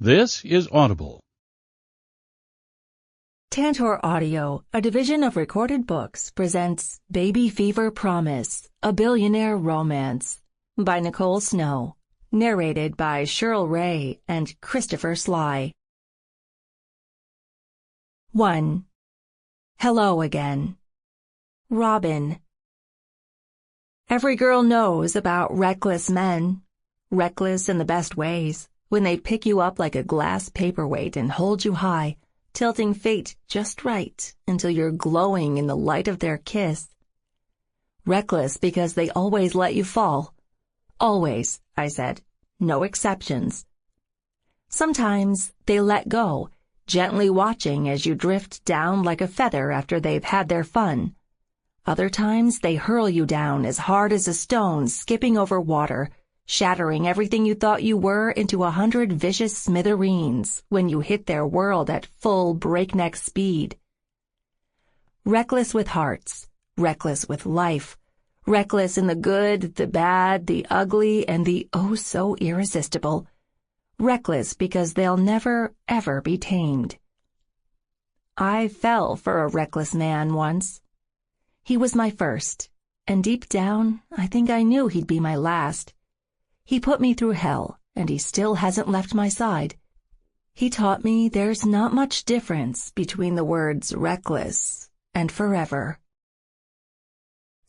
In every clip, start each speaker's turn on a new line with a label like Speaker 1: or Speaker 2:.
Speaker 1: This is Audible.
Speaker 2: Tantor Audio, a division of Recorded Books, presents Baby Fever Promise, a Billionaire Romance by Nicole Snow, narrated by Cheryl Ray and Christopher Sly. 1. Hello again. Robin. Every girl knows about reckless men, reckless in the best ways, when they pick you up like a glass paperweight and hold you high, tilting fate just right until you're glowing in the light of their kiss. Reckless because they always let you fall. Always, I said. No exceptions. Sometimes they let go, gently watching as you drift down like a feather after they've had their fun. Other times they hurl you down as hard as a stone skipping over water, shattering everything you thought you were into 100 vicious smithereens when you hit their world at full breakneck speed. Reckless with hearts, reckless with life, reckless in the good, the bad, the ugly, and the oh-so irresistible. Reckless because they'll never, ever be tamed. I fell for a reckless man once. He was my first, and deep down, I think I knew he'd be my last. He put me through hell, and he still hasn't left my side. He taught me there's not much difference between the words reckless and forever.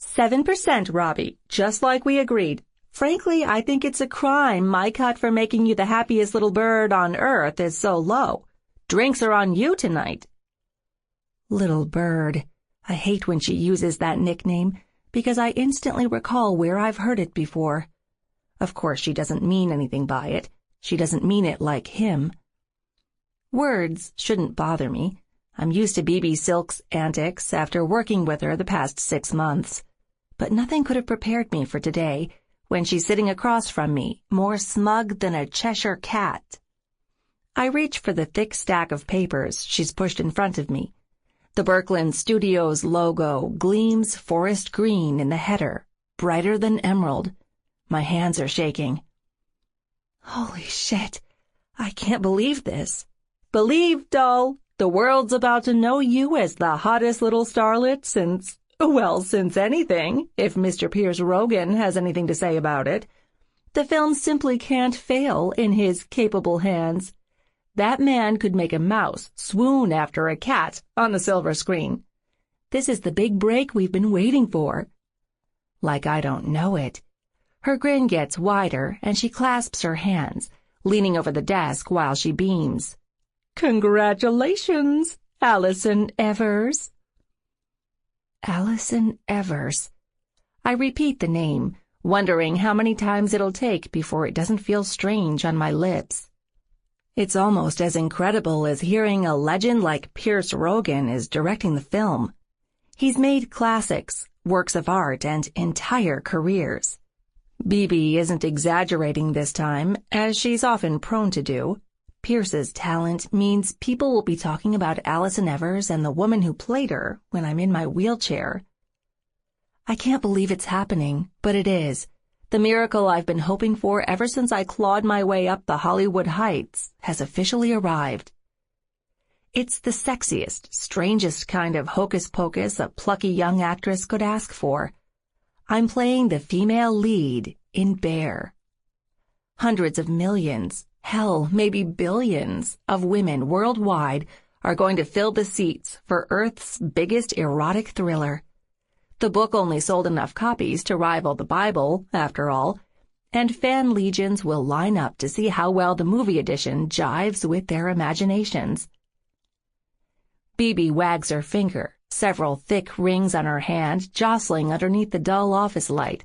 Speaker 2: 7%, Robbie, just like we agreed. Frankly, I think it's a crime my cut for making you the happiest little bird on earth is so low. Drinks are on you tonight. Little bird. I hate when she uses that nickname, because I instantly recall where I've heard it before. Of course, she doesn't mean anything by it. She doesn't mean it like him. Words shouldn't bother me. I'm used to BB Silk's antics after working with her the past 6 months. But nothing could have prepared me for today, when she's sitting across from me, more smug than a Cheshire cat. I reach for the thick stack of papers she's pushed in front of me. The Berkland Studios logo gleams forest green in the header, brighter than emerald. My hands are shaking. Holy shit. I can't believe this. Believe, doll. The world's about to know you as the hottest little starlet since anything, if Mr. Piers Rogan has anything to say about it. The film simply can't fail in his capable hands. That man could make a mouse swoon after a cat on the silver screen. This is the big break we've been waiting for. Like I don't know it. Her grin gets wider, and she clasps her hands, leaning over the desk while she beams. Congratulations, Allison Evers. Allison Evers. I repeat the name, wondering how many times it'll take before it doesn't feel strange on my lips. It's almost as incredible as hearing a legend like Piers Rogan is directing the film. He's made classics, works of art, and entire careers. BB isn't exaggerating this time, as she's often prone to do. Pierce's talent means people will be talking about Allison Evers and the woman who played her when I'm in my wheelchair. I can't believe it's happening, but it is. The miracle I've been hoping for ever since I clawed my way up the Hollywood heights has officially arrived. It's the sexiest, strangest kind of hocus-pocus a plucky young actress could ask for. I'm playing the female lead in Bear. Hundreds of millions, hell, maybe billions of women worldwide are going to fill the seats for Earth's biggest erotic thriller. The book only sold enough copies to rival the Bible, after all, and fan legions will line up to see how well the movie edition jives with their imaginations. BB wags her finger, several thick rings on her hand jostling underneath the dull office light.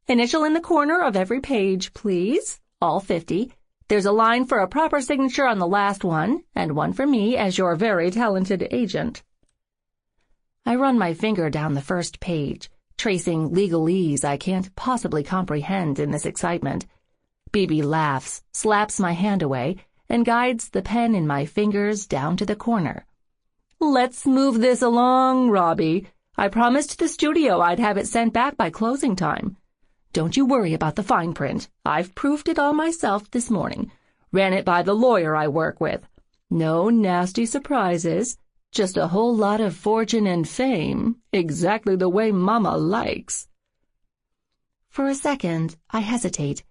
Speaker 2: Initial in the corner of every page, please. All 50. There's a line for a proper signature on the last one, and one for me as your very talented agent. I run my finger down the first page, tracing legalese I can't possibly comprehend in this excitement. BB laughs, slaps my hand away, and guides the pen in my fingers down to the corner. Let's move this along, Robbie. I promised the studio I'd have it sent back by closing time. Don't you worry about the fine print. I've proofed it all myself this morning. Ran it by the lawyer I work with. No nasty surprises. Just a whole lot of fortune and fame, exactly the way Mama likes." For a second, I hesitate.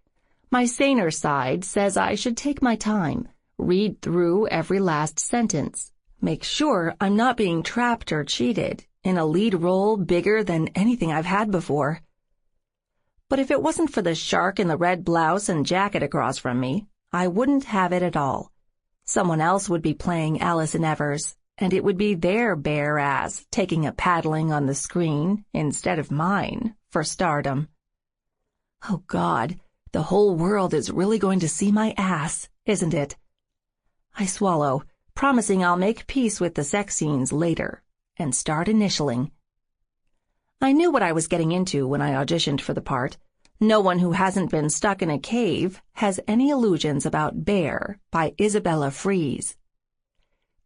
Speaker 2: My saner side says I should take my time, read through every last sentence, make sure I'm not being trapped or cheated in a lead role bigger than anything I've had before. But if it wasn't for the shark in the red blouse and jacket across from me, I wouldn't have it at all. Someone else would be playing Allison Evers, and it would be their bare ass taking a paddling on the screen instead of mine for stardom. Oh God, the whole world is really going to see my ass, isn't it? I swallow, promising I'll make peace with the sex scenes later, and start initialing. I knew what I was getting into when I auditioned for the part. No one who hasn't been stuck in a cave has any illusions about Bear by Isabella Freeze.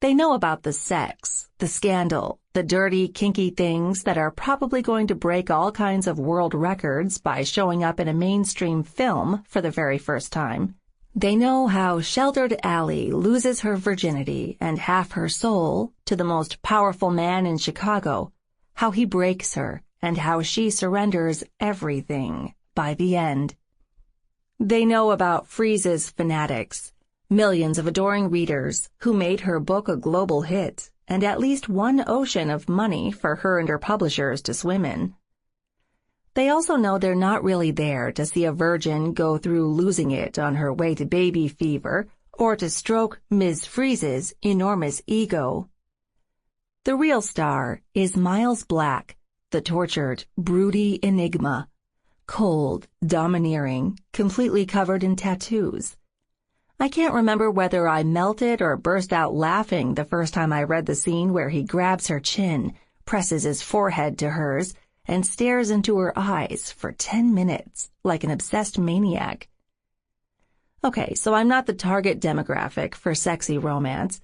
Speaker 2: They know about the sex, the scandal, the dirty, kinky things that are probably going to break all kinds of world records by showing up in a mainstream film for the very first time. They know how sheltered Allie loses her virginity and half her soul to the most powerful man in Chicago, how he breaks her, and how she surrenders everything by the end. They know about Freeze's fanatics, millions of adoring readers who made her book a global hit, and at least one ocean of money for her and her publishers to swim in. They also know they're not really there to see a virgin go through losing it on her way to baby fever or to stroke Ms. Freeze's enormous ego. The real star is Miles Black, the tortured, broody enigma, cold, domineering, completely covered in tattoos. I can't remember whether I melted or burst out laughing the first time I read the scene where he grabs her chin, presses his forehead to hers, and stares into her eyes for 10 minutes like an obsessed maniac. Okay, so I'm not the target demographic for sexy romance,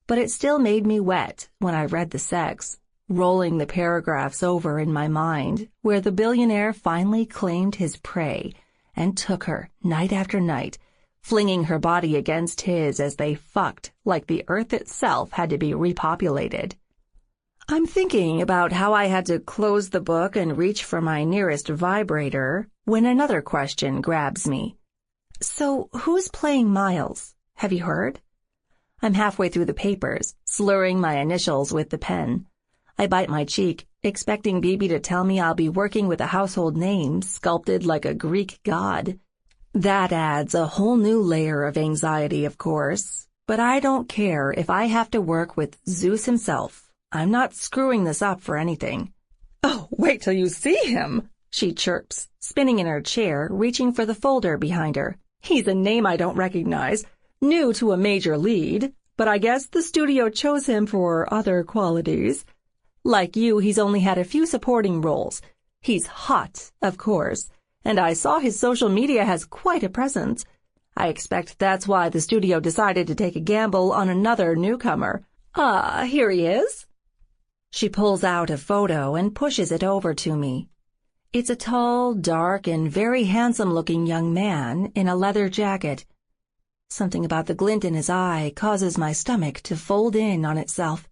Speaker 2: but it still made me wet when I read the sex, rolling the paragraphs over in my mind where the billionaire finally claimed his prey and took her night after night, flinging her body against his as they fucked like the earth itself had to be repopulated. I'm thinking about how I had to close the book and reach for my nearest vibrator when another question grabs me. So, who's playing Miles? Have you heard? I'm halfway through the papers, slurring my initials with the pen. I bite my cheek, expecting Bibi to tell me I'll be working with a household name sculpted like a Greek god. That adds a whole new layer of anxiety, of course, but I don't care if I have to work with Zeus himself. I'm not screwing this up for anything. "Oh, wait till you see him," she chirps, spinning in her chair, reaching for the folder behind her. "He's a name I don't recognize, new to a major lead, but I guess the studio chose him for other qualities. Like you, he's only had a few supporting roles. He's hot, of course, and I saw his social media has quite a presence. I expect that's why the studio decided to take a gamble on another newcomer. Here he is." She pulls out a photo and pushes it over to me. It's a tall, dark, and very handsome-looking young man in a leather jacket. Something about the glint in his eye causes my stomach to fold in on itself.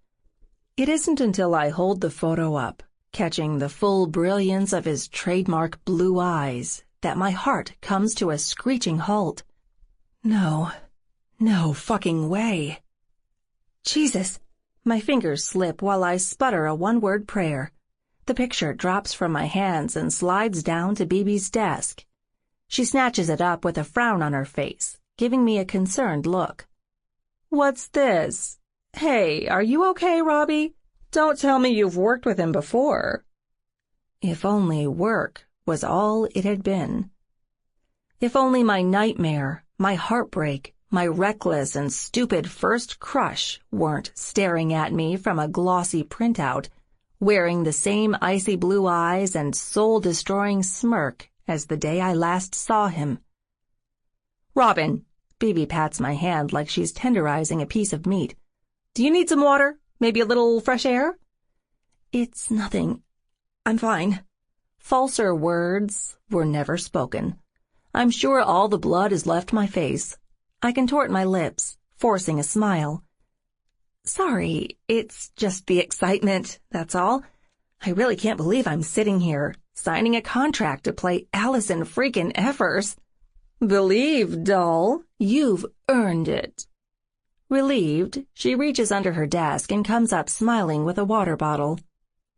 Speaker 2: It isn't until I hold the photo up, catching the full brilliance of his trademark blue eyes, that my heart comes to a screeching halt. No fucking way. Jesus! My fingers slip while I sputter a one-word prayer. The picture drops from my hands and slides down to Bibi's desk. She snatches it up with a frown on her face, giving me a concerned look. "What's this? Hey, are you okay, Robbie? Don't tell me you've worked with him before." If only work was all it had been. If only my nightmare, my heartbreak, my reckless and stupid first crush weren't staring at me from a glossy printout, wearing the same icy blue eyes and soul-destroying smirk as the day I last saw him. "Robin," Bibi pats my hand like she's tenderizing a piece of meat. "Do you need some water? Maybe a little fresh air?" "It's nothing. I'm fine." Falser words were never spoken. I'm sure all the blood has left my face. I contort my lips, forcing a smile. Sorry, it's just the excitement, that's all. I really can't believe I'm sitting here, signing a contract to play Allison freaking Evers. Believe, doll, you've earned it. Relieved, she reaches under her desk and comes up smiling with a water bottle.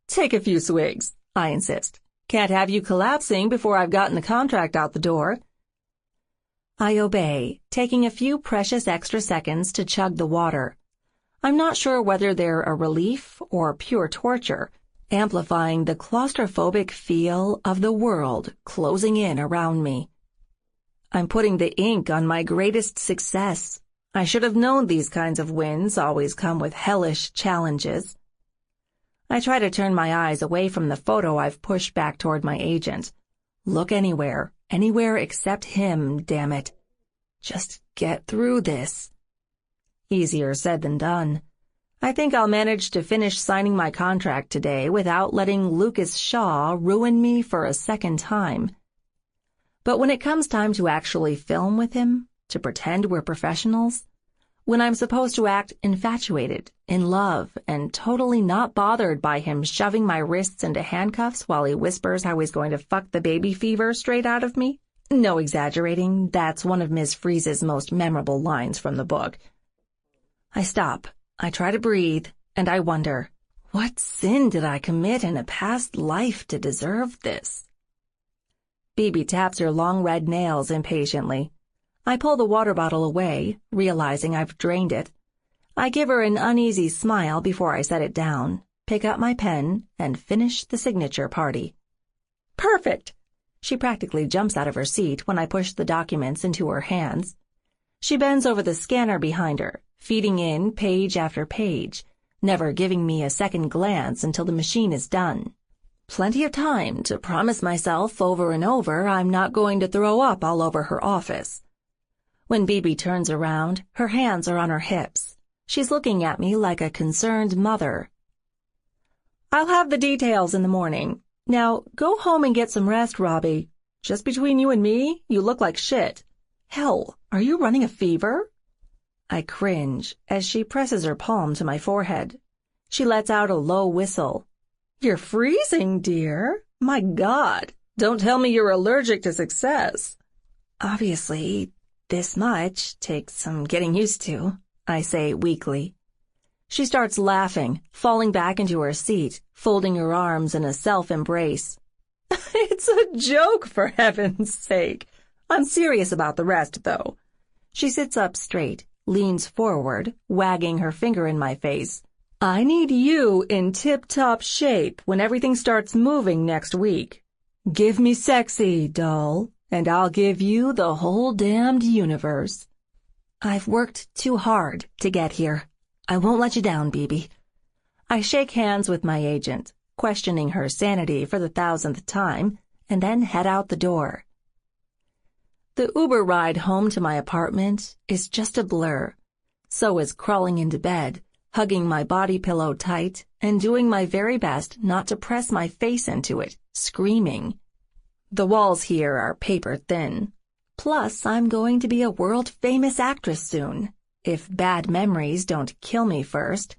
Speaker 2: Take a few swigs, I insist. Can't have you collapsing before I've gotten the contract out the door. I obey, taking a few precious extra seconds to chug the water. I'm not sure whether they're a relief or pure torture, amplifying the claustrophobic feel of the world closing in around me. I'm putting the ink on my greatest success. I should have known these kinds of wins always come with hellish challenges. I try to turn my eyes away from the photo I've pushed back toward my agent. Look anywhere except him, damn it. Just get through this. Easier said than done. I think I'll manage to finish signing my contract today without letting Lucas Shaw ruin me for a second time. But when it comes time to actually film with him, to pretend we're professionals, when I'm supposed to act infatuated, in love, and totally not bothered by him shoving my wrists into handcuffs while he whispers how he's going to fuck the baby fever straight out of me? No exaggerating, that's one of Ms. Freeze's most memorable lines from the book. I stop, I try to breathe, and I wonder, what sin did I commit in a past life to deserve this? Bibi taps her long red nails impatiently. I pull the water bottle away, realizing I've drained it. I give her an uneasy smile before I set it down, pick up my pen, and finish the signature party. Perfect! She practically jumps out of her seat when I push the documents into her hands. She bends over the scanner behind her, feeding in page after page, never giving me a second glance until the machine is done. Plenty of time to promise myself over and over I'm not going to throw up all over her office. When Bibi turns around, her hands are on her hips. She's looking at me like a concerned mother. I'll have the details in the morning. Now, go home and get some rest, Robbie. Just between you and me, you look like shit. Hell, are you running a fever? I cringe as she presses her palm to my forehead. She lets out a low whistle. You're freezing, dear. My God, don't tell me you're allergic to success. Obviously, this much takes some getting used to, I say weakly. She starts laughing, falling back into her seat, folding her arms in a self-embrace. It's a joke, for heaven's sake. I'm serious about the rest, though. She sits up straight, leans forward, wagging her finger in my face. I need you in tip-top shape when everything starts moving next week. Give me sexy, doll, and I'll give you the whole damned universe. I've worked too hard to get here. I won't let you down, Bibi. I shake hands with my agent, questioning her sanity for the 1,000th time, and then head out the door. The Uber ride home to my apartment is just a blur. So is crawling into bed, hugging my body pillow tight, and doing my very best not to press my face into it, screaming. The walls here are paper thin. Plus, I'm going to be a world-famous actress soon, if bad memories don't kill me first.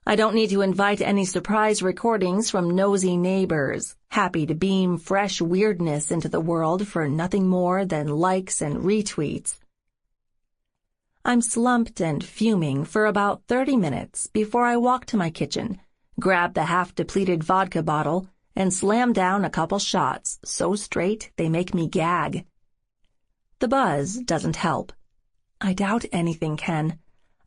Speaker 2: I don't need to invite any surprise recordings from nosy neighbors, happy to beam fresh weirdness into the world for nothing more than likes and retweets. I'm slumped and fuming for about 30 minutes before I walk to my kitchen, grab the half-depleted vodka bottle, and slam down a couple shots so straight they make me gag. The buzz doesn't help. I doubt anything can.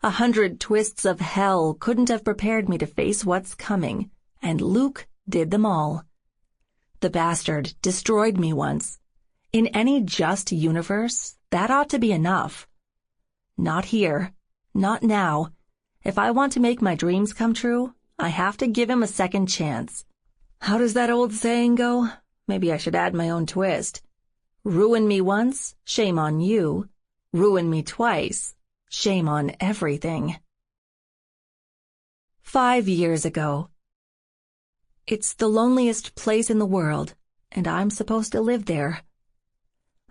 Speaker 2: 100 twists of hell couldn't have prepared me to face what's coming, and Luke did them all. The bastard destroyed me once. In any just universe, that ought to be enough. Not here. Not now. If I want to make my dreams come true, I have to give him a second chance. How does that old saying go? Maybe I should add my own twist. Ruin me once, shame on you. Ruin me twice, shame on everything. 5 years ago. It's the loneliest place in the world, and I'm supposed to live there.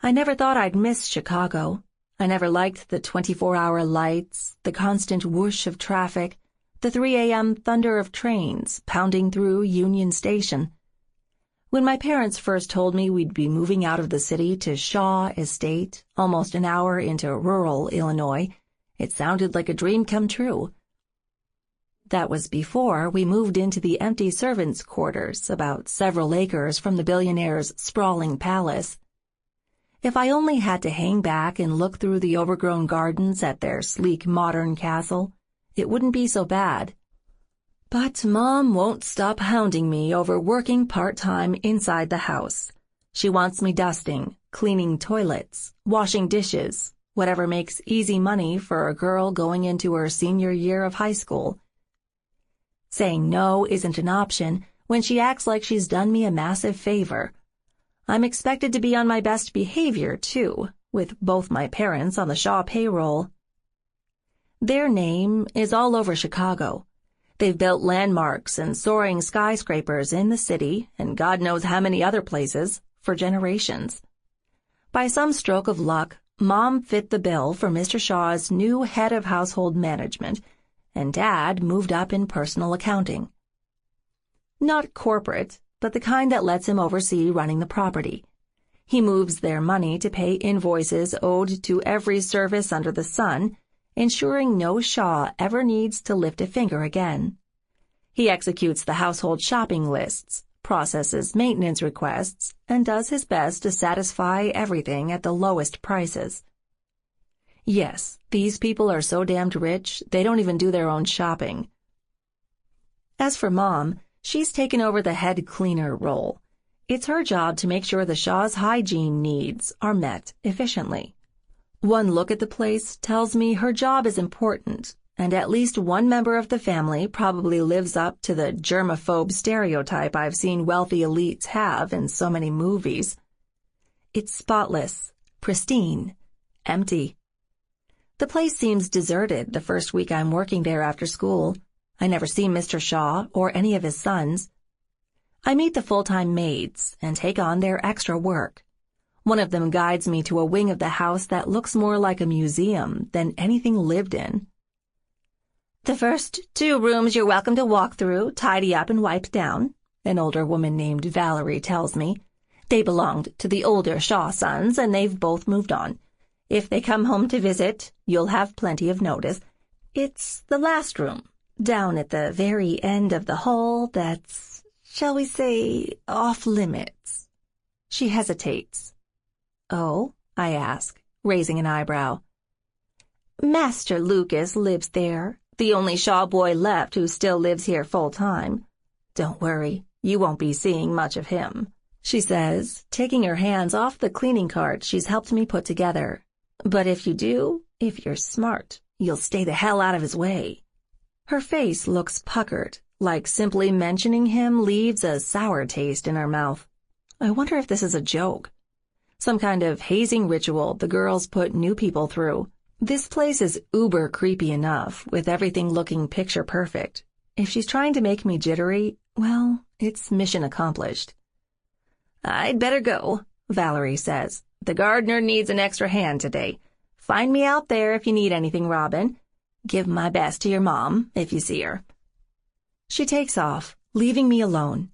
Speaker 2: I never thought I'd miss Chicago. I never liked the 24-hour lights, the constant whoosh of traffic, the 3 a.m. thunder of trains pounding through Union Station. When my parents first told me we'd be moving out of the city to Shaw Estate, almost an hour into rural Illinois, it sounded like a dream come true. That was before we moved into the empty servants' quarters, about several acres from the billionaire's sprawling palace. If I only had to hang back and look through the overgrown gardens at their sleek modern castle, it wouldn't be so bad. But Mom won't stop hounding me over working part-time inside the house. She wants me dusting, cleaning toilets, washing dishes, whatever makes easy money for a girl going into her senior year of high school. Saying no isn't an option when she acts like she's done me a massive favor. I'm expected to be on my best behavior, too, with both my parents on the Shaw payroll. Their name is all over Chicago. They've built landmarks and soaring skyscrapers in the city and God knows how many other places for generations. By some stroke of luck, Mom fit the bill for Mr. Shaw's new head of household management, and Dad moved up in personal accounting. Not corporate, but the kind that lets him oversee running the property. He moves their money to pay invoices owed to every service under the sun, ensuring no Shaw ever needs to lift a finger again. He executes the household shopping lists, processes maintenance requests, and does his best to satisfy everything at the lowest prices. Yes, these people are so damned rich, they don't even do their own shopping. As for Mom, she's taken over the head cleaner role. It's her job to make sure the Shaw's hygiene needs are met efficiently. One look at the place tells me her job is important, and at least one member of the family probably lives up to the germaphobe stereotype I've seen wealthy elites have in so many movies. It's spotless, pristine, empty. The place seems deserted the first week I'm working there after school. I never see Mr. Shaw or any of his sons. I meet the full-time maids and take on their extra work. One of them guides me to a wing of the house that looks more like a museum than anything lived in. "The first 2 rooms you're welcome to walk through, tidy up and wipe down," an older woman named Valerie tells me. "They belonged to the older Shaw sons, and they've both moved on. If they come home to visit, you'll have plenty of notice. It's the last room, down at the very end of the hall that's, shall we say, off-limits." She hesitates. "Oh?" I ask, raising an eyebrow. "Master Lucas lives there, the only Shaw boy left who still lives here full-time. Don't worry, you won't be seeing much of him," she says, taking her hands off the cleaning cart she's helped me put together. "But if you do, if you're smart, you'll stay the hell out of his way." Her face looks puckered, like simply mentioning him leaves a sour taste in her mouth. I wonder if this is a joke. Some kind of hazing ritual the girls put new people through. This place is uber creepy enough, with everything looking picture perfect. If she's trying to make me jittery, well, it's mission accomplished. "I'd better go," Valerie says. "The gardener needs an extra hand today. Find me out there if you need anything, Robin. Give my best to your mom if you see her." She takes off, leaving me alone.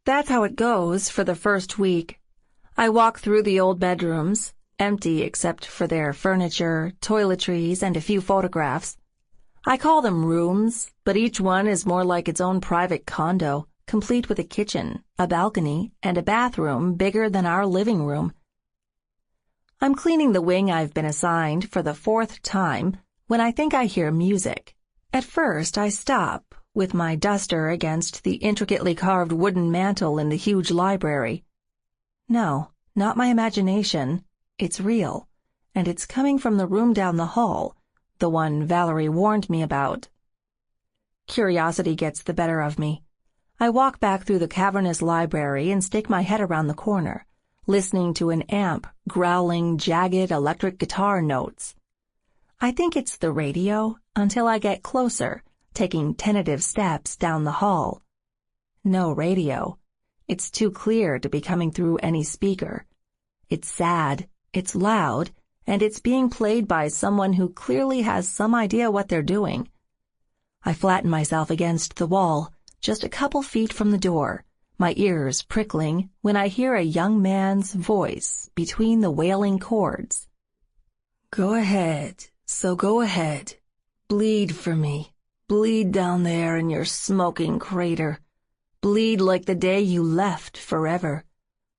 Speaker 2: That's how it goes for the first week. I walk through the old bedrooms, empty except for their furniture, toiletries, and a few photographs. I call them rooms, but each one is more like its own private condo, complete with a kitchen, a balcony, and a bathroom bigger than our living room. I'm cleaning the wing I've been assigned for the 4th time when I think I hear music. At first, I stop, with my duster against the intricately carved wooden mantel in the huge library. No, not my imagination. It's real, and it's coming from the room down the hall, the one Valerie warned me about. Curiosity gets the better of me. I walk back through the cavernous library and stick my head around the corner, listening to an amp growling jagged electric guitar notes. I think it's the radio until I get closer, taking tentative steps down the hall. No radio. It's too clear to be coming through any speaker. It's sad, it's loud, and it's being played by someone who clearly has some idea what they're doing. I flatten myself against the wall, just a couple feet from the door, my ears prickling when I hear a young man's voice between the wailing chords. "Go ahead, so go ahead. Bleed for me. Bleed down there in your smoking crater. Bleed like the day you left forever.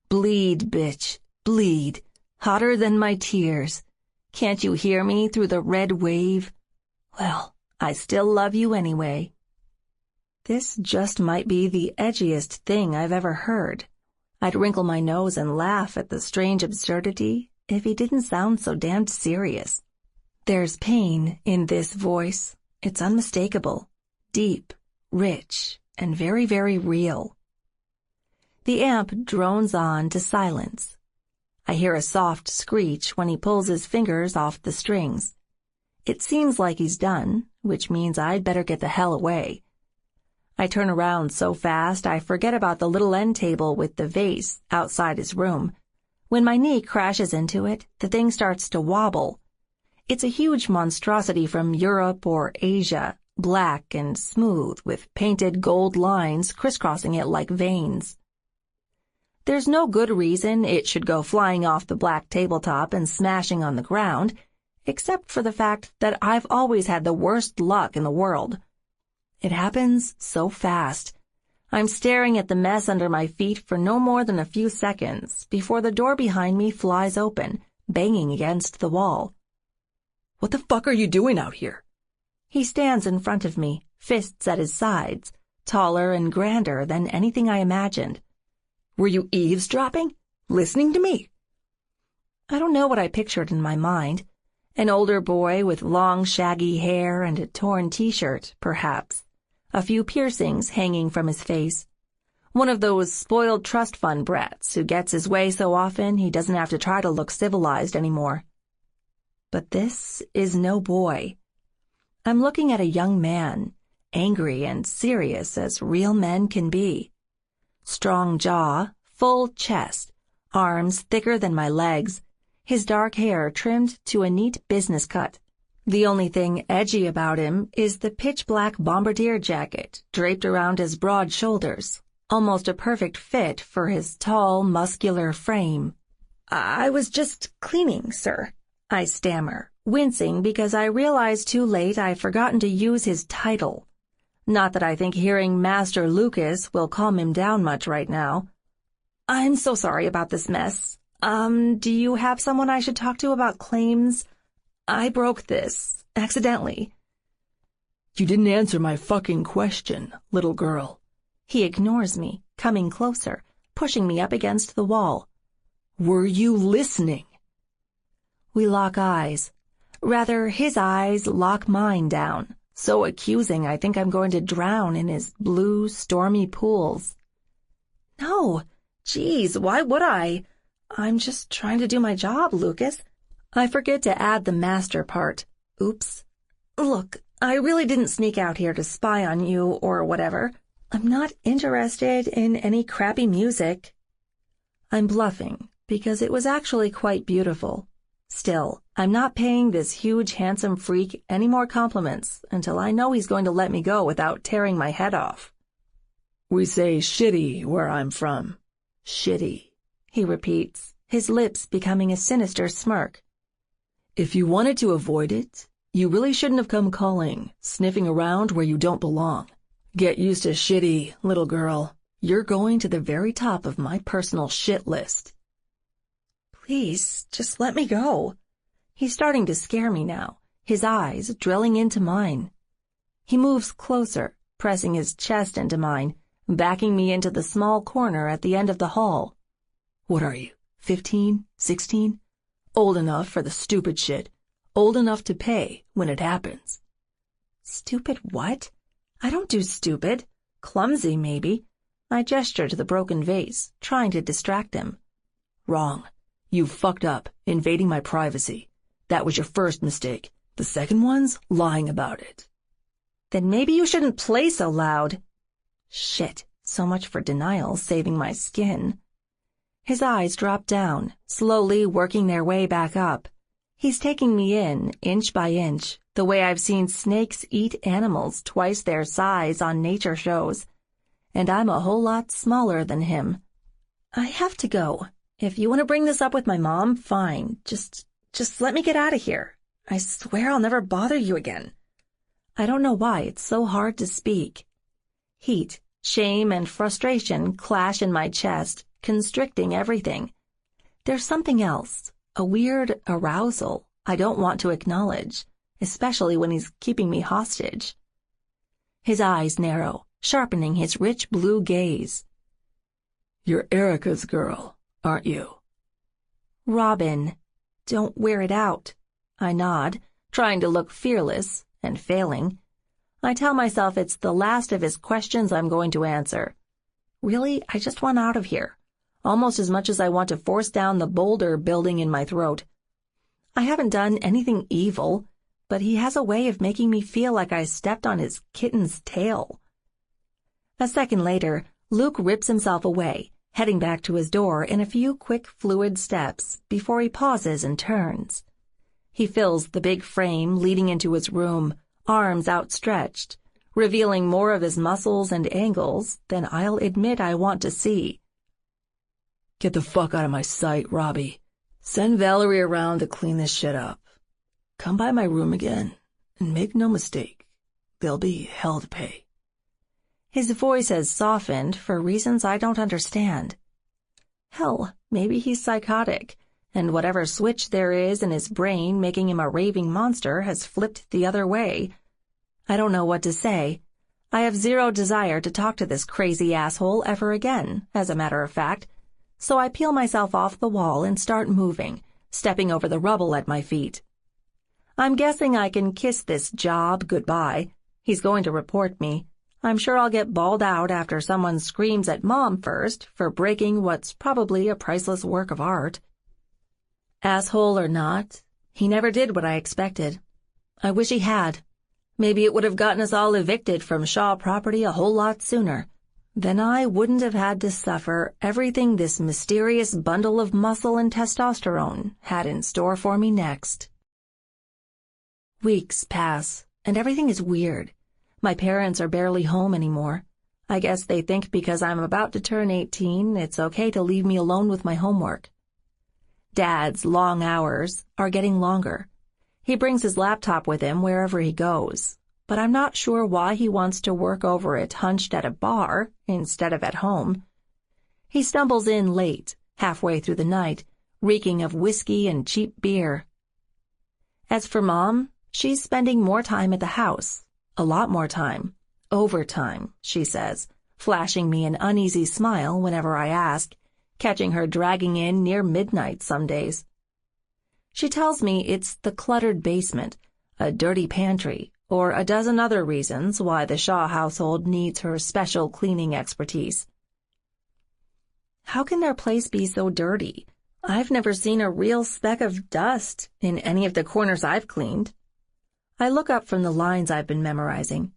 Speaker 2: Bleed, bitch, bleed, hotter than my tears. Can't you hear me through the red wave? Well, I still love you anyway." This just might be the edgiest thing I've ever heard. I'd wrinkle my nose and laugh at the strange absurdity if he didn't sound so damned serious. There's pain in this voice. It's unmistakable, deep, rich, and very, very real. The amp drones on to silence. I hear a soft screech when he pulls his fingers off the strings. It seems like he's done, which means I'd better get the hell away. I turn around so fast I forget about the little end table with the vase outside his room. When my knee crashes into it, the thing starts to wobble. It's a huge monstrosity from Europe or Asia, black and smooth, with painted gold lines crisscrossing it like veins. There's no good reason it should go flying off the black tabletop and smashing on the ground, except for the fact that I've always had the worst luck in the world. It happens so fast. I'm staring at the mess under my feet for no more than a few seconds before the door behind me flies open, banging against the wall.
Speaker 1: "What the fuck are you doing out here?"
Speaker 2: He stands in front of me, fists at his sides, taller and grander than anything I imagined.
Speaker 1: "Were you eavesdropping? Listening to me?"
Speaker 2: I don't know what I pictured in my mind. An older boy with long, shaggy hair and a torn t-shirt, perhaps. A few piercings hanging from his face. One of those spoiled trust fund brats who gets his way so often he doesn't have to try to look civilized anymore. But this is no boy. I'm looking at a young man, angry and serious as real men can be. Strong jaw, full chest, arms thicker than my legs, his dark hair trimmed to a neat business cut. The only thing edgy about him is the pitch-black bombardier jacket draped around his broad shoulders, almost a perfect fit for his tall, muscular frame.
Speaker 1: "I was just cleaning, sir,"
Speaker 2: I stammer, wincing because I realize too late I've forgotten to use his title. Not that I think hearing Master Lucas will calm him down much right now.
Speaker 1: "I'm so sorry about this mess.
Speaker 2: Do you have someone I should talk to about claims? I broke this, accidentally."
Speaker 1: "You didn't answer my fucking question, little girl."
Speaker 2: He ignores me, coming closer, pushing me up against the wall.
Speaker 1: "Were you listening?"
Speaker 2: We lock eyes. Rather, his eyes lock mine down, so accusing I think I'm going to drown in his blue, stormy pools.
Speaker 1: "No, geez, why would I?
Speaker 2: I'm just trying to do my job, Lucas. I forget to add the master part. Oops. Look, I really didn't sneak out here to spy on you or whatever. I'm not interested in any crappy music." I'm bluffing, because it was actually quite beautiful. Still, I'm not paying this huge, handsome freak any more compliments until I know he's going to let me go without tearing my head off.
Speaker 1: "We say shitty where I'm from. Shitty,"
Speaker 2: he repeats, his lips becoming a sinister smirk.
Speaker 1: "If you wanted to avoid it, you really shouldn't have come calling, sniffing around where you don't belong. Get used to shitty, little girl. You're going to the very top of my personal shit list."
Speaker 2: Please, just let me go. He's starting to scare me now, his eyes drilling into mine. He moves closer, pressing his chest into mine, backing me into the small corner at the end of the hall.
Speaker 1: "What are you, 15, 16? Old enough for the stupid shit. Old enough to pay when it happens."
Speaker 2: "Stupid what? I don't do stupid. Clumsy, maybe." I gesture to the broken vase, trying to distract him.
Speaker 1: "Wrong. You fucked up, invading my privacy. That was your first mistake. The second one's lying about it."
Speaker 2: "Then maybe you shouldn't play so loud." Shit, so much for denial saving my skin. His eyes drop down, slowly working their way back up. He's taking me in, inch by inch, the way I've seen snakes eat animals twice their size on nature shows. And I'm a whole lot smaller than him. I have to go. If you want to bring this up with my mom, fine. Just let me get out of here. I swear I'll never bother you again. I don't know why it's so hard to speak. Heat, shame, and frustration clash in my chest, constricting everything. There's something else, a weird arousal I don't want to acknowledge, especially when he's keeping me hostage. His eyes narrow, sharpening his rich blue gaze.
Speaker 1: You're Erica's girl, aren't you?
Speaker 2: Robin. Don't wear it out. I nod, trying to look fearless, and failing. I tell myself it's the last of his questions I'm going to answer. Really, I just want out of here, almost as much as I want to force down the boulder building in my throat. I haven't done anything evil, but he has a way of making me feel like I stepped on his kitten's tail. A second later, Luke rips himself away, heading back to his door in a few quick, fluid steps before he pauses and turns. He fills the big frame leading into his room, arms outstretched, revealing more of his muscles and angles than I'll admit I want to see.
Speaker 1: Get the fuck out of my sight, Robbie. Send Valerie around to clean this shit up. Come by my room again, and make no mistake, there'll be hell to pay.
Speaker 2: His voice has softened for reasons I don't understand. Hell, maybe he's psychotic, and whatever switch there is in his brain making him a raving monster has flipped the other way. I don't know what to say. I have zero desire to talk to this crazy asshole ever again, as a matter of fact, so I peel myself off the wall and start moving, stepping over the rubble at my feet. I'm guessing I can kiss this job goodbye. He's going to report me. I'm sure I'll get bawled out after someone screams at Mom first for breaking what's probably a priceless work of art. Asshole or not, he never did what I expected. I wish he had. Maybe it would have gotten us all evicted from Shaw property a whole lot sooner. Then I wouldn't have had to suffer everything this mysterious bundle of muscle and testosterone had in store for me next. Weeks pass, and everything is weird. My parents are barely home anymore. I guess they think because I'm about to turn 18, it's okay to leave me alone with my homework. Dad's long hours are getting longer. He brings his laptop with him wherever he goes, but I'm not sure why he wants to work over it hunched at a bar instead of at home. He stumbles in late, halfway through the night, reeking of whiskey and cheap beer. As for Mom, she's spending more time at the house. A lot more time. Overtime, she says, flashing me an uneasy smile whenever I ask, catching her dragging in near midnight some days. She tells me it's the cluttered basement, a dirty pantry, or a dozen other reasons why the Shaw household needs her special cleaning expertise. How can their place be so dirty? I've never seen a real speck of dust in any of the corners I've cleaned. I look up from the lines I've been memorizing.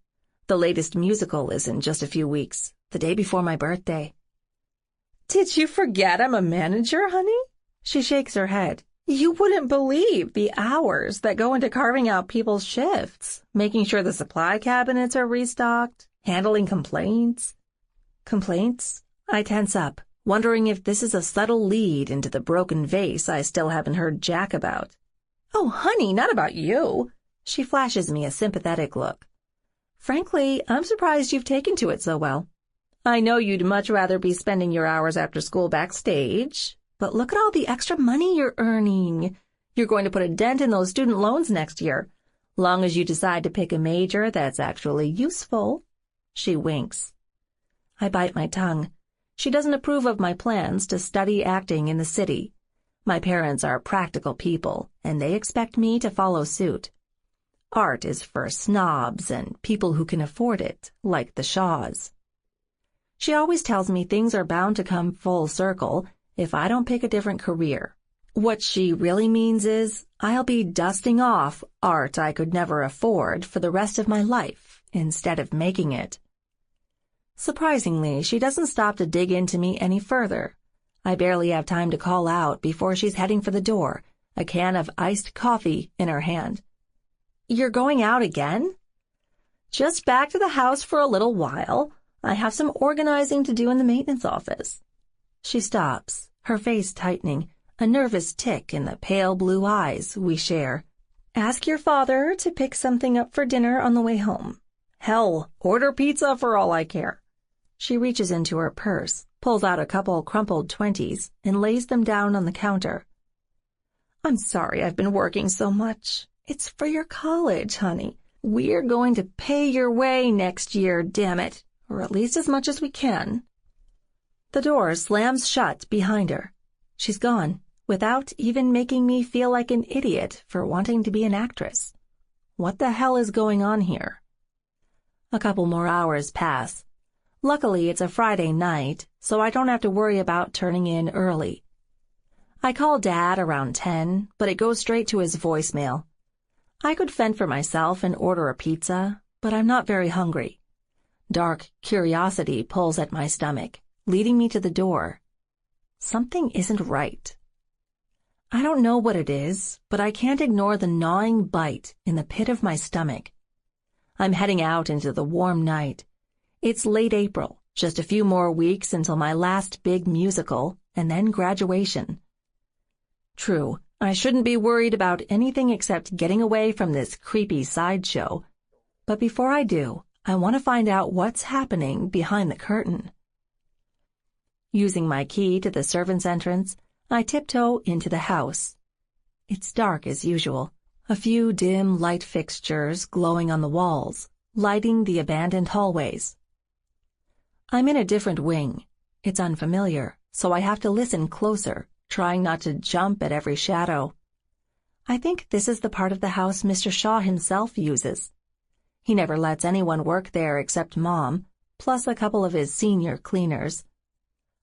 Speaker 2: The latest musical is in just a few weeks, the day before my birthday. Did you forget I'm a manager, honey? She shakes her head. You wouldn't believe the hours that go into carving out people's shifts, making sure the supply cabinets are restocked, handling complaints. Complaints? I tense up, wondering if this is a subtle lead into the broken vase I still haven't heard Jack about. Oh, honey, not about you. She flashes me a sympathetic look. Frankly, I'm surprised you've taken to it so well. I know you'd much rather be spending your hours after school backstage, but look at all the extra money you're earning. You're going to put a dent in those student loans next year, long as you decide to pick a major that's actually useful. She winks. I bite my tongue. She doesn't approve of my plans to study acting in the city. My parents are practical people, and they expect me to follow suit. Art is for snobs and people who can afford it, like the Shaws. She always tells me things are bound to come full circle if I don't pick a different career. What she really means is I'll be dusting off art I could never afford for the rest of my life instead of making it. Surprisingly, she doesn't stop to dig into me any further. I barely have time to call out before she's heading for the door, a can of iced coffee in her hand. "You're going out again?" "Just back to the house for a little while. I have some organizing to do in the maintenance office." She stops, her face tightening, a nervous tick in the pale blue eyes we share. "Ask your father to pick something up for dinner on the way home. Hell, order pizza for all I care." She reaches into her purse, pulls out a couple crumpled 20s, and lays them down on the counter. "I'm sorry I've been working so much. It's for your college, honey. We're going to pay your way next year, damn it, or at least as much as we can." The door slams shut behind her. She's gone, without even making me feel like an idiot for wanting to be an actress. What the hell is going on here? A couple more hours pass. Luckily, it's a Friday night, so I don't have to worry about turning in early. I call Dad around 10, but it goes straight to his voicemail. I could fend for myself and order a pizza, but I'm not very hungry. Dark curiosity pulls at my stomach, leading me to the door. Something isn't right. I don't know what it is, but I can't ignore the gnawing bite in the pit of my stomach. I'm heading out into the warm night. It's late April, just a few more weeks until my last big musical, and then graduation. True, I shouldn't be worried about anything except getting away from this creepy sideshow. But before I do, I want to find out what's happening behind the curtain. Using my key to the servants' entrance, I tiptoe into the house. It's dark as usual, a few dim light fixtures glowing on the walls, lighting the abandoned hallways. I'm in a different wing. It's unfamiliar, so I have to listen closer, trying not to jump at every shadow. I think this is the part of the house Mr. Shaw himself uses. He never lets anyone work there except Mom, plus a couple of his senior cleaners.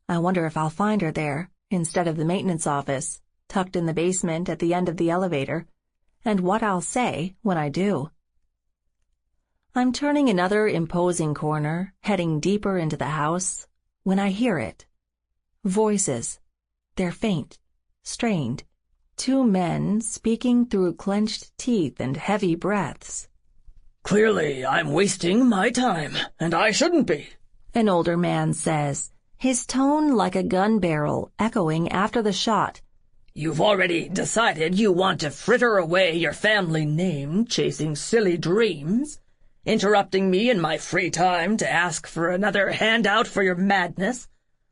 Speaker 2: I wonder if I'll find her there, instead of the maintenance office, tucked in the basement at the end of the elevator, and what I'll say when I do. I'm turning another imposing corner, heading deeper into the house, when I hear it. Voices. They're faint, strained. Two men speaking through clenched teeth and heavy breaths.
Speaker 1: "Clearly, I'm wasting my time, and I shouldn't be,"
Speaker 2: an older man says, his tone like a gun barrel echoing after the shot.
Speaker 1: "You've already decided you want to fritter away your family name chasing silly dreams, interrupting me in my free time to ask for another handout for your madness.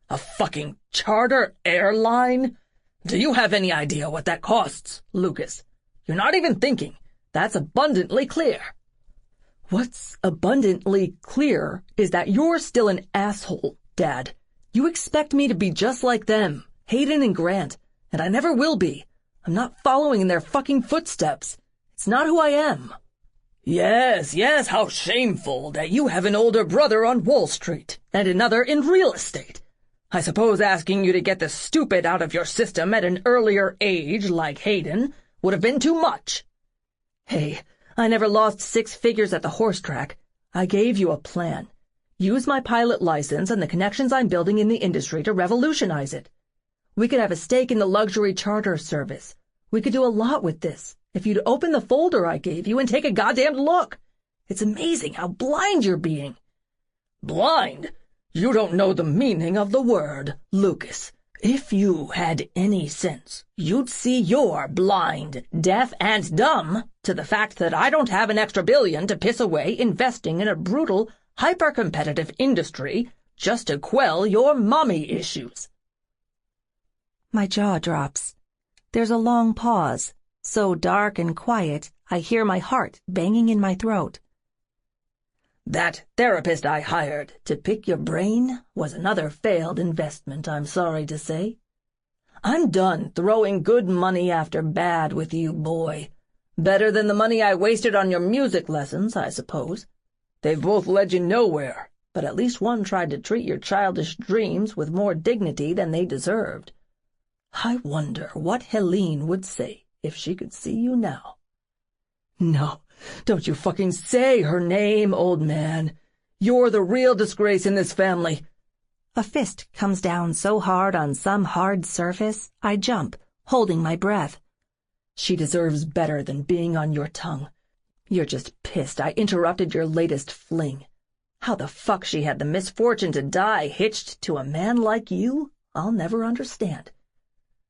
Speaker 1: A fucking charter airline? Do you have any idea what that costs, Lucas? You're not even thinking. That's abundantly clear." "What's abundantly clear is that you're still an asshole, Dad. You expect me to be just like them, Hayden and Grant, and I never will be. I'm not following in their fucking footsteps. It's not who I am." Yes, how shameful that you have an older brother on Wall Street and another in real estate. I suppose asking you to get the stupid out of your system at an earlier age, like Hayden, would have been too much. Hey, I never lost 6 figures at the horse track. I gave you a plan. Use my pilot license and the connections I'm building in the industry to revolutionize it. We could have a stake in the luxury charter service. We could do a lot with this. If you'd open the folder I gave you and take a goddamn look. It's amazing how blind you're being. Blind? You don't know the meaning of the word, Lucas. If you had any sense, you'd see you're blind, deaf, and dumb to the fact that I don't have an extra billion to piss away investing in a brutal, hyper-competitive industry just to quell your mommy issues.
Speaker 2: My jaw drops. There's a long pause. So dark and quiet, I hear my heart banging in my throat.
Speaker 1: That therapist I hired to pick your brain was another failed investment, I'm sorry to say. I'm done throwing good money after bad with you, boy. Better than the money I wasted on your music lessons, I suppose. They've both led you nowhere, but at least one tried to treat your childish dreams with more dignity than they deserved. I wonder what Helene would say if she could see you now. No, don't you fucking say her name, old man. You're the real disgrace in this family.
Speaker 2: A fist comes down so hard on some hard surface, I jump, holding my breath.
Speaker 1: She deserves better than being on your tongue. You're just pissed I interrupted your latest fling. How the fuck she had the misfortune to die hitched to a man like you, I'll never understand.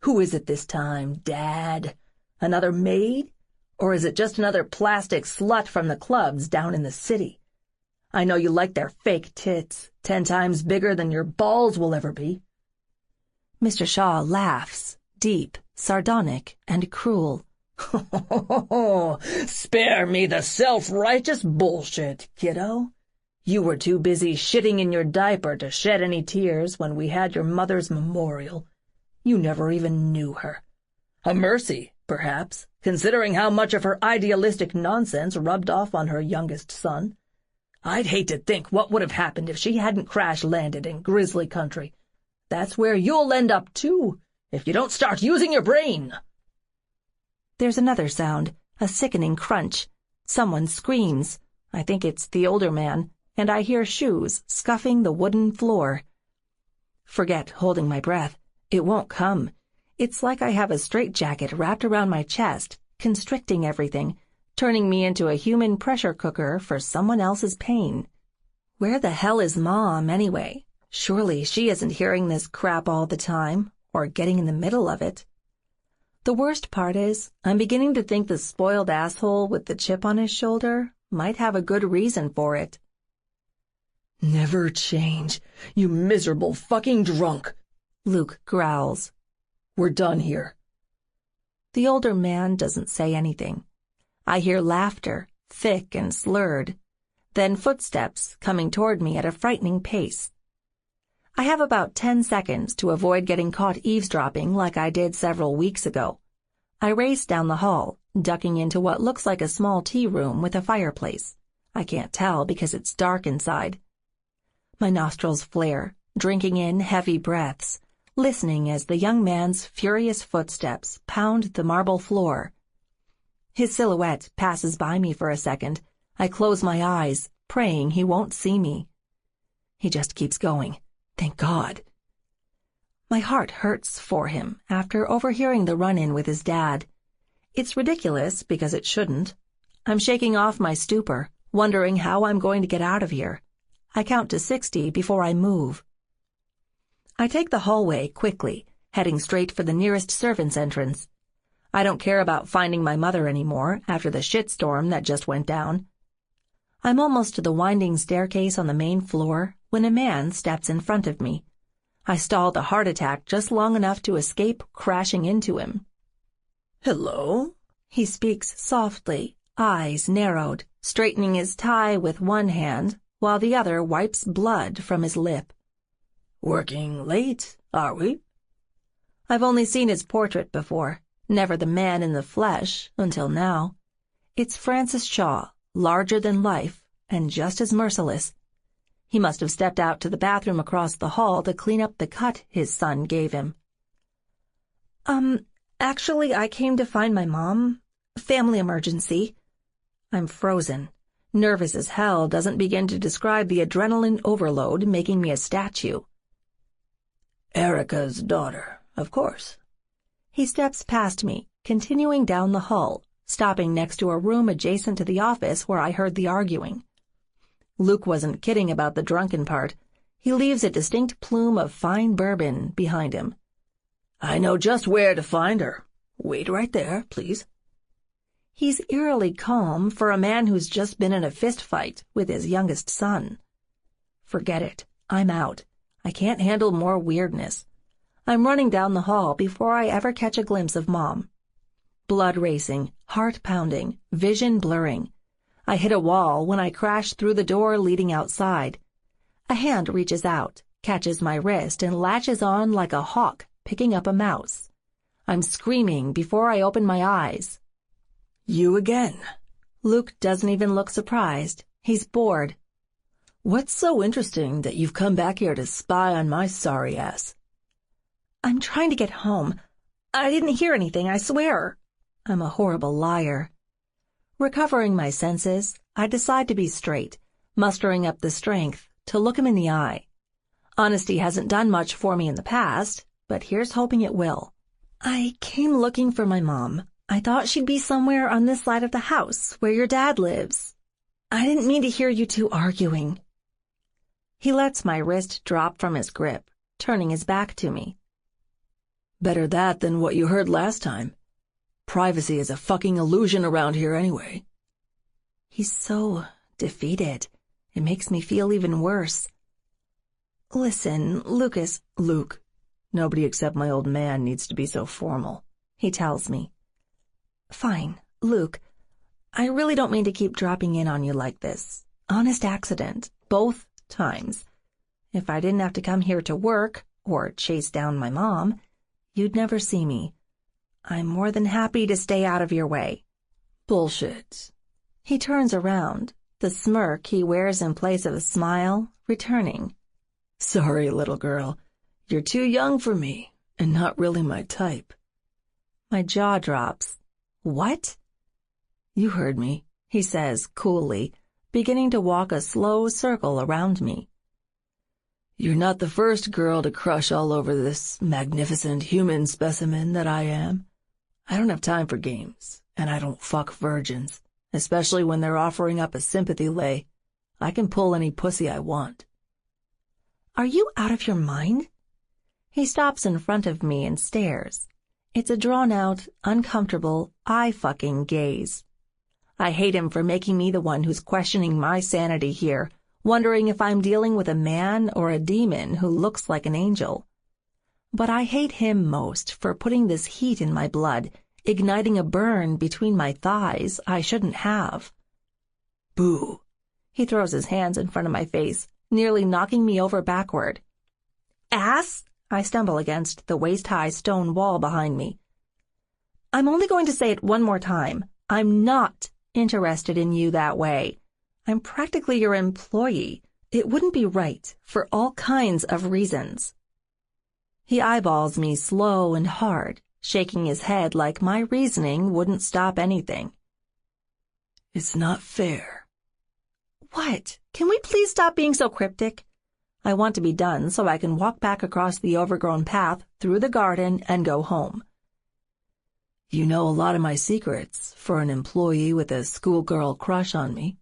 Speaker 1: Who is it this time, Dad? Another maid? Or is it just another plastic slut from the clubs down in the city? I know you like their fake tits, 10 times bigger than your balls will ever be.
Speaker 2: Mr. Shaw laughs, deep, sardonic, and cruel.
Speaker 1: Spare me the self-righteous bullshit, kiddo. You were too busy shitting in your diaper to shed any tears when we had your mother's memorial. You never even knew her. A mercy, perhaps, considering how much of her idealistic nonsense rubbed off on her youngest son. I'd hate to think what would have happened if she hadn't crash-landed in Grizzly Country. That's where you'll end up, too, if you don't start using your brain.
Speaker 2: There's another sound, a sickening crunch. Someone screams. I think it's the older man, and I hear shoes scuffing the wooden floor. Forget holding my breath. It won't come. It's like I have a straitjacket wrapped around my chest, constricting everything, turning me into a human pressure cooker for someone else's pain. Where the hell is Mom, anyway? Surely she isn't hearing this crap all the time, or getting in the middle of it. The worst part is, I'm beginning to think the spoiled asshole with the chip on his shoulder might have a good reason for it.
Speaker 1: Never change, you miserable fucking drunk,
Speaker 2: Luke growls.
Speaker 1: We're done here.
Speaker 2: The older man doesn't say anything. I hear laughter, thick and slurred, then footsteps coming toward me at a frightening pace. I have about 10 seconds to avoid getting caught eavesdropping like I did several weeks ago. I race down the hall, ducking into what looks like a small tea room with a fireplace. I can't tell because it's dark inside. My nostrils flare, drinking in heavy breaths, listening as the young man's furious footsteps pound the marble floor. His silhouette passes by me for a second. I close my eyes, praying he won't see me. He just keeps going. Thank God. My heart hurts for him after overhearing the run-in with his dad. It's ridiculous because it shouldn't. I'm shaking off my stupor, wondering how I'm going to get out of here. I count to 60 before I move. I take the hallway quickly, heading straight for the nearest servants' entrance. I don't care about finding my mother anymore after the shitstorm that just went down. I'm almost to the winding staircase on the main floor when a man steps in front of me. I stall the heart attack just long enough to escape crashing into him.
Speaker 1: Hello?
Speaker 2: He speaks softly, eyes narrowed, straightening his tie with one hand while the other wipes blood from his lip.
Speaker 1: Working late, are we?
Speaker 2: I've only seen his portrait before, never the man in the flesh until now. It's Francis Shaw, larger than life, and just as merciless. He must have stepped out to the bathroom across the hall to clean up the cut his son gave him. Actually, I came to find my mom. Family emergency. I'm frozen. Nervous as hell doesn't begin to describe the adrenaline overload making me a statue.
Speaker 1: Erica's daughter, of course.
Speaker 2: He steps past me, continuing down the hall, stopping next to a room adjacent to the office where I heard the arguing. Luke wasn't kidding about the drunken part. He leaves a distinct plume of fine bourbon behind him.
Speaker 1: I know just where to find her. Wait right there, please.
Speaker 2: He's eerily calm for a man who's just been in a fist fight with his youngest son. Forget it. I'm out. I can't handle more weirdness. I'm running down the hall before I ever catch a glimpse of Mom. Blood racing, heart pounding, vision blurring. I hit a wall when I crash through the door leading outside. A hand reaches out, catches my wrist, and latches on like a hawk picking up a mouse. I'm screaming before I open my eyes.
Speaker 1: You again.
Speaker 2: Luke doesn't even look surprised. He's bored.
Speaker 1: What's so interesting that you've come back here to spy on my sorry ass?
Speaker 2: I'm trying to get home. I didn't hear anything, I swear. I'm a horrible liar. Recovering my senses, I decide to be straight, mustering up the strength to look him in the eye. Honesty hasn't done much for me in the past, but here's hoping it will. I came looking for my mom. I thought she'd be somewhere on this side of the house where your dad lives. I didn't mean to hear you two arguing. He lets my wrist drop from his grip, turning his back to me.
Speaker 1: Better that than what you heard last time. Privacy is a fucking illusion around here anyway.
Speaker 2: He's so defeated. It makes me feel even worse. Listen, Lucas.
Speaker 1: Luke. Nobody except my old man needs to be so formal, he tells me.
Speaker 2: Fine, Luke. I really don't mean to keep dropping in on you like this. Honest accident, both times. If I didn't have to come here to work, or chase down my mom, you'd never see me. I'm more than happy to stay out of your way.
Speaker 1: Bullshit.
Speaker 2: He turns around, the smirk he wears in place of a smile returning.
Speaker 1: Sorry, little girl. You're too young for me, and not really my type.
Speaker 2: My jaw drops. What?
Speaker 1: You heard me, he says coolly, beginning to walk a slow circle around me. You're not the first girl to crush all over this magnificent human specimen that I am. I don't have time for games, and I don't fuck virgins, especially when they're offering up a sympathy lay. I can pull any pussy I want.
Speaker 2: Are you out of your mind? He stops in front of me and stares. It's a drawn-out, uncomfortable, eye-fucking gaze. I hate him for making me the one who's questioning my sanity here, wondering if I'm dealing with a man or a demon who looks like an angel. But I hate him most for putting this heat in my blood, igniting a burn between my thighs I shouldn't have.
Speaker 1: Boo.
Speaker 2: He throws his hands in front of my face, nearly knocking me over backward. Ass? I stumble against the waist-high stone wall behind me. I'm only going to say it one more time. I'm not interested in you that way. I'm practically your employee. It wouldn't be right for all kinds of reasons. He eyeballs me slow and hard, shaking his head like my reasoning wouldn't stop anything.
Speaker 1: It's not fair.
Speaker 2: What? Can we please stop being so cryptic? I want to be done so I can walk back across the overgrown path through the garden and go home.
Speaker 1: You know a lot of my secrets for an employee with a schoolgirl crush on me.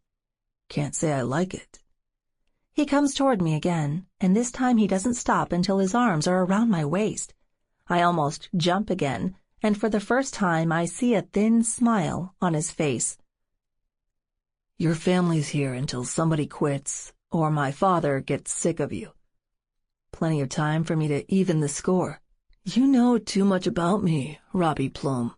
Speaker 1: Can't say I like it.
Speaker 2: He comes toward me again, and this time he doesn't stop until his arms are around my waist. I almost jump again, and for the first time I see a thin smile on his face.
Speaker 1: Your family's here until somebody quits, or my father gets sick of you. Plenty of time for me to even the score. You know too much about me, Robbie Plum.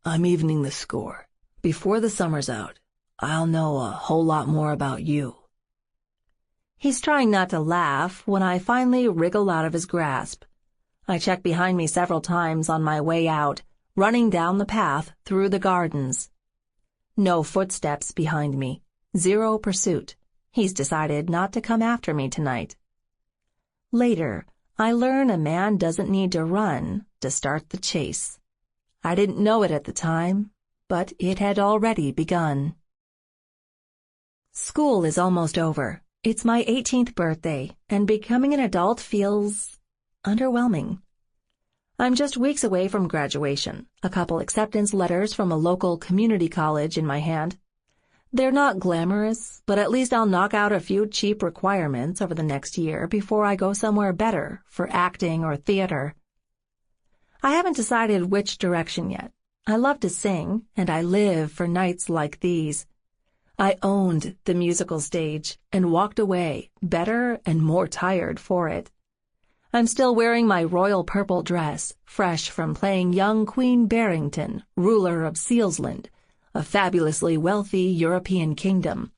Speaker 1: I'm evening the score. Before the summer's out, I'll know a whole lot more about you.
Speaker 2: He's trying not to laugh when I finally wriggle out of his grasp. I check behind me several times on my way out, running down the path through the gardens. No footsteps behind me. Zero pursuit. He's decided not to come after me tonight. Later, I learn a man doesn't need to run to start the chase. I didn't know it at the time, but it had already begun. School is almost over. It's my 18th birthday, and becoming an adult feels underwhelming. I'm just weeks away from graduation, a couple acceptance letters from a local community college in my hand. They're not glamorous, but at least I'll knock out a few cheap requirements over the next year before I go somewhere better for acting or theater. I haven't decided which direction yet. I love to sing, and I live for nights like these. I owned the musical stage and walked away better and more tired for it. I'm still wearing my royal purple dress, fresh from playing young Queen Barrington, ruler of Sealsland, a fabulously wealthy European kingdom.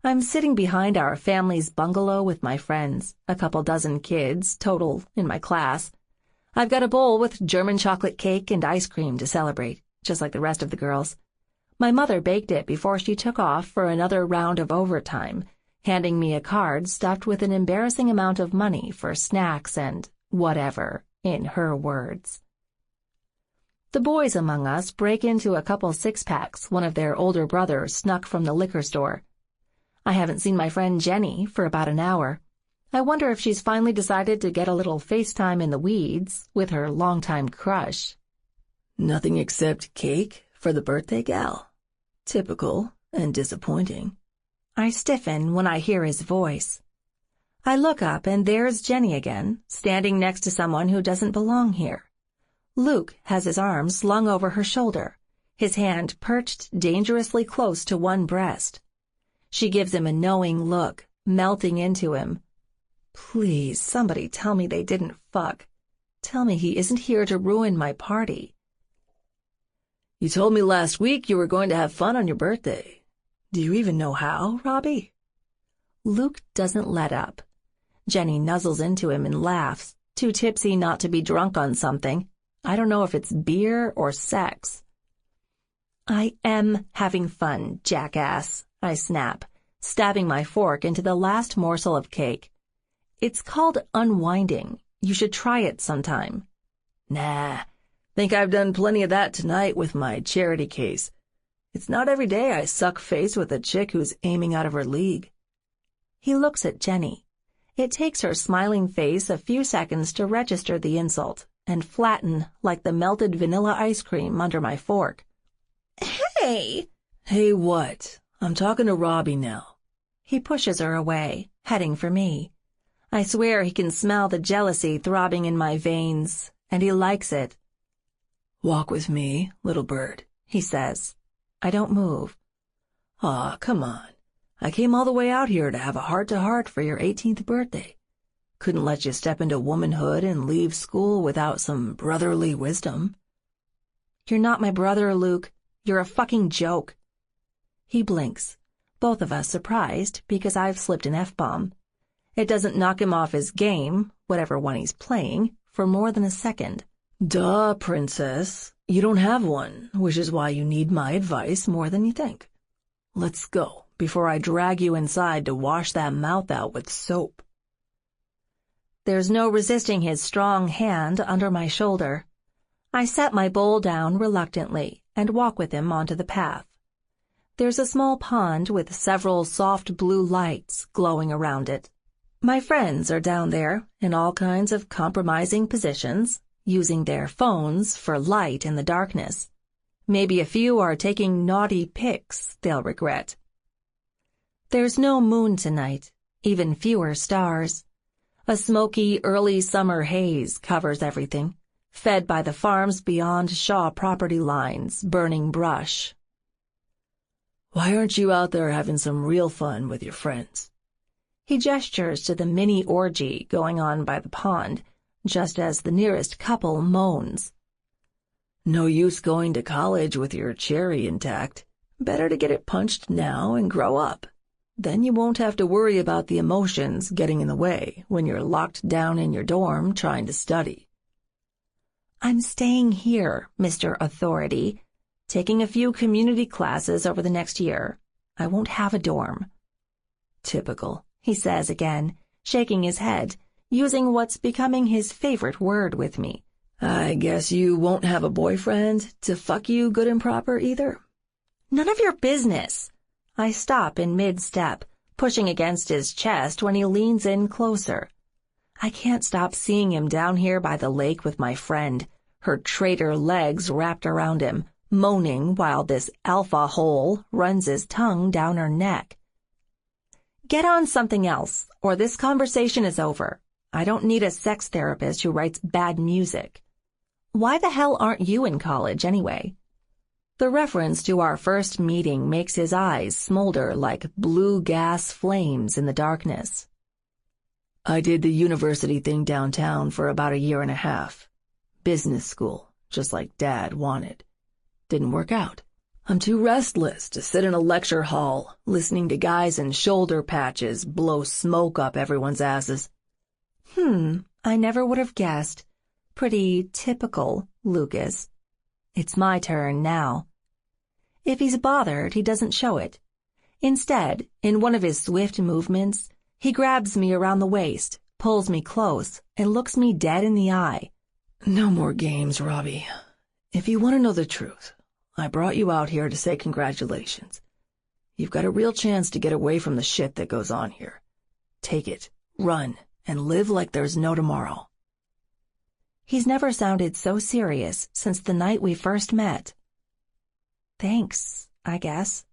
Speaker 2: I'm sitting behind our family's bungalow with my friends, a couple dozen kids total in my class. I've got a bowl with German chocolate cake and ice cream to celebrate, just like the rest of the girls. My mother baked it before she took off for another round of overtime, handing me a card stuffed with an embarrassing amount of money for snacks and whatever, in her words. The boys among us break into a couple six-packs one of their older brothers snuck from the liquor store. I haven't seen my friend Jenny for about an hour. I wonder if she's finally decided to get a little FaceTime in the weeds with her longtime crush.
Speaker 1: Nothing except cake for the birthday gal. Typical and disappointing.
Speaker 2: I stiffen when I hear his voice. I look up and there's Jenny again, standing next to someone who doesn't belong here. Luke has his arms slung over her shoulder, his hand perched dangerously close to one breast. She gives him a knowing look, melting into him. Please, somebody tell me they didn't fuck. Tell me he isn't here to ruin my party.
Speaker 1: You told me last week you were going to have fun on your birthday. Do you even know how, Robbie?
Speaker 2: Luke doesn't let up. Jenny nuzzles into him and laughs, too tipsy not to be drunk on something. I don't know if it's beer or sex. I am having fun, jackass, I snap, stabbing my fork into the last morsel of cake. It's called unwinding. You should try it sometime.
Speaker 1: Nah, think I've done plenty of that tonight with my charity case. It's not every day I suck face with a chick who's aiming out of her league.
Speaker 2: He looks at Jenny. It takes her smiling face a few seconds to register the insult and flatten like the melted vanilla ice cream under my fork. Hey!
Speaker 1: Hey what? I'm talking to Robbie now.
Speaker 2: He pushes her away, heading for me. I swear he can smell the jealousy throbbing in my veins, and he likes it.
Speaker 1: Walk with me, little bird, he says.
Speaker 2: I don't move.
Speaker 1: Aw, come on. I came all the way out here to have a heart-to-heart for your 18th birthday. Couldn't let you step into womanhood and leave school without some brotherly wisdom.
Speaker 2: You're not my brother, Luke. You're a fucking joke. He blinks, both of us surprised because I've slipped an F-bomb. It doesn't knock him off his game, whatever one he's playing, for more than a second.
Speaker 1: Duh, princess. You don't have one, which is why you need my advice more than you think. Let's go, before I drag you inside to wash that mouth out with soap.
Speaker 2: There's no resisting his strong hand under my shoulder. I set my bowl down reluctantly and walk with him onto the path. There's a small pond with several soft blue lights glowing around it. My friends are down there in all kinds of compromising positions, using their phones for light in the darkness. Maybe a few are taking naughty pics they'll regret. There's no moon tonight, even fewer stars. A smoky early summer haze covers everything, fed by the farms beyond Shaw property lines, burning brush.
Speaker 1: Why aren't you out there having some real fun with your friends?
Speaker 2: He gestures to the mini orgy going on by the pond, just as the nearest couple moans.
Speaker 1: No use going to college with your cherry intact. Better to get it punched now and grow up. Then you won't have to worry about the emotions getting in the way when you're locked down in your dorm trying to study.
Speaker 2: I'm staying here, Mr. Authority, taking a few community classes over the next year. I won't have a dorm.
Speaker 1: Typical,
Speaker 2: he says again, shaking his head, using what's becoming his favorite word with me.
Speaker 1: I guess you won't have a boyfriend to fuck you good and proper either?
Speaker 2: None of your business. I stop in mid-step, pushing against his chest when he leans in closer. I can't stop seeing him down here by the lake with my friend, her traitor legs wrapped around him, moaning while this alpha hole runs his tongue down her neck. Get on something else, or this conversation is over. I don't need a sex therapist who writes bad music. Why the hell aren't you in college anyway? The reference to our first meeting makes his eyes smolder like blue gas flames in the darkness.
Speaker 1: I did the university thing downtown for about 1.5 years. Business school, just like Dad wanted. Didn't work out. I'm too restless to sit in a lecture hall, listening to guys in shoulder patches blow smoke up everyone's asses.
Speaker 2: I never would have guessed. Pretty typical, Lucas. It's my turn now. If he's bothered, he doesn't show it. Instead, in one of his swift movements, he grabs me around the waist, pulls me close, and looks me dead in the eye.
Speaker 1: No more games, Robbie. If you want to know the truth, I brought you out here to say congratulations. You've got a real chance to get away from the shit that goes on here. Take it, run, and live like there's no tomorrow.
Speaker 2: He's never sounded so serious since the night we first met. Thanks, I guess.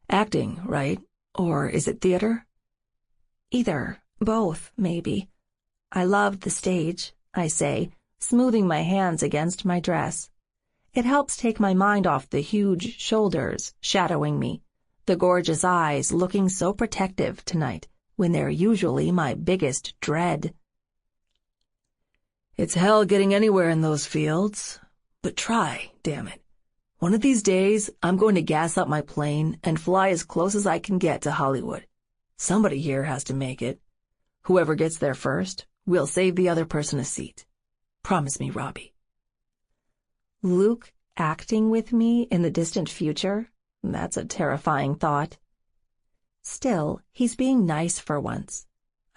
Speaker 1: Acting, right? Or is it theater?
Speaker 2: Either, both, maybe. I loved the stage, I say, smoothing my hands against my dress. It helps take my mind off the huge shoulders shadowing me, the gorgeous eyes looking so protective tonight when they're usually my biggest dread.
Speaker 1: It's hell getting anywhere in those fields, but try, damn it. One of these days, I'm going to gas up my plane and fly as close as I can get to Hollywood. Somebody here has to make it. Whoever gets there first, we'll save the other person a seat. Promise me, Robbie.
Speaker 2: Luke acting with me in the distant future? That's a terrifying thought. Still, he's being nice for once.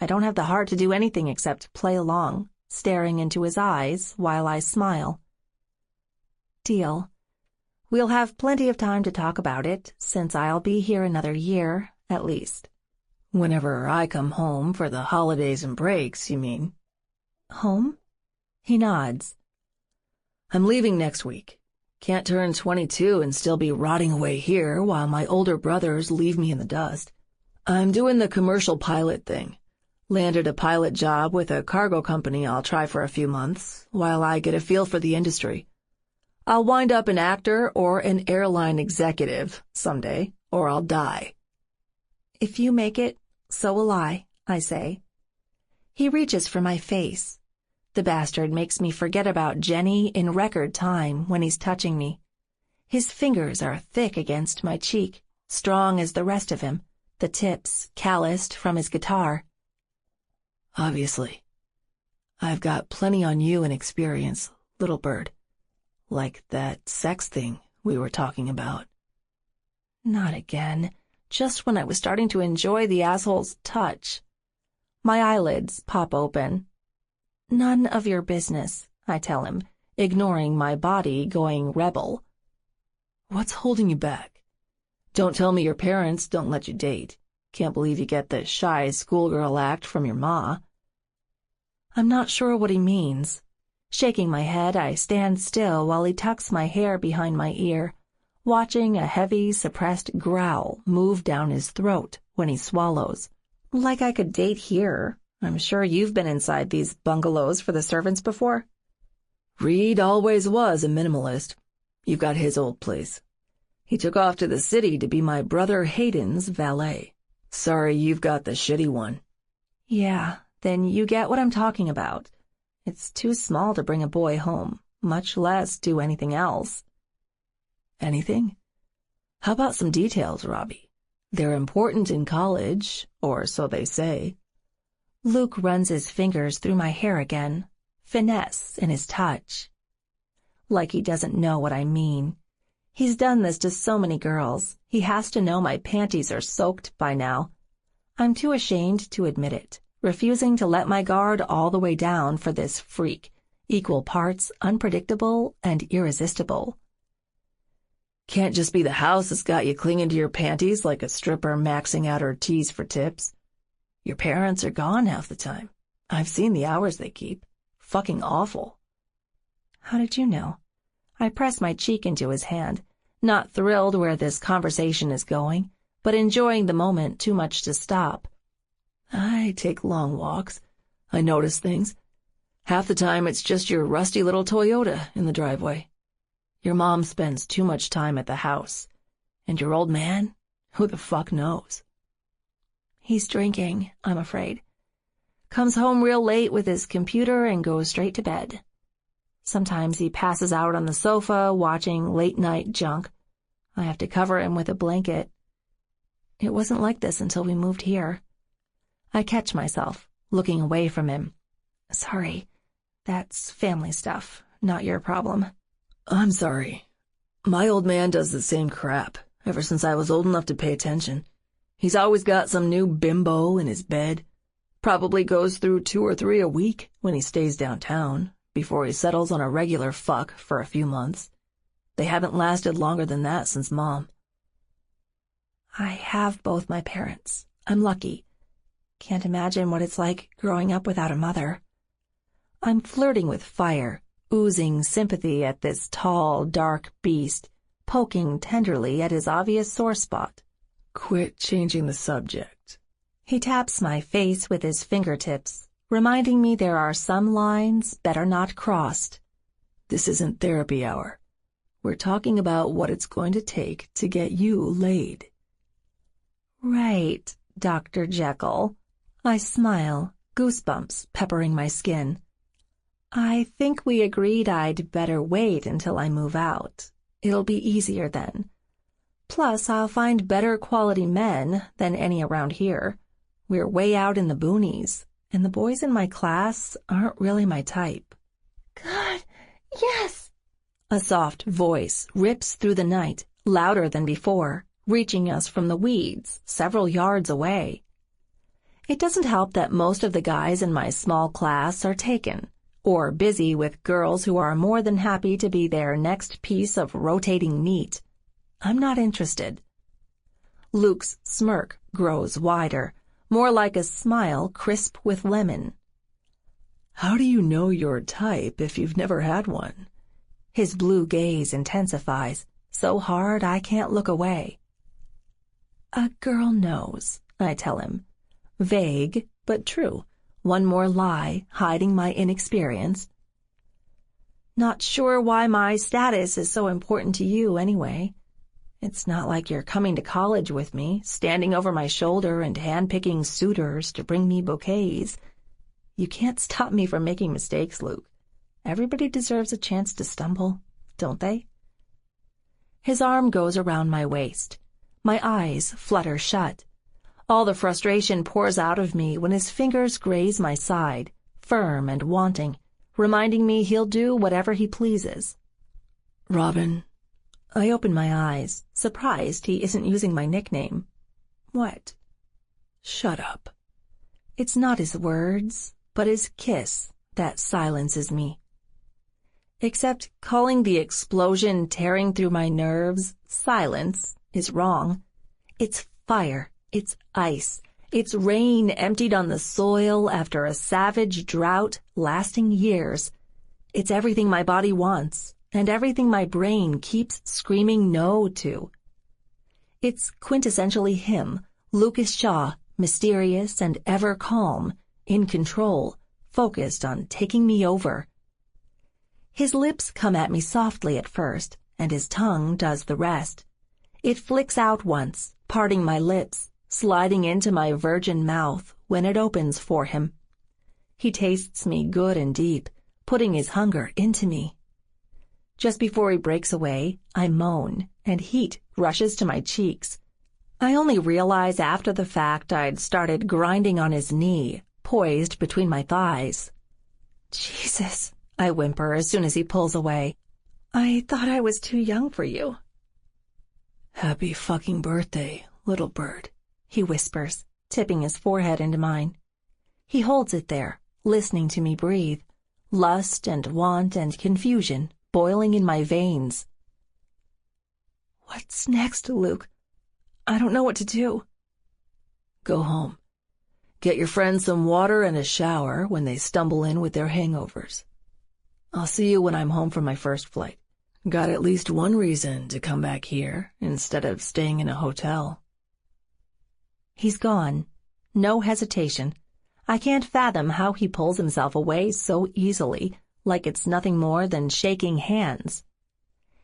Speaker 2: I don't have the heart to do anything except play along, staring into his eyes while I smile. Deal. We'll have plenty of time to talk about it, since I'll be here another year, at least.
Speaker 1: Whenever I come home for the holidays and breaks, you mean?
Speaker 2: Home? He nods.
Speaker 1: I'm leaving next week. Can't turn 22 and still be rotting away here while my older brothers leave me in the dust. I'm doing the commercial pilot thing. Landed a pilot job with a cargo company I'll try for a few months while I get a feel for the industry. I'll wind up an actor or an airline executive someday, or I'll die.
Speaker 2: If you make it, so will I say. He reaches for my face. The bastard makes me forget about Jenny in record time when he's touching me. His fingers are thick against my cheek, strong as the rest of him, the tips calloused from his guitar.
Speaker 1: Obviously. I've got plenty on you and experience, little bird. Like that sex thing we were talking about.
Speaker 2: Not again. Just when I was starting to enjoy the asshole's touch. My eyelids pop open. None of your business, I tell him, ignoring my body going rebel.
Speaker 1: What's holding you back? Don't tell me your parents don't let you date. Can't believe you get the shy schoolgirl act from your ma.
Speaker 2: I'm not sure what he means. Shaking my head, I stand still while he tucks my hair behind my ear, watching a heavy, suppressed growl move down his throat when he swallows. Like I could date here. I'm sure you've been inside these bungalows for the servants before.
Speaker 1: Reed always was a minimalist. You've got his old place. He took off to the city to be my brother Hayden's valet. Sorry you've got the shitty one.
Speaker 2: Yeah, then you get what I'm talking about. It's too small to bring a boy home, much less do anything else.
Speaker 1: Anything? How about some details, Robbie? They're important in college, or so they say.
Speaker 2: Luke runs his fingers through my hair again, finesse in his touch. Like he doesn't know what I mean. He's done this to so many girls. He has to know my panties are soaked by now. I'm too ashamed to admit it, refusing to let my guard all the way down for this freak, equal parts unpredictable and irresistible.
Speaker 1: Can't just be the house that's got you clinging to your panties like a stripper maxing out her tees for tips. Your parents are gone half the time. I've seen the hours they keep. Fucking awful.
Speaker 2: How did you know? I press my cheek into his hand, not thrilled where this conversation is going, but enjoying the moment too much to stop.
Speaker 1: I take long walks. I notice things. Half the time it's just your rusty little Toyota in the driveway. Your mom spends too much time at the house. And your old man? Who the fuck knows?
Speaker 2: He's drinking, I'm afraid. Comes home real late with his computer and goes straight to bed. Sometimes he passes out on the sofa watching late-night junk. I have to cover him with a blanket. It wasn't like this until we moved here. I catch myself, looking away from him. Sorry, that's family stuff, not your problem.
Speaker 1: I'm sorry. My old man does the same crap, ever since I was old enough to pay attention. He's always got some new bimbo in his bed. Probably goes through 2 or 3 a week when he stays downtown, before he settles on a regular fuck for a few months. They haven't lasted longer than that since Mom.
Speaker 2: I have both my parents. I'm lucky. Can't imagine what it's like growing up without a mother. I'm flirting with fire, oozing sympathy at this tall, dark beast, poking tenderly at his obvious sore spot.
Speaker 1: Quit changing the subject.
Speaker 2: He taps my face with his fingertips, reminding me there are some lines better not crossed.
Speaker 1: This isn't therapy hour. We're talking about what it's going to take to get you laid.
Speaker 2: Right, Dr. Jekyll. I smile, goosebumps peppering my skin. I think we agreed I'd better wait until I move out. It'll be easier then. Plus, I'll find better quality men than any around here. We're way out in the boonies, and the boys in my class aren't really my type.
Speaker 3: God, yes!
Speaker 2: A soft voice rips through the night, louder than before, reaching us from the weeds several yards away. It doesn't help that most of the guys in my small class are taken, or busy with girls who are more than happy to be their next piece of rotating meat. I'm not interested. Luke's smirk grows wider, more like a smile crisp with lemon.
Speaker 1: How do you know your type if you've never had one?
Speaker 2: His blue gaze intensifies, so hard I can't look away. A girl knows, I tell him. Vague, but true. One more lie, hiding my inexperience. Not sure why my status is so important to you anyway. It's not like you're coming to college with me, standing over my shoulder and handpicking suitors to bring me bouquets. You can't stop me from making mistakes, Luke. Everybody deserves a chance to stumble, don't they? His arm goes around my waist. My eyes flutter shut. All the frustration pours out of me when his fingers graze my side, firm and wanting, reminding me he'll do whatever he pleases.
Speaker 1: Robin.
Speaker 2: I open my eyes, surprised he isn't using my nickname. What?
Speaker 1: Shut up.
Speaker 2: It's not his words, but his kiss that silences me. Except calling the explosion tearing through my nerves silence is wrong. It's fire. It's ice. It's rain emptied on the soil after a savage drought lasting years. It's everything my body wants, and everything my brain keeps screaming no to. It's quintessentially him, Lucas Shaw, mysterious and ever calm, in control, focused on taking me over. His lips come at me softly at first, and his tongue does the rest. It flicks out once, parting my lips, sliding into my virgin mouth when it opens for him. He tastes me good and deep, putting his hunger into me. Just before he breaks away, I moan, and heat rushes to my cheeks. I only realize after the fact I'd started grinding on his knee, poised between my thighs. Jesus, I whimper as soon as he pulls away. I thought I was too young for you.
Speaker 1: Happy fucking birthday, little bird,
Speaker 2: he whispers, tipping his forehead into mine. He holds it there, listening to me breathe, lust and want and confusion boiling in my veins. What's next, Luke? I don't know what to do.
Speaker 1: Go home. Get your friends some water and a shower when they stumble in with their hangovers. I'll see you when I'm home from my first flight. Got at least one reason to come back here instead of staying in a hotel.
Speaker 2: He's gone. No hesitation. I can't fathom how he pulls himself away so easily, like it's nothing more than shaking hands.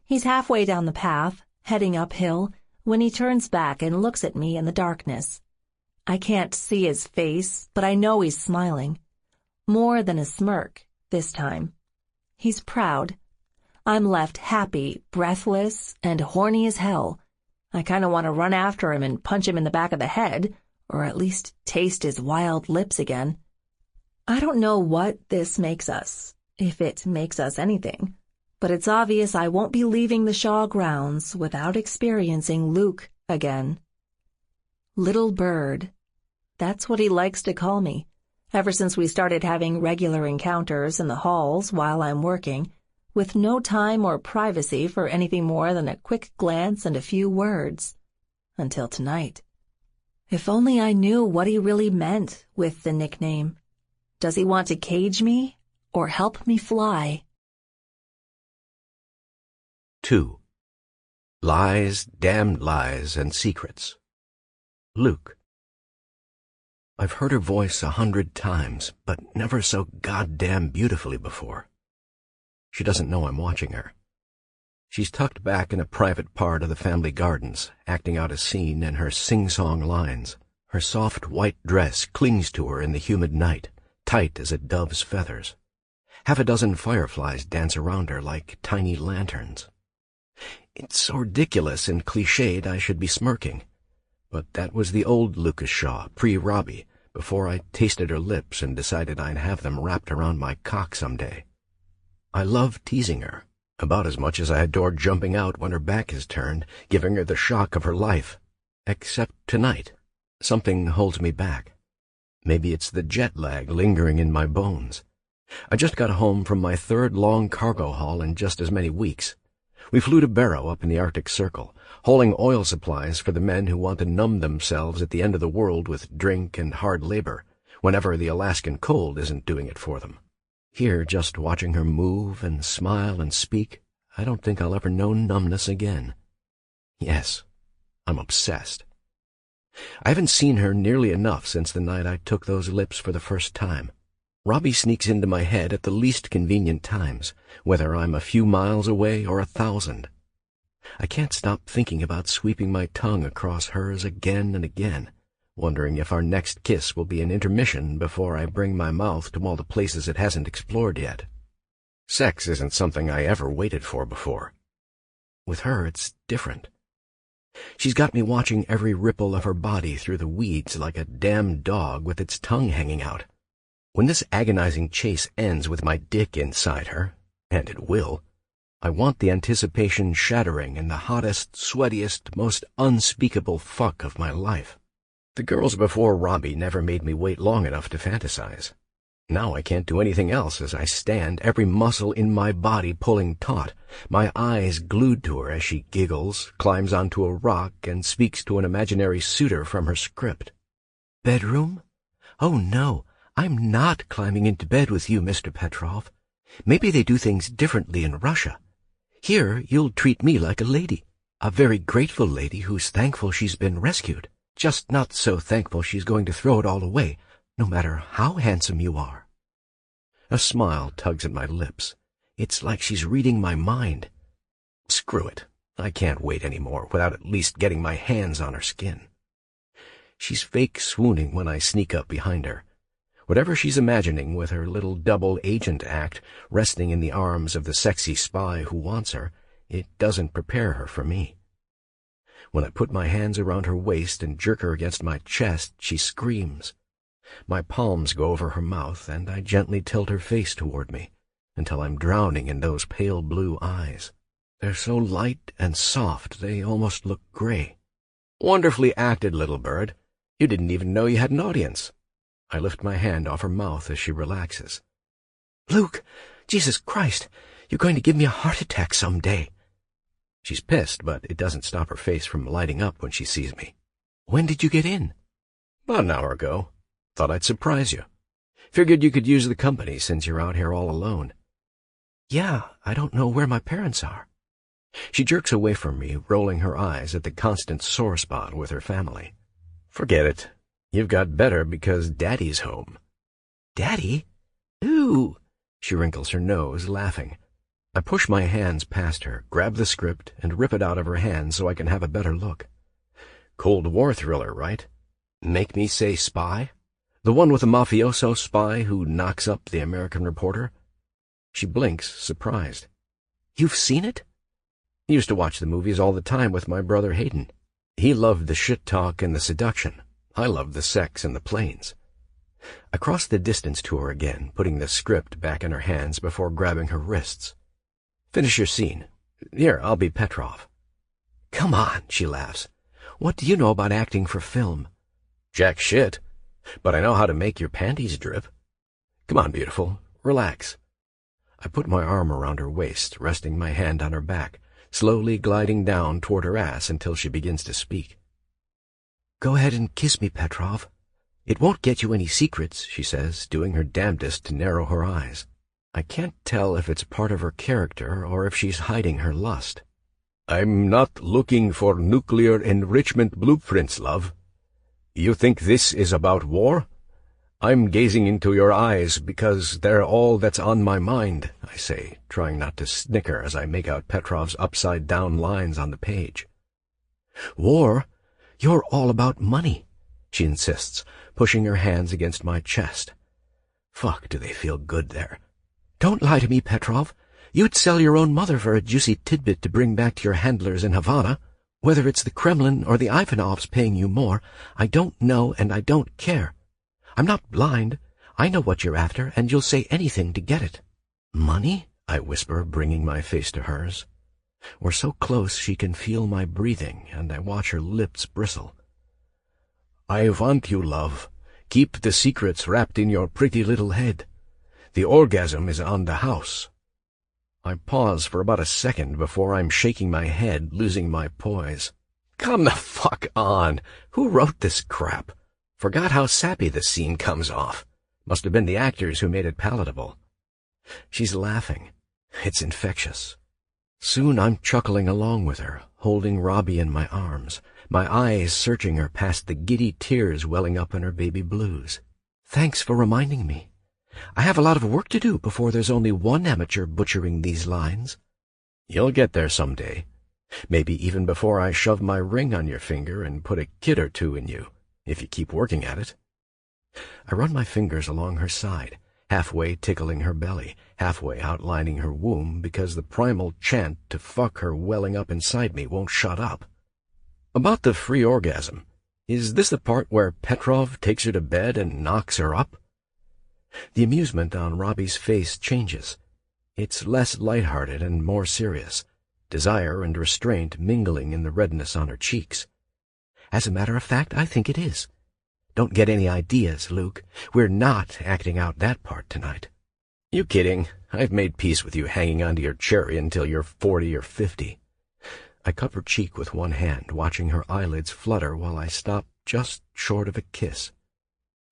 Speaker 2: He's halfway down the path, heading uphill, when he turns back and looks at me in the darkness. I can't see his face, but I know he's smiling. More than a smirk, this time. He's proud. I'm left happy, breathless, and horny as hell. I kind of want to run after him and punch him in the back of the head, or at least taste his wild lips again. I don't know what this makes us, if it makes us anything, but it's obvious I won't be leaving the Shaw grounds without experiencing Luke again. Little bird. That's what he likes to call me, ever since we started having regular encounters in the halls while I'm working, with no time or privacy for anything more than a quick glance and a few words. Until tonight. If only I knew what he really meant with the nickname. Does he want to cage me,
Speaker 1: or help me fly.
Speaker 4: 2. Lies, damned lies, and secrets. Luke. I've heard her voice 100 times, but never so goddamn beautifully before. She doesn't know I'm watching her. She's tucked back in a private part of the family gardens, acting out a scene in her sing-song lines. Her soft white dress clings to her in the humid night, tight as a dove's feathers. Half a dozen fireflies dance around her like tiny lanterns. It's so ridiculous and cliched I should be smirking. But that was the old Lucas Shaw, pre-Robbie, before I tasted her lips and decided I'd have them wrapped around my cock someday. I love teasing her, about as much as I adore jumping out when her back is turned, giving her the shock of her life. Except tonight. Something holds me back. Maybe it's the jet lag lingering in my bones. I just got home from my 3rd long cargo haul in just as many weeks. We flew to Barrow up in the Arctic Circle, hauling oil supplies for the men who want to numb themselves at the end of the world with drink and hard labor, whenever the Alaskan cold isn't doing it for them. Here, just watching her move and smile and speak, I don't think I'll ever know numbness again. Yes, I'm obsessed. I haven't seen her nearly enough since the night I took those lips for the first time. Robbie sneaks into my head at the least convenient times, whether I'm a few miles away or 1,000. I can't stop thinking about sweeping my tongue across hers again and again, wondering if our next kiss will be an intermission before I bring my mouth to all the places it hasn't explored yet. Sex isn't something I ever waited for before. With her, it's different. She's got me watching every ripple of her body through the weeds like a damned dog with its tongue hanging out. When this agonizing chase ends with my dick inside her, and it will, I want the anticipation shattering in the hottest, sweatiest, most unspeakable fuck of my life. The girls before Robbie never made me wait long enough to fantasize. Now I can't do anything else as I stand, every muscle in my body pulling taut, my eyes glued to her as she giggles, climbs onto a rock, and speaks to an imaginary suitor from her script. "Bedroom? Oh, no, I'm not climbing into bed with you, Mr. Petrov. Maybe they do things differently in Russia. Here you'll treat me like a lady, a very grateful lady who's thankful she's been rescued, just not so thankful she's going to throw it all away, no matter how handsome you are." A smile tugs at my lips. It's like she's reading my mind. Screw it. I can't wait any more without at least getting my hands on her skin. She's fake swooning when I sneak up behind her. Whatever she's imagining with her little double agent act resting in the arms of the sexy spy who wants her, it doesn't prepare her for me. When I put my hands around her waist and jerk her against my chest, she screams. My palms go over her mouth, and I gently tilt her face toward me, until I'm drowning in those pale blue eyes. They're so light and soft, they almost look gray. "Wonderfully acted, little bird. You didn't even know you had an audience." I lift my hand off her mouth as she relaxes. "Luke, Jesus Christ, you're going to give me a heart attack someday." She's pissed, but it doesn't stop her face from lighting up when she sees me. "When did you get in?" "About an hour ago. Thought I'd surprise you. Figured you could use the company since you're out here all alone." "Yeah, I don't know where my parents are." She jerks away from me, rolling her eyes at the constant sore spot with her family. "Forget it. You've got better because Daddy's home." "Daddy? Ooh." She wrinkles her nose, laughing. I push my hands past her, grab the script, and rip it out of her hands so I can have a better look. Cold War thriller, right? Make me say spy? The one with the mafioso spy who knocks up the American reporter? She blinks, surprised. "You've seen it?" "Used to watch the movies all the time with my brother Hayden. He loved the shit talk and the seduction. I loved the sex and the planes." I crossed the distance to her again, putting the script back in her hands before grabbing her wrists. "Finish your scene. Here, I'll be Petrov." "Come on," she laughs. "What do you know about acting for film?" "Jack shit. But I know how to make your panties drip. Come on, beautiful. Relax." I put my arm around her waist, resting my hand on her back, slowly gliding down toward her ass until she begins to speak. "Go ahead and kiss me, Petrov. It won't get you any secrets," she says, doing her damnedest to narrow her eyes. I can't tell if it's part of her character or if she's hiding her lust. "I'm not looking for nuclear enrichment blueprints, love. You think this is about war? I'm gazing into your eyes because they're all that's on my mind," I say, trying not to snicker as I make out Petrov's upside-down lines on the page. "War? You're all about money," she insists, pushing her hands against my chest. Fuck, do they feel good there. "Don't lie to me, Petrov. You'd sell your own mother for a juicy tidbit to bring back to your handlers in Havana. Whether it's the Kremlin or the Ivanovs paying you more, I don't know and I don't care. I'm not blind. I know what you're after, and you'll say anything to get it." "Money?" I whisper, bringing my face to hers. We're so close she can feel my breathing, and I watch her lips bristle. "I want you, love. Keep the secrets wrapped in your pretty little head. The orgasm is on the house." I pause for about a second before I'm shaking my head, losing my poise. Come the fuck on! Who wrote this crap? Forgot how sappy this scene comes off. Must have been the actors who made it palatable. She's laughing. It's infectious. Soon I'm chuckling along with her, holding Robbie in my arms, my eyes searching her past the giddy tears welling up in her baby blues. "Thanks for reminding me. I have a lot of work to do before there's only one amateur butchering these lines." "You'll get there someday. Maybe even before I shove my ring on your finger and put a kid or two in you, if you keep working at it." I run my fingers along her side, halfway tickling her belly, halfway outlining her womb, because the primal chant to fuck her welling up inside me won't shut up. "About the free orgasm, is this the part where Petrov takes her to bed and knocks her up?" The amusement on Robbie's face changes. It's less lighthearted and more serious, desire and restraint mingling in the redness on her cheeks. "As a matter of fact, I think it is. Don't get any ideas, Luke. We're not acting out that part tonight." "You kidding? I've made peace with you hanging onto your cherry until you're 40 or 50. I cup her cheek with one hand, watching her eyelids flutter while I stop just short of a kiss.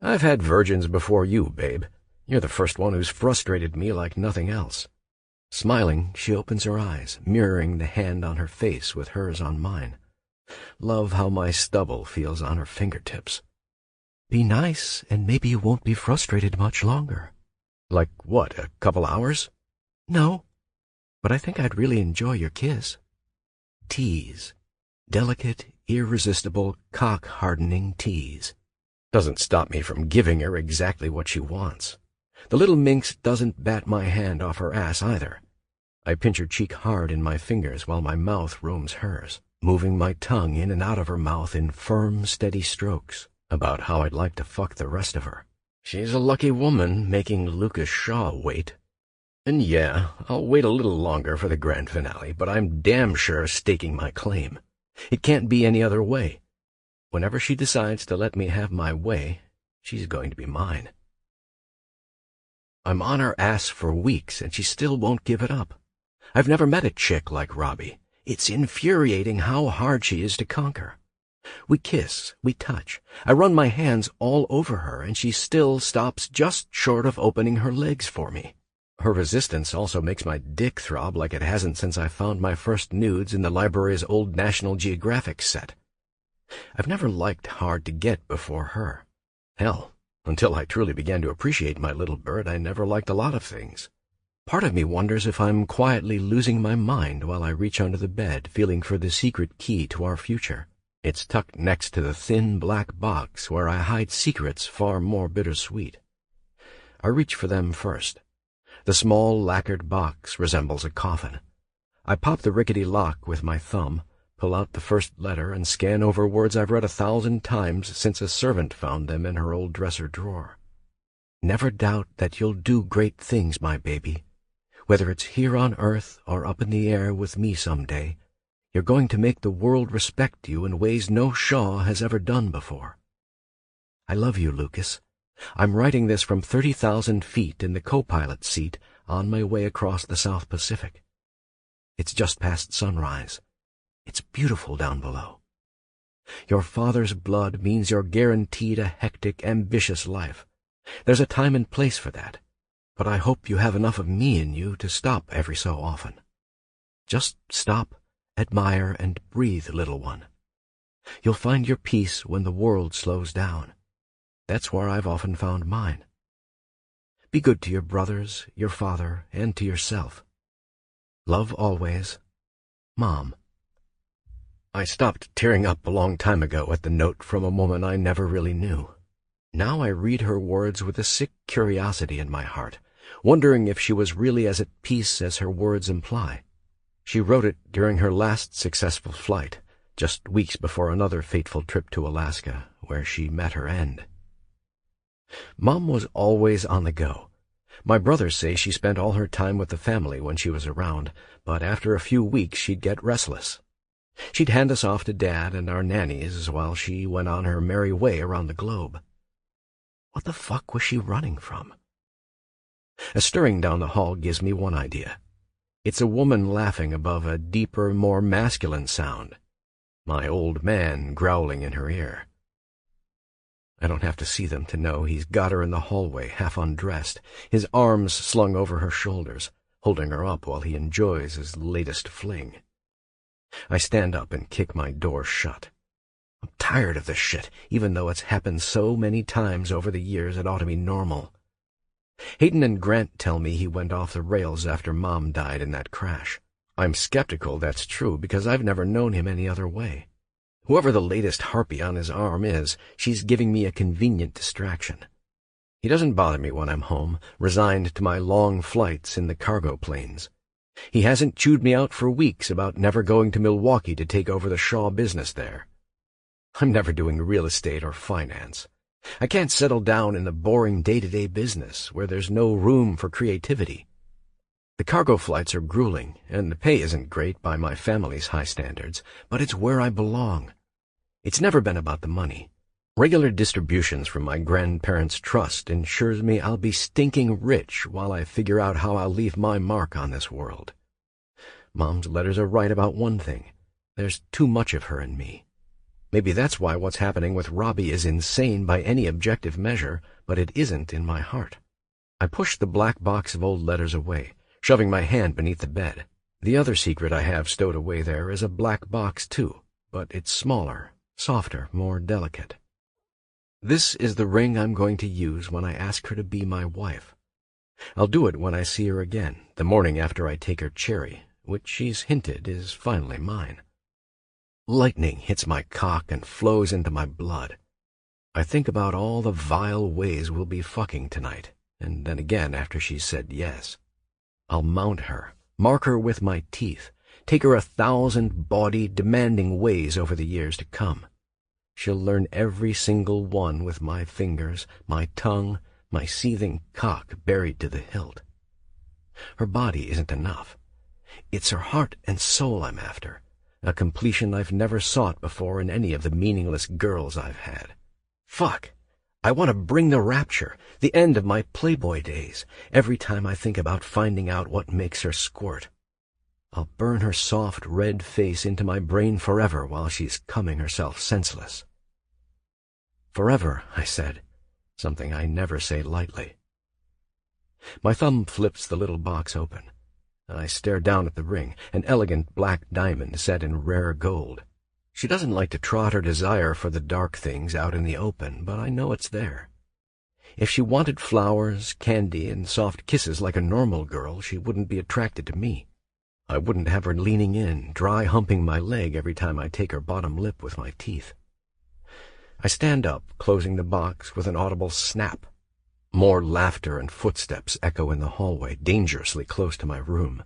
Speaker 4: "I've had virgins before you, babe. You're the first one who's frustrated me like nothing else." Smiling, she opens her eyes, mirroring the hand on her face with hers on mine. Love how my stubble feels on her fingertips. "Be nice, and maybe you won't be frustrated much longer." "Like what, a couple hours?" "No, but I think I'd really enjoy your kiss." Tease. Delicate, irresistible, cock-hardening tease. Doesn't stop me from giving her exactly what she wants. The little minx doesn't bat my hand off her ass either. I pinch her cheek hard in my fingers while my mouth roams hers, moving my tongue in and out of her mouth in firm, steady strokes about how I'd like to fuck the rest of her. She's a lucky woman making Lucas Shaw wait. And yeah, I'll wait a little longer for the grand finale, but I'm damn sure staking my claim. It can't be any other way. Whenever she decides to let me have my way, she's going to be mine. I'm on her ass for weeks, and she still won't give it up. I've never met a chick like Robbie. It's infuriating how hard she is to conquer. We kiss, we touch. I run my hands all over her, and she still stops just short of opening her legs for me. Her resistance also makes my dick throb like it hasn't since I found my first nudes in the library's old National Geographic set. I've never liked hard to get before her. Hell, until I truly began to appreciate my little bird, I never liked a lot of things. Part of me wonders if I'm quietly losing my mind while I reach under the bed, feeling for the secret key to our future. It's tucked next to the thin black box where I hide secrets far more bittersweet. I reach for them first. The small lacquered box resembles a coffin. I pop the rickety lock with my thumb, pull out the first letter, and scan over words I've read 1,000 times since a servant found them in her old dresser drawer. "Never doubt that you'll do great things, my baby. Whether it's here on earth or up in the air with me someday, you're going to make the world respect you in ways no Shaw has ever done before. I love you, Lucas. I'm writing this from 30,000 feet in the co-pilot seat on my way across the South Pacific. It's just past sunrise. It's beautiful down below. Your father's blood means you're guaranteed a hectic, ambitious life. There's a time and place for that. but I hope you have enough of me in you to stop every so often. Just stop, admire, and breathe, little one. You'll find your peace when the world slows down. That's where I've often found mine. Be good to your brothers, your father, and to yourself. Love always, Mom. I stopped tearing up a long time ago at the note from a woman I never really knew. Now I read her words with a sick curiosity in my heart, wondering if she was really as at peace as her words imply. She wrote it during her last successful flight, just weeks before another fateful trip to Alaska, where she met her end. Mom was always on the go. My brothers say she spent all her time with the family when she was around, but after a few weeks she'd get restless. She'd hand us off to Dad and our nannies while she went on her merry way around the globe. What the fuck was she running from? A stirring down the hall gives me one idea. It's a woman laughing above a deeper, more masculine sound. My old man growling in her ear. I don't have to see them to know he's got her in the hallway, half undressed, his arms slung over her shoulders, holding her up while he enjoys his latest fling. I stand up and kick my door shut. I'm tired of this shit, even though it's happened so many times over the years it ought to be normal. Hayden and Grant tell me he went off the rails after Mom died in that crash. I'm skeptical that's true because I've never known him any other way. Whoever the latest harpy on his arm is, she's giving me a convenient distraction. He doesn't bother me when I'm home, resigned to my long flights in the cargo planes. He hasn't chewed me out for weeks about never going to Milwaukee to take over the Shaw business there. I'm never doing real estate or finance. I can't settle down in the boring day-to-day business where there's no room for creativity. The cargo flights are grueling, and the pay isn't great by my family's high standards, but it's where I belong. It's never been about the money. Regular distributions from my grandparents' trust ensures me I'll be stinking rich while I figure out how I'll leave my mark on this world. Mom's letters are right about one thing. There's too much of her in me. Maybe that's why what's happening with Robbie is insane by any objective measure, but it isn't in my heart. I push the black box of old letters away, shoving my hand beneath the bed. The other secret I have stowed away there is a black box too, but it's smaller, softer, more delicate. This is the ring I'm going to use when I ask her to be my wife. I'll do it when I see her again, the morning after I take her cherry, which she's hinted is finally mine. Lightning hits my cock and flows into my blood. I think about all the vile ways we'll be fucking tonight, and then again after she's said yes. I'll mount her, mark her with my teeth, take her 1,000 bawdy, demanding ways over the years to come. She'll learn every single one with my fingers, my tongue, my seething cock buried to the hilt. Her body isn't enough. It's her heart and soul I'm after, a completion I've never sought before in any of the meaningless girls I've had. Fuck! I want to bring the rapture, the end of my Playboy days, every time I think about finding out what makes her squirt. I'll burn her soft red face into my brain forever while she's coming herself senseless. Forever, I said, something I never say lightly. My thumb flips the little box open. I stare down at the ring, an elegant black diamond set in rare gold. She doesn't like to trot her desire for the dark things out in the open, but I know it's there. If she wanted flowers, candy, and soft kisses like a normal girl, she wouldn't be attracted to me. I wouldn't have her leaning in, dry humping my leg every time I take her bottom lip with my teeth. I stand up, closing the box with an audible snap. More laughter and footsteps echo in the hallway, dangerously close to my room.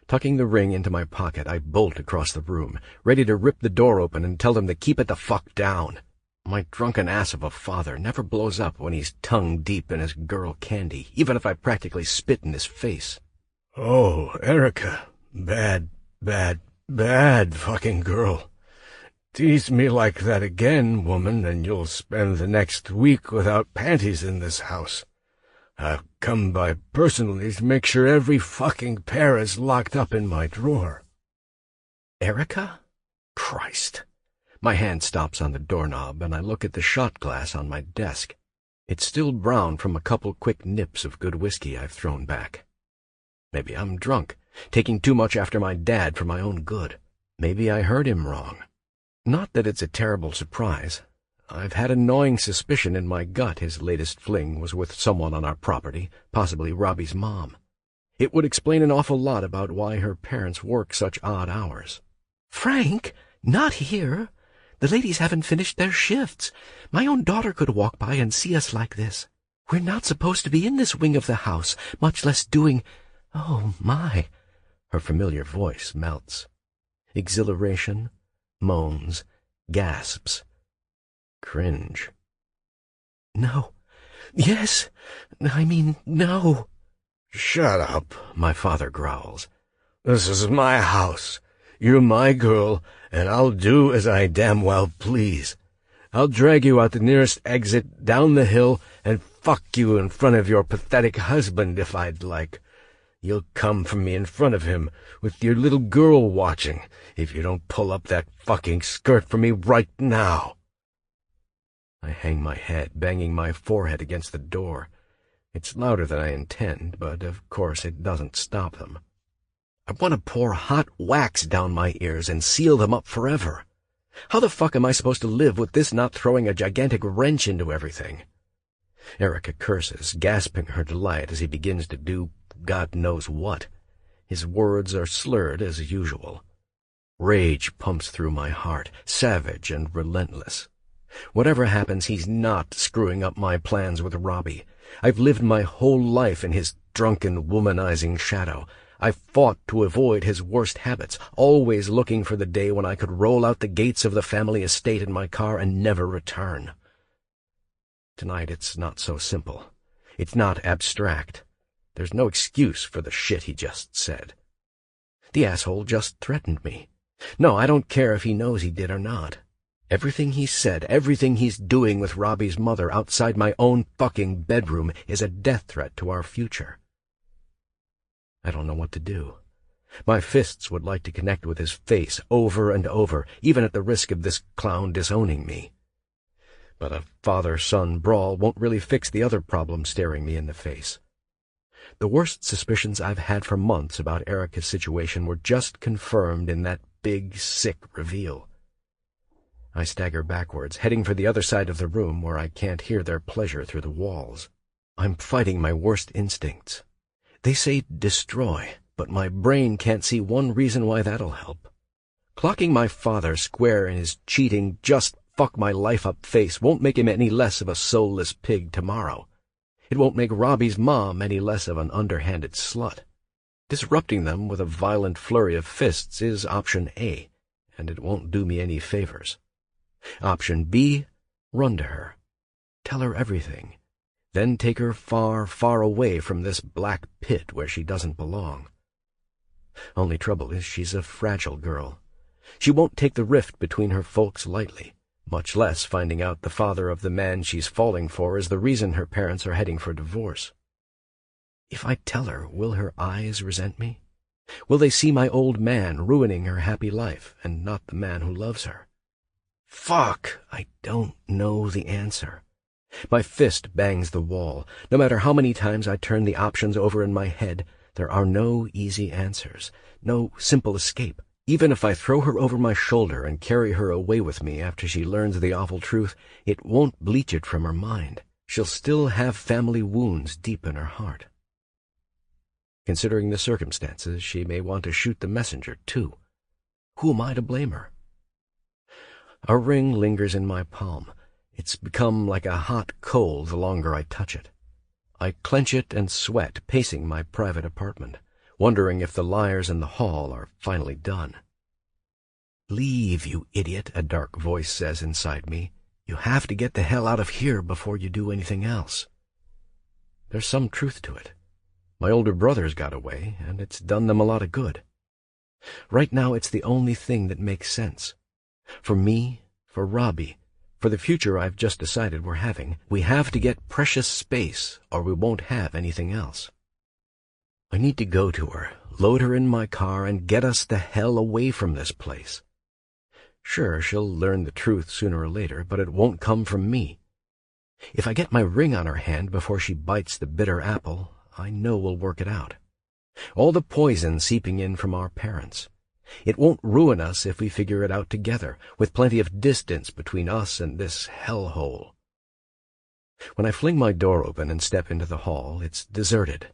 Speaker 4: Tucking the ring into my pocket, I bolt across the room, ready to rip the door open and tell them to keep it the fuck down. My drunken ass of a father never blows up when he's tongue deep in his girl candy, even if I practically spit in his face.
Speaker 5: Oh, Erica. Bad fucking girl. Tease me like that again, woman, and you'll spend the next week without panties in this house. I've come by personally to make sure every fucking pair is locked up in my drawer.
Speaker 4: Erica? Christ. My hand stops on the doorknob, and I look at the shot glass on my desk. It's still brown from a couple quick nips of good whiskey I've thrown back. Maybe I'm drunk, taking too much after my dad for my own good. Maybe I heard him wrong. Not that it's a terrible surprise. I've had a gnawing suspicion in my gut his latest fling was with someone on our property, possibly Robbie's mom. It would explain an awful lot about why her parents work such odd hours.
Speaker 6: "Frank, not here. The ladies haven't finished their shifts. My own daughter could walk by and see us like this. We're not supposed to be in this wing of the house, much less doing— Oh, my."
Speaker 4: Her familiar voice melts. Exhilaration, moans, gasps. Cringe.
Speaker 6: "No. Yes. I mean, no."
Speaker 5: "Shut up,"
Speaker 4: my father growls.
Speaker 5: "This is my house. You're my girl, and I'll do as I damn well please. I'll drag you out the nearest exit, down the hill, and fuck you in front of your pathetic husband if I'd like. You'll come for me in front of him, with your little girl watching, if you don't pull up that fucking skirt for me right now."
Speaker 4: I hang my head, banging my forehead against the door. It's louder than I intend, but of course it doesn't stop them. I want to pour hot wax down my ears and seal them up forever. How the fuck am I supposed to live with this not throwing a gigantic wrench into everything? Erica curses, gasping her delight as he begins to do God knows what. His words are slurred as usual. Rage pumps through my heart, savage and relentless. Whatever happens, he's not screwing up my plans with Robbie. I've lived my whole life in his drunken, womanizing shadow. I've fought to avoid his worst habits, always looking for the day when I could roll out the gates of the family estate in my car and never return. Tonight it's not so simple. It's not abstract. There's no excuse for the shit he just said. The asshole just threatened me. No, I don't care if he knows he did or not. Everything he said, everything he's doing with Robbie's mother outside my own fucking bedroom is a death threat to our future. I don't know what to do. My fists would like to connect with his face over and over, even at the risk of this clown disowning me. But a father-son brawl won't really fix the other problem staring me in the face. The worst suspicions I've had for months about Erica's situation were just confirmed in that big, sick reveal. I stagger backwards, heading for the other side of the room where I can't hear their pleasure through the walls. I'm fighting my worst instincts. They say destroy, but my brain can't see one reason why that'll help. Clocking my father square in his cheating, just fuck my life up face won't make him any less of a soulless pig tomorrow. It won't make Robbie's mom any less of an underhanded slut. Disrupting them with a violent flurry of fists is option A, and it won't do me any favors. Option B, run to her. Tell her everything. Then take her far, far away from this black pit where she doesn't belong. Only trouble is she's a fragile girl. She won't take the rift between her folks lightly, much less finding out the father of the man she's falling for is the reason her parents are heading for divorce. If I tell her, will her eyes resent me? Will they see my old man ruining her happy life and not the man who loves her? Fuck, I don't know the answer. My fist bangs the wall. No matter how many times I turn the options over in my head, there are no easy answers, no simple escape. Even if I throw her over my shoulder and carry her away with me after she learns the awful truth, it won't bleach it from her mind. She'll still have family wounds deep in her heart. Considering the circumstances, she may want to shoot the messenger, too. Who am I to blame her? A ring lingers in my palm. It's become like a hot coal the longer I touch it. I clench it and sweat, pacing my private apartment, wondering if the liars in the hall are finally done. "Leave, you idiot," a dark voice says inside me. "You have to get the hell out of here before you do anything else." There's some truth to it. My older brothers got away, and it's done them a lot of good. Right now it's the only thing that makes sense. For me, for Robbie, for the future I've just decided we're having, we have to get precious space, or we won't have anything else. I need to go to her, load her in my car, and get us the hell away from this place. Sure, she'll learn the truth sooner or later, but it won't come from me. If I get my ring on her hand before she bites the bitter apple, I know we'll work it out. All the poison seeping in from our parents. It won't ruin us if we figure it out together, with plenty of distance between us and this hellhole. When I fling my door open and step into the hall, it's deserted.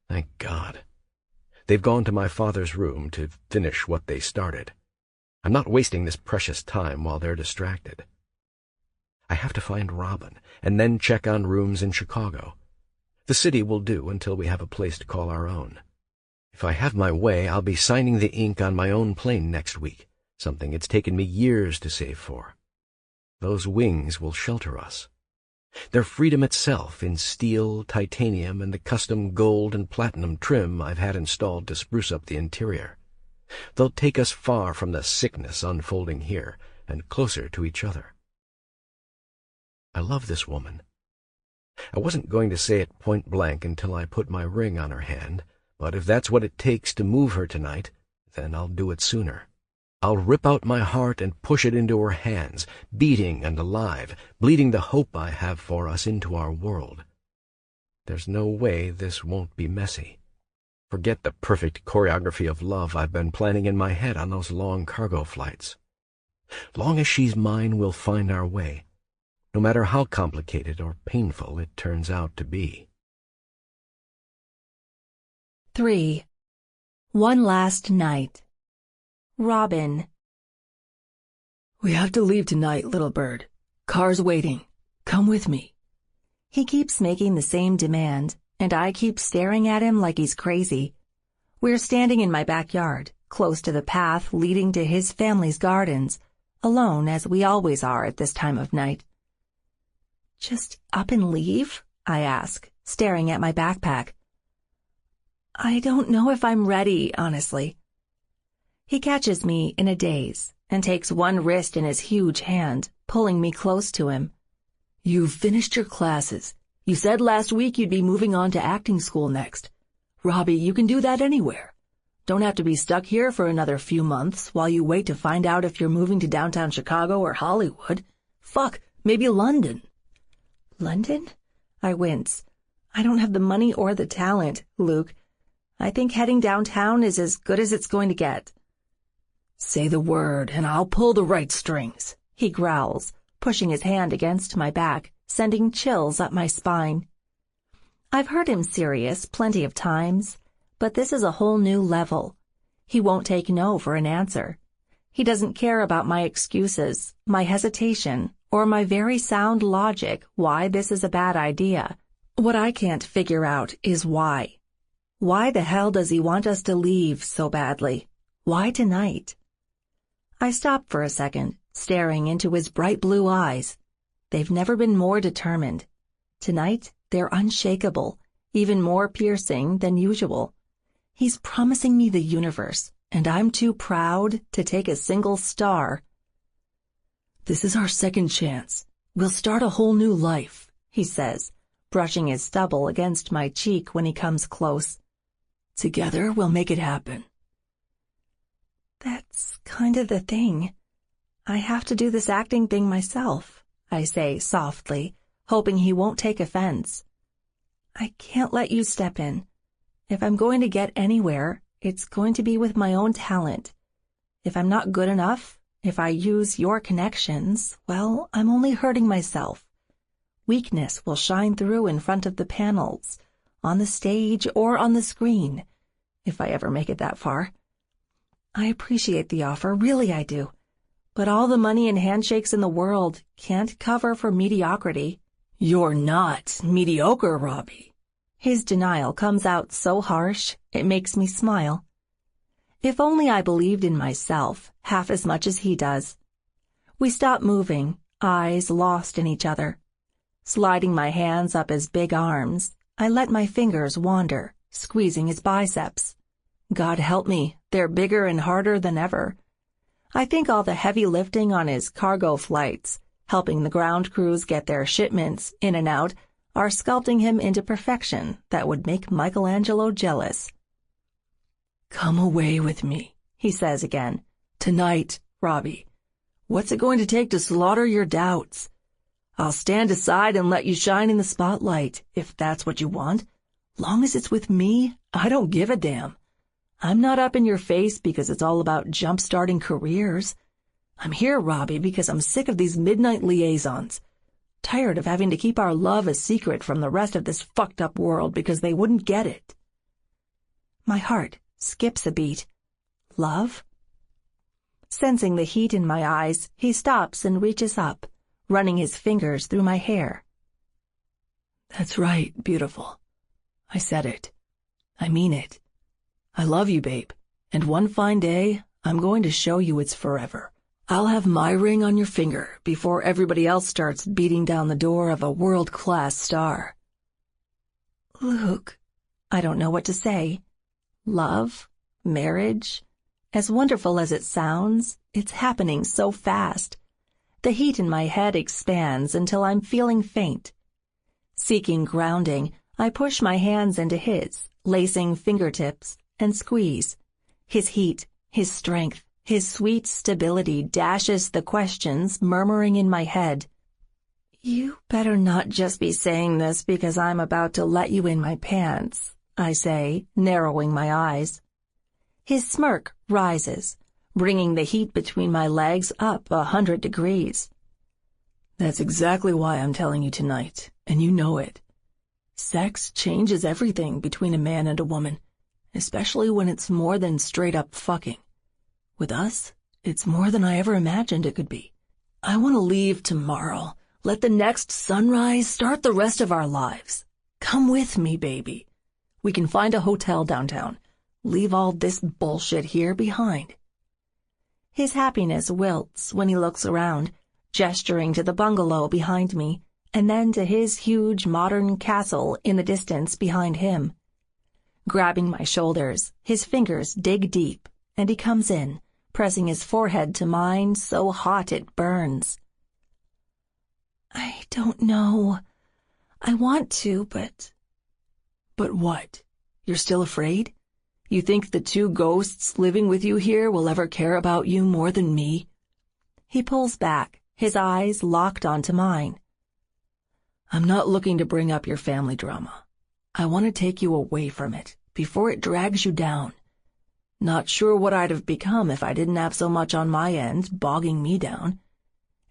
Speaker 4: Thank God. They've gone to my father's room to finish what they started. I'm not wasting this precious time while they're distracted. I have to find Robin, and then check on rooms in Chicago. The city will do until we have a place to call our own. If I have my way, I'll be signing the ink on my own plane next week, something it's taken me years to save for. Those wings will shelter us. They're freedom itself in steel, titanium, and the custom gold and platinum trim I've had installed to spruce up the interior. They'll take us far from the sickness unfolding here and closer to each other. I love this woman. I wasn't going to say it point blank until I put my ring on her hand, but if that's what it takes to move her tonight, then I'll do it sooner. I'll rip out my heart and push it into her hands, beating and alive, bleeding the hope I have for us into our world. There's no way this won't be messy. Forget the perfect choreography of love I've been planning in my head on those long cargo flights. Long as she's mine, we'll find our way, no matter how complicated or painful it turns out to be.
Speaker 2: 3. One last night. Robin.
Speaker 1: We have to leave tonight, little bird. Car's waiting. Come with me.
Speaker 2: He keeps making the same demand, and I keep staring at him like he's crazy. We're standing in my backyard, close to the path leading to his family's gardens, alone as we always are at this time of night. Just up and leave? I ask, staring at my backpack. I don't know if I'm ready, honestly. He catches me in a daze and takes one wrist in his huge hand, pulling me close to him.
Speaker 1: You've finished your classes. You said last week you'd be moving on to acting school next. Robbie, you can do that anywhere. Don't have to be stuck here for another few months while you wait to find out if you're moving to downtown Chicago or Hollywood. Fuck, maybe London.
Speaker 2: London? I wince. I don't have the money or the talent, Luke. I think heading downtown is as good as it's going to get.
Speaker 1: Say the word, and I'll pull the right strings,
Speaker 2: he growls, pushing his hand against my back, sending chills up my spine. I've heard him serious plenty of times, but this is a whole new level. He won't take no for an answer. He doesn't care about my excuses, my hesitation, or my very sound logic why this is a bad idea. What I can't figure out is why. Why the hell does he want us to leave so badly? Why tonight? I stop for a second, staring into his bright blue eyes. They've never been more determined. Tonight, they're unshakable, even more piercing than usual. He's promising me the universe, and I'm too proud to take a single star.
Speaker 1: This is our second chance. We'll start a whole new life,
Speaker 2: he says, brushing his stubble against my cheek when he comes close.
Speaker 1: Together, we'll make it happen.
Speaker 2: That's kind of the thing. I have to do this acting thing myself, I say softly, hoping he won't take offense. I can't let you step in. If I'm going to get anywhere, it's going to be with my own talent. If I'm not good enough, if I use your connections, well, I'm only hurting myself. Weakness will shine through in front of the panels, on the stage or on the screen, if I ever make it that far. I appreciate the offer, really I do. But all the money and handshakes in the world can't cover for mediocrity.
Speaker 1: You're not mediocre, Robbie.
Speaker 2: His denial comes out so harsh, it makes me smile. If only I believed in myself half as much as he does. We stop moving, eyes lost in each other. Sliding my hands up his big arms, I let my fingers wander, squeezing his biceps. God help me, they're bigger and harder than ever. I think all the heavy lifting on his cargo flights, helping the ground crews get their shipments in and out, are sculpting him into perfection that would make Michelangelo jealous.
Speaker 1: Come away with me, he says again. Tonight, Robbie. What's it going to take to slaughter your doubts? I'll stand aside and let you shine in the spotlight, if that's what you want. Long as it's with me, I don't give a damn. I'm not up in your face because it's all about jump-starting careers. I'm here, Robbie, because I'm sick of these midnight liaisons. Tired of having to keep our love a secret from the rest of this fucked-up world because they wouldn't get it. My heart skips a beat. Love? Sensing the heat in my eyes, he stops and reaches up, running his fingers through my hair. That's right, beautiful. I said it. I mean it. I love you, babe, and one fine day, I'm going to show you it's forever. I'll have my ring on your finger before everybody else starts beating down the door of a world-class star.
Speaker 2: Luke, I don't know what to say. Love? Marriage? As wonderful as it sounds, it's happening so fast. The heat in my head expands until I'm feeling faint. Seeking grounding, I push my hands into his, lacing fingertips, and squeeze. His heat, his strength, his sweet stability dashes the questions murmuring in my head. You better not just be saying this because I'm about to let you in my pants, I say, narrowing my eyes. His smirk rises, bringing the heat between my legs up 100 degrees.
Speaker 1: That's exactly why I'm telling you tonight, and you know it. Sex changes everything between a man and a woman, especially when it's more than straight-up fucking. With us, it's more than I ever imagined it could be. I want to leave tomorrow. Let the next sunrise start the rest of our lives. Come with me, baby. We can find a hotel downtown. Leave all this bullshit here behind.
Speaker 2: His happiness wilts when he looks around, gesturing to the bungalow behind me, and then to his huge modern castle in the distance behind him. Grabbing my shoulders, his fingers dig deep, and he comes in, pressing his forehead to mine so hot it burns.
Speaker 3: I don't know. I want to, but...
Speaker 1: But what? You're still afraid? You think the two ghosts living with you here will ever care about you more than me?
Speaker 2: He pulls back, his eyes locked onto mine.
Speaker 1: I'm not looking to bring up your family drama. I want to take you away from it, before it drags you down. Not sure what I'd have become if I didn't have so much on my end bogging me down.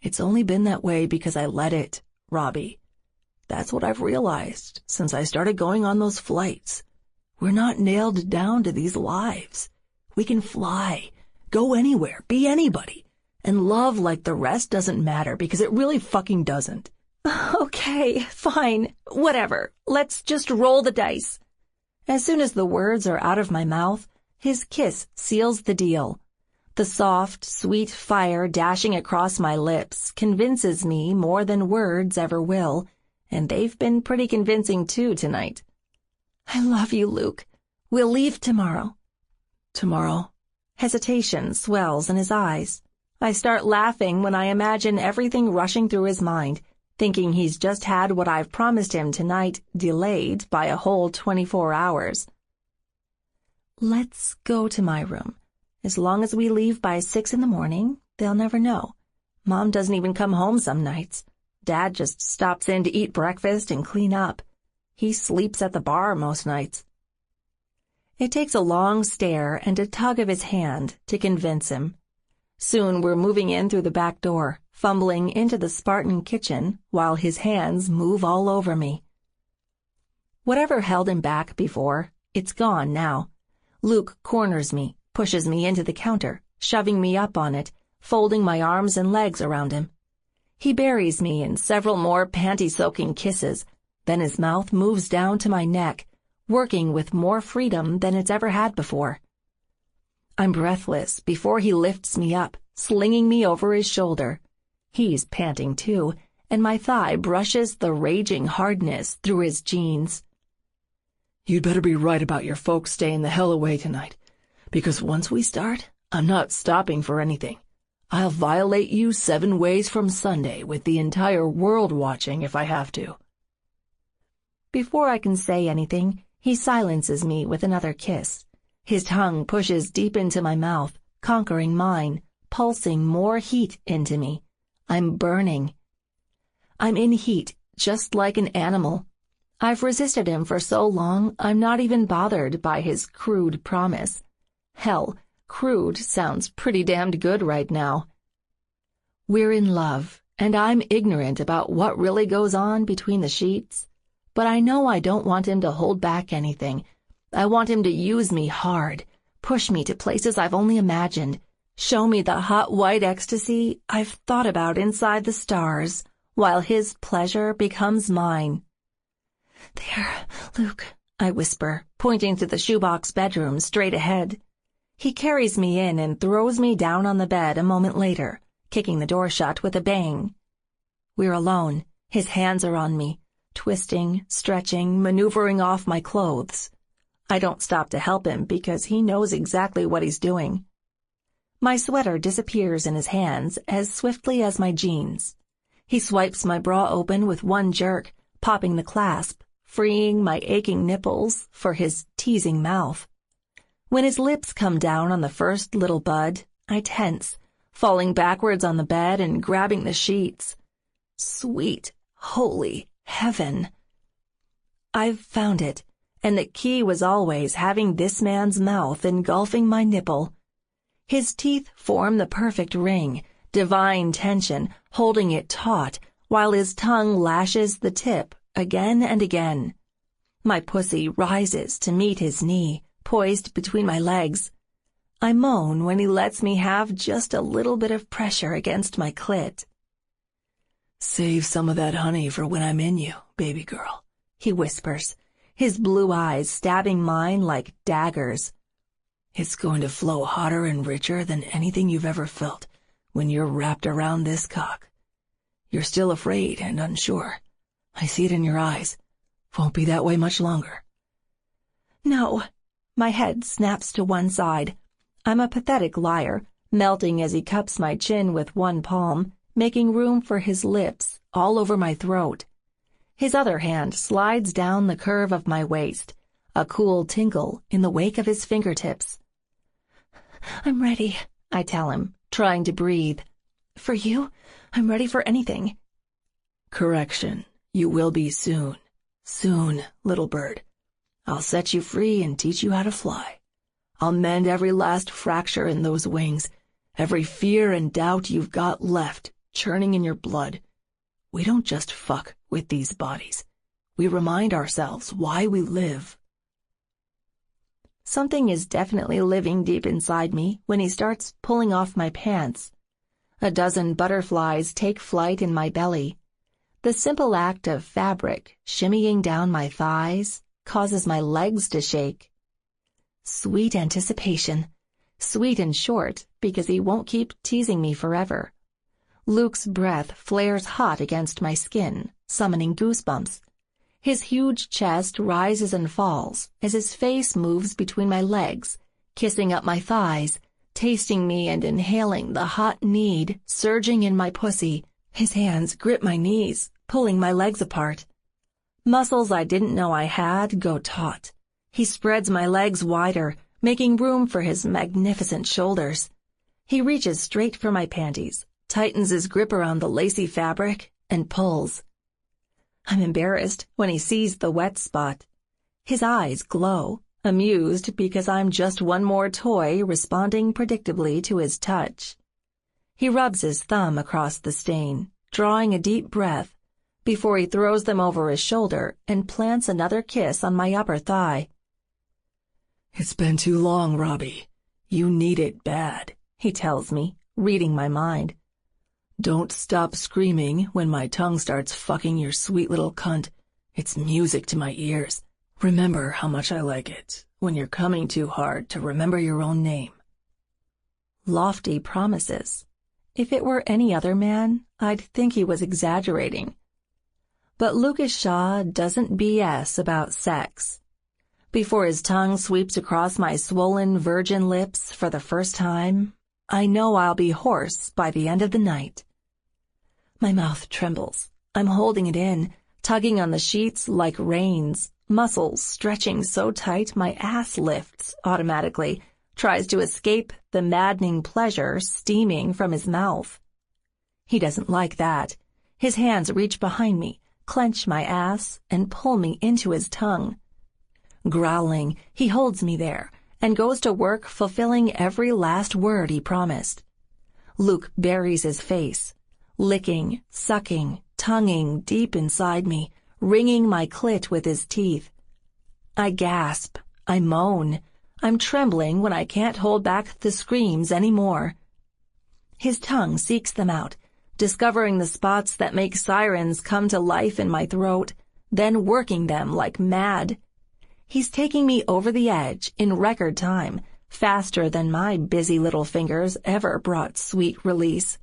Speaker 1: It's only been that way because I let it, Robbie. That's what I've realized since I started going on those flights. We're not nailed down to these lives. We can fly, go anywhere, be anybody, and love like the rest doesn't matter because it really fucking doesn't.
Speaker 2: Okay, fine, whatever. Let's just roll the dice. As soon as the words are out of my mouth, his kiss seals the deal. The soft, sweet fire dashing across my lips convinces me more than words ever will, and they've been pretty convincing too tonight. I love you, Luke. We'll leave tomorrow.
Speaker 1: Tomorrow?
Speaker 2: Hesitation swells in his eyes. I start laughing when I imagine everything rushing through his mind, thinking he's just had what I've promised him tonight delayed by a whole 24 hours. Let's go to my room. As long as we leave by 6 in the morning, they'll never know. Mom doesn't even come home some nights. Dad just stops in to eat breakfast and clean up. He sleeps at the bar most nights. It takes a long stare and a tug of his hand to convince him. Soon we're moving in through the back door, fumbling into the Spartan kitchen while his hands move all over me. Whatever held him back before, it's gone now. Luke corners me, pushes me into the counter, shoving me up on it, folding my arms and legs around him. He buries me in several more panty-soaking kisses, then his mouth moves down to my neck, working with more freedom than it's ever had before. I'm breathless before he lifts me up, slinging me over his shoulder. He's panting too, and my thigh brushes the raging hardness through his jeans.
Speaker 1: You'd better be right about your folks staying the hell away tonight, because once we start, I'm not stopping for anything. I'll violate you 7 ways from Sunday with the entire world watching if I have to.
Speaker 2: Before I can say anything, he silences me with another kiss. His tongue pushes deep into my mouth, conquering mine, pulsing more heat into me. I'm burning. I'm in heat, just like an animal. I've resisted him for so long, I'm not even bothered by his crude promise. Hell, crude sounds pretty damned good right now. We're in love, and I'm ignorant about what really goes on between the sheets. But I know I don't want him to hold back anything. I want him to use me hard, push me to places I've only imagined, show me the hot white ecstasy I've thought about inside the stars, while his pleasure becomes mine.
Speaker 3: There, Luke,
Speaker 2: I whisper, pointing to the shoebox bedroom straight ahead. He carries me in and throws me down on the bed a moment later, kicking the door shut with a bang. We're alone. His hands are on me, twisting, stretching, maneuvering off my clothes. I don't stop to help him because he knows exactly what he's doing. My sweater disappears in his hands as swiftly as my jeans. He swipes my bra open with one jerk, popping the clasp, freeing my aching nipples for his teasing mouth. When his lips come down on the first little bud, I tense, falling backwards on the bed and grabbing the sheets. Sweet, holy heaven. I've found it, and the key was always having this man's mouth engulfing my nipple. His teeth form the perfect ring, divine tension, holding it taut, while his tongue lashes the tip again and again. My pussy rises to meet his knee, poised between my legs. I moan when he lets me have just a little bit of pressure against my clit.
Speaker 1: "Save some of that honey for when I'm in you, baby girl,"
Speaker 2: he whispers, his blue eyes stabbing mine like daggers.
Speaker 1: "It's going to flow hotter and richer than anything you've ever felt when you're wrapped around this cock. You're still afraid and unsure. I see it in your eyes. Won't be that way much longer."
Speaker 2: No. My head snaps to one side. I'm a pathetic liar, melting as he cups my chin with one palm, making room for his lips all over my throat. His other hand slides down the curve of my waist, a cool tinkle in the wake of his fingertips.
Speaker 3: I'm ready,
Speaker 2: I tell him, trying to breathe.
Speaker 3: For you, I'm ready for anything.
Speaker 1: Correction, you will be soon. Soon, little bird. I'll set you free and teach you how to fly. I'll mend every last fracture in those wings, every fear and doubt you've got left churning in your blood. We don't just fuck with these bodies. We remind ourselves why we live.
Speaker 2: Something is definitely living deep inside me when he starts pulling off my pants. A dozen butterflies take flight in my belly. The simple act of fabric shimmying down my thighs causes my legs to shake. Sweet anticipation. Sweet and short because he won't keep teasing me forever. Luke's breath flares hot against my skin, summoning goosebumps. His huge chest rises and falls as his face moves between my legs, kissing up my thighs, tasting me and inhaling the hot need surging in my pussy. His hands grip my knees, pulling my legs apart. Muscles I didn't know I had go taut. He spreads my legs wider, making room for his magnificent shoulders. He reaches straight for my panties, tightens his grip around the lacy fabric, and pulls. I'm embarrassed when he sees the wet spot. His eyes glow, amused because I'm just one more toy responding predictably to his touch. He rubs his thumb across the stain, drawing a deep breath, before he throws them over his shoulder and plants another kiss on my upper thigh.
Speaker 1: "It's been too long, Robbie. You need it bad," he tells me, reading my mind. "Don't stop screaming when my tongue starts fucking your sweet little cunt. It's music to my ears. Remember how much I like it when you're coming too hard to remember your own name."
Speaker 2: Lofty promises. If it were any other man, I'd think he was exaggerating. But Lucas Shaw doesn't BS about sex. Before his tongue sweeps across my swollen virgin lips for the first time, I know I'll be hoarse by the end of the night. My mouth trembles. I'm holding it in, tugging on the sheets like reins, muscles stretching so tight my ass lifts automatically, tries to escape the maddening pleasure steaming from his mouth. He doesn't like that. His hands reach behind me, clench my ass, and pull me into his tongue. Growling, he holds me there and goes to work fulfilling every last word he promised. Luke buries his face, licking, sucking, tonguing deep inside me, wringing my clit with his teeth. I gasp, I moan, I'm trembling when I can't hold back the screams anymore. His tongue seeks them out, discovering the spots that make sirens come to life in my throat, then working them like mad. He's taking me over the edge in record time, faster than my busy little fingers ever brought sweet release.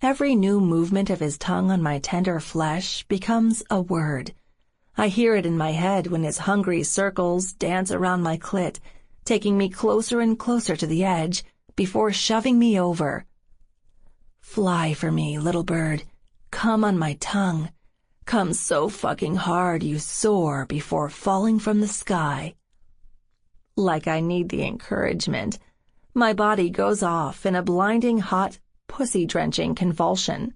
Speaker 2: Every new movement of his tongue on my tender flesh becomes a word. I hear it in my head when his hungry circles dance around my clit, taking me closer and closer to the edge before shoving me over. Fly for me, little bird. Come on my tongue. Come so fucking hard you soar before falling from the sky. Like I need the encouragement, my body goes off in a blinding hot, pussy-drenching convulsion.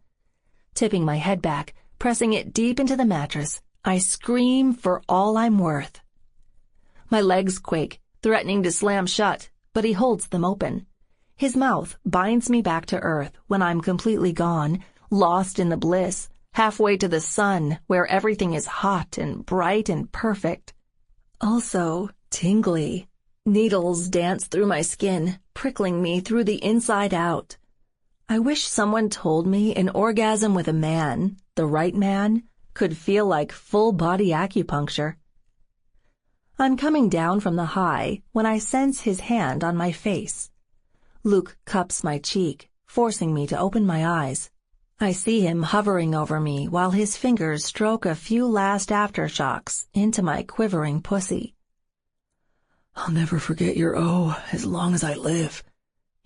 Speaker 2: Tipping my head back, pressing it deep into the mattress, I scream for all I'm worth. My legs quake, threatening to slam shut, but he holds them open. His mouth binds me back to earth when I'm completely gone, lost in the bliss, halfway to the sun where everything is hot and bright and perfect. Also tingly. Needles dance through my skin, prickling me through the inside out. I wish someone told me an orgasm with a man, the right man, could feel like full-body acupuncture. I'm coming down from the high when I sense his hand on my face. Luke cups my cheek, forcing me to open my eyes. I see him hovering over me while his fingers stroke a few last aftershocks into my quivering pussy.
Speaker 1: I'll never forget your as long as I live.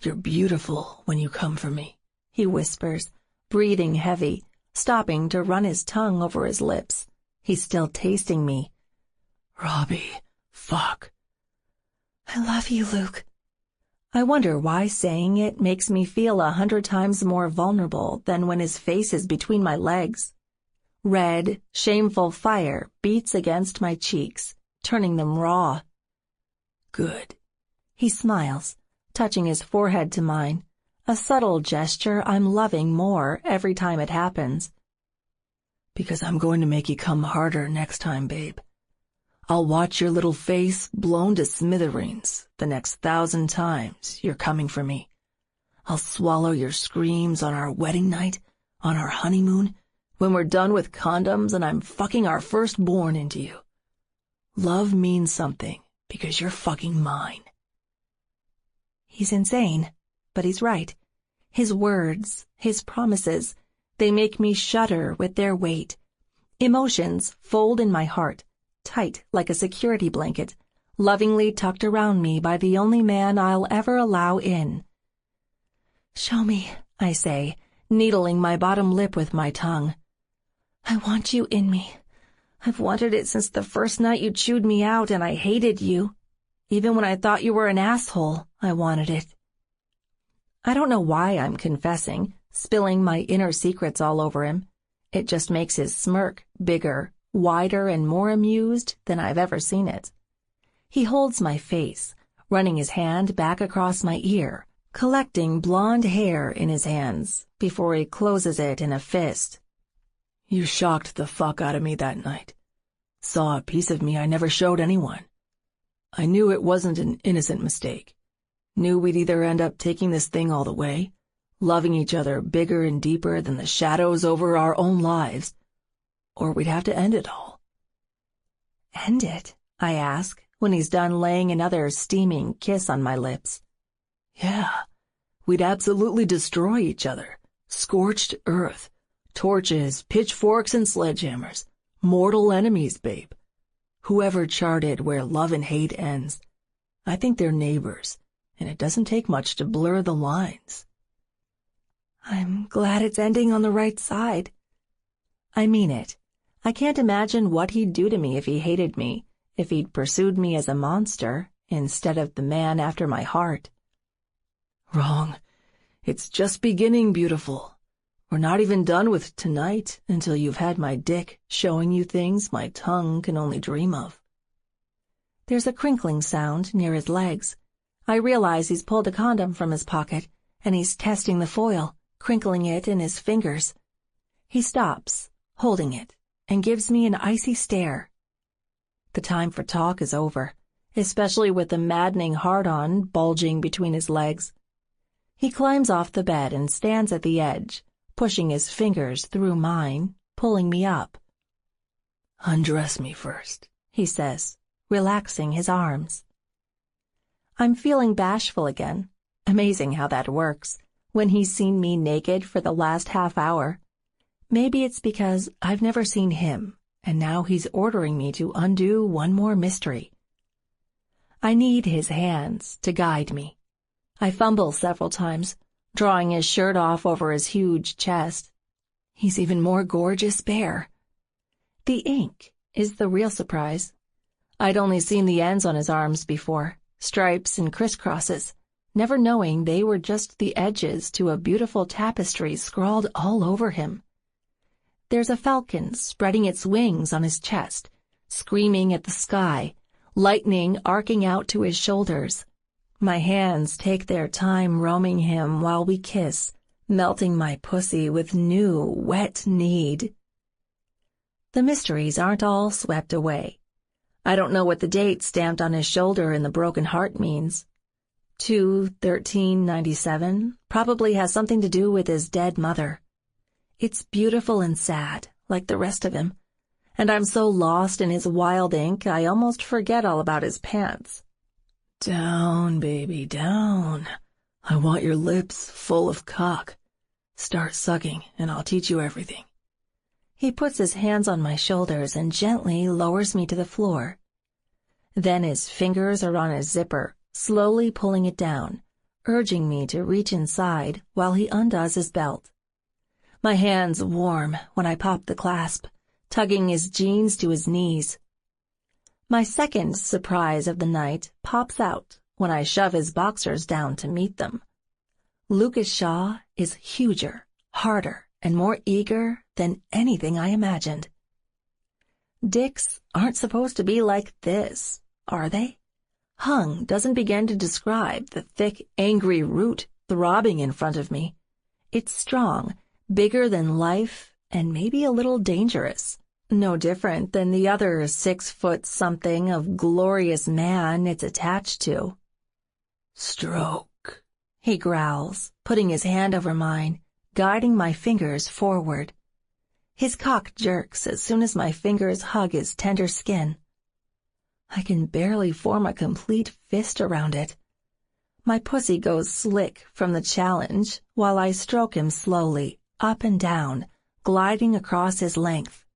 Speaker 1: You're beautiful when you come for me,
Speaker 2: he whispers, breathing heavy, stopping to run his tongue over his lips. He's still tasting me.
Speaker 1: Robbie, fuck.
Speaker 3: I love you, Luke.
Speaker 2: I wonder why saying it makes me feel 100 times more vulnerable than when his face is between my legs. Red, shameful fire beats against my cheeks, turning them raw.
Speaker 1: Good.
Speaker 2: He smiles, touching his forehead to mine, a subtle gesture I'm loving more every time it happens.
Speaker 1: Because I'm going to make you come harder next time, babe. I'll watch your little face blown to smithereens the next 1,000 times you're coming for me. I'll swallow your screams on our wedding night, on our honeymoon, when we're done with condoms and I'm fucking our firstborn into you. Love means something because you're fucking mine.
Speaker 2: He's insane, but he's right. His words, his promises, they make me shudder with their weight. Emotions fold in my heart, tight like a security blanket, lovingly tucked around me by the only man I'll ever allow in.
Speaker 3: Show me,
Speaker 2: I say, needling my bottom lip with my tongue.
Speaker 3: I want you in me.
Speaker 2: I've wanted it since the first night you chewed me out and I hated you. Even when I thought you were an asshole, I wanted it. I don't know why I'm confessing, spilling my inner secrets all over him. It just makes his smirk bigger, wider, and more amused than I've ever seen it. He holds my face, running his hand back across my ear, collecting blonde hair in his hands before he closes it in a fist.
Speaker 1: You shocked the fuck out of me that night. Saw a piece of me I never showed anyone. I knew it wasn't an innocent mistake. Knew we'd either end up taking this thing all the way, loving each other bigger and deeper than the shadows over our own lives, or we'd have to end it all.
Speaker 2: End it? I ask, when he's done laying another steaming kiss on my lips.
Speaker 1: Yeah, we'd absolutely destroy each other. Scorched earth. Torches, pitchforks, and sledgehammers. Mortal enemies, babe. Whoever charted where love and hate ends. I think they're neighbors, and it doesn't take much to blur the lines.
Speaker 2: I'm glad it's ending on the right side. I mean it. I can't imagine what he'd do to me if he hated me, if he'd pursued me as a monster instead of the man after my heart.
Speaker 1: Wrong. It's just beginning, beautiful. We're not even done with tonight until you've had my dick showing you things my tongue can only dream of.
Speaker 2: There's a crinkling sound near his legs. I realize he's pulled a condom from his pocket, and he's testing the foil, crinkling it in his fingers. He stops, holding it, and gives me an icy stare. The time for talk is over, especially with the maddening hard-on bulging between his legs. He climbs off the bed and stands at the edge, pushing his fingers through mine, pulling me up.
Speaker 1: "Undress me first,"
Speaker 2: he says, relaxing his arms. I'm feeling bashful again. Amazing how that works, when he's seen me naked for the last half hour. Maybe it's because I've never seen him, and now he's ordering me to undo one more mystery. I need his hands to guide me. I fumble several times, drawing his shirt off over his huge chest. He's even more gorgeous bare. The ink is the real surprise. I'd only seen the ends on his arms before, stripes and crisscrosses, never knowing they were just the edges to a beautiful tapestry scrawled all over him. There's a falcon spreading its wings on his chest, screaming at the sky, lightning arcing out to his shoulders. My hands take their time roaming him while we kiss, melting my pussy with new, wet need. The mysteries aren't all swept away. I don't know what the date stamped on his shoulder in the broken heart means. 2/13/97 probably has something to do with his dead mother. It's beautiful and sad, like the rest of him, and I'm so lost in his wild ink I almost forget all about his pants.
Speaker 1: "Down, baby, down. I want your lips full of cock. Start sucking, and I'll teach you everything."
Speaker 2: He puts his hands on my shoulders and gently lowers me to the floor. Then his fingers are on his zipper, slowly pulling it down, urging me to reach inside while he undoes his belt. My hands warm when I pop the clasp, tugging his jeans to his knees. My second surprise of the night pops out when I shove his boxers down to meet them. Lucas Shaw is huger, harder, and more eager than anything I imagined. Dicks aren't supposed to be like this, are they? Hung doesn't begin to describe the thick, angry root throbbing in front of me. It's strong, bigger than life, and maybe a little dangerous. No different than the other 6-foot-something of glorious man it's attached to.
Speaker 1: "Stroke,"
Speaker 2: he growls, putting his hand over mine, guiding my fingers forward. His cock jerks as soon as my fingers hug his tender skin. I can barely form a complete fist around it. My pussy goes slick from the challenge while I stroke him slowly, up and down, gliding across his length.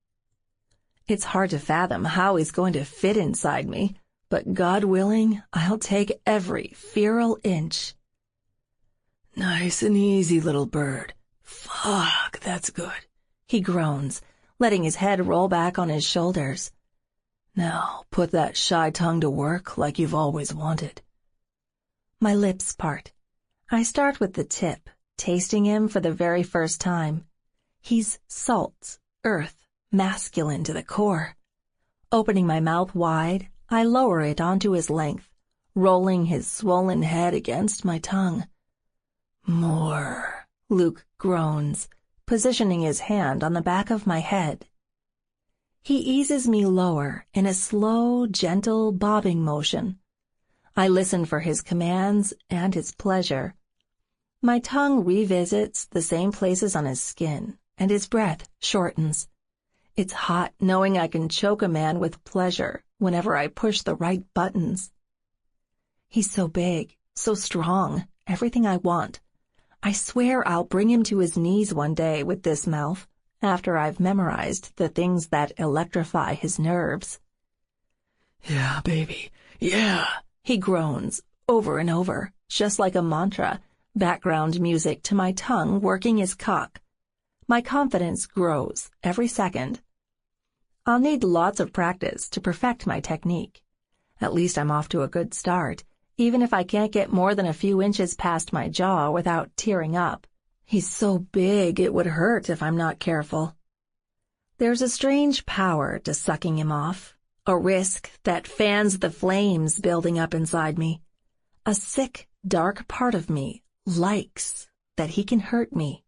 Speaker 2: It's hard to fathom how he's going to fit inside me, but God willing, I'll take every feral inch.
Speaker 1: "Nice and easy, little bird. Fuck, that's good,"
Speaker 2: he groans, letting his head roll back on his shoulders.
Speaker 1: "Now put that shy tongue to work like you've always wanted."
Speaker 2: My lips part. I start with the tip, tasting him for the very first time. He's salt, earth, masculine to the core. Opening my mouth wide, I lower it onto his length, rolling his swollen head against my tongue.
Speaker 1: "More,"
Speaker 2: Luke groans, positioning his hand on the back of my head. He eases me lower in a slow, gentle bobbing motion. I listen for his commands and his pleasure. My tongue revisits the same places on his skin, and his breath shortens. It's hot knowing I can choke a man with pleasure whenever I push the right buttons. He's so big, so strong, everything I want. I swear I'll bring him to his knees one day with this mouth, after I've memorized the things that electrify his nerves.
Speaker 1: "Yeah, baby, yeah,"
Speaker 2: he groans, over and over, just like a mantra, background music to my tongue working his cock. My confidence grows every second. I'll need lots of practice to perfect my technique. At least I'm off to a good start, even if I can't get more than a few inches past my jaw without tearing up.
Speaker 1: He's so big it would hurt if I'm not careful. There's a strange power to sucking him off, a risk that fans the flames building up inside me. A sick, dark part of me likes that he can hurt me.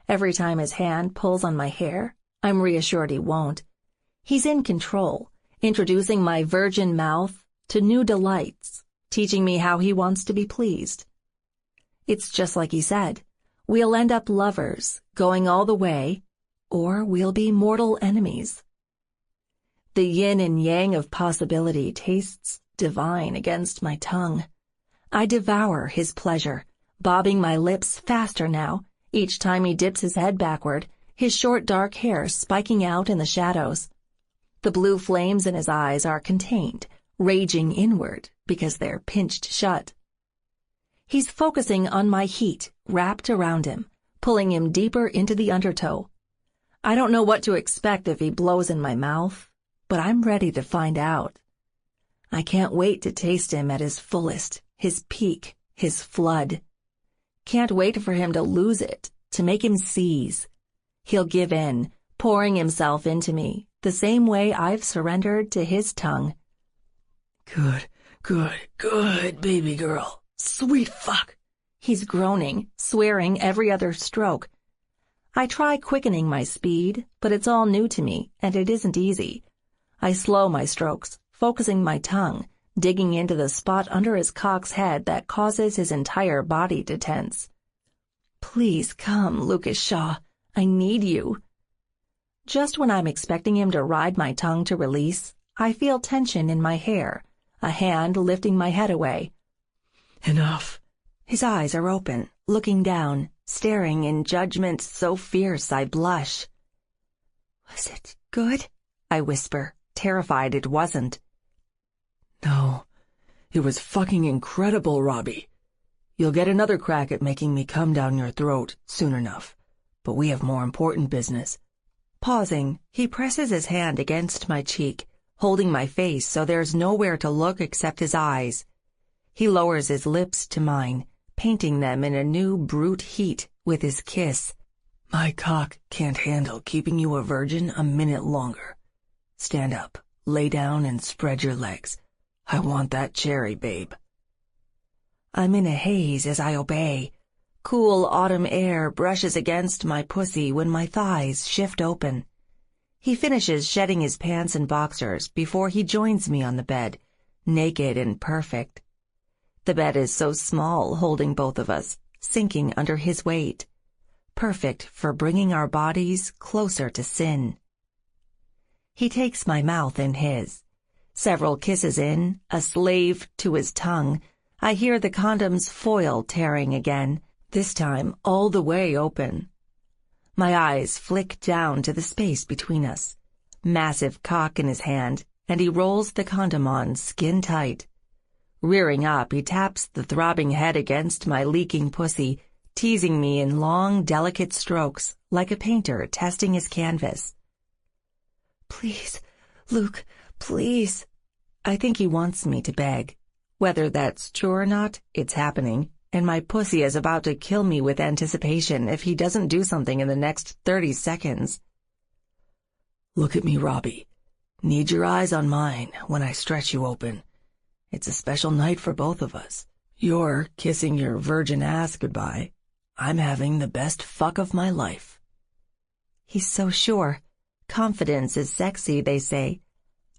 Speaker 1: Every time his hand pulls on my hair, I'm reassured he won't. He's in control, introducing my virgin mouth to new delights, teaching me how he wants to be pleased. It's just like he said, we'll end up lovers, going all the way, or we'll be mortal enemies. The yin and yang of possibility tastes divine against my tongue. I devour his pleasure, bobbing my lips faster now, each time he dips his head backward, his short dark hair spiking out in the shadows. The blue flames in his eyes are contained, raging inward because they're pinched shut. He's focusing on my heat wrapped around him, pulling him deeper into the undertow. I don't know what to expect if he blows in my mouth, but I'm ready to find out. I can't wait to taste him at his fullest, his peak, his flood. Can't wait for him to lose it, to make him seize. He'll give in, pouring himself into me, the same way I've surrendered to his tongue.
Speaker 6: Good, baby girl. Sweet fuck.
Speaker 1: He's groaning, swearing every other stroke. I try quickening my speed, but it's all new to me, and it isn't easy. I slow my strokes, focusing my tongue, digging into the spot under his cock's head that causes his entire body to tense. Please come, Lucas Shaw. I need you. Just when I'm expecting him to ride my tongue to release, I feel tension in my hair, a hand lifting my head away.
Speaker 6: Enough.
Speaker 1: His eyes are open, looking down, staring in judgment so fierce I blush.
Speaker 3: Was it good?
Speaker 1: I whisper, terrified it wasn't.
Speaker 6: No, it was fucking incredible, Robbie. You'll get another crack at making me come down your throat soon enough, but we have more important business.
Speaker 1: Pausing, he presses his hand against my cheek, holding my face so there's nowhere to look except his eyes. He lowers his lips to mine, painting them in a new brute heat with his kiss.
Speaker 6: My cock can't handle keeping you a virgin a minute longer. Stand up, lay down, and spread your legs. I want that cherry, babe.
Speaker 1: I'm in a haze as I obey. Cool autumn air brushes against my pussy when my thighs shift open. He finishes shedding his pants and boxers before he joins me on the bed, naked and perfect. The bed is so small, holding both of us, sinking under his weight. Perfect for bringing our bodies closer to sin. He takes my mouth in his. Several kisses in, a slave to his tongue, I hear the condom's foil tearing again, this time all the way open. My eyes flick down to the space between us. Massive cock in his hand, and he rolls the condom on skin tight. Rearing up, he taps the throbbing head against my leaking pussy, teasing me in long, delicate strokes, like a painter testing his canvas.
Speaker 3: Please, Luke, please.
Speaker 1: I think he wants me to beg. Whether that's true or not, it's happening, and my pussy is about to kill me with anticipation if he doesn't do something in the next 30 seconds.
Speaker 6: Look at me, Robbie. Need your eyes on mine when I stretch you open. It's a special night for both of us. You're kissing your virgin ass goodbye. I'm having the best fuck of my life.
Speaker 1: He's so sure. Confidence is sexy, they say.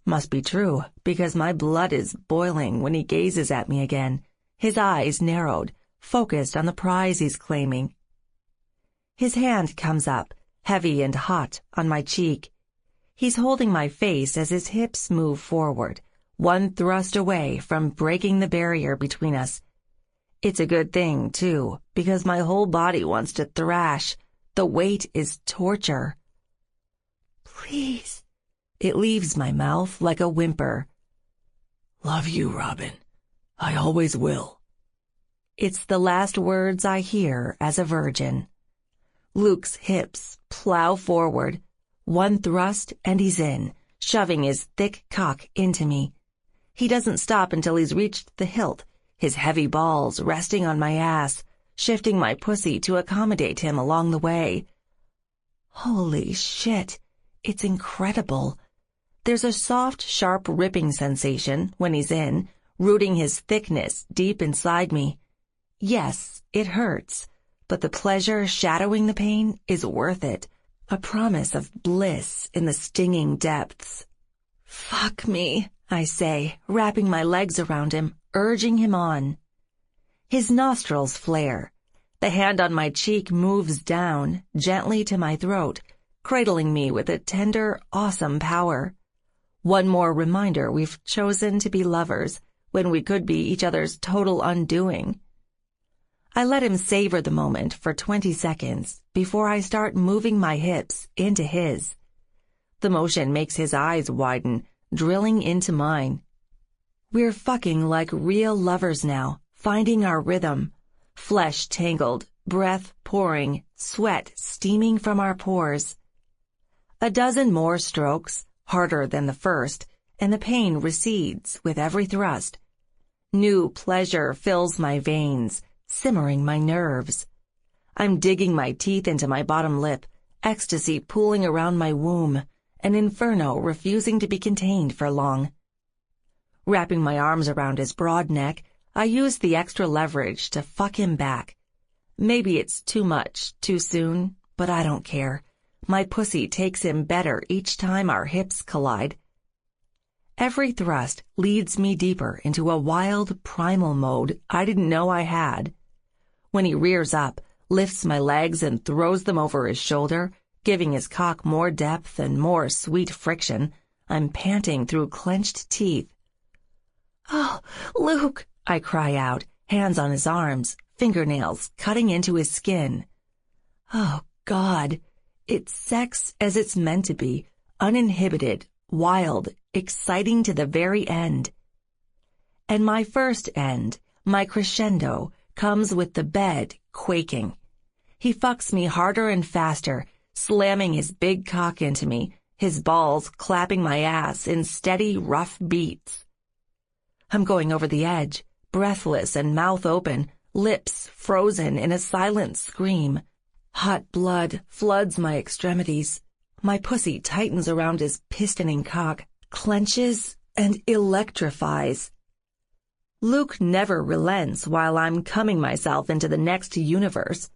Speaker 1: Must be true, because my blood is boiling when he gazes at me again, his eyes narrowed, focused on the prize he's claiming. His hand comes up, heavy and hot, on my cheek. He's holding my face as his hips move forward, one thrust away from breaking the barrier between us. It's a good thing, too, because my whole body wants to thrash. The weight is torture.
Speaker 3: Please.
Speaker 1: It leaves my mouth like a whimper.
Speaker 6: Love you, Robin. I always will.
Speaker 1: It's the last words I hear as a virgin. Luke's hips plow forward. One thrust and he's in, shoving his thick cock into me. He doesn't stop until he's reached the hilt, his heavy balls resting on my ass,
Speaker 2: shifting my pussy to accommodate him along the way. Holy shit, it's incredible. There's a soft, sharp ripping sensation when he's in, rooting his thickness deep inside me. Yes, it hurts, but the pleasure shadowing the pain is worth it. A promise of bliss in the stinging depths. Fuck me, I say, wrapping my legs around him, urging him on. His nostrils flare. The hand on my cheek moves down, gently to my throat, cradling me with a tender, awesome power. One more reminder we've chosen to be lovers when we could be each other's total undoing. I let him savor the moment for 20 seconds before I start moving my hips into his. The motion makes his eyes widen, drilling into mine. We're fucking like real lovers now, finding our rhythm. Flesh tangled, breath pouring, sweat steaming from our pores. A dozen more strokes, harder than the first, and the pain recedes with every thrust. New pleasure fills my veins, simmering my nerves. I'm digging my teeth into my bottom lip, ecstasy pooling around my womb, an inferno refusing to be contained for long. Wrapping my arms around his broad neck, I use the extra leverage to fuck him back. Maybe it's too much, too soon, but I don't care. My pussy takes him better each time our hips collide. Every thrust leads me deeper into a wild, primal mode I didn't know I had. When he rears up, lifts my legs and throws them over his shoulder, giving his cock more depth and more sweet friction, I'm panting through clenched teeth.
Speaker 3: Oh, Luke,
Speaker 2: I cry out, hands on his arms, fingernails cutting into his skin. Oh, God, it's sex as it's meant to be, uninhibited, wild, exciting to the very end. And my first end, my crescendo, comes with the bed quaking. He fucks me harder and faster, slamming his big cock into me, his balls clapping my ass in steady, rough beats. I'm going over the edge, breathless and mouth open, lips frozen in a silent scream. Hot blood floods my extremities. My pussy tightens around his pistoning cock, clenches and electrifies. Luke never relents while I'm coming myself into the next universe.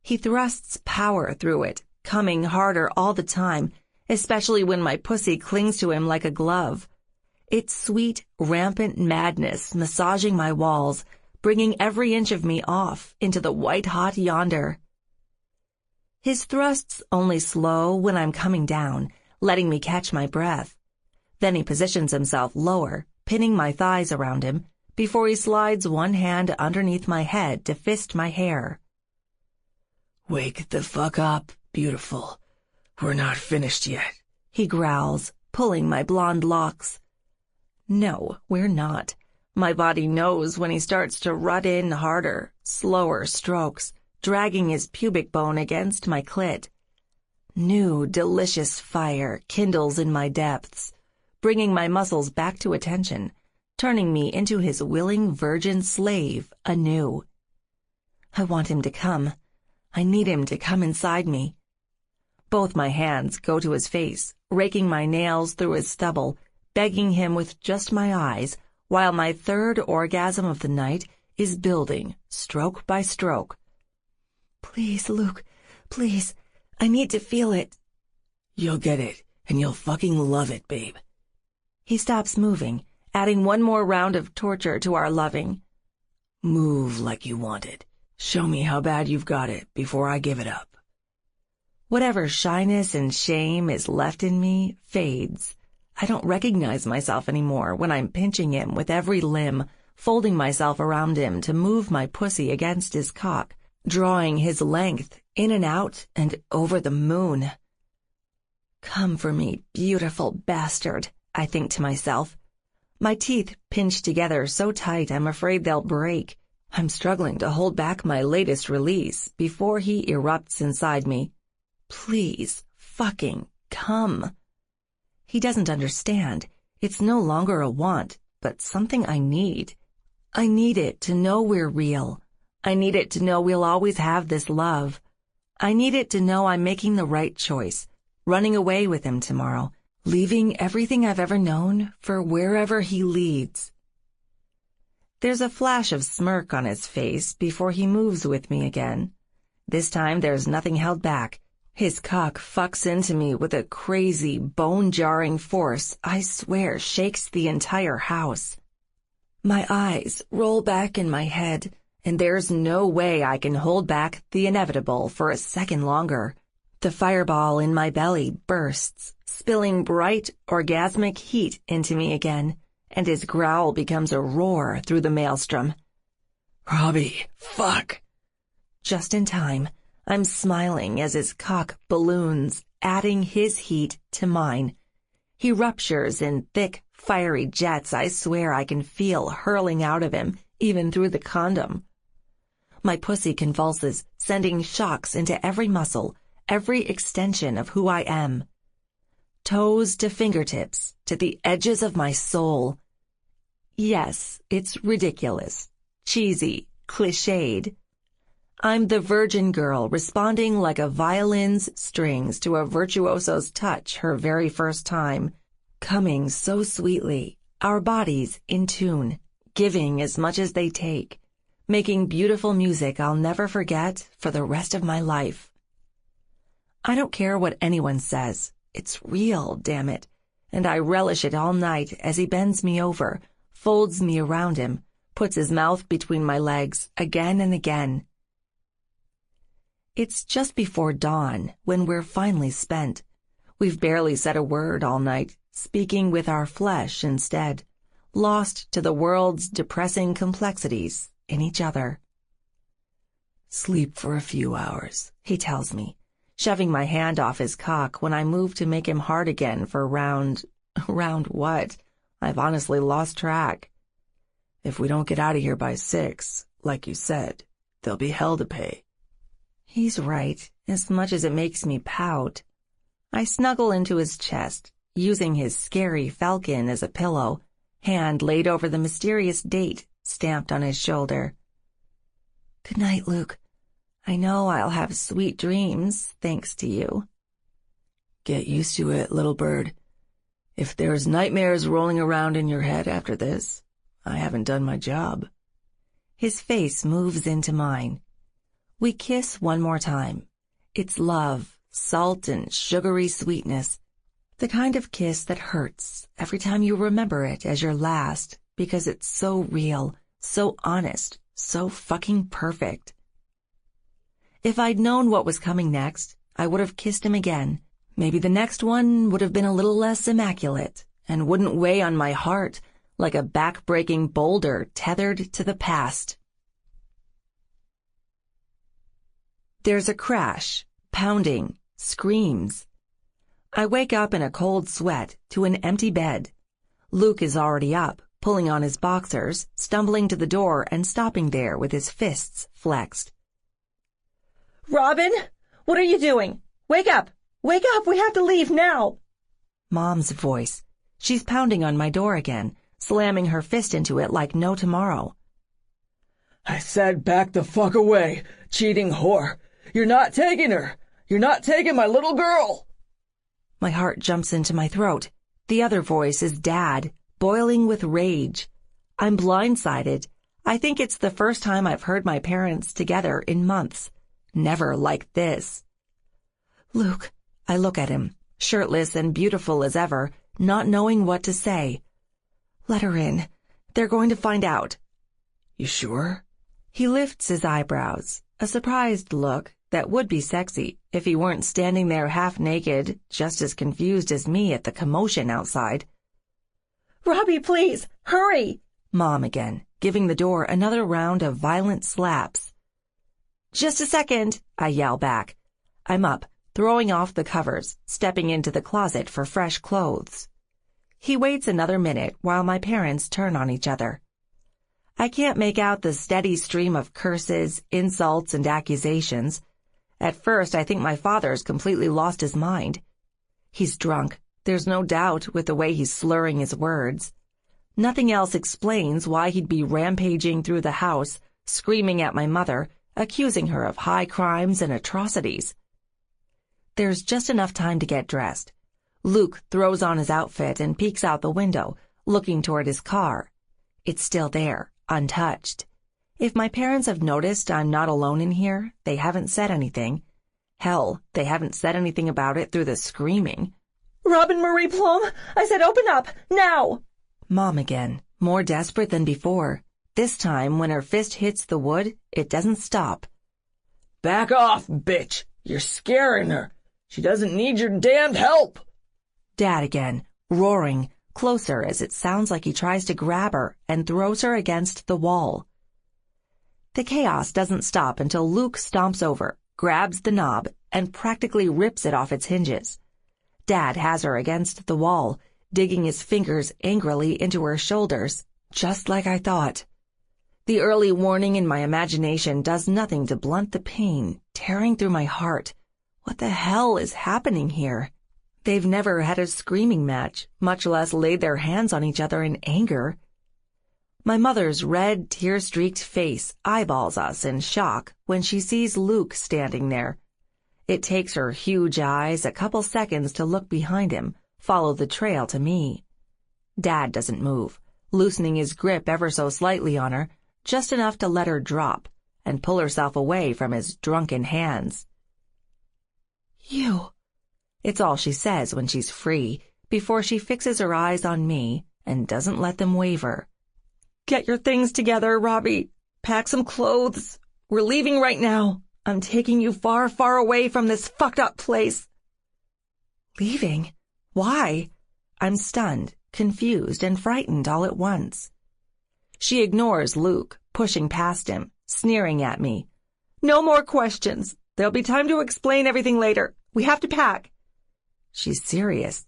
Speaker 2: He thrusts power through it, coming harder all the time, especially when my pussy clings to him like a glove. It's sweet, rampant madness massaging my walls, bringing every inch of me off into the white-hot yonder. His thrusts only slow when I'm coming down, letting me catch my breath. Then he positions himself lower, pinning my thighs around him, before he slides one hand underneath my head to fist my hair.
Speaker 5: "Wake the fuck up, beautiful. We're not finished yet,"
Speaker 2: he growls, pulling my blonde locks. No, we're not. My body knows when he starts to rut in harder, slower strokes, dragging his pubic bone against my clit. New, delicious fire kindles in my depths, bringing my muscles back to attention, turning me into his willing virgin slave anew. I want him to come. I need him to come inside me. Both my hands go to his face, raking my nails through his stubble, begging him with just my eyes, while my third orgasm of the night is building, stroke by stroke.
Speaker 3: Please, Luke, please, I need to feel it.
Speaker 5: You'll get it, and you'll fucking love it, babe.
Speaker 2: He stops moving, adding one more round of torture to our loving.
Speaker 5: Move like you want it. Show me how bad you've got it before I give it up.
Speaker 2: Whatever shyness and shame is left in me fades. I don't recognize myself anymore when I'm pinching him with every limb, folding myself around him to move my pussy against his cock, drawing his length in and out and over the moon. Come for me, beautiful bastard, I think to myself. My teeth pinch together so tight I'm afraid they'll break. I'm struggling to hold back my latest release before he erupts inside me. Please, fucking come. He doesn't understand. It's no longer a want, but something I need. I need it to know we're real. I need it to know we'll always have this love. I need it to know I'm making the right choice, running away with him tomorrow, leaving everything I've ever known for wherever he leads. There's a flash of smirk on his face before he moves with me again. This time there's nothing held back. His cock fucks into me with a crazy, bone-jarring force I swear shakes the entire house. My eyes roll back in my head, and there's no way I can hold back the inevitable for a second longer. The fireball in my belly bursts, spilling bright, orgasmic heat into me again, and his growl becomes a roar through the maelstrom.
Speaker 1: Robbie, fuck.
Speaker 2: Just in time, I'm smiling as his cock balloons, adding his heat to mine. He ruptures in thick, fiery jets I swear I can feel hurling out of him, even through the condom. My pussy convulses, sending shocks into every muscle, every extension of who I am. Toes to fingertips, to the edges of my soul. Yes, it's ridiculous, cheesy, cliched. I'm the virgin girl responding like a violin's strings to a virtuoso's touch her very first time, coming so sweetly, our bodies in tune, giving as much as they take, making beautiful music I'll never forget for the rest of my life. I don't care what anyone says. It's real, damn it, and I relish it all night as he bends me over, folds me around him, puts his mouth between my legs again and again. It's just before dawn when we're finally spent. We've barely said a word all night, speaking with our flesh instead, lost to the world's depressing complexities in each other.
Speaker 1: Sleep for a few hours,
Speaker 2: he tells me, shoving my hand off his cock when I move to make him hard again for round what? I've honestly lost track.
Speaker 1: If we don't get out of here by 6, like you said, there'll be hell to pay.
Speaker 2: He's right, as much as it makes me pout. I snuggle into his chest, using his scary falcon as a pillow, hand laid over the mysterious date stamped on his shoulder.
Speaker 3: Good night, Luke.
Speaker 2: I know I'll have sweet dreams, thanks to you.
Speaker 1: Get used to it, little bird. If there's nightmares rolling around in your head after this, I haven't done my job.
Speaker 2: His face moves into mine. We kiss one more time. It's love, salt and sugary sweetness. The kind of kiss that hurts every time you remember it as your last because it's so real, so honest, so fucking perfect. If I'd known what was coming next, I would have kissed him again. Maybe the next one would have been a little less immaculate and wouldn't weigh on my heart like a back-breaking boulder tethered to the past. There's a crash, pounding, screams. I wake up in a cold sweat to an empty bed. Luke is already up, pulling on his boxers, stumbling to the door and stopping there with his fists flexed.
Speaker 3: Robin, what are you doing? Wake up! Wake up! We have to leave now!
Speaker 2: Mom's voice. She's pounding on my door again, slamming her fist into it like no tomorrow.
Speaker 5: I said back the fuck away, cheating whore. You're not taking her. You're not taking my little girl.
Speaker 2: My heart jumps into my throat. The other voice is Dad, boiling with rage. I'm blindsided. I think it's the first time I've heard my parents together in months. Never like this.
Speaker 3: Luke,
Speaker 2: I look at him, shirtless and beautiful as ever, not knowing what to say.
Speaker 3: Let her in. They're going to find out.
Speaker 1: You sure?
Speaker 2: He lifts his eyebrows, a surprised look that would be sexy if he weren't standing there half naked, just as confused as me at the commotion outside.
Speaker 3: Robbie, please, hurry!
Speaker 2: Mom again, giving the door another round of violent slaps. Just a second, I yell back. I'm up, throwing off the covers, stepping into the closet for fresh clothes. He waits another minute while my parents turn on each other. I can't make out the steady stream of curses, insults, and accusations. At first, I think my father's completely lost his mind. He's drunk, there's no doubt, with the way he's slurring his words. Nothing else explains why he'd be rampaging through the house, screaming at my mother, accusing her of high crimes and atrocities. There's just enough time to get dressed. Luke throws on his outfit and peeks out the window, looking toward his car. It's still there, untouched. If my parents have noticed I'm not alone in here, they haven't said anything. Hell, they haven't said anything about it through the screaming.
Speaker 3: Robin Marie Plum, I said open up, now!
Speaker 2: Mom again, more desperate than before. This time, when her fist hits the wood, it doesn't stop.
Speaker 1: Back off, bitch! You're scaring her. She doesn't need your damned help!
Speaker 2: Dad again, roaring, closer as it sounds like he tries to grab her and throws her against the wall. The chaos doesn't stop until Luke stomps over, grabs the knob, and practically rips it off its hinges. Dad has her against the wall, digging his fingers angrily into her shoulders, just like I thought. The early warning in my imagination does nothing to blunt the pain tearing through my heart. What the hell is happening here? They've never had a screaming match, much less laid their hands on each other in anger. My mother's red, tear-streaked face eyeballs us in shock when she sees Luke standing there. It takes her huge eyes a couple seconds to look behind him, follow the trail to me. Dad doesn't move, loosening his grip ever so slightly on her, just enough to let her drop and pull herself away from his drunken hands. You. It's all she says when she's free, before she fixes her eyes on me and doesn't let them waver.
Speaker 3: Get your things together, Robbie. Pack some clothes. We're leaving right now. I'm taking you far, far away from this fucked up place.
Speaker 2: Leaving? Why? I'm stunned, confused, and frightened all at once. She ignores Luke, pushing past him, sneering at me.
Speaker 3: No more questions. There'll be time to explain everything later. We have to pack.
Speaker 2: She's serious.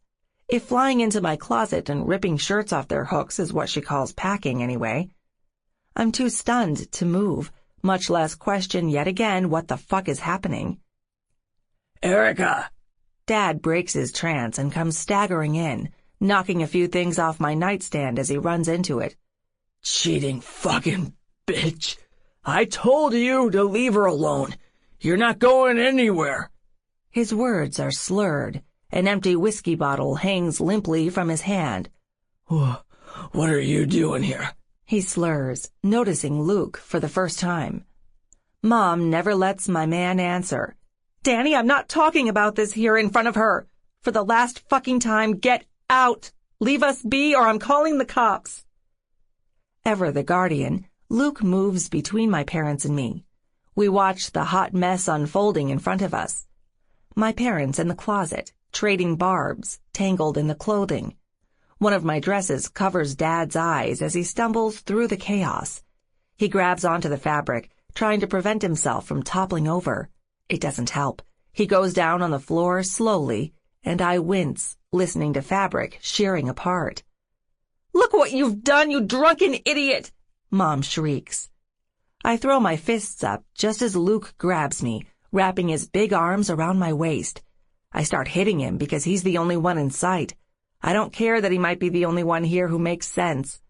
Speaker 2: If flying into my closet and ripping shirts off their hooks is what she calls packing anyway. I'm too stunned to move, much less question yet again what the fuck is happening.
Speaker 1: Erica!
Speaker 2: Dad breaks his trance and comes staggering in, knocking a few things off my nightstand as he runs into it.
Speaker 1: Cheating fucking bitch. I told you to leave her alone. You're not going anywhere.
Speaker 2: His words are slurred. An empty whiskey bottle hangs limply from his hand.
Speaker 1: What are you doing here?
Speaker 2: He slurs, noticing Luke for the first time. Mom never lets my man answer.
Speaker 3: Danny, I'm not talking about this here in front of her. For the last fucking time, get out. Leave us be or I'm calling the cops.
Speaker 2: Ever the guardian, Luke moves between my parents and me. We watch the hot mess unfolding in front of us. My parents in the closet, trading barbs, tangled in the clothing. One of my dresses covers Dad's eyes as he stumbles through the chaos. He grabs onto the fabric, trying to prevent himself from toppling over. It doesn't help. He goes down on the floor slowly, and I wince, listening to fabric shearing apart.
Speaker 3: Look what you've done, you drunken idiot!
Speaker 2: Mom shrieks. I throw my fists up just as Luke grabs me, wrapping his big arms around my waist. I start hitting him because he's the only one in sight. I don't care that he might be the only one here who makes sense.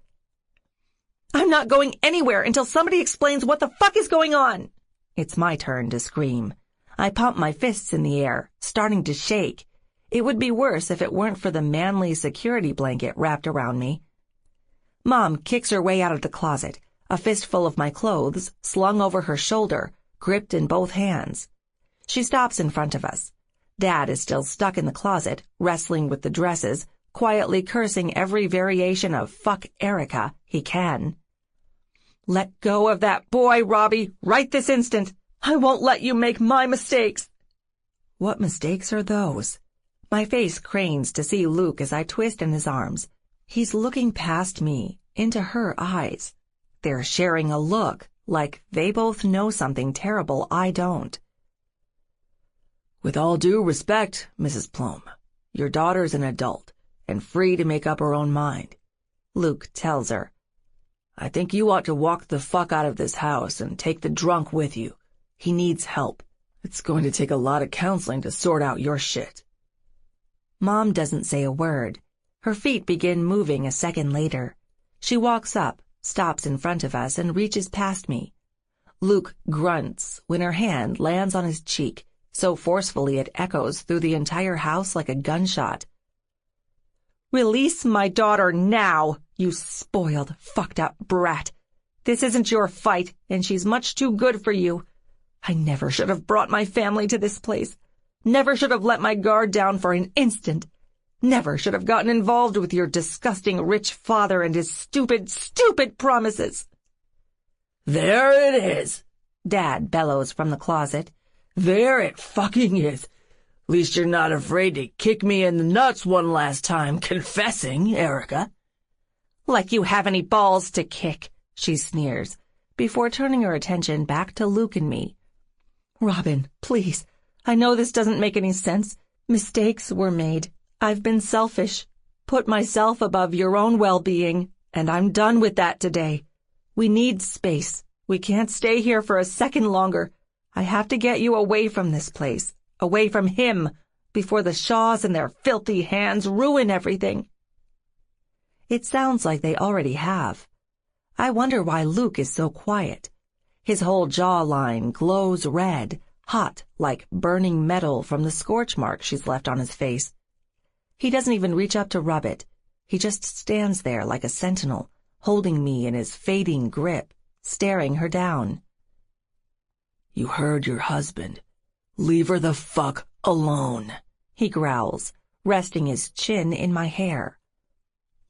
Speaker 3: I'm not going anywhere until somebody explains what the fuck is going on.
Speaker 2: It's my turn to scream. I pump my fists in the air, starting to shake. It would be worse if it weren't for the manly security blanket wrapped around me. Mom kicks her way out of the closet, a fistful of my clothes slung over her shoulder, gripped in both hands. She stops in front of us. Dad is still stuck in the closet, wrestling with the dresses, quietly cursing every variation of fuck Erica he can.
Speaker 3: Let go of that boy, Robbie, right this instant. I won't let you make my mistakes.
Speaker 2: What mistakes are those? My face cranes to see Luke as I twist in his arms. He's looking past me, into her eyes. They're sharing a look, like they both know something terrible I don't.
Speaker 1: With all due respect, Mrs. Plum, your daughter's an adult and free to make up her own mind,
Speaker 2: Luke tells her.
Speaker 1: I think you ought to walk the fuck out of this house and take the drunk with you. He needs help. It's going to take a lot of counseling to sort out your shit.
Speaker 2: Mom doesn't say a word. Her feet begin moving a second later. She walks up, stops in front of us, and reaches past me. Luke grunts when her hand lands on his cheek, so forcefully it echoes through the entire house like a gunshot.
Speaker 3: Release my daughter now, you spoiled, fucked-up brat. This isn't your fight, and she's much too good for you. I never should have brought my family to this place. Never should have let my guard down for an instant. Never should have gotten involved with your disgusting rich father and his stupid, stupid promises.
Speaker 1: There it is,
Speaker 2: Dad bellows from the closet.
Speaker 1: There it fucking is. Least you're not afraid to kick me in the nuts one last time, confessing, Erica.
Speaker 3: Like you have any balls to kick,
Speaker 2: she sneers, before turning her attention back to Luke and me.
Speaker 3: Robin, please. I know this doesn't make any sense. Mistakes were made. I've been selfish. Put myself above your own well-being, and I'm done with that today. We need space. We can't stay here for a second longer. I have to get you away from this place, away from him, before the Shaws and their filthy hands ruin everything.
Speaker 2: It sounds like they already have. I wonder why Luke is so quiet. His whole jawline glows red, hot like burning metal from the scorch mark she's left on his face. He doesn't even reach up to rub it. He just stands there like a sentinel, holding me in his fading grip, staring her down.
Speaker 1: You heard your husband. Leave her the fuck alone,
Speaker 2: he growls, resting his chin in my hair.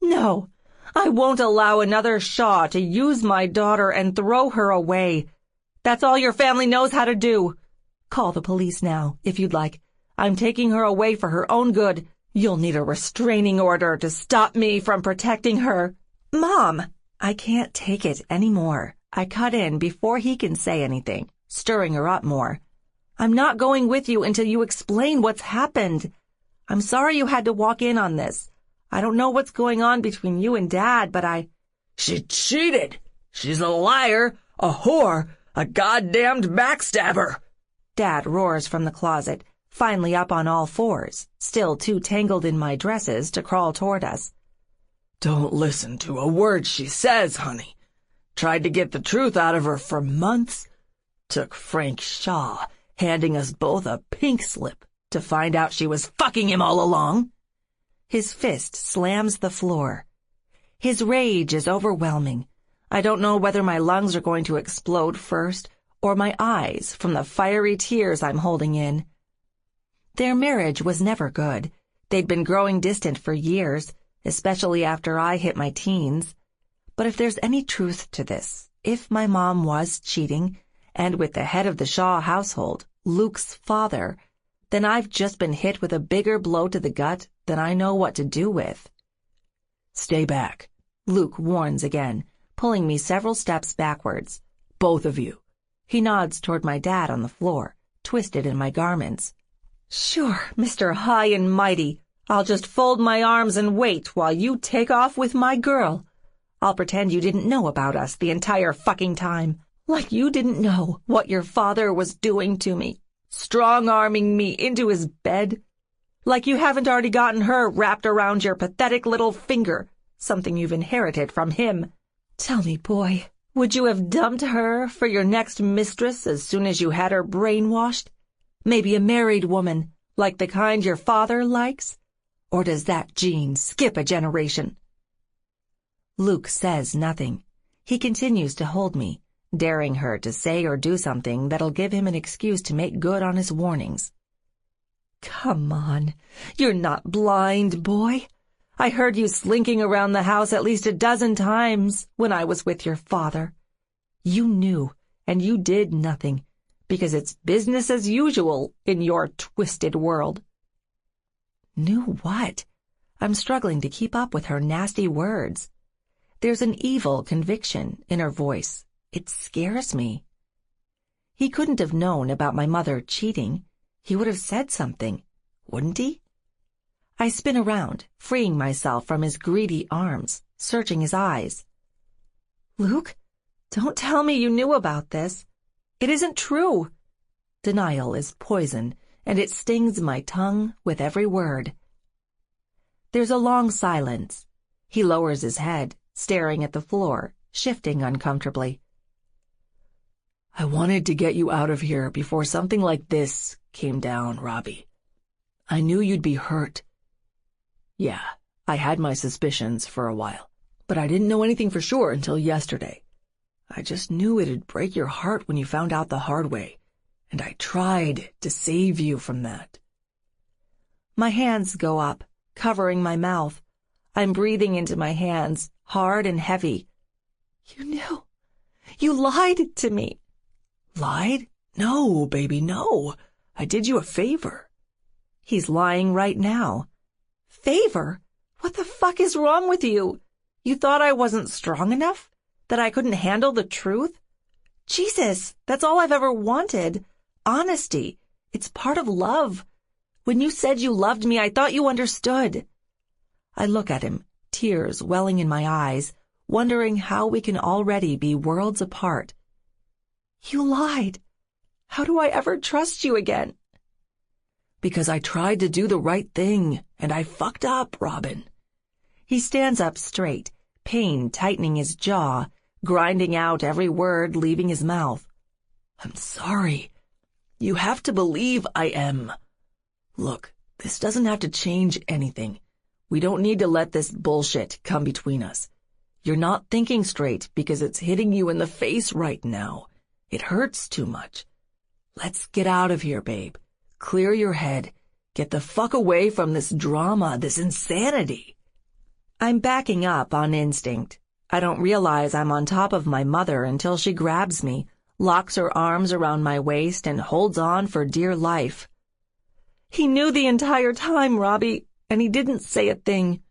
Speaker 3: No, I won't allow another Shaw to use my daughter and throw her away. That's all your family knows how to do. Call the police now, if you'd like. I'm taking her away for her own good. You'll need a restraining order to stop me from protecting her.
Speaker 2: Mom, I can't take it anymore. I cut in before he can say anything, stirring her up more. I'm not going with you until you explain what's happened. I'm sorry you had to walk in on this. I don't know what's going on between you and Dad, but
Speaker 1: She cheated. She's a liar, a whore, a goddamned backstabber.
Speaker 2: Dad roars from the closet, finally up on all fours, still too tangled in my dresses to crawl toward us.
Speaker 1: Don't listen to a word she says, honey. Tried to get the truth out of her for months. Took Frank Shaw, handing us both a pink slip, to find out she was fucking him all along.
Speaker 2: His fist slams the floor. His rage is overwhelming. I don't know whether my lungs are going to explode first, or my eyes from the fiery tears I'm holding in. Their marriage was never good. They'd been growing distant for years, especially after I hit my teens. But if there's any truth to this, if my mom was cheating, and with the head of the Shaw household, Luke's father, then I've just been hit with a bigger blow to the gut than I know what to do with.
Speaker 1: Stay back,
Speaker 2: Luke warns again, pulling me several steps backwards.
Speaker 1: Both of you.
Speaker 2: He nods toward my dad on the floor, twisted in my garments.
Speaker 3: Sure, Mr. High and Mighty. I'll just fold my arms and wait while you take off with my girl. I'll pretend you didn't know about us the entire fucking time. Like you didn't know what your father was doing to me, strong-arming me into his bed. Like you haven't already gotten her wrapped around your pathetic little finger, something you've inherited from him. Tell me, boy, would you have dumped her for your next mistress as soon as you had her brainwashed? Maybe a married woman, like the kind your father likes? Or does that gene skip a generation?
Speaker 2: Luke says nothing. He continues to hold me, daring her to say or do something that'll give him an excuse to make good on his warnings.
Speaker 3: Come on, you're not blind, boy. I heard you slinking around the house at least a dozen times when I was with your father. You knew, and you did nothing, because it's business as usual in your twisted world.
Speaker 2: Knew what? I'm struggling to keep up with her nasty words. There's an evil conviction in her voice. It scares me. He couldn't have known about my mother cheating. He would have said something, wouldn't he? I spin around, freeing myself from his greedy arms, searching his eyes.
Speaker 3: Luke, don't tell me you knew about this. It isn't true.
Speaker 2: Denial is poison, and it stings my tongue with every word. There's a long silence. He lowers his head, staring at the floor, shifting uncomfortably.
Speaker 1: I wanted to get you out of here before something like this came down, Robbie. I knew you'd be hurt. Yeah, I had my suspicions for a while, but I didn't know anything for sure until yesterday. I just knew it'd break your heart when you found out the hard way, and I tried to save you from that.
Speaker 3: My hands go up, covering my mouth. I'm breathing into my hands, hard and heavy. You knew. You lied to me.
Speaker 1: Lied? No, baby, no. I did you a favor.
Speaker 3: He's lying right now. Favor? What the fuck is wrong with you? You thought I wasn't strong enough? That I couldn't handle the truth? Jesus, that's all I've ever wanted. Honesty. It's part of love. When you said you loved me, I thought you understood. I look at him, tears welling in my eyes, wondering how we can already be worlds apart. You lied. How do I ever trust you again?
Speaker 1: Because I tried to do the right thing, and I fucked up, Robin.
Speaker 3: He stands up straight, pain tightening his jaw, grinding out every word leaving his mouth.
Speaker 1: I'm sorry. You have to believe I am. Look, this doesn't have to change anything. We don't need to let this bullshit come between us. You're not thinking straight because it's hitting you in the face right now. It hurts too much. Let's get out of here, babe. Clear your head. Get the fuck away from this drama, this insanity.
Speaker 3: I'm backing up on instinct. I don't realize I'm on top of my mother until she grabs me, locks her arms around my waist, and holds on for dear life. He knew the entire time, Robbie, and he didn't say a thing.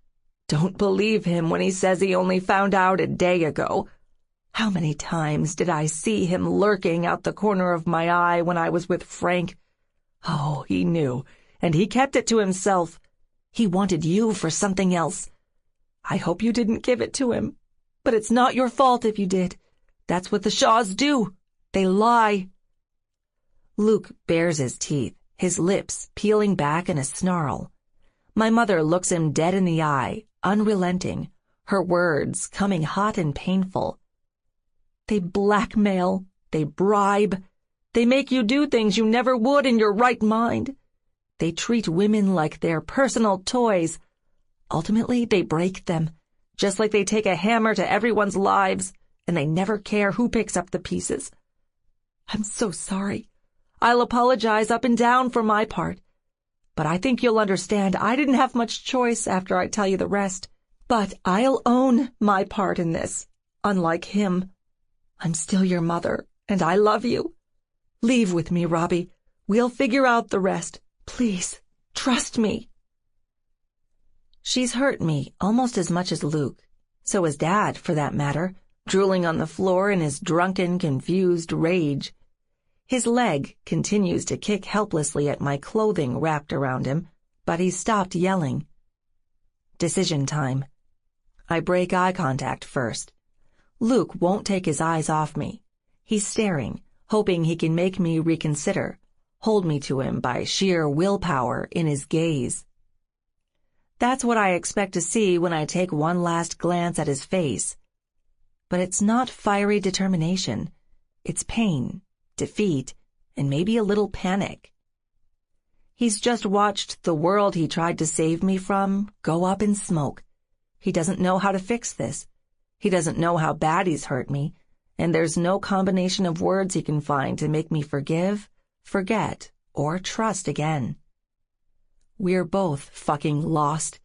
Speaker 3: Don't believe him when he says he only found out a day ago. How many times did I see him lurking out the corner of my eye when I was with Frank? Oh, he knew, and he kept it to himself. He wanted you for something else. I hope you didn't give it to him, but it's not your fault if you did. That's what the Shaws do. They lie. Luke bares his teeth, his lips peeling back in a snarl. My mother looks him dead in the eye, unrelenting, her words coming hot and painful. They blackmail, they bribe, they make you do things you never would in your right mind. They treat women like they're personal toys. Ultimately, they break them, just like they take a hammer to everyone's lives, and they never care who picks up the pieces. I'm so sorry. I'll apologize up and down for my part. But I think you'll understand I didn't have much choice after I tell you the rest. But I'll own my part in this, unlike him. I'm still your mother, and I love you. Leave with me, Robbie. We'll figure out the rest. Please, trust me. She's hurt me almost as much as Luke. So has Dad, for that matter, drooling on the floor in his drunken, confused rage. His leg continues to kick helplessly at my clothing wrapped around him, but he's stopped yelling. Decision time. I break eye contact first. Luke won't take his eyes off me. He's staring, hoping he can make me reconsider, hold me to him by sheer willpower in his gaze. That's what I expect to see when I take one last glance at his face. But it's not fiery determination. It's pain, defeat, and maybe a little panic. He's just watched the world he tried to save me from go up in smoke. He doesn't know how to fix this. He doesn't know how bad he's hurt me, and there's no combination of words he can find to make me forgive, forget, or trust again. We're both fucking lost.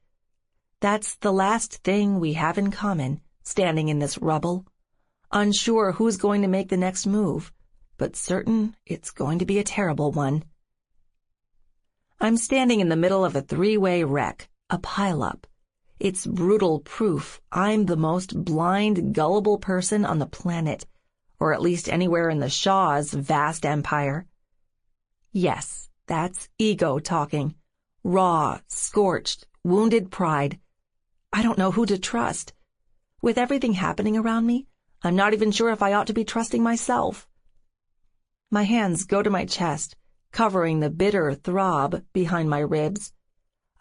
Speaker 3: That's the last thing we have in common, standing in this rubble. Unsure who's going to make the next move, but certain it's going to be a terrible one. I'm standing in the middle of a three-way wreck, a pile-up. It's brutal proof I'm the most blind, gullible person on the planet, or at least anywhere in the Shaws' vast empire. Yes, that's ego talking. Raw, scorched, wounded pride. I don't know who to trust. With everything happening around me, I'm not even sure if I ought to be trusting myself. My hands go to my chest, covering the bitter throb behind my ribs.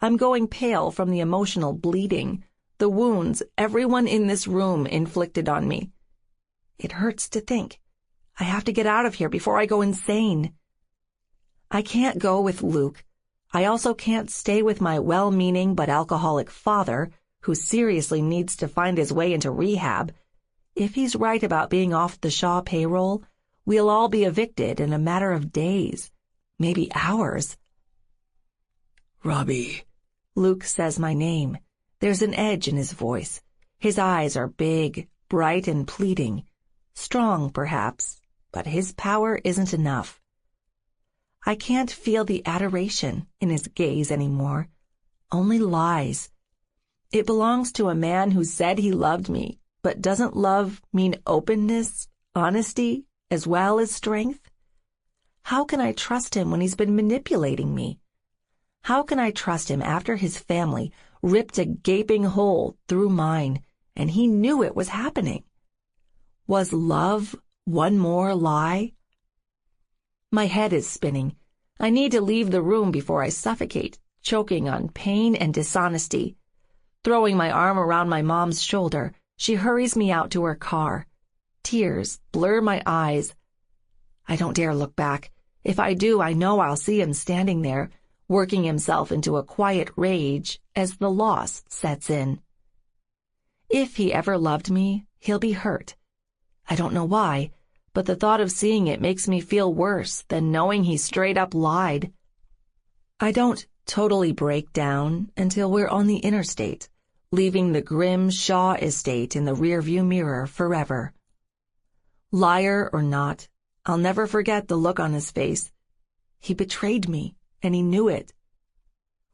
Speaker 3: I'm going pale from the emotional bleeding, the wounds everyone in this room inflicted on me. It hurts to think. I have to get out of here before I go insane. I can't go with Luke. I also can't stay with my well-meaning but alcoholic father, who seriously needs to find his way into rehab. If he's right about being off the Shaw payroll, we'll all be evicted in a matter of days, maybe hours.
Speaker 1: Robbie.
Speaker 3: Luke says my name. There's an edge in his voice. His eyes are big, bright and pleading. Strong, perhaps, but his power isn't enough. I can't feel the adoration in his gaze anymore. Only lies. It belongs to a man who said he loved me, but doesn't love mean openness, honesty, as well as strength? How can I trust him when he's been manipulating me? How can I trust him after his family ripped a gaping hole through mine, and he knew it was happening? Was love one more lie? My head is spinning. I need to leave the room before I suffocate, choking on pain and dishonesty. Throwing my arm around my mom's shoulder, she hurries me out to her car. Tears blur my eyes. I don't dare look back. If I do, I know I'll see him standing there, working himself into a quiet rage as the loss sets in. If he ever loved me, he'll be hurt. I don't know why, but the thought of seeing it makes me feel worse than knowing he straight up lied. I don't totally break down until we're on the interstate, leaving the grim Shaw estate in the rearview mirror forever. Liar or not, I'll never forget the look on his face. He betrayed me, and he knew it.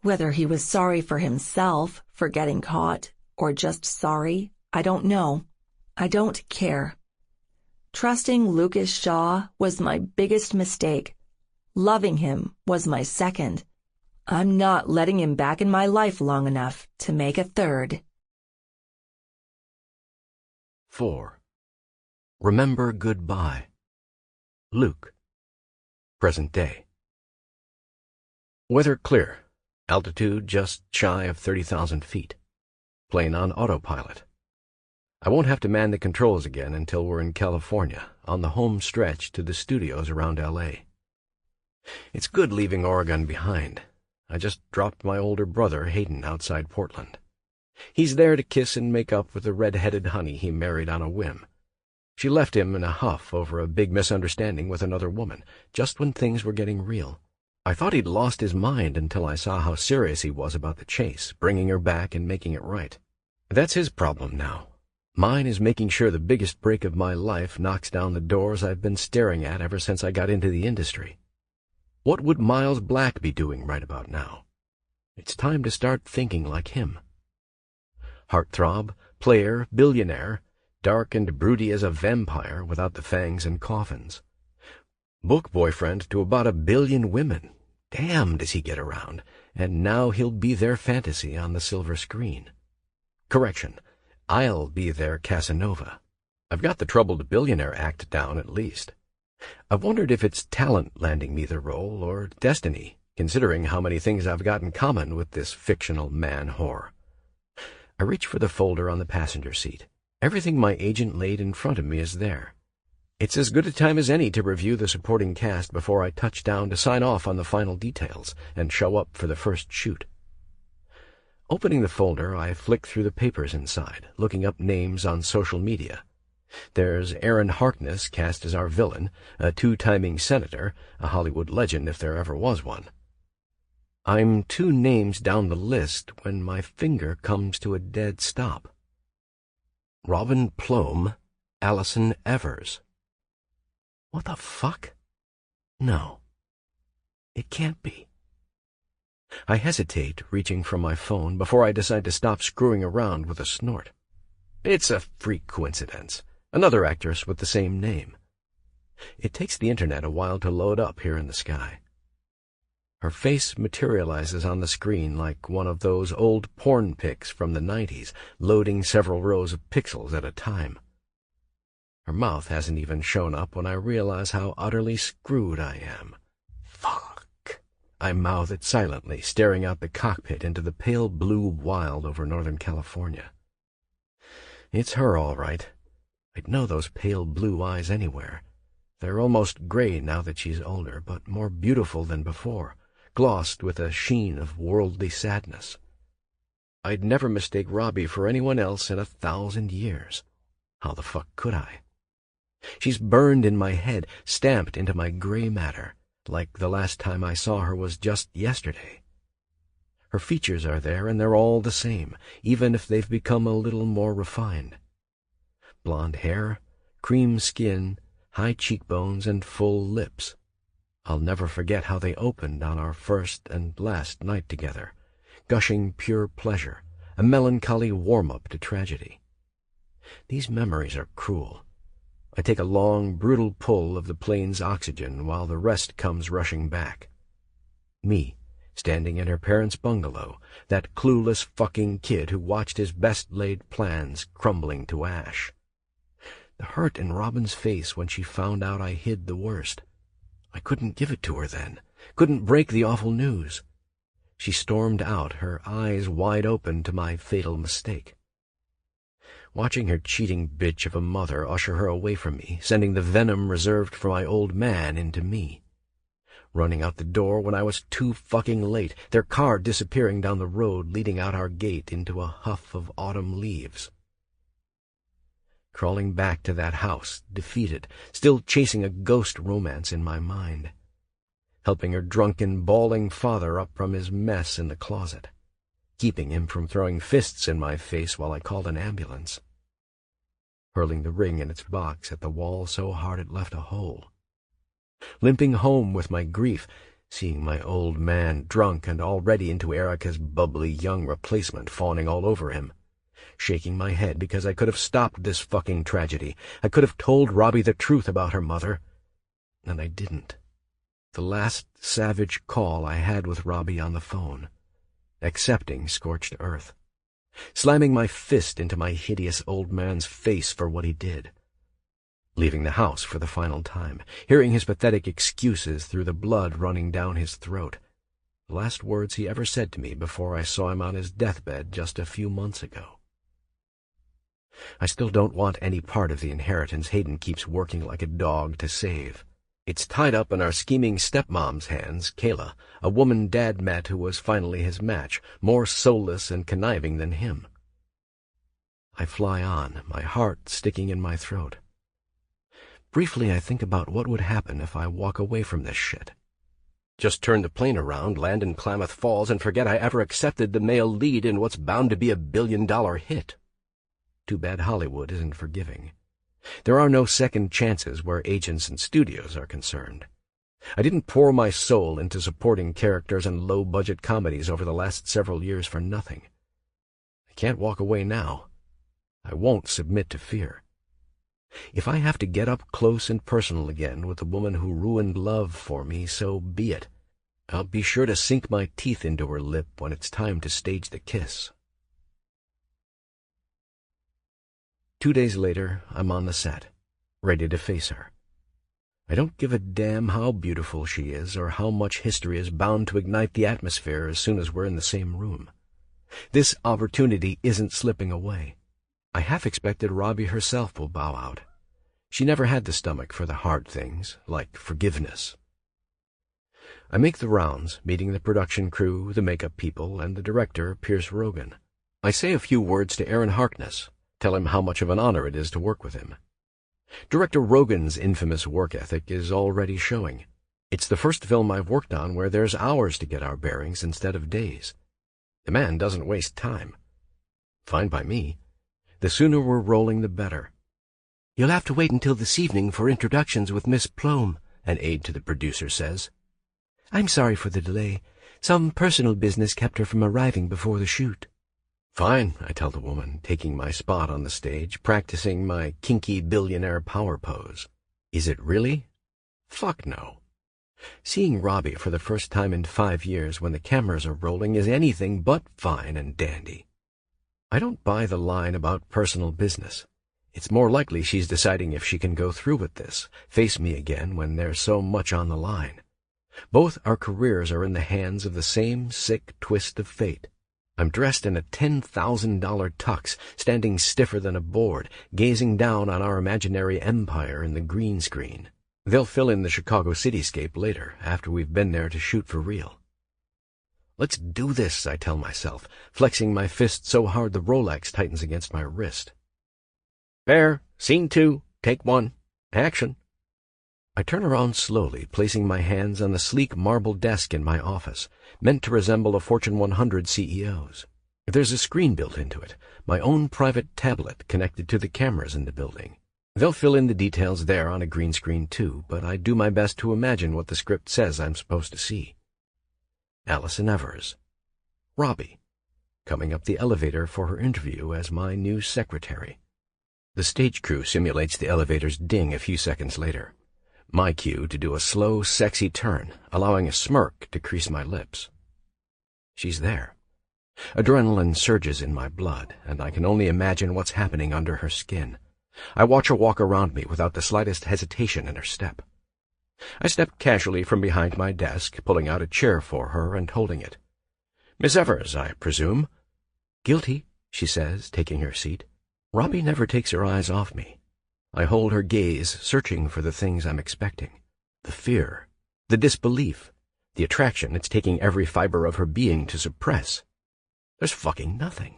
Speaker 3: Whether he was sorry for himself for getting caught, or just sorry, I don't know. I don't care. Trusting Lucas Shaw was my biggest mistake. Loving him was my second. I'm not letting him back in my life long enough to make a third.
Speaker 4: 4. Remember goodbye. Luke. Present day. Weather clear. Altitude just shy of 30,000 feet. Plane on autopilot. I won't have to man the controls again until we're in California, on the home stretch to the studios around L.A. It's good leaving Oregon behind. I just dropped my older brother, Hayden, outside Portland. He's there to kiss and make up with the red-headed honey he married on a whim. She left him in a huff over a big misunderstanding with another woman, just when things were getting real. I thought he'd lost his mind until I saw how serious he was about the chase, bringing her back and making it right. That's his problem now. Mine is making sure the biggest break of my life knocks down the doors I've been staring at ever since I got into the industry. What would Miles Black be doing right about now? It's time to start thinking like him. Heartthrob, player, billionaire, dark and broody as a vampire without the fangs and coffins. Book boyfriend to about 1 billion women. Damn, does he get around, and now he'll be their fantasy on the silver screen. Correction, I'll be their Casanova. I've got the troubled billionaire act down at least. I've wondered if it's talent landing me the role or destiny, considering how many things I've got in common with this fictional man-whore. I reach for the folder on the passenger seat. Everything my agent laid in front of me is there. It's as good a time as any to review the supporting cast before I touch down to sign off on the final details and show up for the first shoot. Opening the folder, I flick through the papers inside, looking up names on social media. There's Aaron Harkness cast as our villain, a two-timing senator, a Hollywood legend if there ever was one. I'm 2 names down the list when my finger comes to a dead stop. Robin Plome, Allison Evers. What the fuck? No. It can't be. I hesitate, reaching for my phone, before I decide to stop screwing around with a snort. It's a freak coincidence. Another actress with the same name. It takes the internet a while to load up here in the sky. Her face materializes on the screen like one of those old porn pics from the 90s, loading several rows of pixels at a time. Her mouth hasn't even shown up when I realize how utterly screwed I am. Fuck. I mouth it silently, staring out the cockpit into the pale blue wild over Northern California. It's her, all right. I'd know those pale blue eyes anywhere. They're almost gray now that she's older, but more beautiful than before, glossed with a sheen of worldly sadness. I'd never mistake Robbie for anyone else in 1,000 years. How the fuck could I? She's burned in my head, stamped into my gray matter, like the last time I saw her was just yesterday. Her features are there, and they're all the same, even if they've become a little more refined. Blonde hair, cream skin, high cheekbones, and full lips. I'll never forget how they opened on our first and last night together, gushing pure pleasure, a melancholy warm-up to tragedy. These memories are cruel. I take a long, brutal pull of the plane's oxygen while the rest comes rushing back. Me, standing in her parents' bungalow, that clueless fucking kid who watched his best-laid plans crumbling to ash. The hurt in Robin's face when she found out I hid the worst. I couldn't give it to her then, couldn't break the awful news. She stormed out, her eyes wide open to my fatal mistake. Watching her cheating bitch of a mother usher her away from me, sending the venom reserved for my old man into me. Running out the door when I was too fucking late, their car disappearing down the road leading out our gate into a huff of autumn leaves. Crawling back to that house, defeated, still chasing a ghost romance in my mind. Helping her drunken, bawling father up from his mess in the closet. Keeping him from throwing fists in my face while I called an ambulance. Hurling the ring in its box at the wall so hard it left a hole. Limping home with my grief, seeing my old man drunk and already into Erica's bubbly young replacement fawning all over him. Shaking my head because I could have stopped this fucking tragedy. I could have told Robbie the truth about her mother. And I didn't. The last savage call I had with Robbie on the phone. Accepting scorched earth. Slamming my fist into my hideous old man's face for what he did. Leaving the house for the final time, hearing his pathetic excuses through the blood running down his throat. The last words he ever said to me before I saw him on his deathbed just a few months ago. I still don't want any part of the inheritance Hayden keeps working like a dog to save. It's tied up in our scheming stepmom's hands, Kayla, a woman Dad met who was finally his match, more soulless and conniving than him. I fly on, my heart sticking in my throat. Briefly, I think about what would happen if I walk away from this shit. Just turn the plane around, land in Klamath Falls, and forget I ever accepted the male lead in what's bound to be a billion-dollar hit. Too bad Hollywood isn't forgiving. There are no second chances where agents and studios are concerned. I didn't pour my soul into supporting characters and low-budget comedies over the last several years for nothing. I can't walk away now. I won't submit to fear. If I have to get up close and personal again with the woman who ruined love for me, so be it. I'll be sure to sink my teeth into her lip when it's time to stage the kiss. 2 days later, I'm on the set, ready to face her. I don't give a damn how beautiful she is or how much history is bound to ignite the atmosphere as soon as we're in the same room. This opportunity isn't slipping away. I half expected Robbie herself will bow out. She never had the stomach for the hard things, like forgiveness. I make the rounds, meeting the production crew, the makeup people, and the director, Pierce Rogan. I say a few words to Aaron Harkness, tell him how much of an honor it is to work with him. Director Rogan's infamous work ethic is already showing. It's the first film I've worked on where there's hours to get our bearings instead of days. The man doesn't waste time. Fine by me. The sooner we're rolling, the better.
Speaker 6: "You'll have to wait until this evening for introductions with Miss Plome," an aide to the producer says. "I'm sorry for the delay. Some personal business kept her from arriving before the shoot."
Speaker 4: Fine, I tell the woman, taking my spot on the stage, practicing my kinky billionaire power pose. Is it really? Fuck no. Seeing Robbie for the first time in 5 years when the cameras are rolling is anything but fine and dandy. I don't buy the line about personal business. It's more likely she's deciding if she can go through with this, face me again when there's so much on the line. Both our careers are in the hands of the same sick twist of fate. I'm dressed in a $10,000 tux, standing stiffer than a board, gazing down on our imaginary empire in the green screen. They'll fill in the Chicago cityscape later, after we've been there to shoot for real. Let's do this, I tell myself, flexing my fist so hard the Rolex tightens against my wrist. Fair, scene 2, take 1, action. I turn around slowly, placing my hands on the sleek marble desk in my office, meant to resemble a Fortune 100 CEO's. There's a screen built into it, my own private tablet connected to the cameras in the building. They'll fill in the details there on a green screen too, but I do my best to imagine what the script says I'm supposed to see. Allison Evers. Robbie, coming up the elevator for her interview as my new secretary. The stage crew simulates the elevator's ding a few seconds later. My cue to do a slow, sexy turn, allowing a smirk to crease my lips. She's there. Adrenaline surges in my blood, and I can only imagine what's happening under her skin. I watch her walk around me without the slightest hesitation in her step. I step casually from behind my desk, pulling out a chair for her and holding it. Miss Evers, I presume? Guilty, she says, taking her seat. Robbie never takes her eyes off me. I hold her gaze, searching for the things I'm expecting. The fear, the disbelief, the attraction it's taking every fiber of her being to suppress. There's fucking nothing.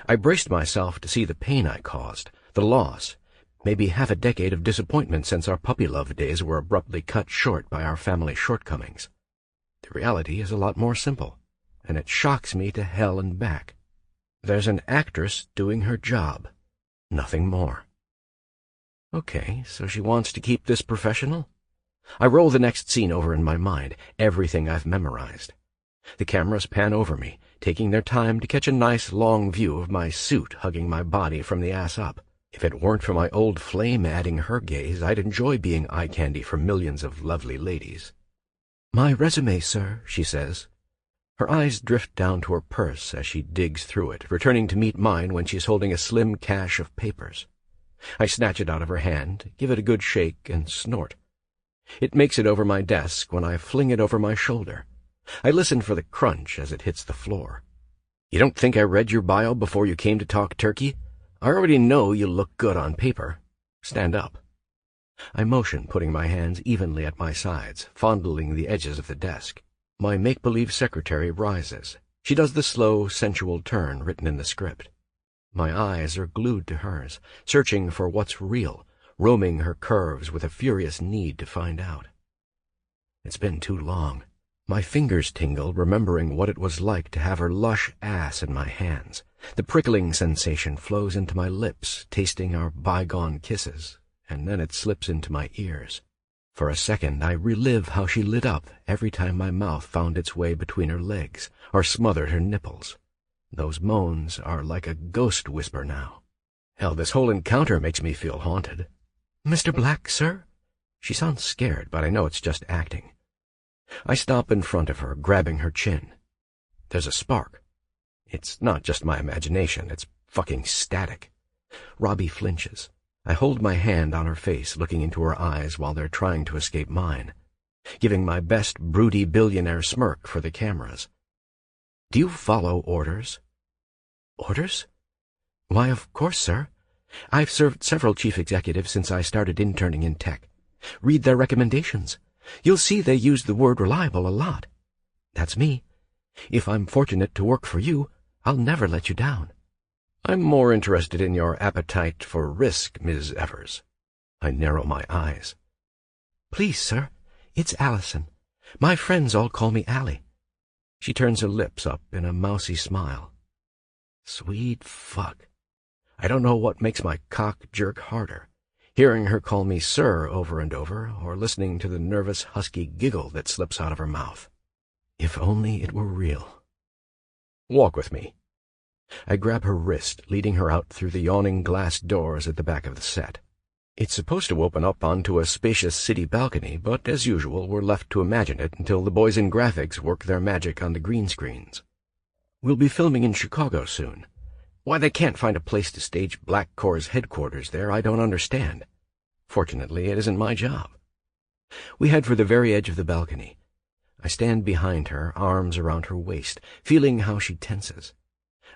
Speaker 4: I braced myself to see the pain I caused, the loss, maybe half a decade of disappointment since our puppy love days were abruptly cut short by our family shortcomings. The reality is a lot more simple, and it shocks me to hell and back. There's an actress doing her job, nothing more. Okay, so she wants to keep this professional? I roll the next scene over in my mind, everything I've memorized. The cameras pan over me, taking their time to catch a nice long view of my suit hugging my body from the ass up. If it weren't for my old flame adding her gaze, I'd enjoy being eye candy for millions of lovely ladies. My resume, sir, she says. Her eyes drift down to her purse as she digs through it, returning to meet mine when she's holding a slim cache of papers. I snatch it out of her hand, give it a good shake, and snort. It makes it over my desk when I fling it over my shoulder. I listen for the crunch as it hits the floor. You don't think I read your bio before you came to talk turkey? I already know you look good on paper. Stand up. I motion, putting my hands evenly at my sides, fondling the edges of the desk. My make-believe secretary rises. She does the slow, sensual turn written in the script. My eyes are glued to hers, searching for what's real, roaming her curves with a furious need to find out. It's been too long. My fingers tingle, remembering what it was like to have her lush ass in my hands. The prickling sensation flows into my lips, tasting our bygone kisses, and then it slips into my ears. For a second, I relive how she lit up every time my mouth found its way between her legs or smothered her nipples. Those moans are like a ghost whisper now. Hell, this whole encounter makes me feel haunted. Mr. Black, sir? She sounds scared, but I know it's just acting. I stop in front of her, grabbing her chin. There's a spark. It's not just my imagination, it's fucking static. Robbie flinches. I hold my hand on her face, looking into her eyes while they're trying to escape mine, giving my best broody billionaire smirk for the cameras. Do you follow orders? Orders? Why, of course, sir. I've served several chief executives since I started interning in tech. Read their recommendations. You'll see they use the word reliable a lot. That's me. If I'm fortunate to work for you, I'll never let you down. I'm more interested in your appetite for risk, Ms. Evers. I narrow my eyes. Please, sir, it's Allison. My friends all call me Allie. She turns her lips up in a mousy smile. Sweet fuck. I don't know what makes my cock jerk harder, hearing her call me sir over and over, or listening to the nervous, husky giggle that slips out of her mouth. If only it were real. Walk with me. I grab her wrist, leading her out through the yawning glass doors at the back of the set. It's supposed to open up onto a spacious city balcony, but as usual we're left to imagine it until the boys in graphics work their magic on the green screens. We'll be filming in Chicago soon. Why they can't find a place to stage Black Corps' headquarters there, I don't understand. Fortunately, it isn't my job. We head for the very edge of the balcony. I stand behind her, arms around her waist, feeling how she tenses.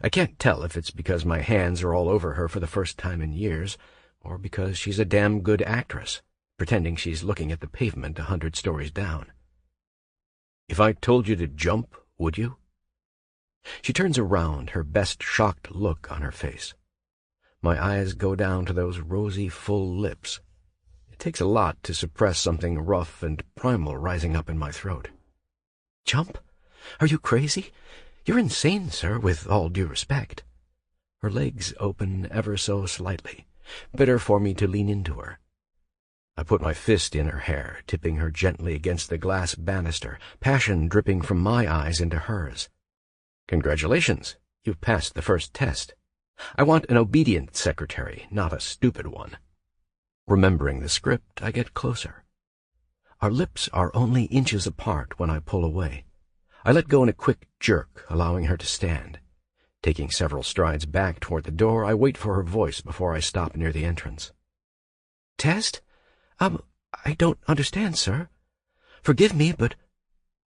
Speaker 4: I can't tell if it's because my hands are all over her for the first time in years, or because she's a damn good actress. pretending she's looking at the pavement 100 stories down. "If I told you to jump, would you?" She turns around, her best shocked look on her face. My eyes go down to those rosy, full lips. It takes a lot to suppress something rough and primal rising up in my throat. "Jump? Are you crazy? You're insane, sir, with all due respect." Her legs open ever so slightly, better for me to lean into her. I put my fist in her hair, tipping her gently against the glass banister, passion dripping from my eyes into hers. "Congratulations, you've passed the first test. I want an obedient secretary, not a stupid one." Remembering the script, I get closer. Our lips are only inches apart when I pull away. I let go in a quick jerk, allowing her to stand. Taking several strides back toward the door, I wait for her voice before I stop near the entrance. "Test? I don't understand, sir. Forgive me, but—"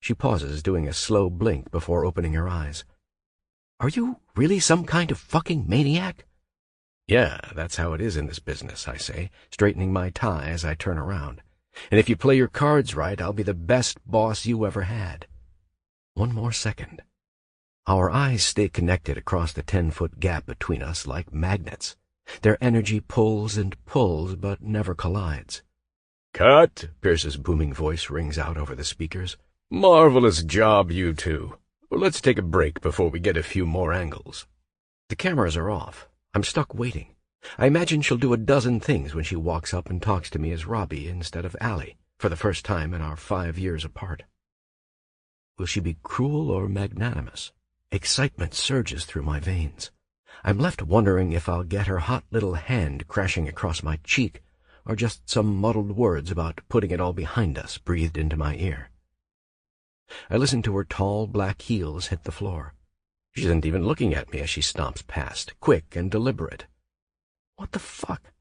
Speaker 4: She pauses, doing a slow blink before opening her eyes. "Are you really some kind of fucking maniac?" "Yeah, that's how it is in this business," I say, straightening my tie as I turn around. "And if you play your cards right, I'll be the best boss you ever had." One more second. Our eyes stay connected across the 10-foot gap between us like magnets. Their energy pulls and pulls, but never collides.
Speaker 5: "Cut!" Pierce's booming voice rings out over the speakers. "Marvelous job, you two. Let's take a break before we get a few more angles."
Speaker 4: The cameras are off. I'm stuck waiting. I imagine she'll do a dozen things when she walks up and talks to me as Robbie instead of Allie, for the first time in our 5 years apart. Will she be cruel or magnanimous? Excitement surges through my veins. I'm left wondering if I'll get her hot little hand crashing across my cheek, or just some muddled words about putting it all behind us breathed into my ear. I listen to her tall black heels hit the floor. She isn't even looking at me as she stomps past, quick and deliberate. What the fuck?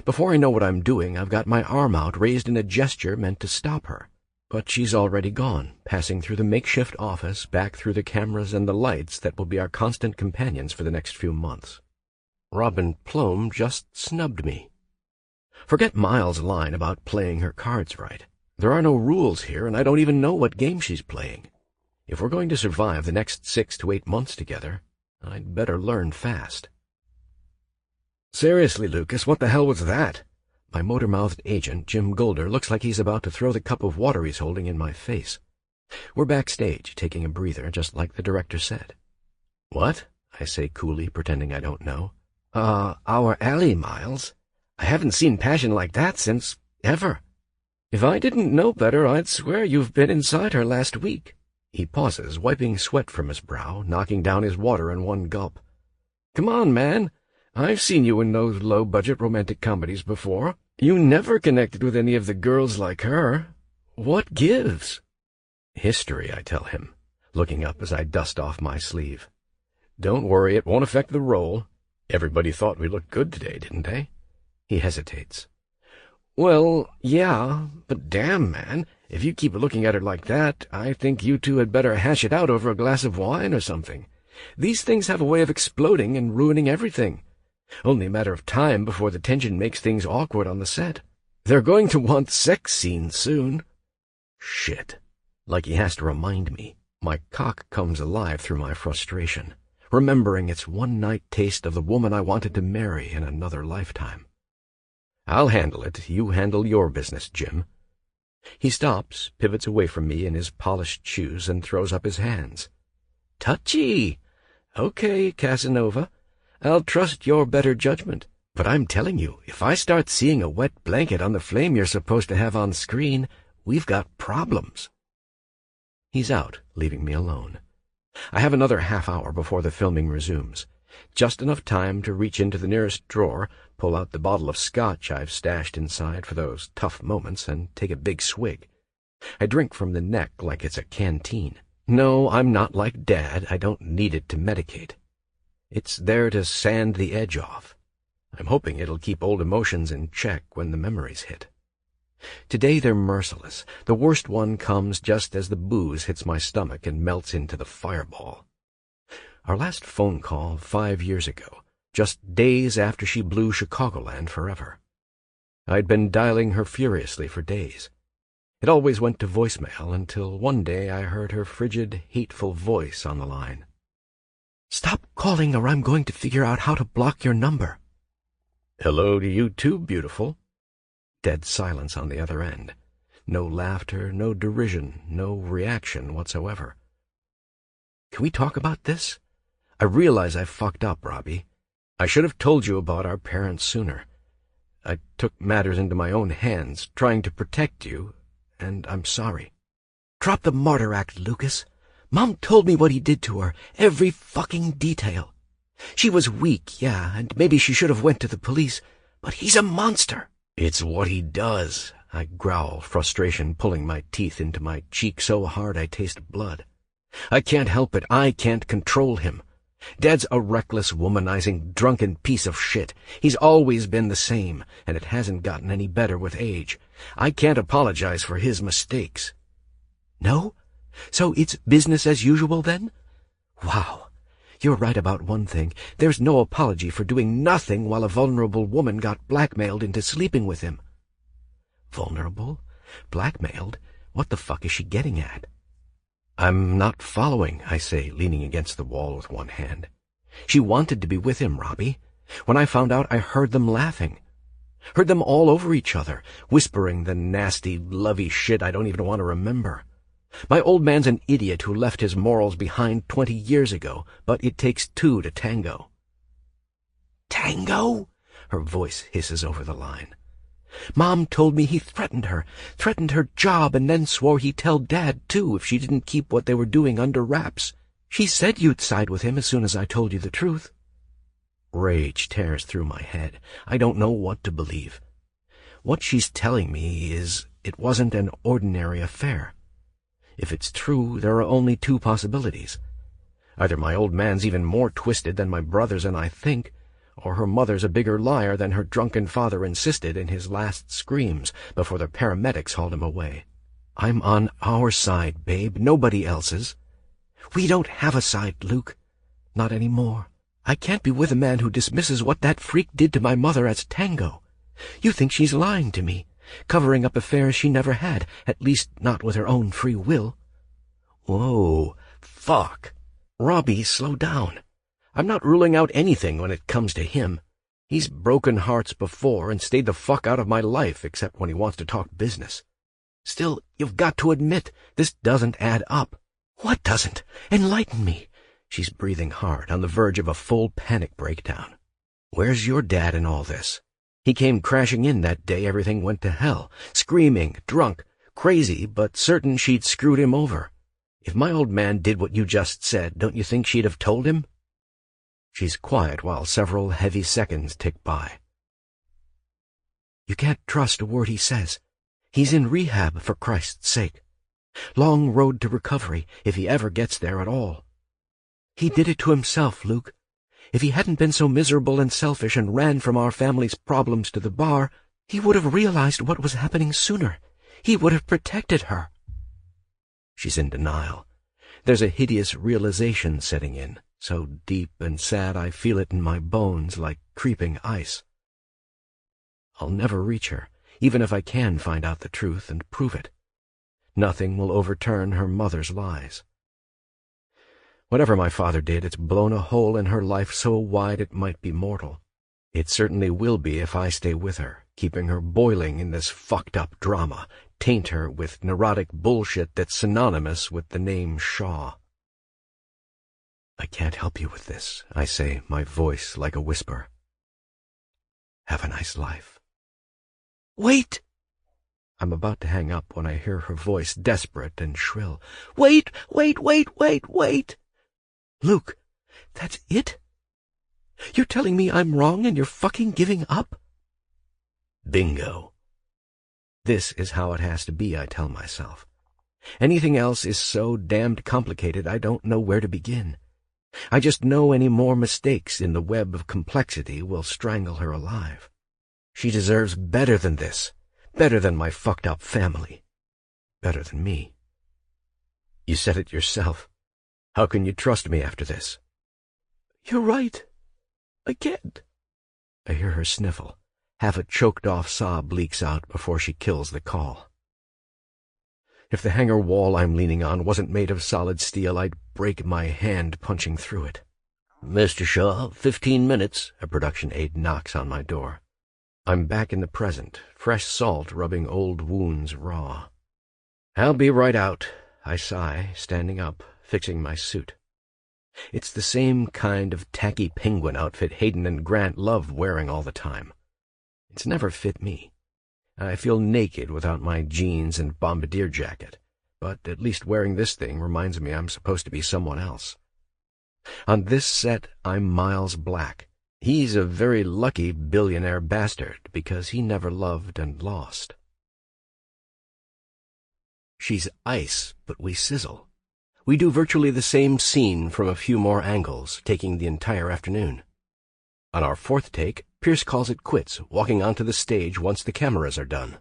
Speaker 4: Before I know what I'm doing, I've got my arm out, raised in a gesture meant to stop her. But she's already gone, passing through the makeshift office, back through the cameras and the lights that will be our constant companions for the next few months. Robin Plum just snubbed me. Forget Miles' line about playing her cards right. There are no rules here, and I don't even know what game she's playing. If we're going to survive the next 6 to 8 months together, I'd better learn fast.
Speaker 5: "Seriously, Lucas, what the hell was that?"
Speaker 4: My motor-mouthed agent, Jim Golder, looks like he's about to throw the cup of water he's holding in my face. We're backstage, taking a breather, just like the director said. "What?" I say coolly, pretending I don't know.
Speaker 5: Our Allie, Miles. I haven't seen passion like that since ever. If I didn't know better, I'd swear you've been inside her last week."
Speaker 4: He pauses, wiping sweat from his brow, knocking down his water in one gulp.
Speaker 5: "Come on, man. I've seen you in those low-budget romantic comedies before. You never connected with any of the girls like her. What gives?"
Speaker 4: "History," I tell him, looking up as I dust off my sleeve. "Don't worry, it won't affect the role. Everybody thought we looked good today, didn't they?" He hesitates.
Speaker 5: "Well, yeah, but damn, man, if you keep looking at her like that, I think you two had better hash it out over a glass of wine or something. These things have a way of exploding and ruining everything. Only a matter of time before the tension makes things awkward on the set. They're going to want sex scenes soon."
Speaker 4: Shit. Like he has to remind me. My cock comes alive through my frustration, remembering its one-night taste of the woman I wanted to marry in another lifetime. "I'll handle it. You handle your business, Jim." He stops, pivots away from me in his polished shoes, and throws up his hands.
Speaker 5: "Touchy. Okay, Casanova. I'll trust your better judgment. But I'm telling you, if I start seeing a wet blanket on the flame you're supposed to have on screen, we've got problems."
Speaker 4: He's out, leaving me alone. I have another half-hour before the filming resumes. Just enough time to reach into the nearest drawer, pull out the bottle of scotch I've stashed inside for those tough moments, and take a big swig. I drink from the neck like it's a canteen. No, I'm not like Dad. I don't need it to medicate. It's there to sand the edge off. I'm hoping it'll keep old emotions in check when the memories hit. Today they're merciless. The worst one comes just as the booze hits my stomach and melts into the fireball. Our last phone call 5 years ago, just days after she blew Chicagoland forever. I'd been dialing her furiously for days. It always went to voicemail until one day I heard her frigid, hateful voice on the line.
Speaker 6: "Stop calling or I'm going to figure out how to block your number."
Speaker 4: "Hello to you too, beautiful." Dead silence on the other end. No laughter, no derision, no reaction whatsoever. "Can we talk about this? I realize I fucked up, Robbie. I should have told you about our parents sooner. I took matters into my own hands, trying to protect you, and I'm sorry."
Speaker 6: "Drop the martyr act, Lucas. Mom told me what he did to her, every fucking detail. She was weak, yeah, and maybe she should have went to the police, but he's a monster."
Speaker 4: "It's what he does," I growl, frustration pulling my teeth into my cheek so hard I taste blood. "I can't help it. I can't control him. Dad's a reckless, womanizing, drunken piece of shit. He's always been the same, and it hasn't gotten any better with age. I can't apologize for his mistakes."
Speaker 6: "No? So it's business as usual then? Wow. You're right about one thing. There's no apology for doing nothing while a vulnerable woman got blackmailed into sleeping with him."
Speaker 4: Vulnerable? Blackmailed? What the fuck is she getting at? "I'm not following," I say, leaning against the wall with one hand. "She wanted to be with him, Robbie. When I found out, I heard them laughing. Heard them all over each other, whispering the nasty, lovey shit I don't even want to remember. My old man's an idiot who left his morals behind 20 years ago, but it takes two to tango."
Speaker 6: "Tango?"
Speaker 4: Her voice hisses over the line.
Speaker 6: "Mom told me he threatened her job, and then swore he'd tell Dad, too, if she didn't keep what they were doing under wraps. She said you'd side with him as soon as I told you the truth."
Speaker 4: Rage tears through my head. I don't know what to believe. What she's telling me is it wasn't an ordinary affair. If it's true, there are only two possibilities. Either my old man's even more twisted than my brothers and I think, or her mother's a bigger liar than her drunken father insisted in his last screams before the paramedics hauled him away. I'm on our side, babe, nobody else's.
Speaker 6: "We don't have a side, Luke. Not anymore. I can't be with a man who dismisses what that freak did to my mother as tango. You think she's lying to me, covering up affairs she never had, at least not with her own free will."
Speaker 4: "Whoa, fuck. Robbie, slow down. I'm not ruling out anything when it comes to him. He's broken hearts before and stayed the fuck out of my life except when he wants to talk business. Still, you've got to admit, this doesn't add up."
Speaker 6: "What doesn't? Enlighten me."
Speaker 4: She's breathing hard, on the verge of a full panic breakdown. "Where's your dad in all this? He came crashing in that day everything went to hell, screaming, drunk, crazy, but certain she'd screwed him over. If my old man did what you just said, don't you think she'd have told him?" She's quiet while several heavy seconds tick by.
Speaker 6: "You can't trust a word he says. He's in rehab, for Christ's sake. Long road to recovery, if he ever gets there at all. He did it to himself, Luke. If he hadn't been so miserable and selfish and ran from our family's problems to the bar, he would have realized what was happening sooner. He would have protected her."
Speaker 4: She's in denial. There's a hideous realization setting in, so deep and sad I feel it in my bones like creeping ice. I'll never reach her, even if I can find out the truth and prove it. Nothing will overturn her mother's lies. Whatever my father did, it's blown a hole in her life so wide it might be mortal. It certainly will be if I stay with her, keeping her boiling in this fucked-up drama, taint her with neurotic bullshit that's synonymous with the name Shaw. "I can't help you with this," I say, my voice like a whisper. "Have a nice life."
Speaker 6: "Wait!"
Speaker 4: I'm about to hang up when I hear her voice desperate and shrill.
Speaker 6: "Wait, wait, wait, wait, wait! Luke, that's it? You're telling me I'm wrong and you're fucking giving up?"
Speaker 4: Bingo. This is how it has to be, I tell myself. Anything else is so damned complicated I don't know where to begin. I just know any more mistakes in the web of complexity will strangle her alive. She deserves better than this, better than my fucked-up family, better than me. You said it yourself. How can you trust me after this?
Speaker 6: "You're right. I can't."
Speaker 4: I hear her sniffle, Half a choked-off sob leaks out before she kills the call. If the hangar wall I'm leaning on wasn't made of solid steel, I'd break my hand punching through it. "Mr. Shaw, 15 minutes, a production aide knocks on my door. I'm back in the present, fresh salt rubbing old wounds raw. "I'll be right out," I sigh, standing up, fixing my suit. It's the same kind of tacky penguin outfit Hayden and Grant love wearing all the time. It's never fit me. I feel naked without my jeans and bombardier jacket, but at least wearing this thing reminds me I'm supposed to be someone else. On this set, I'm Miles Black. He's a very lucky billionaire bastard because he never loved and lost. She's ice, but we sizzle. We do virtually the same scene from a few more angles, taking the entire afternoon. On our fourth take, Pierce calls it quits, walking onto the stage once the cameras are done.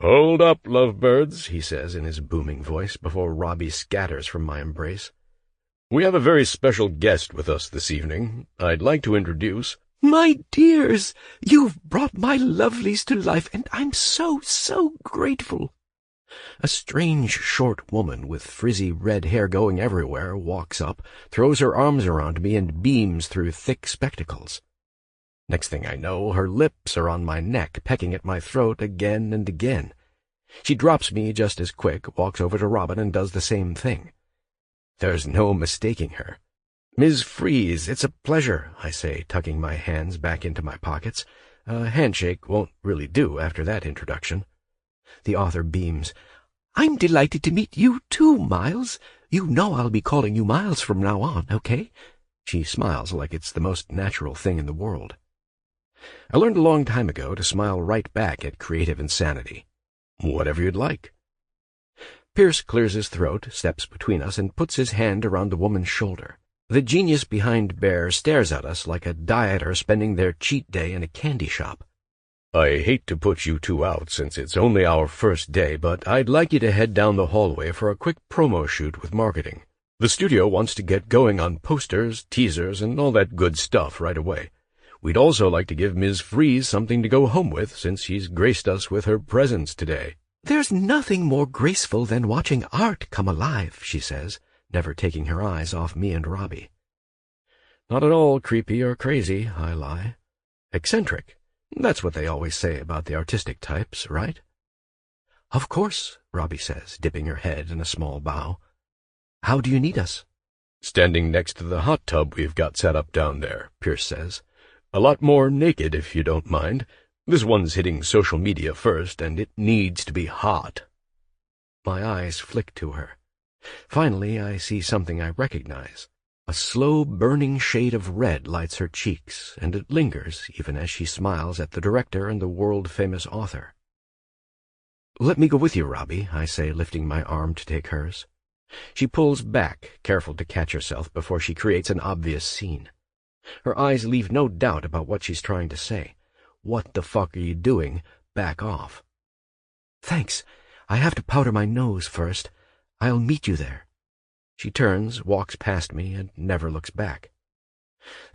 Speaker 5: "Hold up, lovebirds," he says in his booming voice before Robbie scatters from my embrace. "We have a very special guest with us this evening. I'd like to introduce—"
Speaker 6: "My dears, you've brought my lovelies to life, and I'm so grateful."
Speaker 4: A strange, short woman with frizzy red hair going everywhere walks up, throws her arms around me, and beams through thick spectacles. Next thing I know, her lips are on my neck, pecking at my throat again and again. She drops me just as quick, walks over to Robin, and does the same thing. There's no mistaking her. "Ms. Freeze, it's a pleasure," I say, tucking my hands back into my pockets. A handshake won't really do after that introduction. The author beams.
Speaker 6: "I'm delighted to meet you too, Miles. You know I'll be calling you Miles from now on, okay?"
Speaker 4: She smiles like it's the most natural thing in the world. I learned a long time ago to smile right back at creative insanity. "Whatever you'd like." Pierce clears his throat, steps between us, and puts his hand around the woman's shoulder. The genius behind Bear stares at us like a dieter spending their cheat day in a candy shop.
Speaker 5: "I hate to put you two out since it's only our first day, but I'd like you to head down the hallway for a quick promo shoot with marketing. The studio wants to get going on posters, teasers, and all that good stuff right away. We'd also like to give Ms. Freeze something to go home with since she's graced us with her presence today."
Speaker 6: "There's nothing more graceful than watching art come alive," she says, never taking her eyes off me and Robbie.
Speaker 4: "Not at all creepy or crazy," I lie. "Eccentric. That's what they always say about the artistic types, right?"
Speaker 6: "Of course," Robbie says, dipping her head in a small bow. "How do you need us?"
Speaker 5: "Standing next to the hot tub we've got set up down there," Pierce says. "A lot more naked, if you don't mind. This one's hitting social media first, and it needs to be hot."
Speaker 4: My eyes flick to her. Finally, I see something I recognize. A slow, burning shade of red lights her cheeks, and it lingers even as she smiles at the director and the world-famous author. "Let me go with you, Robbie," I say, lifting my arm to take hers. She pulls back, careful to catch herself before she creates an obvious scene. Her eyes leave no doubt about what she's trying to say. "What the fuck are you doing? Back off."
Speaker 6: "Thanks. I have to powder my nose first. I'll meet you there."
Speaker 4: She turns, walks past me, and never looks back.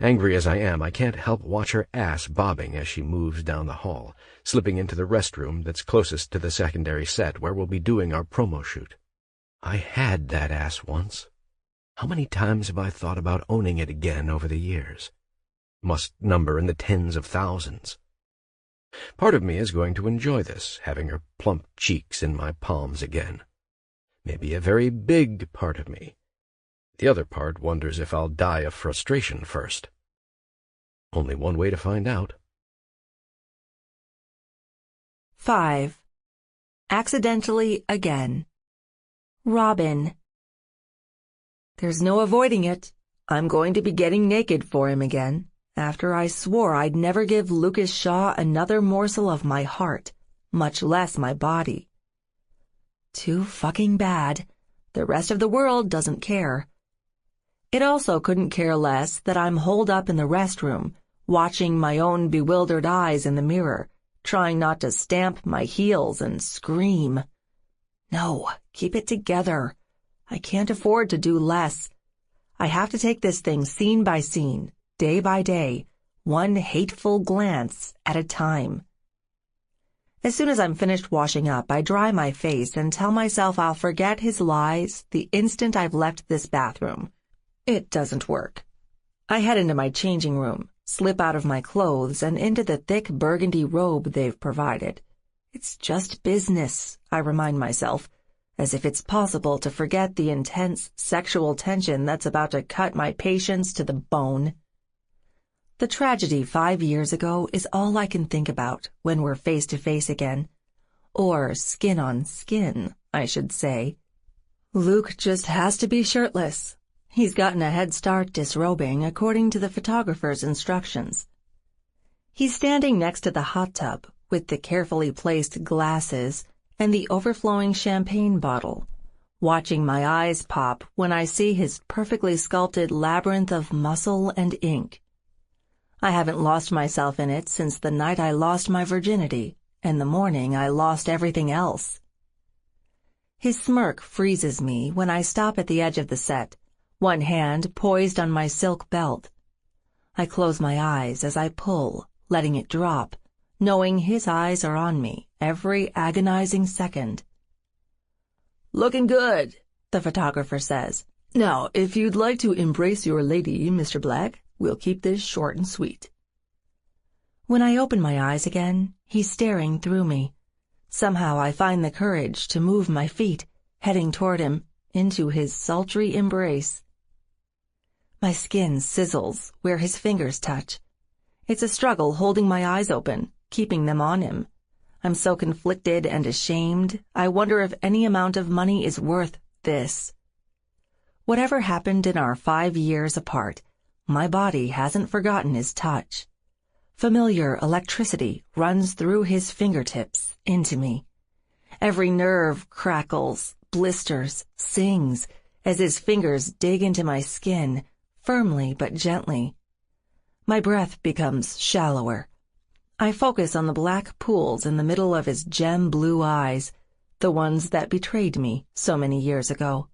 Speaker 4: Angry as I am, I can't help watch her ass bobbing as she moves down the hall, slipping into the restroom that's closest to the secondary set where we'll be doing our promo shoot. I had that ass once. How many times have I thought about owning it again over the years? Must number in the tens of thousands. Part of me is going to enjoy this, having her plump cheeks in my palms again. Maybe a very big part of me. The other part wonders if I'll die of frustration first. Only one way to find out.
Speaker 2: 5. Accidentally again. Robin.
Speaker 1: There's no avoiding it. I'm going to be getting naked for him again, after I swore I'd never give Lucas Shaw another morsel of my heart, much less my body. Too fucking bad. The rest of the world doesn't care. It also couldn't care less that I'm holed up in the restroom, watching my own bewildered eyes in the mirror, trying not to stamp my heels and scream. No, keep it together. I can't afford to do less. I have to take this thing scene by scene, day by day,
Speaker 3: one hateful glance at a time. As soon as I'm finished washing up, I dry my face and tell myself I'll forget his lies the instant I've left this bathroom. It doesn't work. I head into my changing room, slip out of my clothes and into the thick burgundy robe they've provided. It's just business, I remind myself, as if it's possible to forget the intense sexual tension that's about to cut my patience to the bone. The tragedy 5 years ago is all I can think about when we're face to face again. Or skin on skin, I should say. Luke just has to be shirtless. He's gotten a head start disrobing according to the photographer's instructions. He's standing next to the hot tub with the carefully placed glasses and the overflowing champagne bottle, watching my eyes pop when I see his perfectly sculpted labyrinth of muscle and ink. I haven't lost myself in it since the night I lost my virginity and the morning I lost everything else. His smirk freezes me when I stop at the edge of the set, one hand poised on my silk belt. I close my eyes as I pull, letting it drop, knowing his eyes are on me every agonizing second.
Speaker 1: "Looking good," the photographer says. "Now, if you'd like to embrace your lady, Mr. Black, we'll keep this short and sweet."
Speaker 3: When I open my eyes again, he's staring through me. Somehow I find the courage to move my feet, heading toward him, into his sultry embrace. My skin sizzles where his fingers touch. It's a struggle holding my eyes open, keeping them on him. I'm so conflicted and ashamed, I wonder if any amount of money is worth this. Whatever happened in our 5 years apart, my body hasn't forgotten his touch. Familiar electricity runs through his fingertips into me. Every nerve crackles, blisters, sings, as his fingers dig into my skin, firmly but gently. My breath becomes shallower. I focus on the black pools in the middle of his gem blue eyes, the ones that betrayed me so many years ago.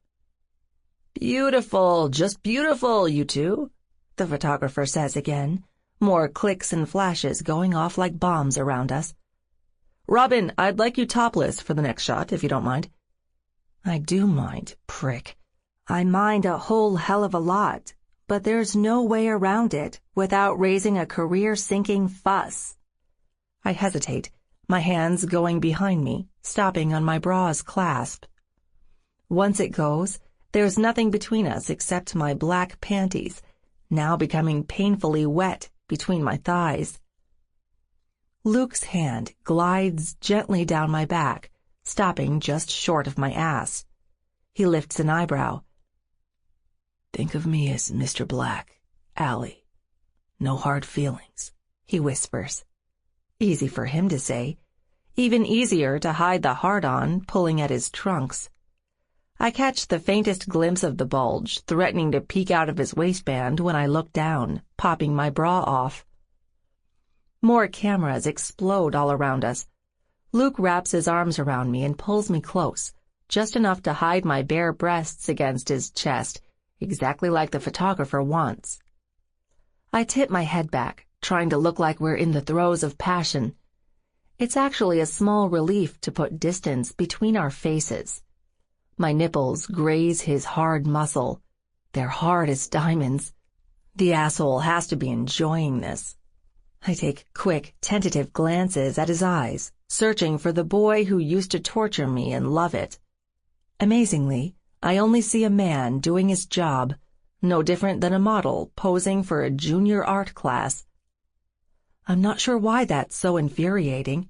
Speaker 1: "Beautiful, just beautiful, you two," the photographer says again, more clicks and flashes going off like bombs around us. "Robin, I'd like you topless for the next shot, if you don't mind."
Speaker 3: I do mind, prick. I mind a whole hell of a lot, but there's no way around it without raising a career-sinking fuss. I hesitate, my hands going behind me, stopping on my bra's clasp. Once it goes, there's nothing between us except my black panties, now becoming painfully wet between my thighs. Luke's hand glides gently down my back, stopping just short of my ass. He lifts an eyebrow.
Speaker 1: "Think of me as Mr. Black, Allie. No hard feelings," he whispers.
Speaker 3: Easy for him to say. Even easier to hide the hard-on pulling at his trunks. I catch the faintest glimpse of the bulge, threatening to peek out of his waistband when I look down, popping my bra off. More cameras explode all around us. Luke wraps his arms around me and pulls me close, just enough to hide my bare breasts against his chest, exactly like the photographer wants. I tip my head back, trying to look like we're in the throes of passion. It's actually a small relief to put distance between our faces. My nipples graze his hard muscle. They're hard as diamonds. The asshole has to be enjoying this. I take quick, tentative glances at his eyes, searching for the boy who used to torture me and love it. Amazingly, I only see a man doing his job, no different than a model posing for a junior art class. I'm not sure why that's so infuriating.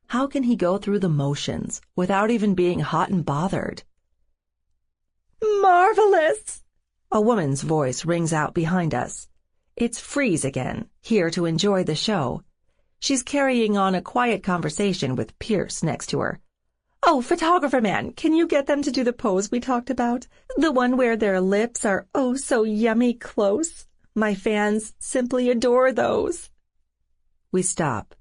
Speaker 3: How can he go through the motions without even being hot and bothered? "Marvelous!" A woman's voice rings out behind us. It's Freeze again, here to enjoy the show. She's carrying on a quiet conversation with Pierce next to her. "Oh, photographer man, can you get them to do the pose we talked about? The one where their lips are oh so yummy close. My fans simply adore those." We stop.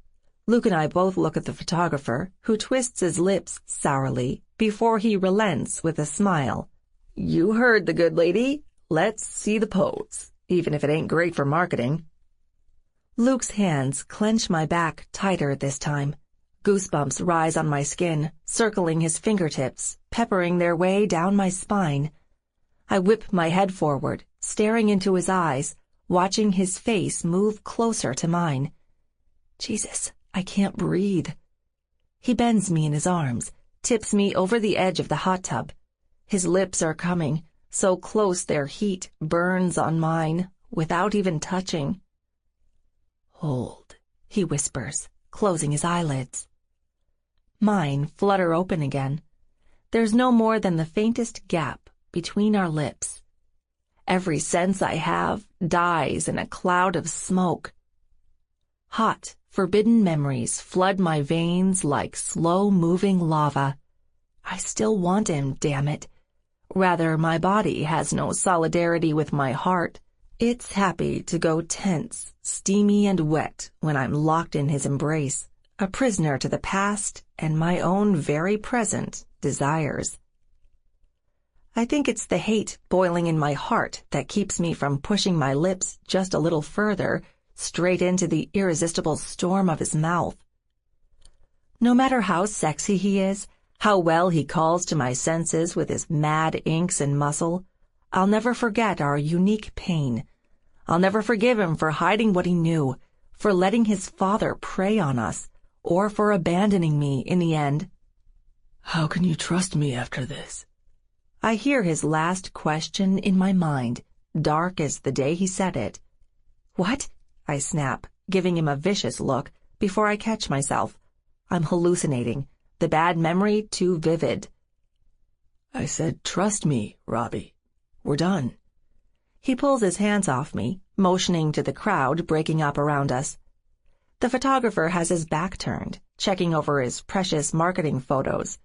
Speaker 3: Luke and I both look at the photographer, who twists his lips sourly before he relents with a smile. "You heard the good lady. Let's see the pose, even if it ain't great for marketing."
Speaker 2: Luke's hands clench my back tighter this time. Goosebumps rise on my skin, circling his fingertips, peppering their way down my spine. I whip my head forward, staring into his eyes, watching his face move closer to mine. Jesus, I can't breathe. He bends me in his arms, tips me over the edge of the hot tub. His lips are coming, so close their heat burns on mine, without even touching. Hold, he whispers, closing his eyelids. Mine flutter open again. There's no more than the faintest gap between our lips. Every sense I have dies in a cloud of smoke. Hot, forbidden memories flood my veins like slow-moving lava. I still want him, damn it. Rather, my body has no solidarity with my heart. It's happy to go tense, steamy and wet when I'm locked in his embrace, a prisoner to the past and my own very present desires. I think it's the hate boiling in my heart that keeps me from pushing my lips just a little further, straight into the irresistible storm of his mouth. No matter how sexy he is, how well he calls to my senses with his mad inks and muscle, I'll never forget our unique pain. I'll never forgive him for hiding what he knew, for letting his father prey on us, or for abandoning me in the end.
Speaker 1: How can you trust me after this?
Speaker 2: I hear his last question in my mind, dark as the day he said it. What? I snap, giving him a vicious look before I catch myself. I'm hallucinating, the bad memory too vivid.
Speaker 1: I said, trust me, Robbie. We're done.
Speaker 2: He pulls his hands off me, motioning to the crowd breaking up around us. The photographer has his back turned, checking over his precious marketing photos.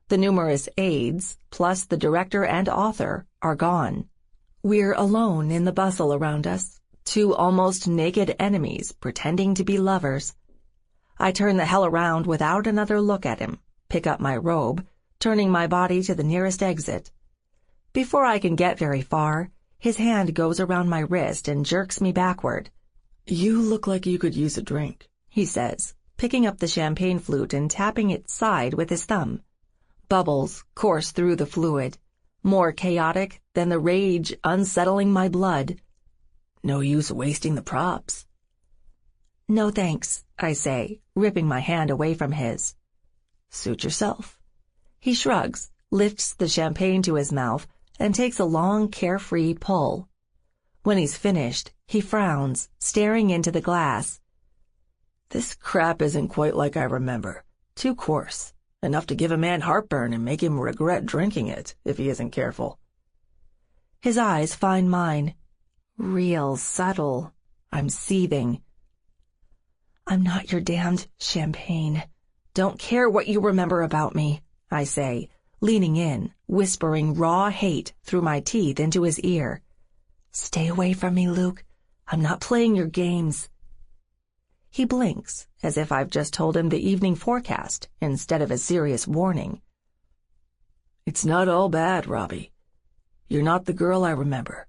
Speaker 2: The numerous aides, plus the director and author, are gone. We're alone in the bustle around us, two almost naked enemies pretending to be lovers. I turn the hell around without another look at him, pick up my robe, turning my body to the nearest exit. Before I can get very far, his hand goes around my wrist and jerks me backward.
Speaker 1: You look like you could use a drink,
Speaker 2: he says, picking up the champagne flute and tapping its side with his thumb. Bubbles course through the fluid, more chaotic than the rage unsettling my blood.
Speaker 1: No use wasting the props.
Speaker 2: No thanks, I say, ripping my hand away from his.
Speaker 1: Suit yourself.
Speaker 2: He shrugs, lifts the champagne to his mouth, and takes a long, carefree pull. When he's finished, he frowns, staring into the glass.
Speaker 1: This crap isn't quite like I remember. Too coarse. Enough to give a man heartburn and make him regret drinking it, if he isn't careful.
Speaker 2: His eyes find mine. Real subtle. I'm seething. I'm not your damned champagne. Don't care what you remember about me, I say, leaning in, whispering raw hate through my teeth into his ear. Stay away from me, Luke. I'm not playing your games. He blinks, as if I've just told him the evening forecast instead of a serious warning.
Speaker 1: It's not all bad, Robbie. You're not the girl I remember.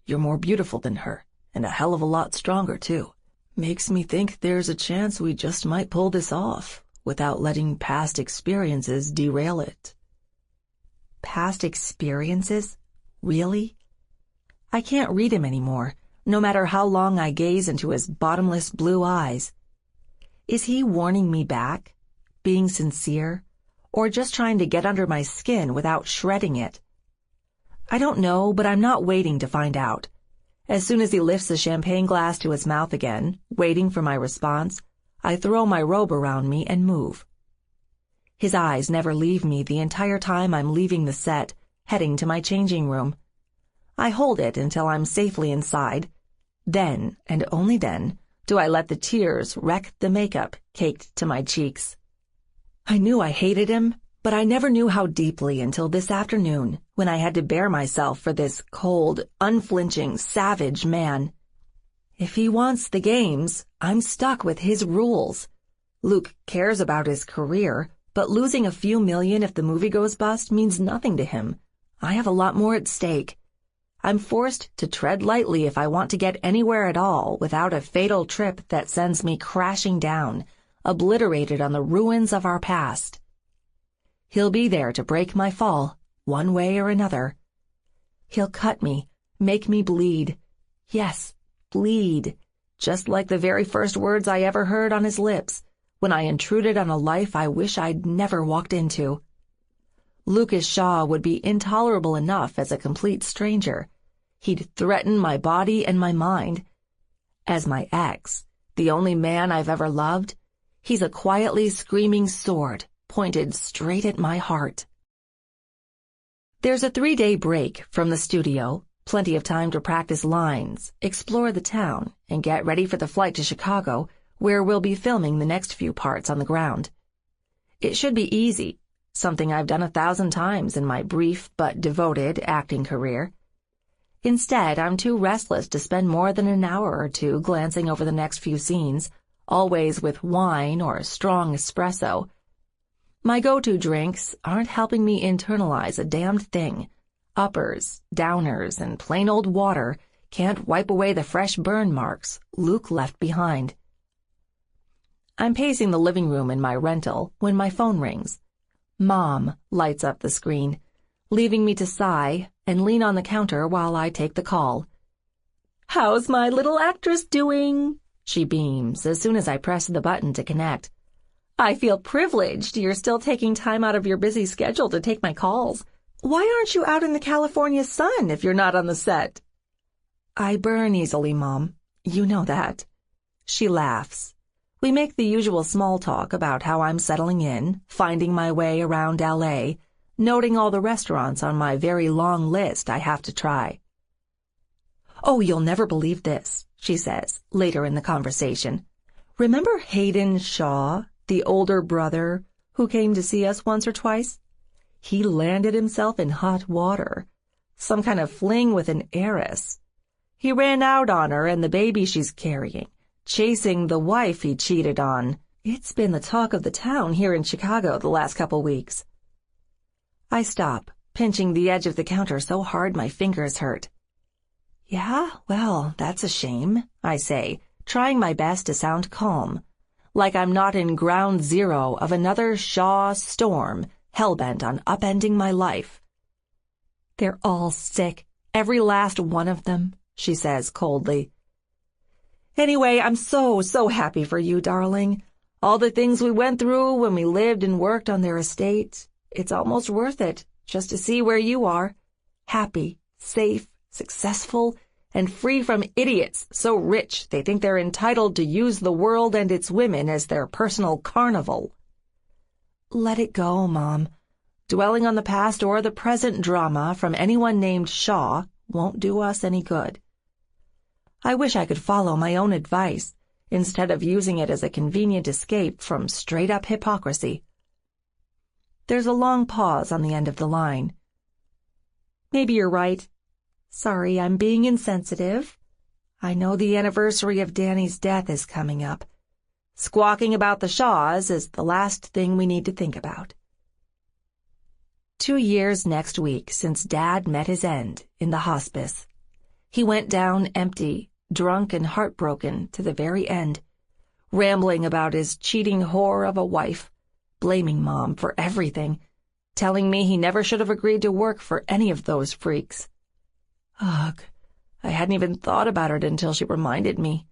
Speaker 1: You're more beautiful than her, and a hell of a lot stronger, too. Makes me think there's a chance we just might pull this off, without letting past experiences derail it.
Speaker 2: Past experiences? Really? I can't read him anymore, no matter how long I gaze into his bottomless blue eyes. Is he warning me back, being sincere, or just trying to get under my skin without shredding it? I don't know, but I'm not waiting to find out. As soon as he lifts the champagne glass to his mouth again, waiting for my response, I throw my robe around me and move. His eyes never leave me the entire time I'm leaving the set, heading to my changing room. I hold it until I'm safely inside. Then, and only then, do I let the tears wreck the makeup caked to my cheeks. I knew I hated him, but I never knew how deeply until this afternoon, when I had to bear myself for this cold, unflinching, savage man. If he wants the games, I'm stuck with his rules. Luke cares about his career, but losing a few million if the movie goes bust means nothing to him. I have a lot more at stake. I'm forced to tread lightly if I want to get anywhere at all without a fatal trip that sends me crashing down, obliterated on the ruins of our past. He'll be there to break my fall, one way or another. He'll cut me, make me bleed. Yes, bleed, just like the very first words I ever heard on his lips, when I intruded on a life I wish I'd never walked into. Lucas Shaw would be intolerable enough as a complete stranger. He'd threaten my body and my mind. As my ex, the only man I've ever loved, he's a quietly screaming sword pointed straight at my heart. There's a 3-day break from the studio, plenty of time to practice lines, explore the town, and get ready for the flight to Chicago, where we'll be filming the next few parts on the ground. It should be easy, something I've done 1,000 times in my brief but devoted acting career. Instead, I'm too restless to spend more than an hour or two glancing over the next few scenes, always with wine or strong espresso. My go-to drinks aren't helping me internalize a damned thing. Uppers, downers, and plain old water can't wipe away the fresh burn marks Luke left behind. I'm pacing the living room in my rental when my phone rings. Mom lights up the screen, leaving me to sigh and lean on the counter while I take the call. "How's my little actress doing?" she beams as soon as I press the button to connect. "I feel privileged you're still taking time out of your busy schedule to take my calls. Why aren't you out in the California sun if you're not on the set?" "I burn easily, Mom. You know that." She laughs. We make the usual small talk about how I'm settling in, finding my way around L.A., noting all the restaurants on my very long list I have to try. "Oh, you'll never believe this," she says, later in the conversation. "Remember Hayden Shaw, the older brother, who came to see us once or twice? He landed himself in hot water. Some kind of fling with an heiress. He ran out on her and the baby she's carrying, chasing the wife he cheated on. It's been the talk of the town here in Chicago the last couple weeks." I stop, pinching the edge of the counter so hard my fingers hurt. "Yeah, well, that's a shame," I say, trying my best to sound calm, like I'm not in ground zero of another Shaw storm hell-bent on upending my life. "They're all sick, every last one of them," she says coldly. "Anyway, I'm so happy for you, darling. All the things we went through when we lived and worked on their estate. It's almost worth it, just to see where you are. Happy, safe, successful, and free from idiots so rich they think they're entitled to use the world and its women as their personal carnival." "Let it go, Mom. Dwelling on the past or the present drama from anyone named Shaw won't do us any good." I wish I could follow my own advice, instead of using it as a convenient escape from straight-up hypocrisy. There's a long pause on the end of the line. "Maybe you're right. Sorry, I'm being insensitive. I know the anniversary of Danny's death is coming up. Squawking about the Shaws is the last thing we need to think about." 2 years next week since Dad met his end in the hospice. He went down empty, drunk and heartbroken to the very end, rambling about his cheating whore of a wife, blaming Mom for everything, telling me he never should have agreed to work for any of those freaks. Ugh, I hadn't even thought about it until she reminded me.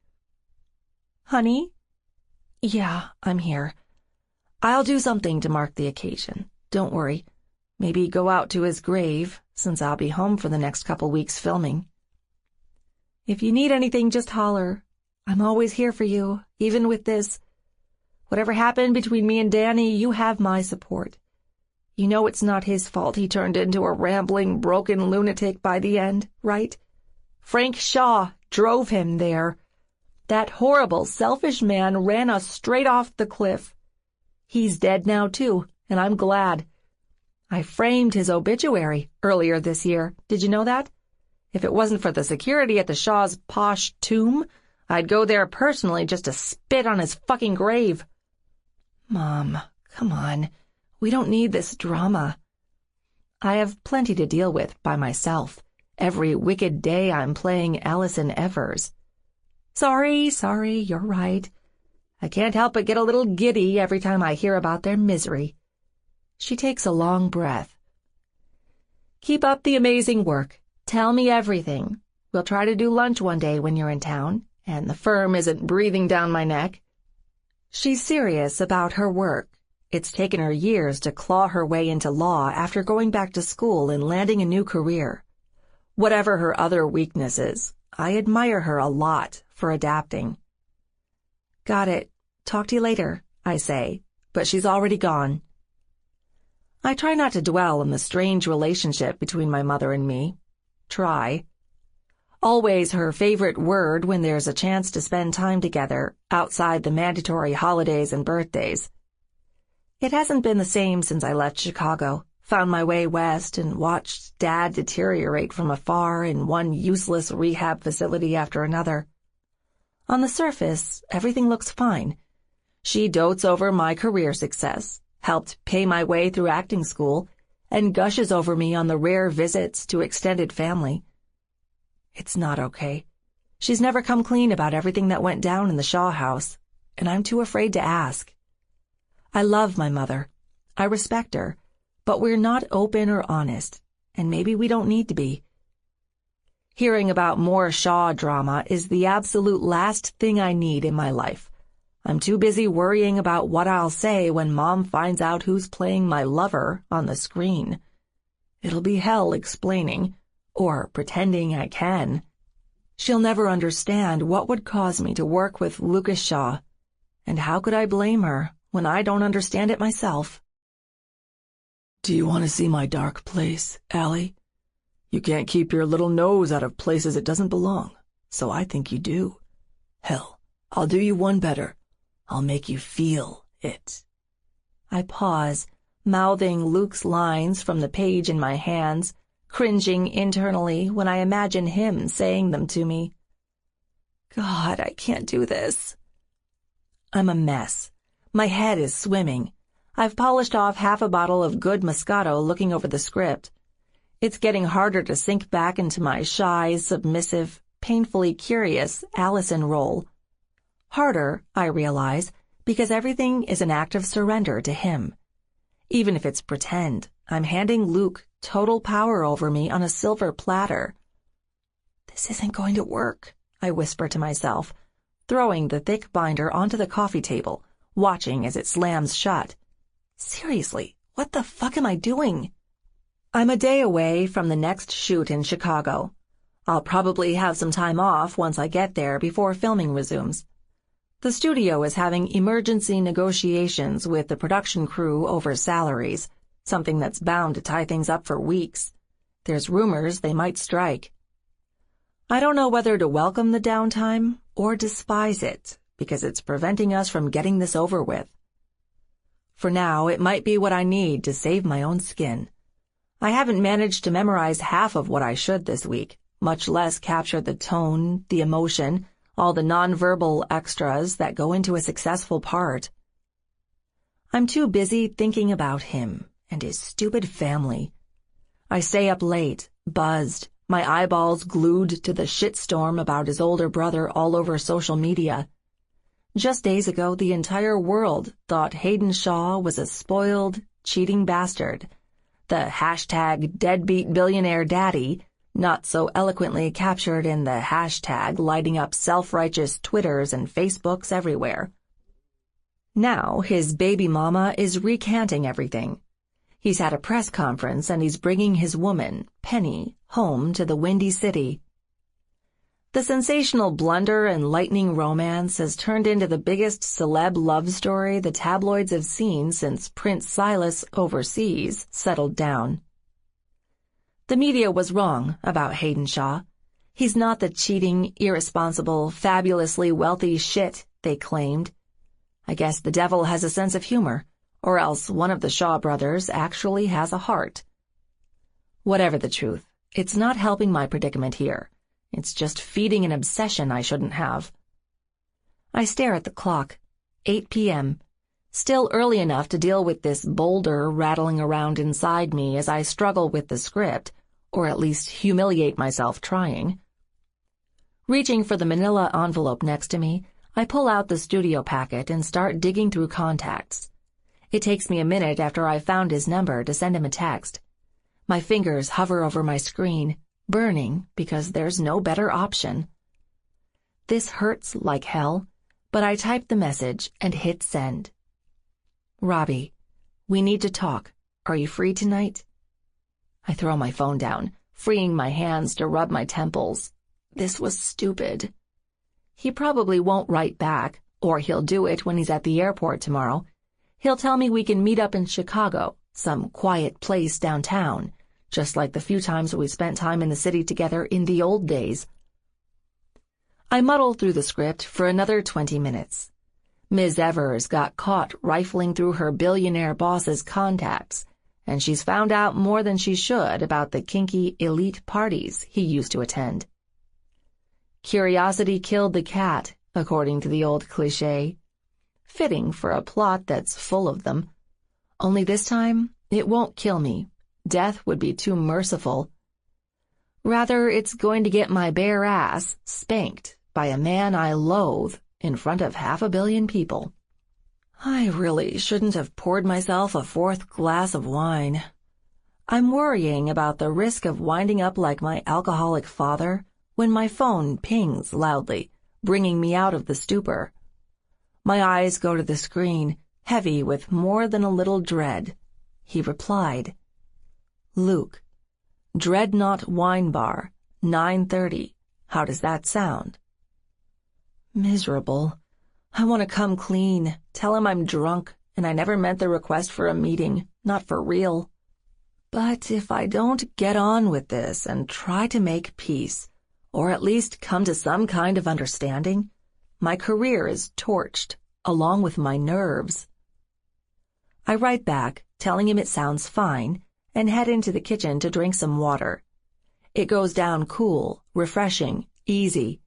Speaker 2: "Honey?" "Yeah, I'm here. I'll do something to mark the occasion. Don't worry. Maybe go out to his grave, since I'll be home for the next couple weeks filming. If you need anything, just holler. I'm always here for you, even with this. Whatever happened between me and Danny, you have my support. You know it's not his fault he turned into a rambling, broken lunatic by the end, right? Frank Shaw drove him there. That horrible, selfish man ran us straight off the cliff. He's dead now, too, and I'm glad. I framed his obituary earlier this year. Did you know that? If it wasn't for the security at the Shaw's posh tomb, I'd go there personally just to spit on his fucking grave." "Mom, come on. We don't need this drama." I have plenty to deal with by myself, Every wicked day I'm playing Allison Evers. Sorry, you're right. I can't help but get a little giddy every time I hear about their misery. She takes a long breath. Keep up the amazing work. Tell me everything. We'll try to do lunch one day when you're in town, and the firm isn't breathing down my neck. She's serious about her work. It's taken her years to claw her way into law after going back to school and landing a new career. Whatever her other weaknesses, I admire her a lot for adapting. Got it. Talk to you later, I say, but she's already gone. I try not to dwell on the strange relationship between my mother and me. Try. Always her favorite word when there's a chance to spend time together outside the mandatory holidays and birthdays. It hasn't been the same since I left Chicago, found my way west, and watched Dad deteriorate from afar in one useless rehab facility after another. On the surface, everything looks fine. She dotes over my career success, helped pay my way through acting school, and gushes over me on the rare visits to extended family. It's not okay. She's never come clean about everything that went down in the Shaw house, and I'm too afraid to ask. I love my mother. I respect her, but we're not open or honest, and maybe we don't need to be. Hearing about more Shaw drama is the absolute last thing I need in my life. I'm too busy worrying about what I'll say when Mom finds out who's playing my lover on the screen. It'll be hell explaining, or pretending I can. She'll never understand what would cause me to work with Lucas Shaw, and how could I blame her when I don't understand it myself?
Speaker 1: Do you want to see my dark place, Allie? You can't keep your little nose out of places it doesn't belong, so I think you do. Hell, I'll do you one better. I'll make you feel it.
Speaker 2: I pause, mouthing Luke's lines from the page in my hands, cringing internally when I imagine him saying them to me. God, I can't do this. I'm a mess. My head is swimming. I've polished off half a bottle of good Moscato looking over the script. It's getting harder to sink back into my shy, submissive, painfully curious Allison role. Harder, I realize, because everything is an act of surrender to him. Even if it's pretend, I'm handing Luke total power over me on a silver platter. This isn't going to work, I whisper to myself, throwing the thick binder onto the coffee table, watching as it slams shut. Seriously, what the fuck am I doing? I'm a day away from the next shoot in Chicago. I'll probably have some time off once I get there before filming resumes. The studio is having emergency negotiations with the production crew over salaries, something that's bound to tie things up for weeks. There's rumors they might strike. I don't know whether to welcome the downtime or despise it, because it's preventing us from getting this over with. For now, it might be what I need to save my own skin. I haven't managed to memorize half of what I should this week, much less capture the tone, the emotion, all the nonverbal extras that go into a successful part. I'm too busy thinking about him and his stupid family. I stay up late, buzzed, my eyeballs glued to the shitstorm about his older brother all over social media. Just days ago, the entire world thought Hayden Shaw was a spoiled, cheating bastard. The hashtag deadbeat billionaire daddy, not so eloquently captured in the hashtag lighting up self-righteous Twitters and Facebooks everywhere. Now his baby mama is recanting everything. He's had a press conference and he's bringing his woman, Penny, home to the Windy City. The sensational blunder and lightning romance has turned into the biggest celeb love story the tabloids have seen since Prince Silas overseas settled down. The media was wrong about Hayden Shaw. He's not the cheating, irresponsible, fabulously wealthy shit they claimed. I guess the devil has a sense of humor, or else one of the Shaw brothers actually has a heart. Whatever the truth, it's not helping my predicament here. It's just feeding an obsession I shouldn't have. I stare at the clock. 8 p.m. Still early enough to deal with this boulder rattling around inside me as I struggle with the script, or at least humiliate myself trying. Reaching for the manila envelope next to me, I pull out the studio packet and start digging through contacts. It takes me a minute after I've found his number to send him a text. My fingers hover over my screen, burning because there's no better option. This hurts like hell, but I type the message and hit send. Robbie, we need to talk. Are you free tonight? I throw my phone down, freeing my hands to rub my temples. This was stupid. He probably won't write back, or he'll do it when he's at the airport tomorrow. He'll tell me we can meet up in Chicago, some quiet place downtown, just like the few times we spent time in the city together in the old days. I muddled through the script for another 20 minutes. Ms. Evers got caught rifling through her billionaire boss's contacts, and she's found out more than she should about the kinky elite parties he used to attend. Curiosity killed the cat, according to the old cliché. Fitting for a plot that's full of them. Only this time, it won't kill me. Death would be too merciful. Rather, it's going to get my bare ass spanked by a man I loathe in front of 500 million people. I really shouldn't have poured myself a 4th glass of wine. I'm worrying about the risk of winding up like my alcoholic father when my phone pings loudly, bringing me out of the stupor. My eyes go to the screen, heavy with more than a little dread. He replied, Luke, Dreadnought Wine Bar, 9:30. How does that sound? Miserable. I want to come clean, tell him I'm drunk, and I never meant the request for a meeting, not for real. But if I don't get on with this and try to make peace, or at least come to some kind of understanding, my career is torched, along with my nerves. I write back, telling him it sounds fine, and head into the kitchen to drink some water. It goes down cool, refreshing, easy.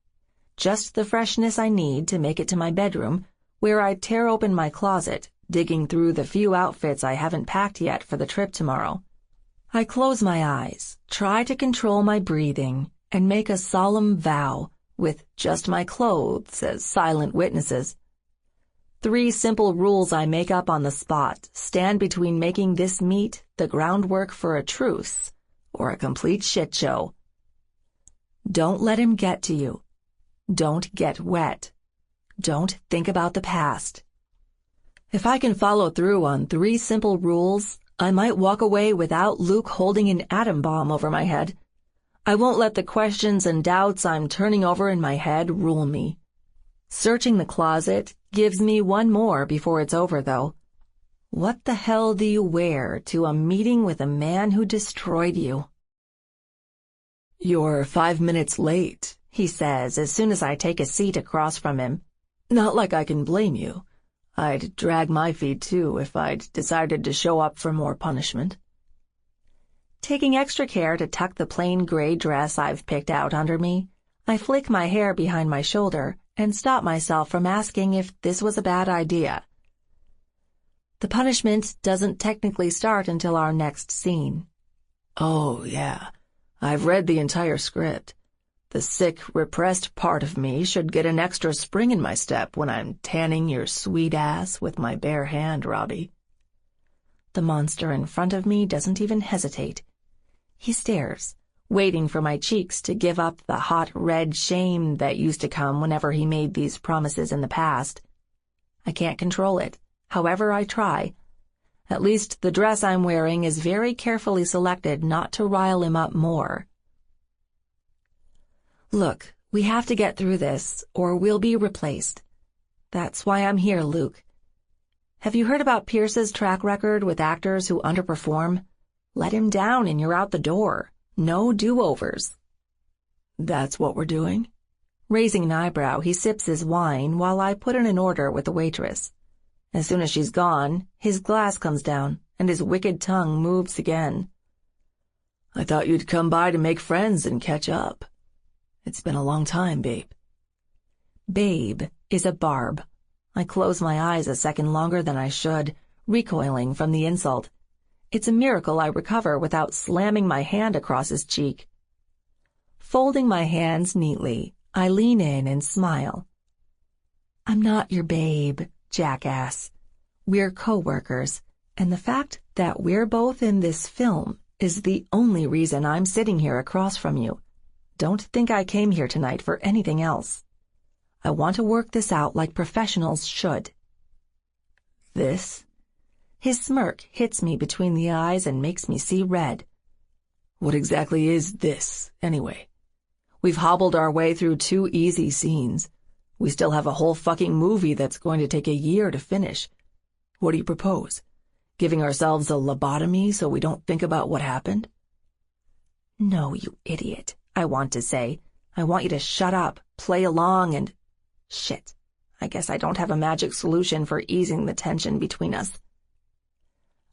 Speaker 2: Just the freshness I need to make it to my bedroom, where I tear open my closet, digging through the few outfits I haven't packed yet for the trip tomorrow. I close my eyes, try to control my breathing, and make a solemn vow, with just my clothes as silent witnesses. 3 simple rules I make up on the spot stand between making this meet the groundwork for a truce or a complete shit show. Don't let him get to you. Don't get wet. Don't think about the past. If I can follow through on 3 simple rules, I might walk away without Luke holding an atom bomb over my head. I won't let the questions and doubts I'm turning over in my head rule me. Searching the closet gives me one more before it's over, though. What the hell do you wear to a meeting with a man who destroyed you?
Speaker 1: You're 5 minutes late, he says as soon as I take a seat across from him. Not like I can blame you. I'd drag my feet too if I'd decided to show up for more punishment. Taking extra care to tuck the plain gray dress I've picked out under me, I flick my hair behind my shoulder and stop myself from asking if this was a bad idea. The punishment doesn't technically start until our next scene. Oh, yeah. I've read the entire script. The sick, repressed part of me should get an extra spring in my step when I'm tanning your sweet ass with my bare hand, Robbie. The monster in front of me doesn't even hesitate. He stares, waiting for my cheeks to give up the hot red shame that used to come whenever he made these promises in the past. I can't control it, however I try. At least the dress I'm wearing is very carefully selected not to rile him up more. Look, we have to get through this, or we'll be replaced. That's why I'm here, Luke. Have you heard about Pierce's track record with actors who underperform? Let him down and you're out the door. No do-overs. That's what we're doing? Raising an eyebrow, he sips his wine while I put in an order with the waitress. As soon as she's gone, his glass comes down, and his wicked tongue moves again. I thought you'd come by to make friends and catch up. It's been a long time, babe. Babe is a barb. I close my eyes a second longer than I should, recoiling from the insult.
Speaker 2: It's a miracle I recover without slamming my hand across his cheek. Folding my hands neatly, I lean in and smile. I'm not your babe, jackass. We're co-workers, and the fact that we're both in this film is the only reason I'm sitting here across from you. Don't think I came here tonight for anything else. I want to work this out like professionals should. This? His smirk hits me between the eyes and makes me see red.
Speaker 1: What exactly is this, anyway? We've hobbled our way through 2 easy scenes. We still have a whole fucking movie that's going to take a year to finish. What do you propose? Giving ourselves a lobotomy so we don't think about what happened?
Speaker 2: No, you idiot, I want to say. I want you to shut up, play along, and... Shit, I guess I don't have a magic solution for easing the tension between us.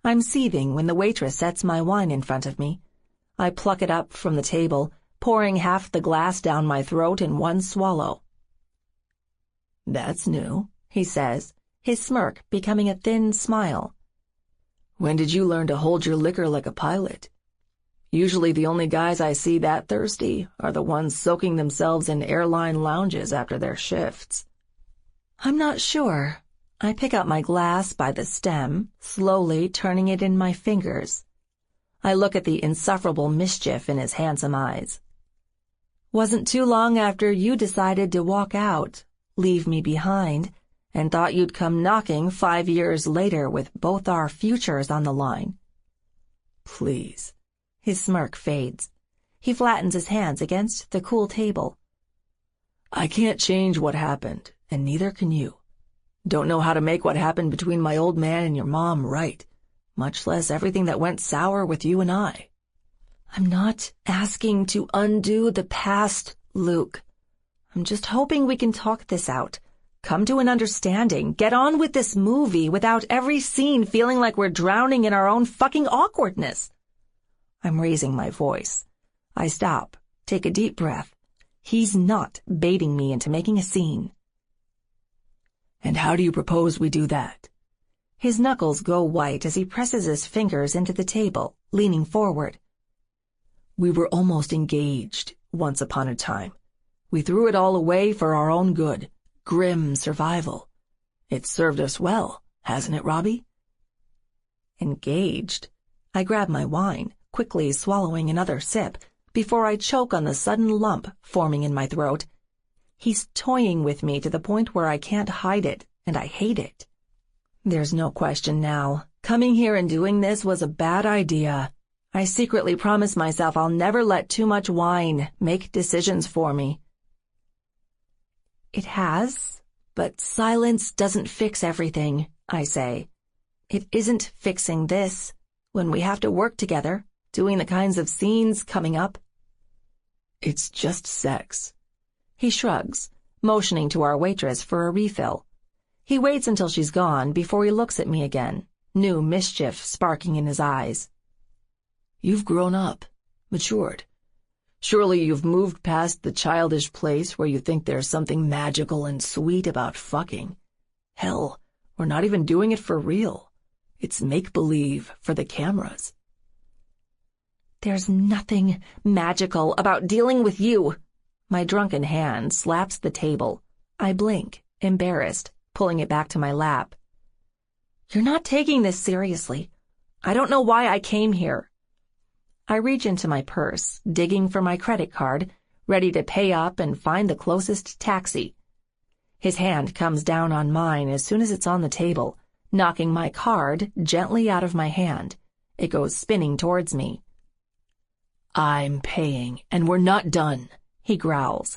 Speaker 2: I'm seething when the waitress sets my wine in front of me. I pluck it up from the table, pouring half the glass down my throat in one swallow.
Speaker 1: That's new,
Speaker 2: he says, his smirk becoming a thin smile.
Speaker 1: When did you learn to hold your liquor like a pilot? Usually the only guys I see that thirsty are the ones soaking themselves in airline lounges after their shifts.
Speaker 2: I'm not sure. I pick up my glass by the stem, slowly turning it in my fingers. I look at the insufferable mischief in his handsome eyes. Wasn't too long after you decided to walk out, leave me behind, and thought you'd come knocking 5 years later with both our futures on the line.
Speaker 1: Please.
Speaker 2: His smirk fades. He flattens his hands against the cool table.
Speaker 1: I can't change what happened, and neither can you. Don't know how to make what happened between my old man and your mom right, much less everything that went sour with you and I.
Speaker 2: I'm not asking to undo the past, Luke. I'm just hoping we can talk this out. Come to an understanding. Get on with this movie without every scene feeling like we're drowning in our own fucking awkwardness. I'm raising my voice. I stop, take a deep breath. He's not baiting me into making a scene.
Speaker 1: And how do you propose we do that?
Speaker 2: His knuckles go white as he presses his fingers into the table, leaning forward.
Speaker 1: We were almost engaged once upon a time. We threw it all away for our own good. Grim survival. It's served us well, hasn't it, Robbie?
Speaker 2: Engaged? I grab my wine, quickly swallowing another sip, before I choke on the sudden lump forming in my throat. He's toying with me to the point where I can't hide it, and I hate it. There's no question now. Coming here and doing this was a bad idea. I secretly promise myself I'll never let too much wine make decisions for me. It has, but silence doesn't fix everything, I say. It isn't fixing this, when we have to work together, doing the kinds of scenes coming up.
Speaker 1: It's just sex.
Speaker 2: He shrugs, motioning to our waitress for a refill. He waits until she's gone before he looks at me again, new mischief sparking in his eyes.
Speaker 1: You've grown up, matured. Surely you've moved past the childish place where you think there's something magical and sweet about fucking. Hell, we're not even doing it for real. It's make-believe for the cameras.
Speaker 2: There's nothing magical about dealing with you. My drunken hand slaps the table. I blink, embarrassed, pulling it back to my lap. You're not taking this seriously. I don't know why I came here. I reach into my purse, digging for my credit card, ready to pay up and find the closest taxi. His hand comes down on mine as soon as it's on the table, knocking my card gently out of my hand. It goes spinning towards me.
Speaker 1: I'm paying, and we're not done,
Speaker 2: he growls.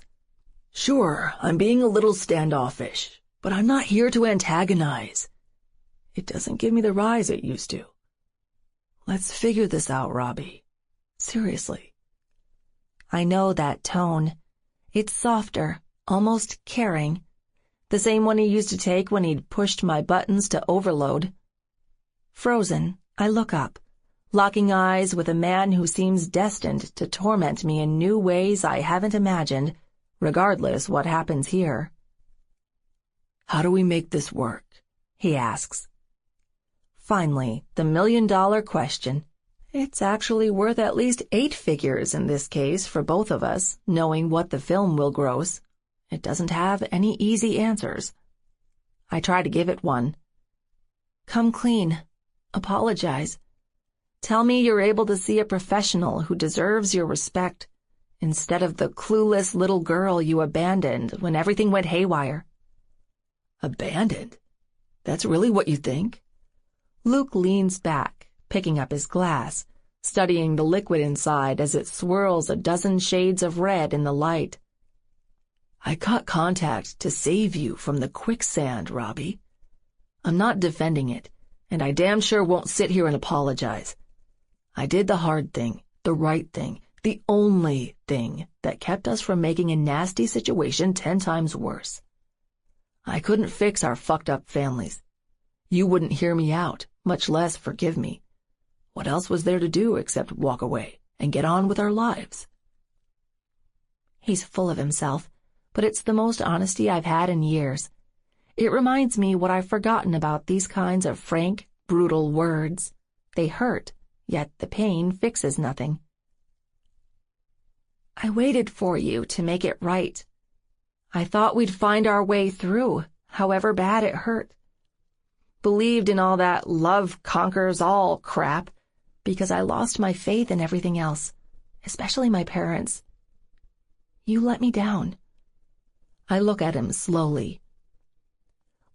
Speaker 1: Sure, I'm being a little standoffish, but I'm not here to antagonize. It doesn't give me the rise it used to. Let's figure this out, Robbie. Seriously.
Speaker 2: I know that tone. It's softer, almost caring. The same one he used to take when he'd pushed my buttons to overload. Frozen, I look up, locking eyes with a man who seems destined to torment me in new ways I haven't imagined, regardless what happens here.
Speaker 1: How do we make this work?
Speaker 2: He asks. Finally, the million-dollar question. It's actually worth at least 8 figures in this case for both of us, knowing what the film will gross. It doesn't have any easy answers. I try to give it one. Come clean. Apologize. Tell me you're able to see a professional who deserves your respect, instead of the clueless little girl you abandoned when everything went haywire.
Speaker 1: Abandoned? That's really what you think?
Speaker 2: Luke leans back, picking up his glass, studying the liquid inside as it swirls a dozen shades of red in the light.
Speaker 1: I caught contact to save you from the quicksand, Robbie. I'm not defending it, and I damn sure won't sit here and apologize. I did the hard thing, the right thing, the only thing that kept us from making a nasty situation 10 times worse. I couldn't fix our fucked up families. You wouldn't hear me out, much less forgive me. What else was there to do except walk away and get on with our lives?
Speaker 2: He's full of himself, but it's the most honesty I've had in years. It reminds me what I've forgotten about these kinds of frank, brutal words. They hurt, yet the pain fixes nothing. I waited for you to make it right. I thought we'd find our way through, however bad it hurt. Believed in all that love conquers all crap, because I lost my faith in everything else, especially my parents. You let me down. I look at him slowly.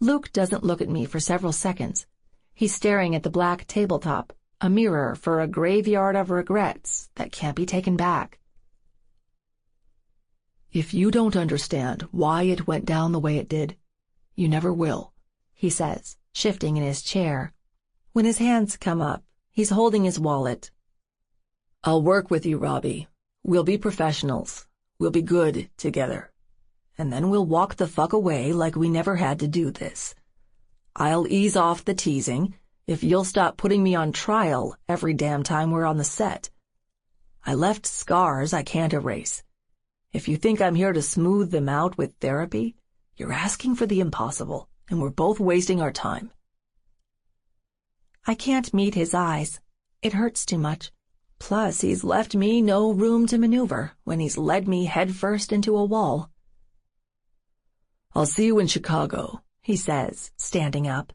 Speaker 2: Luke doesn't look at me for several seconds. He's staring at the black tabletop, a mirror for a graveyard of regrets that can't be taken back.
Speaker 1: If you don't understand why it went down the way it did, you never will,
Speaker 2: he says, shifting in his chair. When his hands come up, he's holding his wallet.
Speaker 1: I'll work with you, Robbie. We'll be professionals. We'll be good together. And then we'll walk the fuck away like we never had to do this. I'll ease off the teasing if you'll stop putting me on trial every damn time we're on the set. I left scars I can't erase. If you think I'm here to smooth them out with therapy, you're asking for the impossible, and we're both wasting our time.
Speaker 2: I can't meet his eyes. It hurts too much. Plus, he's left me no room to maneuver when he's led me headfirst into a wall.
Speaker 1: I'll see you in Chicago,
Speaker 2: he says, standing up.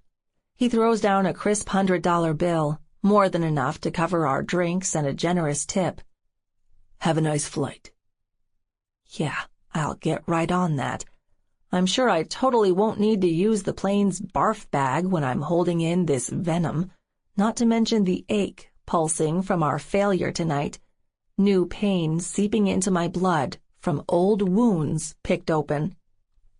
Speaker 2: He throws down a crisp $100 bill, more than enough to cover our drinks and a generous tip.
Speaker 1: Have a nice flight.
Speaker 2: Yeah, I'll get right on that. I'm sure I totally won't need to use the plane's barf bag when I'm holding in this venom, not to mention the ache pulsing from our failure tonight, new pain seeping into my blood from old wounds picked open.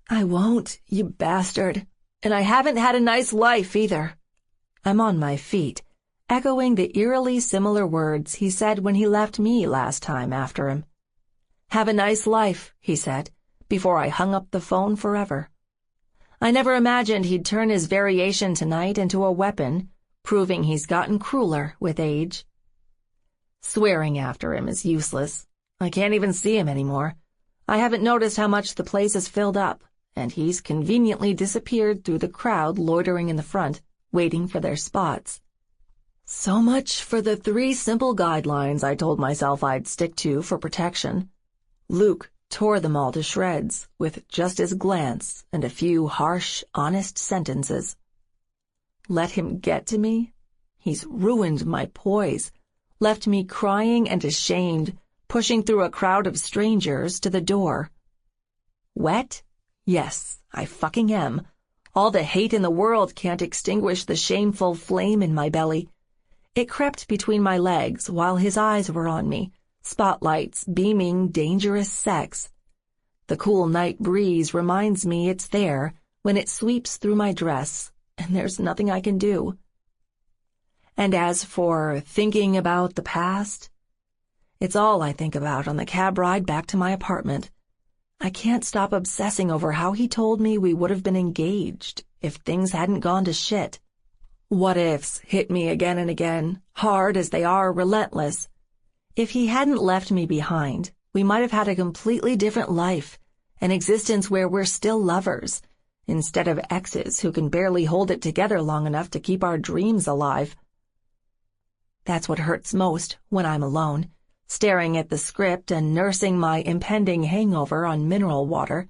Speaker 1: I won't, you bastard. And I haven't had a nice life either.
Speaker 2: I'm on my feet, echoing the eerily similar words he said when he left me last time after him. Have a nice life, he said, before I hung up the phone forever. I never imagined he'd turn his variation tonight into a weapon, proving he's gotten crueler with age. Swearing after him is useless. I can't even see him anymore. I haven't noticed how much the place is filled up, and he's conveniently disappeared through the crowd loitering in the front, waiting for their spots.
Speaker 1: So much for the 3 simple guidelines I told myself I'd stick to for protection. Luke tore them all to shreds with just his glance and a few harsh, honest sentences. Let him get to me? He's ruined my poise, left me crying and ashamed, pushing through a crowd of strangers to the door. Wet? Yes, I fucking am. All the hate in the world can't extinguish the shameful flame in my belly. It crept between my legs while his eyes were on me, spotlights beaming dangerous sex. The cool night breeze reminds me it's there when it sweeps through my dress, and there's nothing I can do. And as for thinking about the past, it's all I think about on the cab ride back to my apartment. I can't stop obsessing over how he told me we would have been engaged if things hadn't gone to shit. What ifs hit me again and again, hard as they are relentless. If he hadn't left me behind, we might have had a completely different life, an existence where we're still lovers,
Speaker 2: instead of exes who can barely hold it together long enough to keep our dreams alive. That's what hurts most when I'm alone, staring at the script and nursing my impending hangover on mineral water.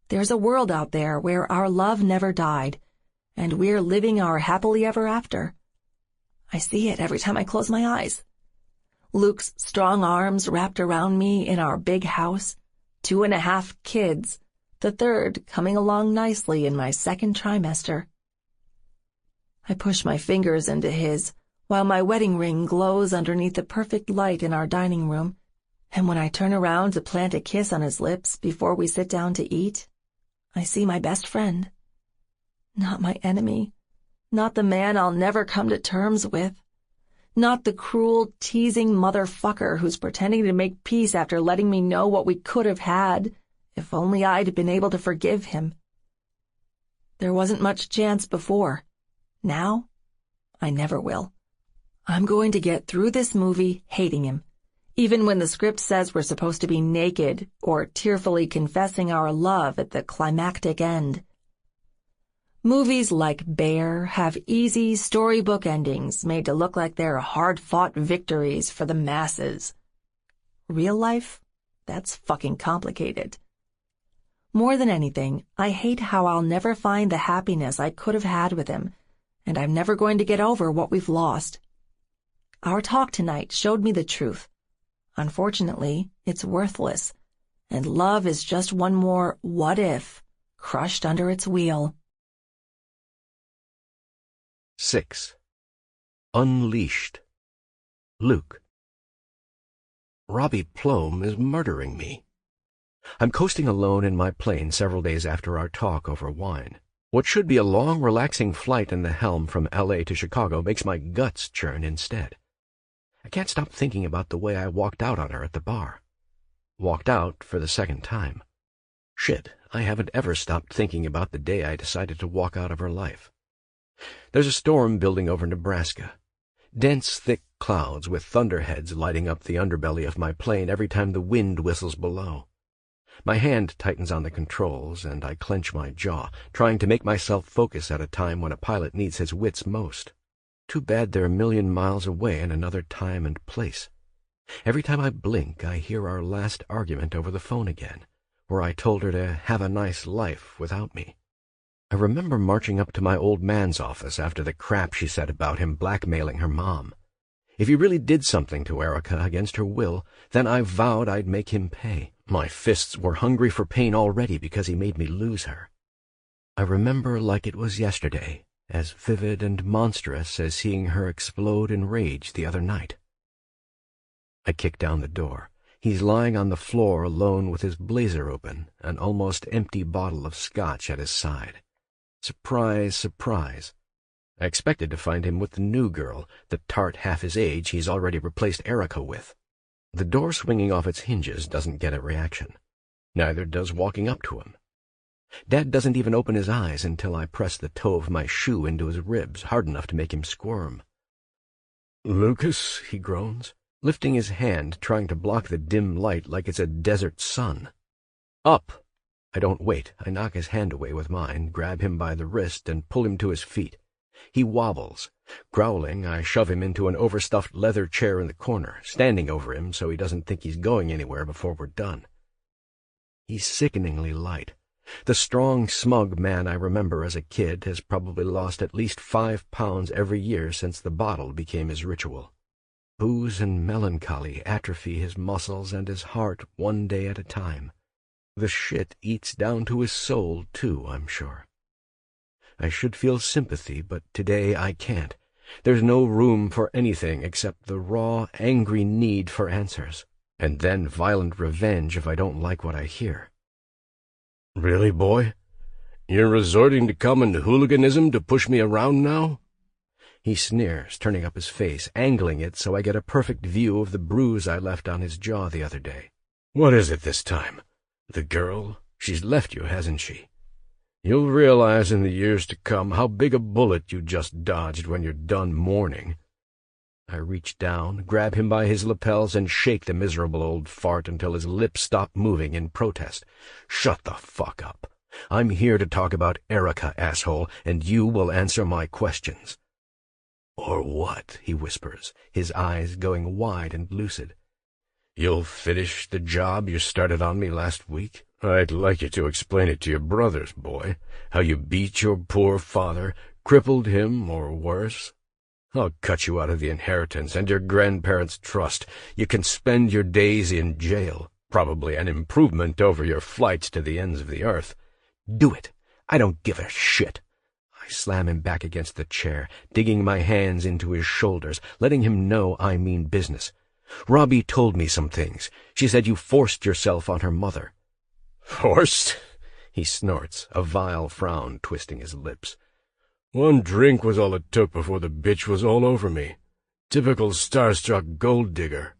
Speaker 2: There's a world out there where our love never died, and we're living our happily ever after. I see it every time I close my eyes. Luke's strong arms wrapped around me in our big house, 2.5 kids, the third coming along nicely in my second trimester. I push my fingers into his, while my wedding ring glows underneath the perfect light in our dining room, and when I turn around to plant a kiss on his lips before we sit down to eat, I see my best friend. Not my enemy, not the man I'll never come to terms with, not the cruel, teasing motherfucker who's pretending to make peace after letting me know what we could have had, if only I'd been able to forgive him. There wasn't much chance before. Now, I never will. I'm going to get through this movie hating him, even when the script says we're supposed to be naked or tearfully confessing our love at the climactic end. Movies like Bear have easy storybook endings made to look like they're hard-fought victories for the masses. Real life? That's fucking complicated. More than anything, I hate how I'll never find the happiness I could have had with him, and I'm never going to get over what we've lost. Our talk tonight showed me the truth. Unfortunately, it's worthless, and love is just one more what if crushed under its wheel.
Speaker 4: 6. Unleashed. Luke. Robbie Plome is murdering me. I'm coasting alone in my plane several days after our talk over wine. What should be a long, relaxing flight in the helm from L.A. to Chicago makes my guts churn instead. I can't stop thinking about the way I walked out on her at the bar. Walked out for the second time. Shit, I haven't ever stopped thinking about the day I decided to walk out of her life. There's a storm building over Nebraska. Dense, thick clouds with thunderheads lighting up the underbelly of my plane every time the wind whistles below. My hand tightens on the controls, and I clench my jaw, trying to make myself focus at a time when a pilot needs his wits most. Too bad they're a million miles away in another time and place. Every time I blink, I hear our last argument over the phone again, where I told her to have a nice life without me. I remember marching up to my old man's office after the crap she said about him blackmailing her mom. If he really did something to Erica against her will, then I vowed I'd make him pay. My fists were hungry for pain already because he made me lose her. I remember like it was yesterday, as vivid and monstrous as seeing her explode in rage the other night. I kick down the door. He's lying on the floor alone with his blazer open, an almost empty bottle of scotch at his side. Surprise, surprise. I expected to find him with the new girl, the tart half his age he's already replaced Erica with. The door swinging off its hinges doesn't get a reaction. Neither does walking up to him. Dad doesn't even open his eyes until I press the toe of my shoe into his ribs hard enough to make him squirm.
Speaker 5: "Lucas," he groans, lifting his hand, trying to block the dim light like it's a desert sun.
Speaker 4: Up! I don't wait. I knock his hand away with mine, grab him by the wrist, and pull him to his feet. He wobbles. Growling, I shove him into an overstuffed leather chair in the corner, standing over him so he doesn't think he's going anywhere before we're done. He's sickeningly light. The strong, smug man I remember as a kid has probably lost at least 5 pounds every year since the bottle became his ritual. Booze and melancholy atrophy his muscles and his heart one day at a time. The shit eats down to his soul, too, I'm sure. I should feel sympathy, but today I can't. There's no room for anything except the raw, angry need for answers, and then violent revenge if I don't like what I hear.
Speaker 5: "Really, boy? You're resorting to common hooliganism to push me around now?"
Speaker 4: He sneers, turning up his face, angling it so I get a perfect view of the bruise I left on his jaw the other day.
Speaker 5: "What is it this time? The girl? She's left you, hasn't she? You'll realize in the years to come how big a bullet you just dodged when you're done mourning."
Speaker 4: I reach down, grab him by his lapels, and shake the miserable old fart until his lips stop moving in protest. "Shut the fuck up. I'm here to talk about Erica, asshole, and you will answer my questions. Or what? He whispers, his eyes going wide and lucid. You'll finish the job you started on me last week? I'd like you to explain it to your brothers, boy. How you beat your poor father, crippled him, or worse. I'll cut you out of the inheritance and your grandparents' trust. You can spend your days in jail, probably an improvement over your flights to the ends of the earth. Do it. I don't give a shit. I slam him back against the chair, digging my hands into his shoulders, letting him know I mean business. Robbie told me some things. She said you forced yourself on her mother. Forced? He snorts, a vile frown twisting his lips. One drink was all it took before the bitch was all over me. Typical starstruck gold digger.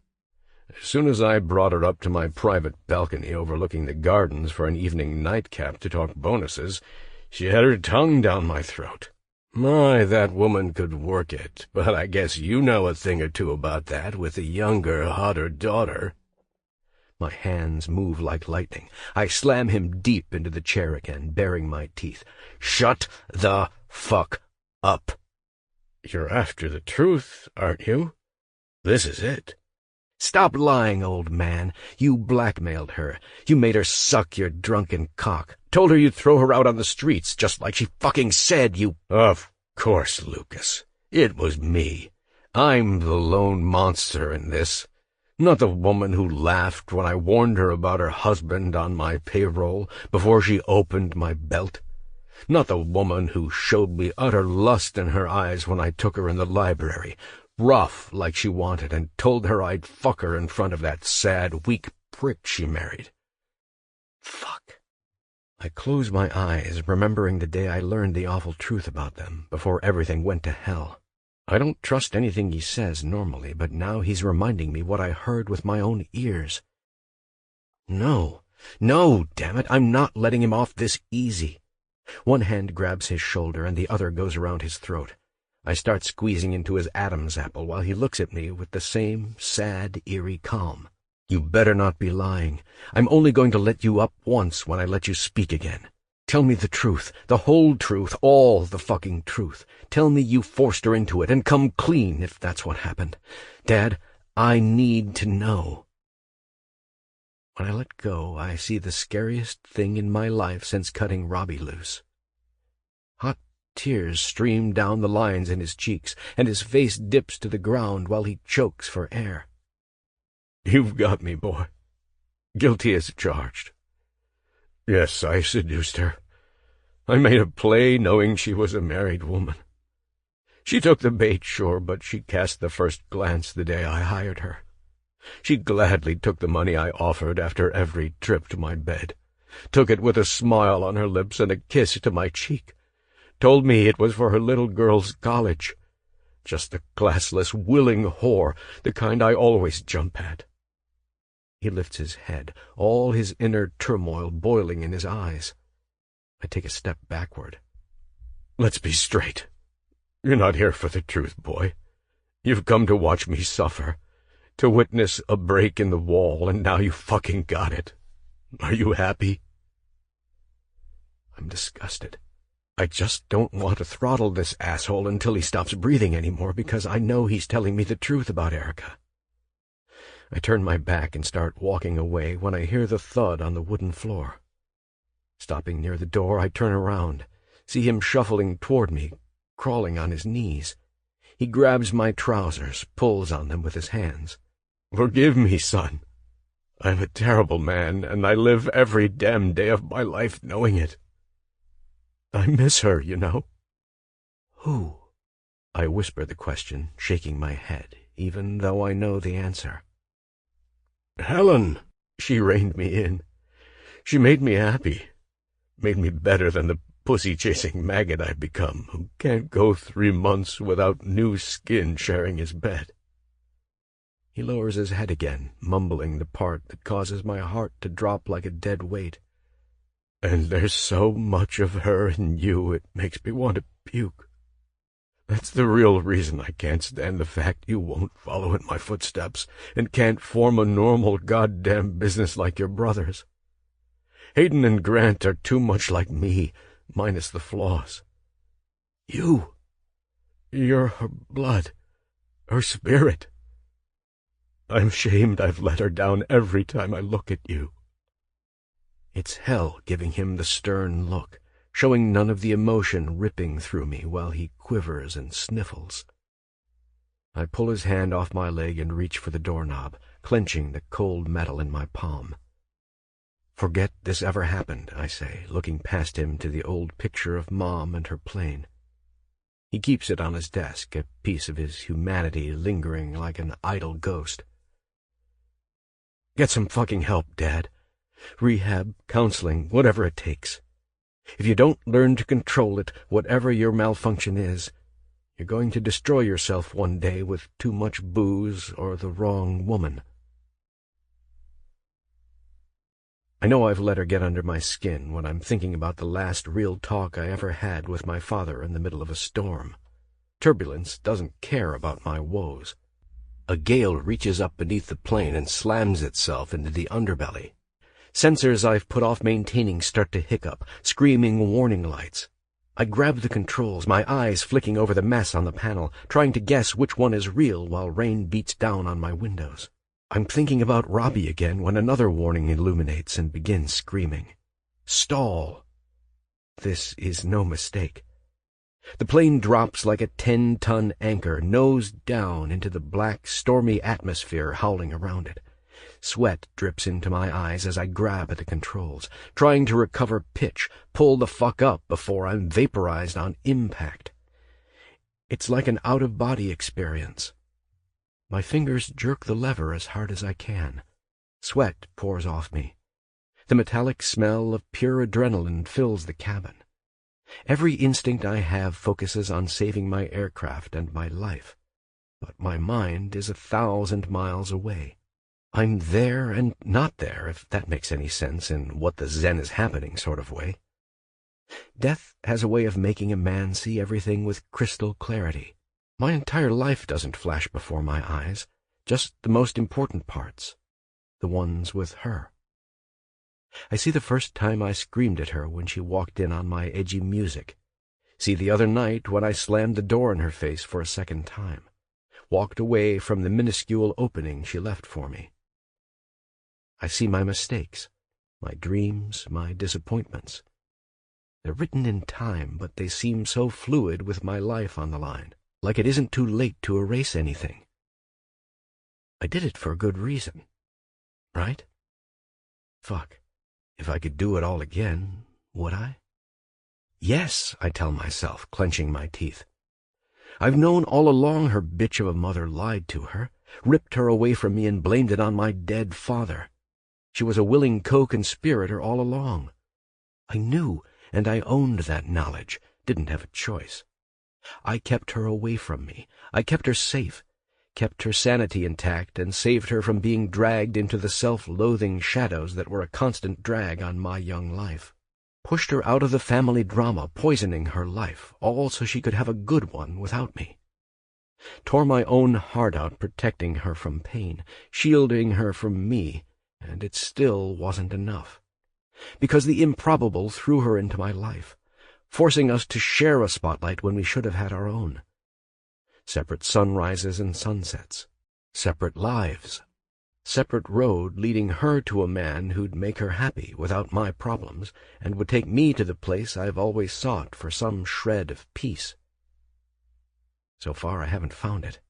Speaker 4: As soon as I brought her up to my private balcony overlooking the gardens for an evening nightcap to talk bonuses, she had her tongue down my throat. My, that woman could work it, but I guess you know a thing or two about that with a younger, hotter daughter. My hands move like lightning. I slam him deep into the chair again, baring my teeth. Shut the fuck up. You're after the truth, aren't you? This is it. Stop lying, old man. You blackmailed her. You made her suck your drunken cock. Told her you'd throw her out on the streets, just like she fucking said you— Of course, Lucas. It was me. I'm the lone monster in this. Not the woman who laughed when I warned her about her husband on my payroll before she opened my belt. Not the woman who showed me utter lust in her eyes when I took her in the library, rough like she wanted, and told her I'd fuck her in front of that sad, weak prick she married. Fuck. I close my eyes, remembering the day I learned the awful truth about them, before everything went to hell. I don't trust anything he says normally, but now he's reminding me what I heard with my own ears. No, damn it, I'm not letting him off this easy. One hand grabs his shoulder and the other goes around his throat. I start squeezing into his Adam's apple while he looks at me with the same sad, eerie calm. You better not be lying. I'm only going to let you up once when I let you speak again. Tell me the truth, the whole truth, all the fucking truth. Tell me you forced her into it, and come clean if that's what happened. Dad, I need to know. When I let go, I see the scariest thing in my life since cutting Robbie loose. Hot tears stream down the lines in his cheeks, and his face dips to the ground while he chokes for air. You've got me, boy. Guilty as charged. Yes, I seduced her. I made a play knowing she was a married woman. She took the bait, sure, but she cast the first glance the day I hired her. She gladly took the money I offered after every trip to my bed, took it with a smile on her lips and a kiss to my cheek, told me it was for her little girl's college. Just a classless, willing whore, the kind I always jump at. He lifts his head, all his inner turmoil boiling in his eyes. I take a step backward. Let's be straight. You're not here for the truth, boy. You've come to watch me suffer, to witness a break in the wall, and now you fucking got it. Are you happy? I'm disgusted. I just don't want to throttle this asshole until he stops breathing anymore, because I know he's telling me the truth about Erica. I turn my back and start walking away when I hear the thud on the wooden floor. Stopping near the door, I turn around, see him shuffling toward me, crawling on his knees. He grabs my trousers, pulls on them with his hands. Forgive me, son. I'm a terrible man, and I live every damn day of my life knowing it. I miss her, you know. Who? I whisper the question, shaking my head, even though I know the answer. Helen. She reined me in. She made me happy. Made me better than the pussy-chasing maggot I've become, who can't go 3 months without new skin sharing his bed. He lowers his head again, mumbling the part that causes my heart to drop like a dead weight. And there's so much of her in you it makes me want to puke. That's the real reason I can't stand the fact you won't follow in my footsteps and can't form a normal goddamn business like your brothers.
Speaker 5: Hayden and Grant are too much like me, minus the flaws. You're her blood, her spirit. I'm ashamed I've let her down every time I look at you." It's hell giving him the stern look, showing none of the emotion ripping through me while he quivers and sniffles. I pull his hand off my leg and reach for the doorknob, clenching the cold metal in my palm. "Forget this ever happened," I say, looking past him to the old picture of Mom and her plane. He keeps it on his desk, a piece of his humanity lingering like an idle ghost. "Get some fucking help, Dad. Rehab, counseling, whatever it takes. If you don't learn to control it, whatever your malfunction is, you're going to destroy yourself one day with too much booze or the wrong woman." I know I've let her get under my skin when I'm thinking about the last real talk I ever had with my father in the middle of a storm. Turbulence doesn't care about my woes. A gale reaches up beneath the plane and slams itself into the underbelly. Sensors I've put off maintaining start to hiccup, screaming warning lights. I grab the controls, my eyes flicking over the mess on the panel, trying to guess which one is real while rain beats down on my windows. I'm thinking about Robbie again when another warning illuminates and begins screaming. Stall. This is no mistake. The plane drops like a 10-ton anchor, nose down into the black, stormy atmosphere howling around it. Sweat drips into my eyes as I grab at the controls, trying to recover pitch, pull the fuck up before I'm vaporized on impact. It's like an out-of-body experience. My fingers jerk the lever as hard as I can. Sweat pours off me. The metallic smell of pure adrenaline fills the cabin. Every instinct I have focuses on saving my aircraft and my life, but my mind is 1,000 miles away. I'm there and not there, if that makes any sense in what the Zen is happening sort of way. Death has a way of making a man see everything with crystal clarity. My entire life doesn't flash before my eyes, just the most important parts, the ones with her. I see the first time I screamed at her when she walked in on my edgy music. See the other night when I slammed the door in her face for a second time, walked away from the minuscule opening she left for me. I see my mistakes, my dreams, my disappointments. They're written in time, but they seem so fluid with my life on the line, like it isn't too late to erase anything. I did it for a good reason, right? Fuck. If I could do it all again, would I? Yes, I tell myself, clenching my teeth. I've known all along her bitch of a mother lied to her, ripped her away from me and blamed it on my dead father. She was a willing co-conspirator all along. I knew, and I owned that knowledge, didn't have a choice. I kept her away from me. I kept her safe, kept her sanity intact, and saved her from being dragged into the self-loathing shadows that were a constant drag on my young life. Pushed her out of the family drama, poisoning her life, all so she could have a good one without me. Tore my own heart out protecting her from pain, shielding her from me, and it still wasn't enough. Because the improbable threw her into my life, forcing us to share a spotlight when we should have had our own. Separate sunrises and sunsets, separate lives, separate road leading her to a man who'd make her happy without my problems and would take me to the place I've always sought for some shred of peace. So far I haven't found it.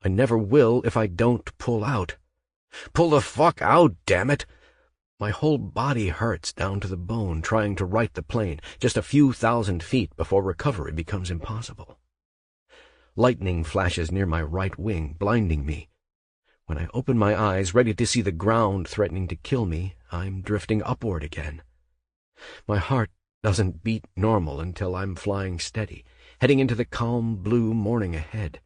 Speaker 5: I never will if I don't pull out. Pull the fuck out, damn it! My whole body hurts down to the bone trying to right the plane, just a few thousand feet before recovery becomes impossible. Lightning flashes near my right wing, blinding me. When I open my eyes, ready to see the ground threatening to kill me, I'm drifting upward again. My heart doesn't beat normal until I'm flying steady, heading into the calm blue morning ahead.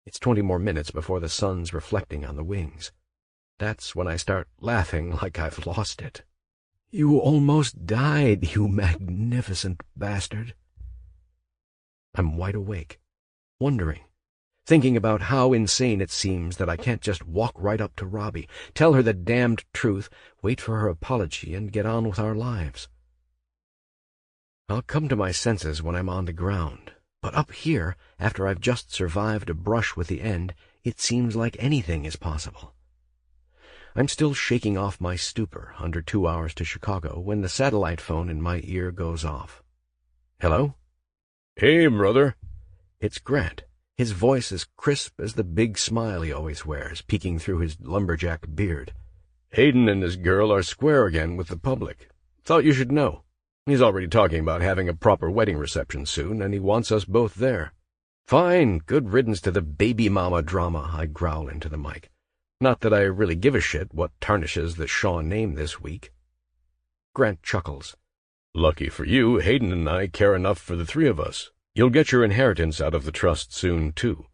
Speaker 5: It's 20 more minutes before the sun's reflecting on the wings. That's when I start laughing like I've lost it. You almost died, you magnificent bastard. I'm wide awake, wondering,
Speaker 4: thinking about how insane it seems that I can't just walk right up to Robbie, tell her the damned truth, wait for her apology, and get on with our lives. I'll come to my senses when I'm on the ground, but up here, after I've just survived a brush with the end, it seems like anything is possible. I'm still shaking off my stupor under 2 hours to Chicago when the satellite phone in my ear goes off. Hello?
Speaker 5: Hey, brother.
Speaker 4: It's Grant. His voice as crisp as the big smile he always wears, peeking through his lumberjack beard.
Speaker 5: Hayden and his girl are square again with the public. Thought you should know. He's already talking about having a proper wedding reception soon, and he wants us both there.
Speaker 4: Fine, good riddance to the baby mama drama, I growl into the mic. Not that I really give a shit what tarnishes the Shaw name this week. Grant chuckles.
Speaker 5: Lucky for you, Hayden and I care enough for the three of us. You'll get your inheritance out of the trust soon, too.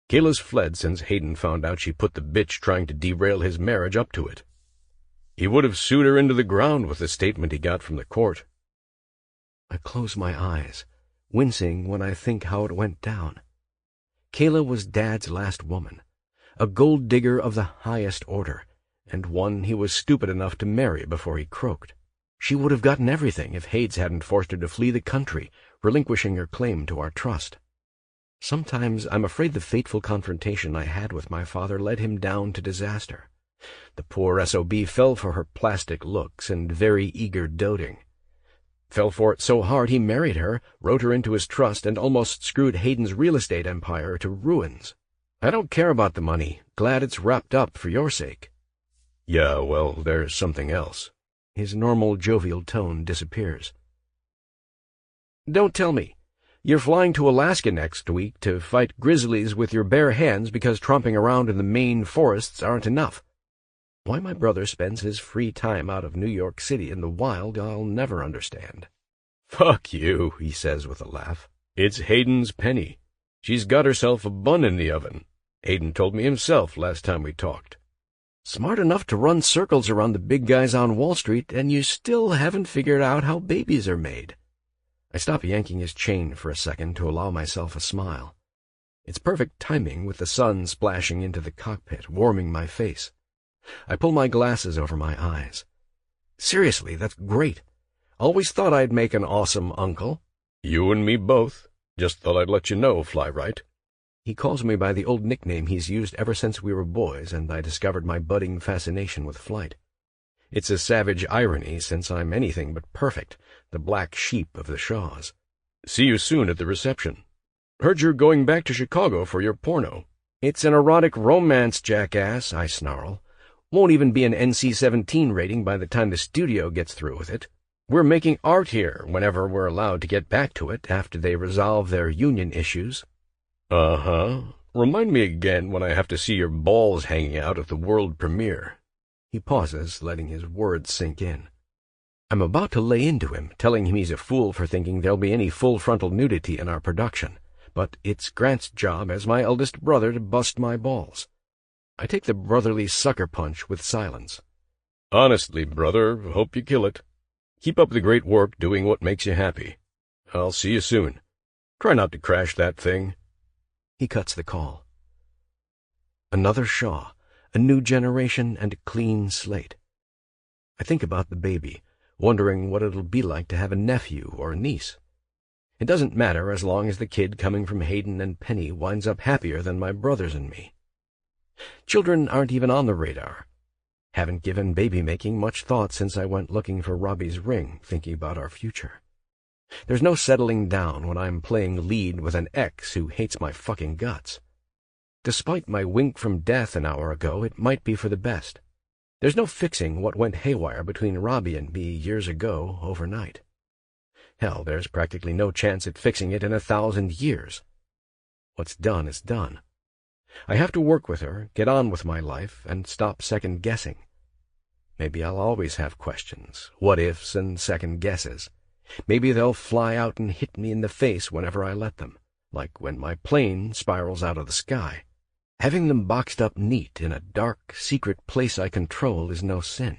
Speaker 4: Kayla's fled since Hayden found out she put the bitch trying to derail his marriage up to it.
Speaker 5: He would have sued her into the ground with the statement he got from the court.
Speaker 4: I close my eyes, wincing when I think how it went down. Kayla was Dad's last woman, a gold digger of the highest order, and one he was stupid enough to marry before he croaked. She would have gotten everything if Hades hadn't forced her to flee the country, relinquishing her claim to our trust. Sometimes I'm afraid the fateful confrontation I had with my father led him down to disaster. The poor S.O.B. fell for her plastic looks and very eager doting. Fell for it so hard he married her, wrote her into his trust, and almost screwed Hayden's real estate empire to ruins. I don't care about the money. Glad it's wrapped up for your sake.
Speaker 5: Yeah, well, there's something else.
Speaker 4: His normal jovial tone disappears. Don't tell me. You're flying to Alaska next week to fight grizzlies with your bare hands because tromping around in the Maine forests aren't enough. Why my brother spends his free time out of New York City in the wild, I'll never understand.
Speaker 5: Fuck you, he says with a laugh. It's Hayden's Penny. She's got herself a bun in the oven. Hayden told me himself last time we talked.
Speaker 4: Smart enough to run circles around the big guys on Wall Street, and you still haven't figured out how babies are made. I stop yanking his chain for a second to allow myself a smile. It's perfect timing with the sun splashing into the cockpit, warming my face. I pull my glasses over my eyes. Seriously, that's great. Always thought I'd make an awesome uncle.
Speaker 5: You and me both. Just thought I'd let you know, Fly-Right.
Speaker 4: He calls me by the old nickname he's used ever since we were boys, and I discovered my budding fascination with flight. It's a savage irony, since I'm anything but perfect, the black sheep of the Shaws.
Speaker 5: See you soon at the reception. Heard you're going back to Chicago for your porno.
Speaker 4: It's an erotic romance, jackass, I snarl. Won't even be an NC-17 rating by the time the studio gets through with it. We're making art here whenever we're allowed to get back to it after they resolve their union issues.
Speaker 5: Uh-huh. Remind me again when I have to see your balls hanging out at the world premiere.
Speaker 4: He pauses, letting his words sink in. I'm about to lay into him, telling him he's a fool for thinking there'll be any full-frontal nudity in our production, but it's Grant's job as my eldest brother to bust my balls. I take the brotherly sucker punch with silence.
Speaker 5: Honestly, brother, hope you kill it. Keep up the great work doing what makes you happy. I'll see you soon. Try not to crash that thing.
Speaker 4: He cuts the call. Another Shaw, a new generation and a clean slate. I think about the baby, wondering what it'll be like to have a nephew or a niece. It doesn't matter as long as the kid coming from Hayden and Penny winds up happier than my brothers and me. Children aren't even on the radar. Haven't given baby-making much thought since I went looking for Robbie's ring, thinking about our future. There's no settling down when I'm playing lead with an ex who hates my fucking guts. Despite my wink from death an hour ago, it might be for the best. There's no fixing what went haywire between Robbie and me years ago overnight. Hell, there's practically no chance at fixing it in 1,000 years. What's done is done. I have to work with her, get on with my life, and stop second-guessing. Maybe I'll always have questions, what-ifs, and second guesses. Maybe they'll fly out and hit me in the face whenever I let them, like when my plane spirals out of the sky. Having them boxed up neat in a dark, secret place I control is no sin.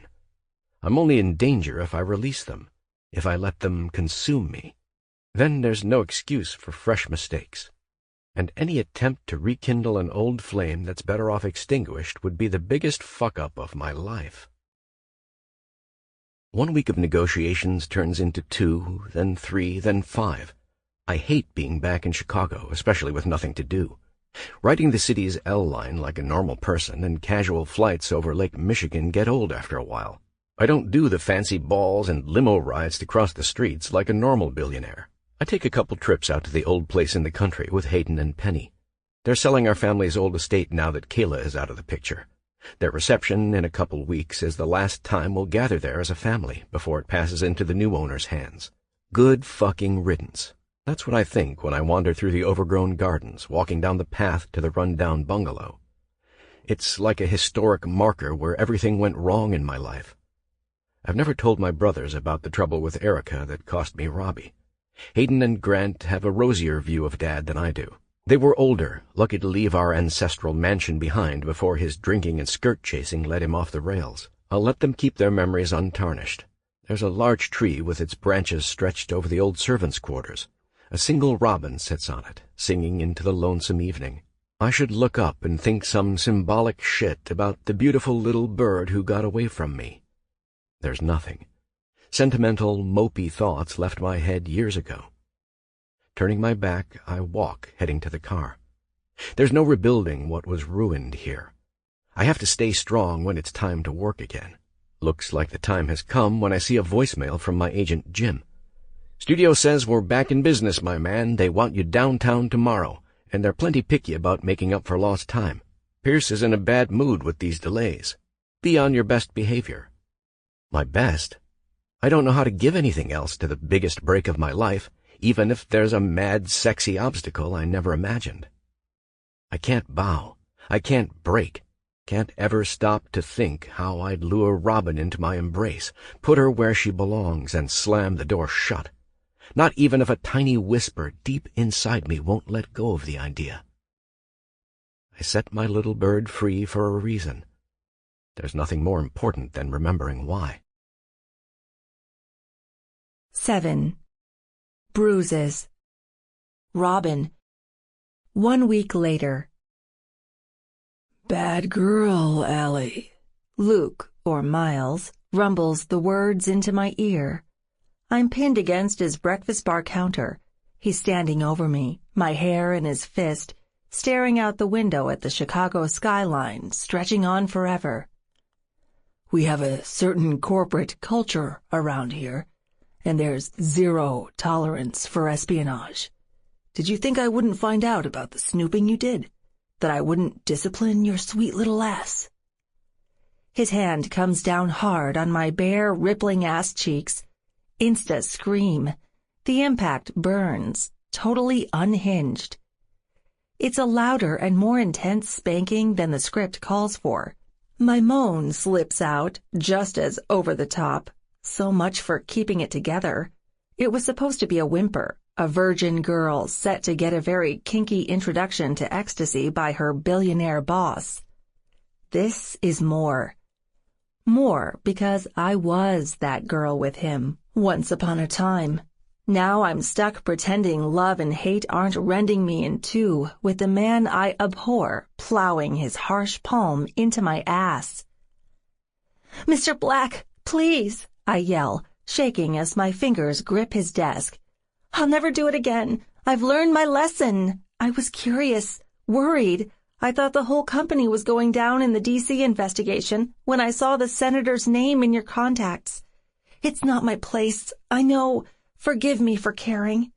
Speaker 4: I'm only in danger if I release them, if I let them consume me. Then there's no excuse for fresh mistakes. And any attempt to rekindle an old flame that's better off extinguished would be the biggest fuck-up of my life. 1 week of negotiations turns into 2, then 3, then 5. I hate being back in Chicago, especially with nothing to do. Riding the city's L line like a normal person and casual flights over Lake Michigan get old after a while. I don't do the fancy balls and limo rides to cross the streets like a normal billionaire. I take a couple trips out to the old place in the country with Hayden and Penny. They're selling our family's old estate now that Kayla is out of the picture. Their reception in a couple weeks is the last time we'll gather there as a family before it passes into the new owner's hands. Good fucking riddance. That's what I think when I wander through the overgrown gardens, walking down the path to the run-down bungalow. It's like a historic marker where everything went wrong in my life. I've never told my brothers about the trouble with Erica that cost me Robbie. Hayden and Grant have a rosier view of Dad than I do. They were older, lucky to leave our ancestral mansion behind before his drinking and skirt-chasing led him off the rails. I'll let them keep their memories untarnished. There's a large tree with its branches stretched over the old servants' quarters. A single robin sits on it, singing into the lonesome evening. I should look up and think some symbolic shit about the beautiful little bird who got away from me. There's nothing. Sentimental, mopey thoughts left my head years ago. Turning my back, I walk, heading to the car. There's no rebuilding what was ruined here. I have to stay strong when it's time to work again. Looks like the time has come when I see a voicemail from my agent, Jim. Studio says we're back in business, my man. They want you downtown tomorrow, and they're plenty picky about making up for lost time. Pierce is in a bad mood with these delays. Be on your best behavior. My best? I don't know how to give anything else to the biggest break of my life, even if there's a mad, sexy obstacle I never imagined. I can't bow. I can't break. Can't ever stop to think how I'd lure Robin into my embrace, put her where she belongs, and slam the door shut. Not even if a tiny whisper deep inside me won't let go of the idea. I set my little bird free for a reason. There's nothing more important than remembering why.
Speaker 2: 7. Bruises. Robin. 1 week later.
Speaker 1: Bad girl, Allie.
Speaker 2: Luke, or Miles, rumbles the words into my ear. I'm pinned against his breakfast bar counter. He's standing over me, my hair in his fist, staring out the window at the Chicago skyline, stretching on forever.
Speaker 1: We have a certain corporate culture around here, and there's zero tolerance for espionage. Did you think I wouldn't find out about the snooping you did? That I wouldn't discipline your sweet little ass?
Speaker 2: His hand comes down hard on my bare, rippling ass cheeks. Insta scream. The impact burns, totally unhinged. It's a louder and more intense spanking than the script calls for. My moan slips out, just as over the top. So much for keeping it together. It was supposed to be a whimper, a virgin girl set to get a very kinky introduction to ecstasy by her billionaire boss. This is more. More because I was that girl with him, once upon a time. Now I'm stuck pretending love and hate aren't rending me in two, with the man I abhor plowing his harsh palm into my ass. "Mr. Black, please!" I yell, shaking as my fingers grip his desk. "I'll never do it again. I've learned my lesson. I was curious, worried. I thought the whole company was going down in the D.C. investigation when I saw the senator's name in your contacts. It's not my place, I know. Forgive me for caring."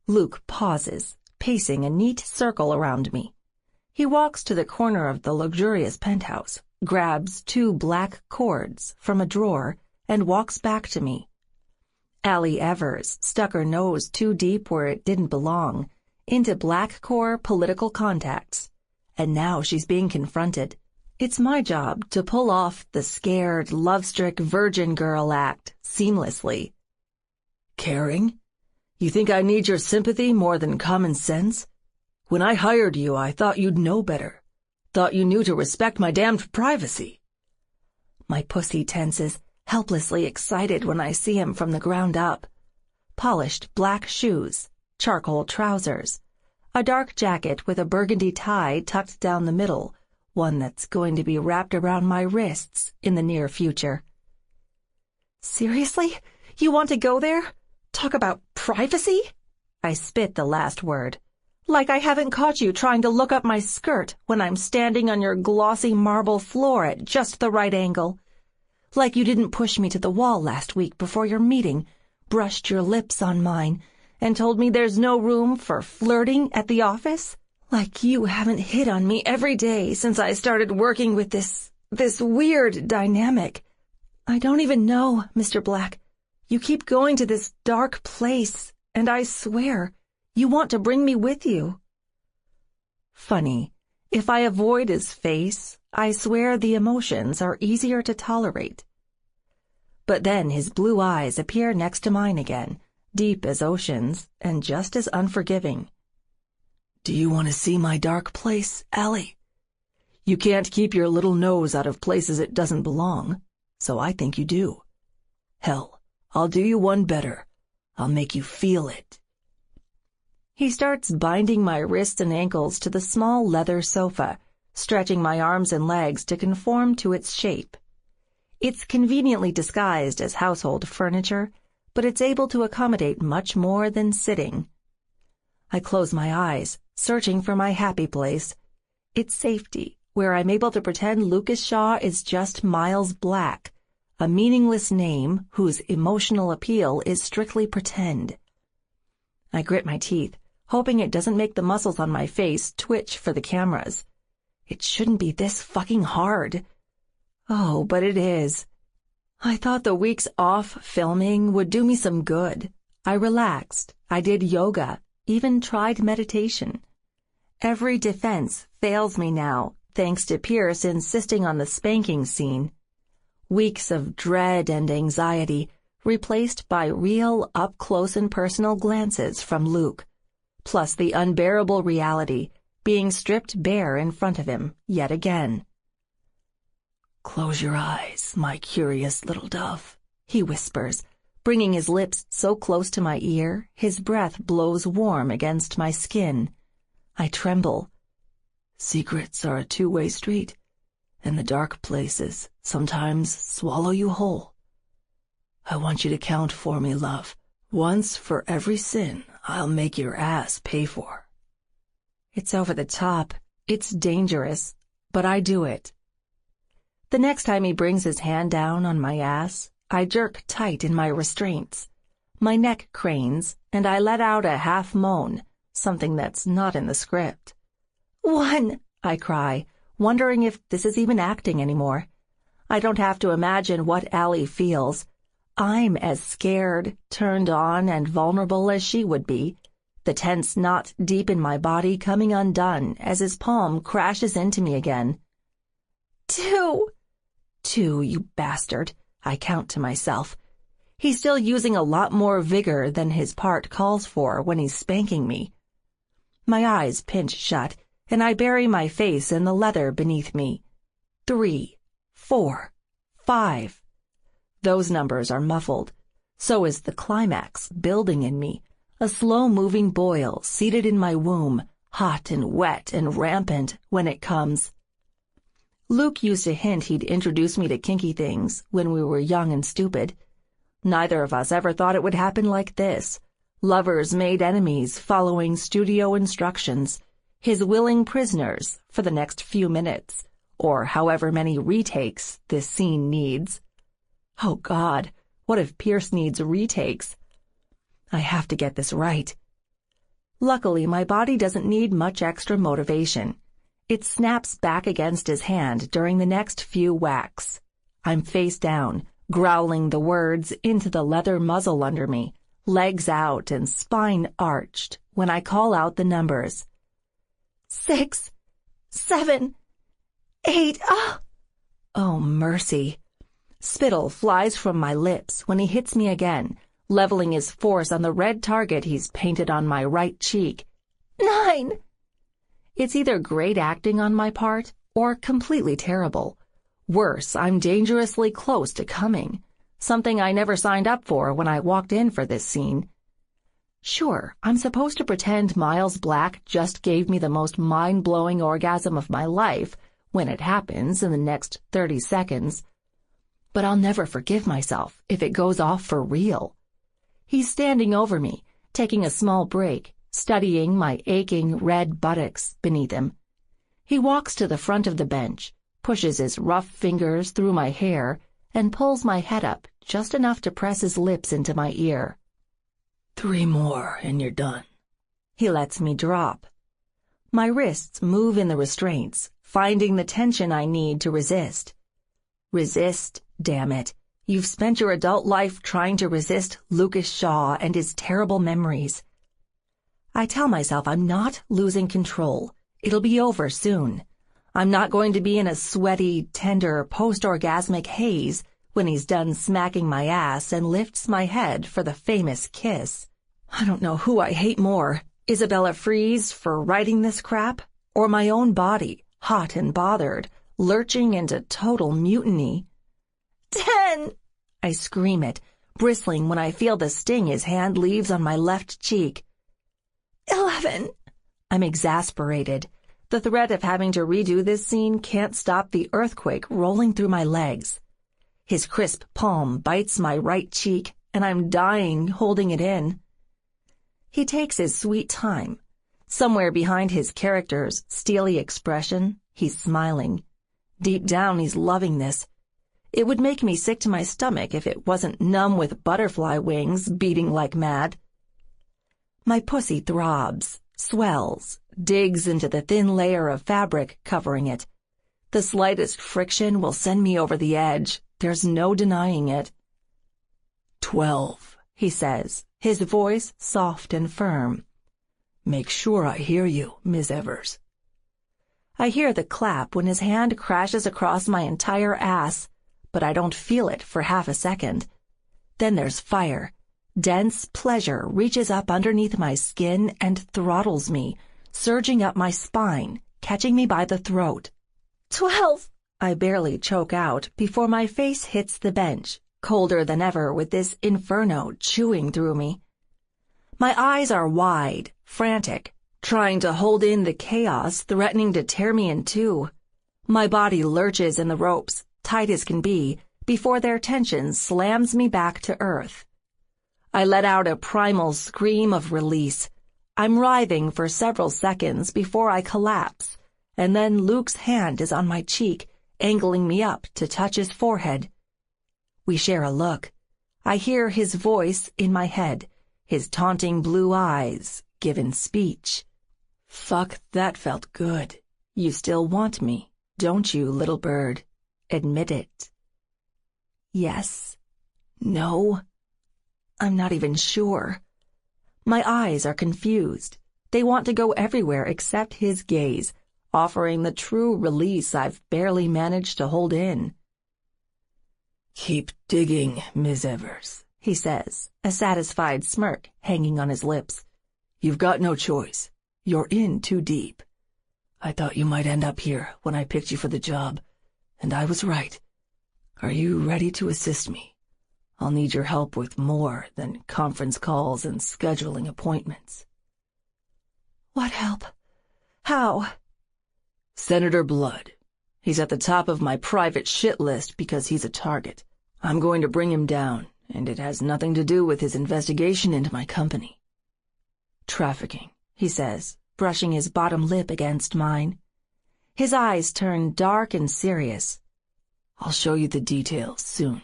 Speaker 2: Luke pauses, pacing a neat circle around me. He walks to the corner of the luxurious penthouse, grabs 2 black cords from a drawer, and walks back to me. Allie Evers stuck her nose too deep where it didn't belong, into black core political contacts, and now she's being confronted. It's my job to pull off the scared, love-struck virgin girl act seamlessly.
Speaker 1: Caring? You think I need your sympathy more than common sense? When I hired you, I thought you'd know better. Thought you knew to respect my damned privacy.
Speaker 2: My pussy tenses, helplessly excited when I see him from the ground up. Polished black shoes, charcoal trousers, A dark jacket with a burgundy tie tucked down the middle, one that's going to be wrapped around my wrists in the near future. Seriously? You want to go there? Talk about privacy? I spit the last word. Like I haven't caught you trying to look up my skirt when I'm standing on your glossy marble floor at just the right angle. Like you didn't push me to the wall last week before your meeting, brushed your lips on mine, and told me there's no room for flirting at the office. Like you haven't hit on me every day since I started working with this weird dynamic. I don't even know, Mr. Black. You keep going to this dark place, and I swear, you want to bring me with you. Funny, if I avoid his face, I swear the emotions are easier to tolerate. But then his blue eyes appear next to mine again, deep as oceans and just as unforgiving.
Speaker 1: Do you want to see my dark place, Allie? You can't keep your little nose out of places it doesn't belong, so I think you do. Hell, I'll do you one better. I'll make you feel it.
Speaker 2: He starts binding my wrists and ankles to the small leather sofa, stretching my arms and legs to conform to its shape. It's conveniently disguised as household furniture, but it's able to accommodate much more than sitting. I close my eyes, searching for my happy place. It's safety, where I'm able to pretend Lucas Shaw is just Miles Black, a meaningless name whose emotional appeal is strictly pretend. I grit my teeth, hoping it doesn't make the muscles on my face twitch for the cameras. It shouldn't be this fucking hard. Oh, but it is. I thought the weeks off filming would do me some good. I relaxed. I did yoga, even tried meditation. Every defense fails me now, thanks to Pierce insisting on the spanking scene. Weeks of dread and anxiety replaced by real up-close and personal glances from Luke, plus the unbearable reality being stripped bare in front of him yet again.
Speaker 1: Close your eyes, my curious little dove,
Speaker 2: he whispers, bringing his lips so close to my ear, his breath blows warm against my skin. I tremble.
Speaker 1: Secrets are a two-way street, and the dark places sometimes swallow you whole. I want you to count for me, love. Once for every sin I'll make your ass pay for.
Speaker 2: It's over the top. It's dangerous, but I do it. The next time he brings his hand down on my ass, I jerk tight in my restraints. My neck cranes, and I let out a half moan, something that's not in the script. "One!" I cry, wondering if this is even acting anymore. I don't have to imagine what Allie feels. I'm as scared, turned on, and vulnerable as she would be, the tense knot deep in my body coming undone as his palm crashes into me again. "Two!" "Two, you bastard," I count to myself. He's still using a lot more vigor than his part calls for when he's spanking me. My eyes pinch shut, and I bury my face in the leather beneath me. 3, 4, 5. Those numbers are muffled. So is the climax building in me, a slow-moving boil seated in my womb, hot and wet and rampant when it comes. Luke used to hint he'd introduce me to kinky things when we were young and stupid. Neither of us ever thought it would happen like this. Lovers made enemies following studio instructions, his willing prisoners for the next few minutes, or however many retakes this scene needs. Oh God, what if Pierce needs retakes? I have to get this right. Luckily, my body doesn't need much extra motivation. It snaps back against his hand during the next few whacks. I'm face down, growling the words into the leather muzzle under me, legs out and spine arched, when I call out the numbers. 6, 7, 8, Oh, mercy. Spittle flies from my lips when he hits me again, leveling his force on the red target he's painted on my right cheek. 9! It's either great acting on my part or completely terrible. Worse, I'm dangerously close to coming, something I never signed up for when I walked in for this scene. Sure, I'm supposed to pretend Miles Black just gave me the most mind-blowing orgasm of my life when it happens in the next 30 seconds. But I'll never forgive myself if it goes off for real. He's standing over me, taking a small break, studying my aching red buttocks beneath him. He walks to the front of the bench, pushes his rough fingers through my hair, and pulls my head up just enough to press his lips into my ear.
Speaker 1: 3 more and you're done.
Speaker 2: He lets me drop. My wrists move in the restraints, finding the tension I need to resist. Resist, damn it. You've spent your adult life trying to resist Lucas Shaw and his terrible memories. I tell myself I'm not losing control. It'll be over soon. I'm not going to be in a sweaty, tender, post-orgasmic haze when he's done smacking my ass and lifts my head for the famous kiss. I don't know who I hate more, Isabella Freeze for writing this crap, or my own body, hot and bothered, lurching into total mutiny. 10! I scream it, bristling when I feel the sting his hand leaves on my left cheek. 11! I'm exasperated. The threat of having to redo this scene can't stop the earthquake rolling through my legs. His crisp palm bites my right cheek, and I'm dying holding it in. He takes his sweet time. Somewhere behind his character's steely expression, he's smiling. Deep down, he's loving this. It would make me sick to my stomach if it wasn't numb with butterfly wings beating like mad. My pussy throbs, swells, digs into the thin layer of fabric covering it. The slightest friction will send me over the edge. There's no denying it.
Speaker 1: 12,
Speaker 2: he says, his voice soft and firm.
Speaker 1: Make sure I hear you, Miss Evers.
Speaker 2: I hear the clap when his hand crashes across my entire ass, but I don't feel it for half a second. Then there's fire. Dense pleasure reaches up underneath my skin and throttles me, surging up my spine, catching me by the throat. 12! I barely choke out before my face hits the bench, colder than ever with this inferno chewing through me. My eyes are wide, frantic, trying to hold in the chaos threatening to tear me in two. My body lurches in the ropes, tight as can be, before their tension slams me back to earth. I let out a primal scream of release. I'm writhing for several seconds before I collapse, and then Luke's hand is on my cheek, angling me up to touch his forehead. We share a look. I hear his voice in my head, his taunting blue eyes given speech.
Speaker 1: Fuck, that felt good.
Speaker 2: You still want me, don't you, little bird? Admit it. Yes. No. I'm not even sure. My eyes are confused. They want to go everywhere except his gaze, offering the true release I've barely managed to hold in.
Speaker 1: Keep digging, Miss Evers,
Speaker 2: he says, a satisfied smirk hanging on his lips.
Speaker 1: You've got no choice. You're in too deep. I thought you might end up here when I picked you for the job, and I was right. Are you ready to assist me? I'll need your help with more than conference calls and scheduling appointments.
Speaker 2: What help? How?
Speaker 1: Senator Blood. He's at the top of my private shit list because he's a target. I'm going to bring him down, and it has nothing to do with his investigation into my company.
Speaker 2: Trafficking, he says, brushing his bottom lip against mine. His eyes turn dark and serious.
Speaker 1: I'll show you the details soon.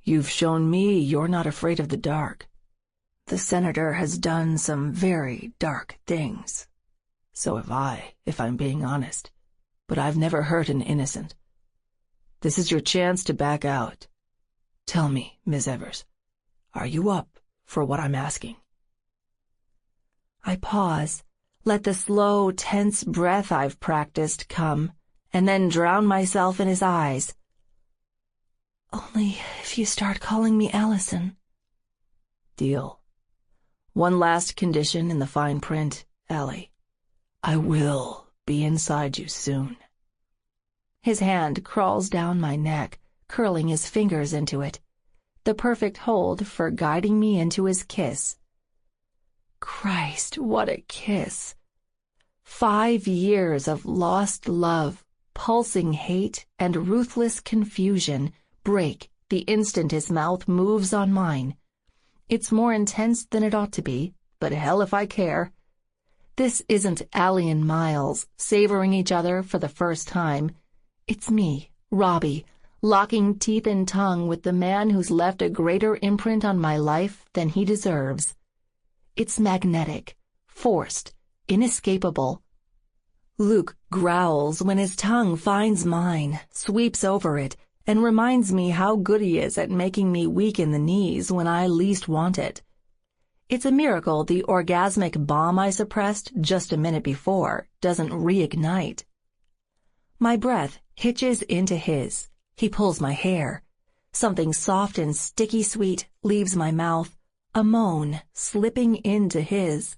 Speaker 1: You've shown me you're not afraid of the dark. The senator has done some very dark things. So have I, if I'm being honest. But I've never hurt an innocent. This is your chance to back out. Tell me, Miss Evers, are you up for what I'm asking?
Speaker 2: I pause, let the slow, tense breath I've practiced come, and then drown myself in his eyes. Only if you start calling me Allison.
Speaker 1: Deal. One last condition in the fine print, Allie. I will be inside you soon.
Speaker 2: His hand crawls down my neck, curling his fingers into it, the perfect hold for guiding me into his kiss. Christ, what a kiss. 5 years of lost love, pulsing hate, and ruthless confusion break the instant his mouth moves on mine. It's more intense than it ought to be, but hell if I care. This isn't Allie and Miles savoring each other for the first time. It's me, Robbie, locking teeth and tongue with the man who's left a greater imprint on my life than he deserves. It's magnetic, forced, inescapable. Luke growls when his tongue finds mine, sweeps over it, and reminds me how good he is at making me weak in the knees when I least want it. It's a miracle the orgasmic bomb I suppressed just a minute before doesn't reignite. My breath hitches into his. He pulls my hair. Something soft and sticky sweet leaves my mouth, a moan slipping into his.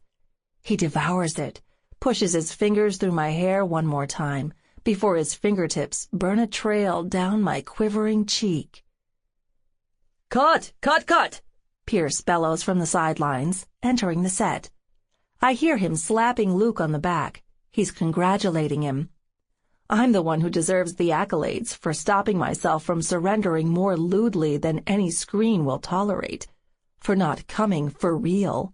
Speaker 2: He devours it, pushes his fingers through my hair one more time, before his fingertips burn a trail down my quivering cheek.
Speaker 1: Cut! Cut! Cut!
Speaker 2: Pierce bellows from the sidelines, entering the set. I hear him slapping Luke on the back. He's congratulating him. I'm the one who deserves the accolades for stopping myself from surrendering more lewdly than any screen will tolerate, for not coming for real.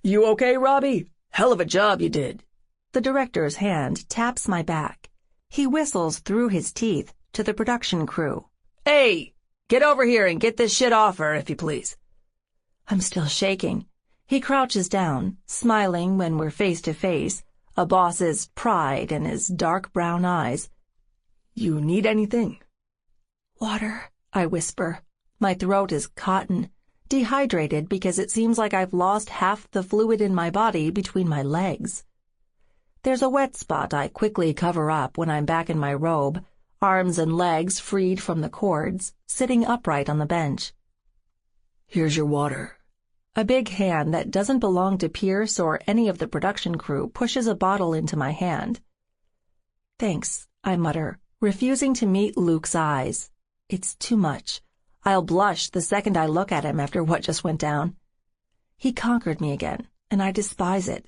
Speaker 1: You okay, Robbie? Hell of a job you did.
Speaker 2: The director's hand taps my back. He whistles through his teeth to the production crew.
Speaker 1: Hey, get over here and get this shit off her, if you please.
Speaker 2: I'm still shaking. He crouches down, smiling when we're face to face, a boss's pride in his dark brown eyes.
Speaker 1: You need anything?
Speaker 2: Water, I whisper. My throat is cotton, dehydrated because it seems like I've lost half the fluid in my body between my legs. There's a wet spot I quickly cover up when I'm back in my robe, arms and legs freed from the cords, sitting upright on the bench.
Speaker 1: Here's your water.
Speaker 2: A big hand that doesn't belong to Pierce or any of the production crew pushes a bottle into my hand. Thanks, I mutter, refusing to meet Luke's eyes. It's too much. I'll blush the second I look at him after what just went down. He conquered me again, and I despise it.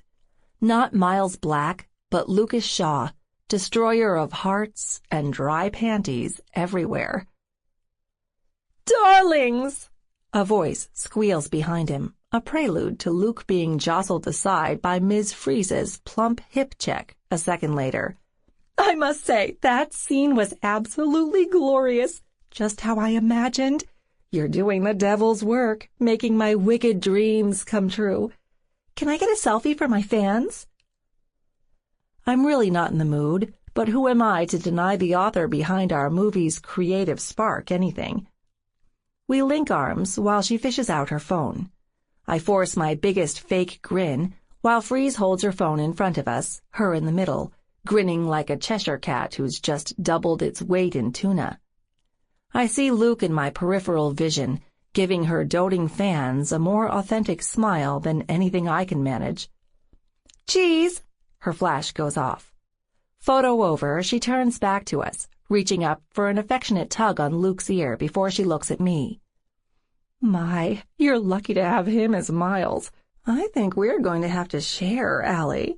Speaker 2: Not Miles Black, but Lucas Shaw, destroyer of hearts and dry panties everywhere.
Speaker 3: Darlings!
Speaker 2: A voice squeals behind him, a prelude to Luke being jostled aside by Ms. Freeze's plump hip check a second later.
Speaker 3: I must say, that scene was absolutely glorious. Just how I imagined. You're doing the devil's work, making my wicked dreams come true. Can I get a selfie for my fans?
Speaker 2: I'm really not in the mood, but who am I to deny the author behind our movie's creative spark anything? We link arms while she fishes out her phone. I force my biggest fake grin while Freeze holds her phone in front of us, her in the middle, grinning like a Cheshire cat who's just doubled its weight in tuna. I see Luke in my peripheral vision, giving her doting fans a more authentic smile than anything I can manage.
Speaker 3: Cheese!
Speaker 2: Her flash goes off. Photo over, she turns back to us, reaching up for an affectionate tug on Luke's ear before she looks at me.
Speaker 3: My, you're lucky to have him as Miles. I think we're going to have to share, Allie.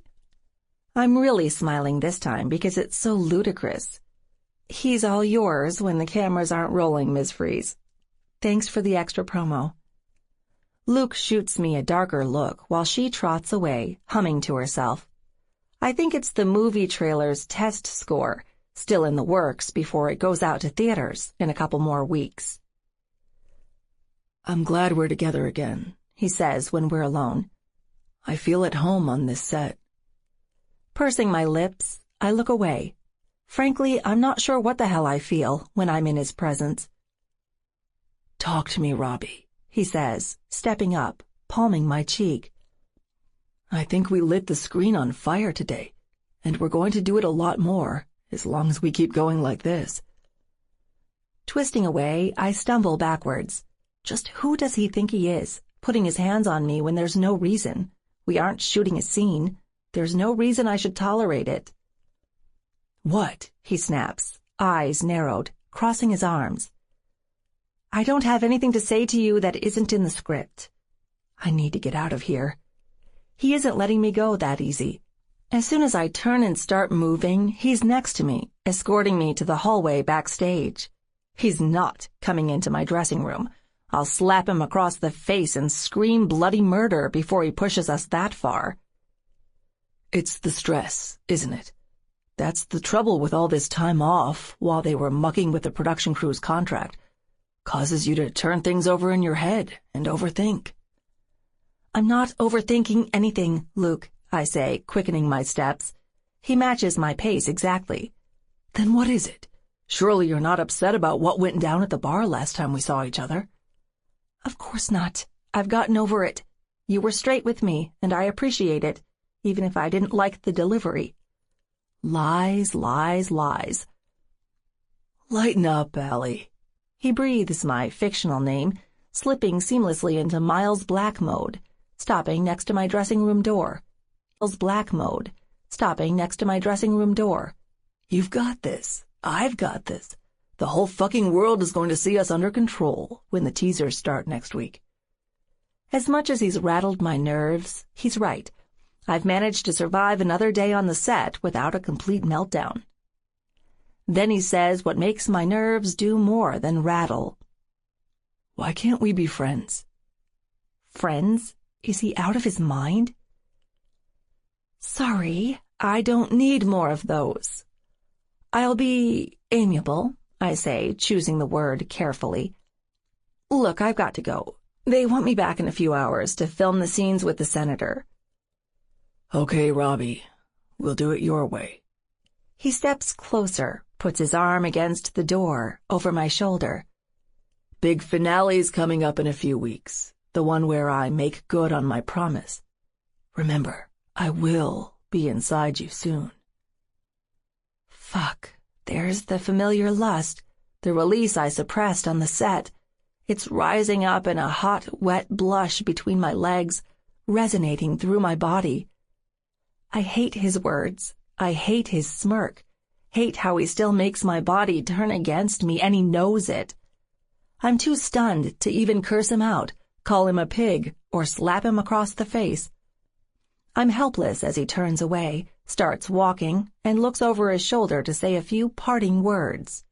Speaker 2: I'm really smiling this time because it's so ludicrous. He's all yours when the cameras aren't rolling, Ms. Freeze. Thanks for the extra promo. Luke shoots me a darker look while she trots away, humming to herself. I think it's the movie trailer's test score, still in the works before it goes out to theaters in a couple more weeks.
Speaker 1: I'm glad we're together again,
Speaker 2: he says when we're alone.
Speaker 1: I feel at home on this set.
Speaker 2: Pursing my lips, I look away. Frankly, I'm not sure what the hell I feel when I'm in his presence.
Speaker 1: Talk to me, Robbie,
Speaker 2: he says, stepping up, palming my cheek.
Speaker 1: I think we lit the screen on fire today, and we're going to do it a lot more, as long as we keep going like this.
Speaker 2: Twisting away, I stumble backwards. Just who does he think he is, putting his hands on me when there's no reason? We aren't shooting a scene. There's no reason I should tolerate it.
Speaker 1: What?
Speaker 2: He snaps, eyes narrowed, crossing his arms. I don't have anything to say to you that isn't in the script. I need to get out of here. He isn't letting me go that easy. As soon as I turn and start moving, he's next to me, escorting me to the hallway backstage. He's not coming into my dressing room. I'll slap him across the face and scream bloody murder before he pushes us that far.
Speaker 1: It's the stress, isn't it? That's the trouble with all this time off while they were mucking with the production crew's contract. Causes you to turn things over in your head and overthink.
Speaker 2: I'm not overthinking anything, Luke, I say, quickening my steps. He matches my pace exactly.
Speaker 1: Then what is it? Surely you're not upset about what went down at the bar last time we saw each other?
Speaker 2: Of course not. I've gotten over it. You were straight with me, and I appreciate it, even if I didn't like the delivery.
Speaker 1: Lies, lies, lies. Lighten up, Allie.
Speaker 2: He breathes my fictional name, slipping seamlessly into Miles Black mode, stopping next to my dressing room door. Miles Black mode, stopping next to my dressing room door.
Speaker 1: You've got this. I've got this. The whole fucking world is going to see us under control when the teasers start next week.
Speaker 2: As much as he's rattled my nerves, he's right. I've managed to survive another day on the set without a complete meltdown. Then he says what makes my nerves do more than rattle.
Speaker 1: Why can't we be friends?
Speaker 2: Friends? Is he out of his mind? Sorry, I don't need more of those. I'll be amiable, I say, choosing the word carefully. Look, I've got to go. They want me back in a few hours to film the scenes with the senator.
Speaker 1: Okay, Robbie. We'll do it your way.
Speaker 2: He steps closer, puts his arm against the door, over my shoulder.
Speaker 1: Big finale's coming up in a few weeks. The one where I make good on my promise. Remember, I will be inside you soon.
Speaker 2: Fuck. There's the familiar lust, the release I suppressed on the set. It's rising up in a hot, wet blush between my legs, resonating through my body. I hate his words. I hate his smirk. Hate how he still makes my body turn against me, and he knows it. I'm too stunned to even curse him out, call him a pig, or slap him across the face. I'm helpless as he turns away, starts walking, and looks over his shoulder to say a few parting words.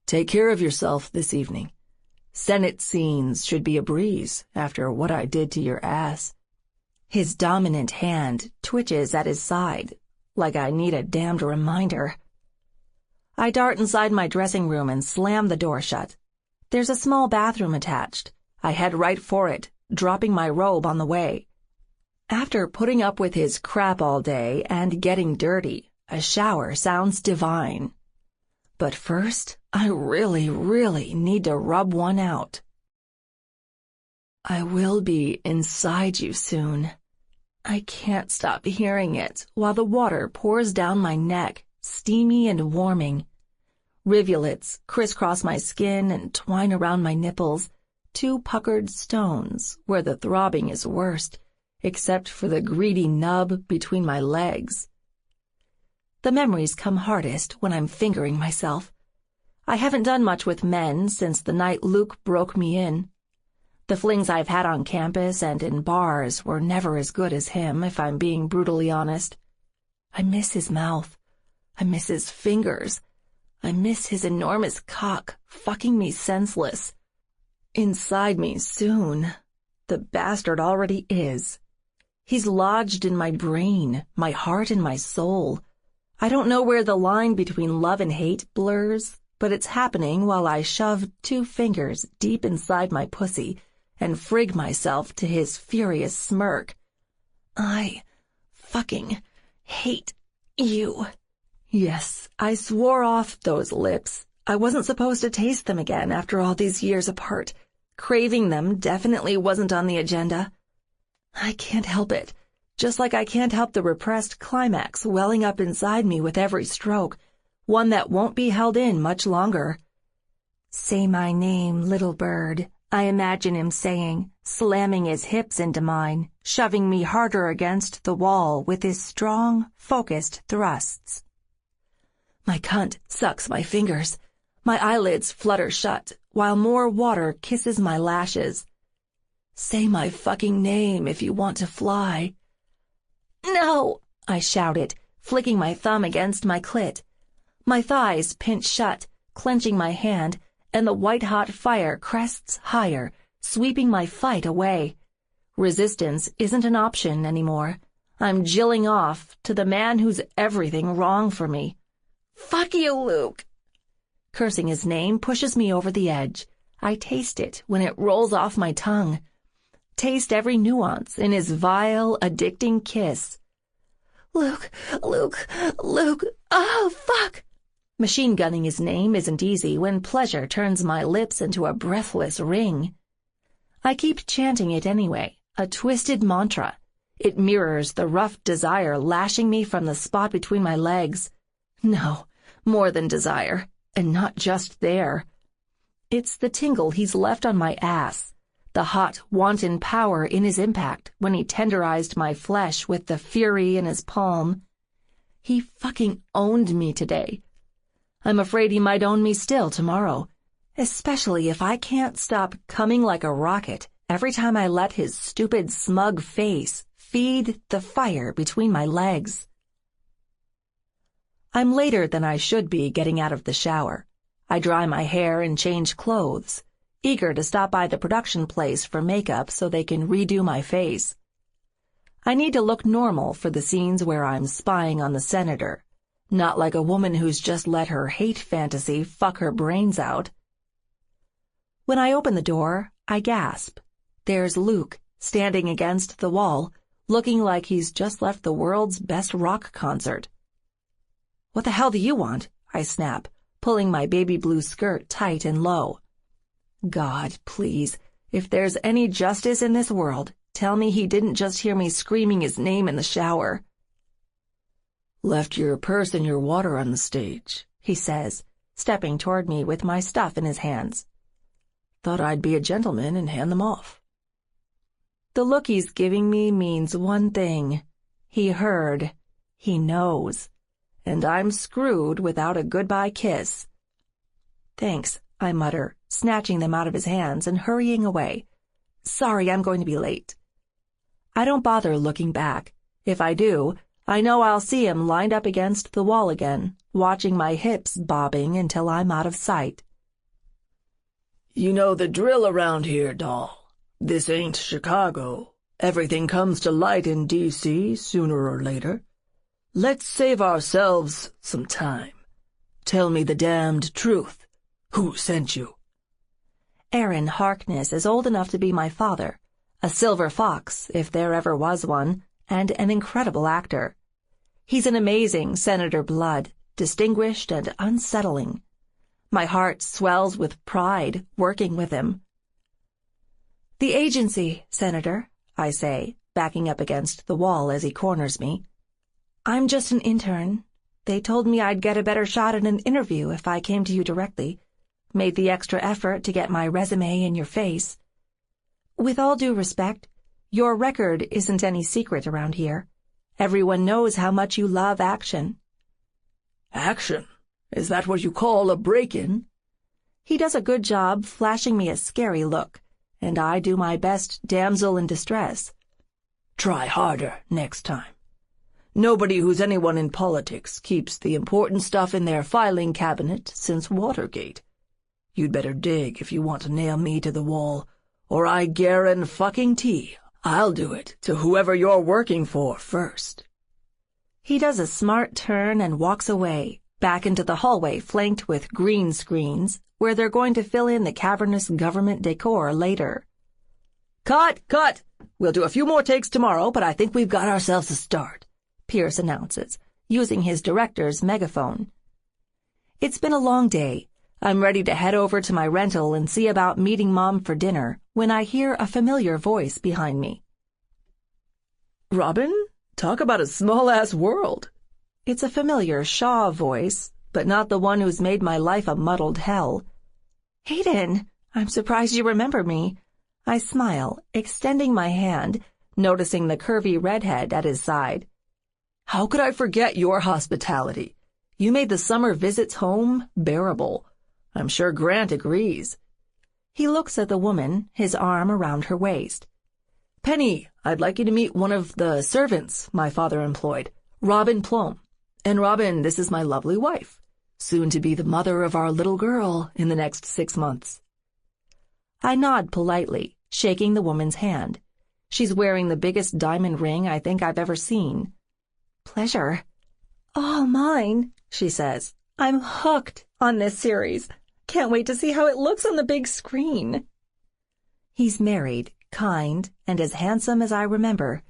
Speaker 1: Take care of yourself this evening. Senate scenes should be a breeze after what I did to your ass.
Speaker 2: His dominant hand twitches at his side, like I need a damned reminder. I dart inside my dressing room and slam the door shut. There's a small bathroom attached. I head right for it, dropping my robe on the way. After putting up with his crap all day and getting dirty, a shower sounds divine. But first, I really, really need to rub one out.
Speaker 1: I will be inside you soon.
Speaker 2: I can't stop hearing it while the water pours down my neck, steamy and warming. Rivulets crisscross my skin and twine around my nipples, two puckered stones where the throbbing is worst, except for the greedy nub between my legs. The memories come hardest when I'm fingering myself. I haven't done much with men since the night Luke broke me in. The flings I've had on campus and in bars were never as good as him, if I'm being brutally honest. I miss his mouth. I miss his fingers. I miss his enormous cock fucking me senseless. Inside me soon. The bastard already is. He's lodged in my brain, my heart, and my soul. I don't know where the line between love and hate blurs, but it's happening while I shove 2 fingers deep inside my pussy and frig myself to his furious smirk. I fucking hate you. Yes, I swore off those lips. I wasn't supposed to taste them again after all these years apart. Craving them definitely wasn't on the agenda. I can't help it, just like I can't help the repressed climax welling up inside me with every stroke, one that won't be held in much longer. Say my name, little bird, I imagine him saying, slamming his hips into mine, shoving me harder against the wall with his strong, focused thrusts. My cunt sucks my fingers. My eyelids flutter shut, while more water kisses my lashes.
Speaker 1: Say my fucking name if you want to fly.
Speaker 2: No, I shouted, flicking my thumb against my clit. My thighs pinch shut, clenching my hand, and the white-hot fire crests higher, sweeping my fight away. Resistance isn't an option anymore. I'm jilling off to the man who's everything wrong for me. Fuck you, Luke. Cursing his name pushes me over the edge. I taste it when it rolls off my tongue. Taste every nuance in his vile, addicting kiss. Luke, oh, fuck! Machine gunning his name isn't easy when pleasure turns my lips into a breathless ring. I keep chanting it anyway, a twisted mantra. It mirrors the rough desire lashing me from the spot between my legs. No, more than desire, and not just there. It's the tingle he's left on my ass, the hot, wanton power in his impact when he tenderized my flesh with the fury in his palm. He fucking owned me today. I'm afraid he might own me still tomorrow, especially if I can't stop coming like a rocket every time I let his stupid, smug face feed the fire between my legs. I'm later than I should be getting out of the shower. I dry my hair and change clothes, eager to stop by the production place for makeup so they can redo my face. I need to look normal for the scenes where I'm spying on the senator, not like a woman who's just let her hate fantasy fuck her brains out. When I open the door, I gasp. There's Luke, standing against the wall, looking like he's just left the world's best rock concert. "What the hell do you want?" I snap, pulling my baby blue skirt tight and low. God, please, if there's any justice in this world, tell me he didn't just hear me screaming his name in the shower. "Left your purse and your water on the stage," he says, stepping toward me with my stuff in his hands. "Thought I'd be a gentleman and hand them off." The look he's giving me means one thing. He heard. He knows. And I'm screwed without a goodbye kiss. "Thanks," I mutter, snatching them out of his hands and hurrying away. "Sorry, I'm going to be late." I don't bother looking back. If I do, I know I'll see him lined up against the wall again, watching my hips bobbing until I'm out of sight. "You know the drill around here, doll. This ain't Chicago. Everything comes to light in D.C. sooner or later. Let's save ourselves some time. Tell me the damned truth. Who sent you?" Aaron Harkness is old enough to be my father, a silver fox, if there ever was one, and an incredible actor. He's an amazing Senator Blood, distinguished and unsettling. My heart swells with pride working with him. "The agency, Senator," I say, backing up against the wall as he corners me. "I'm just an intern. They told me I'd get a better shot at an interview if I came to you directly. Made the extra effort to get my resume in your face. With all due respect, your record isn't any secret around here. Everyone knows how much you love action." "Action? Is that what you call a break-in?" He does a good job flashing me a scary look, and I do my best damsel in distress. "Try harder next time. Nobody who's anyone in politics keeps the important stuff in their filing cabinet since Watergate. You'd better dig if you want to nail me to the wall, or I guarantee I'll do it to whoever you're working for first." He does a smart turn and walks away, back into the hallway flanked with green screens, where they're going to fill in the cavernous government decor later. Cut! We'll do a few more takes tomorrow, but I think we've got ourselves a start," Pierce announces, using his director's megaphone. It's been a long day. I'm ready to head over to my rental and see about meeting Mom for dinner when I hear a familiar voice behind me. "Robin, talk about a small-ass world." It's a familiar Shaw voice, but not the one who's made my life a muddled hell. "Hayden, I'm surprised you remember me." I smile, extending my hand, noticing the curvy redhead at his side. "How could I forget your hospitality? You made the summer visits home bearable. I'm sure Grant agrees." He looks at the woman, his arm around her waist.
Speaker 1: Penny, I'd like you to meet one of the servants my father employed, Robin Plum. And Robin, this is my lovely wife, soon to be the mother of our little girl in the next 6 months.
Speaker 2: I nod politely, shaking the woman's hand. She's wearing the biggest diamond ring I think I've ever seen. Pleasure.
Speaker 3: All mine, she says. I'm hooked on this series. Can't wait to see how it looks on the big screen.
Speaker 2: He's married, kind, and as handsome as I remember.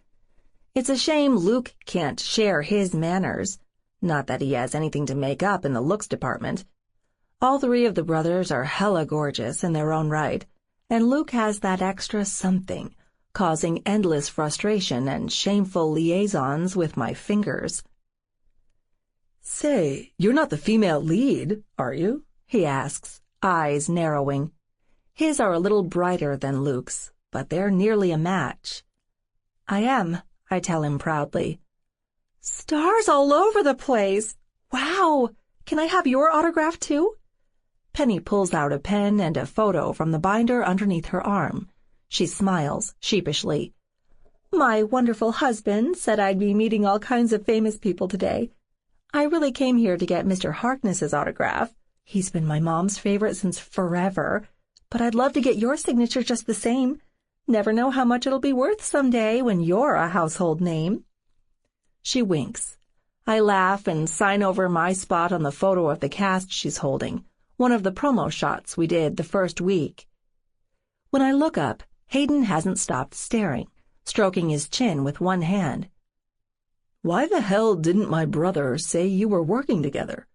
Speaker 2: It's a shame Luke can't share his manners. Not that he has anything to make up in the looks department. All 3 of the brothers are hella gorgeous in their own right, and Luke has that extra something, causing endless frustration and shameful liaisons with my fingers.
Speaker 1: Say, you're not the female lead, are you?
Speaker 2: He asks, eyes narrowing. His are a little brighter than Luke's, but they're nearly a match. I am, I tell him proudly.
Speaker 3: Stars all over the place. Wow! Can I have your autograph too?
Speaker 2: Penny pulls out a pen and a photo from the binder underneath her arm. She smiles sheepishly.
Speaker 3: My wonderful husband said I'd be meeting all kinds of famous people today. I really came here to get Mr. Harkness's autograph. He's been my mom's favorite since forever, but I'd love to get your signature just the same. Never know how much it'll be worth someday when you're a household name.
Speaker 2: She winks. I laugh and sign over my spot on the photo of the cast she's holding, one of the promo shots we did the first week. When I look up, Hayden hasn't stopped staring, stroking his chin with one hand.
Speaker 1: Why the hell didn't my brother say you were working together?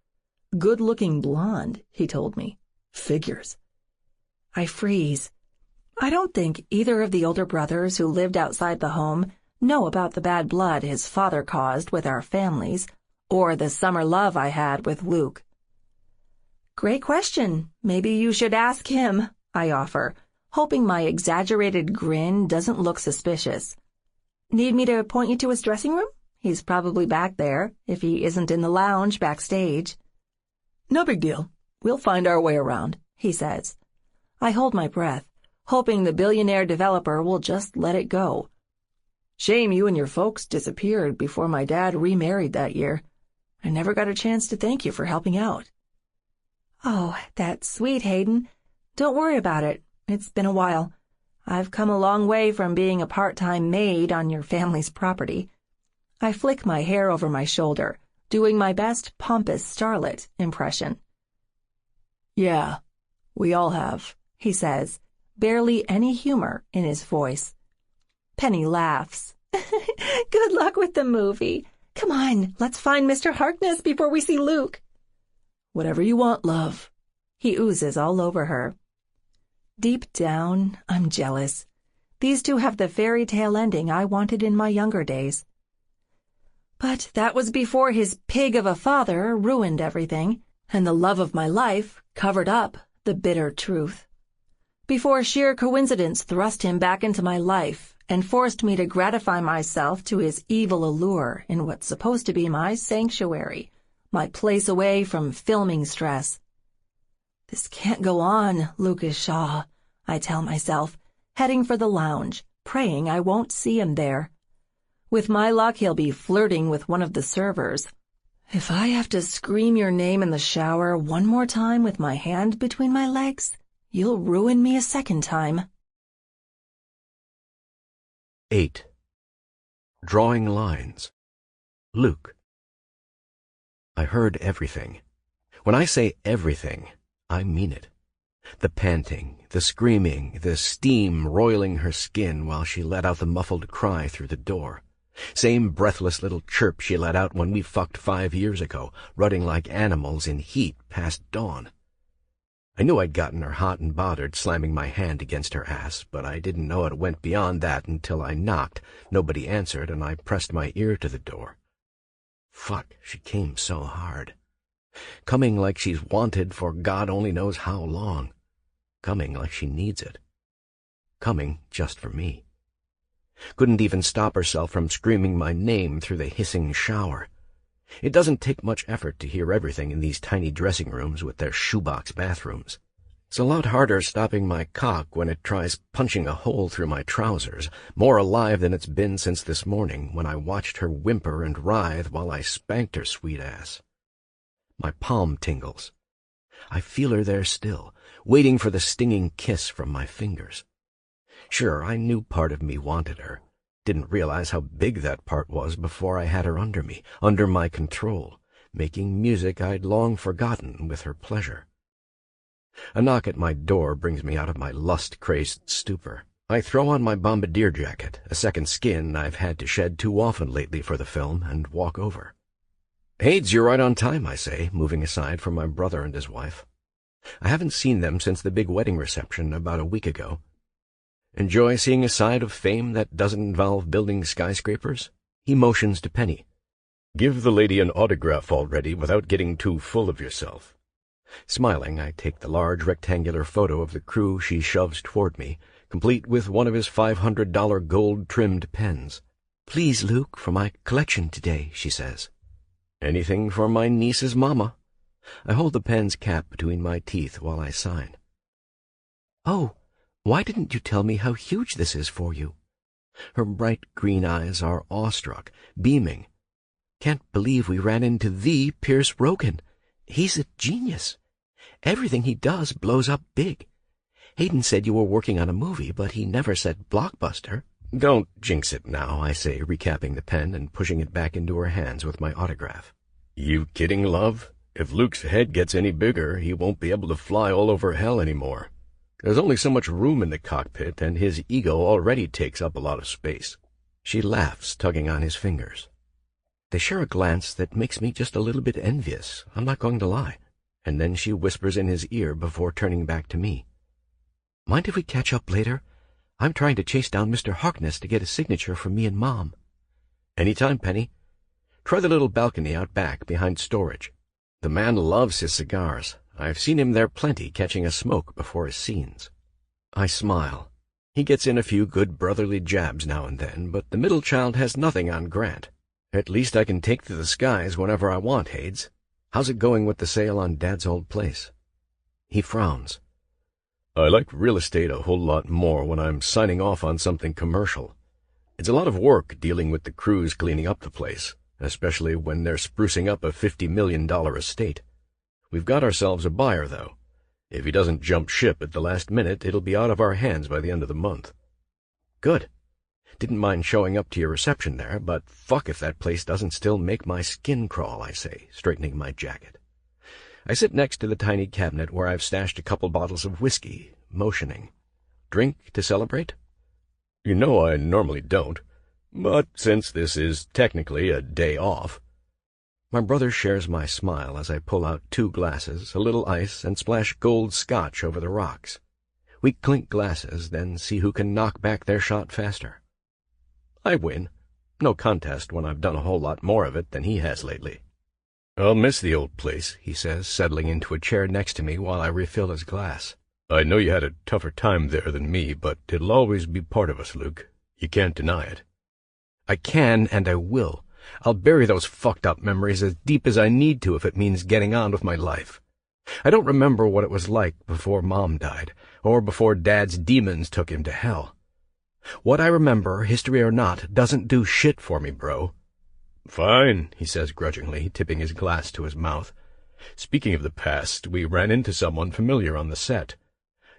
Speaker 1: Good-looking blonde, he told me. Figures.
Speaker 2: I freeze. I don't think either of the older brothers who lived outside the home know about the bad blood his father caused with our families, or the summer love I had with Luke. Great question. Maybe you should ask him, I offer, hoping my exaggerated grin doesn't look suspicious. Need me to point you to his dressing room? He's probably back there, if he isn't in the lounge backstage.
Speaker 1: No big deal. We'll find our way around, he says.
Speaker 2: I hold my breath, hoping the billionaire developer will just let it go.
Speaker 1: Shame you and your folks disappeared before my dad remarried that year. I never got a chance to thank you for helping out.
Speaker 2: Oh, that's sweet, Hayden. Don't worry about it. It's been a while. I've come a long way from being a part-time maid on your family's property. I flick my hair over my shoulder, doing my best pompous starlet impression.
Speaker 1: Yeah, we all have,
Speaker 2: he says, barely any humor in his voice. Penny laughs.
Speaker 3: Good luck with the movie. Come on, let's find Mr. Harkness before we see Luke.
Speaker 1: Whatever you want, love.
Speaker 2: He oozes all over her. Deep down, I'm jealous. These 2 have the fairy tale ending I wanted in my younger days. But that was before his pig of a father ruined everything, and the love of my life covered up the bitter truth. Before sheer coincidence thrust him back into my life and forced me to gratify myself to his evil allure in what's supposed to be my sanctuary, my place away from filming stress. This can't go on, Lucas Shaw, I tell myself, heading for the lounge, praying I won't see him there. With my luck, he'll be flirting with one of the servers. If I have to scream your name in the shower one more time with my hand between my legs, you'll ruin me a second time.
Speaker 4: 8. Drawing lines. Luke. I heard everything. When I say everything, I mean it. The panting, the screaming, the steam roiling her skin while she let out the muffled cry through the door. Same breathless little chirp she let out when we fucked 5 years ago, rutting like animals in heat past dawn. I knew I'd gotten her hot and bothered, slamming my hand against her ass, but I didn't know it went beyond that until I knocked. Nobody answered, and I pressed my ear to the door. Fuck, she came so hard. Coming like she's wanted for God only knows how long. Coming like she needs it. Coming just for me. Couldn't even stop herself from screaming my name through the hissing shower. It doesn't take much effort to hear everything in these tiny dressing rooms with their shoebox bathrooms. It's a lot harder stopping my cock when it tries punching a hole through my trousers, more alive than it's been since this morning when I watched her whimper and writhe while I spanked her sweet ass. My palm tingles. I feel her there still, waiting for the stinging kiss from my fingers. Sure, I knew part of me wanted her. Didn't realize how big that part was before I had her under me, under my control, making music I'd long forgotten with her pleasure. A knock at my door brings me out of my lust-crazed stupor. I throw on my bombardier jacket, a second skin I've had to shed too often lately for the film, and walk over. "Hades, you're right on time," I say, moving aside from my brother and his wife. I haven't seen them since the big wedding reception about a week ago. "Enjoy seeing a side of fame that doesn't involve building skyscrapers?" He motions to Penny.
Speaker 5: "Give the lady an autograph already without getting too full of yourself."
Speaker 4: Smiling, I take the large rectangular photo of the crew she shoves toward me, complete with one of his $500 gold-trimmed pens. "Please, Luke, for my collection today," she says. "Anything for my niece's mama." I hold the pen's cap between my teeth while I sign. "Oh, why didn't you tell me how huge this is for you?" Her bright green eyes are awestruck, beaming. "Can't believe we ran into the Pierce Rogan. He's a genius. Everything he does blows up big. Hayden said you were working on a movie, but he never said blockbuster." "Don't jinx it now," I say, recapping the pen and pushing it back into her hands with my autograph.
Speaker 5: "You kidding, love? If Luke's head gets any bigger, he won't be able to fly all over hell anymore. There's only so much room in the cockpit, and his ego already takes up a lot of space."
Speaker 4: She laughs, tugging on his fingers. They share a glance that makes me just a little bit envious, I'm not going to lie, and then she whispers in his ear before turning back to me. "Mind if we catch up later? I'm trying to chase down Mr. Harkness to get a signature from me and Mom." "Any time, Penny. Try the little balcony out back behind storage. The man loves his cigars. I've seen him there plenty, catching a smoke before his scenes." I smile. He gets in a few good brotherly jabs now and then, but the middle child has nothing on Grant. "At least I can take to the skies whenever I want, Hades. How's it going with the sale on Dad's old place?" He frowns.
Speaker 5: "I like real estate a whole lot more when I'm signing off on something commercial. It's a lot of work dealing with the crews cleaning up the place, especially when they're sprucing up a $50 million estate. We've got ourselves a buyer, though. If he doesn't jump ship at the last minute, it'll be out of our hands by the end of the month."
Speaker 4: "Good. Didn't mind showing up to your reception there, but fuck if that place doesn't still make my skin crawl," I say, straightening my jacket. I sit next to the tiny cabinet where I've stashed a couple bottles of whiskey, motioning. "Drink to celebrate?"
Speaker 5: "You know I normally don't, but since this is technically a day off—"
Speaker 4: My brother shares my smile as I pull out 2 glasses, a little ice, and splash gold scotch over the rocks. We clink glasses, then see who can knock back their shot faster. I win. No contest when I've done a whole lot more of it than he has lately.
Speaker 5: "I'll miss the old place,"
Speaker 4: he says, settling into a chair next to me while I refill his glass.
Speaker 5: "I know you had a tougher time there than me, but it'll always be part of us, Luke. You can't deny it."
Speaker 4: "I can, and I will. I'll bury those fucked up memories as deep as I need to if it means getting on with my life. I don't remember what it was like before Mom died, or before Dad's demons took him to hell. What I remember, history or not, doesn't do shit for me, bro."
Speaker 5: "Fine," he says grudgingly, tipping his glass to his mouth. "Speaking of the past, we ran into someone familiar on the set."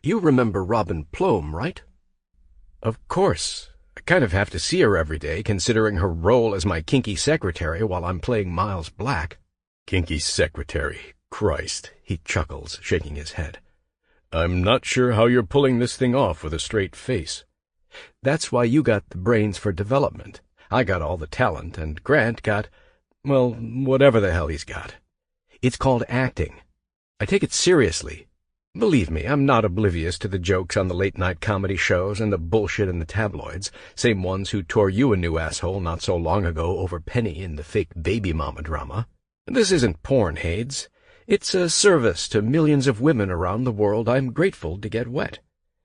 Speaker 4: "You remember Robin Plome, right?"
Speaker 5: "Of course.
Speaker 4: I kind of have to see her every day, considering her role as my kinky secretary while I'm playing Miles Black."
Speaker 5: "Kinky secretary, Christ,"
Speaker 4: he chuckles, shaking his head.
Speaker 5: "I'm not sure how you're pulling this thing off with a straight face."
Speaker 4: "That's why you got the brains for development. I got all the talent, and Grant got, well, whatever the hell he's got. It's called acting. I take it seriously. Believe me, I'm not oblivious to the jokes on the late-night comedy shows and the bullshit in the tabloids, same ones who tore you a new asshole not so long ago over Penny in the fake baby mama drama. This isn't porn, Hades. It's a service to millions of women around the world I'm grateful to get wet.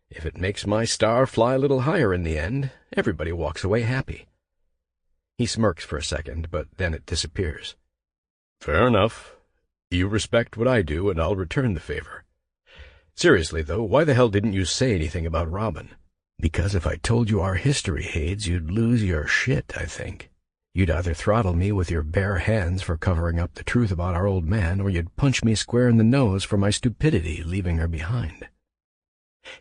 Speaker 4: If it makes my star fly a little higher in the end, everybody walks away happy." He smirks for a second, but then it disappears.
Speaker 5: "Fair enough. You respect what I do, and I'll return the favor. Seriously, though, why the hell didn't you say anything about Robin? Because if I told you our history, Hades, you'd lose your shit, I think. You'd either throttle me with your bare hands for covering up the truth about our old man, or you'd punch me square in the nose for my stupidity leaving her behind.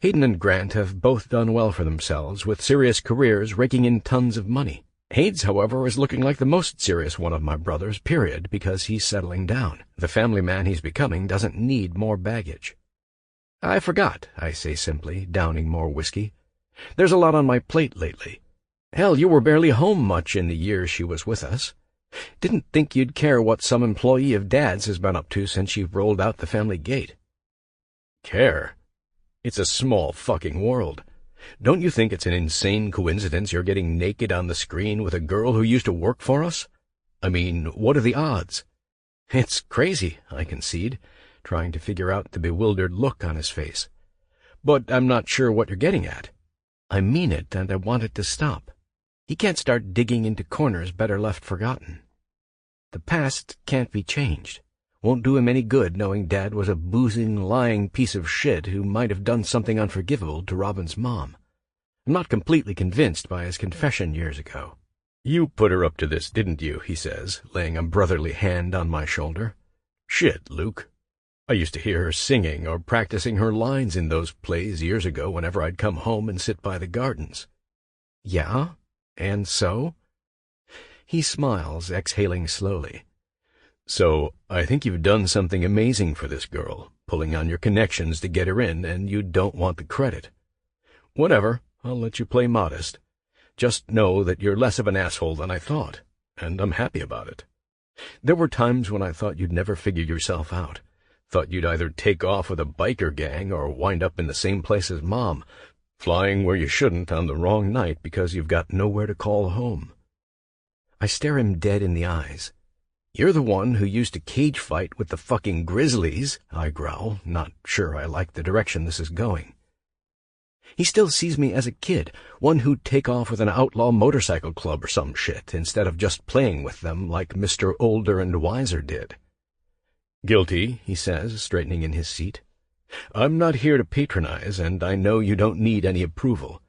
Speaker 5: Hayden and Grant have both done well for themselves, with serious careers raking in tons of money. Hades, however, is looking like the most serious one of my brothers, period, because he's settling down. The family man he's becoming doesn't need more baggage. I forgot, I say simply, downing more whiskey. There's a lot on my plate lately. Hell, you were barely home much in the years she was with us. Didn't think you'd care what some employee of Dad's has been up to since you've rolled out the family gate. Care? It's a small fucking world. Don't you think it's an insane coincidence you're getting naked on the screen with a girl who used to work for us? I mean, what are the odds? It's crazy, I concede, trying to figure out the bewildered look on his face. But I'm not sure what you're getting at. I mean it, and I want it to stop. He can't start digging into corners better left forgotten. The past can't be changed. Won't do him any good knowing Dad was a boozing, lying piece of shit who might have done something unforgivable to Robin's mom. I'm not completely convinced by his confession years ago. You put her up to this, didn't you, he says, laying a brotherly hand on my shoulder. Shit, Luke. I used to hear her singing or practicing her lines in those plays years ago whenever I'd come home and sit by the gardens. Yeah? And so? He smiles, exhaling slowly. So, I think you've done something amazing for this girl, pulling on your connections to get her in, and you don't want the credit. Whatever, I'll let you play modest. Just know that you're less of an asshole than I thought, and I'm happy about it. There were times when I thought you'd never figure yourself out. Thought you'd either take off with a biker gang or wind up in the same place as Mom, flying where you shouldn't on the wrong night because you've got nowhere to call home. I stare him dead in the eyes. You're the one who used to cage fight with the fucking Grizzlies, I growl, not sure I like the direction this is going. He still sees me as a kid, one who'd take off with an outlaw motorcycle club or some shit, instead of just playing with them like Mr. Older and Wiser did. Guilty, he says, straightening in his seat. I'm not here to patronize, and I know you don't need any approval.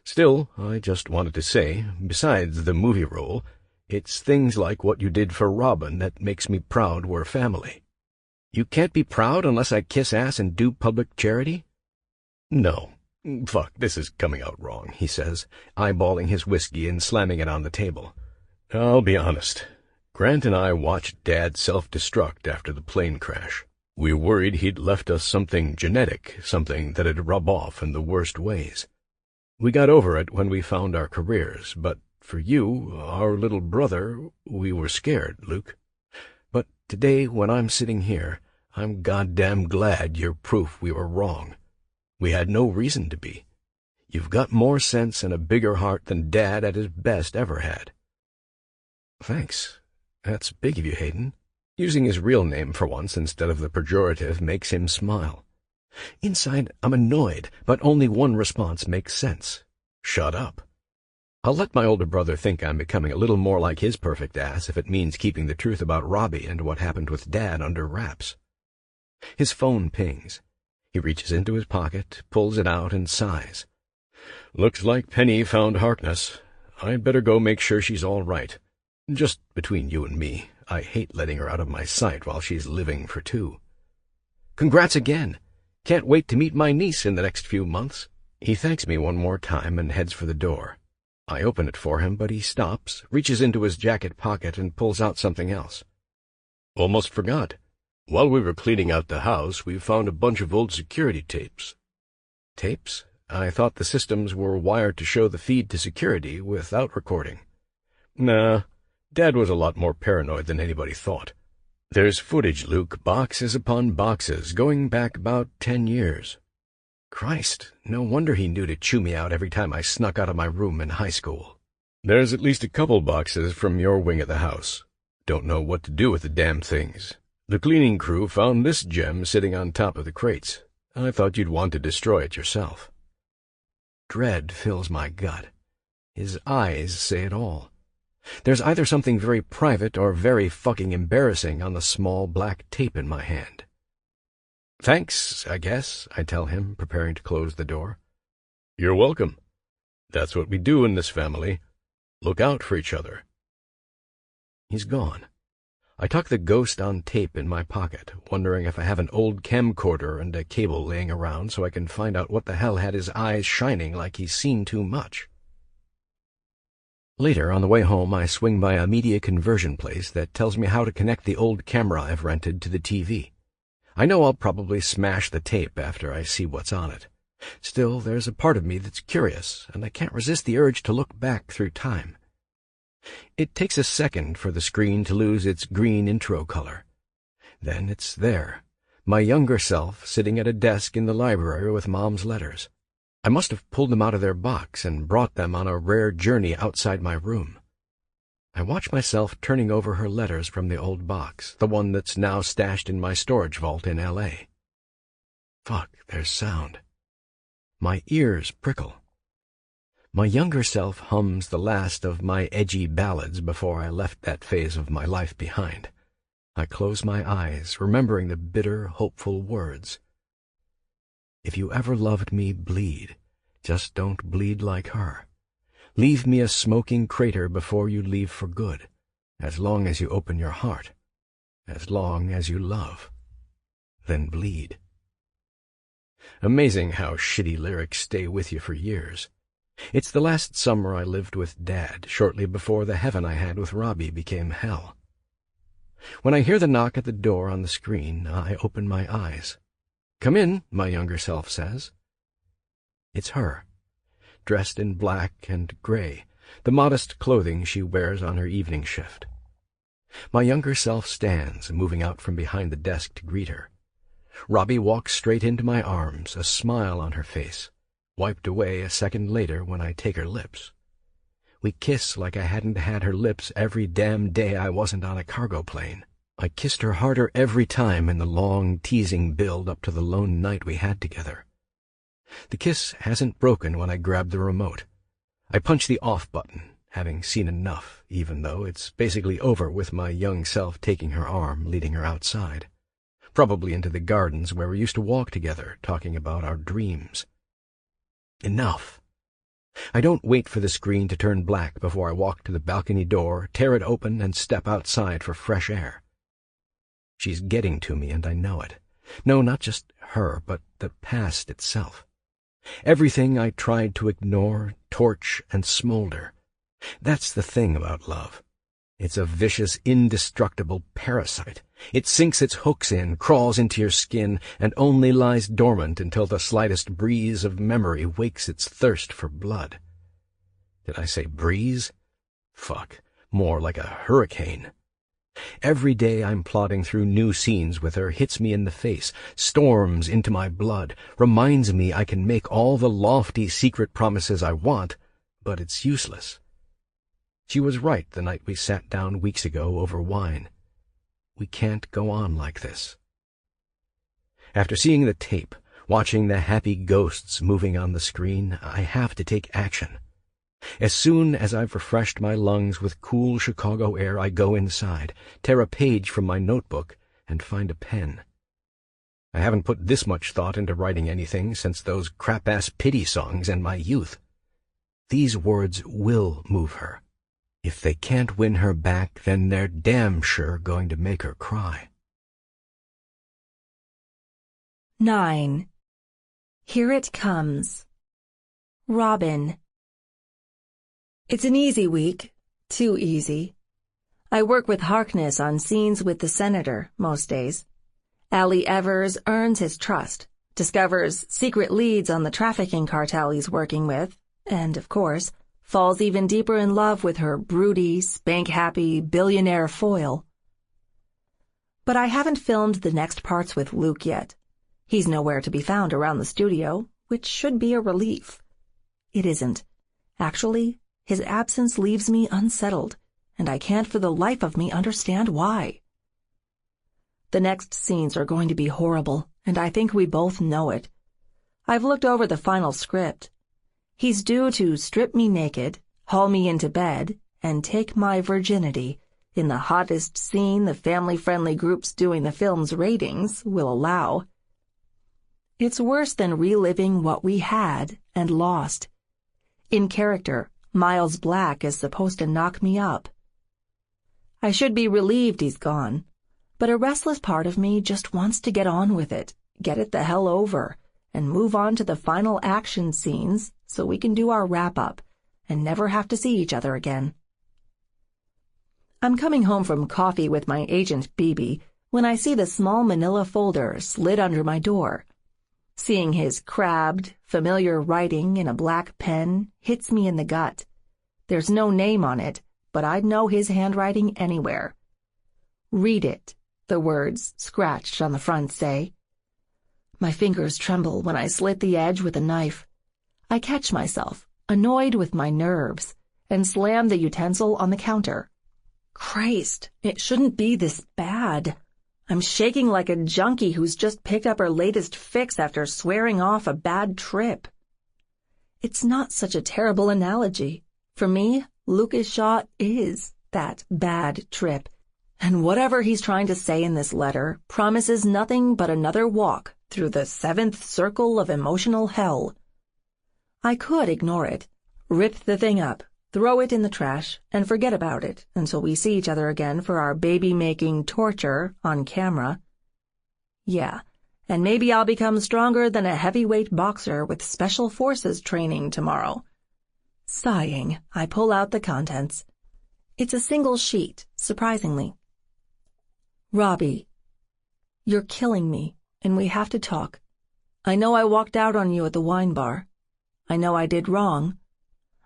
Speaker 5: Still, I just wanted to say, besides the movie role, it's things like what you did for Robin that makes me proud we're family. You can't be proud unless I kiss ass and do public charity? No. Fuck, this is coming out wrong, he says, eyeballing his whiskey and slamming it on the table. I'll be honest. Grant and I watched Dad self-destruct after the plane crash. We worried he'd left us something genetic, something that'd rub off in the worst ways. We got over it when we found our careers, but for you, our little brother, we were scared, Luke. But today, when I'm sitting here, I'm goddamn glad you're proof we were wrong. We had no reason to be. You've got more sense and a bigger heart than Dad at his best ever had. Thanks. That's big of you, Hayden. Using his real name for once instead of the pejorative makes him smile. Inside, I'm annoyed, but only one response makes sense. Shut up. I'll let my older brother think I'm becoming a little more like his perfect ass if it means keeping the truth about Robbie and what happened with Dad under wraps. His phone pings. He reaches into his pocket, pulls it out, and sighs. Looks like Penny found Harkness. I'd better go make sure she's all right. Just between you and me, I hate letting her out of my sight while she's living for two. Congrats again. Can't wait to meet my niece in the next few months. He thanks me one more time and heads for the door. I open it for him, but he stops, reaches into his jacket pocket, and pulls out something else. Almost forgot. While we were cleaning out the house, we found a bunch of old security tapes. Tapes? I thought the systems were wired to show the feed to security without recording. Nah, Dad was a lot more paranoid than anybody thought. There's footage, Luke, boxes upon boxes, going back about 10 years. Christ, no wonder he knew to chew me out every time I snuck out of my room in high school. There's at least a couple boxes from your wing of the house. Don't know what to do with the damn things. The cleaning crew found this gem sitting on top of the crates. I thought you'd want to destroy it yourself. Dread fills my gut. His eyes say it all. There's either something very private or very fucking embarrassing on the small black tape in my hand.
Speaker 4: Thanks, I guess, I tell him, preparing to close the door.
Speaker 5: You're welcome. That's what we do in this family. Look out for each other.
Speaker 4: He's gone. I tuck the ghost on tape in my pocket, wondering if I have an old camcorder and a cable laying around so I can find out what the hell had his eyes shining like he's seen too much. Later, on the way home, I swing by a media conversion place that tells me how to connect the old camera I've rented to the TV. I know I'll probably smash the tape after I see what's on it. Still, there's a part of me that's curious, and I can't resist the urge to look back through time. It takes a second for the screen to lose its green intro color. Then it's there, my younger self sitting at a desk in the library with Mom's letters. I must have pulled them out of their box and brought them on a rare journey outside my room. I watch myself turning over her letters from the old box, the one that's now stashed in my storage vault in L.A. Fuck, there's sound. My ears prickle. My younger self hums the last of my edgy ballads before I left that phase of my life behind. I close my eyes, remembering the bitter, hopeful words. If you ever loved me, bleed. Just don't bleed like her. Leave me a smoking crater before you leave for good, as long as you open your heart, as long as you love. Then bleed. Amazing how shitty lyrics stay with you for years. It's the last summer I lived with Dad, shortly before the heaven I had with Robbie became hell. When I hear the knock at the door on the screen, I open my eyes. "Come in," my younger self says. It's her, dressed in black and gray, the modest clothing she wears on her evening shift. My younger self stands, moving out from behind the desk to greet her. Robbie walks straight into my arms, a smile on her face, wiped away a second later when I take her lips. We kiss like I hadn't had her lips every damn day I wasn't on a cargo plane. I kissed her harder every time in the long, teasing build up to the lone night we had together. The kiss hasn't broken when I grab the remote. I punch the off button, having seen enough, even though it's basically over with my young self taking her arm, leading her outside. Probably into the gardens where we used to walk together, talking about our dreams. Enough. I don't wait for the screen to turn black before I walk to the balcony door, tear it open, and step outside for fresh air. She's getting to me, and I know it. No, not just her, but the past itself. Everything I tried to ignore, torch, and smolder. That's the thing about love. It's a vicious, indestructible parasite. It sinks its hooks in, crawls into your skin, and only lies dormant until the slightest breeze of memory wakes its thirst for blood. Did I say breeze? Fuck, more like a hurricane. Every day I'm plodding through new scenes with her hits me in the face, storms into my blood, reminds me I can make all the lofty secret promises I want, but it's useless. She was right the night we sat down weeks ago over wine. We can't go on like this. After seeing the tape, watching the happy ghosts moving on the screen, I have to take action. As soon as I've refreshed my lungs with cool Chicago air, I go inside, tear a page from my notebook, and find a pen. I haven't put this much thought into writing anything since those crap-ass pity songs in my youth. These words will move her. If they can't win her back, then they're damn sure going to make her cry.
Speaker 2: 9. Here it comes. Robin.
Speaker 1: It's an easy week. Too easy. I work with Harkness on scenes with the senator most days. Allie Evers earns his trust, discovers secret leads on the trafficking cartel he's working with, and, of course, falls even deeper in love with her broody, spank-happy billionaire foil. But I haven't filmed the next parts with Luke yet. He's nowhere to be found around the studio, which should be a relief. It isn't. Actually, his absence leaves me unsettled, and I can't for the life of me understand why. The next scenes are going to be horrible, and I think we both know it. I've looked over the final script. He's due to strip me naked, haul me into bed, and take my virginity in the hottest scene the family-friendly groups doing the film's ratings will allow.
Speaker 2: It's worse than reliving what we had and lost. In character, Miles Black is supposed to knock me up. I should be relieved he's gone, but a restless part of me just wants to get on with it, get it the hell over, and move on to the final action scenes so we can do our wrap-up and never have to see each other again. I'm coming home from coffee with my agent, BB, when I see the small manila folder slid under my door. Seeing his crabbed, familiar writing in a black pen hits me in the gut. There's no name on it, but I'd know his handwriting anywhere. "Read it," the words scratched on the front say. My fingers tremble when I slit the edge with a knife. I catch myself, annoyed with my nerves, and slam the utensil on the counter. Christ, it shouldn't be this bad. I'm shaking like a junkie who's just picked up her latest fix after swearing off a bad trip. It's not such a terrible analogy. For me, Lucas Shaw is that bad trip, and whatever he's trying to say in this letter promises nothing but another walk through the seventh circle of emotional hell. I could ignore it, rip the thing up, throw it in the trash, and forget about it until we see each other again for our baby-making torture on camera. Yeah, and maybe I'll become stronger than a heavyweight boxer with special forces training tomorrow. Sighing, I pull out the contents. It's a single sheet, surprisingly. Robbie, you're killing me, and we have to talk. I know I walked out on you at the wine bar. I know I did wrong.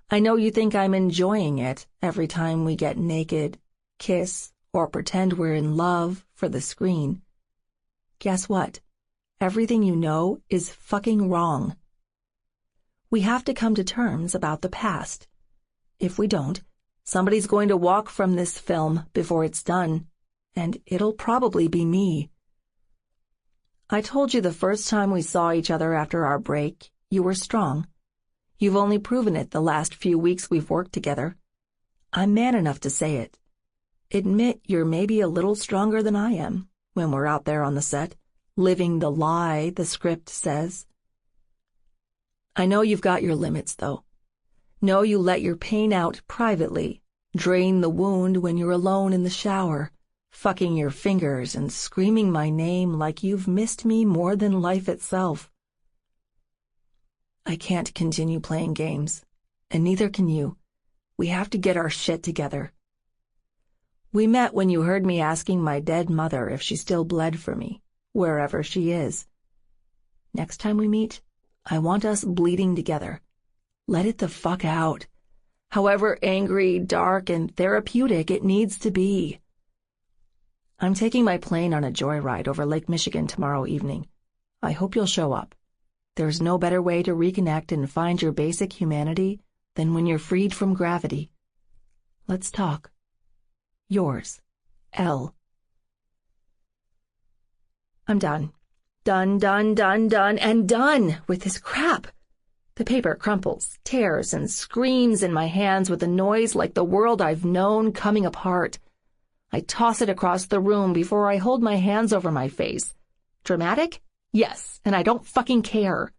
Speaker 2: I know you think I'm enjoying it every time we get naked, kiss, or pretend we're in love for the screen. Guess what? Everything you know is fucking wrong. We have to come to terms about the past. If we don't, somebody's going to walk from this film before it's done, and it'll probably be me. I told you the first time we saw each other after our break, you were strong. You've only proven it the last few weeks we've worked together. I'm man enough to say it. Admit you're maybe a little stronger than I am when we're out there on the set, living the lie the script says. I know you've got your limits, though. Know you let your pain out privately, drain the wound when you're alone in the shower, fucking your fingers and screaming my name like you've missed me more than life itself. I can't continue playing games, and neither can you. We have to get our shit together. We met when you heard me asking my dead mother if she still bled for me, wherever she is. Next time we meet, I want us bleeding together. Let it the fuck out. However angry, dark, and therapeutic it needs to be. I'm taking my plane on a joyride over Lake Michigan tomorrow evening. I hope you'll show up. There's no better way to reconnect and find your basic humanity than when you're freed from gravity. Let's talk. Yours, L. I'm done. Done, and done with this crap. The paper crumples, tears, and screams in my hands with a noise like the world I've known coming apart. I toss it across the room before I hold my hands over my face. Dramatic? Yes, and I don't fucking care.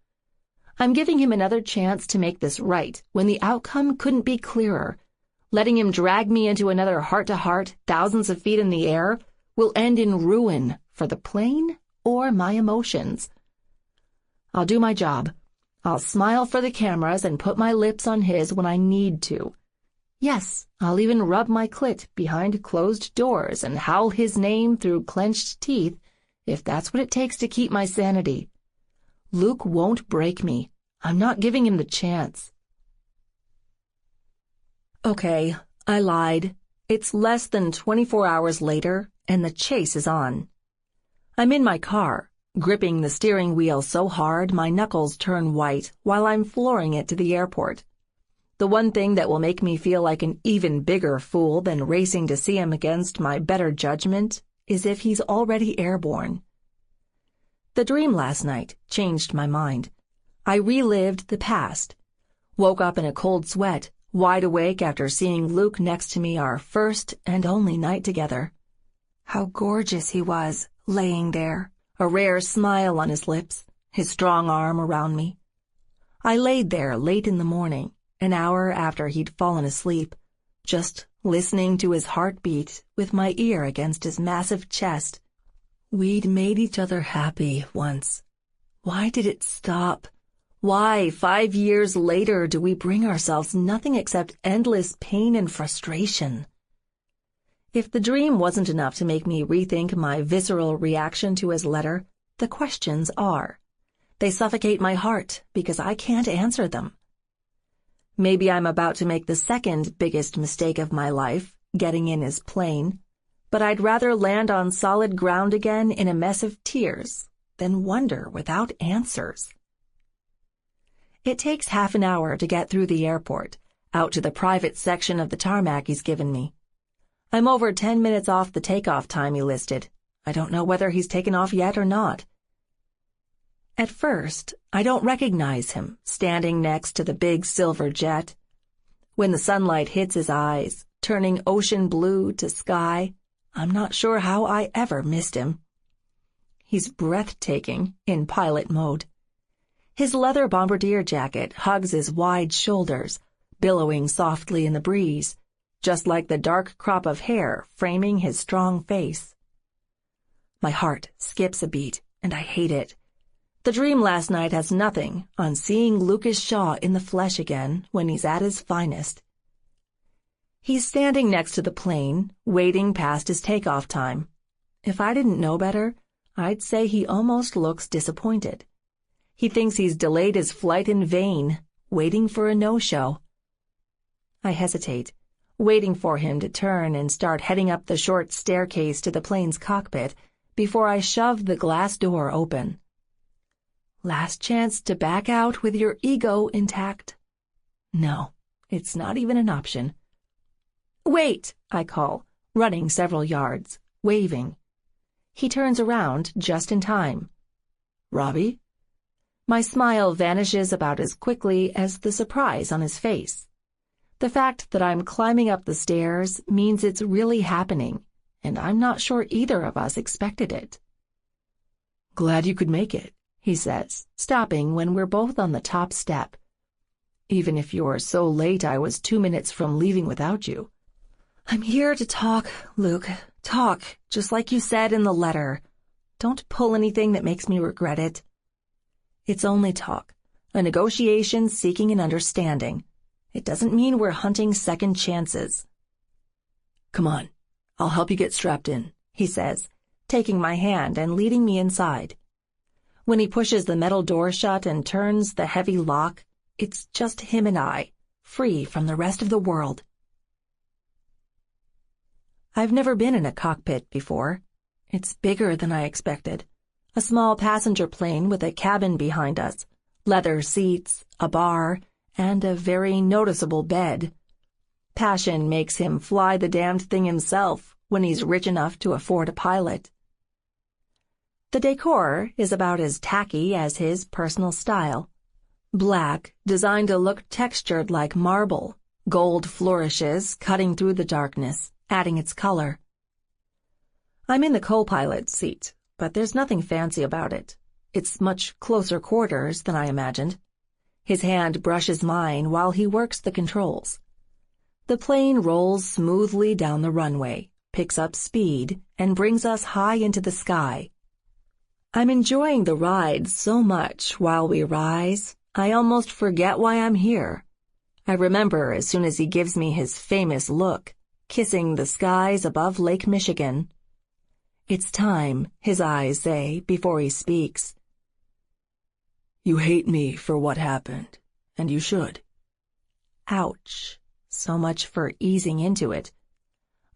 Speaker 2: I'm giving him another chance to make this right when the outcome couldn't be clearer. Letting him drag me into another heart-to-heart, thousands of feet in the air, will end in ruin for the plane or my emotions. I'll do my job. I'll smile for the cameras and put my lips on his when I need to. Yes, I'll even rub my clit behind closed doors and howl his name through clenched teeth if that's what it takes to keep my sanity. Luke won't break me. I'm not giving him the chance. Okay, I lied. It's less than 24 hours later, and the chase is on. I'm in my car, gripping the steering wheel so hard my knuckles turn white while I'm flooring it to the airport. The one thing that will make me feel like an even bigger fool than racing to see him against my better judgment is if he's already airborne. The dream last night changed my mind. I relived the past. Woke up in a cold sweat, wide awake after seeing Luke next to me our first and only night together. How gorgeous he was, laying there, a rare smile on his lips, his strong arm around me. I laid there late in the morning, an hour after he'd fallen asleep, just listening to his heartbeat with my ear against his massive chest. We'd made each other happy once. Why did it stop? Why, 5 years later, do we bring ourselves nothing except endless pain and frustration? If the dream wasn't enough to make me rethink my visceral reaction to his letter, the questions are. They suffocate my heart because I can't answer them. Maybe I'm about to make the second biggest mistake of my life, getting in his plane, but I'd rather land on solid ground again in a mess of tears than wonder without answers. It takes half an hour to get through the airport, out to the private section of the tarmac he's given me. I'm over 10 minutes off the takeoff time he listed. I don't know whether he's taken off yet or not. At first, I don't recognize him, standing next to the big silver jet. When the sunlight hits his eyes, turning ocean blue to sky, I'm not sure how I ever missed him. He's breathtaking in pilot mode. His leather bombardier jacket hugs his wide shoulders, billowing softly in the breeze, just like the dark crop of hair framing his strong face. My heart skips a beat, and I hate it. The dream last night has nothing on seeing Lucas Shaw in the flesh again when he's at his finest. He's standing next to the plane, waiting past his takeoff time. If I didn't know better, I'd say he almost looks disappointed. He thinks he's delayed his flight in vain, waiting for a no-show. I hesitate, waiting for him to turn and start heading up the short staircase to the plane's cockpit before I shove the glass door open. Last chance to back out with your ego intact. No, it's not even an option. "Wait," I call, running several yards, waving. He turns around just in time. "Robbie?" My smile vanishes about as quickly as the surprise on his face. The fact that I'm climbing up the stairs means it's really happening, and I'm not sure either of us expected it. "Glad you could make it," he says, stopping when we're both on the top step. "Even if you're so late I was 2 minutes from leaving without you." "I'm here to talk, Luke. Talk, just like you said in the letter. Don't pull anything that makes me regret it. It's only talk, a negotiation seeking an understanding. It doesn't mean we're hunting second chances." "Come on, I'll help you get strapped in," he says, taking my hand and leading me inside. When he pushes the metal door shut and turns the heavy lock, it's just him and I, free from the rest of the world. I've never been in a cockpit before. It's bigger than I expected. A small passenger plane with a cabin behind us, leather seats, a bar, and a very noticeable bed. Passion makes him fly the damned thing himself when he's rich enough to afford a pilot. The decor is about as tacky as his personal style. Black, designed to look textured like marble, gold flourishes cutting through the darkness, adding its color. I'm in the co-pilot seat, but there's nothing fancy about it. It's much closer quarters than I imagined. His hand brushes mine while he works the controls. The plane rolls smoothly down the runway, picks up speed, and brings us high into the sky. I'm enjoying the ride so much while we rise, I almost forget why I'm here. I remember as soon as he gives me his famous look, kissing the skies above Lake Michigan. It's time, his eyes say before he speaks. "You hate me for what happened, and you should." Ouch. So much for easing into it.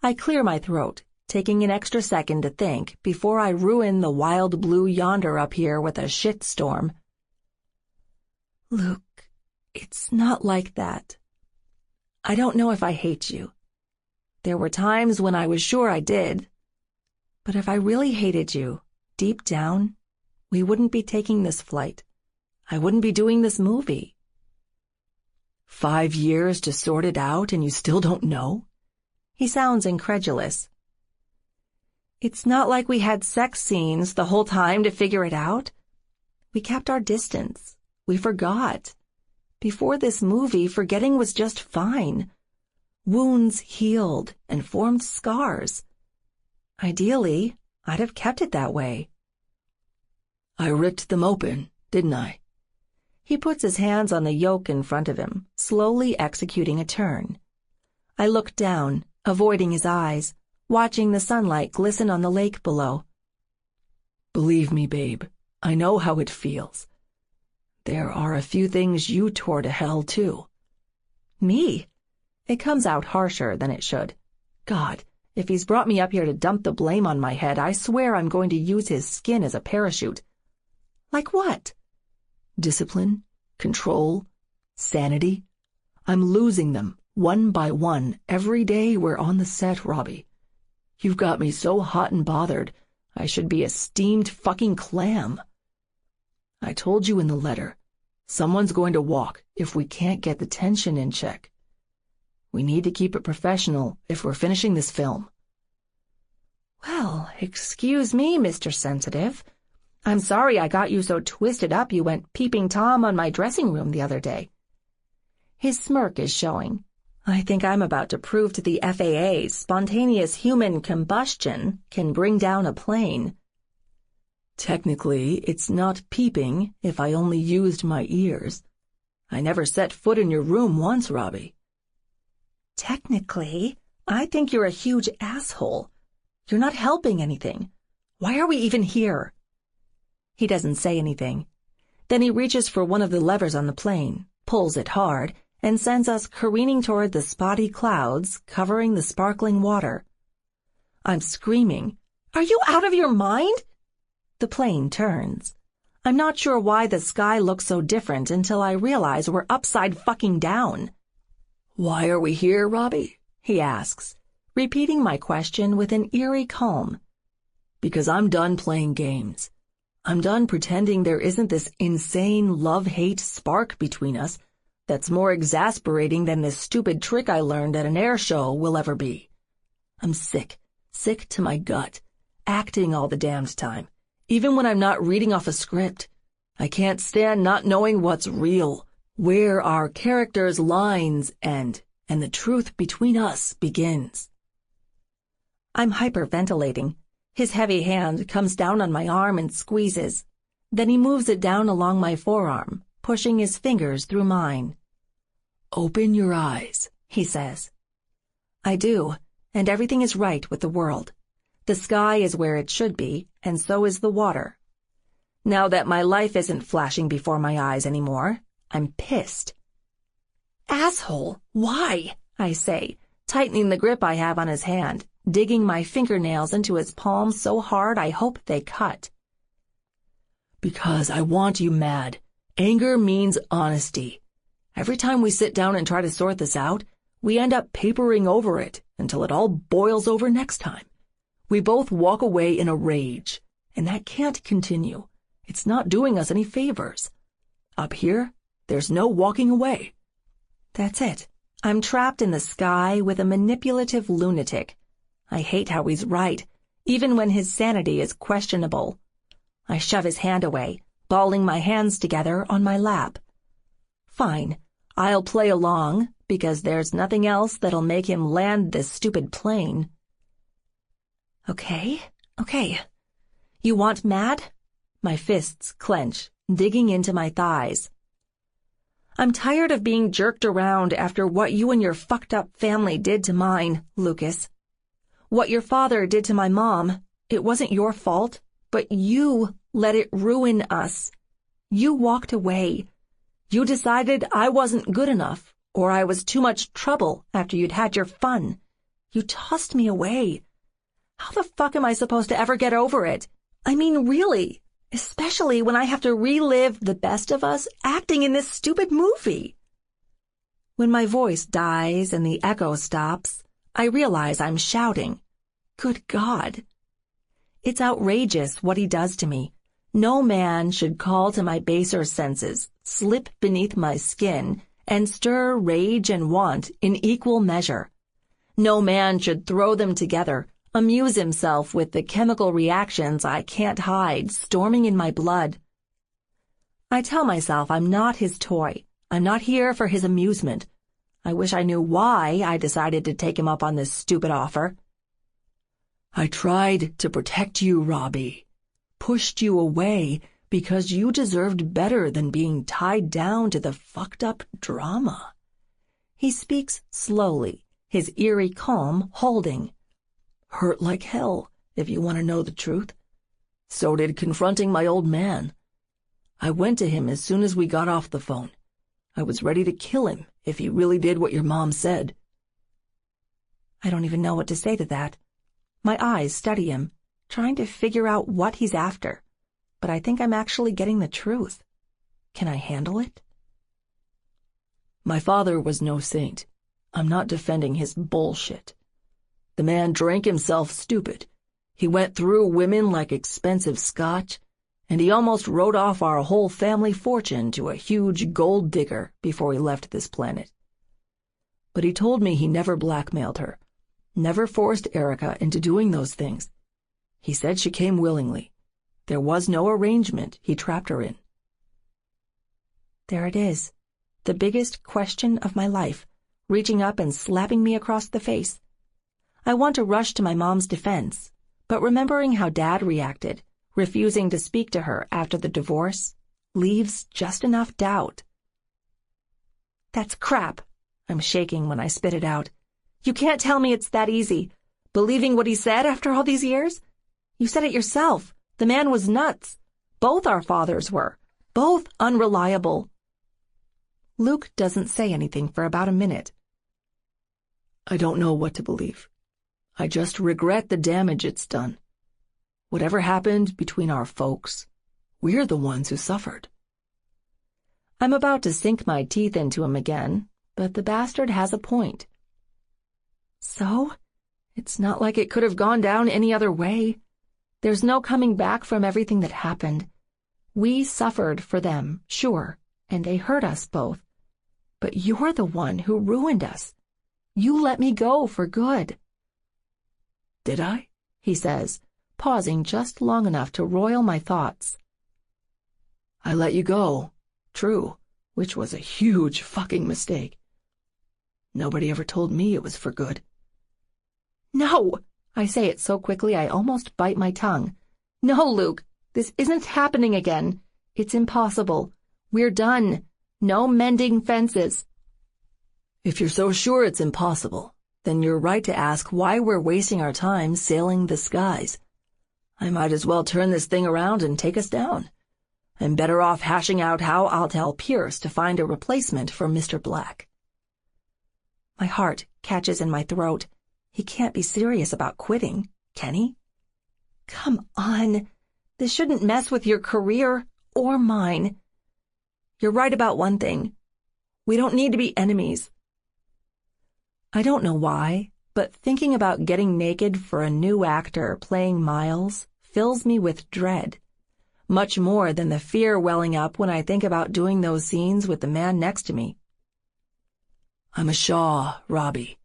Speaker 2: I clear my throat, taking an extra second to think before I ruin the wild blue yonder up here with a shitstorm. "Luke, it's not like that. I don't know if I hate you. There were times when I was sure I did. But if I really hated you, deep down, we wouldn't be taking this flight. I wouldn't be doing this movie." 5 years to sort it out and you still don't know? He sounds incredulous. "It's not like we had sex scenes the whole time to figure it out.
Speaker 3: We kept our distance. We forgot. Before this movie, forgetting was just fine. Wounds healed and formed scars. Ideally, I'd have kept it that way.
Speaker 1: I ripped them open, didn't I?
Speaker 3: He puts his hands on the yoke in front of him, slowly executing a turn. I look down, avoiding his eyes, watching the sunlight glisten on the lake below.
Speaker 1: Believe me, babe, I know how it feels. There are a few things you tore to hell, too.
Speaker 3: Me? It comes out harsher than it should. God, if he's brought me up here to dump the blame on my head, I swear I'm going to use his skin as a parachute. Like what?
Speaker 1: Discipline, control, sanity. I'm losing them, one by one, every day we're on the set, Robbie. You've got me so hot and bothered, I should be a steamed fucking clam. I told you in the letter, someone's going to walk if we can't get the tension in check. We need to keep it professional if we're finishing this film.
Speaker 3: Well, excuse me, Mr. Sensitive. I'm sorry I got you so twisted up you went peeping Tom on my dressing room the other day. His smirk is showing. I think I'm about to prove to the FAA spontaneous human combustion can bring down a plane.
Speaker 1: Technically, it's not peeping if I only used my ears. I never set foot in your room once, Robbie.
Speaker 3: Technically, I think you're a huge asshole. You're not helping anything. Why are we even here? He doesn't say anything. Then he reaches for one of the levers on the plane, pulls it hard, and sends us careening toward the spotty clouds covering the sparkling water. I'm screaming, "Are you out of your mind?" The plane turns. I'm not sure why the sky looks so different until I realize we're upside fucking down.
Speaker 1: Why are we here, Robbie?
Speaker 3: He asks, repeating my question with an eerie calm.
Speaker 1: Because I'm done playing games. I'm done pretending there isn't this insane love-hate spark between us that's more exasperating than this stupid trick I learned at an air show will ever be. I'm sick to my gut, acting all the damned time, even when I'm not reading off a script. I can't stand not knowing what's real, where our characters' lines end, and the truth between us begins.
Speaker 3: I'm hyperventilating. His heavy hand comes down on my arm and squeezes. Then he moves it down along my forearm, pushing his fingers through mine.
Speaker 1: Open your eyes,
Speaker 3: he says. I do, and everything is right with the world. The sky is where it should be, and so is the water. Now that my life isn't flashing before my eyes anymore, I'm pissed. Asshole, why? I say, tightening the grip I have on his hand, digging my fingernails into his palm so hard I hope they cut.
Speaker 1: Because I want you mad. Anger means honesty. Every time we sit down and try to sort this out, we end up papering over it until it all boils over next time. We both walk away in a rage, and that can't continue. It's not doing us any favors. Up here, there's no walking away.
Speaker 3: That's it. I'm trapped in the sky with a manipulative lunatic. I hate how he's right, even when his sanity is questionable. I shove his hand away, balling my hands together on my lap. Fine, I'll play along, because there's nothing else that'll make him land this stupid plane. Okay. You want mad? My fists clench, digging into my thighs. I'm tired of being jerked around after what you and your fucked-up family did to mine, Lucas. What your father did to my mom, it wasn't your fault, but you let it ruin us. You walked away. You decided I wasn't good enough, or I was too much trouble after you'd had your fun. You tossed me away. How the fuck am I supposed to ever get over it? I mean, really, especially when I have to relive the best of us acting in this stupid movie. When my voice dies and the echo stops, I realize I'm shouting. Good God. It's outrageous what he does to me. No man should call to my baser senses, slip beneath my skin, and stir rage and want in equal measure. No man should throw them together, amuse himself with the chemical reactions I can't hide storming in my blood. I tell myself I'm not his toy. I'm not here for his amusement. I wish I knew why I decided to take him up on this stupid offer.
Speaker 1: I tried to protect you, Robbie. Pushed you away because you deserved better than being tied down to the fucked up drama.
Speaker 3: He speaks slowly, his eerie calm holding.
Speaker 1: Hurt like hell, if you want to know the truth. So did confronting my old man. I went to him as soon as we got off the phone. I was ready to kill him if he really did what your mom said.
Speaker 3: I don't even know what to say to that. My eyes study him, trying to figure out what he's after. But I think I'm actually getting the truth. Can I handle it?
Speaker 1: My father was no saint. I'm not defending his bullshit. The man drank himself stupid. He went through women like expensive scotch, and he almost wrote off our whole family fortune to a huge gold digger before he left this planet. But he told me he never blackmailed her, never forced Erica into doing those things. He said she came willingly. There was no arrangement he trapped her in.
Speaker 3: There it is, the biggest question of my life, reaching up and slapping me across the face. I want to rush to my mom's defense, but remembering how Dad reacted, refusing to speak to her after the divorce, leaves just enough doubt. That's crap. I'm shaking when I spit it out. You can't tell me it's that easy. Believing what he said after all these years? You said it yourself. The man was nuts. Both our fathers were. Both unreliable. Luke doesn't say anything for about a minute.
Speaker 1: I don't know what to believe. I just regret the damage it's done. Whatever happened between our folks, we're the ones who suffered.
Speaker 3: I'm about to sink my teeth into him again, but the bastard has a point. So? It's not like it could have gone down any other way. There's no coming back from everything that happened. We suffered for them, sure, and they hurt us both. But you're the one who ruined us. You let me go for good.
Speaker 1: Did I?
Speaker 3: He says, pausing just long enough to roil my thoughts.
Speaker 1: I let you go, true, which was a huge fucking mistake. Nobody ever told me it was for good.
Speaker 3: No! I say it so quickly I almost bite my tongue. No, Luke, this isn't happening again. It's impossible. We're done. No mending fences.
Speaker 1: If you're so sure it's impossible, then you're right to ask why we're wasting our time sailing the skies. I might as well turn this thing around and take us down. I'm better off hashing out how I'll tell Pierce to find a replacement for Mr. Black.
Speaker 3: My heart catches in my throat. He can't be serious about quitting, can he? Come on. This shouldn't mess with your career or mine. You're right about one thing. We don't need to be enemies. I don't know why, but thinking about getting naked for a new actor playing Miles fills me with dread. Much more than the fear welling up when I think about doing those scenes with the man next to me.
Speaker 1: I'm a Shaw, Robbie.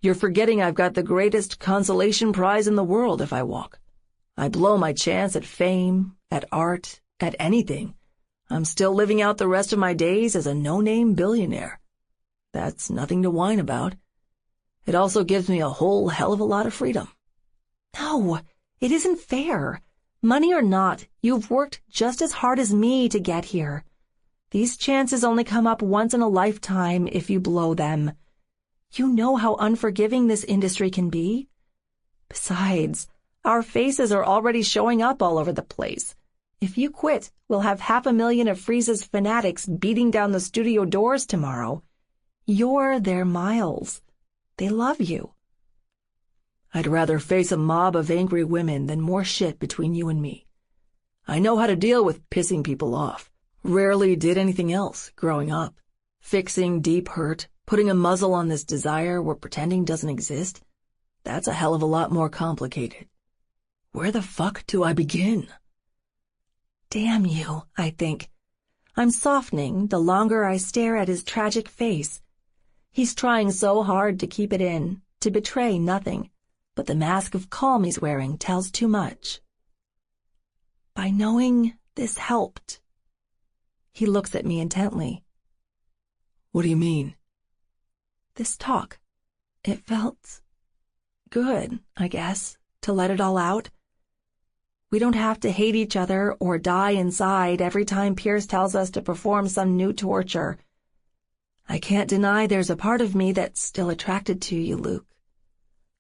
Speaker 1: You're forgetting I've got the greatest consolation prize in the world if I walk. I blow my chance at fame, at art, at anything. I'm still living out the rest of my days as a no-name billionaire. That's nothing to whine about. It also gives me a whole hell of a lot of freedom.
Speaker 3: No, it isn't fair. Money or not, you've worked just as hard as me to get here. These chances only come up once in a lifetime if you blow them. You know how unforgiving this industry can be. Besides, our faces are already showing up all over the place. If you quit, we'll have 500,000 of Freeze's fanatics beating down the studio doors tomorrow. You're their Miles. They love you.
Speaker 1: I'd rather face a mob of angry women than more shit between you and me. I know how to deal with pissing people off. Rarely did anything else growing up. Fixing deep hurt, putting a muzzle on this desire we're pretending doesn't exist, that's a hell of a lot more complicated. Where the fuck do I begin?
Speaker 3: Damn you, I think. I'm softening the longer I stare at his tragic face. He's trying so hard to keep it in, to betray nothing, but the mask of calm he's wearing tells too much. By knowing this helped.
Speaker 1: He looks at me intently. What do you mean? This talk. It felt good, I guess, to let it all out. We don't have to hate each other or die inside every time Pierce tells us to perform some new torture. I can't deny there's a part of me that's still attracted to you, Luke.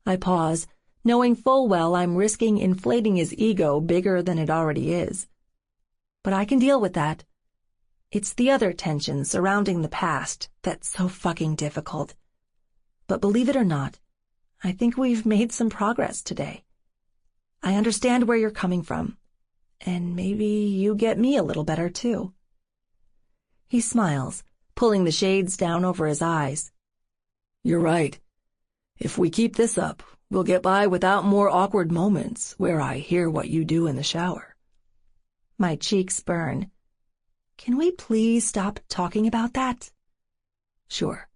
Speaker 1: I pause, knowing full well I'm risking inflating his ego bigger than it already is. But I can deal with that. It's the other tension surrounding the past that's so fucking difficult. But believe it or not, I think we've made some progress today. I understand where you're coming from, and maybe you get me a little better, too. He smiles, pulling the shades down over his eyes. You're right. If we keep this up, we'll get by without more awkward moments where I hear what you do in the shower. My cheeks burn. Can we please stop talking about that? Sure.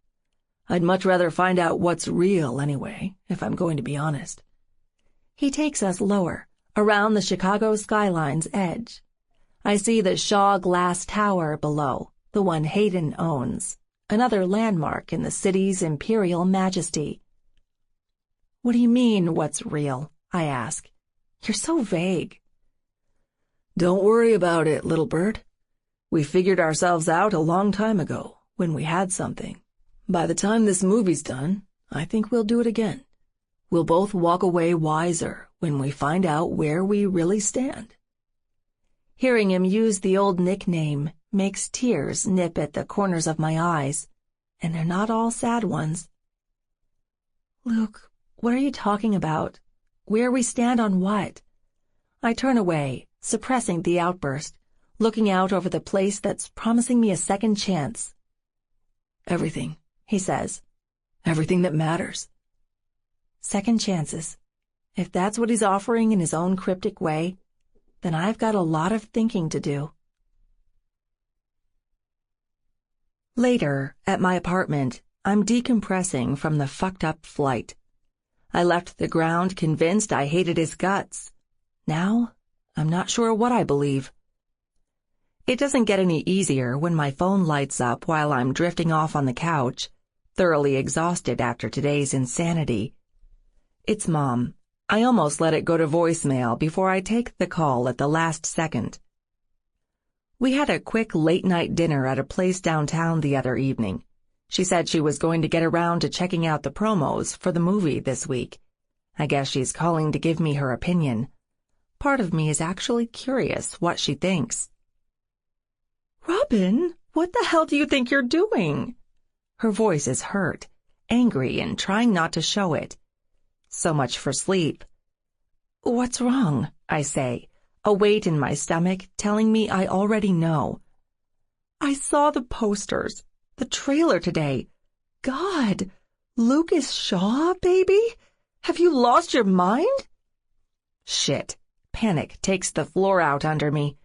Speaker 1: I'd much rather find out what's real anyway, if I'm going to be honest. He takes us lower, around the Chicago skyline's edge. I see the Shaw Glass Tower below, the one Hayden owns, another landmark in the city's imperial majesty. What do you mean, what's real? I ask. You're so vague. Don't worry about it, little bird. We figured ourselves out a long time ago, when we had something. By the time this movie's done, I think we'll do it again. We'll both walk away wiser when we find out where we really stand. Hearing him use the old nickname makes tears nip at the corners of my eyes, and they're not all sad ones. Luke, what are you talking about? Where we stand on what? I turn away, suppressing the outburst, looking out over the place that's promising me a second chance. Everything, he says. Everything that matters. Second chances. If that's what he's offering in his own cryptic way, then I've got a lot of thinking to do. Later, at my apartment, I'm decompressing from the fucked-up flight. I left the ground convinced I hated his guts. Now, I'm not sure what I believe. It doesn't get any easier when my phone lights up while I'm drifting off on the couch, thoroughly exhausted after today's insanity. It's Mom. I almost let it go to voicemail before I take the call at the last second. We had a quick late-night dinner at a place downtown the other evening. She said she was going to get around to checking out the promos for the movie this week. I guess she's calling to give me her opinion. Part of me is actually curious what she thinks. Robin, what the hell do you think you're doing? Her voice is hurt, angry, and trying not to show it. So much for sleep. What's wrong? I say, a weight in my stomach telling me I already know. I saw the posters, the trailer today. God, Lucas Shaw, baby? Have you lost your mind? Shit. Panic takes the floor out under me.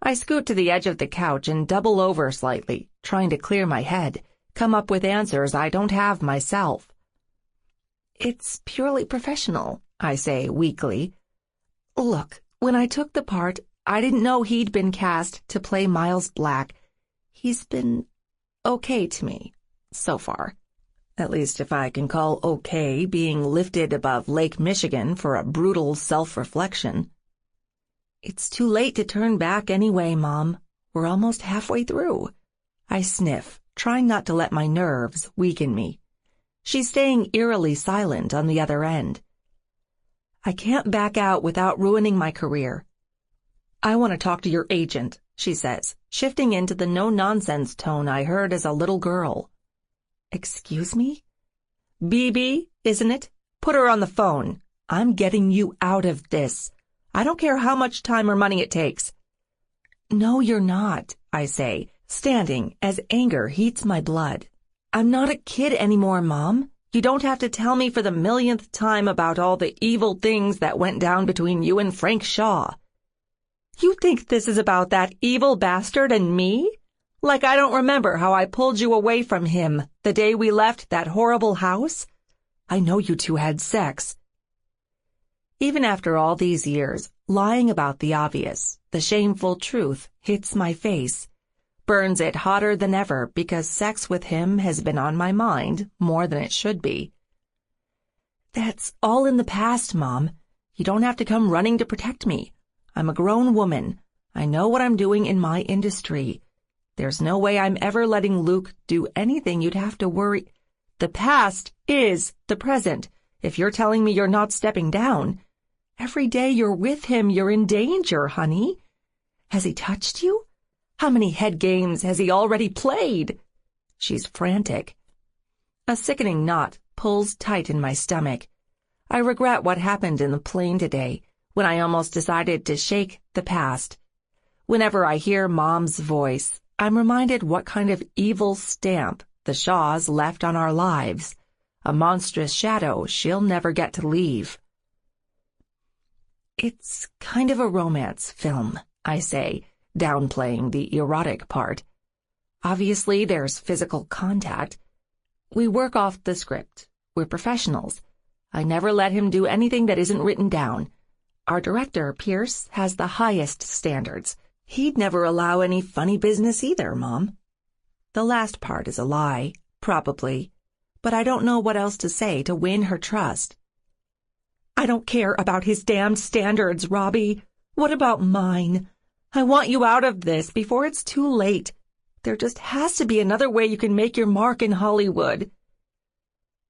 Speaker 1: I scoot to the edge of the couch and double over slightly, trying to clear my head, come up with answers I don't have myself. It's purely professional, I say weakly. Look, when I took the part, I didn't know he'd been cast to play Miles Black. He's been okay to me, so far. At least if I can call okay being lifted above Lake Michigan for a brutal self-reflection. It's too late to turn back anyway, Mom. We're almost halfway through. I sniff, trying not to let my nerves weaken me. She's staying eerily silent on the other end. I can't back out without ruining my career. I want to talk to your agent, she says, shifting into the no-nonsense tone I heard as a little girl. Excuse me? BB, isn't it? Put her on the phone. I'm getting you out of this. I don't care how much time or money it takes. No, you're not, I say, standing as anger heats my blood. I'm not a kid anymore, Mom. You don't have to tell me for the millionth time about all the evil things that went down between you and Frank Shaw. You think this is about that evil bastard and me? Like I don't remember how I pulled you away from him the day we left that horrible house? I know you two had sex. Even after all these years, lying about the obvious, the shameful truth hits my face,
Speaker 2: burns it hotter than ever because sex with him has been on my mind more than it should be. That's all in the past, Mom. You don't have to come running to protect me. I'm a grown woman. I know what I'm doing in my industry. There's no way I'm ever letting Luke do anything you'd have to worry. The past is the present. If you're telling me you're not stepping down, every day you're with him, you're in danger, honey. Has he touched you? How many head games has he already played? She's frantic. A sickening knot pulls tight in my stomach. I regret what happened in the plane today, when I almost decided to shake the past. Whenever I hear Mom's voice, I'm reminded what kind of evil stamp the Shaws left on our lives, a monstrous shadow she'll never get to leave. It's kind of a romance film, I say, downplaying the erotic part. Obviously, there's physical contact. We work off the script. We're professionals. I never let him do anything that isn't written down. Our director, Pierce, has the highest standards. He'd never allow any funny business either, Mom. The last part is a lie, probably, but I don't know what else to say to win her trust. I don't care about his damned standards, Robbie. What about mine? I want you out of this before it's too late. There just has to be another way you can make your mark in Hollywood.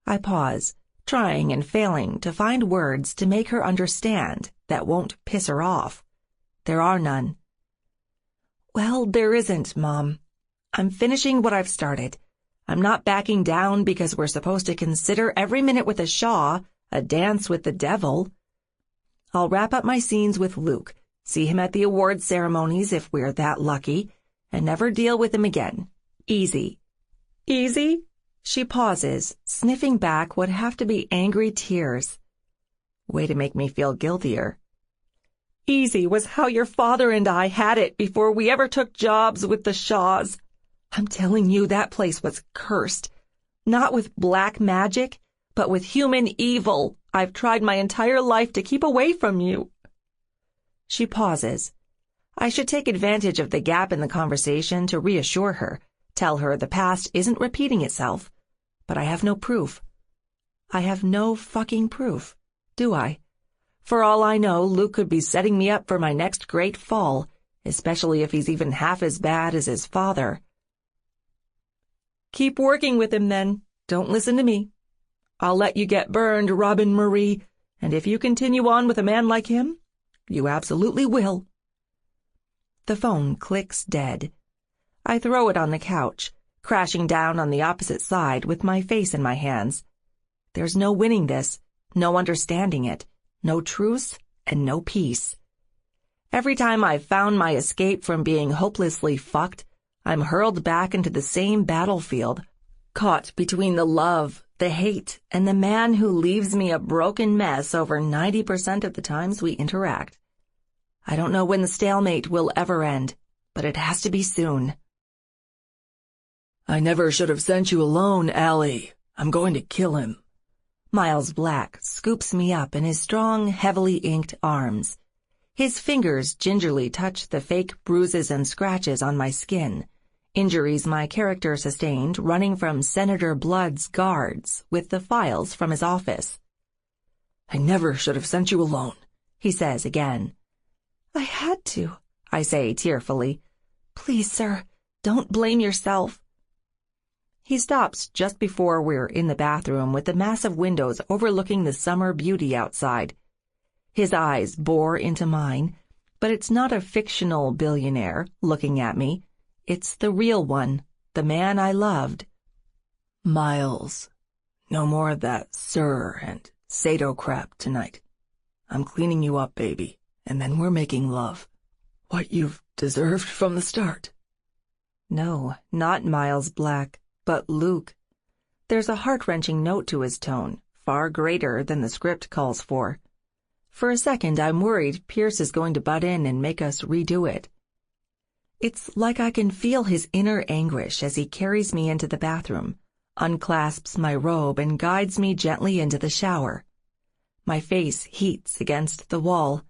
Speaker 2: I pause, trying and failing to find words to make her understand that won't piss her off. There are none. Well, there isn't, Mom. I'm finishing what I've started. I'm not backing down because we're supposed to consider every minute with a Shaw a dance with the devil. I'll wrap up my scenes with Luke, see him at the awards ceremonies if we're that lucky, and never deal with him again. Easy. Easy? She pauses, sniffing back what have to be angry tears. Way to make me feel guiltier. Easy was how your father and I had it before we ever took jobs with the Shaws. I'm telling you, that place was cursed. Not with black magic, but with human evil I've tried my entire life to keep away from you. She pauses. I should take advantage of the gap in the conversation to reassure her, tell her the past isn't repeating itself. But I have no proof. I have no fucking proof, do I? For all I know, Luke could be setting me up for my next great fall, especially if he's even half as bad as his father. Keep working with him, then. Don't listen to me. I'll let you get burned, Robin Marie, and if you continue on with a man like him, you absolutely will. The phone clicks dead. I throw it on the couch, crashing down on the opposite side with my face in my hands. There's no winning this, no understanding it, no truce, and no peace. Every time I've found my escape from being hopelessly fucked, I'm hurled back into the same battlefield, caught between the love, the hate, and the man who leaves me a broken mess over 90% of the times we interact. I don't know when the stalemate will ever end, but it has to be soon.
Speaker 1: I never should have sent you alone, Allie. I'm going to kill him.
Speaker 2: Miles Black scoops me up in his strong, heavily inked arms. His fingers gingerly touch the fake bruises and scratches on my skin, injuries my character sustained running from Senator Blood's guards with the files from his office.
Speaker 1: I never should have sent you alone,
Speaker 2: he says again. I had to, I say tearfully. Please, sir, don't blame yourself. He stops just before we're in the bathroom with the massive windows overlooking the summer beauty outside. His eyes bore into mine, but it's not a fictional billionaire looking at me. It's the real one, the man I loved.
Speaker 1: Miles, no more of that sir and Sado crap tonight. I'm cleaning you up, baby, and then we're making love. What you've deserved from the start.
Speaker 2: No, not Miles Black, but Luke. There's a heart-wrenching note to his tone, far greater than the script calls for. For a second, I'm worried Pierce is going to butt in and make us redo it. It's like I can feel his inner anguish as he carries me into the bathroom, unclasps my robe, and guides me gently into the shower. My face heats against the wall.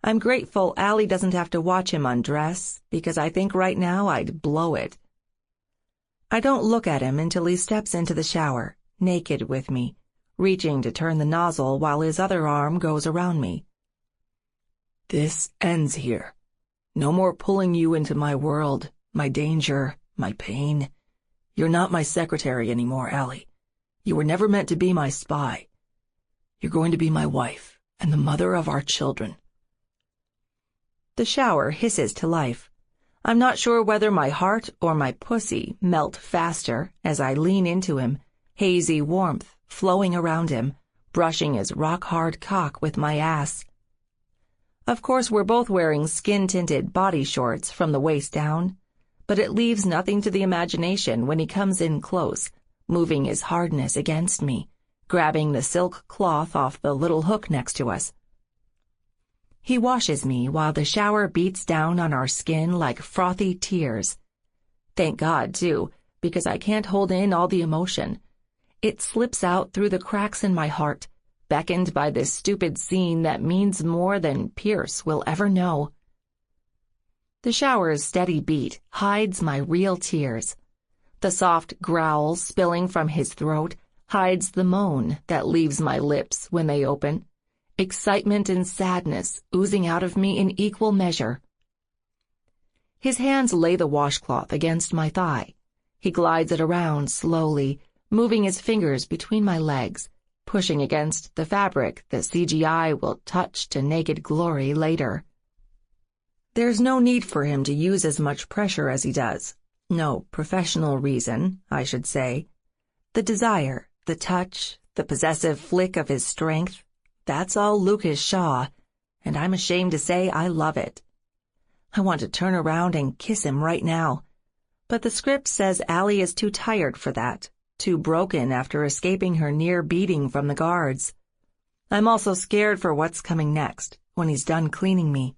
Speaker 3: I'm grateful Allie doesn't have to watch him undress, because I think right now I'd blow it. I don't look at him until he steps into the shower, naked with me, reaching to turn the nozzle while his other arm goes around me.
Speaker 1: This ends here. No more pulling you into my world, my danger, my pain. You're not my secretary anymore, Allie. You were never meant to be my spy. You're going to be my wife and the mother of our children.
Speaker 3: The shower hisses to life. I'm not sure whether my heart or my pussy melt faster as I lean into him, hazy warmth flowing around him, brushing his rock-hard cock with my ass. Of course, we're both wearing skin-tinted body shorts from the waist down, but it leaves nothing to the imagination when he comes in close, moving his hardness against me, grabbing the silk cloth off the little hook next to us. He washes me while the shower beats down on our skin like frothy tears. Thank God, too, because I can't hold in all the emotion. It slips out through the cracks in my heart, beckoned by this stupid scene that means more than Pierce will ever know. The shower's steady beat hides my real tears. The soft growl spilling from his throat hides the moan that leaves my lips when they open. Excitement and sadness oozing out of me in equal measure. His hands lay the washcloth against my thigh. He glides it around slowly, moving his fingers between my legs, pushing against the fabric that CGI will touch to naked glory later. There's no need for him to use as much pressure as he does. No professional reason, I should say. The desire, the touch, the possessive flick of his strength, that's all Lucas Shaw, and I'm ashamed to say I love it. I want to turn around and kiss him right now, but the script says Allie is too tired for that, too broken after escaping her near beating from the guards. I'm also scared for what's coming next, when he's done cleaning me.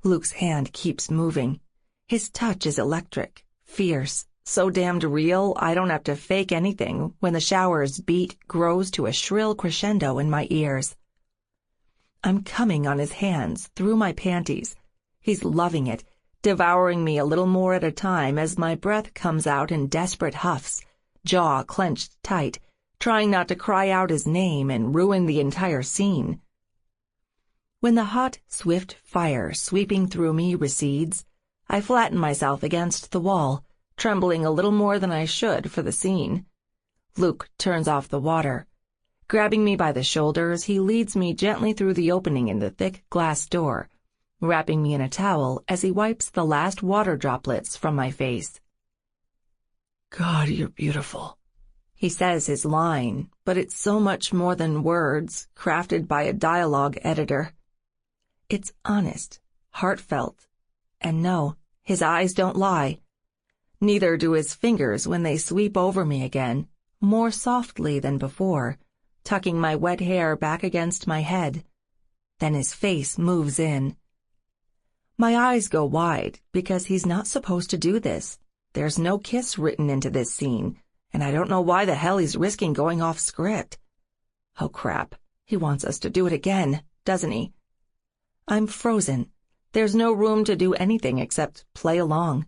Speaker 3: Luke's hand keeps moving. His touch is electric, fierce, so damned real I don't have to fake anything when the shower's beat grows to a shrill crescendo in my ears. I'm coming on his hands, through my panties. He's loving it, devouring me a little more at a time as my breath comes out in desperate huffs, jaw clenched tight, trying not to cry out his name and ruin the entire scene. When the hot, swift fire sweeping through me recedes, I flatten myself against the wall, trembling a little more than I should for the scene. Luke turns off the water. Grabbing me by the shoulders, he leads me gently through the opening in the thick glass door, wrapping me in a towel as he wipes the last water droplets from my face.
Speaker 1: God, you're beautiful.
Speaker 3: He says his line, but it's so much more than words, crafted by a dialogue editor. It's honest, heartfelt, and no, his eyes don't lie. Neither do his fingers when they sweep over me again, more softly than before, tucking my wet hair back against my head. Then his face moves in. My eyes go wide because he's not supposed to do this. There's no kiss written into this scene, and I don't know why the hell he's risking going off script. Oh crap, he wants us to do it again, doesn't he? I'm frozen. There's no room to do anything except play along.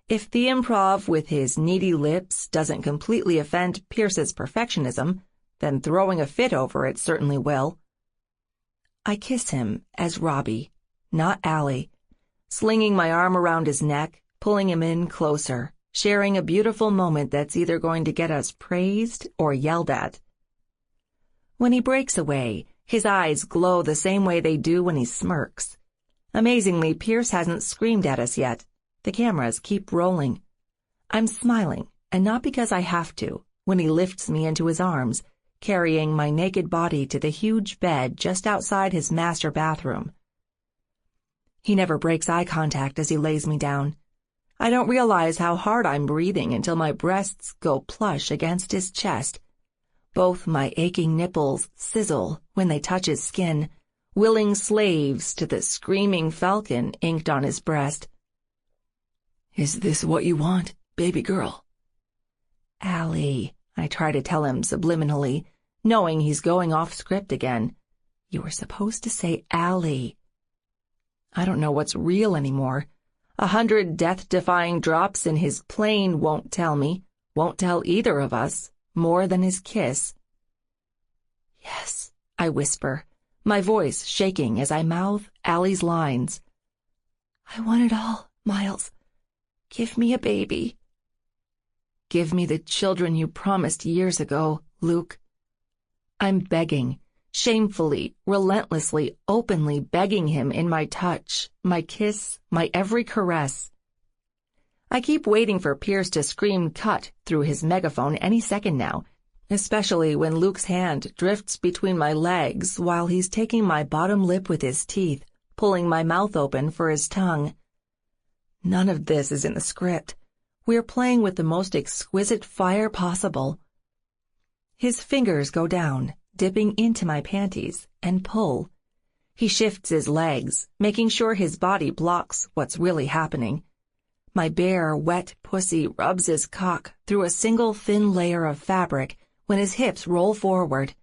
Speaker 3: If the improv with his needy lips doesn't completely offend Pierce's perfectionism, then throwing a fit over it certainly will. I kiss him as Robbie, not Allie, slinging my arm around his neck, pulling him in closer, sharing a beautiful moment that's either going to get us praised or yelled at. When he breaks away, his eyes glow the same way they do when he smirks. Amazingly, Pierce hasn't screamed at us yet. The cameras keep rolling. I'm smiling, and not because I have to, when he lifts me into his arms, carrying my naked body to the huge bed just outside his master bathroom. He never breaks eye contact as he lays me down. I don't realize how hard I'm breathing until my breasts go plush against his chest. Both my aching nipples sizzle when they touch his skin, willing slaves to the screaming falcon inked on his breast.
Speaker 1: Is this what you want, baby girl?
Speaker 3: Allie, I try to tell him subliminally, knowing he's going off script again. You were supposed to say Allie.
Speaker 2: I don't know what's real anymore. 100 death-defying drops in his plane won't tell either of us, more than his kiss. Yes, I whisper, my voice shaking as I mouth Allie's lines. I want it all, Miles. Give me a baby. Give me the children you promised years ago, Luke. I'm begging, shamefully, relentlessly, openly begging him in my touch, my kiss, my every caress. I keep waiting for Pierce to scream cut through his megaphone any second now, especially when Luke's hand drifts between my legs while he's taking my bottom lip with his teeth, pulling my mouth open for his tongue. None of this is in the script. We're playing with the most exquisite fire possible. His fingers go down, dipping into my panties, and pull. He shifts his legs, making sure his body blocks what's really happening. My bare, wet pussy rubs his cock through a single thin layer of fabric when his hips roll forward.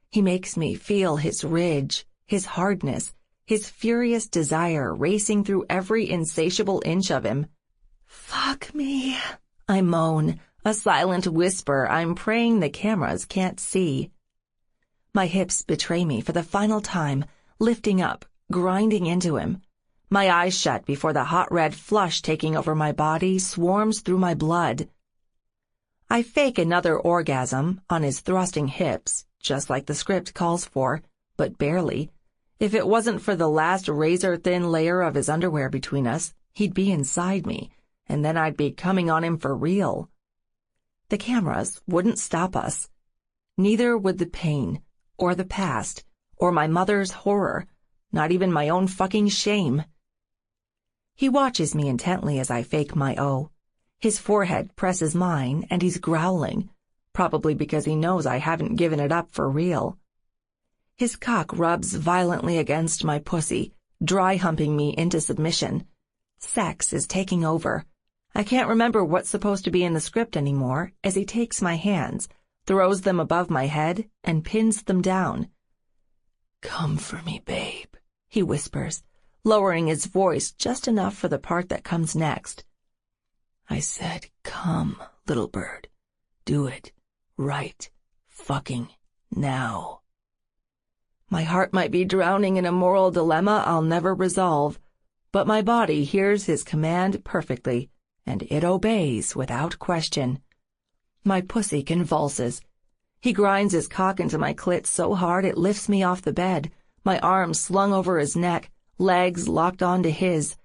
Speaker 2: He makes me feel his ridge, his hardness, his furious desire racing through every insatiable inch of him. Fuck me, I moan, a silent whisper I'm praying the cameras can't see. My hips betray me for the final time, lifting up, grinding into him. My eyes shut before the hot red flush taking over my body swarms through my blood. I fake another orgasm on his thrusting hips, just like the script calls for, but barely. If it wasn't for the last razor-thin layer of his underwear between us, he'd be inside me, and then I'd be coming on him for real. The cameras wouldn't stop us. Neither would the pain, or the past, or my mother's horror, not even my own fucking shame. He watches me intently as I fake my O. His forehead presses mine, and he's growling, probably because he knows I haven't given it up for real. His cock rubs violently against my pussy, dry humping me into submission. Sex is taking over. I can't remember what's supposed to be in the script anymore as he takes my hands, throws them above my head, and pins them down. Come for me, babe, he whispers, lowering his voice just enough for the part that comes next. I said, come, little bird. Do it. Right. Fucking now. My heart might be drowning in a moral dilemma I'll never resolve, but my body hears his command perfectly, and it obeys without question. My pussy convulses. He grinds his cock into my clit so hard it lifts me off the bed, my arms slung over his neck, legs locked onto his.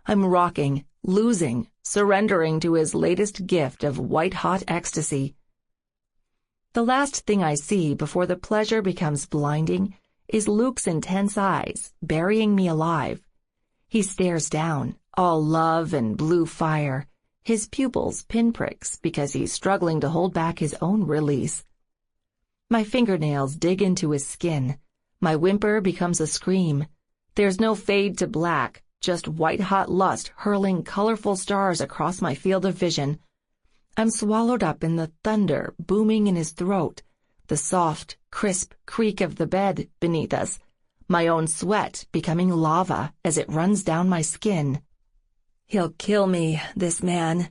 Speaker 2: I'm rocking, losing, surrendering to his latest gift of white-hot ecstasy. The last thing I see before the pleasure becomes blinding is Luke's intense eyes, burying me alive. He stares down, all love and blue fire, his pupils pinpricks because he's struggling to hold back his own release. My fingernails dig into his skin. My whimper becomes a scream. There's no fade to black, just white-hot lust hurling colorful stars across my field of vision. I'm swallowed up in the thunder booming in his throat, the soft, crisp creak of the bed beneath us, my own sweat becoming lava as it runs down my skin. He'll kill me, this man.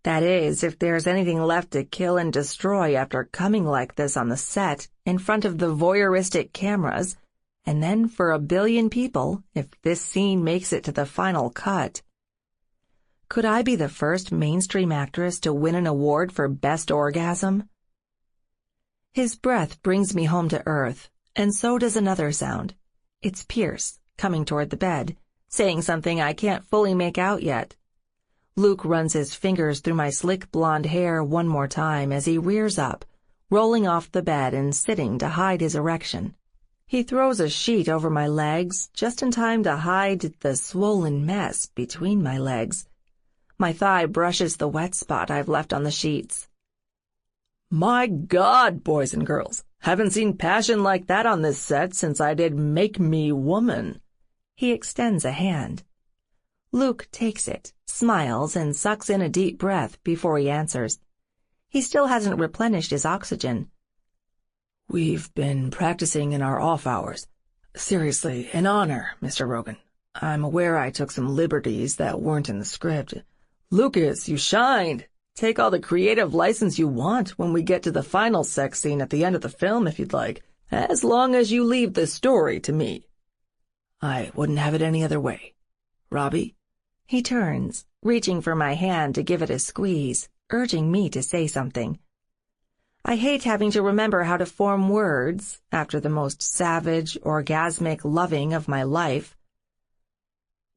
Speaker 2: That is, if there's anything left to kill and destroy after coming like this on the set, in front of the voyeuristic cameras, and then for 1 billion people if this scene makes it to the final cut. Could I be the first mainstream actress to win an award for Best Orgasm? His breath brings me home to earth, and so does another sound. It's Pierce, coming toward the bed, saying something I can't fully make out yet. Luke runs his fingers through my slick blonde hair one more time as he rears up, rolling off the bed and sitting to hide his erection. He throws a sheet over my legs just in time to hide the swollen mess between my legs. My thigh brushes the wet spot I've left on the sheets. My God, boys and girls, haven't seen passion like that on this set since I did Make Me Woman. He extends a hand. Luke takes it, smiles, and sucks in a deep breath before he answers. He still hasn't replenished his oxygen. We've been practicing in our off hours. Seriously, an honor, Mr. Rogan.
Speaker 1: I'm aware I took some liberties that weren't in the script. Lucas, you shined. Take all the creative license you want when we get to the final sex scene at the end of the film if you'd like, as long as you leave the story to me. I wouldn't have it any other way. Robbie?
Speaker 2: He turns, reaching for my hand to give it a squeeze, urging me to say something. I hate having to remember how to form words after the most savage, orgasmic loving of my life.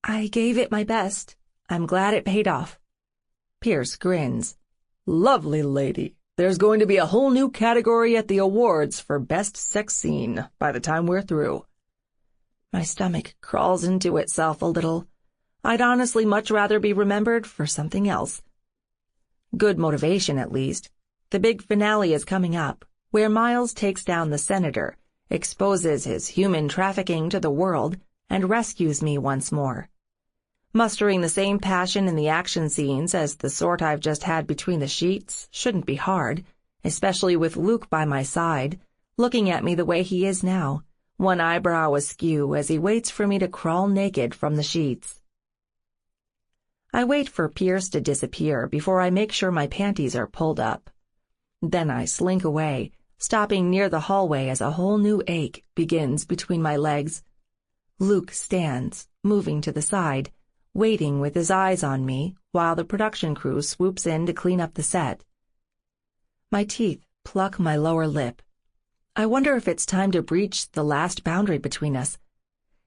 Speaker 2: I gave it my best. I'm glad it paid off. Pierce grins.
Speaker 1: Lovely lady. There's going to be a whole new category at the awards for best sex scene by the time we're through.
Speaker 2: My stomach crawls into itself a little. I'd honestly much rather be remembered for something else. Good motivation, at least. The big finale is coming up, where Miles takes down the senator, exposes his human trafficking to the world, and rescues me once more. Mustering the same passion in the action scenes as the sort I've just had between the sheets shouldn't be hard, especially with Luke by my side, looking at me the way he is now, one eyebrow askew as he waits for me to crawl naked from the sheets. I wait for Pierce to disappear before I make sure my panties are pulled up. Then I slink away, stopping near the hallway as a whole new ache begins between my legs. Luke stands, moving to the side, waiting with his eyes on me while the production crew swoops in to clean up the set. My teeth pluck my lower lip. I wonder if it's time to breach the last boundary between us.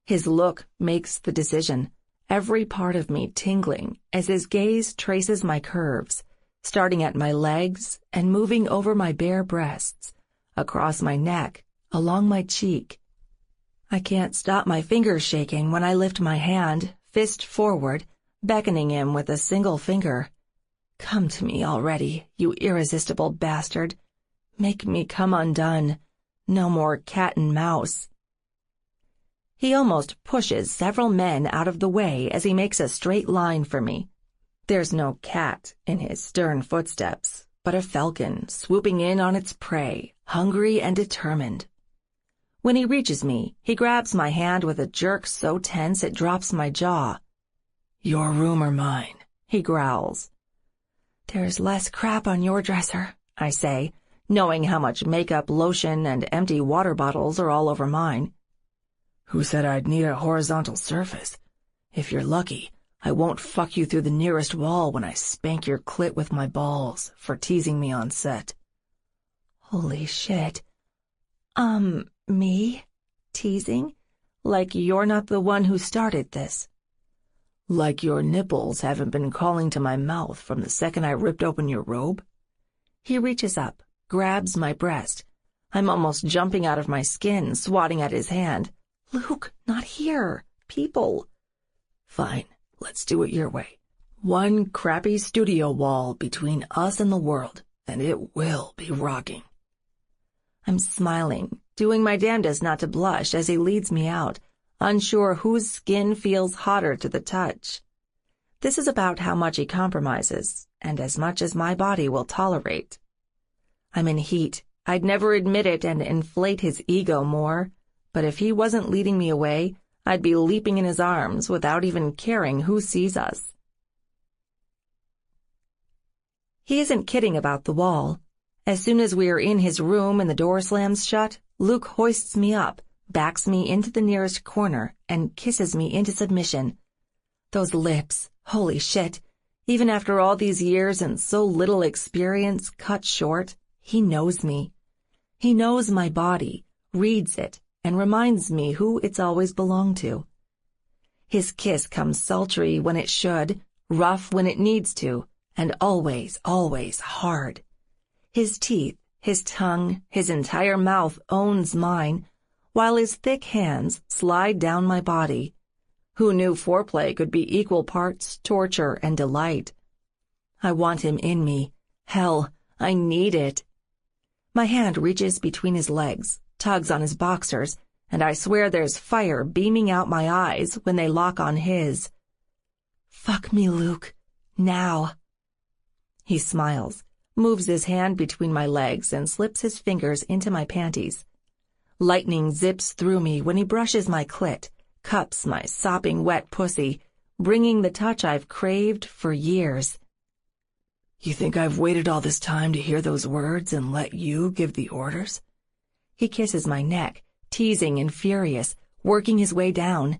Speaker 2: His look makes the decision, every part of me tingling as his gaze traces my curves, starting at my legs and moving over my bare breasts, across my neck, along my cheek. I can't stop my fingers shaking when I lift my hand, fist forward, beckoning him with a single finger. Come to me already, you irresistible bastard. Make me come undone. No more cat and mouse. He almost pushes several men out of the way as he makes a straight line for me. There's no cat in his stern footsteps, but a falcon swooping in on its prey, hungry and determined. When he reaches me, he grabs my hand with a jerk so tense it drops my jaw.
Speaker 1: Your room or mine,
Speaker 2: he growls. There's less crap on your dresser, I say, knowing how much makeup, lotion, and empty water bottles are all over mine.
Speaker 1: Who said I'd need a horizontal surface? If you're lucky, I won't fuck you through the nearest wall when I spank your clit with my balls for teasing me on set.
Speaker 2: Holy shit. Me? Teasing? Like you're not the one who started this.
Speaker 1: Like your nipples haven't been calling to my mouth from the second I ripped open your robe?
Speaker 2: He reaches up, grabs my breast. I'm almost jumping out of my skin, swatting at his hand. Luke, not here. People.
Speaker 1: Fine, let's do it your way. One crappy studio wall between us and the world, and it will be rocking.
Speaker 2: I'm smiling, doing my damnedest not to blush as he leads me out, unsure whose skin feels hotter to the touch. This is about how much he compromises, and as much as my body will tolerate. I'm in heat. I'd never admit it and inflate his ego more, but if he wasn't leading me away, I'd be leaping in his arms without even caring who sees us. He isn't kidding about the wall. As soon as we are in his room and the door slams shut, Luke hoists me up, backs me into the nearest corner, and kisses me into submission. Those lips, holy shit, even after all these years and so little experience cut short, he knows me. He knows my body, reads it, and reminds me who it's always belonged to. His kiss comes sultry when it should, rough when it needs to, and always, always hard. His teeth, his tongue, his entire mouth owns mine, while his thick hands slide down my body. Who knew foreplay could be equal parts torture and delight? I want him in me. Hell, I need it. My hand reaches between his legs, tugs on his boxers, and I swear there's fire beaming out my eyes when they lock on his. Fuck me, Luke. Now. He smiles, moves his hand between my legs, and slips his fingers into my panties. Lightning zips through me when he brushes my clit, cups my sopping wet pussy, bringing the touch I've craved for years.
Speaker 1: You think I've waited all this time to hear those words and let you give the orders?
Speaker 2: He kisses my neck, teasing and furious, working his way down.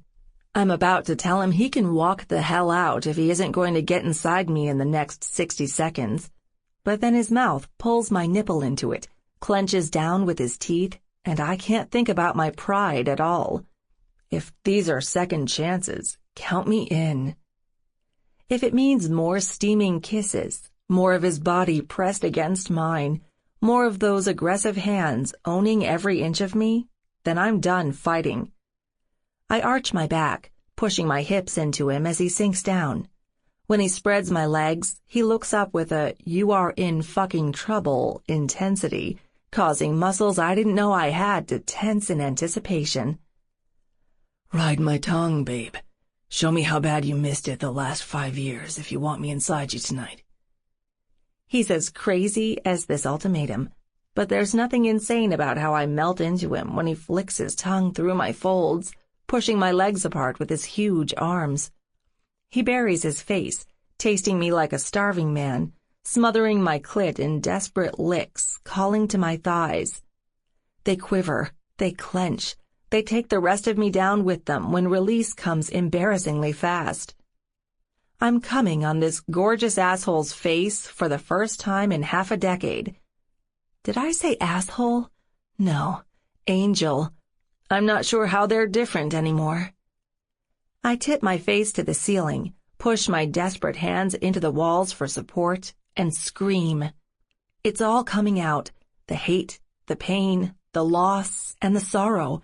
Speaker 2: I'm about to tell him he can walk the hell out if he isn't going to get inside me in the next 60 seconds. But then his mouth pulls my nipple into it, clenches down with his teeth, and I can't think about my pride at all. If these are second chances, count me in. If it means more steaming kisses, more of his body pressed against mine, more of those aggressive hands owning every inch of me, then I'm done fighting. I arch my back, pushing my hips into him as he sinks down. When he spreads my legs, he looks up with a "you are in fucking trouble" intensity, causing muscles I didn't know I had to tense in anticipation.
Speaker 1: Ride my tongue, babe. Show me how bad you missed it the last 5 years if you want me inside you tonight.
Speaker 2: He's as crazy as this ultimatum, but there's nothing insane about how I melt into him when he flicks his tongue through my folds, pushing my legs apart with his huge arms. He buries his face, tasting me like a starving man, smothering my clit in desperate licks, calling to my thighs. They quiver, they clench, they take the rest of me down with them when release comes embarrassingly fast. I'm coming on this gorgeous asshole's face for the first time in half a decade. Did I say asshole? No, angel. I'm not sure how they're different anymore. I tip my face to the ceiling, push my desperate hands into the walls for support, and scream. It's all coming out, the hate, the pain, the loss, and the sorrow,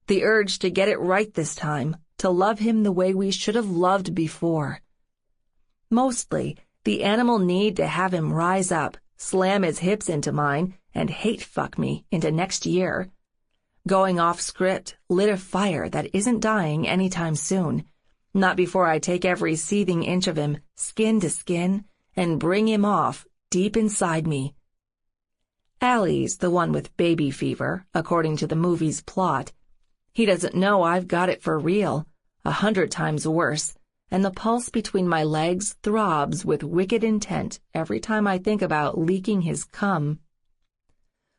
Speaker 2: the urge to get it right this time, to love him the way we should have loved before. Mostly, the animal need to have him rise up, slam his hips into mine, and hate fuck me into next year. Going off script lit a fire that isn't dying anytime soon, not before I take every seething inch of him, skin to skin, and bring him off deep inside me. Allie's the one with baby fever, according to the movie's plot. He doesn't know I've got it for real, 100 times worse, and the pulse between my legs throbs with wicked intent every time I think about leaking his cum.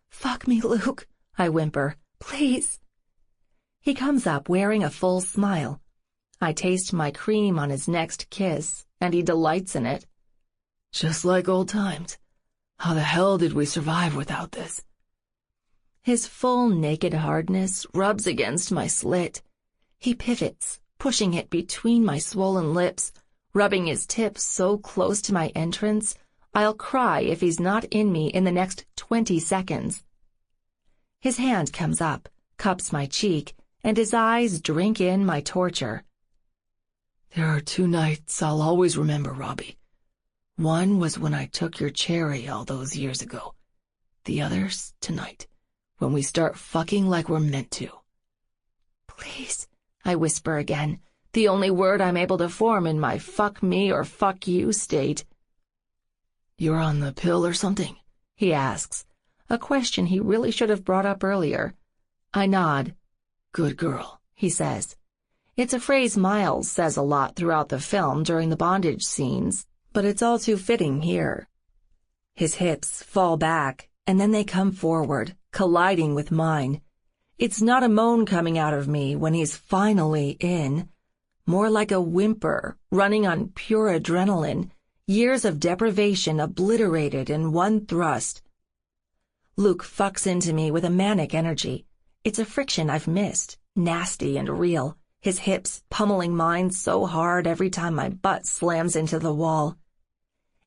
Speaker 2: "Fuck me, Luke," I whimper. "Please." He comes up wearing a full smile. I taste my cream on his next kiss, and he delights in it.
Speaker 1: Just like old times. How the hell did we survive without this?
Speaker 2: His full naked hardness rubs against my slit. He pivots, pushing it between my swollen lips, rubbing his tips so close to my entrance, I'll cry if he's not in me in the next 20 seconds. His hand comes up, cups my cheek, and his eyes drink in my torture.
Speaker 1: There are 2 nights I'll always remember, Robbie. One was when I took your cherry all those years ago. The other's tonight, when we start fucking like we're meant to.
Speaker 2: "Please," I whisper again, the only word I'm able to form in my fuck me or fuck you state.
Speaker 1: "You're on the pill or something?"
Speaker 2: he asks, a question he really should have brought up earlier. I nod.
Speaker 1: "Good girl,"
Speaker 2: he says. It's a phrase Miles says a lot throughout the film during the bondage scenes, but it's all too fitting here. His hips fall back, and then they come forward, colliding with mine. It's not a moan coming out of me when he's finally in. More like a whimper, running on pure adrenaline, years of deprivation obliterated in one thrust. Luke fucks into me with a manic energy. It's a friction I've missed, nasty and real, his hips pummeling mine so hard every time my butt slams into the wall.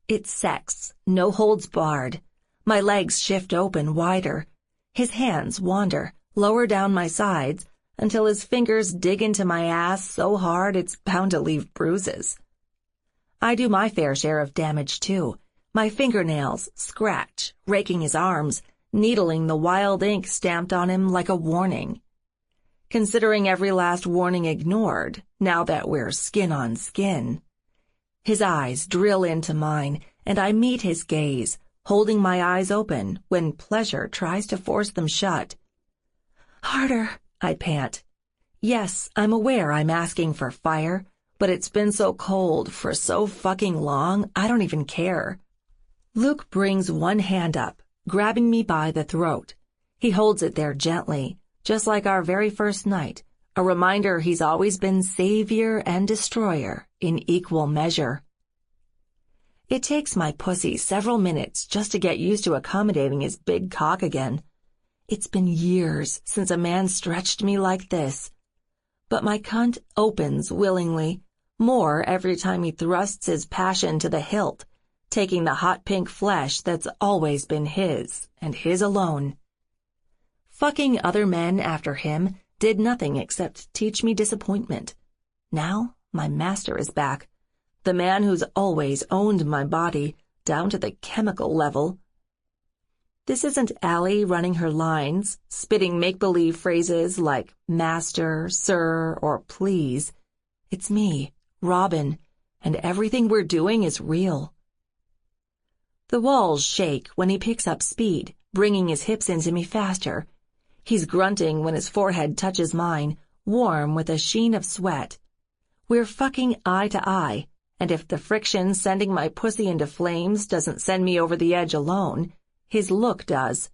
Speaker 2: It's sex, no holds barred. My legs shift open wider. His hands wander, lower down my sides, until his fingers dig into my ass so hard it's bound to leave bruises. I do my fair share of damage, too. My fingernails scratch, raking his arms, needling the wild ink stamped on him like a warning. Considering every last warning ignored, now that we're skin on skin. His eyes drill into mine, and I meet his gaze, holding my eyes open when pleasure tries to force them shut. "Harder," I pant.
Speaker 1: Yes, I'm aware I'm asking for fire, but it's been so cold for so fucking long, I don't even care. Luke brings one hand up, grabbing me by the throat. He holds it there gently, just like our very first night, a reminder he's always been savior and destroyer in equal measure. It takes my pussy several minutes just to get used to accommodating his big cock again. It's been years since a man stretched me like this. But my cunt opens willingly, more every time he thrusts his passion to the hilt, taking the hot pink flesh that's always been his, and his alone. Fucking other men after him did nothing except teach me disappointment. Now my master is back, the man who's always owned my body, down to the chemical level. This isn't Allie running her lines, spitting make-believe phrases like master, sir, or please. It's me, Robin, and everything we're doing is real. The walls shake when he picks up speed, bringing his hips into me faster. He's grunting when his forehead touches mine, warm with a sheen of sweat. We're fucking eye to eye, and if the friction sending my pussy into flames doesn't send me over the edge alone, his look does.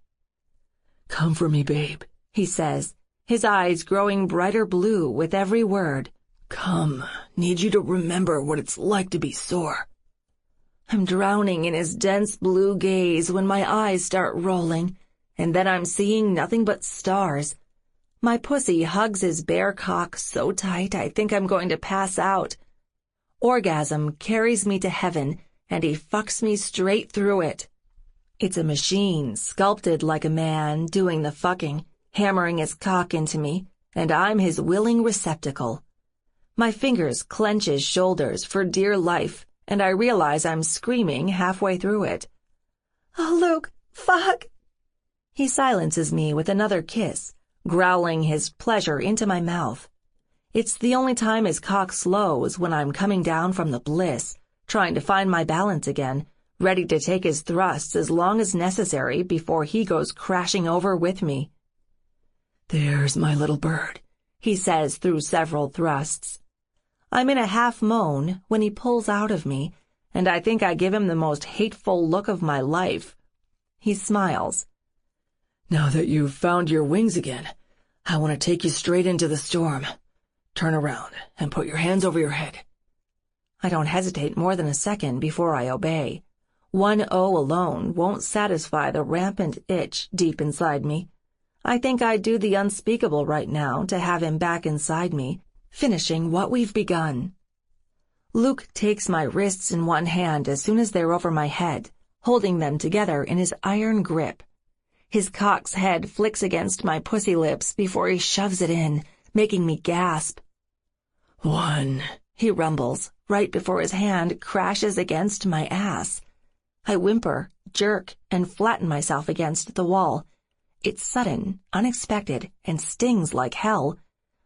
Speaker 6: "Come for me, babe,"
Speaker 1: he says, his eyes growing brighter blue with every word.
Speaker 6: "Come, need you to remember what it's like to be sore."
Speaker 1: I'm drowning in his dense blue gaze when my eyes start rolling, and then I'm seeing nothing but stars. My pussy hugs his bare cock so tight I think I'm going to pass out. Orgasm carries me to heaven, and he fucks me straight through it. It's a machine, sculpted like a man, doing the fucking, hammering his cock into me, and I'm his willing receptacle. My fingers clench his shoulders for dear life, and I realize I'm screaming halfway through it. "Oh, Luke, fuck!" He silences me with another kiss, growling his pleasure into my mouth. It's the only time his cock slows when I'm coming down from the bliss, trying to find my balance again, ready to take his thrusts as long as necessary before he goes crashing over with me.
Speaker 6: "There's my little bird,"
Speaker 1: he says through several thrusts. I'm in a half moan when he pulls out of me, and I think I give him the most hateful look of my life. He smiles.
Speaker 6: "Now that you've found your wings again, I want to take you straight into the storm. Turn around and put your hands over your head."
Speaker 1: I don't hesitate more than a second before I obey. One O alone won't satisfy the rampant itch deep inside me. I think I'd do the unspeakable right now to have him back inside me, finishing what we've begun. Luke takes my wrists in one hand as soon as they're over my head, holding them together in his iron grip. His cock's head flicks against my pussy lips before he shoves it in, making me gasp.
Speaker 6: "One,"
Speaker 1: he rumbles, right before his hand crashes against my ass. I whimper, jerk, and flatten myself against the wall. It's sudden, unexpected, and stings like hell.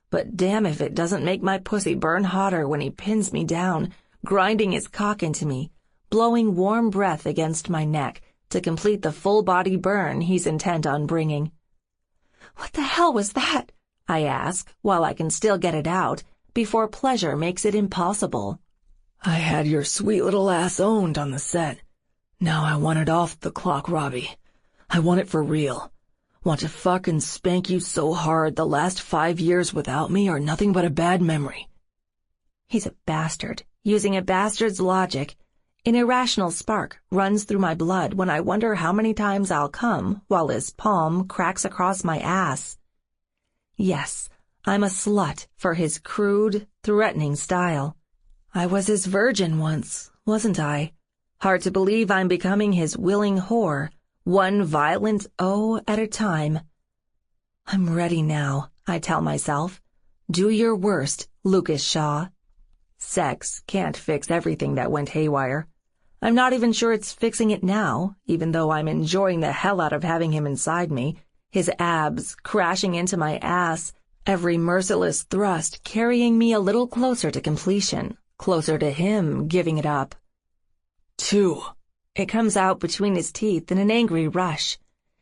Speaker 1: But damn if it doesn't make my pussy burn hotter when he pins me down, grinding his cock into me, blowing warm breath against my neck to complete the full-body burn he's intent on bringing. "What the hell was that?" I ask, while I can still get it out, before pleasure makes it impossible.
Speaker 6: "I had your sweet little ass owned on the set. Now I want it off the clock, Robbie. I want it for real. Want to fuck and spank you so hard the last 5 years without me are nothing but a bad memory."
Speaker 1: He's a bastard, using a bastard's logic. An irrational spark runs through my blood when I wonder how many times I'll come while his palm cracks across my ass. Yes, I'm a slut for his crude, threatening style. I was his virgin once, wasn't I? Hard to believe I'm becoming his willing whore, one violent O at a time. I'm ready now, I tell myself. Do your worst, Lucas Shaw. Sex can't fix everything that went haywire. I'm not even sure it's fixing it now, even though I'm enjoying the hell out of having him inside me, his abs crashing into my ass, every merciless thrust carrying me a little closer to completion, closer to him giving it up.
Speaker 6: 2.
Speaker 1: It comes out between his teeth in an angry rush.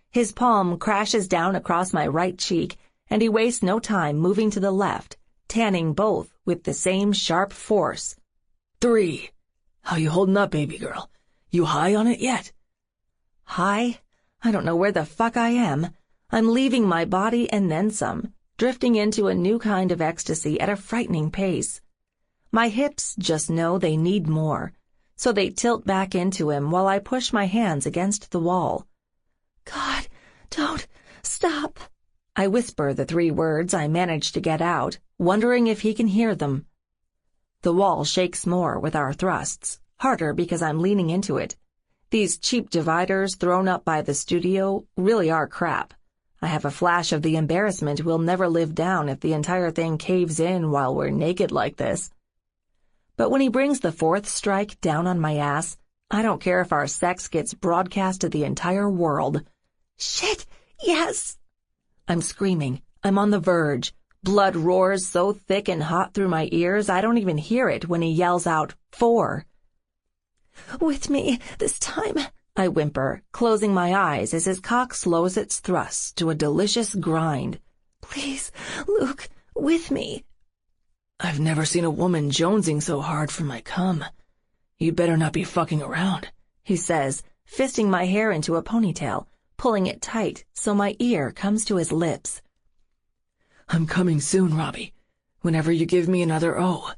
Speaker 1: His palm crashes down across my right cheek,
Speaker 2: and he wastes no time moving to the left, tanning both with the same sharp force.
Speaker 1: 3. How you holding up, baby girl? You high on it yet?
Speaker 2: High? I don't know where the fuck I am. I'm leaving my body and then some, drifting into a new kind of ecstasy at a frightening pace. My hips just know they need more, so they tilt back into him while I push my hands against the wall.
Speaker 3: God, don't stop.
Speaker 2: I whisper the 3 words I manage to get out, wondering if he can hear them. The wall shakes more with our thrusts, harder because I'm leaning into it. These cheap dividers thrown up by the studio really are crap. I have a flash of the embarrassment we'll never live down if the entire thing caves in while we're naked like this. But when he brings the 4th strike down on my ass, I don't care if our sex gets broadcast to the entire world.
Speaker 3: Shit, yes!
Speaker 2: I'm screaming. I'm on the verge. Blood roars so thick and hot through my ears I don't even hear it when he yells out, 4.
Speaker 3: With me this time,
Speaker 2: I whimper, closing my eyes as his cock slows its thrusts to a delicious grind.
Speaker 3: Please, Luke, with me.
Speaker 1: I've never seen a woman jonesing so hard for my cum. You'd better not be fucking around,
Speaker 2: he says, fisting my hair into a ponytail, pulling it tight so my ear comes to his lips.
Speaker 1: I'm coming soon, Robbie, whenever you give me another O.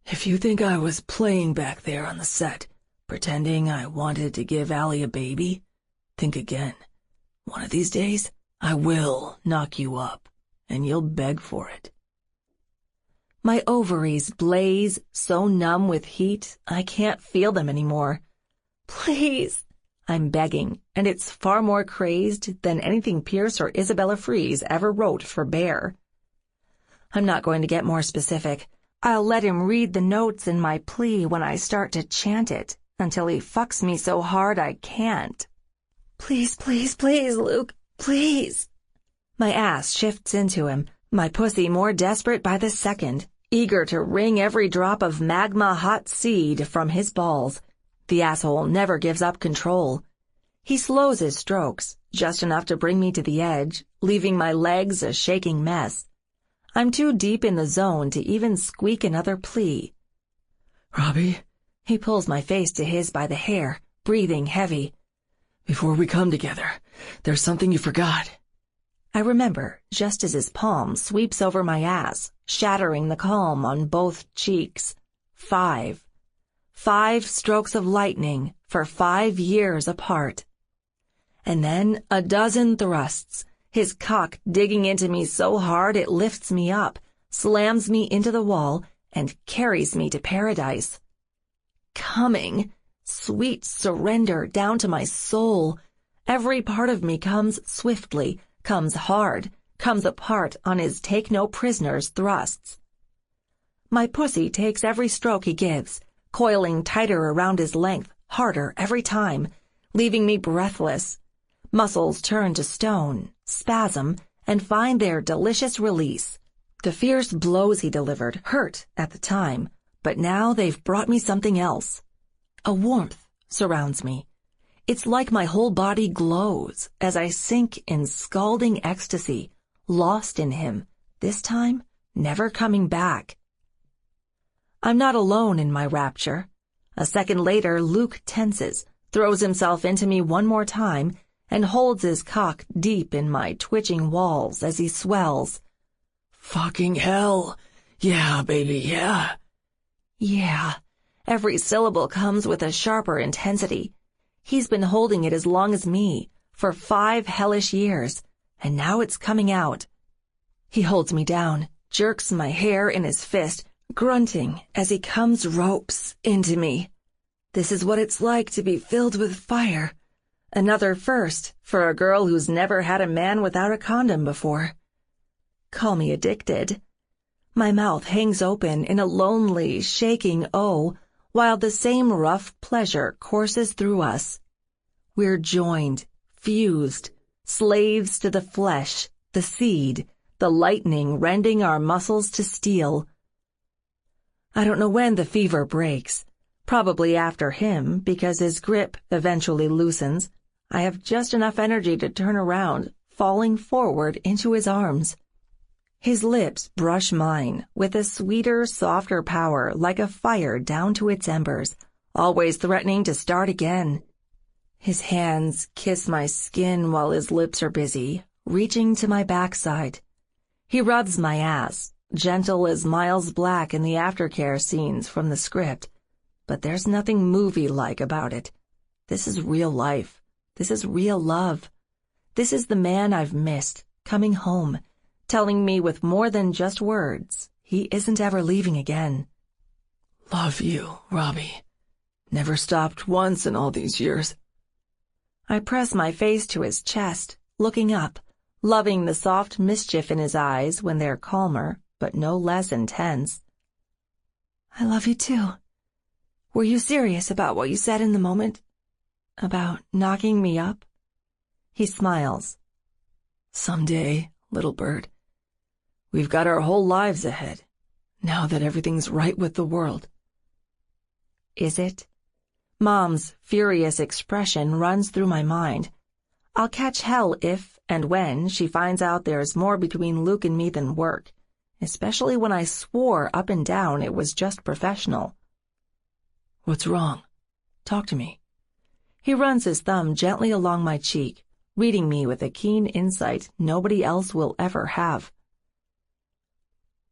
Speaker 1: If you think I was playing back there on the set, pretending I wanted to give Allie a baby, think again. One of these days, I will knock you up, and you'll beg for it.
Speaker 2: My ovaries blaze, so numb with heat, I can't feel them anymore.
Speaker 3: Please,
Speaker 2: I'm begging, and it's far more crazed than anything Pierce or Isabella Freeze ever wrote for Bear. I'm not going to get more specific. I'll let him read the notes in my plea when I start to chant it, until he fucks me so hard I can't.
Speaker 3: Please, please, please, Luke, please.
Speaker 2: My ass shifts into him, my pussy more desperate by the second, eager to wring every drop of magma-hot seed from his balls. The asshole never gives up control. He slows his strokes, just enough to bring me to the edge, leaving my legs a shaking mess. I'm too deep in the zone to even squeak another plea.
Speaker 1: Robbie?
Speaker 2: He pulls my face to his by the hair, breathing heavy.
Speaker 1: Before we come together, there's something you forgot.
Speaker 2: I remember, just as his palm sweeps over my ass, shattering the calm on both cheeks. 5. 5 strokes of lightning for 5 years apart. And then a dozen thrusts, his cock digging into me so hard it lifts me up, slams me into the wall, and carries me to paradise. Coming, sweet surrender down to my soul. Every part of me comes swiftly, comes hard, comes apart on his take-no-prisoners thrusts. My pussy takes every stroke he gives, coiling tighter around his length, harder every time, leaving me breathless. Muscles turn to stone, spasm, and find their delicious release. The fierce blows he delivered hurt at the time, but now they've brought me something else. A warmth surrounds me. It's like my whole body glows as I sink in scalding ecstasy, lost in him, this time never coming back. I'm not alone in my rapture. A second later, Luke tenses, throws himself into me one more time, and holds his cock deep in my twitching walls as he swells.
Speaker 1: Fucking hell. Yeah, baby, yeah.
Speaker 2: Yeah. Every syllable comes with a sharper intensity. He's been holding it as long as me, for 5 hellish years, and now it's coming out. He holds me down, jerks my hair in his fist, grunting as he comes ropes into me. This is what it's like to be filled with fire. Another first for a girl who's never had a man without a condom before. Call me addicted. My mouth hangs open in a lonely, shaking O, while the same rough pleasure courses through us. We're joined, fused, slaves to the flesh, the seed, the lightning rending our muscles to steel. I don't know when the fever breaks. Probably after him, because his grip eventually loosens. I have just enough energy to turn around, falling forward into his arms.
Speaker 3: His lips brush mine with a sweeter, softer power like a fire down to its embers, always threatening to start again. His hands kiss my skin while his lips are busy, reaching to my backside. He rubs my ass, gentle as Miles Black in the aftercare scenes from the script. But there's nothing movie-like about it. This is real life. This is real love. This is the man I've missed, coming home, telling me with more than just words he isn't ever leaving again.
Speaker 1: Love you, Robbie. Never stopped once in all these years.
Speaker 3: I press my face to his chest, looking up, loving the soft mischief in his eyes when they're calmer, but no less intense. I love you too. Were you serious about what you said in the moment? About knocking me up? He smiles.
Speaker 1: Someday, little bird. We've got our whole lives ahead, now that everything's right with the world.
Speaker 3: Is it? Mom's furious expression runs through my mind. I'll catch hell if and when she finds out there's more between Luke and me than work, especially when I swore up and down it was just professional.
Speaker 1: What's wrong? Talk to me.
Speaker 3: He runs his thumb gently along my cheek, reading me with a keen insight nobody else will ever have.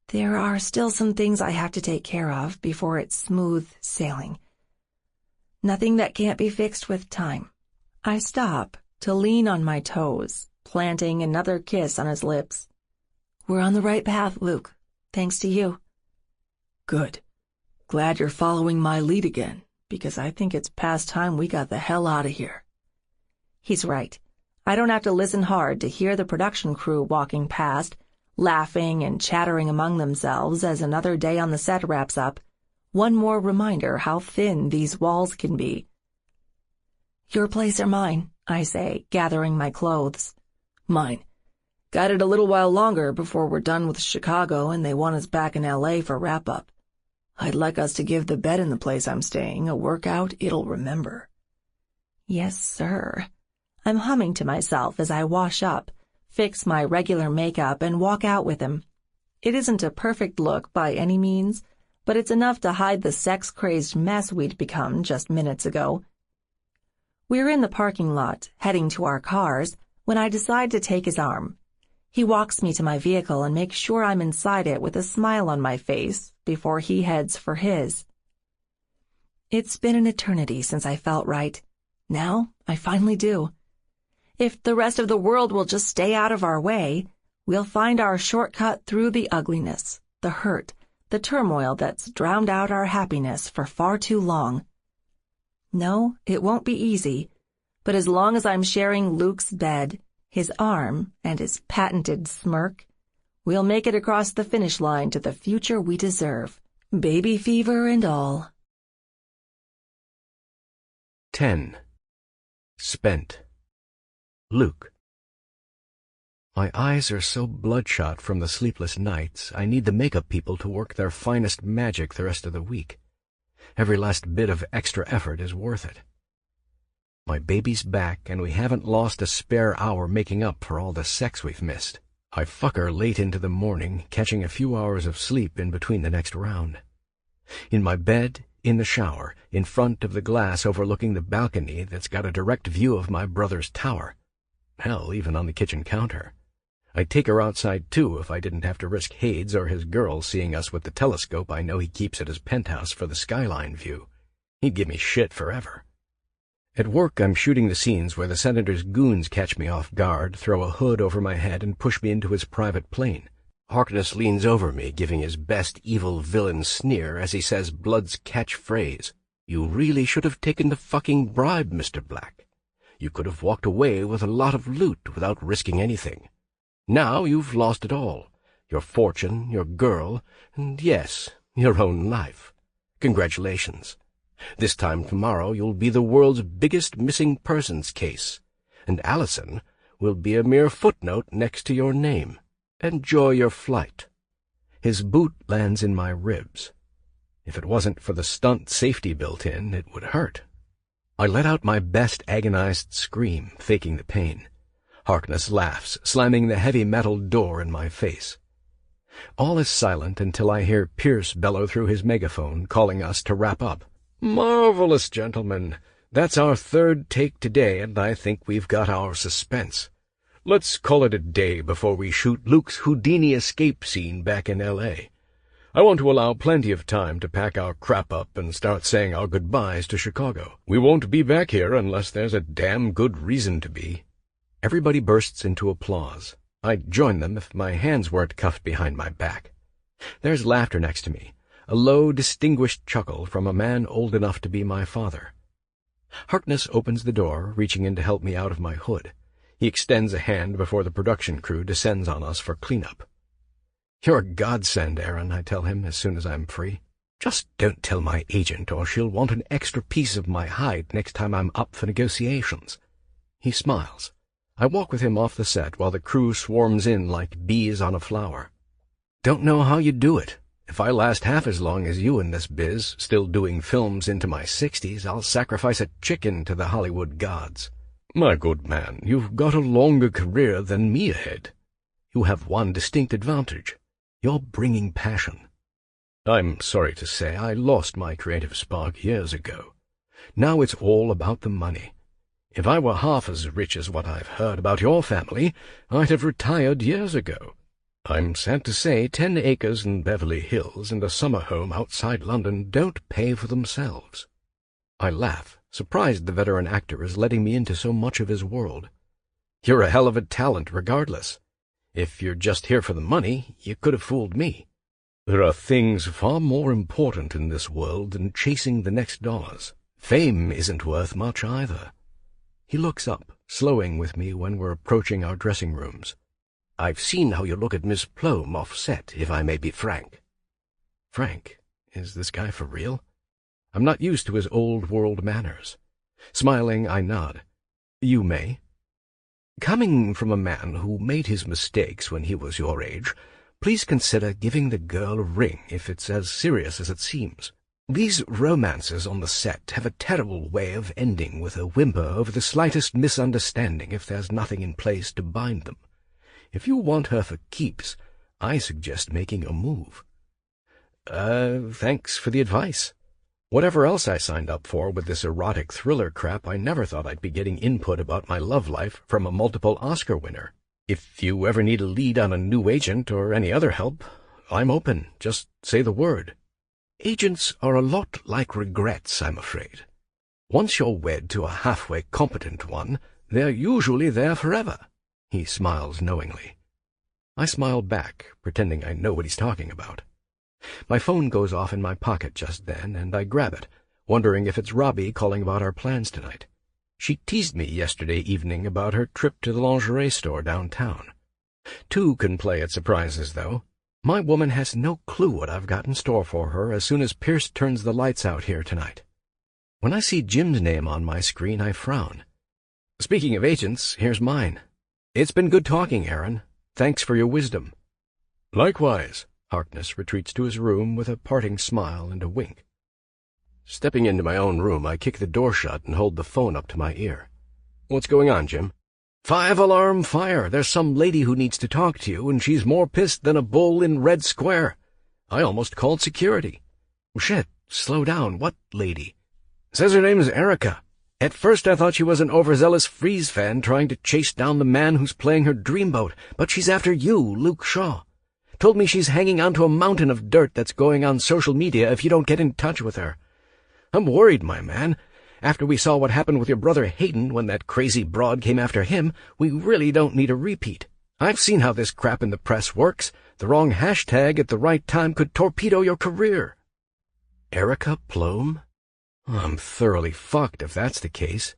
Speaker 3: There are still some things I have to take care of before it's smooth sailing. Nothing that can't be fixed with time. I stop to lean on my toes, planting another kiss on his lips. We're on the right path, Luke, thanks to you.
Speaker 1: Good. Glad you're following my lead again, because I think it's past time we got the hell out of here.
Speaker 3: He's right. I don't have to listen hard to hear the production crew walking past, laughing and chattering among themselves as another day on the set wraps up. One more reminder how thin these walls can be. Your place or mine, I say, gathering my clothes.
Speaker 1: Mine. Got it a little while longer before we're done with Chicago and they want us back in L.A. for wrap-up. I'd like us to give the bed in the place I'm staying a workout it'll remember.
Speaker 3: Yes, sir. I'm humming to myself as I wash up, fix my regular makeup, and walk out with him. It isn't a perfect look by any means, but it's enough to hide the sex-crazed mess we'd become just minutes ago. We're in the parking lot, heading to our cars, when I decide to take his arm. He walks me to my vehicle and makes sure I'm inside it with a smile on my face before he heads for his. It's been an eternity since I felt right. Now I finally do. If the rest of the world will just stay out of our way, we'll find our shortcut through the ugliness, the hurt, the turmoil that's drowned out our happiness for far too long. No, it won't be easy, but as long as I'm sharing Luke's bed, his arm, and his patented smirk, we'll make it across the finish line to the future we deserve, baby fever and all.
Speaker 4: 10. Spent. Luke. My eyes are so bloodshot from the sleepless nights, I need the makeup people to work their finest magic the rest of the week. Every last bit of extra effort is worth it. My baby's back, and we haven't lost a spare hour making up for all the sex we've missed. I fuck her late into the morning, catching a few hours of sleep in between the next round. In my bed, in the shower, in front of the glass overlooking the balcony that's got a direct view of my brother's tower. Hell, even on the kitchen counter. I'd take her outside, too, if I didn't have to risk Hades or his girl seeing us with the telescope I know he keeps at his penthouse for the skyline view. He'd give me shit forever. At work, I'm shooting the scenes where the senator's goons catch me off guard, throw a hood over my head, and push me into his private plane. Harkness leans over me, giving his best evil villain sneer as he says Blood's catchphrase. You really should have taken the fucking bribe, Mr. Black. You could have walked away with a lot of loot without risking anything. Now you've lost it all. Your fortune, your girl, and yes, your own life. Congratulations. This time tomorrow you'll be the world's biggest missing persons case, and Allison will be a mere footnote next to your name. Enjoy your flight. His boot lands in my ribs. If it wasn't for the stunt safety built in, it would hurt. I let out my best agonized scream, faking the pain. Harkness laughs, slamming the heavy metal door in my face. All is silent until I hear Pierce bellow through his megaphone, calling us to wrap up. "Marvelous, gentlemen. That's our third take today, and I think we've got our suspense. Let's call it a day before we shoot Luke's Houdini escape scene back in L.A. I want to allow plenty of time to pack our crap up and start saying our goodbyes to Chicago. We won't be back here unless there's a damn good reason to be." Everybody bursts into applause. I'd join them if my hands weren't cuffed behind my back. There's laughter next to me, a low, distinguished chuckle from a man old enough to be my father. Harkness opens the door, reaching in to help me out of my hood. He extends a hand before the production crew descends on us for cleanup. "You're a godsend, Aaron," I tell him as soon as I'm free. "Just don't tell my agent, or she'll want an extra piece of my hide next time I'm up for negotiations." He smiles. I walk with him off the set while the crew swarms in like bees on a flower. "Don't know how you do it. If I last half as long as you in this biz, still doing films into my 60s, I'll sacrifice a chicken to the Hollywood gods." "My good man, you've got a longer career than me ahead. You have one distinct advantage. You're bringing passion. I'm sorry to say I lost my creative spark years ago. Now it's all about the money. If I were half as rich as what I've heard about your family, I'd have retired years ago. I'm sad to say 10 acres in Beverly Hills and a summer home outside London don't pay for themselves." I laugh, surprised the veteran actor is letting me into so much of his world. "You're a hell of a talent regardless. If you're just here for the money, you could have fooled me. There are things far more important in this world than chasing the next dollars. Fame isn't worth much either." He looks up, slowing with me when we're approaching our dressing rooms. "I've seen how you look at Miss Plome off set, if I may be frank." Frank? Is this guy for real? I'm not used to his old-world manners. Smiling, I nod. "You may." "Coming from a man who made his mistakes when he was your age, please consider giving the girl a ring if it's as serious as it seems. These romances on the set have a terrible way of ending with a whimper over the slightest misunderstanding if there's nothing in place to bind them. If you want her for keeps, I suggest making a move." Thanks for the advice. Whatever else I signed up for with this erotic thriller crap, I never thought I'd be getting input about my love life from a multiple Oscar winner. If you ever need a lead on a new agent or any other help, I'm open. Just say the word. Agents are a lot like regrets, I'm afraid. Once you're wed to a halfway competent one, they're usually there forever. He smiles knowingly. I smile back, pretending I know what he's talking about. My phone goes off in my pocket just then, and I grab it, wondering if it's Robbie calling about our plans tonight. She teased me yesterday evening about her trip to the lingerie store downtown. Two can play at surprises, though. My woman has no clue what I've got in store for her as soon as Pierce turns the lights out here tonight. When I see Jim's name on my screen, I frown. Speaking of agents, here's mine. It's been good talking, Aaron. Thanks for your wisdom. Likewise. Harkness retreats to his room with a parting smile and a wink. Stepping into my own room, I kick the door shut and hold the phone up to my ear. What's going on, Jim? 5-alarm fire. There's some lady who needs to talk to you, and she's more pissed than a bull in Red Square. I almost called security. Shit, slow down. What lady? Says her name's Erica. At first I thought she was an overzealous Freeze fan trying to chase down the man who's playing her dreamboat, but she's after you, Luke Shaw. Told me she's hanging onto a mountain of dirt that's going on social media if you don't get in touch with her. I'm worried, my man. After we saw what happened with your brother Hayden when that crazy broad came after him, we really don't need a repeat. I've seen how this crap in the press works. The wrong hashtag at the right time could torpedo your career. Erica Plome? I'm thoroughly fucked if that's the case.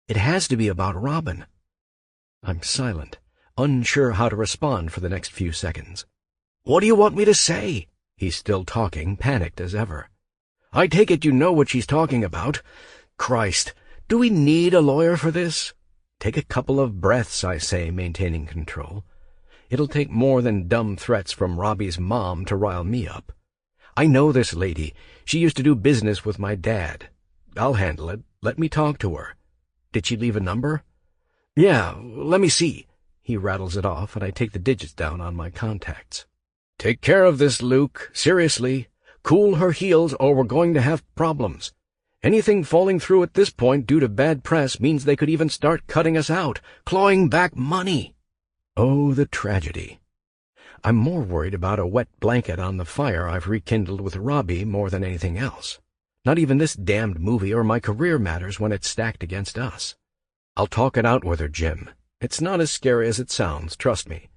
Speaker 4: It has to be about Robin. I'm silent, unsure how to respond for the next few seconds. What do you want me to say? He's still talking, panicked as ever. I take it you know what she's talking about. Christ, do we need a lawyer for this? Take a couple of breaths, I say, maintaining control. It'll take more than dumb threats from Robbie's mom to rile me up. I know this lady. She used to do business with my dad. I'll handle it. Let me talk to her. Did she leave a number? Yeah, let me see. He rattles it off, and I take the digits down on my contacts. Take care of this, Luke. Seriously. Cool her heels or we're going to have problems. Anything falling through at this point due to bad press means they could even start cutting us out, clawing back money. Oh, the tragedy. I'm more worried about a wet blanket on the fire I've rekindled with Robbie more than anything else. Not even this damned movie or my career matters when it's stacked against us. I'll talk it out with her, Jim. It's not as scary as it sounds, trust me.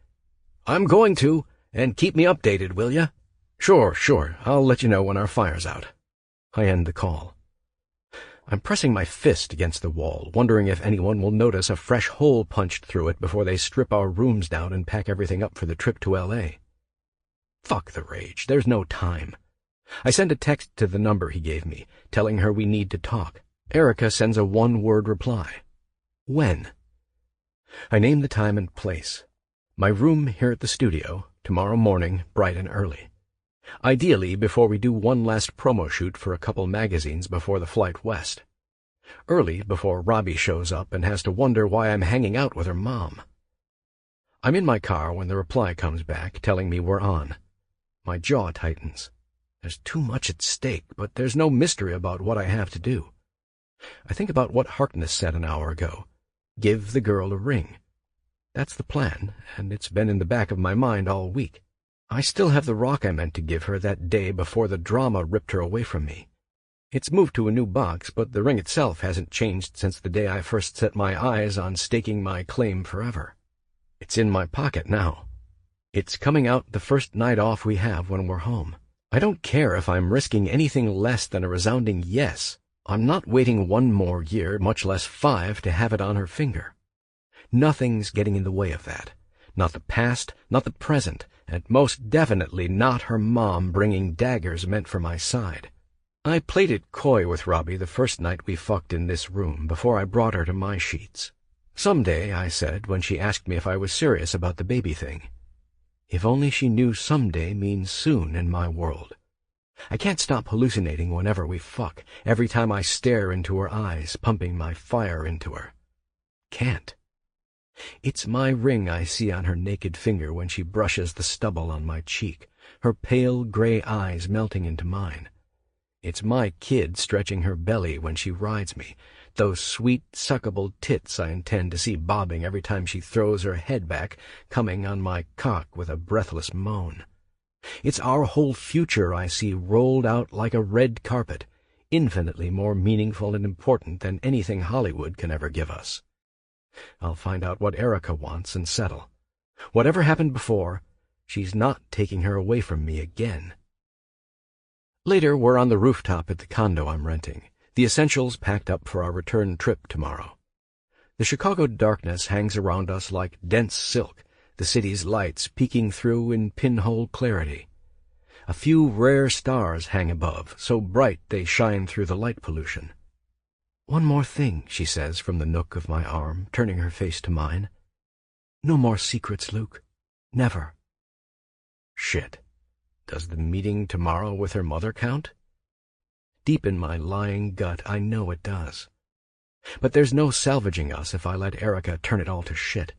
Speaker 4: I'm going to, and keep me updated, will ya? Sure. I'll let you know when our fire's out. I end the call. I'm pressing my fist against the wall, wondering if anyone will notice a fresh hole punched through it before they strip our rooms down and pack everything up for the trip to L.A. Fuck the rage. There's no time. I send a text to the number he gave me, telling her we need to talk. Erica sends a one-word reply. When? I name the time and place. My room here at the studio, tomorrow morning, bright and early. Ideally before we do one last promo shoot for a couple magazines before the flight west. Early before Robbie shows up and has to wonder why I'm hanging out with her mom. I'm in my car when the reply comes back, telling me we're on. My jaw tightens. There's too much at stake, but there's no mystery about what I have to do. I think about what Harkness said an hour ago. Give the girl a ring. That's the plan, and it's been in the back of my mind all week. I still have the rock I meant to give her that day before the drama ripped her away from me. It's moved to a new box, but the ring itself hasn't changed since the day I first set my eyes on staking my claim forever. It's in my pocket now. It's coming out the first night off we have when we're home. I don't care if I'm risking anything less than a resounding yes. I'm not waiting one more year, much less 5, to have it on her finger. Nothing's getting in the way of that. Not the past, not the present, and most definitely not her mom bringing daggers meant for my side. I played it coy with Robbie the first night we fucked in this room before I brought her to my sheets. Someday, I said when she asked me if I was serious about the baby thing. If only she knew someday means soon in my world. I can't stop hallucinating whenever we fuck, every time I stare into her eyes, pumping my fire into her. Can't. It's my ring I see on her naked finger when she brushes the stubble on my cheek, her pale gray eyes melting into mine. It's my kid stretching her belly when she rides me, those sweet, suckable tits I intend to see bobbing every time she throws her head back, coming on my cock with a breathless moan. It's our whole future I see rolled out like a red carpet, infinitely more meaningful and important than anything Hollywood can ever give us. I'll find out what Erica wants and settle. Whatever happened before, she's not taking her away from me again. Later, we're on the rooftop at the condo I'm renting, the essentials packed up for our return trip tomorrow. The Chicago darkness hangs around us like dense silk, the city's lights peeking through in pinhole clarity. A few rare stars hang above, so bright they shine through the light pollution. One more thing, she says from the nook of my arm, turning her face to mine. No more secrets, Luke. Never. Shit. Does the meeting tomorrow with her mother count? Deep in my lying gut, I know it does. But there's no salvaging us if I let Erica turn it all to shit.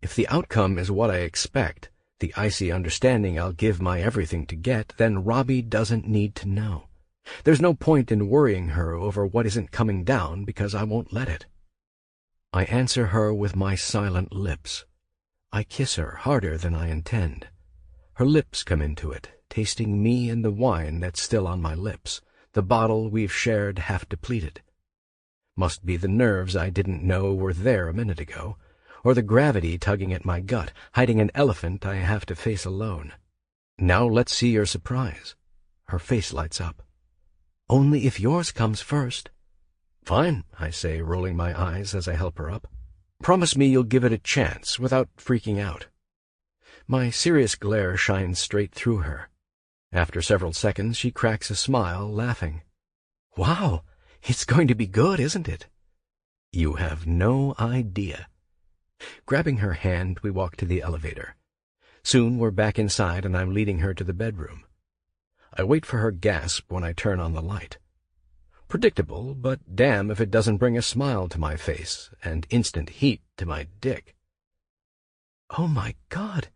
Speaker 4: If the outcome is what I expect, the icy understanding I'll give my everything to get, then Robbie doesn't need to know. There's no point in worrying her over what isn't coming down because I won't let it. I answer her with my silent lips. I kiss her harder than I intend. Her lips come into it, tasting me and the wine that's still on my lips, the bottle we've shared half depleted. Must be the nerves I didn't know were there a minute ago, or the gravity tugging at my gut, hiding an elephant I have to face alone. Now let's see your surprise. Her face lights up. Only if yours comes first. Fine, I say, rolling my eyes as I help her up. Promise me you'll give it a chance without freaking out. My serious glare shines straight through her. After several seconds, she cracks a smile, laughing. Wow, it's going to be good, isn't it? You have no idea. Grabbing her hand, we walk to the elevator. Soon we're back inside and I'm leading her to the bedroom. I wait for her gasp when I turn on the light. Predictable, but damn if it doesn't bring a smile to my face and instant heat to my dick. Oh my God,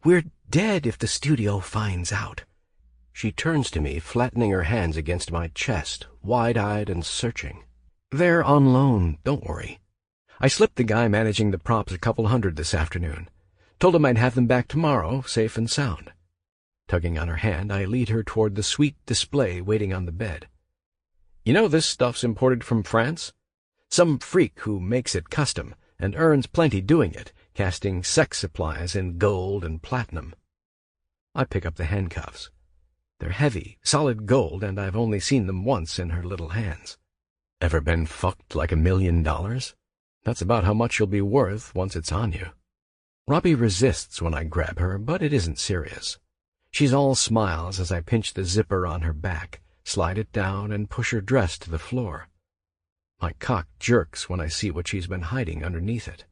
Speaker 4: we're dead if the studio finds out." She turns to me, flattening her hands against my chest, wide-eyed and searching. "They're on loan, don't worry. I slipped the guy managing the props $200 this afternoon. Told him I'd have them back tomorrow, safe and sound." Tugging on her hand, I lead her toward the sweet display waiting on the bed. "You know this stuff's imported from France? Some freak who makes it custom and earns plenty doing it, casting sex supplies in gold and platinum." I pick up the handcuffs. They're heavy, solid gold, and I've only seen them once in her little hands. Ever been fucked like $1 million? That's about how much you'll be worth once it's on you. Robbie resists when I grab her, but it isn't serious. She's all smiles as I pinch the zipper on her back, slide it down, and push her dress to the floor. My cock jerks when I see what she's been hiding underneath it.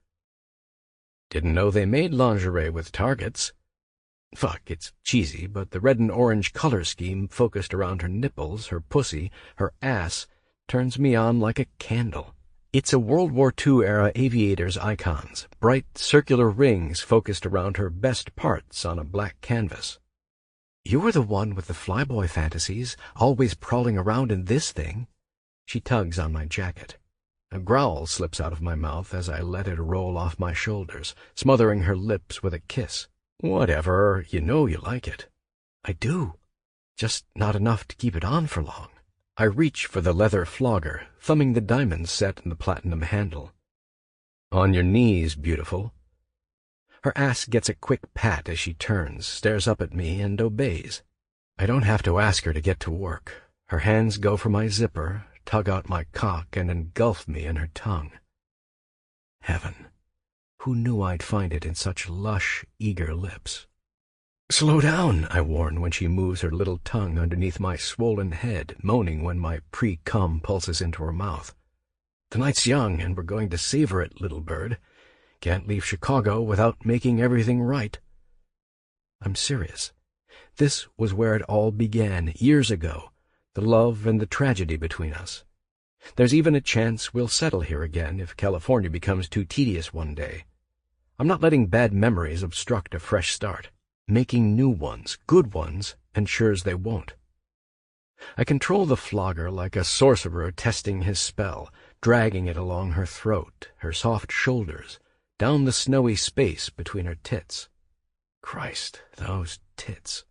Speaker 4: "Didn't know they made lingerie with targets." Fuck, it's cheesy, but the red and orange color scheme focused around her nipples, her pussy, her ass, turns me on like a candle. It's a World War II-era aviator's icons, bright circular rings focused around her best parts on a black canvas. "You were the one with the flyboy fantasies, always prowling around in this thing." She tugs on my jacket. A growl slips out of my mouth as I let it roll off my shoulders, smothering her lips with a kiss. "Whatever, you know you like it." "I do. Just not enough to keep it on for long." I reach for the leather flogger, thumbing the diamonds set in the platinum handle. "On your knees, beautiful." Her ass gets a quick pat as she turns, stares up at me, and obeys. I don't have to ask her to get to work. Her hands go for my zipper, tug out my cock, and engulf me in her tongue. Heaven, who knew I'd find it in such lush, eager lips? "Slow down," I warn when she moves her little tongue underneath my swollen head, moaning when my pre-cum pulses into her mouth. "The night's young, and we're going to savor it, little bird. Can't leave Chicago without making everything right." I'm serious. This was where it all began, years ago, the love and the tragedy between us. There's even a chance we'll settle here again if California becomes too tedious one day. I'm not letting bad memories obstruct a fresh start. Making new ones, good ones, ensures they won't. I control the flogger like a sorcerer testing his spell, dragging it along her throat, her soft shoulders, down the snowy space between her tits. Christ, those tits.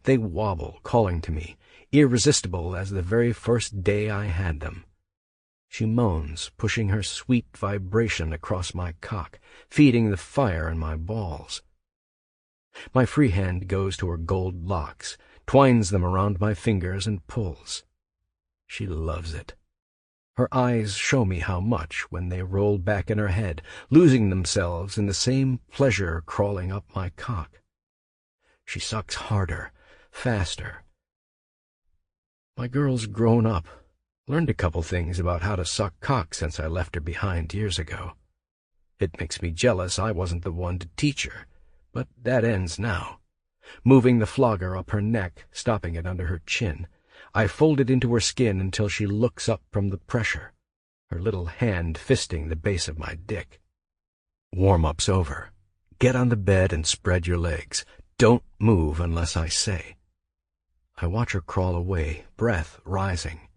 Speaker 4: They wobble, calling to me, irresistible as the very first day I had them. She moans, pushing her sweet vibration across my cock, feeding the fire in my balls. My free hand goes to her gold locks, twines them around my fingers, and pulls. She loves it. Her eyes show me how much when they roll back in her head, losing themselves in the same pleasure crawling up my cock. She sucks harder, faster. My girl's grown up, learned a couple things about how to suck cock since I left her behind years ago. It makes me jealous I wasn't the one to teach her. But that ends now. Moving the flogger up her neck, stopping it under her chin, I fold it into her skin until she looks up from the pressure, her little hand fisting the base of my dick. "Warm-up's over. Get on the bed and spread your legs. Don't move unless I say." I watch her crawl away, breath rising.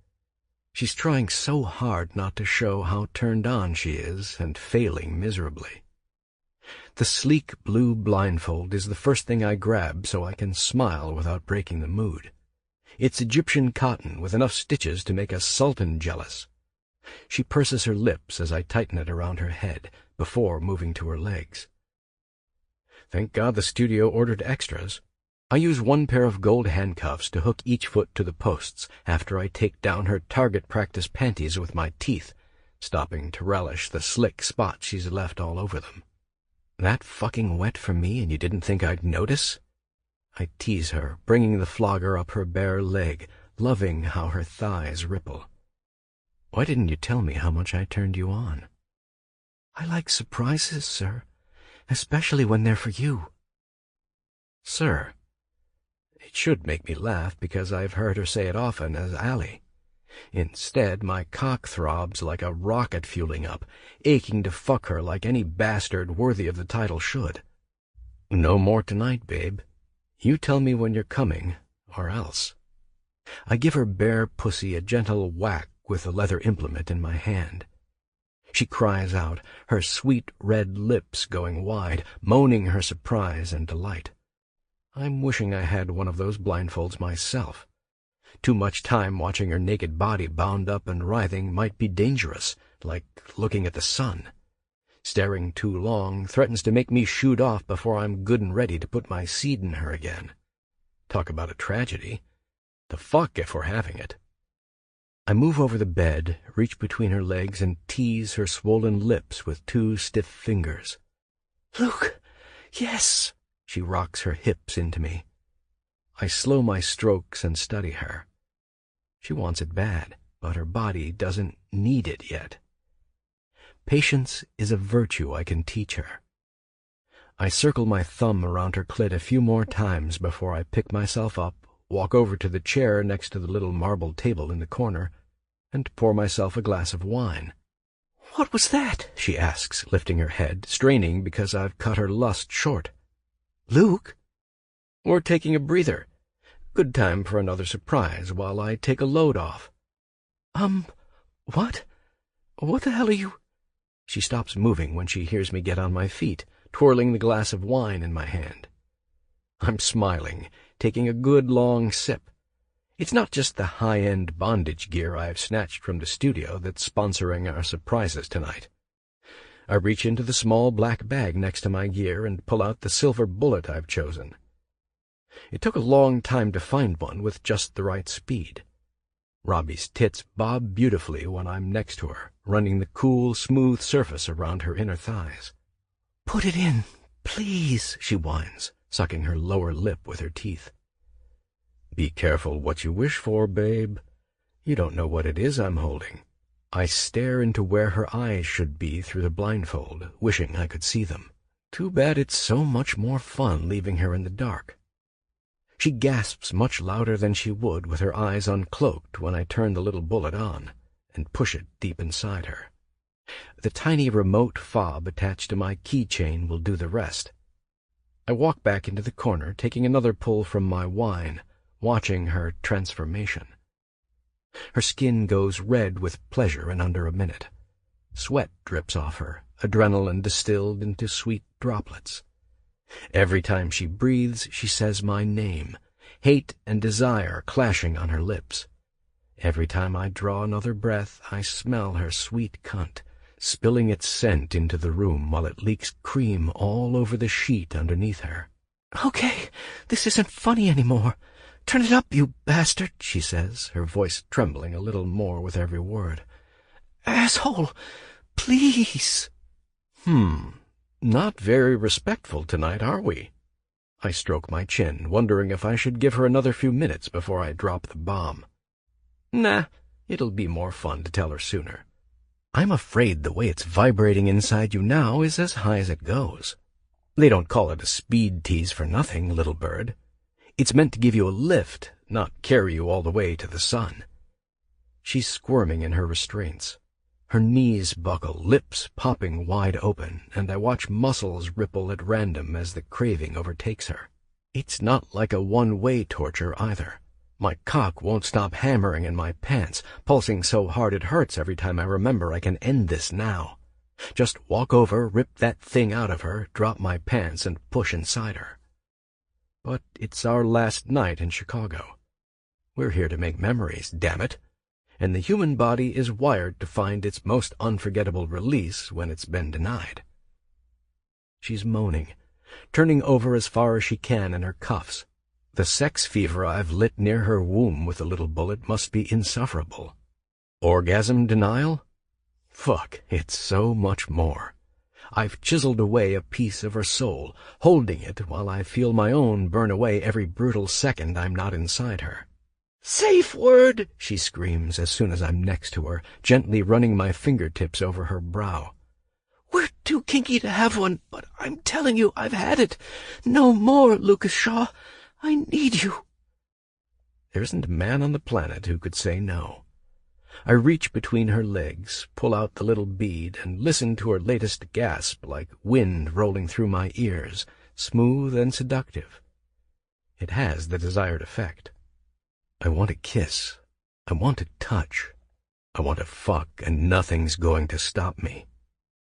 Speaker 4: She's trying so hard not to show how turned on she is and failing miserably. The sleek blue blindfold is the first thing I grab so I can smile without breaking the mood. It's Egyptian cotton with enough stitches to make a sultan jealous. She purses her lips as I tighten it around her head before moving to her legs. Thank God the studio ordered extras. I use one pair of gold handcuffs to hook each foot to the posts after I take down her target practice panties with my teeth, stopping to relish the slick spots she's left all over them. "That fucking wet for me and you didn't think I'd notice?" I tease her, bringing the flogger up her bare leg, loving how her thighs ripple. "Why didn't you tell me how much I turned you on?" "I like surprises, sir, especially when they're for you." "Sir." It should make me laugh because I've heard her say it often as Allie. Instead, my cock throbs like a rocket fueling up, aching to fuck her like any bastard worthy of the title should. No more tonight, babe. You tell me when you're coming, or else. I give her bare pussy a gentle whack with the leather implement in my hand. She cries out, her sweet red lips going wide, moaning her surprise and delight. I'm wishing I had one of those blindfolds myself. Too much time watching her naked body bound up and writhing might be dangerous, like looking at the sun. Staring too long threatens to make me shoot off before I'm good and ready to put my seed in her again. Talk about a tragedy. The fuck if we're having it. I move over the bed, reach between her legs, and tease her swollen lips with 2 stiff fingers. "Luke, yes!" She rocks her hips into me. I slow my strokes and study her. She wants it bad, but her body doesn't need it yet. Patience is a virtue I can teach her. I circle my thumb around her clit a few more times before I pick myself up, walk over to the chair next to the little marble table in the corner, and pour myself a glass of wine. "What was that?" she asks, lifting her head, straining because I've cut her lust short. "Luke?" "We're taking a breather. Good time for another surprise while I take a load off." What? What the hell are you—" She stops moving when she hears me get on my feet, twirling the glass of wine in my hand. I'm smiling, taking a good long sip. It's not just the high-end bondage gear I've snatched from the studio that's sponsoring our surprises tonight. I reach into the small black bag next to my gear and pull out the silver bullet I've chosen. It took a long time to find one with just the right speed. Robbie's tits bob beautifully when I'm next to her, running the cool, smooth surface around her inner thighs. "Put it in, please," she whines, sucking her lower lip with her teeth. "Be careful what you wish for, babe. You don't know what it is I'm holding." I stare into where her eyes should be through the blindfold, wishing I could see them. Too bad it's so much more fun leaving her in the dark. She gasps much louder than she would with her eyes uncloaked when I turn the little bullet on and push it deep inside her. The tiny remote fob attached to my keychain will do the rest. I walk back into the corner, taking another pull from my wine, watching her transformation. Her skin goes red with pleasure in under a minute. Sweat drips off her, adrenaline distilled into sweet droplets. Every time she breathes, she says my name, hate and desire clashing on her lips. Every time I draw another breath, I smell her sweet cunt, spilling its scent into the room while it leaks cream all over the sheet underneath her. "Okay, this isn't funny anymore. Turn it up, you bastard," she says, her voice trembling a little more with every word. "Asshole, please." Not very respectful tonight, are we? I stroke my chin, wondering if I should give her another few minutes before I drop the bomb. Nah, it'll be more fun to tell her sooner. I'm afraid the way it's vibrating inside you now is as high as it goes. They don't call it a speed tease for nothing, little bird. It's meant to give you a lift, not carry you all the way to the sun. She's squirming in her restraints. Her knees buckle, lips popping wide open, and I watch muscles ripple at random as the craving overtakes her. It's not like a one-way torture either. My cock won't stop hammering in my pants, pulsing so hard it hurts every time I remember I can end this now. Just walk over, rip that thing out of her, drop my pants, and push inside her. But it's our last night in Chicago. We're here to make memories, damn it. And the human body is wired to find its most unforgettable release when it's been denied. She's moaning, turning over as far as she can in her cuffs. The sex fever I've lit near her womb with the little bullet must be insufferable. Orgasm denial? Fuck, it's so much more. I've chiseled away a piece of her soul, holding it while I feel my own burn away every brutal second I'm not inside her. "Safe word!" she screams as soon as I'm next to her, gently running my fingertips over her brow. "We're too kinky to have one, but I'm telling you I've had it. No more, Lucas Shaw. I need you." There isn't a man on the planet who could say no. I reach between her legs, pull out the little bead, and listen to her latest gasp like wind rolling through my ears, smooth and seductive. It has the desired effect. I want a kiss. I want to touch. I want to fuck, and nothing's going to stop me.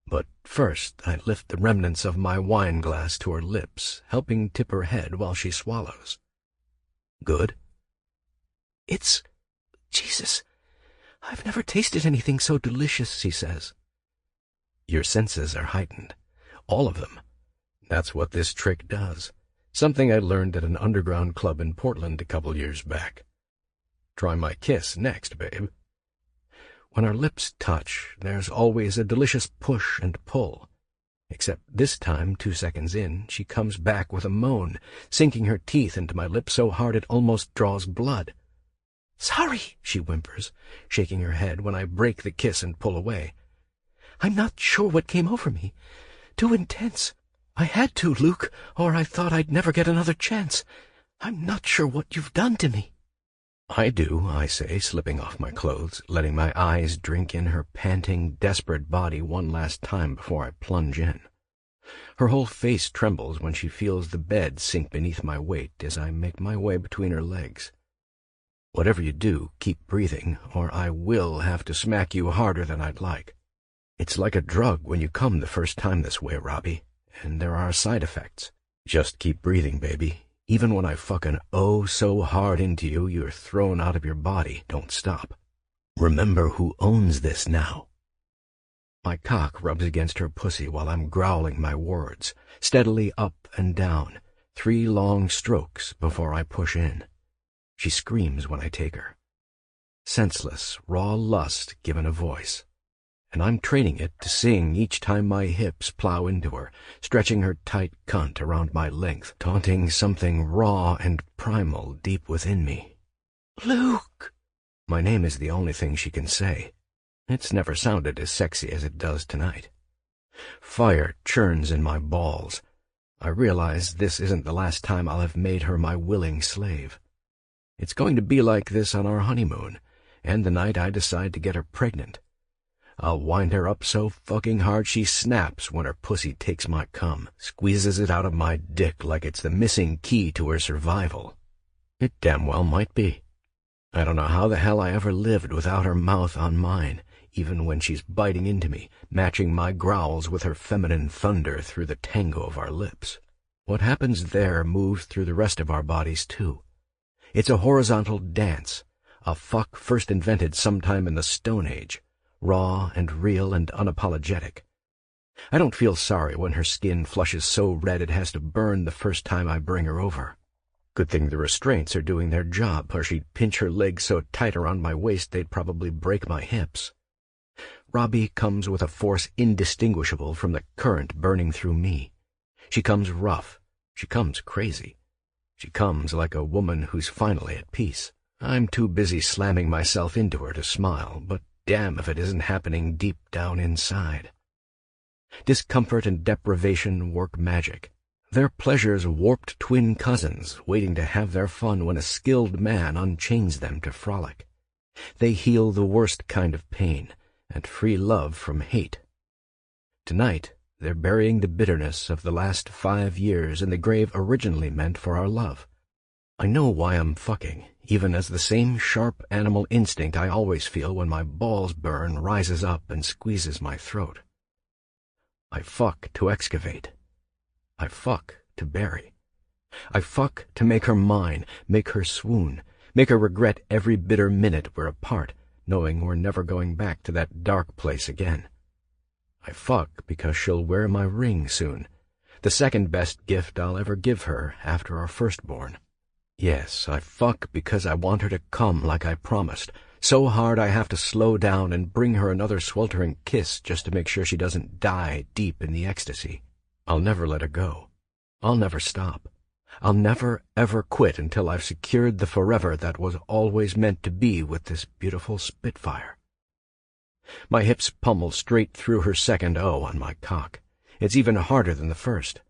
Speaker 4: But first I lift the remnants of my wine glass to her lips, helping tip her head while she swallows. Good? Jesus, I've never tasted anything so delicious, she says. Your senses are heightened. All of them. That's what this trick does. Something I learned at an underground club in Portland a couple years back. Try my kiss next, babe. When our lips touch, there's always a delicious push and pull. Except this time, 2 seconds in, she comes back with a moan, sinking her teeth into my lip so hard it almost draws blood. Sorry, she whimpers, shaking her head when I break the kiss and pull away. I'm not sure what came over me. Too intense. I had to, Luke, or I thought I'd never get another chance. I'm not sure what you've done to me. I do, I say, slipping off my clothes, letting my eyes drink in her panting, desperate body one last time before I plunge in. Her whole face trembles when she feels the bed sink beneath my weight as I make my way between her legs. Whatever you do, keep breathing, or I will have to smack you harder than I'd like. It's like a drug when you come the first time this way, Robbie, and there are side effects. Just keep breathing, baby. Even when I fucking so hard into you, you're thrown out of your body. Don't stop. Remember who owns this now. My cock rubs against her pussy while I'm growling my words, steadily up and down, 3 long strokes before I push in. She screams when I take her. Senseless, raw lust given a voice. And I'm training it to sing each time my hips plow into her, stretching her tight cunt around my length, taunting something raw and primal deep within me. Luke! My name is the only thing she can say. It's never sounded as sexy as it does tonight. Fire churns in my balls. I realize this isn't the last time I'll have made her my willing slave. It's going to be like this on our honeymoon, and the night I decide to get her pregnant. I'll wind her up so fucking hard she snaps when her pussy takes my cum, squeezes it out of my dick like it's the missing key to her survival. It damn well might be. I don't know how the hell I ever lived without her mouth on mine, even when she's biting into me, matching my growls with her feminine thunder through the tango of our lips. What happens there moves through the rest of our bodies, too. It's a horizontal dance, a fuck first invented sometime in the Stone Age, raw and real and unapologetic. I don't feel sorry when her skin flushes so red it has to burn the first time I bring her over. Good thing the restraints are doing their job, or she'd pinch her legs so tight around my waist they'd probably break my hips. Robbie comes with a force indistinguishable from the current burning through me. She comes rough. She comes crazy. She comes like a woman who's finally at peace. I'm too busy slamming myself into her to smile, but damn if it isn't happening deep down inside. Discomfort and deprivation work magic. They're pleasure's warped twin cousins, waiting to have their fun when a skilled man unchains them to frolic. They heal the worst kind of pain, and free love from hate. Tonight, they're burying the bitterness of the last 5 years in the grave originally meant for our love. I know why I'm fucking, even as the same sharp animal instinct I always feel when my balls burn rises up and squeezes my throat. I fuck to excavate. I fuck to bury. I fuck to make her mine, make her swoon, make her regret every bitter minute we're apart, knowing we're never going back to that dark place again. I fuck because she'll wear my ring soon, the second best gift I'll ever give her after our firstborn. Yes, I fuck because I want her to come like I promised, so hard I have to slow down and bring her another sweltering kiss just to make sure she doesn't die deep in the ecstasy. I'll never let her go. I'll never stop. I'll never, ever quit until I've secured the forever that was always meant to be with this beautiful Spitfire. My hips pummel straight through her second O on my cock. It's even harder than the first.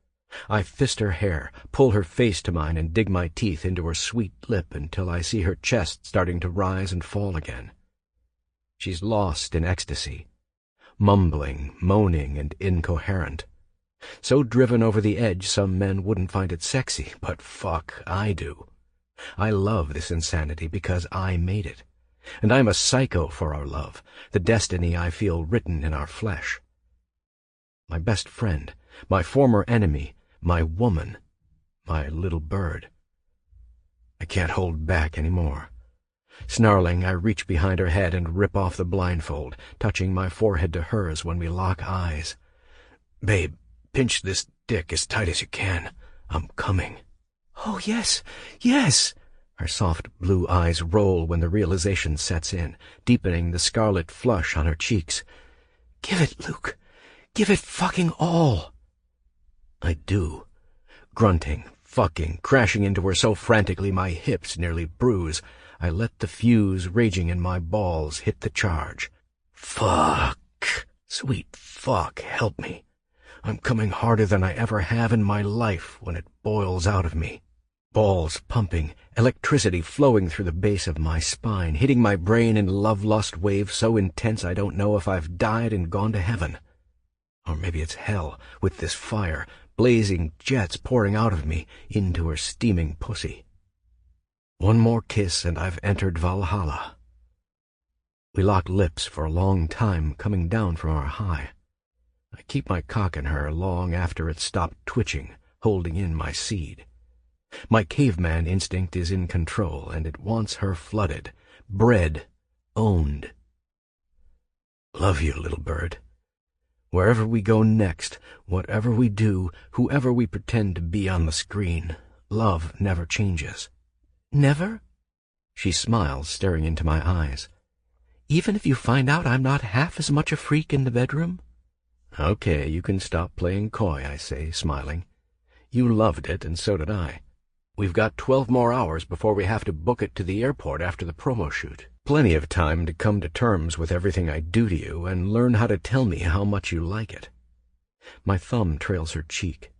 Speaker 4: I fist her hair, pull her face to mine, and dig my teeth into her sweet lip until I see her chest starting to rise and fall again. She's lost in ecstasy, mumbling, moaning, and incoherent. So driven over the edge some men wouldn't find it sexy, but fuck, I do. I love this insanity because I made it. And I'm a psycho for our love, the destiny I feel written in our flesh. My best friend, my former enemy, my woman, my little bird. I can't hold back any more. Snarling, I reach behind her head and rip off the blindfold, touching my forehead to hers when we lock eyes. Babe, pinch this dick as tight as you can. I'm coming. Oh, yes, yes! Her soft blue eyes roll when the realization sets in, deepening the scarlet flush on her cheeks. Give it, Luke. Give it fucking all. I do. Grunting, fucking, crashing into her so frantically my hips nearly bruise. I let the fuse raging in my balls hit the charge. Fuck. Sweet fuck, help me. I'm coming harder than I ever have in my life when it boils out of me. Balls pumping, electricity flowing through the base of my spine, hitting my brain in love-lust waves so intense I don't know if I've died and gone to heaven. Or maybe it's hell, with this fire, blazing jets pouring out of me into her steaming pussy. One more kiss and I've entered Valhalla. We lock lips for a long time coming down from our high. I keep my cock in her long after it stopped twitching, holding in my seed. My caveman instinct is in control, and it wants her flooded, bred, owned. Love you, little bird. Wherever we go next, whatever we do, whoever we pretend to be on the screen, love never changes. Never? She smiles, staring into my eyes. Even if you find out I'm not half as much a freak in the bedroom? Okay, you can stop playing coy, I say, smiling. You loved it, and so did I. We've got 12 more hours before we have to book it to the airport after the promo shoot. Plenty of time to come to terms with everything I do to you and learn how to tell me how much you like it. My thumb trails her cheek.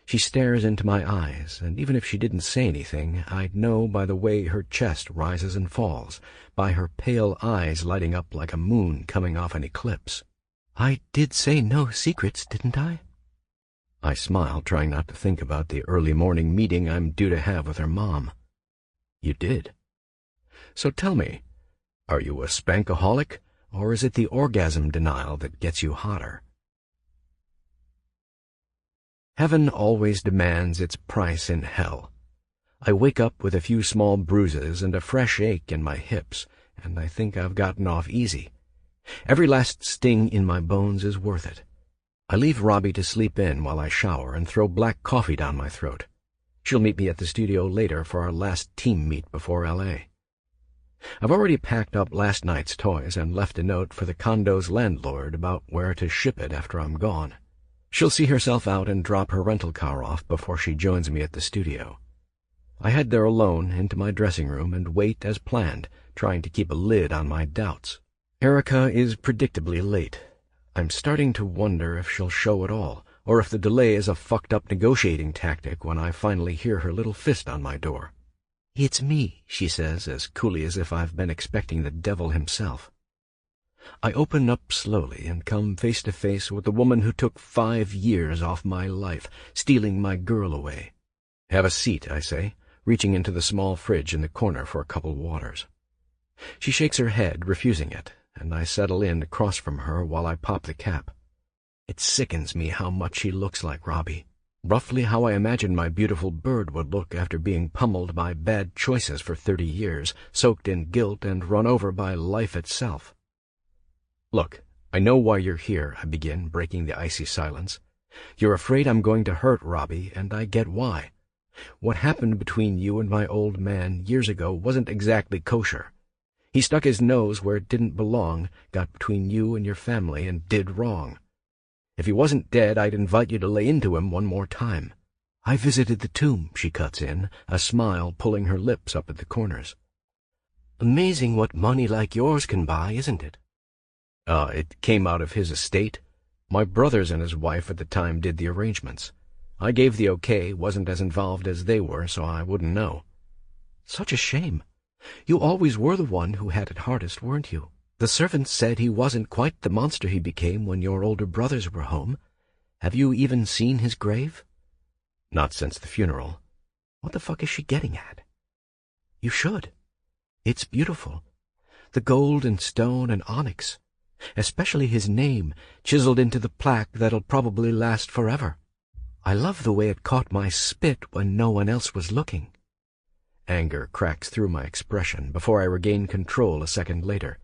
Speaker 4: She stares into my eyes, and even if she didn't say anything, I'd know by the way her chest rises and falls, by her pale eyes lighting up like a moon coming off an eclipse. I did say no secrets, didn't I? I smile, trying not to think about the early morning meeting I'm due to have with her mom. You did. So tell me, are you a spankaholic, or is it the orgasm denial that gets you hotter? Heaven always demands its price in hell. I wake up with a few small bruises and a fresh ache in my hips, and I think I've gotten off easy. Every last sting in my bones is worth it. I leave Robbie to sleep in while I shower and throw black coffee down my throat. She'll meet me at the studio later for our last team meet before L.A. I've already packed up last night's toys and left a note for the condo's landlord about where to ship it after I'm gone. She'll see herself out and drop her rental car off before she joins me at the studio. I head there alone into my dressing room and wait as planned, trying to keep a lid on my doubts. Erica is predictably late. I'm starting to wonder if she'll show at all, or if the delay is a fucked-up negotiating tactic when I finally hear her little fist on my door. "It's me," she says, as coolly as if I've been expecting the devil himself. I open up slowly and come face to face with the woman who took 5 years off my life, stealing my girl away. "Have a seat," I say, reaching into the small fridge in the corner for a cup of waters. She shakes her head, refusing it, and I settle in across from her while I pop the cap. It sickens me how much she looks like Robbie, roughly how I imagined my beautiful bird would look after being pummeled by bad choices for 30 years, soaked in guilt and run over by life itself. "Look, I know why you're here," I begin, breaking the icy silence. "You're afraid I'm going to hurt Robbie, and I get why. What happened between you and my old man years ago wasn't exactly kosher. He stuck his nose where it didn't belong, got between you and your family, and did wrong. If he wasn't dead, I'd invite you to lay into him one more time." "I visited the tomb," she cuts in, a smile pulling her lips up at the corners. "Amazing what money like yours can buy, isn't it?" It came out of his estate. My brothers and his wife at the time did the arrangements. I gave the okay, wasn't as involved as they were, so I wouldn't know." "Such a shame. You always were the one who had it hardest, weren't you? The servants said he wasn't quite the monster he became when your older brothers were home. Have you even seen his grave? Not since the funeral. What the fuck is she getting at? You should. It's beautiful. The gold and stone and onyx. Especially his name, chiseled into the plaque that'll probably last forever. I love the way it caught my spit when no one else was looking. Anger cracks through my expression before I regain control a second later.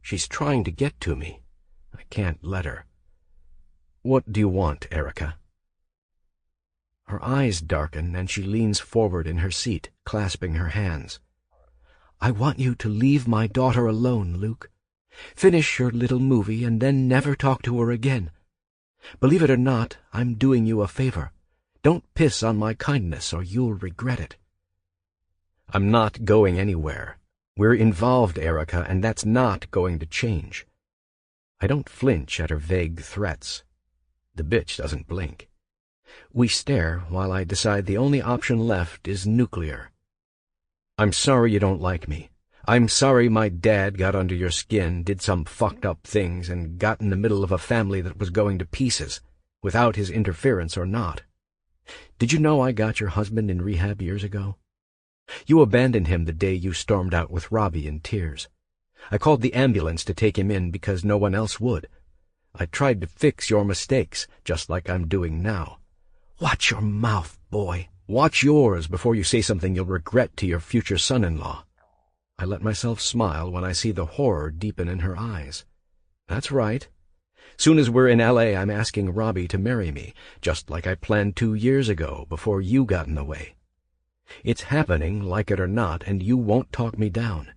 Speaker 4: She's trying to get to me. I can't let her. What do you want, Erica? Her eyes darken and she leans forward in her seat, clasping her hands. I want you to leave my daughter alone, Luke. Finish your little movie and then never talk to her again. Believe it or not, I'm doing you a favor. Don't piss on my kindness or you'll regret it. I'm not going anywhere. We're involved, Erica, and that's not going to change. I don't flinch at her vague threats. The bitch doesn't blink. We stare while I decide the only option left is nuclear. I'm sorry you don't like me. I'm sorry my dad got under your skin, did some fucked up things, and got in the middle of a family that was going to pieces, without his interference or not. Did you know I got your husband in rehab years ago? You abandoned him the day you stormed out with Robbie in tears. I called the ambulance to take him in because no one else would. I tried to fix your mistakes, just like I'm doing now. Watch your mouth, boy. Watch yours before you say something you'll regret to your future son-in-law. I let myself smile when I see the horror deepen in her eyes. That's right. Soon as we're in L.A., I'm asking Robbie to marry me, just like I planned 2 years ago, before you got in the way. It's happening, like it or not, and you won't talk me down.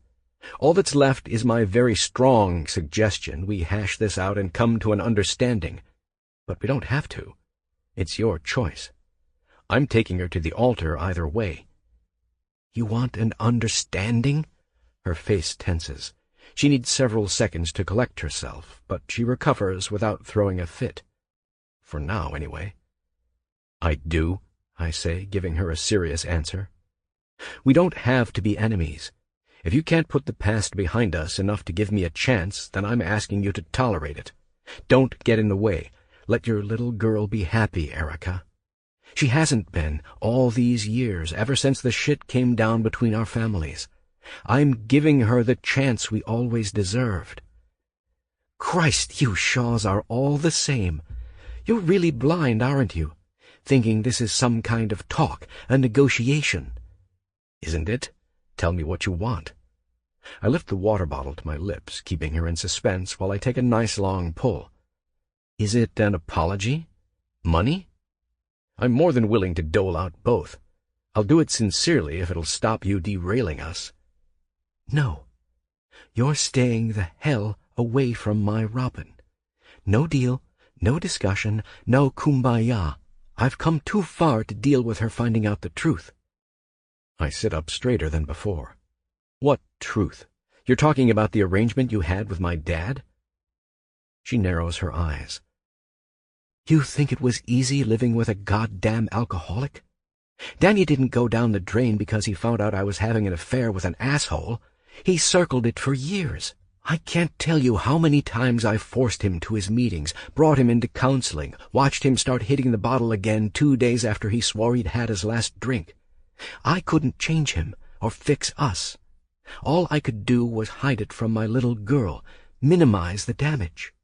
Speaker 4: All that's left is my very strong suggestion we hash this out and come to an understanding. But we don't have to. It's your choice. I'm taking her to the altar either way. You want an understanding? Her face tenses. She needs several seconds to collect herself, but she recovers without throwing a fit. For now, anyway. I do, I say, giving her a serious answer. We don't have to be enemies. If you can't put the past behind us enough to give me a chance, then I'm asking you to tolerate it. Don't get in the way. Let your little girl be happy, Erica. She hasn't been all these years, ever since the shit came down between our families. I'm giving her the chance we always deserved. Christ, you Shaws are all the same. You're really blind, aren't you? Thinking this is some kind of talk, a negotiation. Isn't it? Tell me what you want. I lift the water bottle to my lips, keeping her in suspense while I take a nice long pull. Is it an apology? Money? I'm more than willing to dole out both. I'll do it sincerely if it'll stop you derailing us. No. You're staying the hell away from my Robin. No deal, no discussion, no kumbaya. I've come too far to deal with her finding out the truth. I sit up straighter than before. What truth? You're talking about the arrangement you had with my dad? She narrows her eyes. You think it was easy living with a goddamn alcoholic? Danny didn't go down the drain because he found out I was having an affair with an asshole. He circled it for years. I can't tell you how many times I forced him to his meetings, brought him into counseling, watched him start hitting the bottle again 2 days after he swore he'd had his last drink. I couldn't change him or fix us. All I could do was hide it from my little girl, minimize the damage.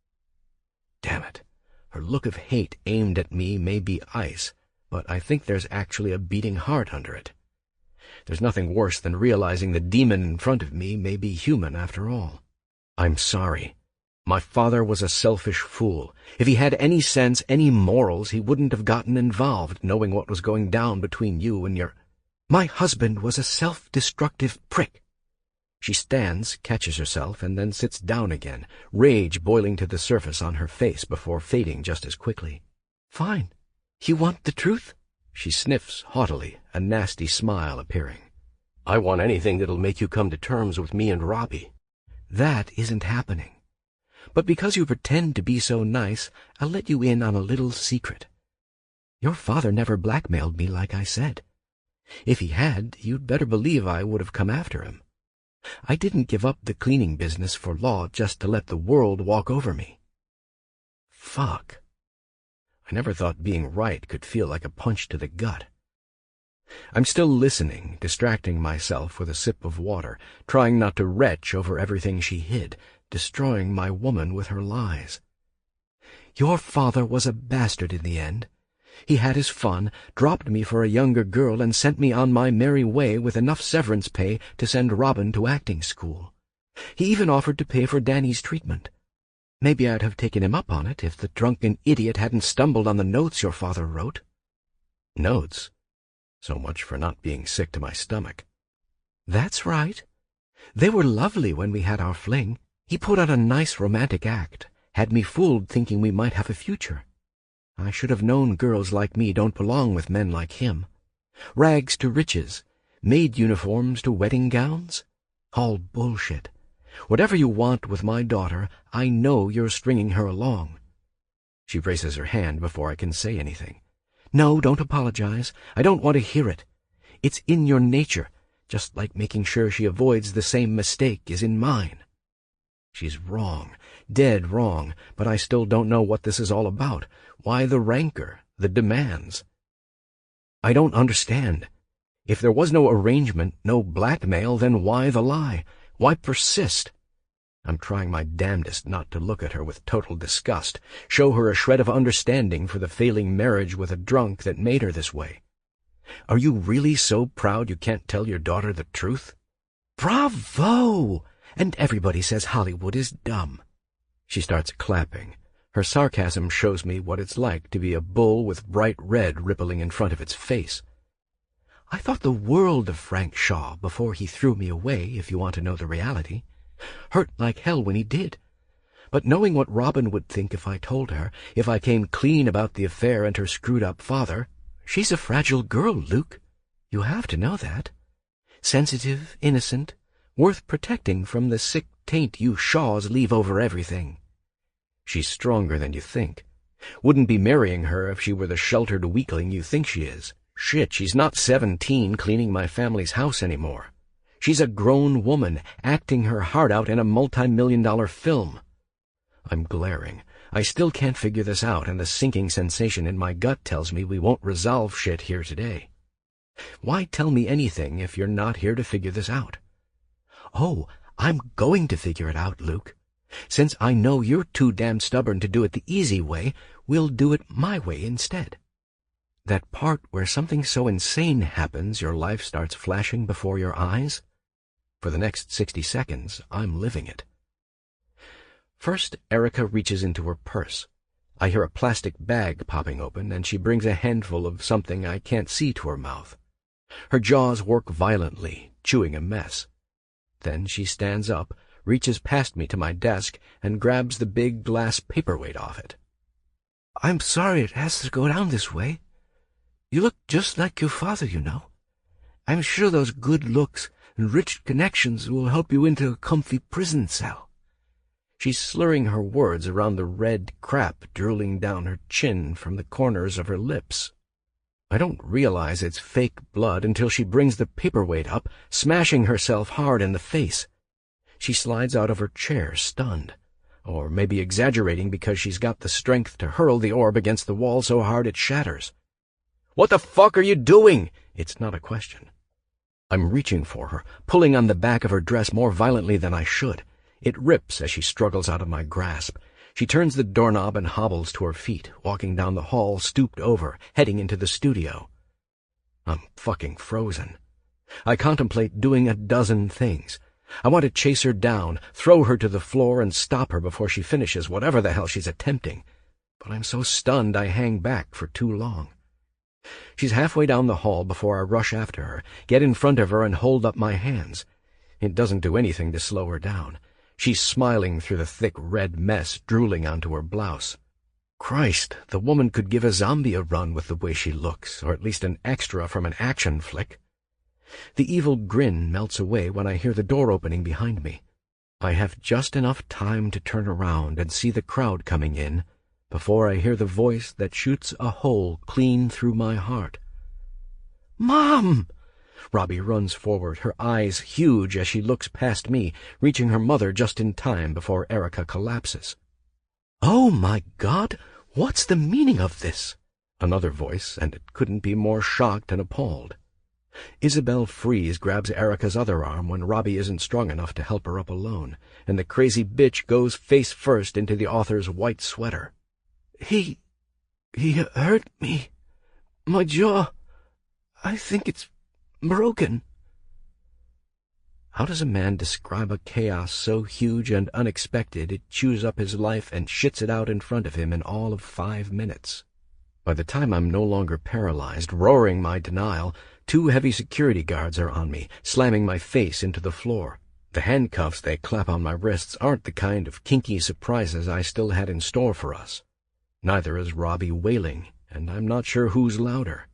Speaker 4: Damn it. Her look of hate aimed at me may be ice, but I think there's actually a beating heart under it. There's nothing worse than realizing the demon in front of me may be human after all. I'm sorry. My father was a selfish fool. If he had any sense, any morals, he wouldn't have gotten involved, knowing what was going down between you and your... My husband was a self-destructive prick. She stands, catches herself, and then sits down again, rage boiling to the surface on her face before fading just as quickly. Fine. You want the truth? She sniffs haughtily, a nasty smile appearing. I want anything that'll make you come to terms with me and Robbie. That isn't happening. But because you pretend to be so nice, I'll let you in on a little secret. Your father never blackmailed me like I said. If he had, you'd better believe I would have come after him. I didn't give up the cleaning business for law just to let the world walk over me. Fuck. I never thought being right could feel like a punch to the gut. I'm still listening, distracting myself with a sip of water, trying not to retch over everything she hid, destroying my woman with her lies. Your father was a bastard in the end. He had his fun, dropped me for a younger girl, and sent me on my merry way with enough severance pay to send Robin to acting school. He even offered to pay for Danny's treatment. Maybe I'd have taken him up on it if the drunken idiot hadn't stumbled on the notes your father wrote. Notes? So much for not being sick to my stomach. That's right. They were lovely when we had our fling. He put on a nice romantic act, had me fooled thinking we might have a future. I should have known girls like me don't belong with men like him. Rags to riches, maid uniforms to wedding gowns. All bullshit. Whatever you want with my daughter, I know you're stringing her along. She raises her hand before I can say anything. No, don't apologize. I don't want to hear it. It's in your nature, just like making sure she avoids the same mistake is in mine. She's wrong, dead wrong, but I still don't know what this is all about. Why the rancor, the demands? I don't understand. If there was no arrangement, no blackmail, then why the lie? Why persist? I'm trying my damnedest not to look at her with total disgust, show her a shred of understanding for the failing marriage with a drunk that made her this way. Are you really so proud you can't tell your daughter the truth? Bravo! And everybody says Hollywood is dumb. She starts clapping. Her sarcasm shows me what it's like to be a bull with bright red rippling in front of its face. I thought the world of Frank Shaw before he threw me away, if you want to know the reality. Hurt like hell when he did. But knowing what Robin would think if I told her, if I came clean about the affair and her screwed-up father, she's a fragile girl, Luke. You have to know that. Sensitive, innocent, worth protecting from the sick taint you Shaws leave over everything. She's stronger than you think. Wouldn't be marrying her if she were the sheltered weakling you think she is. Shit, she's not 17 cleaning my family's house anymore. She's a grown woman acting her heart out in a multi-million-dollar film. I'm glaring. I still can't figure this out, and the sinking sensation in my gut tells me we won't resolve shit here today. Why tell me anything if you're not here to figure this out? Oh, I'm going to figure it out, Luke. Since I know you're too damn stubborn to do it the easy way, we'll do it my way instead. That part where something so insane happens your life starts flashing before your eyes? For the next 60 seconds, I'm living it. First, Erica reaches into her purse. I hear a plastic bag popping open, and she brings a handful of something I can't see to her mouth. Her jaws work violently, chewing a mess. Then she stands up, reaches past me to my desk, and grabs the big glass paperweight off it. I'm sorry it has to go down this way. You look just like your father, you know. I'm sure those good looks and rich connections will help you into a comfy prison cell. She's slurring her words around the red crap drooling down her chin from the corners of her lips. I don't realize it's fake blood until she brings the paperweight up, smashing herself hard in the face. She slides out of her chair, stunned, or maybe exaggerating because she's got the strength to hurl the orb against the wall so hard it shatters. What the fuck are you doing? It's not a question. I'm reaching for her, pulling on the back of her dress more violently than I should. It rips as she struggles out of my grasp. She turns the doorknob and hobbles to her feet, walking down the hall stooped over, heading into the studio. I'm fucking frozen. I contemplate doing a dozen things. I want to chase her down, throw her to the floor, and stop her before she finishes whatever the hell she's attempting. But I'm so stunned I hang back for too long. She's halfway down the hall before I rush after her, get in front of her, and hold up my hands. It doesn't do anything to slow her down. She's smiling through the thick red mess drooling onto her blouse. Christ, the woman could give a zombie a run with the way she looks, or at least an extra from an action flick. The evil grin melts away when I hear the door opening behind me. I have just enough time to turn around and see the crowd coming in before I hear the voice that shoots a hole clean through my heart. Mom! Robbie runs forward, her eyes huge as she looks past me, reaching her mother just in time before Erica collapses. Oh, my God! What's the meaning of this? Another voice, and it couldn't be more shocked and appalled. Isabel Freeze grabs Erica's other arm when Robbie isn't strong enough to help her up alone, and the crazy bitch goes face first into the author's white sweater. He hurt me. My jaw. I think it's broken. How does a man describe a chaos so huge and unexpected it chews up his life and shits it out in front of him in all of 5 minutes? By the time I'm no longer paralyzed, roaring my denial, 2 heavy security guards are on me, slamming my face into the floor. The handcuffs they clap on my wrists aren't the kind of kinky surprises I still had in store for us. Neither is Robbie wailing, and I'm not sure who's louder,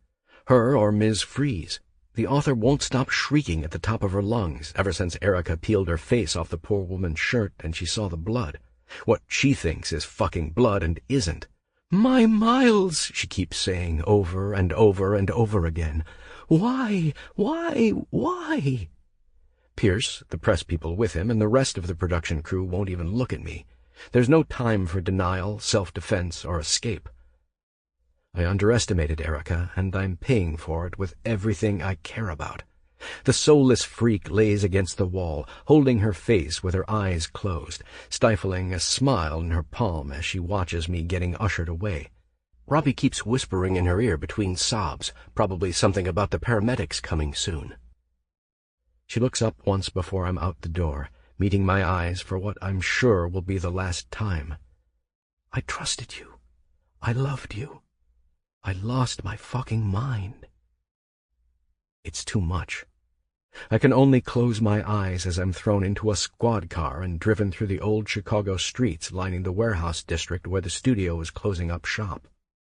Speaker 4: her or Ms. Freeze. The author won't stop shrieking at the top of her lungs ever since Erica peeled her face off the poor woman's shirt and she saw the blood. What she thinks is fucking blood and isn't. "My Miles," she keeps saying over and over and over again. "Why? Why?" Pierce, the press people with him, and the rest of the production crew won't even look at me. There's no time for denial, self-defense, or escape. I underestimated Erica, and I'm paying for it with everything I care about. The soulless freak lays against the wall, holding her face with her eyes closed, stifling a smile in her palm as she watches me getting ushered away. Robbie keeps whispering in her ear between sobs, probably something about the paramedics coming soon. She looks up once before I'm out the door, meeting my eyes for what I'm sure will be the last time. "I trusted you. I loved you. I lost my fucking mind." It's too much. I can only close my eyes as I'm thrown into a squad car and driven through the old Chicago streets lining the warehouse district where the studio is closing up shop.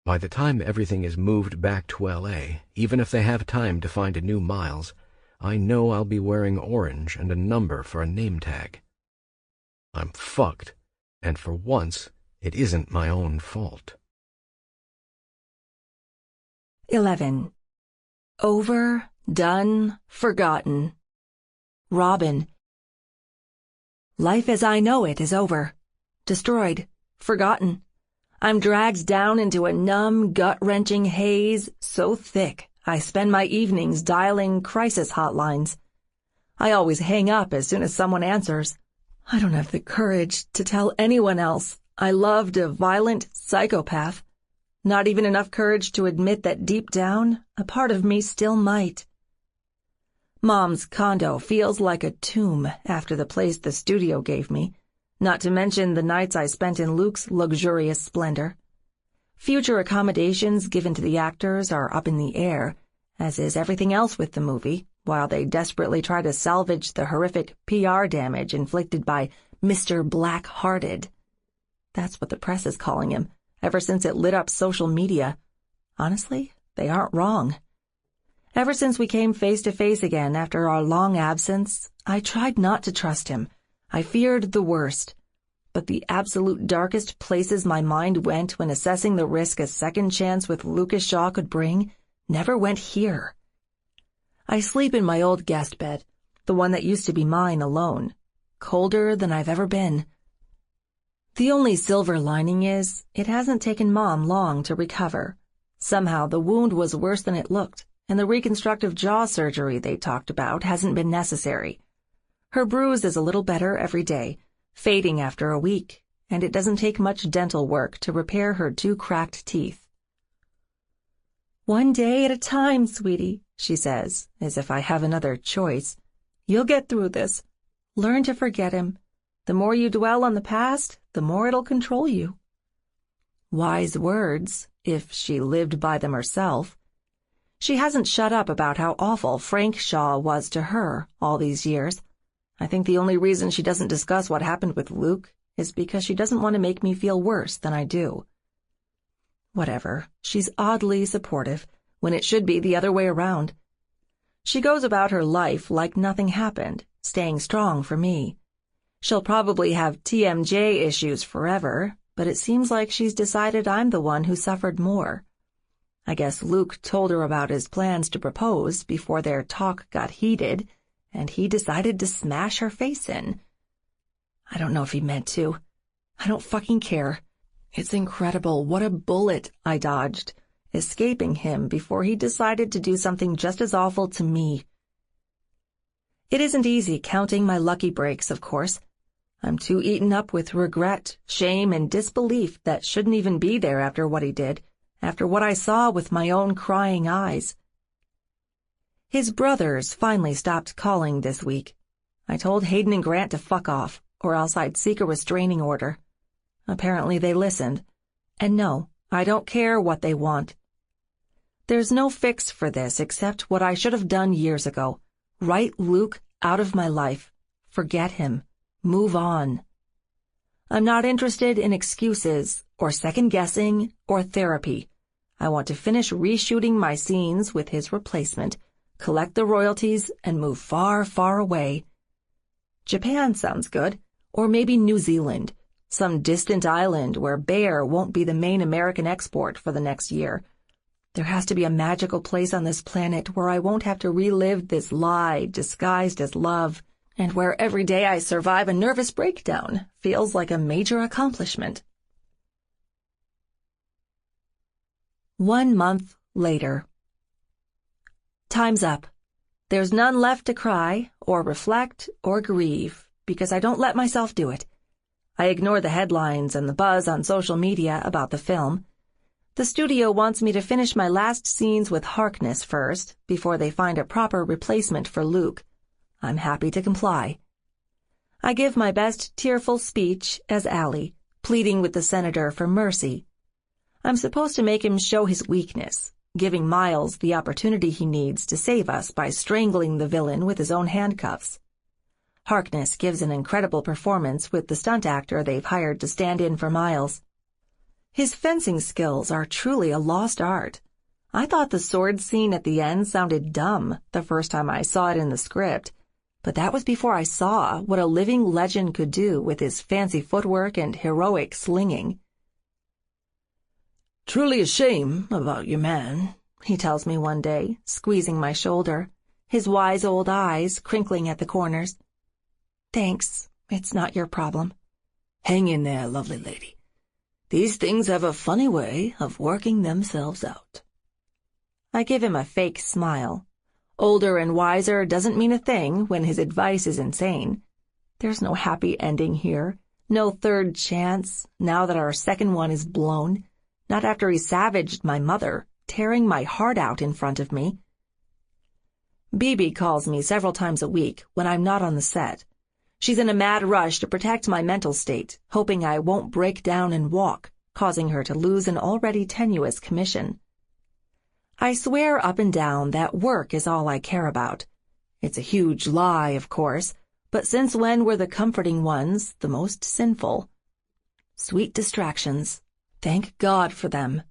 Speaker 4: By the time everything is moved back to L.A., even if they have time to find a new Miles, I know I'll be wearing orange and a number for a name tag. I'm fucked, and for once, it isn't my own fault.
Speaker 2: 11. Over, done, forgotten. Robin. Life as I know it is over. Destroyed. Forgotten. I'm dragged down into a numb, gut-wrenching haze so thick I spend my evenings dialing crisis hotlines. I always hang up as soon as someone answers. I don't have the courage to tell anyone else I loved a violent psychopath. Not even enough courage to admit that deep down, a part of me still might. Mom's condo feels like a tomb after the place the studio gave me, not to mention the nights I spent in Luke's luxurious splendor. Future accommodations given to the actors are up in the air, as is everything else with the movie, while they desperately try to salvage the horrific PR damage inflicted by Mr. Black-Hearted. That's what the press is calling him, ever since it lit up social media. Honestly, they aren't wrong. Ever since we came face to face again after our long absence, I tried not to trust him. I feared the worst. But the absolute darkest places my mind went when assessing the risk a second chance with Lucas Shaw could bring never went here. I sleep in my old guest bed, the one that used to be mine alone, colder than I've ever been. The only silver lining is, it hasn't taken Mom long to recover. Somehow the wound was worse than it looked, and the reconstructive jaw surgery they talked about hasn't been necessary. Her bruise is a little better every day, fading after a week, and it doesn't take much dental work to repair her 2 cracked teeth. "One day at a time, sweetie," she says, as if I have another choice. "You'll get through this. Learn to forget him. The more you dwell on the past, the more it'll control you." Wise words, if she lived by them herself. She hasn't shut up about how awful Frank Shaw was to her all these years. I think the only reason she doesn't discuss what happened with Luke is because she doesn't want to make me feel worse than I do. Whatever, she's oddly supportive, when it should be the other way around. She goes about her life like nothing happened, staying strong for me. She'll probably have TMJ issues forever, but it seems like she's decided I'm the one who suffered more. I guess Luke told her about his plans to propose before their talk got heated, and he decided to smash her face in. I don't know if he meant to. I don't fucking care.
Speaker 1: It's incredible what a bullet I dodged, escaping him before he decided to do something just as awful to me. It isn't easy counting my lucky breaks, of course. I'm too eaten up with regret, shame, and disbelief that shouldn't even be there after what he did, after what I saw with my own crying eyes. His brothers finally stopped calling this week. I told Hayden and Grant to fuck off, or else I'd seek a restraining order. Apparently they listened. And no, I don't care what they want. There's no fix for this except what I should have done years ago. Write Luke out of my life. Forget him. Move on. I'm not interested in excuses, or second-guessing, or therapy. I want to finish reshooting my scenes with his replacement, collect the royalties, and move far, far away. Japan sounds good, or maybe New Zealand, some distant island where bear won't be the main American export for the next year. There has to be a magical place on this planet where I won't have to relive this lie disguised as love, and where every day I survive a nervous breakdown feels like a major accomplishment. 1 month later. Time's up. There's none left to cry, or reflect, or grieve, because I don't let myself do it. I ignore the headlines and the buzz on social media about the film. The studio wants me to finish my last scenes with Harkness first, before they find a proper replacement for Luke. I'm happy to comply. I give my best tearful speech as Allie, pleading with the senator for mercy. I'm supposed to make him show his weakness, giving Miles the opportunity he needs to save us by strangling the villain with his own handcuffs. Harkness gives an incredible performance with the stunt actor they've hired to stand in for Miles. His fencing skills are truly a lost art. I thought the sword scene at the end sounded dumb the first time I saw it in the script, but that was before I saw what a living legend could do with his fancy footwork and heroic slinging. "Truly a shame about your man," he tells me one day, squeezing my shoulder, his wise old eyes crinkling at the corners. "Thanks. It's not your problem."
Speaker 6: "Hang in there, lovely lady. These things have a funny way of working themselves out."
Speaker 2: I give him a fake smile. Older and wiser doesn't mean a thing when his advice is insane. There's no happy ending here, no third chance, now that our second one is blown, not after he savaged my mother, tearing my heart out in front of me. Bibi calls me several times a week when I'm not on the set. She's in a mad rush to protect my mental state, hoping I won't break down and walk, causing her to lose an already tenuous commission. I swear up and down that work is all I care about. It's a huge lie, of course, but since when were the comforting ones the most sinful? Sweet distractions. Thank God for them.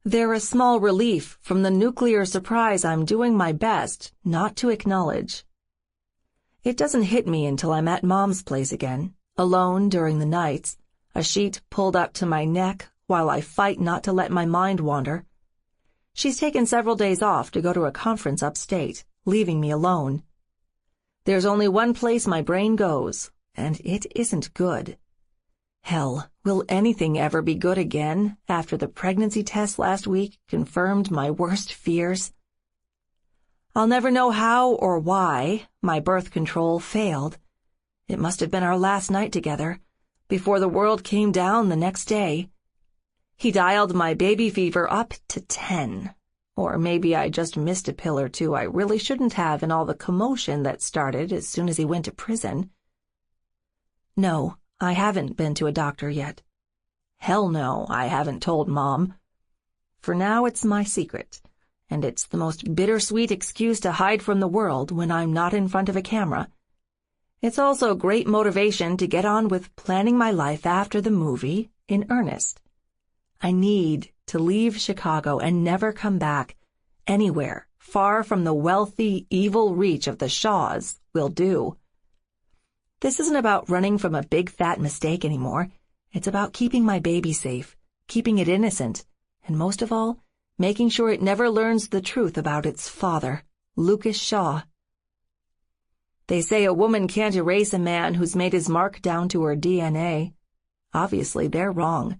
Speaker 2: They're a small relief from the nuclear surprise I'm doing my best not to acknowledge. It doesn't hit me until I'm at Mom's place again, alone during the nights, a sheet pulled up to my neck while I fight not to let my mind wander. She's taken several days off to go to a conference upstate, leaving me alone. There's only one place my brain goes, and it isn't good. Hell, will anything ever be good again after the pregnancy test last week confirmed my worst fears? I'll never know how or why my birth control failed. It must have been our last night together, before the world came down the next day. He dialed my baby fever up to 10. Or maybe I just missed a pill or two I really shouldn't have in all the commotion that started as soon as he went to prison. No, I haven't been to a doctor yet. Hell no, I haven't told Mom. For now it's my secret, and it's the most bittersweet excuse to hide from the world when I'm not in front of a camera. It's also great motivation to get on with planning my life after the movie in earnest. I need to leave Chicago and never come back. Anywhere far from the wealthy, evil reach of the Shaws will do. This isn't about running from a big fat mistake anymore. It's about keeping my baby safe, keeping it innocent, and most of all, making sure it never learns the truth about its father, Lucas Shaw. They say a woman can't erase a man who's made his mark down to her DNA. Obviously, they're wrong.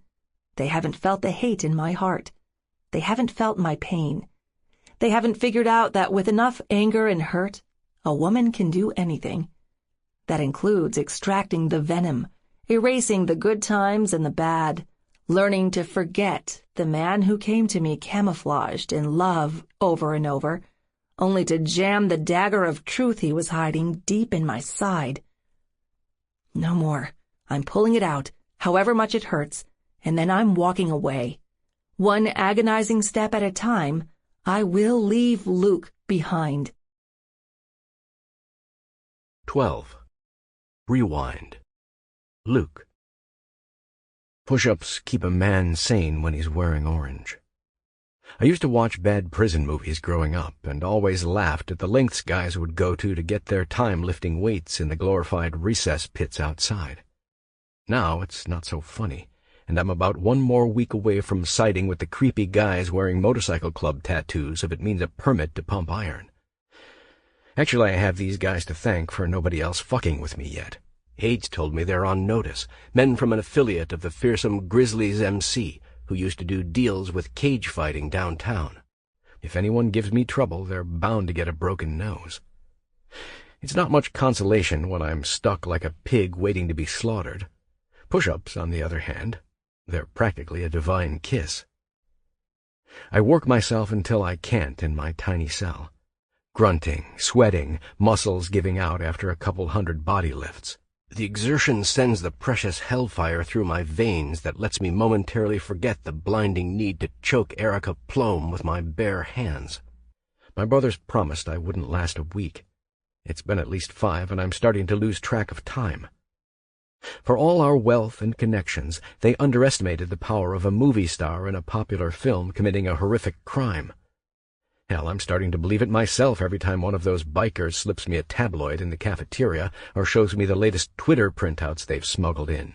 Speaker 3: They haven't felt the hate in my heart. They haven't felt my pain. They haven't figured out that with enough anger and hurt, a woman can do anything. That includes extracting the venom, erasing the good times and the bad, learning to forget the man who came to me camouflaged in love over and over, only to jam the dagger of truth he was hiding deep in my side. No more. I'm pulling it out, however much it hurts, and then I'm walking away. One agonizing step at a time, I will leave Luke behind.
Speaker 4: 12. Rewind. Luke. Push-ups keep a man sane when he's wearing orange. I used to watch bad prison movies growing up and always laughed at the lengths guys would go to get their time lifting weights in the glorified recess pits outside. Now it's not so funny, and I'm about one more week away from siding with the creepy guys wearing motorcycle club tattoos if it means a permit to pump iron. Actually, I have these guys to thank for nobody else fucking with me yet. Hades told me they're on notice, men from an affiliate of the fearsome Grizzlies MC, who used to do deals with cage fighting downtown. If anyone gives me trouble, they're bound to get a broken nose. It's not much consolation when I'm stuck like a pig waiting to be slaughtered. Push-ups, on the other hand, they're practically a divine kiss. I work myself until I can't in my tiny cell. Grunting, sweating, muscles giving out after a couple hundred body lifts. The exertion sends the precious hellfire through my veins that lets me momentarily forget the blinding need to choke Erica Plome with my bare hands. My brothers promised I wouldn't last a week. It's been at least 5, and I'm starting to lose track of time. For all our wealth and connections, they underestimated the power of a movie star in a popular film committing a horrific crime. Hell, I'm starting to believe it myself every time one of those bikers slips me a tabloid in the cafeteria or shows me the latest Twitter printouts they've smuggled in.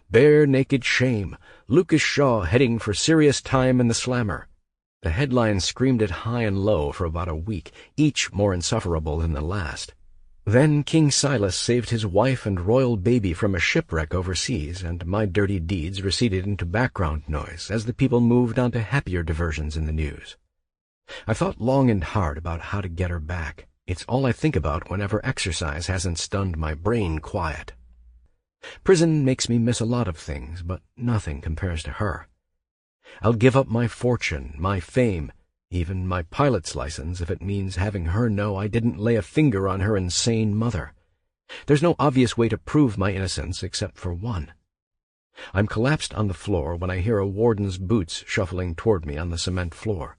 Speaker 4: Bare naked shame, Lucas Shaw heading for serious time in the slammer. The headline screamed it high and low for about a week, each more insufferable than the last. Then King Silas saved his wife and royal baby from a shipwreck overseas, and my dirty deeds receded into background noise as the people moved on to happier diversions in the news. I thought long and hard about how to get her back. It's all I think about whenever exercise hasn't stunned my brain quiet. Prison makes me miss a lot of things, but nothing compares to her. I'll give up my fortune, my fame, even my pilot's license if it means having her know I didn't lay a finger on her insane mother. There's no obvious way to prove my innocence except for one. I'm collapsed on the floor when I hear a warden's boots shuffling toward me on the cement floor.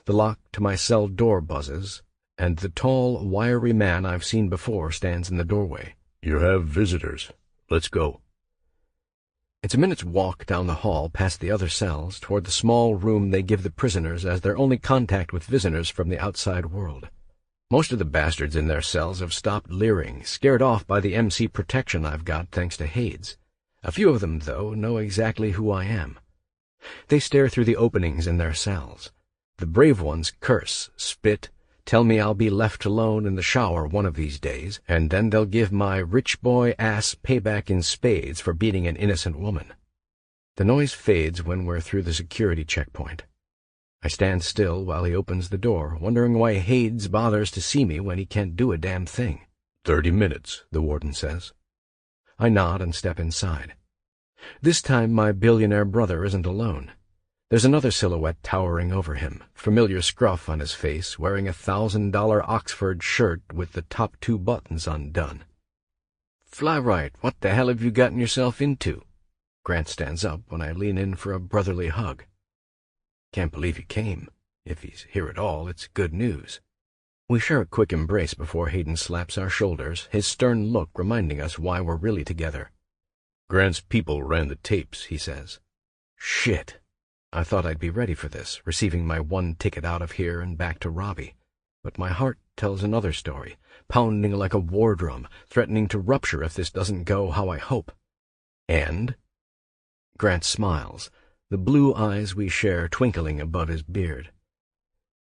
Speaker 4: The lock to my cell door buzzes, and the tall, wiry man I've seen before stands in the doorway.
Speaker 5: "You have visitors. Let's go."
Speaker 4: It's a minute's walk down the hall past the other cells toward the small room they give the prisoners as their only contact with visitors from the outside world. Most of the bastards in their cells have stopped leering, scared off by the MC protection I've got thanks to Hades. A few of them, though, know exactly who I am. They stare through the openings in their cells. The brave ones curse, spit, tell me I'll be left alone in the shower one of these days, and then they'll give my rich boy ass payback in spades for beating an innocent woman. The noise fades when we're through the security checkpoint. I stand still while he opens the door, wondering why Hades bothers to see me when he can't do a damn thing.
Speaker 5: 30 minutes, the warden says.
Speaker 4: I nod and step inside. This time my billionaire brother isn't alone. There's another silhouette towering over him, familiar scruff on his face, wearing a $1,000 Oxford shirt with the top 2 buttons undone. "Fly right, what the hell have you gotten yourself into?" Grant stands up when I lean in for a brotherly hug. "Can't believe he came. If he's here at all, it's good news." We share a quick embrace before Hayden slaps our shoulders, his stern look reminding us why we're really together.
Speaker 5: "Grant's people ran the tapes," he says.
Speaker 4: Shit. I thought I'd be ready for this, receiving my one ticket out of here and back to Robbie. But my heart tells another story, pounding like a war drum, threatening to rupture if this doesn't go how I hope. And? Grant smiles, the blue eyes we share twinkling above his beard.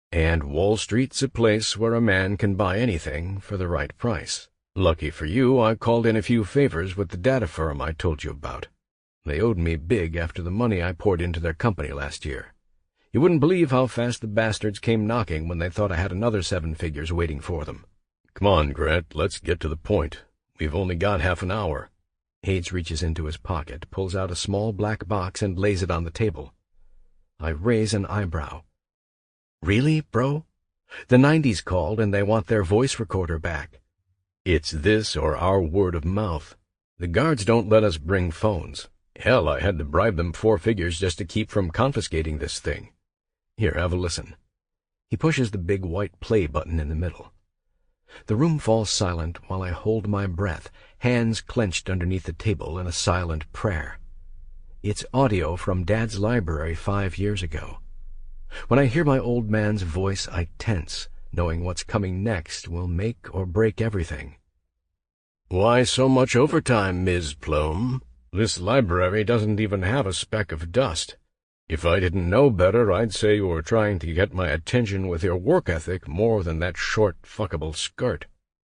Speaker 4: "And Wall Street's a place where a man can buy anything for the right price. Lucky for you, I called in a few favors with the data firm I told you about. They owed me big after the money I poured into their company last year. You wouldn't believe how fast the bastards came knocking when they thought I had another 7 figures waiting for them. Come on, Grant, let's get to the point. We've only got half an hour. Hayes reaches into his pocket, pulls out a small black box, and lays it on the table. I raise an eyebrow. Really, bro? The 90s called, and they want their voice recorder back. It's this or our word of mouth. The guards don't let us bring phones. Hell, I had to bribe them 4 figures just to keep from confiscating this thing. Here, have a listen. He pushes the big white play button in the middle. The room falls silent while I hold my breath, hands clenched underneath the table in a silent prayer. It's audio from Dad's library 5 years ago. When I hear my old man's voice, I tense, knowing what's coming next will make or break everything. Why so much overtime, Ms. Plum? This library doesn't even have a speck of dust. If I didn't know better, I'd say you were trying to get my attention with your work ethic more than that short, fuckable skirt.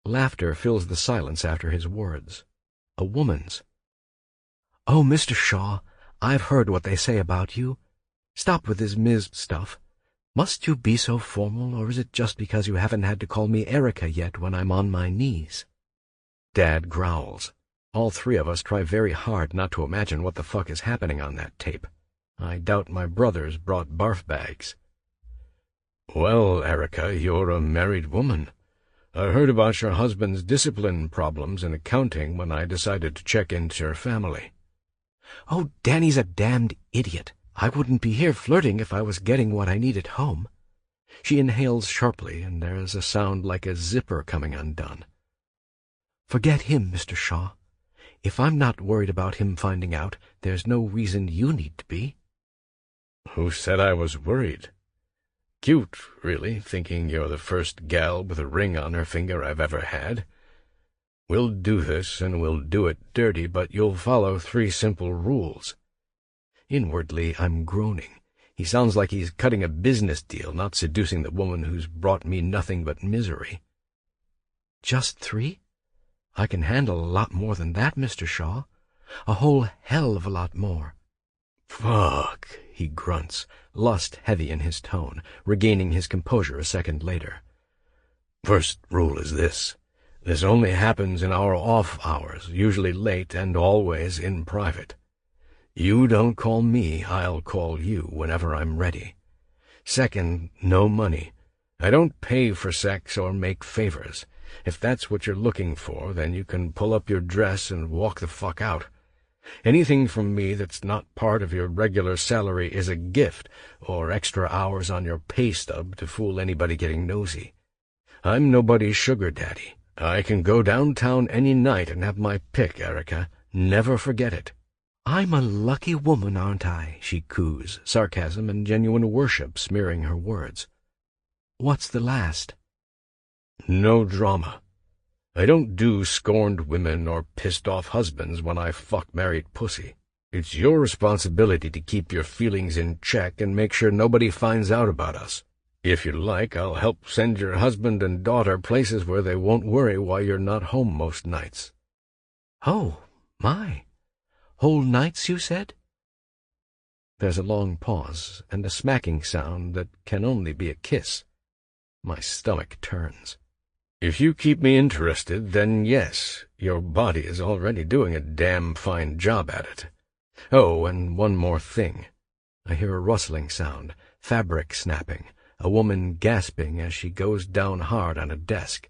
Speaker 4: Laughter fills the silence after his words. A woman's. Oh, Mr. Shaw, I've heard what they say about you. Stop with this Ms. stuff. Must you be so formal, or is it just because you haven't had to call me Erica yet when I'm on my knees? Dad growls. All 3 of us try very hard not to imagine what the fuck is happening on that tape. I doubt my brothers brought barf bags. Well, Erica, you're a married woman. I heard about your husband's discipline problems in accounting when I decided to check into your family. Oh, Danny's a damned idiot. I wouldn't be here flirting if I was getting what I need at home. She inhales sharply, and there is a sound like a zipper coming undone. Forget him, Mr. Shaw. If I'm not worried about him finding out, there's no reason you need to be. Who said I was worried? Cute, really, thinking you're the first gal with a ring on her finger I've ever had. We'll do this, and we'll do it dirty, but you'll follow 3 simple rules. Inwardly, I'm groaning. He sounds like he's cutting a business deal, not seducing the woman who's brought me nothing but misery. Just 3? I can handle a lot more than that, Mr. Shaw. A whole hell of a lot more. Fuck, he grunts, lust heavy in his tone, regaining his composure a second later. First rule is this. This only happens in our off hours, usually late and always in private. You don't call me, I'll call you whenever I'm ready. Second, no money. I don't pay for sex or make favors. If that's what you're looking for, then you can pull up your dress and walk the fuck out. Anything from me that's not part of your regular salary is a gift, or extra hours on your pay stub to fool anybody getting nosy. I'm nobody's sugar daddy. I can go downtown any night and have my pick, Erica. Never forget it. I'm a lucky woman, aren't I? She coos, sarcasm and genuine worship smearing her words. What's the last? No drama. I don't do scorned women or pissed-off husbands when I fuck married pussy. It's your responsibility to keep your feelings in check and make sure nobody finds out about us. If you like, I'll help send your husband and daughter places where they won't worry why you're not home most nights. Oh, my. Whole nights, you said? There's a long pause, and a smacking sound that can only be a kiss. My stomach turns. If you keep me interested, then yes, your body is already doing a damn fine job at it. Oh, and one more thing. I hear a rustling sound, fabric snapping, a woman gasping as she goes down hard on a desk.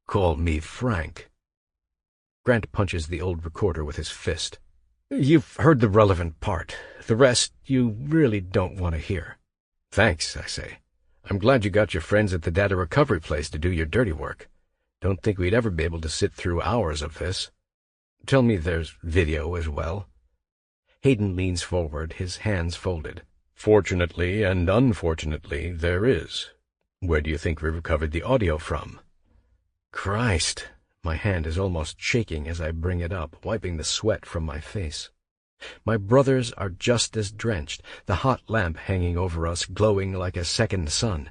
Speaker 4: Call me Frank. Grant punches the old recorder with his fist. You've heard the relevant part. The rest you really don't want to hear. Thanks, I say. I'm glad you got your friends at the data recovery place to do your dirty work. Don't think we'd ever be able to sit through hours of this. Tell me there's video as well. Hayden leans forward, his hands folded. Fortunately and unfortunately, there is. Where do you think we recovered the audio from? Christ! My hand is almost shaking as I bring it up, wiping the sweat from my face. My brothers are just as drenched, the hot lamp hanging over us glowing like a second sun.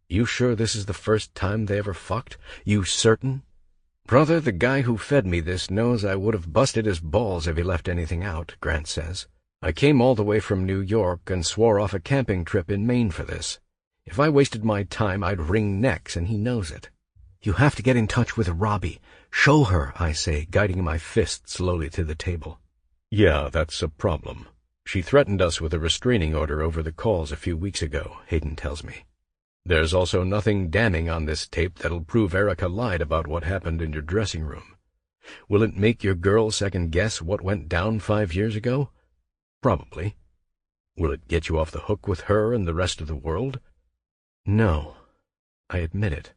Speaker 4: You sure this is the first time they ever fucked? You certain? Brother, the guy who fed me this knows I would have busted his balls if he left anything out, Grant says. I came all the way from New York and swore off a camping trip in Maine for this. If I wasted my time, I'd wring necks, and he knows it. You have to get in touch with Robbie. Show her, I say, guiding my fist slowly to the table. Yeah, that's a problem. She threatened us with a restraining order over the calls a few weeks ago, Hayden tells me. There's also nothing damning on this tape that'll prove Erica lied about what happened in your dressing room. Will it make your girl second-guess what went down 5 years ago? Probably. Will it get you off the hook with her and the rest of the world? No. I admit it.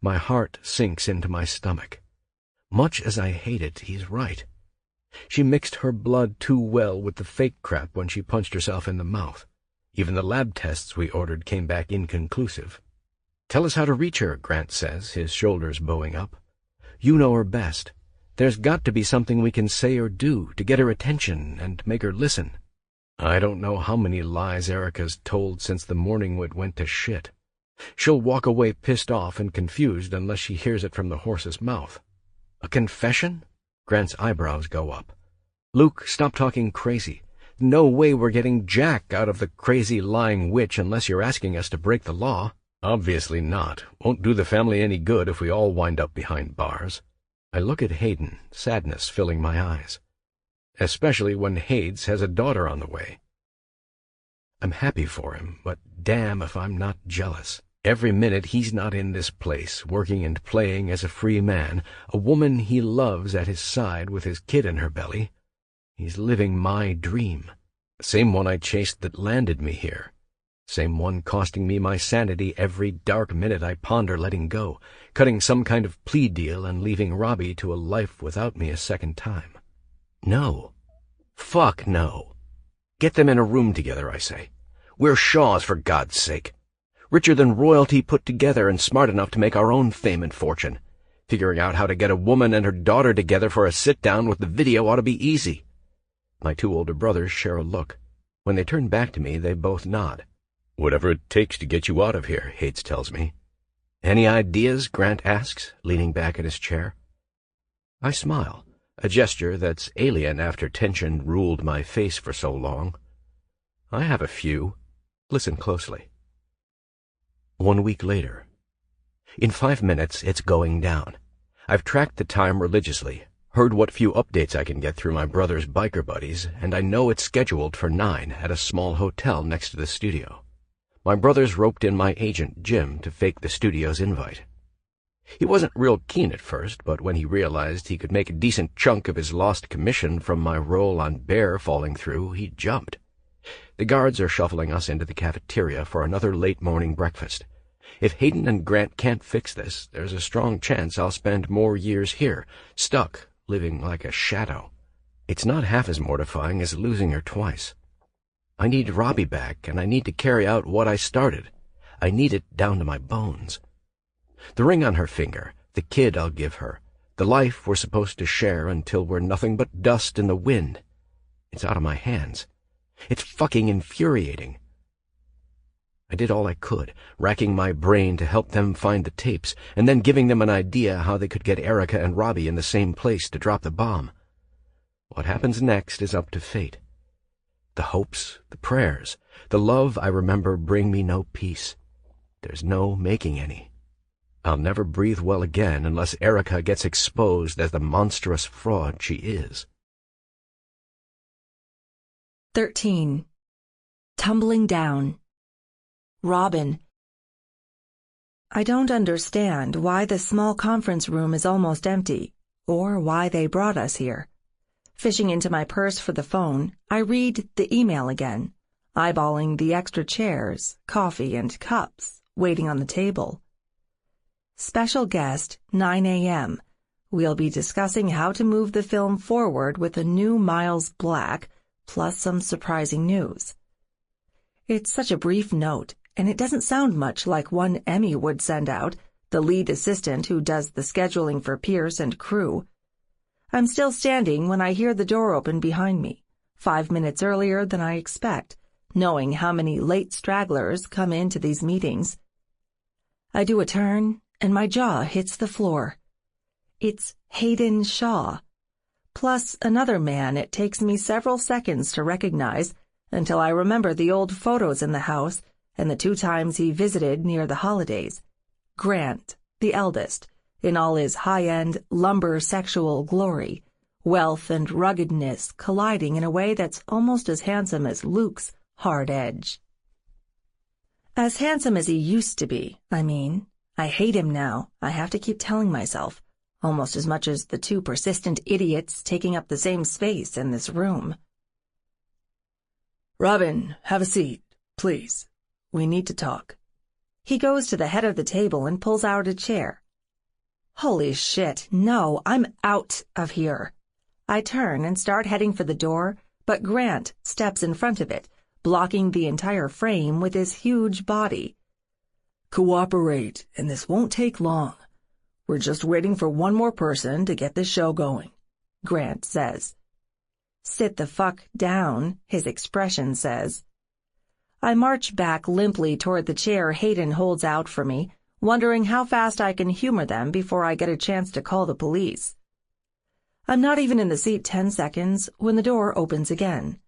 Speaker 4: My heart sinks into my stomach. Much as I hate it, he's right. She mixed her blood too well with the fake crap when she punched herself in the mouth. Even the lab tests we ordered came back inconclusive. Tell us how to reach her, Grant says, his shoulders bowing up. You know her best. There's got to be something we can say or do to get her attention and make her listen. I don't know how many lies Erica's told since the morning it went to shit. She'll walk away pissed off and confused unless she hears it from the horse's mouth. A confession? Grant's eyebrows go up. Luke, stop talking crazy. No way we're getting Jack out of the crazy lying witch unless you're asking us to break the law. Obviously not. Won't do the family any good if we all wind up behind bars. I look at Hayden, sadness filling my eyes. Especially when Hades has a daughter on the way. I'm happy for him, but damn if I'm not jealous. Every minute he's not in this place, working and playing as a free man, a woman he loves at his side with his kid in her belly. He's living my dream. Same one I chased that landed me here. Same one costing me my sanity every dark minute I ponder letting go, cutting some kind of plea deal and leaving Robbie to a life without me a second time. No. Fuck no. Get them in a room together, I say. We're Shaws, for God's sake. Richer than royalty put together and smart enough to make our own fame and fortune. Figuring out how to get a woman and her daughter together for a sit-down with the video ought to be easy. My two older brothers share a look. When they turn back to me, they both nod. Whatever it takes to get you out of here, Hades tells me. Any ideas? Grant asks, leaning back in his chair. I smile, a gesture that's alien after tension ruled my face for so long. I have a few. Listen closely. 1 week later. In 5 minutes, it's going down. I've tracked the time religiously, heard what few updates I can get through my brother's biker buddies, and I know it's scheduled for 9 at a small hotel next to the studio. My brother's roped in my agent, Jim, to fake the studio's invite. He wasn't real keen at first, but when he realized he could make a decent chunk of his lost commission from my role on Bear falling through, he jumped. The guards are shuffling us into the cafeteria for another late-morning breakfast. If Hayden and Grant can't fix this, there's a strong chance I'll spend more years here, stuck, living like a shadow. It's not half as mortifying as losing her twice. I need Robbie back, and I need to carry out what I started. I need it down to my bones. The ring on her finger, the kid I'll give her, the life we're supposed to share until we're nothing but dust in the wind. It's out of my hands. It's fucking infuriating. I did all I could, racking my brain to help them find the tapes, and then giving them an idea how they could get Erica and Robbie in the same place to drop the bomb. What happens next is up to fate. The hopes, the prayers, the love I remember bring me no peace. There's no making any. I'll never breathe well again unless Erica gets exposed as the monstrous fraud she is.
Speaker 2: 13. Tumbling down. Robin. I don't understand why the small conference room is almost empty, or why they brought us here. Fishing into my purse for the phone, I read the email again, eyeballing the extra chairs, coffee, and cups waiting on the table. Special guest, 9 a.m. We'll be discussing how to move the film forward with a new Miles Black, plus some surprising news. It's such a brief note, and it doesn't sound much like one Emmy would send out, the lead assistant who does the scheduling for Pierce and crew. I'm still standing when I hear the door open behind me, 5 minutes earlier than I expect, knowing how many late stragglers come into these meetings. I do a turn, and my jaw hits the floor.
Speaker 3: It's Hayden Shaw. Plus another man it takes me several seconds to recognize until I remember the old photos in the house and the 2 times he visited near the holidays. Grant, the eldest, in all his high-end lumber sexual glory, wealth and ruggedness colliding in a way that's almost as handsome as Luke's hard edge. As handsome as he used to be, I mean. I hate him now, I have to keep telling myself, almost as much as the 2 persistent idiots taking up the same space in this room.
Speaker 1: Robin, have a seat, please. We need to talk.
Speaker 3: He goes to the head of the table and pulls out a chair. Holy shit, no, I'm out of here. I turn and start heading for the door, but Grant steps in front of it, blocking the entire frame with his huge body.
Speaker 1: Cooperate, and this won't take long. We're just waiting for one more person to get the show going, Grant says.
Speaker 3: Sit the fuck down, his expression says. I march back limply toward the chair Hayden holds out for me, wondering how fast I can humor them before I get a chance to call the police. I'm not even in the seat 10 seconds when the door opens again.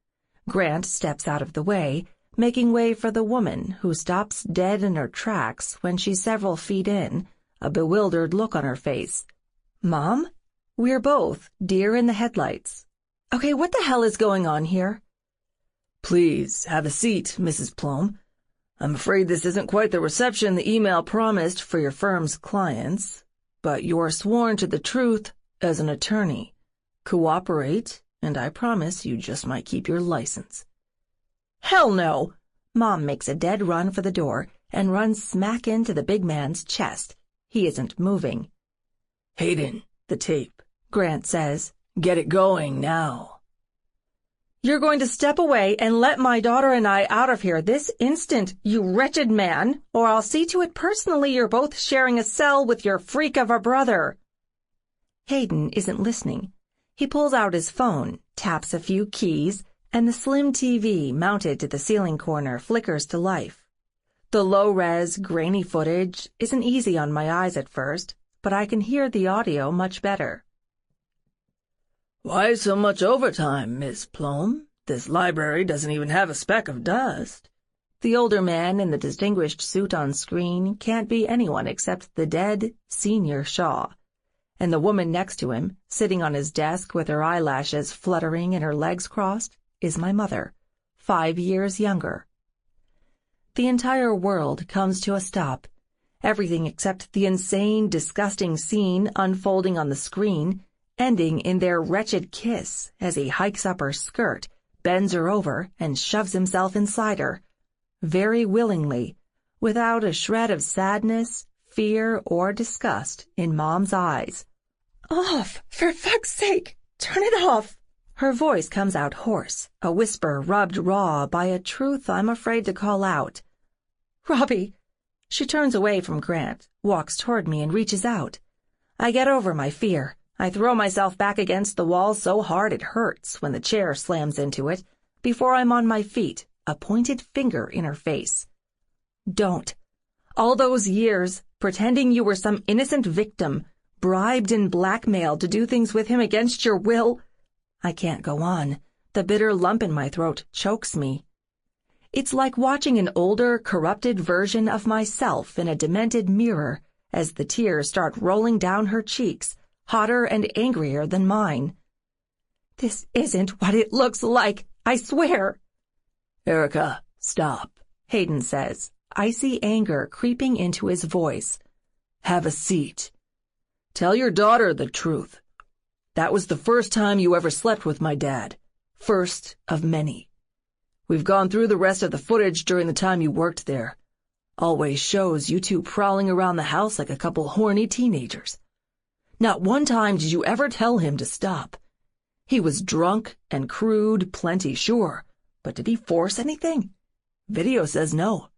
Speaker 3: Grant steps out of the way, making way for the woman who stops dead in her tracks when she's several feet in, a bewildered look on her face. Mom? We're both deer in the headlights. Okay, what the hell is going on here?
Speaker 1: Please, have a seat, Mrs. Plum. I'm afraid this isn't quite the reception the email promised for your firm's clients, but you're sworn to the truth as an attorney. Cooperate, and I promise you just might keep your license.
Speaker 3: Hell no! Mom makes a dead run for the door and runs smack into the big man's chest. He isn't moving.
Speaker 1: Hayden, the tape, Grant says. Get it going now.
Speaker 3: You're going to step away and let my daughter and I out of here this instant, you wretched man, or I'll see to it personally you're both sharing a cell with your freak of a brother. Hayden isn't listening. He pulls out his phone, taps a few keys, and the slim TV mounted to the ceiling corner flickers to life. The low-res, grainy footage isn't easy on my eyes at first, but I can hear the audio much better.
Speaker 1: Why so much overtime, Miss Plum? This library doesn't even have a speck of dust.
Speaker 3: The older man in the distinguished suit on screen can't be anyone except the dead Senior Shaw. And the woman next to him, sitting on his desk with her eyelashes fluttering and her legs crossed, is my mother, 5 years younger. The entire world comes to a stop. Everything except the insane, disgusting scene unfolding on the screen, ending in their wretched kiss as he hikes up her skirt, bends her over, and shoves himself inside her, very willingly, without a shred of sadness, fear, or disgust in Mom's eyes. Off! For fuck's sake! Turn it off! Her voice comes out hoarse, a whisper rubbed raw by a truth I'm afraid to call out. Robbie! She turns away from Grant, walks toward me, and reaches out. I get over my fear. I throw myself back against the wall so hard it hurts when the chair slams into it, before I'm on my feet, a pointed finger in her face. Don't. All those years, pretending you were some innocent victim, bribed and blackmailed to do things with him against your will. I can't go on. The bitter lump in my throat chokes me. It's like watching an older, corrupted version of myself in a demented mirror as the tears start rolling down her cheeks, hotter and angrier than mine. This isn't what it looks like, I swear.
Speaker 1: Erica, stop,
Speaker 3: Hayden says, icy anger creeping into his voice.
Speaker 1: Have a seat. Tell your daughter the truth. That was the first time you ever slept with my dad. First of many. We've gone through the rest of the footage during the time you worked there. Always shows you two prowling around the house like a couple horny teenagers. Not one time did you ever tell him to stop. He was drunk and crude, plenty sure, but did he force anything? Video says no.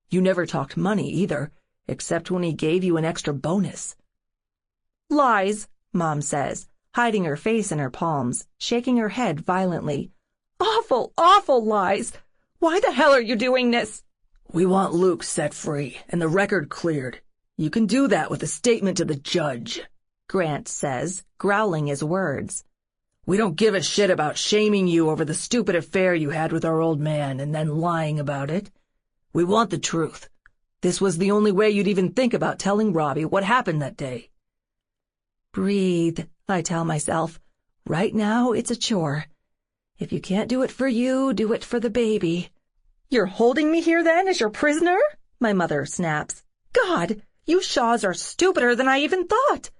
Speaker 1: You never talked money either, except when he gave you an extra bonus.
Speaker 3: Lies, Mom says, hiding her face in her palms, shaking her head violently. Awful, awful lies. Why the hell are you doing this?
Speaker 1: We want Luke set free and the record cleared. You can do that with a statement to the judge.
Speaker 3: Grant says, growling his words.
Speaker 1: We don't give a shit about shaming you over the stupid affair you had with our old man and then lying about it. We want the truth. This was the only way you'd even think about telling Robbie what happened that day.
Speaker 3: Breathe, I tell myself. Right now, it's a chore. If you can't do it for you, do it for the baby. You're holding me here, then, as your prisoner? My mother snaps. God, you Shaws are stupider than I even thought.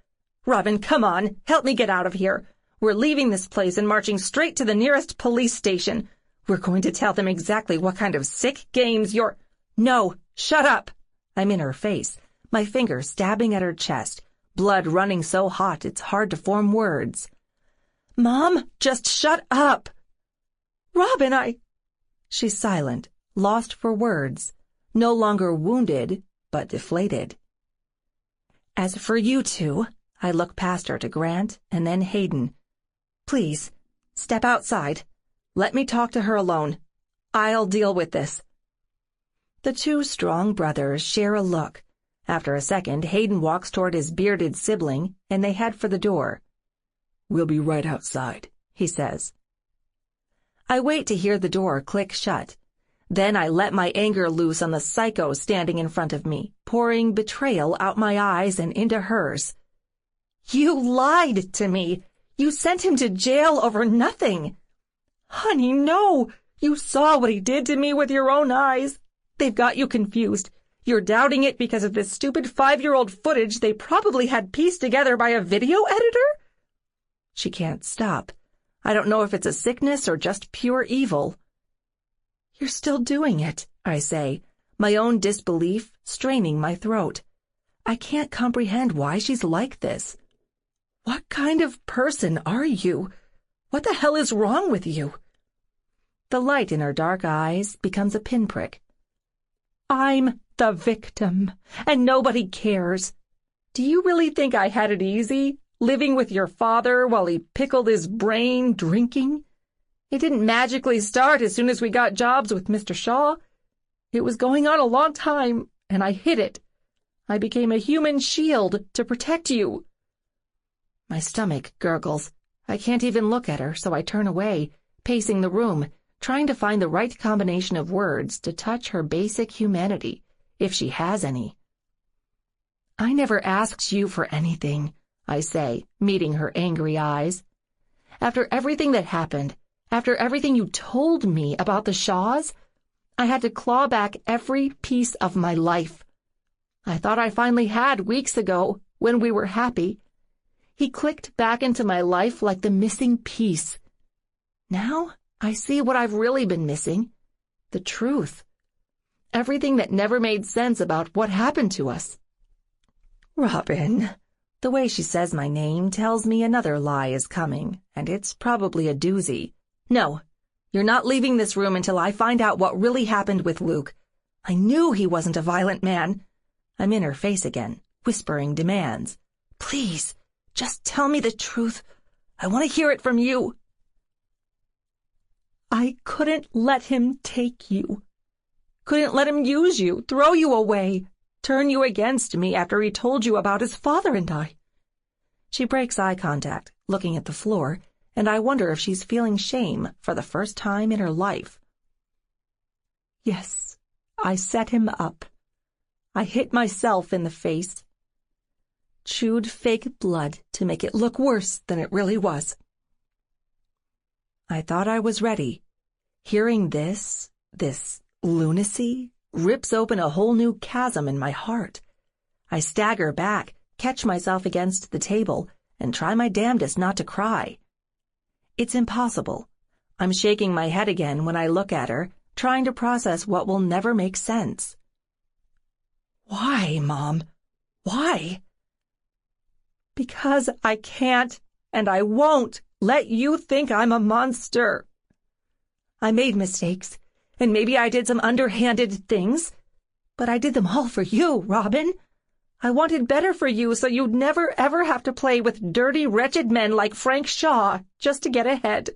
Speaker 3: Robin, come on, help me get out of here. We're leaving this place and marching straight to the nearest police station. We're going to tell them exactly what kind of sick games you're— No, shut up! I'm in her face, my finger stabbing at her chest, blood running so hot it's hard to form words. Mom, just shut up! Robin, She's silent, lost for words, no longer wounded, but deflated. As for you two, I look past her to Grant and then Hayden. Please, step outside. Let me talk to her alone. I'll deal with this. The two strong brothers share a look. After a second, Hayden walks toward his bearded sibling, and they head for the door.
Speaker 1: We'll be right outside, he says.
Speaker 3: I wait to hear the door click shut. Then I let my anger loose on the psycho standing in front of me, pouring betrayal out my eyes and into hers. You lied to me. You sent him to jail over nothing. Honey, no. You saw what he did to me with your own eyes. They've got you confused. You're doubting it because of this stupid 5-year-old footage they probably had pieced together by a video editor? She can't stop. I don't know if it's a sickness or just pure evil. You're still doing it, I say, my own disbelief straining my throat. I can't comprehend why she's like this. What kind of person are you? What the hell is wrong with you? The light in her dark eyes becomes a pinprick. I'm the victim, and nobody cares. Do you really think I had it easy, living with your father while he pickled his brain drinking? It didn't magically start as soon as we got jobs with Mr. Shaw. It was going on a long time, and I hid it. I became a human shield to protect you. My stomach gurgles. I can't even look at her, so I turn away, pacing the room, trying to find the right combination of words to touch her basic humanity, if she has any. I never asked you for anything, I say, meeting her angry eyes. After everything that happened, after everything you told me about the Shaws, I had to claw back every piece of my life. I thought I finally had weeks ago, when we were happy. He clicked back into my life like the missing piece. Now I see what I've really been missing. The truth. Everything that never made sense about what happened to us. Robin. The way she says my name tells me another lie is coming, and it's probably a doozy. No, you're not leaving this room until I find out what really happened with Luke. I knew he wasn't a violent man. I'm in her face again, whispering demands. Please, just tell me the truth. I want to hear it from you. I couldn't let him take you. Couldn't let him use you, throw you away, turn you against me after he told you about his father and I. She breaks eye contact, looking at the floor, and I wonder if she's feeling shame for the first time in her life. Yes, I set him up. I hit myself in the face. Chewed fake blood to make it look worse than it really was. I thought I was ready. Hearing this lunacy, rips open a whole new chasm in my heart. I stagger back, catch myself against the table, and try my damnedest not to cry. It's impossible. I'm shaking my head again when I look at her, trying to process what will never make sense. Why, Mom? Why? Because I can't, and I won't, let you think I'm a monster. I made mistakes, and maybe I did some underhanded things, but I did them all for you, Robin. I wanted better for you so you'd never ever have to play with dirty, wretched men like Frank Shaw just to get ahead.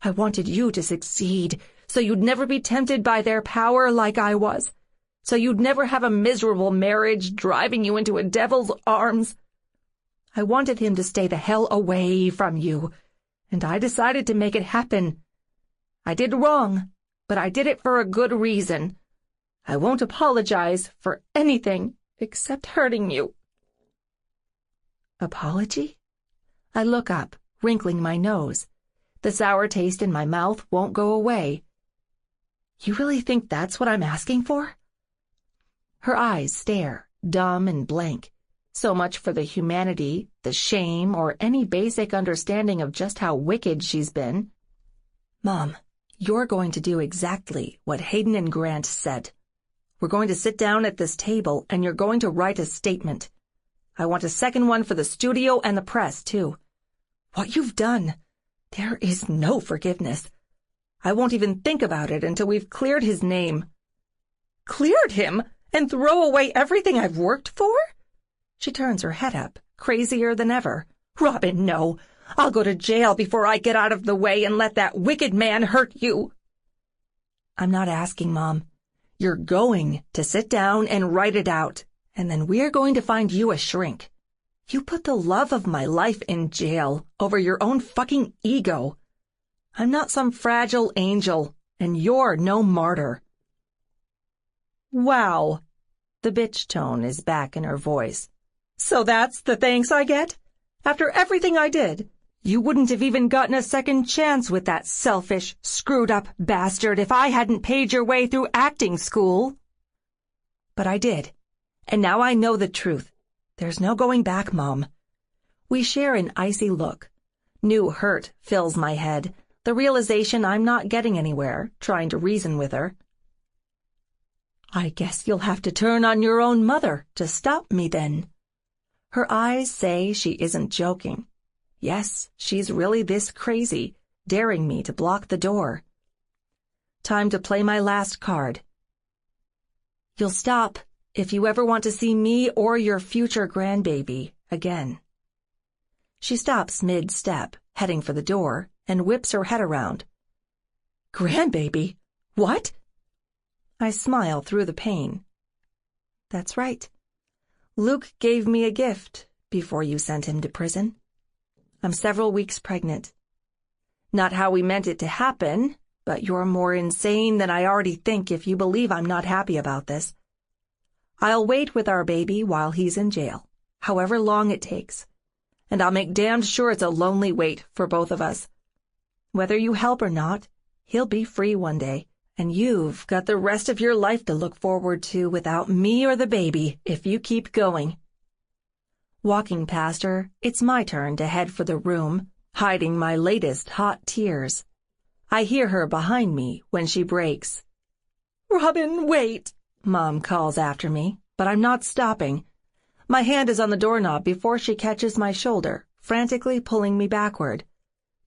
Speaker 3: I wanted you to succeed so you'd never be tempted by their power like I was, so you'd never have a miserable marriage driving you into a devil's arms. I wanted him to stay the hell away from you, and I decided to make it happen. I did wrong, but I did it for a good reason. I won't apologize for anything except hurting you."
Speaker 2: Apology? I look up, wrinkling my nose. The sour taste in my mouth won't go away. You really think that's what I'm asking for? Her eyes stare, dumb and blank. So much for the humanity, the shame, or any basic understanding of just how wicked she's been. Mom, you're going to do exactly what Hayden and Grant said. We're going to sit down at this table, and you're going to write a statement. I want a second one for the studio and the press, too. What you've done, there is no forgiveness. I won't even think about it until we've cleared his name."
Speaker 3: "Cleared him? And throw away everything I've worked for?"
Speaker 2: She turns her head up, crazier than ever.
Speaker 3: "Robin, no. I'll go to jail before I get out of the way and let that wicked man hurt you."
Speaker 2: "I'm not asking, Mom. You're going to sit down and write it out, and then we're going to find you a shrink. You put the love of my life in jail over your own fucking ego. I'm not some fragile angel, and you're no martyr."
Speaker 3: "Wow."
Speaker 2: The bitch tone is back in her voice.
Speaker 3: "So that's the thanks I get? After everything I did, you wouldn't have even gotten a second chance with that selfish, screwed-up bastard if I hadn't paid your way through acting school."
Speaker 2: "But I did, and now I know the truth. There's no going back, Mom." We share an icy look. New hurt fills my head, the realization I'm not getting anywhere, trying to reason with her.
Speaker 3: "I guess you'll have to turn on your own mother to stop me then."
Speaker 2: Her eyes say she isn't joking. Yes, she's really this crazy, daring me to block the door. Time to play my last card. "You'll stop if you ever want to see me or your future grandbaby again." She stops mid-step, heading for the door, and whips her head around.
Speaker 3: "Grandbaby? What?"
Speaker 2: I smile through the pain. "That's right. Luke gave me a gift before you sent him to prison. I'm several weeks pregnant. Not how we meant it to happen, but you're more insane than I already think if you believe I'm not happy about this. I'll wait with our baby while he's in jail, however long it takes, and I'll make damned sure it's a lonely wait for both of us. Whether you help or not, he'll be free one day, and you've got the rest of your life to look forward to without me or the baby if you keep going." Walking past her, it's my turn to head for the room, hiding my latest hot tears. I hear her behind me when she breaks.
Speaker 3: "Robin, wait,"
Speaker 2: Mom calls after me, but I'm not stopping. My hand is on the doorknob before she catches my shoulder, frantically pulling me backward.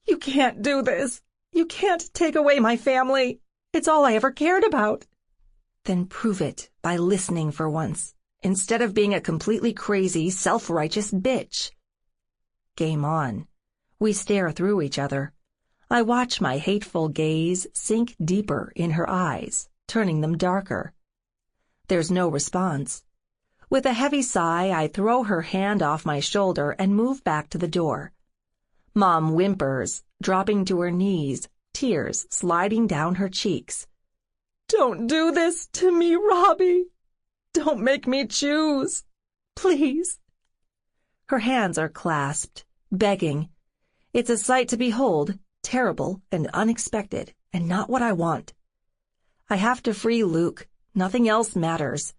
Speaker 3: "You can't do this. You can't take away my family. It's all I ever cared about."
Speaker 2: "Then prove it by listening for once, instead of being a completely crazy, self-righteous bitch." Game on. We stare through each other. I watch my hateful gaze sink deeper in her eyes, turning them darker. There's no response. With a heavy sigh, I throw her hand off my shoulder and move back to the door. Mom whimpers, dropping to her knees, tears sliding down her cheeks.
Speaker 3: "Don't do this to me, Robbie. Don't make me choose. Please."
Speaker 2: Her hands are clasped, begging. It's a sight to behold, terrible and unexpected, and not what I want. I have to free Luke. Nothing else matters.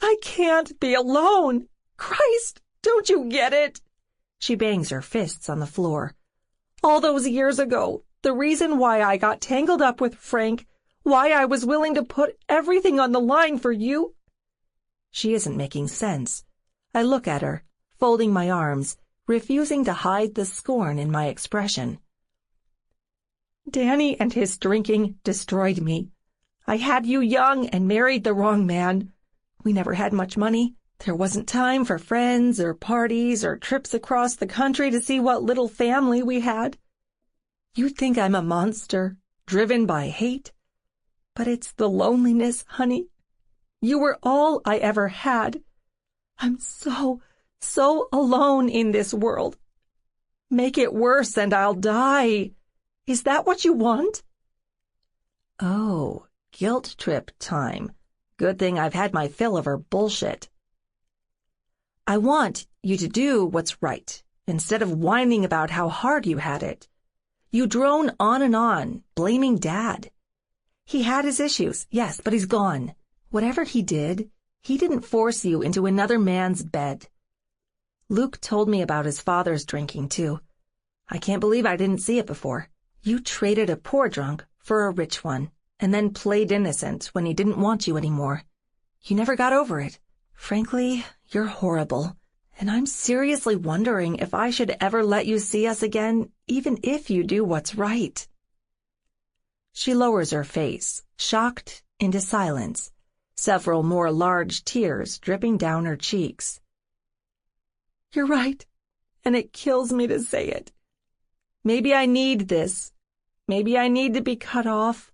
Speaker 3: "I can't be alone. Christ, don't you get it?"
Speaker 2: She bangs her fists on the floor.
Speaker 3: "All those years ago, the reason why I got tangled up with Frank, why I was willing to put everything on the line for you."
Speaker 2: She isn't making sense. I look at her, folding my arms, refusing to hide the scorn in my expression.
Speaker 3: "Danny and his drinking destroyed me. I had you young and married the wrong man. We never had much money. There wasn't time for friends or parties or trips across the country to see what little family we had. You'd think I'm a monster, driven by hate. But it's the loneliness, honey. You were all I ever had. I'm so, So alone in this world. Make it worse and I'll die. Is that what you want?
Speaker 2: Oh, guilt trip time. Good thing I've had my fill of her bullshit. I want you to do what's right, instead of whining about how hard you had it. You drone on and on, blaming Dad. He had his issues, yes, but he's gone. Whatever he didn't force you into another man's bed. Luke told me about his father's drinking, too. I can't believe I didn't see it before. You traded a poor drunk for a rich one, and then played innocent when he didn't want you anymore. You never got over it. Frankly, you're horrible, and I'm seriously wondering if I should ever let you see us again, even if you do what's right. She lowers her face, shocked into silence, several more large tears dripping down her cheeks. You're right, and it kills me to say it. Maybe I need this. Maybe I need to be cut off,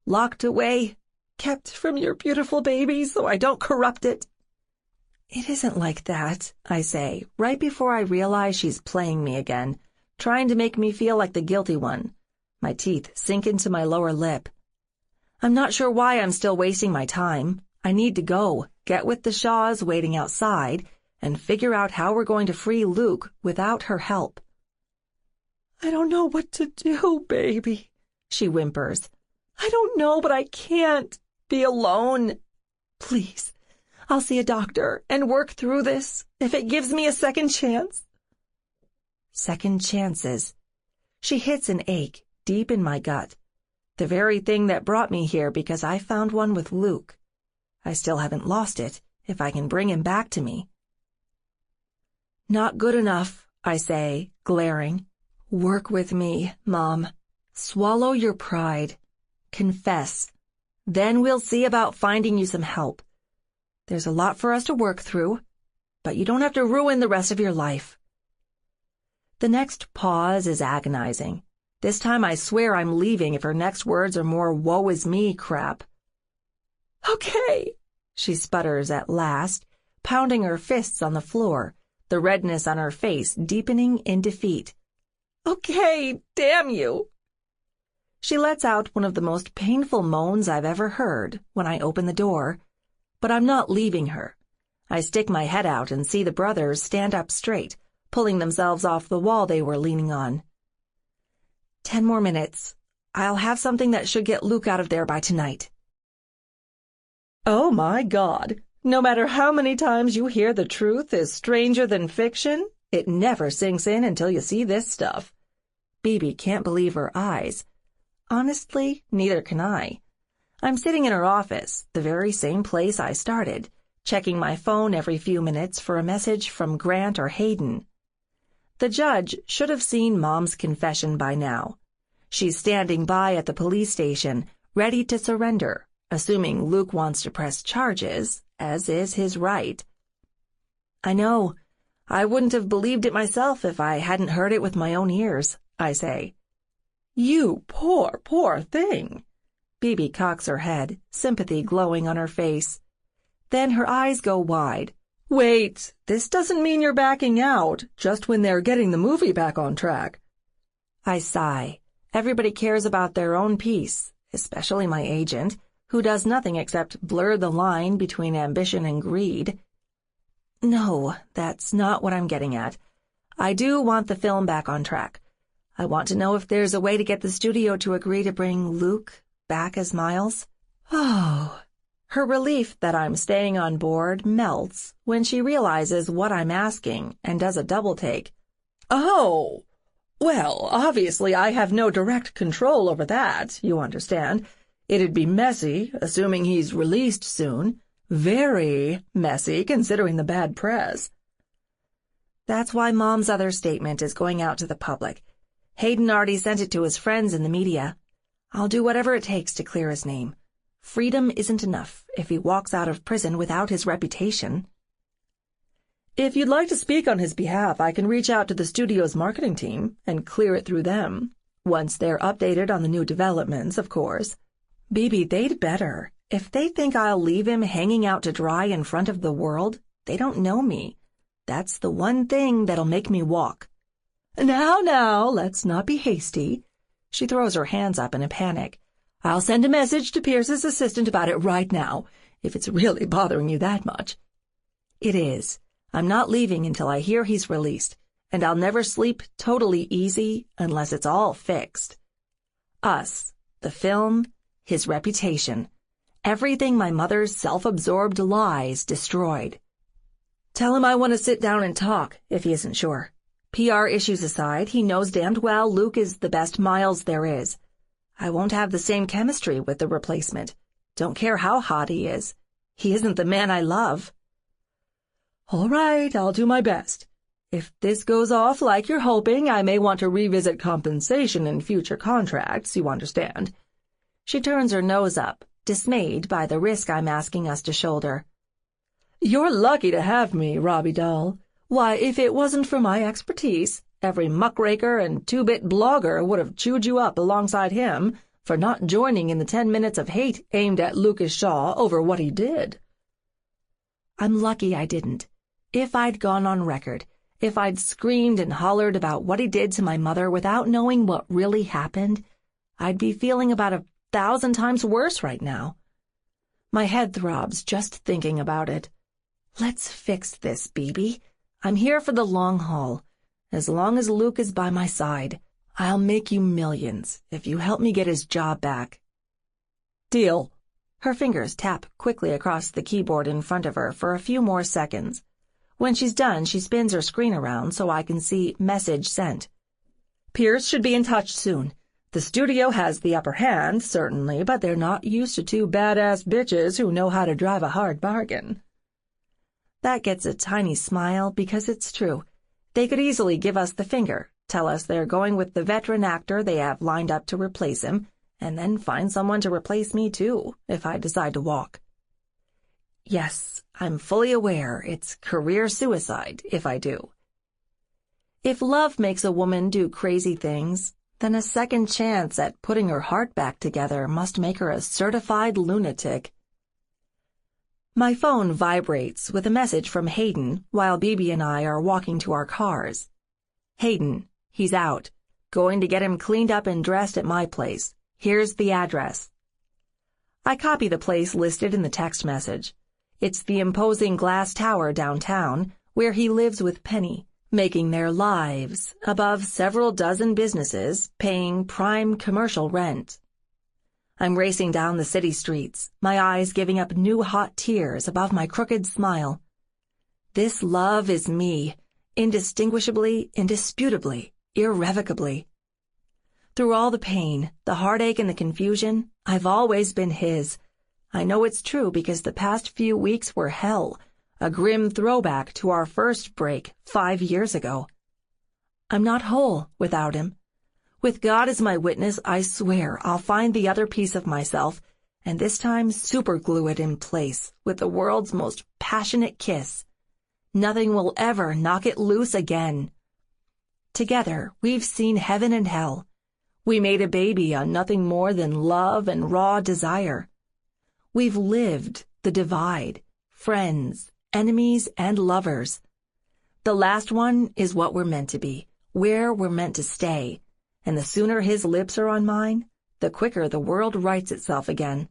Speaker 2: locked away, kept from your beautiful baby so I don't corrupt it. It isn't like that, I say, right before I realize she's playing me again, trying to make me feel like the guilty one. My teeth sink into my lower lip. I'm not sure why I'm still wasting my time. I need to go, get with the Shaws waiting outside, and figure out how we're going to free Luke without her help. I don't know what to do, baby, she whimpers. I don't know, but I can't be alone. Please, I'll see a doctor and work through this if it gives me a second chance. Second chances. She hits an ache deep in my gut, the very thing that brought me here because I found one with Luke. I still haven't lost it, if I can bring him back to me. Not good enough, I say, glaring. Work with me, Mom. Swallow your pride. Confess. Then we'll see about finding you some help. There's a lot for us to work through, but you don't have to ruin the rest of your life. The next pause is agonizing. This time I swear I'm leaving if her next words are more woe is me crap. Okay, she sputters at last, pounding her fists on the floor, the redness on her face deepening in defeat. Okay, damn you. She lets out one of the most painful moans I've ever heard when I open the door, but I'm not leaving her. I stick my head out and see the brothers stand up straight, pulling themselves off the wall they were leaning on. 10 more minutes. I'll have something that should get Luke out of there by tonight. Oh my God. No matter how many times you hear the truth is stranger than fiction, it never sinks in until you see this stuff. Bibi can't believe her eyes. Honestly, neither can I. I'm sitting in her office, the very same place I started, checking my phone every few minutes for a message from Grant or Hayden. The judge should have seen Mom's confession by now. She's standing by at the police station, ready to surrender, assuming Luke wants to press charges, as is his right. I know. I wouldn't have believed it myself if I hadn't heard it with my own ears, I say. You poor, poor thing. Bibi cocks her head, sympathy glowing on her face. Then her eyes go wide. Wait, this doesn't mean you're backing out, just when they're getting the movie back on track. I sigh. Everybody cares about their own peace, especially my agent, who does nothing except blur the line between ambition and greed. No, that's not what I'm getting at. I do want the film back on track. I want to know if there's a way to get the studio to agree to bring Luke back as Miles. Oh. Her relief that I'm staying on board melts when she realizes what I'm asking and does a double take. Oh, well, obviously I have no direct control over that, you understand. It'd be messy, assuming he's released soon. Very messy, considering the bad press. That's why Mom's other statement is going out to the public. Hayden already sent it to his friends in the media. I'll do whatever it takes to clear his name. Freedom isn't enough if he walks out of prison without his reputation. If you'd like to speak on his behalf, I can reach out to the studio's marketing team and clear it through them. Once they're updated on the new developments, of course. Bibi, they'd better. If they think I'll leave him hanging out to dry in front of the world, they don't know me.
Speaker 1: That's the one thing that'll make me walk. Now, let's not be hasty. She throws her hands up in a panic. I'll send a message to Pierce's assistant about it right now, if it's really bothering you that much. It is. I'm not leaving until I hear he's released, and I'll never sleep totally easy unless it's all fixed. Us, the film, his reputation, everything my mother's self-absorbed lies destroyed. Tell him I want to sit down and talk, if he isn't sure. PR issues aside, he knows damned well Luke is the best Miles there is. I won't have the same chemistry with the replacement. Don't care how hot he is. He isn't the man I love. All right, I'll do my best. If this goes off like you're hoping, I may want to revisit compensation in future contracts, you understand. She turns her nose up, dismayed by the risk I'm asking us to shoulder. You're lucky to have me, Robbie doll. Why, if it wasn't for my expertise, every muckraker and two-bit blogger would have chewed you up alongside him for not joining in the 10 minutes of hate aimed at Lucas Shaw over what he did. I'm lucky I didn't. If I'd gone on record, if I'd screamed and hollered about what he did to my mother without knowing what really happened, I'd be feeling about 1,000 times worse right now. My head throbs just thinking about it. Let's fix this, BB. I'm here for the long haul. As long as Luke is by my side, I'll make you millions if you help me get his job back. Deal. Her fingers tap quickly across the keyboard in front of her for a few more seconds. When she's done, she spins her screen around so I can see message sent. Pierce should be in touch soon. The studio has the upper hand, certainly, but they're not used to two badass bitches who know how to drive a hard bargain. That gets a tiny smile because it's true. They could easily give us the finger, tell us they're going with the veteran actor they have lined up to replace him, and then find someone to replace me too, if I decide to walk. Yes, I'm fully aware it's career suicide if I do. If love makes a woman do crazy things, then a second chance at putting her heart back together must make her a certified lunatic. My phone vibrates with a message from Hayden while BB and I are walking to our cars. Hayden, he's out. Going to get him cleaned up and dressed at my place. Here's the address. I copy the place listed in the text message. It's the imposing glass tower downtown where he lives with Penny, making their lives above several dozen businesses, paying prime commercial rent. I'm racing down the city streets, my eyes giving up new hot tears above my crooked smile. This love is me, indistinguishably, indisputably, irrevocably. Through all the pain, the heartache and the confusion, I've always been his. I know it's true because the past few weeks were hell, a grim throwback to our first break 5 years ago. I'm not whole without him. With God as my witness, I swear I'll find the other piece of myself, and this time superglue it in place with the world's most passionate kiss. Nothing will ever knock it loose again. Together, we've seen heaven and hell. We made a baby on nothing more than love and raw desire. We've lived the divide, friends, enemies, and lovers. The last one is what we're meant to be, where we're meant to stay. And the sooner his lips are on mine, the quicker the world rights itself again.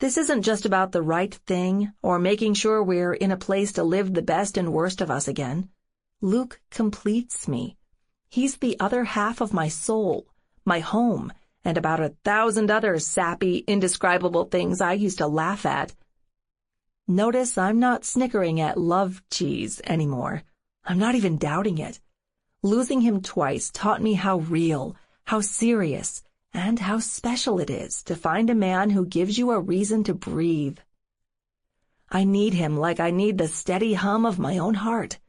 Speaker 1: This isn't just about the right thing or making sure we're in a place to live the best and worst of us again. Luke completes me. He's the other half of my soul, my home, and about 1,000 other sappy, indescribable things I used to laugh at. Notice I'm not snickering at love cheese anymore. I'm not even doubting it. Losing him twice taught me how real, how serious, and how special it is to find a man who gives you a reason to breathe. I need him like I need the steady hum of my own heart.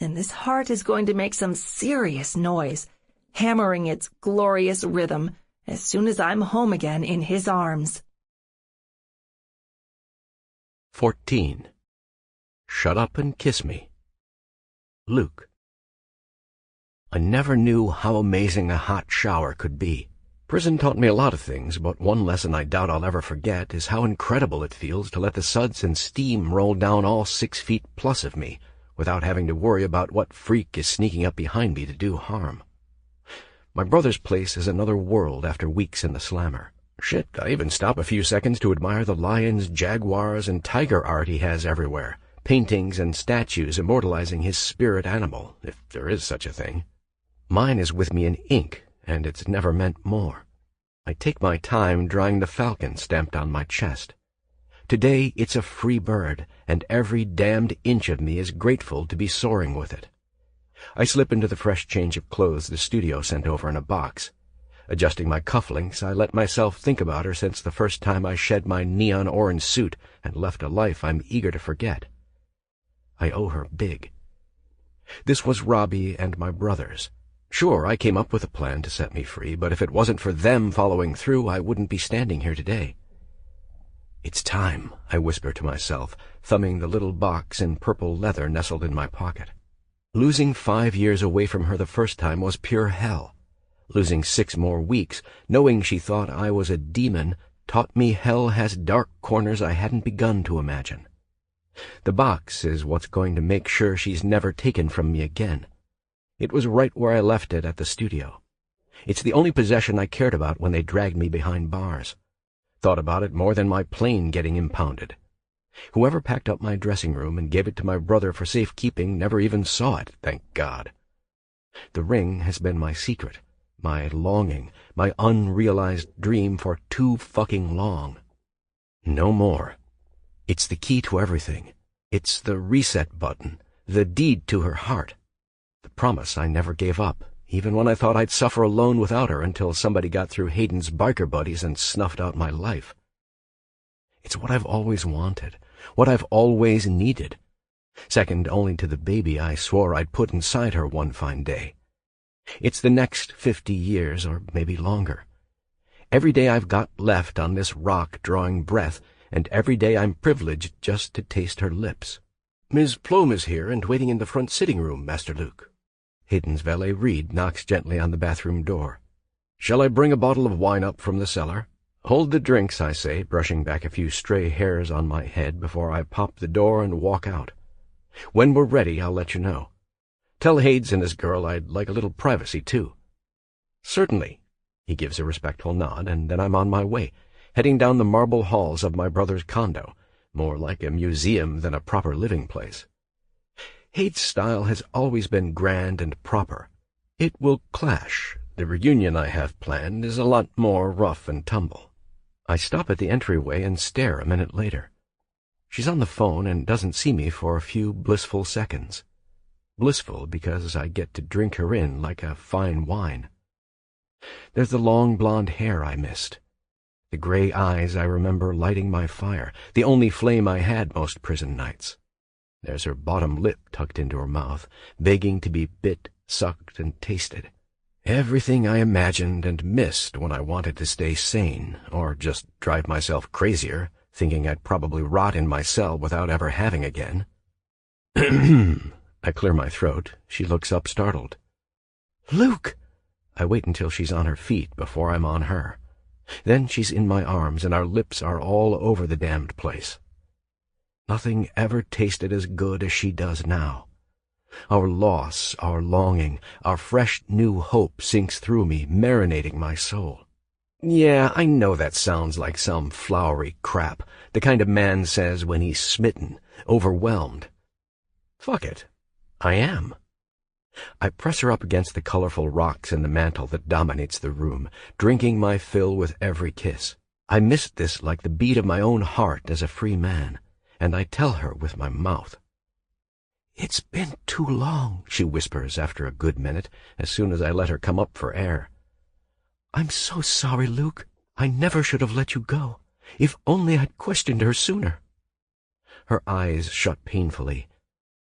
Speaker 1: And this heart is going to make some serious noise, hammering its glorious rhythm as soon as I'm home again in his arms.
Speaker 4: 14. Shut up and kiss me. Luke. I never knew how amazing a hot shower could be. Prison taught me a lot of things, but one lesson I doubt I'll ever forget is how incredible it feels to let the suds and steam roll down all 6 feet plus of me, without having to worry about what freak is sneaking up behind me to do harm. My brother's place is another world after weeks in the slammer. Shit, I even stop a few seconds to admire the lions, jaguars, and tiger art he has everywhere, paintings and statues immortalizing his spirit animal, if there is such a thing. Mine is with me in ink, and it's never meant more. I take my time drawing the falcon stamped on my chest. Today it's a free bird, and every damned inch of me is grateful to be soaring with it. I slip into the fresh change of clothes the studio sent over in a box. Adjusting my cufflinks, I let myself think about her since the first time I shed my neon orange suit and left a life I'm eager to forget. I owe her big. This was Robbie and my brothers. Sure, I came up with a plan to set me free, but if it wasn't for them following through, I wouldn't be standing here today. It's time, I whisper to myself, thumbing the little box in purple leather nestled in my pocket. Losing 5 years away from her the first time was pure hell. Losing 6 more weeks, knowing she thought I was a demon, taught me hell has dark corners I hadn't begun to imagine. The box is what's going to make sure she's never taken from me again. It was right where I left it at the studio. It's the only possession I cared about when they dragged me behind bars. Thought about it more than my plane getting impounded. Whoever packed up my dressing room and gave it to my brother for safekeeping never even saw it, thank God. The ring has been my secret, my longing, my unrealized dream for too fucking long. No more. It's the key to everything. It's the reset button, the deed to her heart. The promise I never gave up, even when I thought I'd suffer alone without her until somebody got through Hayden's biker buddies and snuffed out my life. It's what I've always wanted, what I've always needed. Second only to the baby I swore I'd put inside her one fine day. It's the next 50 years, or maybe longer. Every day I've got left on this rock drawing breath, and every day I'm privileged just to taste her lips. Ms. Plome is here and waiting in the front sitting room, Master Luke. Hayden's valet Reed knocks gently on the bathroom door. Shall I bring a bottle of wine up from the cellar? Hold the drinks, I say, brushing back a few stray hairs on my head before I pop the door and walk out. When we're ready, I'll let you know. Tell Hades and his girl I'd like a little privacy, too. Certainly. He gives a respectful nod, and then I'm on my way, heading down the marble halls of my brother's condo, more like a museum than a proper living place. Hades' style has always been grand and proper. It will clash. The reunion I have planned is a lot more rough and tumble. I stop at the entryway and stare a minute later. She's on the phone and doesn't see me for a few blissful seconds. Blissful because I get to drink her in like a fine wine. There's the long blonde hair I missed. The gray eyes I remember lighting my fire, the only flame I had most prison nights. There's her bottom lip tucked into her mouth, begging to be bit, sucked, and tasted. Everything I imagined and missed when I wanted to stay sane, or just drive myself crazier, thinking I'd probably rot in my cell without ever having again. I clear my throat. She looks up startled. Luke! I wait until she's on her feet before I'm on her. Then she's in my arms, and our lips are all over the damned place. Nothing ever tasted as good as she does now. Our loss, our longing, our fresh new hope sinks through me, marinating my soul. Yeah, I know that sounds like some flowery crap, the kind of man says when he's smitten, overwhelmed. Fuck it. I am. I press her up against the colorful rocks in the mantel that dominates the room, drinking my fill with every kiss. I missed this like the beat of my own heart as a free man, and I tell her with my mouth. It's been too long, she whispers after a good minute, as soon as I let her come up for air. I'm so sorry, Luke. I never should have let you go. If only I'd questioned her sooner. Her eyes shut painfully.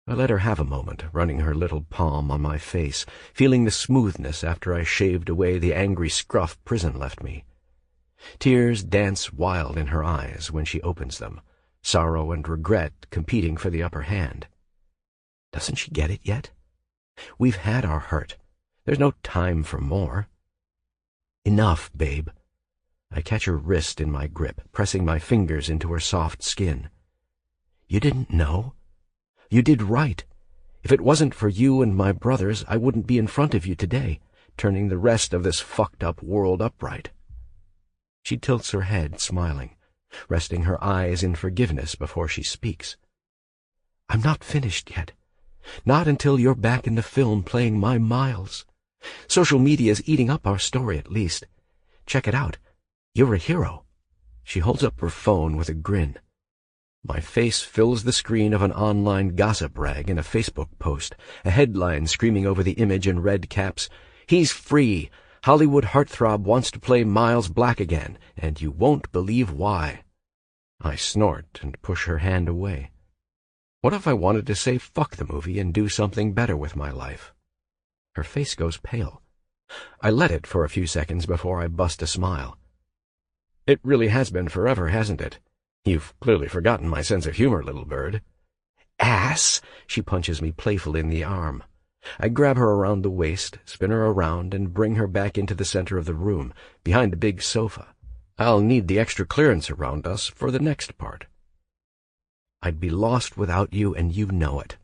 Speaker 4: I let her have a moment, running her little palm on my face, feeling the smoothness after I shaved away the angry scruff prison left me. Tears dance wild in her eyes when she opens them, sorrow and regret competing for the upper hand. Doesn't she get it yet? We've had our hurt. There's no time for more. Enough, babe. I catch her wrist in my grip, pressing my fingers into her soft skin. You didn't know? You did right. If it wasn't for you and my brothers, I wouldn't be in front of you today, turning the rest of this fucked-up world upright." She tilts her head, smiling, resting her eyes in forgiveness before she speaks. "I'm not finished yet. Not until you're back in the film playing my Miles. Social media's eating up our story, at least. Check it out. You're a hero." She holds up her phone with a grin. My face fills the screen of an online gossip rag in a Facebook post, a headline screaming over the image in red caps, "He's free. Hollywood heartthrob wants to play Miles Black again, and you won't believe why." I snort and push her hand away. What if I wanted to say fuck the movie and do something better with my life? Her face goes pale. I let it for a few seconds before I bust a smile. "It really has been forever, hasn't it? You've clearly forgotten my sense of humor, little bird." "Ass!" She punches me playfully in the arm. I grab her around the waist, spin her around, and bring her back into the center of the room, behind a big sofa. I'll need the extra clearance around us for the next part. "I'd be lost without you, and you know it.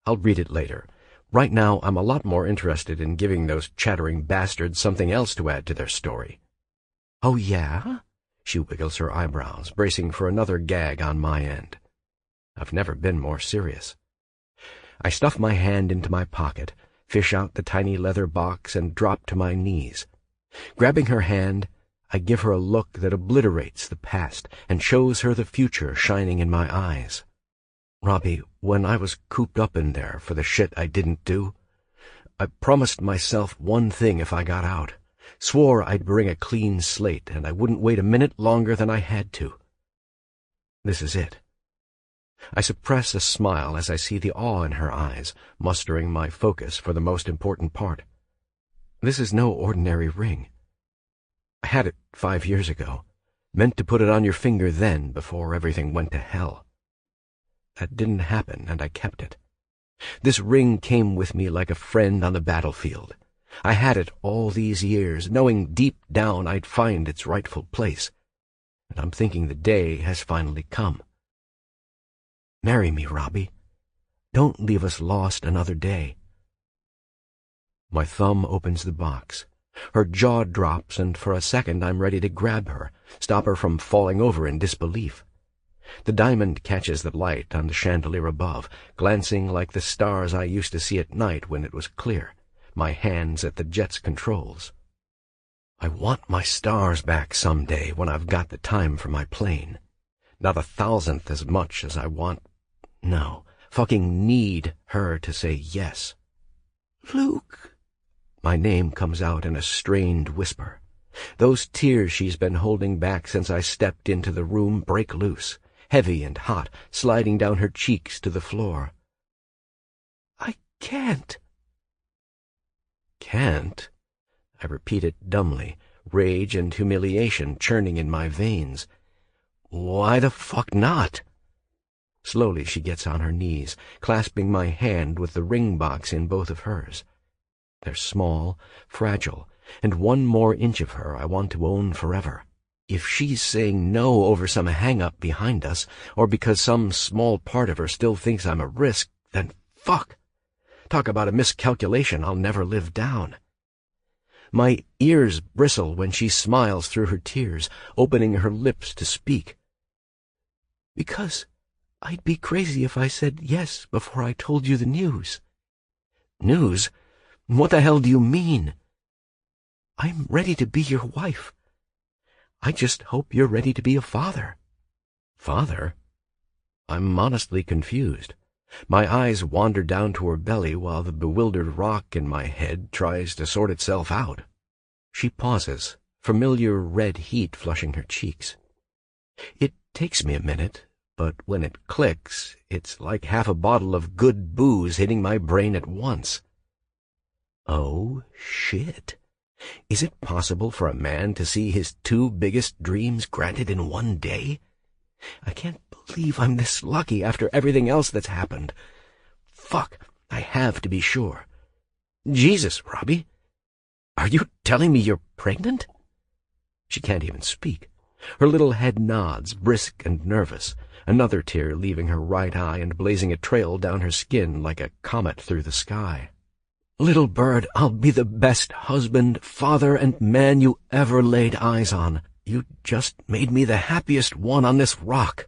Speaker 4: I'll read it later. Right now, I'm a lot more interested in giving those chattering bastards something else to add to their story." "Oh, yeah?" She wiggles her eyebrows, bracing for another gag on my end. I've never been more serious. I stuff my hand into my pocket, fish out the tiny leather box, and drop to my knees. Grabbing her hand, I give her a look that obliterates the past and shows her the future shining in my eyes. "Robbie, when I was cooped up in there for the shit I didn't do, I promised myself one thing if I got out. Swore I'd bring a clean slate, and I wouldn't wait a minute longer than I had to. This is it." I suppress a smile as I see the awe in her eyes, mustering my focus for the most important part. This is no ordinary ring. I had it 5 years ago, meant to put it on your finger then, before everything went to hell. That didn't happen, and I kept it. This ring came with me like a friend on the battlefield. I had it all these years, knowing deep down I'd find its rightful place, and I'm thinking the day has finally come. Marry me, Robbie. Don't leave us lost another day. My thumb opens the box. Her jaw drops, and for a second I'm ready to grab her, stop her from falling over in disbelief. The diamond catches the light on the chandelier above, glancing like the stars I used to see at night when it was clear, my hands at the jet's controls. I want my stars back someday when I've got the time for my plane. Not 1,000th as much as I want, no, fucking need her to say yes. Luke. My name comes out in a strained whisper. Those tears she's been holding back since I stepped into the room break loose, heavy and hot, sliding down her cheeks to the floor. I can't. Can't? I repeat it dumbly, rage and humiliation churning in my veins. Why the fuck not? Slowly she gets on her knees, clasping my hand with the ring box in both of hers. They're small, fragile, and one more inch of her I want to own forever. If she's saying no over some hang-up behind us, or because some small part of her still thinks I'm a risk, then fuck. Talk about a miscalculation I'll never live down. My ears bristle when she smiles through her tears, opening her lips to speak. Because I'd be crazy if I said yes before I told you the news. News? What the hell do you mean? I'm ready to be your wife. I just hope you're ready to be a father. Father? I'm honestly confused. My eyes wander down to her belly while the bewildered rock in my head tries to sort itself out. She pauses, familiar red heat flushing her cheeks. It takes me a minute, but when it clicks, it's like half a bottle of good booze hitting my brain at once. Oh, shit. Is it possible for a man to see his 2 biggest dreams granted in one day? I can't believe I'm this lucky after everything else that's happened. Fuck, I have to be sure. Jesus, Robbie. Are you telling me you're pregnant? She can't even speak. Her little head nods, brisk and nervous, another tear leaving her right eye and blazing a trail down her skin like a comet through the sky. "Little bird, I'll be the best husband, father, and man you ever laid eyes on. You just made me the happiest one on this rock.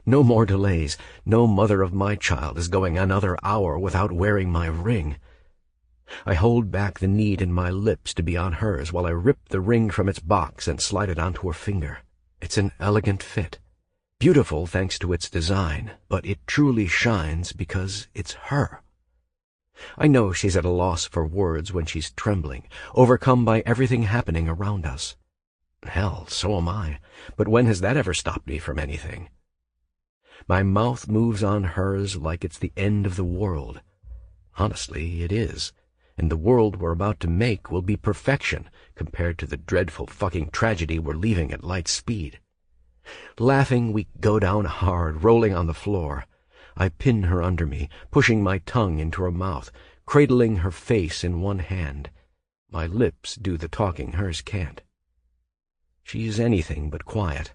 Speaker 4: No more delays. No mother of my child is going another hour without wearing my ring." I hold back the need in my lips to be on hers while I rip the ring from its box and slide it onto her finger. It's an elegant fit. Beautiful thanks to its design, but it truly shines because it's her. I know she's at a loss for words when she's trembling, overcome by everything happening around us. Hell, so am I, but when has that ever stopped me from anything? My mouth moves on hers like it's the end of the world. Honestly, it is, and the world we're about to make will be perfection compared to the dreadful fucking tragedy we're leaving at light speed. Laughing, we go down hard, rolling on the floor. I pin her under me, pushing my tongue into her mouth, cradling her face in one hand. My lips do the talking hers can't. She's anything but quiet.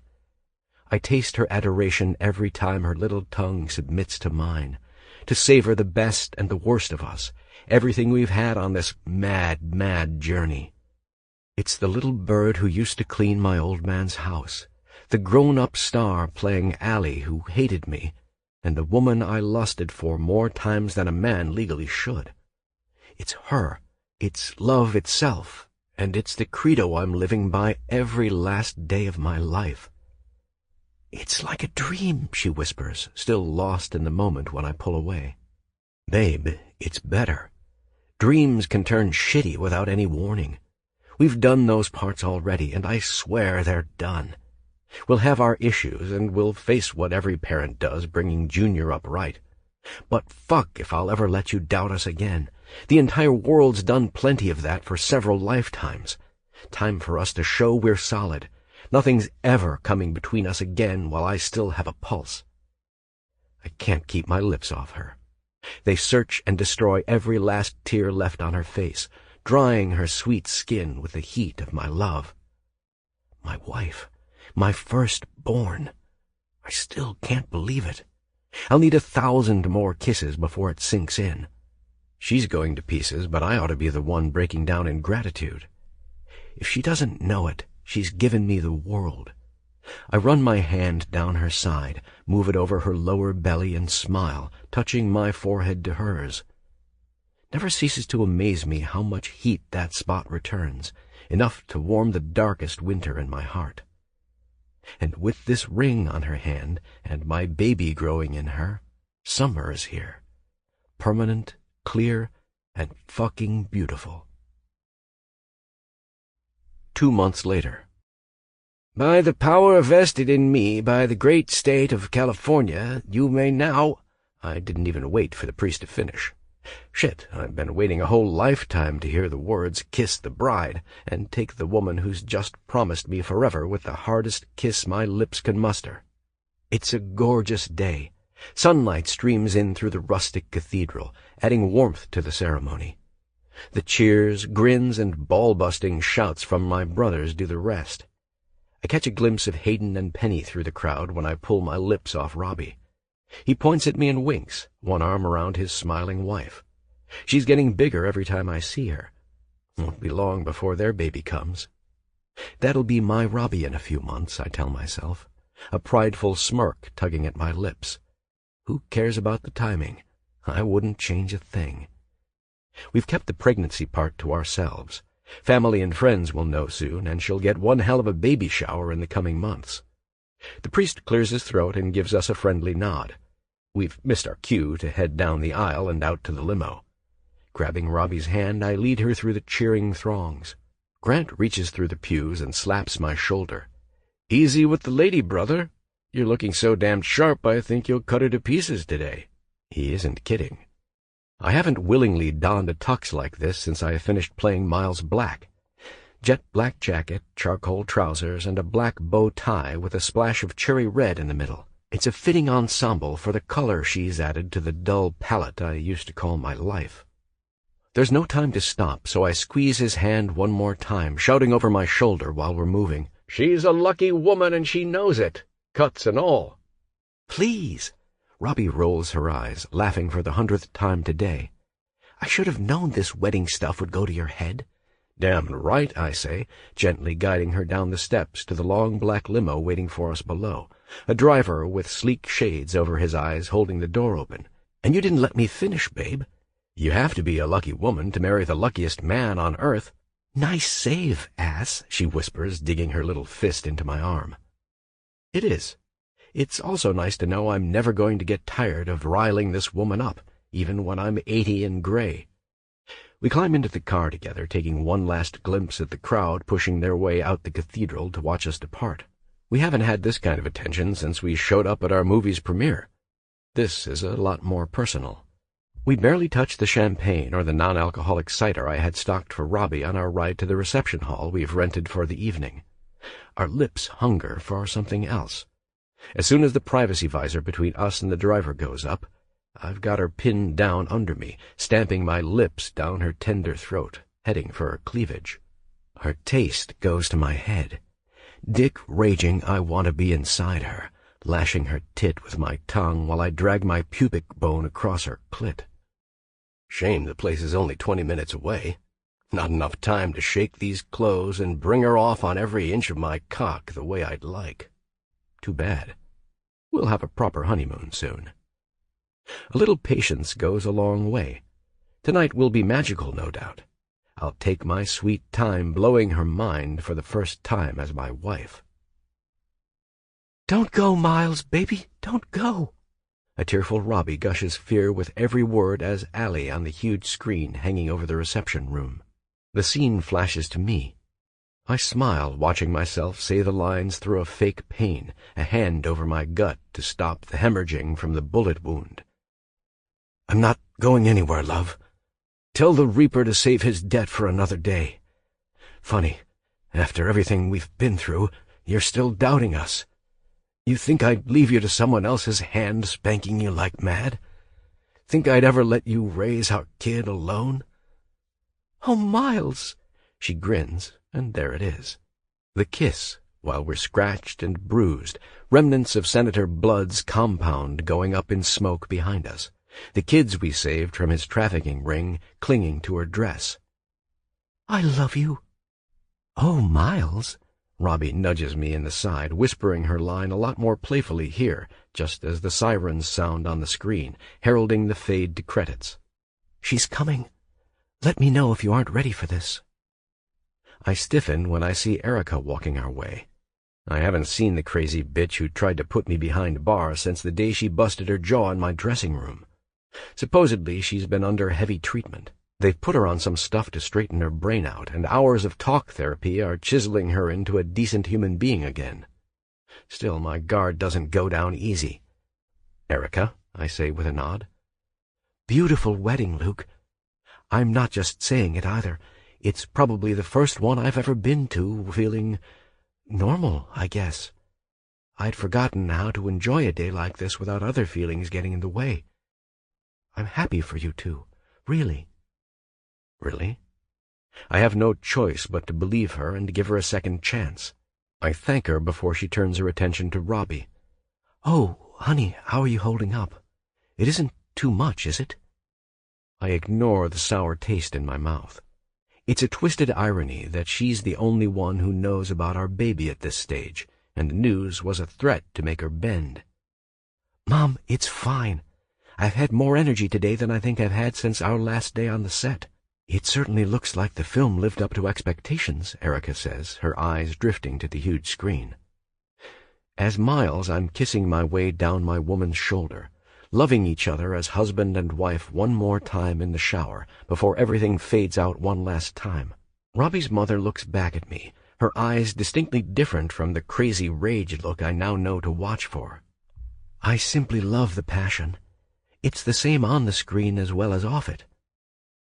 Speaker 4: I taste her adoration every time her little tongue submits to mine, to savor the best and the worst of us, everything we've had on this mad, mad journey. It's the little bird who used to clean my old man's house, the grown-up star playing Allie who hated me, and the woman I lusted for more times than a man legally should. It's her. It's love itself, and it's the credo I'm living by every last day of my life. "It's like a dream," she whispers, still lost in the moment when I pull away. "Babe, it's better. Dreams can turn shitty without any warning. We've done those parts already, and I swear they're done. We'll have our issues, and we'll face what every parent does, bringing Junior up right. But fuck if I'll ever let you doubt us again. The entire world's done plenty of that for several lifetimes. Time for us to show we're solid. Nothing's ever coming between us again while I still have a pulse." I can't keep my lips off her. They search and destroy every last tear left on her face, drying her sweet skin with the heat of my love. My wife. My firstborn. I still can't believe it. I'll need 1,000 more kisses before it sinks in. She's going to pieces, but I ought to be the one breaking down in gratitude. If she doesn't know it, she's given me the world. I run my hand down her side, move it over her lower belly and smile, touching my forehead to hers. Never ceases to amaze me how much heat that spot returns, enough to warm the darkest winter in my heart. And with this ring on her hand and my baby growing in her, summer is here. Permanent, clear, and fucking beautiful. 2 months later. "By the power vested in me by the great state of California, you may now—" I didn't even wait for the priest to finish. Shit, I've been waiting a whole lifetime to hear the words "kiss the bride" and take the woman who's just promised me forever with the hardest kiss my lips can muster. It's a gorgeous day. Sunlight streams in through the rustic cathedral, adding warmth to the ceremony. The cheers, grins, and ball-busting shouts from my brothers do the rest. I catch a glimpse of Hayden and Penny through the crowd when I pull my lips off Robbie. He points at me and winks, one arm around his smiling wife. She's getting bigger every time I see her. Won't be long before their baby comes. That'll be my Robbie in a few months, I tell myself, a prideful smirk tugging at my lips. Who cares about the timing? I wouldn't change a thing. We've kept the pregnancy part to ourselves. Family and friends will know soon, and she'll get one hell of a baby shower in the coming months. The priest clears his throat and gives us a friendly nod. We've missed our cue to head down the aisle and out to the limo. Grabbing Robbie's hand, I lead her through the cheering throngs. Grant reaches through the pews and slaps my shoulder. "Easy with the lady, brother. You're looking so damned sharp I think you'll cut her to pieces today." He isn't kidding. I haven't willingly donned a tux like this since I finished playing Miles Black. Jet black jacket, charcoal trousers, and a black bow tie with a splash of cherry red in the middle. It's a fitting ensemble for the color she's added to the dull palette I used to call my life. There's no time to stop, so I squeeze his hand one more time, shouting over my shoulder while we're moving,
Speaker 5: She's a lucky woman and she knows it, cuts and all.
Speaker 4: Please. Robbie rolls her eyes, laughing for the 100th time today. I should have known this wedding stuff would go to your head.
Speaker 5: Damn right, I say, gently guiding her down the steps to the long black limo waiting for us below, a driver with sleek shades over his eyes holding the door open.
Speaker 4: And you didn't let me finish, babe.
Speaker 5: You have to be a lucky woman to marry the luckiest man on earth.
Speaker 4: Nice save, ass, she whispers, digging her little fist into my arm.
Speaker 5: It is. It's also nice to know I'm never going to get tired of riling this woman up, even when I'm 80 and gray. We climb into the car together, taking one last glimpse at the crowd pushing their way out the cathedral to watch us depart. We haven't had this kind of attention since we showed up at our movie's premiere. This is a lot more personal. We barely touched the champagne or the non-alcoholic cider I had stocked for Robbie on our ride to the reception hall we've rented for the evening. Our lips hunger for something else. As soon as the privacy visor between us and the driver goes up, I've got her pinned down under me, stamping my lips down her tender throat, heading for her cleavage. Her taste goes to my head. Dick raging, I want to be inside her, lashing her tit with my tongue while I drag my pubic bone across her clit. Shame the place is only 20 minutes away. Not enough time to shake these clothes and bring her off on every inch of my cock the way I'd like. Too bad. We'll have a proper honeymoon soon. A little patience goes a long way. Tonight will be magical, no doubt. I'll take my sweet time blowing her mind for the first time as my wife.
Speaker 4: Don't go, Miles, baby, don't go.
Speaker 5: A tearful Robbie gushes fear with every word as Allie on the huge screen hanging over the reception room. The scene flashes to me. I smile, watching myself say the lines through a fake pain, a hand over my gut to stop the hemorrhaging from the bullet wound.
Speaker 4: I'm not going anywhere, love. Tell the Reaper to save his debt for another day. Funny, after everything we've been through, you're still doubting us. You think I'd leave you to someone else's hand spanking you like mad? Think I'd ever let you raise our kid alone?
Speaker 1: Oh, Miles!
Speaker 5: She grins, and there it is. The kiss, while we're scratched and bruised, remnants of Senator Blood's compound going up in smoke behind us. The kids we saved from his trafficking ring clinging to her dress.
Speaker 1: I love you.
Speaker 4: Oh, Miles!
Speaker 5: Robbie nudges me in the side, whispering her line a lot more playfully here, just as the sirens sound on the screen, heralding the fade to credits.
Speaker 4: She's coming. Let me know if you aren't ready for this.
Speaker 5: I stiffen when I see Erica walking our way. I haven't seen the crazy bitch who tried to put me behind bars since the day she busted her jaw in my dressing room. Supposedly she's been under heavy treatment. They've put her on some stuff to straighten her brain out, and hours of talk therapy are chiseling her into a decent human being again. Still, my guard doesn't go down easy. Erica, I say with a nod.
Speaker 4: Beautiful wedding, Luke. I'm not just saying it either. It's probably the first one I've ever been to feeling normal, I guess. I'd forgotten how to enjoy a day like this without other feelings getting in the way. I'm happy for you two, really.
Speaker 5: Really? I have no choice but to believe her and give her a second chance. I thank her before she turns her attention to Robbie.
Speaker 4: Oh, honey, how are you holding up? It isn't too much, is it?
Speaker 5: I ignore the sour taste in my mouth. It's a twisted irony that she's the only one who knows about our baby at this stage, and the news was a threat to make her bend.
Speaker 4: Mom, it's fine. I've had more energy today than I think I've had since our last day on the set.
Speaker 5: It certainly looks like the film lived up to expectations, Erica says, her eyes drifting to the huge screen. As Miles, I'm kissing my way down my woman's shoulder, loving each other as husband and wife one more time in the shower before everything fades out one last time. Robbie's mother looks back at me, her eyes distinctly different from the crazy rage look I now know to watch for.
Speaker 4: I simply love the passion. It's the same on the screen as well as off it.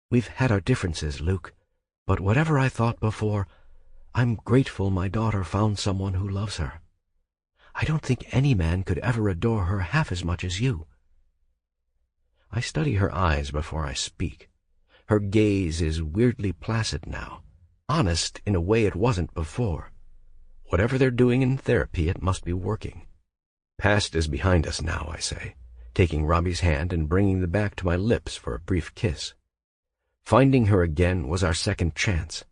Speaker 4: We've had our differences, Luke, but whatever I thought before, I'm grateful my daughter found someone who loves her. I don't think any man could ever adore her half as much as you.
Speaker 5: I study her eyes before I speak. Her gaze is weirdly placid now, honest in a way it wasn't before.
Speaker 4: Whatever they're doing in therapy, it must be working. Past is behind us now, I say, taking Robbie's hand and bringing the back to my lips for a brief kiss. Finding her again was our second chance.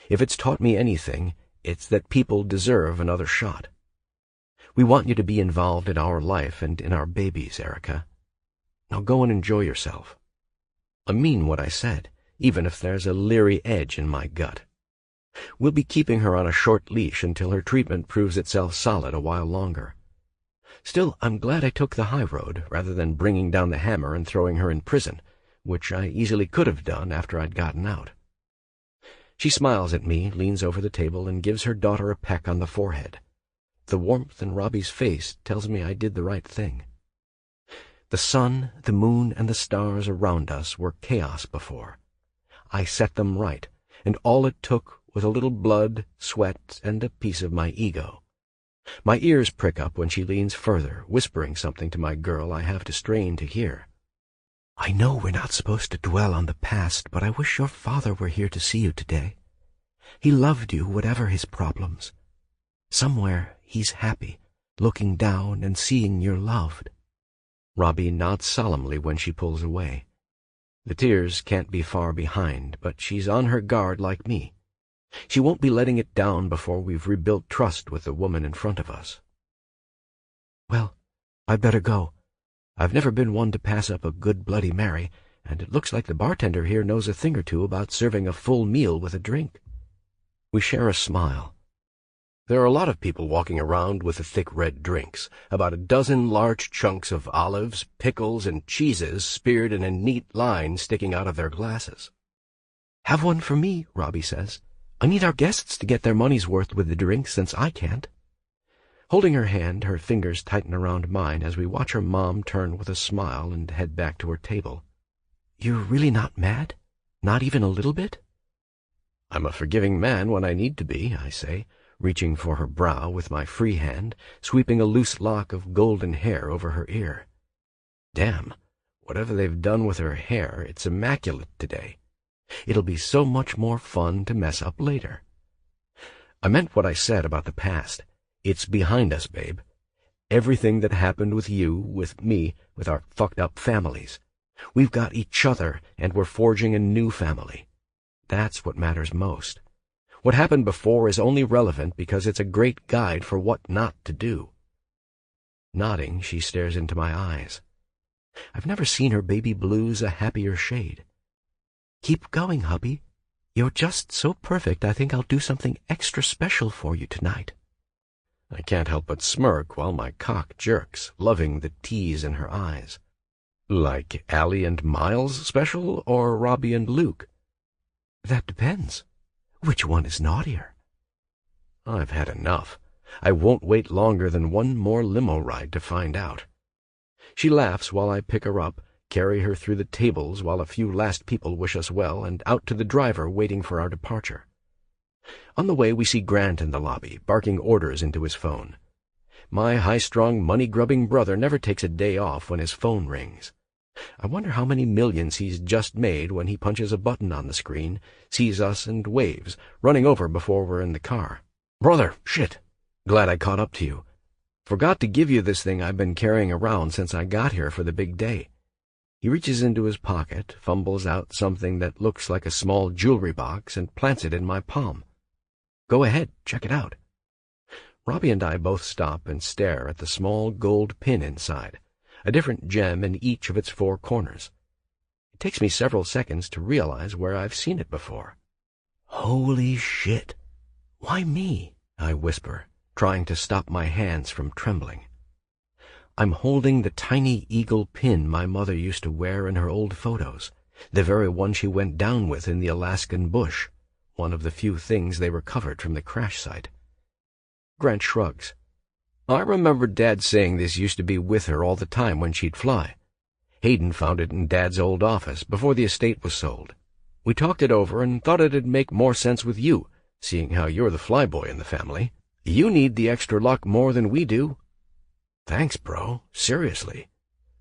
Speaker 4: If it's taught me anything, it's that people deserve another shot. We want you to be involved in our life and in our babies, Erica. Now go and enjoy yourself. I mean what I said, even if there's a leery edge in my gut. We'll be keeping her on a short leash until her treatment proves itself solid a while longer. Still, I'm glad I took the high road rather than bringing down the hammer and throwing her in prison, which I easily could have done after I'd gotten out. She smiles at me, leans over the table, and gives her daughter a peck on the forehead. The warmth in Robbie's face tells me I did the right thing. The sun, the moon, and the stars around us were chaos before. I set them right, and all it took was a little blood, sweat, and a piece of my ego. My ears prick up when she leans further, whispering something to my girl I have to strain to hear. I know we're not supposed to dwell on the past, but I wish your father were here to see you today. He loved you, whatever his problems. Somewhere he's happy, looking down and seeing you're loved. Robbie nods solemnly when she pulls away. The tears can't be far behind, but she's on her guard like me. She won't be letting it down before we've rebuilt trust with the woman in front of us. Well, I'd better go. I've never been one to pass up a good Bloody Mary, and it looks like the bartender here knows a thing or two about serving a full meal with a drink. We share a smile. There are a lot of people walking around with the thick red drinks, about a dozen large chunks of olives, pickles, and cheeses speared in a neat line sticking out of their glasses. Have one for me, Robbie says. I need our guests to get their money's worth with the drinks since I can't. Holding her hand, her fingers tighten around mine as we watch her mom turn with a smile and head back to her table. You're really not mad? Not even a little bit? I'm a forgiving man when I need to be, I say, reaching for her brow with my free hand, sweeping a loose lock of golden hair over her ear. Damn, whatever they've done with her hair, it's immaculate today. It'll be so much more fun to mess up later. I meant what I said about the past. It's behind us, babe. Everything that happened with you, with me, with our fucked up families. We've got each other, and we're forging a new family. That's what matters most. What happened before is only relevant because it's a great guide for what not to do. Nodding, she stares into my eyes. I've never seen her baby blues a happier shade. Keep going, hubby. You're just so perfect I think I'll do something extra special for you tonight. I can't help but smirk while my cock jerks, loving the tease in her eyes. Like Allie and Miles special, or Robbie and Luke? That depends. Which one is naughtier? I've had enough. I won't wait longer than one more limo ride to find out. She laughs while I pick her up, carry her through the tables while a few last people wish us well, and out to the driver waiting for our departure. On the way we see Grant in the lobby, barking orders into his phone. My high-strung, money-grubbing brother never takes a day off when his phone rings. I wonder how many millions he's just made when he punches a button on the screen, sees us and waves, running over before we're in the car. Brother, shit. Glad I caught up to you. Forgot to give you this thing I've been carrying around since I got here for the big day. He reaches into his pocket, fumbles out something that looks like a small jewelry box, and plants it in my palm. Go ahead, check it out. Robbie and I both stop and stare at the small gold pin inside, a different gem in each of its four corners. It takes me several seconds to realize where I've seen it before. Holy shit! Why me? I whisper, trying to stop my hands from trembling. I'm holding the tiny eagle pin my mother used to wear in her old photos, the very one she went down with in the Alaskan bush, one of the few things they recovered from the crash site. Grant shrugs. I remember Dad saying this used to be with her all the time when she'd fly. Hayden found it in Dad's old office before the estate was sold. We talked it over and thought it'd make more sense with you, seeing how you're the flyboy in the family. You need the extra luck more than we do. Thanks, bro. Seriously.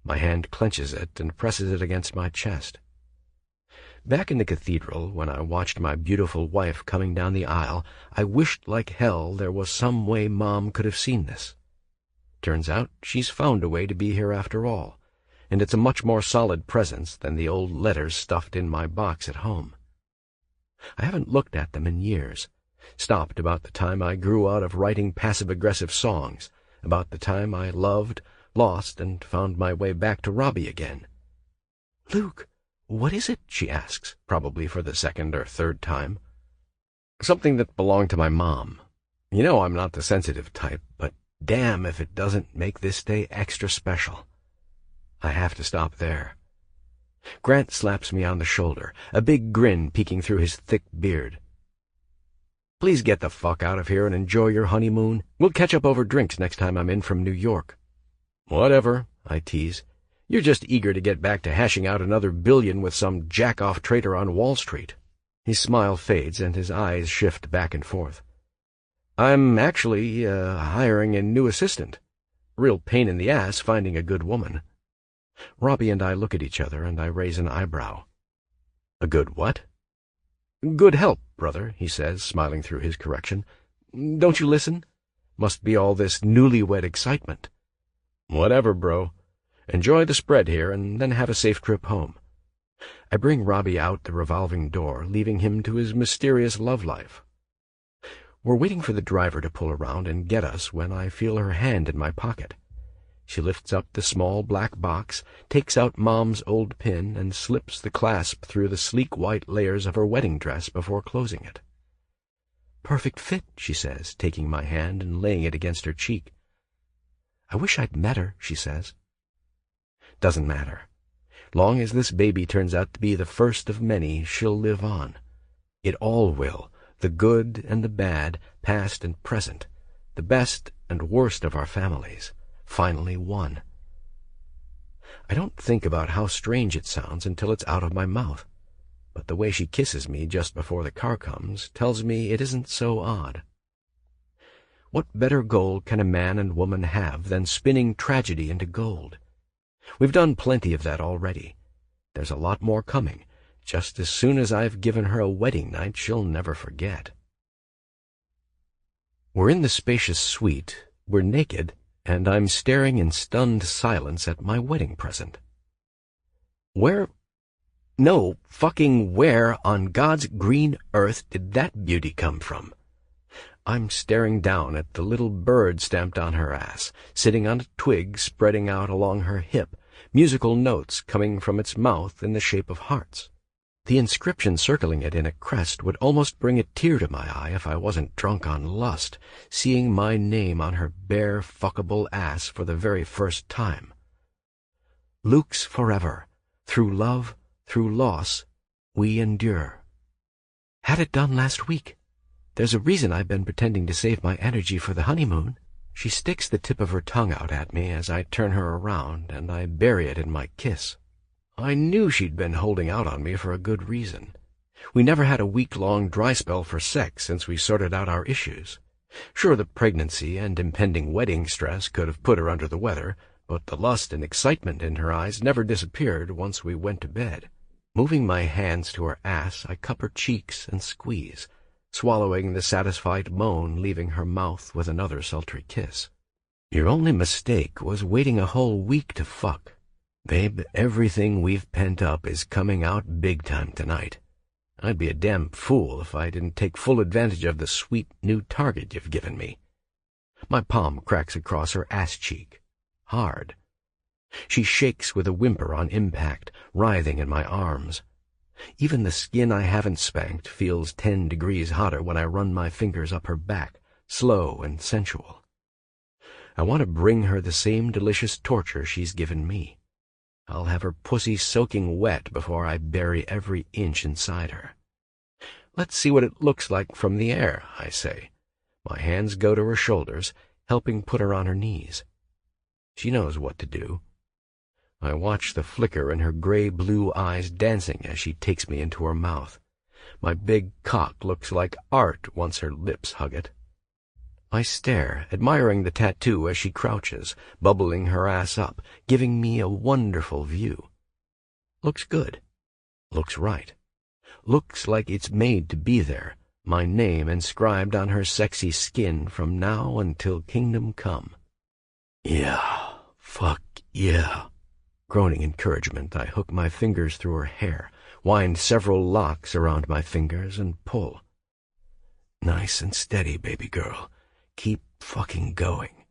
Speaker 4: My hand clenches it and presses it against my chest. Back in the cathedral, when I watched my beautiful wife coming down the aisle, I wished like hell there was some way Mom could have seen this. Turns out she's found a way to be here after all, and it's a much more solid presence than the old letters stuffed in my box at home. I haven't looked at them in years. Stopped about the time I grew out of writing passive-aggressive songs, about the time I loved, lost, and found my way back to Robbie again. "Luke, what is it?" she asks, probably for the second or third time. "Something that belonged to my mom. You know I'm not the sensitive type, but damn if it doesn't make this day extra special." I have to stop there. Grant slaps me on the shoulder, a big grin peeking through his thick beard. "Please get the fuck out of here and enjoy your honeymoon. We'll catch up over drinks next time I'm in from New York." "Whatever," I tease. "You're just eager to get back to hashing out another billion with some jack-off trader on Wall Street." His smile fades and his eyes shift back and forth. "I'm actually hiring a new assistant. Real pain in the ass finding a good woman." Robbie and I look at each other, and I raise an eyebrow. "A good what?" "Good help, brother," he says, smiling through his correction. "Don't you listen? Must be all this newlywed excitement." "Whatever, bro. Enjoy the spread here, and then have a safe trip home." I bring Robbie out the revolving door, leaving him to his mysterious love life. We're waiting for the driver to pull around and get us when I feel her hand in my pocket. She lifts up the small black box, takes out Mom's old pin, and slips the clasp through the sleek white layers of her wedding dress before closing it. "Perfect fit," she says, taking my hand and laying it against her cheek. "I wish I'd met her," she says. "Doesn't matter. Long as this baby turns out to be the first of many, she'll live on. It all will, the good and the bad, past and present, the best and worst of our families. Finally one." I don't think about how strange it sounds until it's out of my mouth, but the way she kisses me just before the car comes tells me it isn't so odd. What better goal can a man and woman have than spinning tragedy into gold? We've done plenty of that already. There's a lot more coming, just as soon as I've given her a wedding night she'll never forget. We're in the spacious suite, we're naked, and I'm staring in stunned silence at my wedding present. Where on God's green earth did that beauty come from? I'm staring down at the little bird stamped on her ass, sitting on a twig spreading out along her hip, musical notes coming from its mouth in the shape of hearts. The inscription circling it in a crest would almost bring a tear to my eye if I wasn't drunk on lust, seeing my name on her bare, fuckable ass for the very first time. "Luke's forever. Through love, through loss, we endure." Had it done last week. There's a reason I've been pretending to save my energy for the honeymoon. She sticks the tip of her tongue out at me as I turn her around, and I bury it in my kiss. I knew she'd been holding out on me for a good reason. We never had a week-long dry spell for sex since we sorted out our issues. Sure, the pregnancy and impending wedding stress could have put her under the weather, but the lust and excitement in her eyes never disappeared once we went to bed. Moving my hands to her ass, I cup her cheeks and squeeze, swallowing the satisfied moan, leaving her mouth with another sultry kiss. "Your only mistake was waiting a whole week to fuck. Babe, everything we've pent up is coming out big time tonight. I'd be a damn fool if I didn't take full advantage of the sweet new target you've given me." My palm cracks across her ass cheek. Hard. She shakes with a whimper on impact, writhing in my arms. Even the skin I haven't spanked feels 10 degrees hotter when I run my fingers up her back, slow and sensual. I want to bring her the same delicious torture she's given me. I'll have her pussy soaking wet before I bury every inch inside her. "Let's see what it looks like from the air," I say. My hands go to her shoulders, helping put her on her knees. She knows what to do. I watch the flicker in her gray-blue eyes dancing as she takes me into her mouth. My big cock looks like art once her lips hug it. I stare, admiring the tattoo as she crouches, bubbling her ass up, giving me a wonderful view. Looks good. Looks right. Looks like it's made to be there, my name inscribed on her sexy skin from now until kingdom come. Yeah, fuck yeah. Groaning encouragement, I hook my fingers through her hair, wind several locks around my fingers, and pull. Nice and steady, baby girl. Keep fucking going.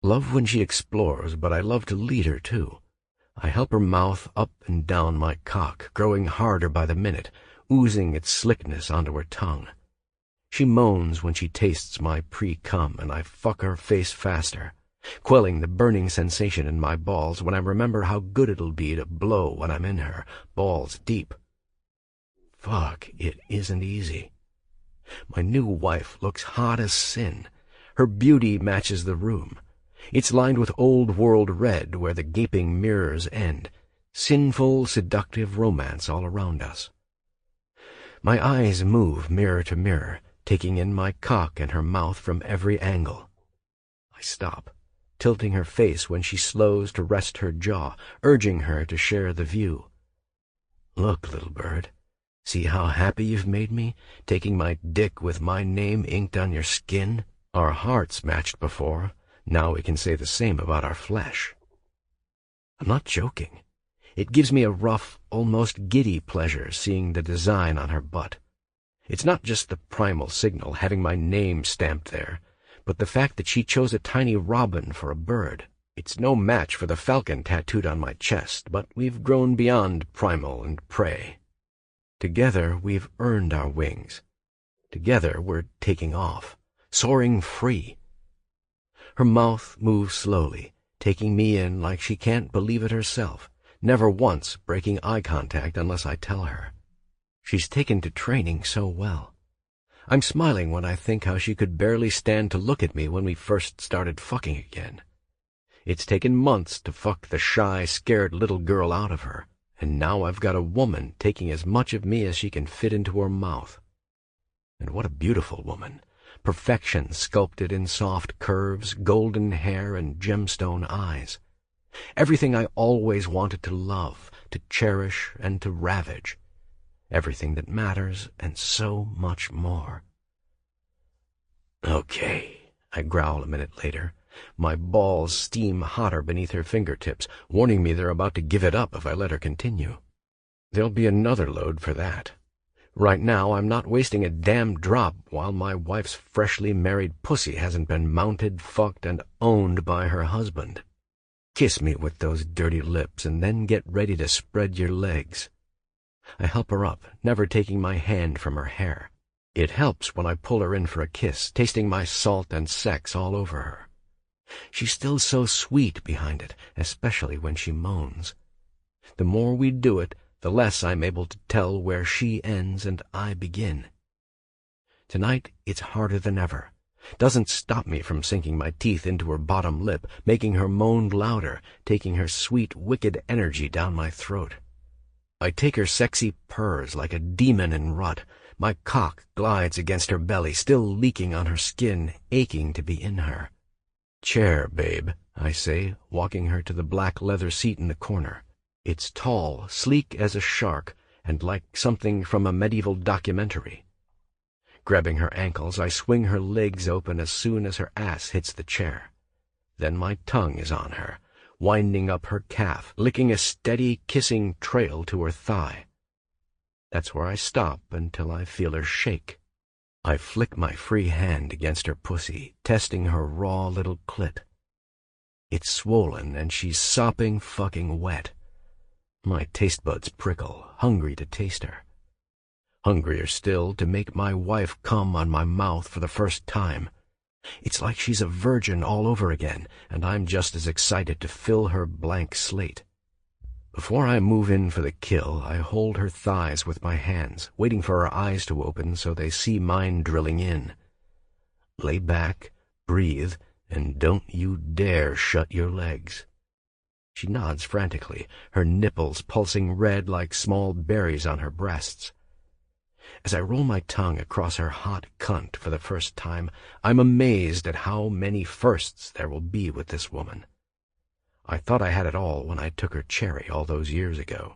Speaker 4: Love when she explores, but I love to lead her, too. I help her mouth up and down my cock, growing harder by the minute, oozing its slickness onto her tongue. She moans when she tastes my pre-cum, and I fuck her face faster, quelling the burning sensation in my balls when I remember how good it'll be to blow when I'm in her, balls deep. Fuck, it isn't easy. My new wife looks hot as sin. Her beauty matches the room. It's lined with old-world red where the gaping mirrors end, sinful, seductive romance all around us. My eyes move mirror to mirror, taking in my cock and her mouth from every angle. I stop, tilting her face when she slows to rest her jaw, urging her to share the view. Look, little bird, see how happy you've made me, taking my dick with my name inked on your skin? Our hearts matched before. Now we can say the same about our flesh. I'm not joking. It gives me a rough, almost giddy pleasure seeing the design on her butt. It's not just the primal signal, having my name stamped there, but the fact that she chose a tiny robin for a bird. It's no match for the falcon tattooed on my chest, but we've grown beyond primal and prey. Together we've earned our wings. Together we're taking off, soaring free. Her mouth moves slowly, taking me in like she can't believe it herself, never once breaking eye contact unless I tell her. She's taken to training so well. I'm smiling when I think how she could barely stand to look at me when we first started fucking again. It's taken months to fuck the shy, scared little girl out of her, and now I've got a woman taking as much of me as she can fit into her mouth. And what a beautiful woman. Perfection sculpted in soft curves, golden hair, and gemstone eyes. Everything I always wanted to love, to cherish, and to ravage. Everything that matters, and so much more. Okay, I growl a minute later. My balls steam hotter beneath her fingertips, warning me they're about to give it up if I let her continue. There'll be another load for that. Right now, I'm not wasting a damn drop while my wife's freshly married pussy hasn't been mounted, fucked, and owned by her husband. Kiss me with those dirty lips, and then get ready to spread your legs. I help her up, never taking my hand from her hair. It helps when I pull her in for a kiss, tasting my salt and sex all over her. She's still so sweet behind it, especially when she moans. The more we do it, the less I'm able to tell where she ends and I begin. Tonight it's harder than ever. Doesn't stop me from sinking my teeth into her bottom lip, making her moan louder, taking her sweet, wicked energy down my throat. I take her sexy purrs like a demon in rut. My cock glides against her belly, still leaking on her skin, aching to be in her. Chair, babe, I say, walking her to the black leather seat in the corner. It's tall, sleek as a shark, and like something from a medieval documentary. Grabbing her ankles, I swing her legs open as soon as her ass hits the chair. Then my tongue is on her, winding up her calf, licking a steady, kissing trail to her thigh. That's where I stop until I feel her shake. I flick my free hand against her pussy, testing her raw little clit. It's swollen and she's sopping fucking wet. My taste buds prickle, hungry to taste her. Hungrier still to make my wife come on my mouth for the first time. It's like she's a virgin all over again, and I'm just as excited to fill her blank slate. Before I move in for the kill, I hold her thighs with my hands, waiting for her eyes to open so they see mine drilling in. Lay back, breathe, and don't you dare shut your legs. She nods frantically, her nipples pulsing red like small berries on her breasts. As I roll my tongue across her hot cunt for the first time, I'm amazed at how many firsts there will be with this woman. I thought I had it all when I took her cherry all those years ago.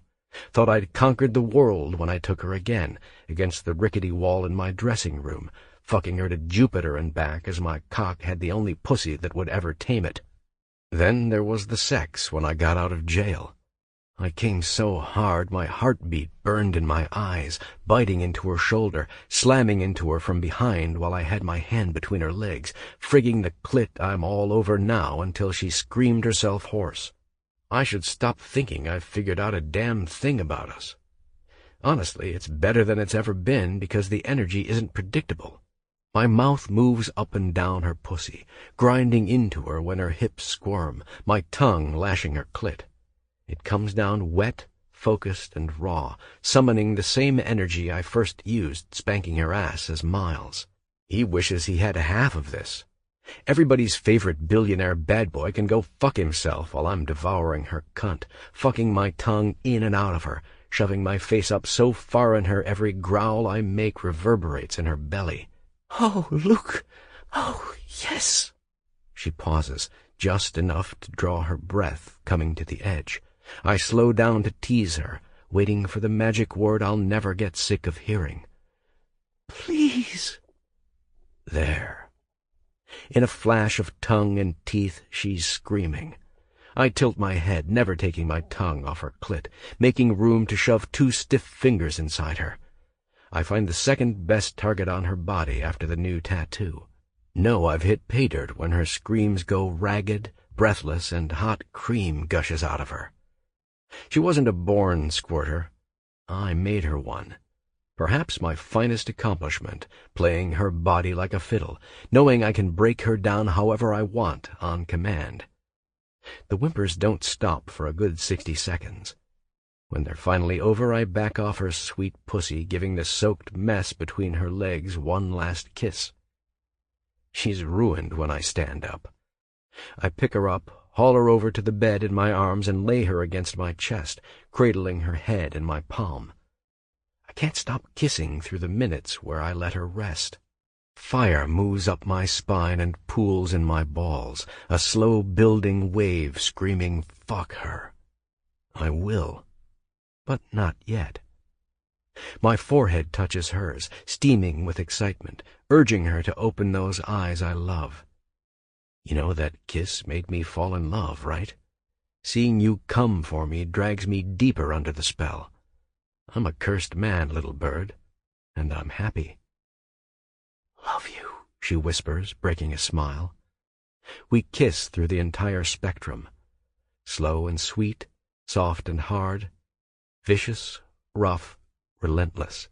Speaker 4: Thought I'd conquered the world when I took her again, against the rickety wall in my dressing room, fucking her to Jupiter and back as my cock had the only pussy that would ever tame it. Then there was the sex when I got out of jail. I came so hard my heartbeat burned in my eyes, biting into her shoulder, slamming into her from behind while I had my hand between her legs, frigging the clit I'm all over now until she screamed herself hoarse. I should stop thinking I've figured out a damn thing about us. Honestly, it's better than it's ever been because the energy isn't predictable. My mouth moves up and down her pussy, grinding into her when her hips squirm, my tongue lashing her clit. It comes down wet, focused, and raw, summoning the same energy I first used spanking her ass as Miles. He wishes he had half of this. Everybody's favorite billionaire bad boy can go fuck himself while I'm devouring her cunt, fucking my tongue in and out of her, shoving my face up so far in her every growl I make reverberates in her belly. "Oh, Luke! Oh, yes!" She pauses, just enough to draw her breath, coming to the edge. I slow down to tease her, waiting for the magic word I'll never get sick of hearing. "Please." There. In a flash of tongue and teeth, she's screaming. I tilt my head, never taking my tongue off her clit, making room to shove 2 stiff fingers inside her. I find the second best target on her body after the new tattoo. Know I've hit pay dirt when her screams go ragged, breathless, and hot cream gushes out of her. She wasn't a born squirter. I made her one. Perhaps my finest accomplishment, playing her body like a fiddle, knowing I can break her down however I want on command. The whimpers don't stop for a good 60 seconds. When they're finally over, I back off her sweet pussy, giving the soaked mess between her legs one last kiss. She's ruined when I stand up. I pick her up, haul her over to the bed in my arms, and lay her against my chest, cradling her head in my palm. I can't stop kissing through the minutes where I let her rest. Fire moves up my spine and pools in my balls, a slow-building wave screaming, "Fuck her." I will, but not yet. My forehead touches hers, steaming with excitement, urging her to open those eyes I love. You know that kiss made me fall in love, right? Seeing you come for me drags me deeper under the spell. I'm a cursed man, little bird, and I'm happy. "Love you," she whispers, breaking a smile. We kiss through the entire spectrum. Slow and sweet, soft and hard, vicious, rough, relentless.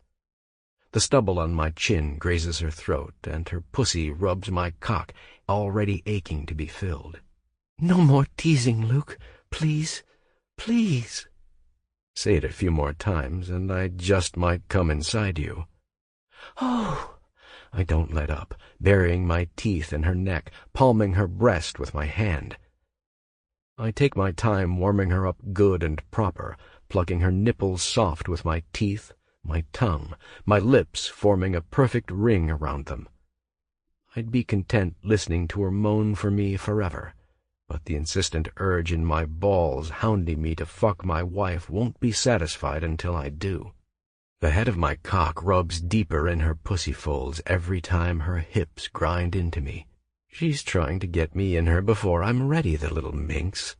Speaker 4: The stubble on my chin grazes her throat, and her pussy rubs my cock, already aching to be filled. "No more teasing, Luke. Please, please." Say it a few more times, and I just might come inside you. "Oh." I don't let up, burying my teeth in her neck, palming her breast with my hand. I take my time warming her up good and proper, plucking her nipples soft with my teeth, my tongue, my lips forming a perfect ring around them. I'd be content listening to her moan for me forever, but the insistent urge in my balls hounding me to fuck my wife won't be satisfied until I do. The head of my cock rubs deeper in her pussy folds every time her hips grind into me. She's trying to get me in her before I'm ready, the little minx.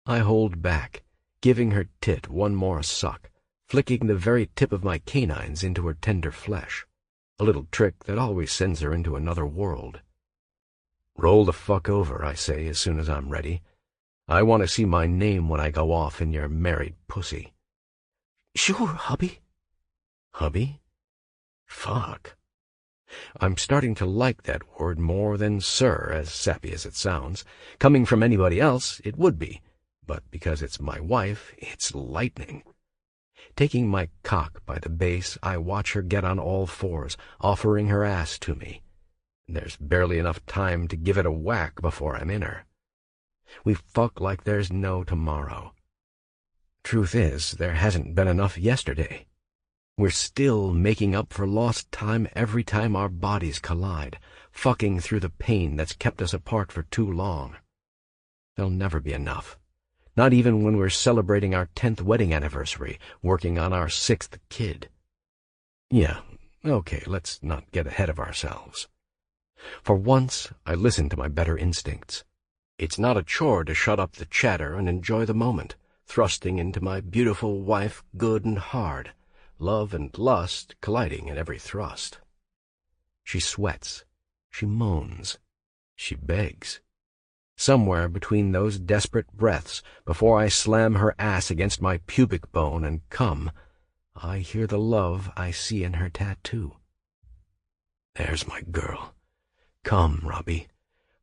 Speaker 4: I hold back, giving her tit one more suck, flicking the very tip of my canines into her tender flesh, a little trick that always sends her into another world. "Roll the fuck over," I say as soon as I'm ready. "I want to see my name when I go off in your married pussy." "Sure, hubby." Hubby? Fuck. I'm starting to like that word more than sir, as sappy as it sounds. Coming from anybody else, it would be, but because it's my wife, it's lightning. Taking my cock by the base, I watch her get on all fours, offering her ass to me. There's barely enough time to give it a whack before I'm in her. We fuck like there's no tomorrow. Truth is, there hasn't been enough yesterday. We're still making up for lost time every time our bodies collide, fucking through the pain that's kept us apart for too long. There'll never be enough. Not even when we're celebrating our 10th wedding anniversary, working on our 6th kid. Yeah, okay, let's not get ahead of ourselves. For once, I listened to my better instincts. It's not a chore to shut up the chatter and enjoy the moment, thrusting into my beautiful wife good and hard, love and lust colliding at every thrust. She sweats, she moans, she begs. Somewhere between those desperate breaths, before I slam her ass against my pubic bone and come, I hear the love I see in her tattoo. There's my girl. Come, Robbie.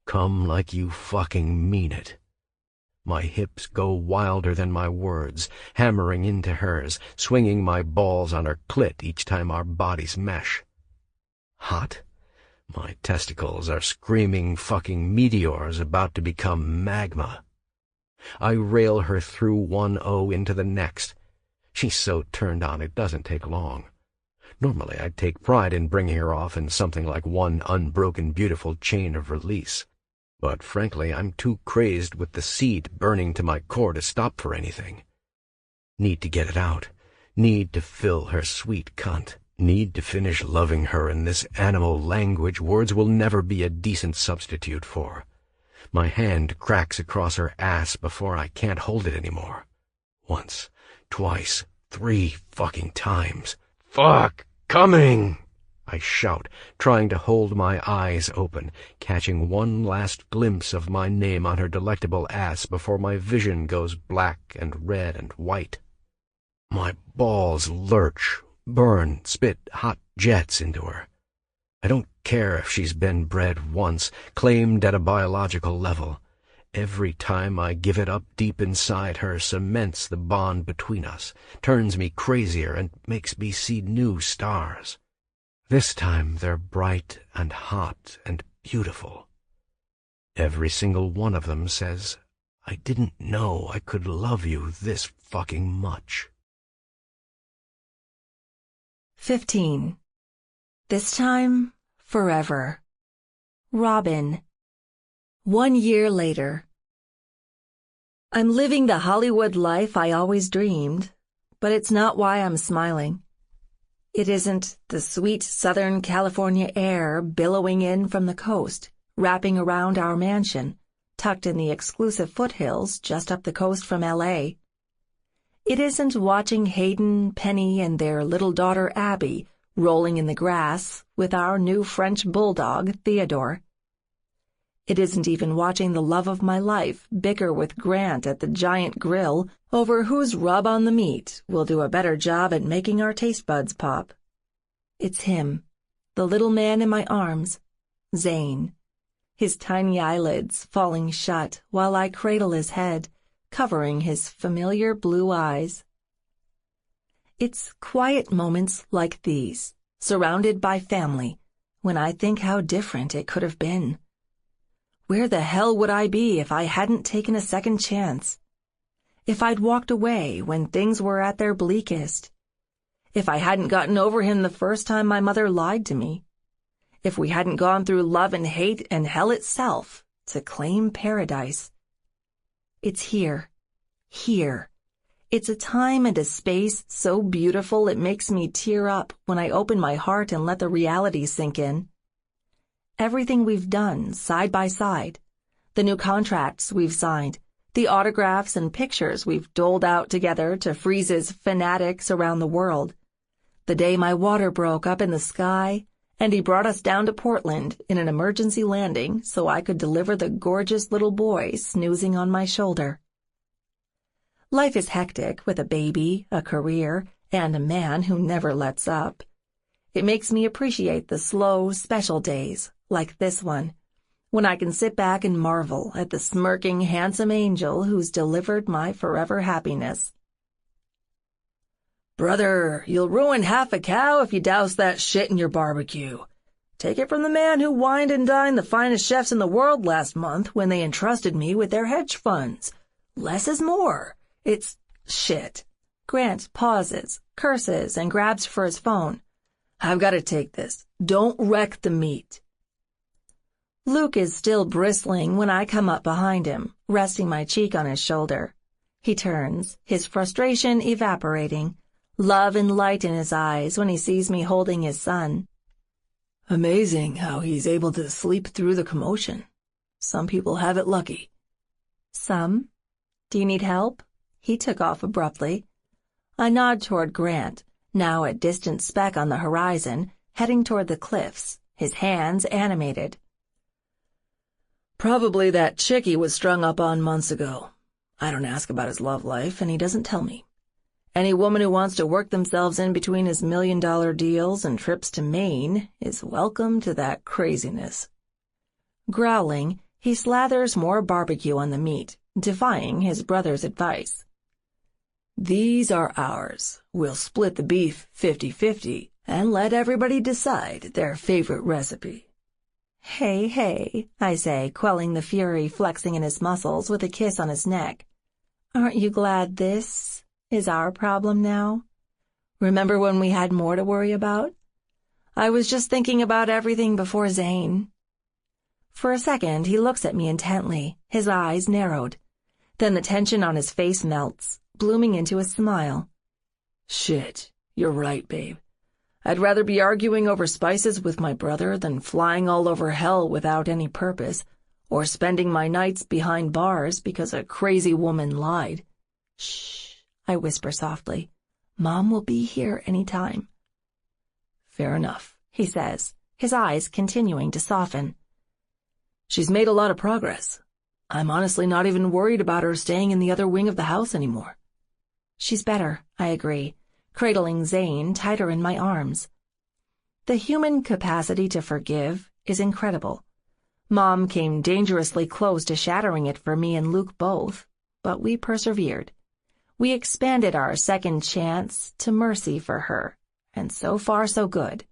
Speaker 4: Come like you fucking mean it. My hips go wilder than my words, hammering into hers, swinging my balls on her clit each time our bodies mesh. Hot? My testicles are screaming fucking meteors about to become magma. I rail her through one O into the next. She's so turned on it doesn't take long. Normally I'd take pride in bringing her off in something like one unbroken beautiful chain of release. But frankly, I'm too crazed with the seed burning to my core to stop for anything. Need to get it out. Need to fill her sweet cunt. Need to finish loving her in this animal language words will never be a decent substitute for. My hand cracks across her ass before I can't hold it anymore. Once, twice, 3 fucking times. Fuck! Coming! I shout, trying to hold my eyes open, catching one last glimpse of my name on her delectable ass before my vision goes black and red and white. My balls lurch, burn, spit hot jets into her. I don't care if she's been bred once, claimed at a biological level. Every time I give it up deep inside her cements the bond between us, turns me crazier and makes me see new stars. This time they're bright and hot and beautiful. Every single one of them says, I didn't know I could love you this fucking much.
Speaker 2: 15. This time, forever. Robin. 1 year later. I'm living the Hollywood life I always dreamed, but it's not why I'm smiling. It isn't the sweet Southern California air billowing in from the coast, wrapping around our mansion, tucked in the exclusive foothills just up the coast from L.A. It isn't watching Hayden, Penny, and their little daughter Abby rolling in the grass with our new French bulldog, Theodore. It isn't even watching the love of my life bicker with Grant at the giant grill over whose rub on the meat will do a better job at making our taste buds pop. It's him, the little man in my arms, Zane, his tiny eyelids falling shut while I cradle his head, covering his familiar blue eyes. It's quiet moments like these, surrounded by family, when I think how different it could have been. Where the hell would I be if I hadn't taken a second chance? If I'd walked away when things were at their bleakest? If I hadn't gotten over him the first time my mother lied to me? If we hadn't gone through love and hate and hell itself to claim paradise? It's here. Here. It's a time and a space so beautiful it makes me tear up when I open my heart and let the reality sink in. Everything we've done, side by side, the new contracts we've signed, the autographs and pictures we've doled out together to Freeze's fanatics around the world, the day my water broke up in the sky, and he brought us down to Portland in an emergency landing so I could deliver the gorgeous little boy snoozing on my shoulder. Life is hectic with a baby, a career, and a man who never lets up. It makes me appreciate the slow, special days, like this one, when I can sit back and marvel at the smirking, handsome angel who's delivered my forever happiness.
Speaker 1: Brother, you'll ruin half a cow if you douse that shit in your barbecue. Take it from the man who wined and dined the finest chefs in the world last month when they entrusted me with their hedge funds. Less is more. It's shit. Grant pauses, curses, and grabs for his phone. I've got to take this. Don't wreck the meat.
Speaker 2: Luke is still bristling when I come up behind him, resting my cheek on his shoulder. He turns, his frustration evaporating, love and light in his eyes when he sees me holding his son.
Speaker 1: Amazing how he's able to sleep through the commotion. Some people have it lucky.
Speaker 2: Some? Do you need help? He took off abruptly. I nod toward Grant, now a distant speck on the horizon, heading toward the cliffs, his hands animated.
Speaker 1: Probably that chick he was strung up on months ago. I don't ask about his love life, and he doesn't tell me. Any woman who wants to work themselves in between his $1 million deals and trips to Maine is welcome to that craziness.
Speaker 2: Growling, he slathers more barbecue on the meat, defying his brother's advice.
Speaker 1: These are ours. We'll split the beef 50-50 and let everybody decide their favorite recipe.
Speaker 2: Hey, I say, quelling the fury flexing in his muscles with a kiss on his neck. Aren't you glad this is our problem now? Remember when we had more to worry about? I was just thinking about everything before Zane. For a second, he looks at me intently, his eyes narrowed. Then the tension on his face melts, blooming into a smile.
Speaker 1: Shit, you're right, babe. I'd rather be arguing over spices with my brother than flying all over hell without any purpose, or spending my nights behind bars because a crazy woman lied.
Speaker 2: Shh, I whisper softly. Mom will be here any time.
Speaker 1: Fair enough,
Speaker 2: he says, his eyes continuing to soften.
Speaker 1: She's made a lot of progress. I'm honestly not even worried about her staying in the other wing of the house anymore.
Speaker 2: She's better, I agree, cradling Zane tighter in my arms. The human capacity to forgive is incredible. Mom came dangerously close to shattering it for me and Luke both, but we persevered. We expanded our second chance to mercy for her, and so far so good.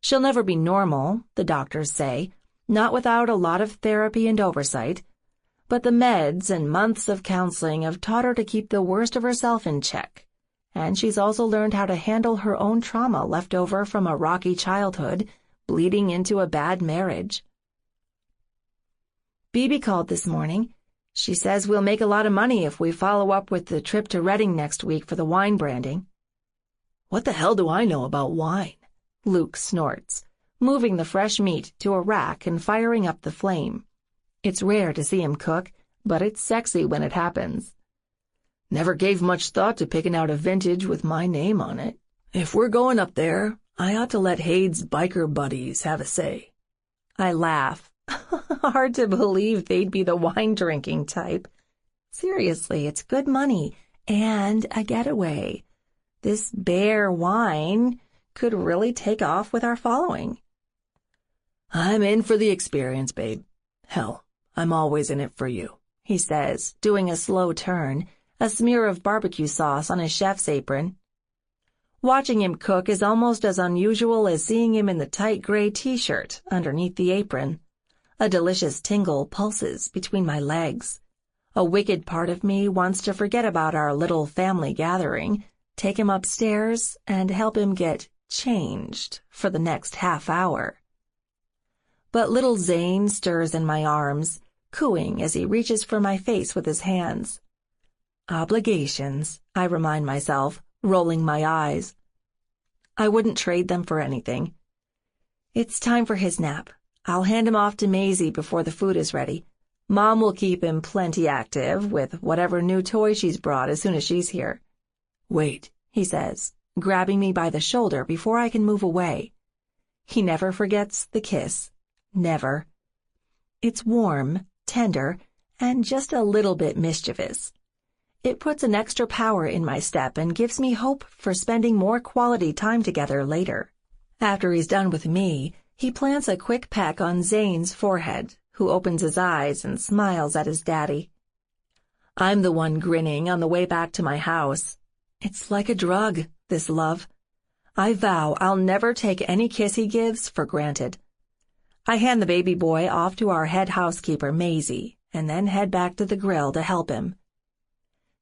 Speaker 2: She'll never be normal, the doctors say, not without a lot of therapy and oversight, but the meds and months of counseling have taught her to keep the worst of herself in check. And she's also learned how to handle her own trauma left over from a rocky childhood, bleeding into a bad marriage. Bibi called this morning. She says we'll make a lot of money if we follow up with the trip to Reading next week for the wine branding.
Speaker 1: What the hell do I know about wine?
Speaker 2: Luke snorts, moving the fresh meat to a rack and firing up the flame. It's rare to see him cook, but it's sexy when it happens.
Speaker 1: Never gave much thought to picking out a vintage with my name on it. If we're going up there, I ought to let Hade's biker buddies have a say.
Speaker 2: I laugh. Hard to believe they'd be the wine-drinking type. Seriously, it's good money and a getaway. This bear wine could really take off with our following.
Speaker 1: I'm in for the experience, babe. Hell, I'm always in it for you,
Speaker 2: he says, doing a slow turn, a smear of barbecue sauce on his chef's apron. Watching him cook is almost as unusual as seeing him in the tight gray t-shirt underneath the apron. A delicious tingle pulses between my legs. A wicked part of me wants to forget about our little family gathering, take him upstairs, and help him get changed for the next half hour. But little Zane stirs in my arms, cooing as he reaches for my face with his hands. Obligations, I remind myself, rolling my eyes. I wouldn't trade them for anything. It's time for his nap. I'll hand him off to Maisie before the food is ready. Mom will keep him plenty active with whatever new toy she's brought as soon as she's here.
Speaker 1: Wait,
Speaker 2: he says, grabbing me by the shoulder before I can move away. He never forgets the kiss. Never. It's warm, tender, and just a little bit mischievous. It puts an extra power in my step and gives me hope for spending more quality time together later. After he's done with me, he plants a quick peck on Zane's forehead, who opens his eyes and smiles at his daddy. I'm the one grinning on the way back to my house. It's like a drug, this love. I vow I'll never take any kiss he gives for granted. I hand the baby boy off to our head housekeeper, Maisie, and then head back to the grill to help him.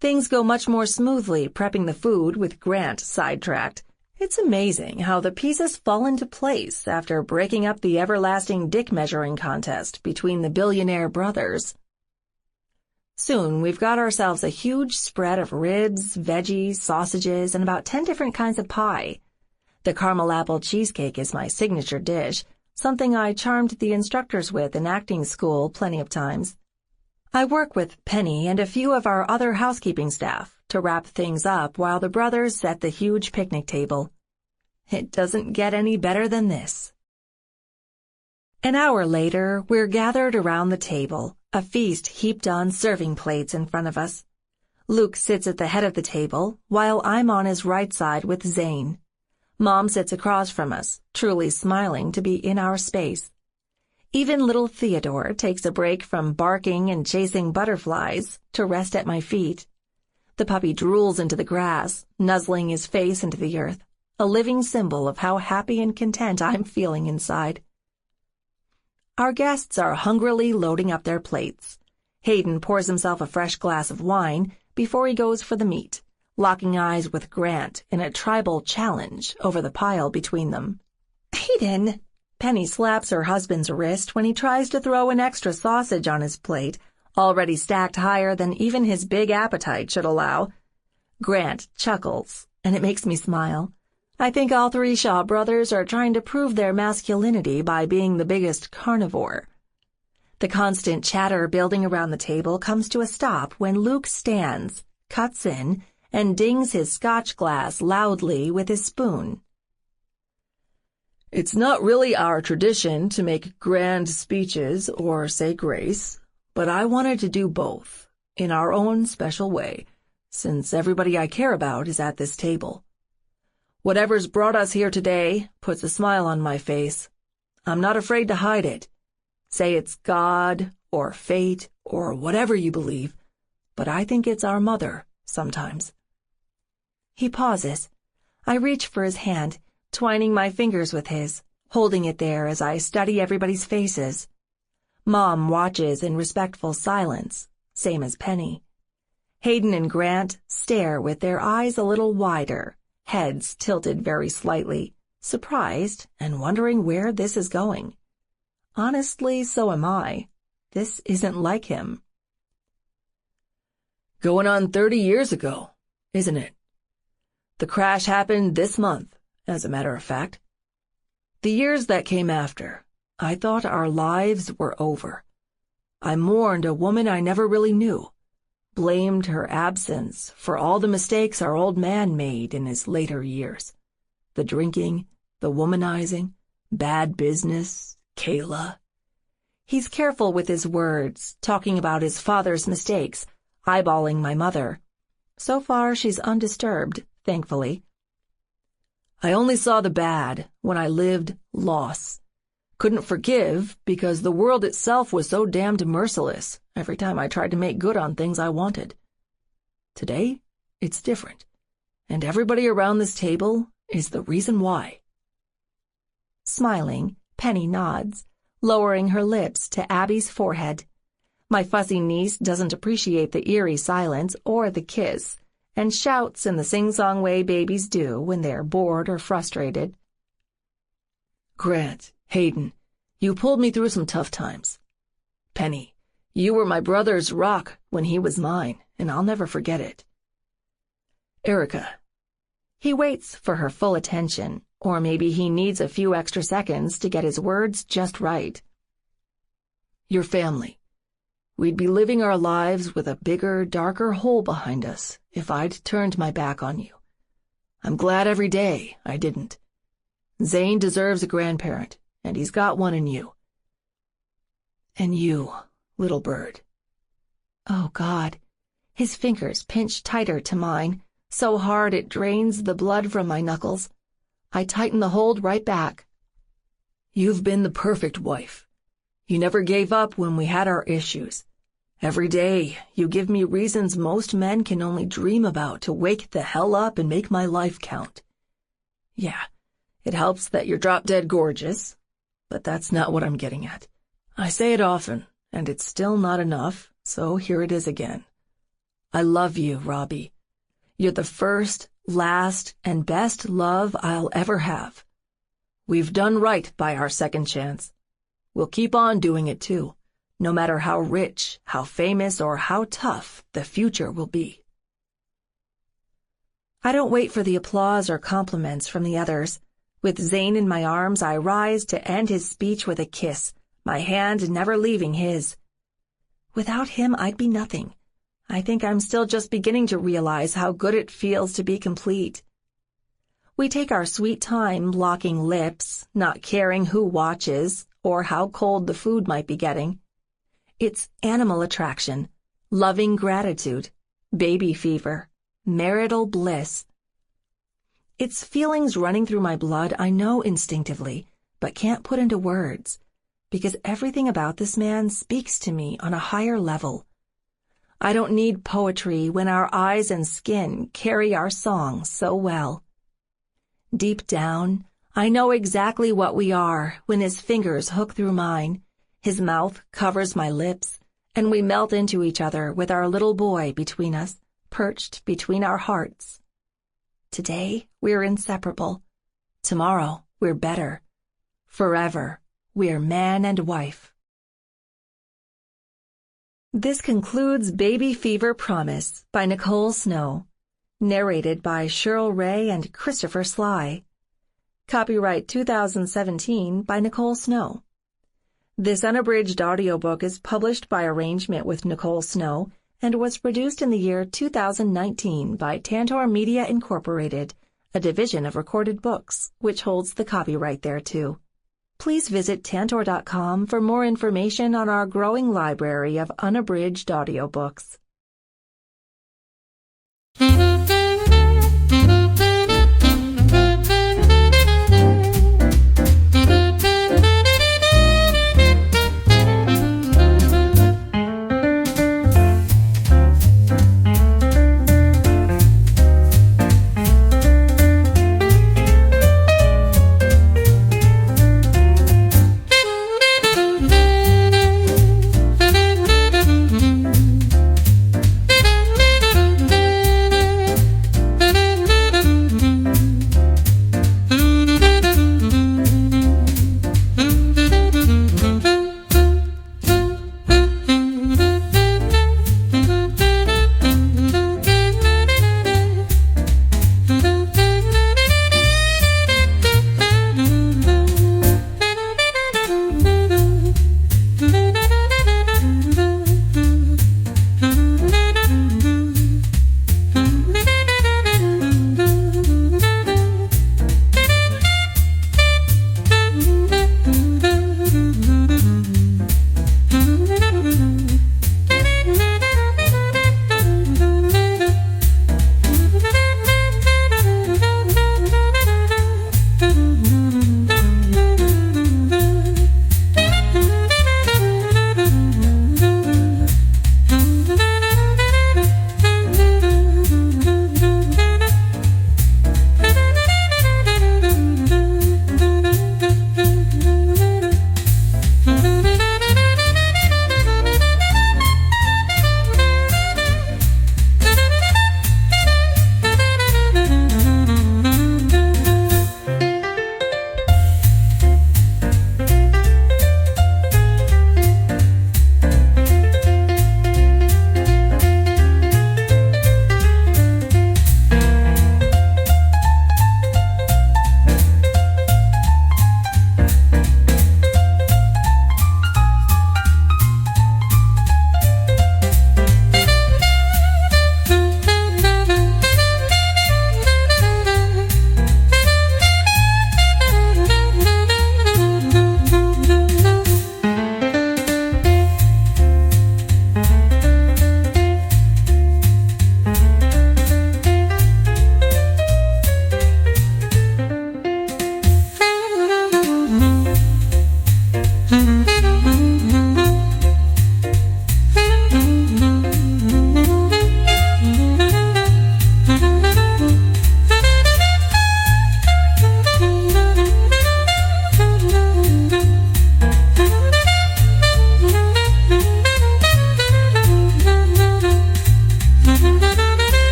Speaker 2: Things go much more smoothly prepping the food with Grant sidetracked. It's amazing how the pieces fall into place after breaking up the everlasting dick measuring contest between the Billionaire brothers. Soon we've got ourselves a huge spread of ribs, veggies, sausages, and about 10 different kinds of pie. The caramel apple cheesecake is my signature dish, something I charmed the instructors with in acting school plenty of times. I work with Penny and a few of our other housekeeping staff to wrap things up while the brothers set the huge picnic table. It doesn't get any better than this. An hour later, we're gathered around the table, a feast heaped on serving plates in front of us. Luke sits at the head of the table, while I'm on his right side with Zane. Mom sits across from us, truly smiling to be in our space. Even little Theodore takes a break from barking and chasing butterflies to rest at my feet. The puppy drools into the grass, nuzzling his face into the earth, a living symbol of how happy and content I'm feeling inside. Our guests are hungrily loading up their plates. Hayden pours himself a fresh glass of wine before he goes for the meat, locking eyes with Grant in a tribal challenge over the pile between them. "Hayden!" Penny slaps her husband's wrist when he tries to throw an extra sausage on his plate, already stacked higher than even his big appetite should allow. Grant chuckles, and it makes me smile. I think all three Shaw brothers are trying to prove their masculinity by being the biggest carnivore. The constant chatter building around the table comes to a stop when Luke stands, cuts in, and dings his scotch glass loudly with his spoon.
Speaker 1: "It's not really our tradition to make grand speeches or say grace, but I wanted to do both, in our own special way, since everybody I care about is at this table. Whatever's brought us here today puts a smile on my face. I'm not afraid to hide it. Say it's God or fate or whatever you believe, but I think it's our mother sometimes."
Speaker 2: He pauses. I reach for his hand, twining my fingers with his, holding it there as I study everybody's faces. Mom watches in respectful silence, same as Penny. Hayden and Grant stare with their eyes a little wider, heads tilted very slightly, surprised and wondering where this is going. Honestly, so am I. This isn't like him.
Speaker 1: "Going on 30 years ago, isn't it? The crash happened this month, as a matter of fact. The years that came after, I thought our lives were over. I mourned a woman I never really knew, blamed her absence for all the mistakes our old man made in his later years. The drinking, the womanizing, bad business, Kayla." He's careful with his words, talking about his father's mistakes, eyeballing my mother. So far, she's undisturbed, thankfully. "I only saw the bad when I lived loss. Couldn't forgive because the world itself was so damned merciless every time I tried to make good on things I wanted. Today, it's different, and everybody around this table is the reason why."
Speaker 2: Smiling, Penny nods, lowering her lips to Abby's forehead. My fussy niece doesn't appreciate the eerie silence or the kiss, and shouts in the sing-song way babies do when they're bored or frustrated.
Speaker 1: "Grant, Hayden, you pulled me through some tough times. Penny, you were my brother's rock when he was mine, and I'll never forget it. Erica."
Speaker 2: He waits for her full attention, or maybe he needs a few extra seconds to get his words just right.
Speaker 1: "Your family. We'd be living our lives with a bigger, darker hole behind us if I'd turned my back on you. I'm glad every day I didn't. Zane deserves a grandparent, and he's got one in you. And you, little bird."
Speaker 2: Oh, God. His fingers pinch tighter to mine, so hard it drains the blood from my knuckles. I tighten the hold right back.
Speaker 1: "You've been the perfect wife. You never gave up when we had our issues. Every day, you give me reasons most men can only dream about to wake the hell up and make my life count. Yeah, it helps that you're drop-dead gorgeous, but that's not what I'm getting at. I say it often, and it's still not enough, so here it is again. I love you, Robbie. You're the first, last, and best love I'll ever have. We've done right by our second chance. We'll keep on doing it, too, no matter how rich, how famous, or how tough the future will be. I don't wait for the applause or compliments from the others. With Zane in my arms, I rise to end his speech with a kiss, my hand never leaving his. Without him, I'd be nothing. I think I'm still just beginning to realize how good it feels to be complete. We take our sweet time locking lips, not caring who watches or how cold the food might be getting. It's animal attraction, loving gratitude, baby fever, marital bliss. It's feelings running through my blood I know instinctively, but can't put into words, because everything about this man speaks to me on a higher level. I don't need poetry when our eyes and skin carry our song so well. Deep down, I know exactly what we are when his fingers hook through mine, his mouth covers my lips, and we melt into each other with our little boy between us, perched between our hearts. Today, we're inseparable. Tomorrow, we're better. Forever, we're man and wife. This concludes Baby Fever Promise by Nicole Snow, narrated by Cheryl Ray and Christopher Sly. Copyright 2017 by Nicole Snow. This unabridged audiobook is published by arrangement with Nicole Snow and was produced in the year 2019 by Tantor Media Incorporated, a division of Recorded Books, which holds the copyright thereto. Please visit Tantor.com for more information on our growing library of unabridged audiobooks.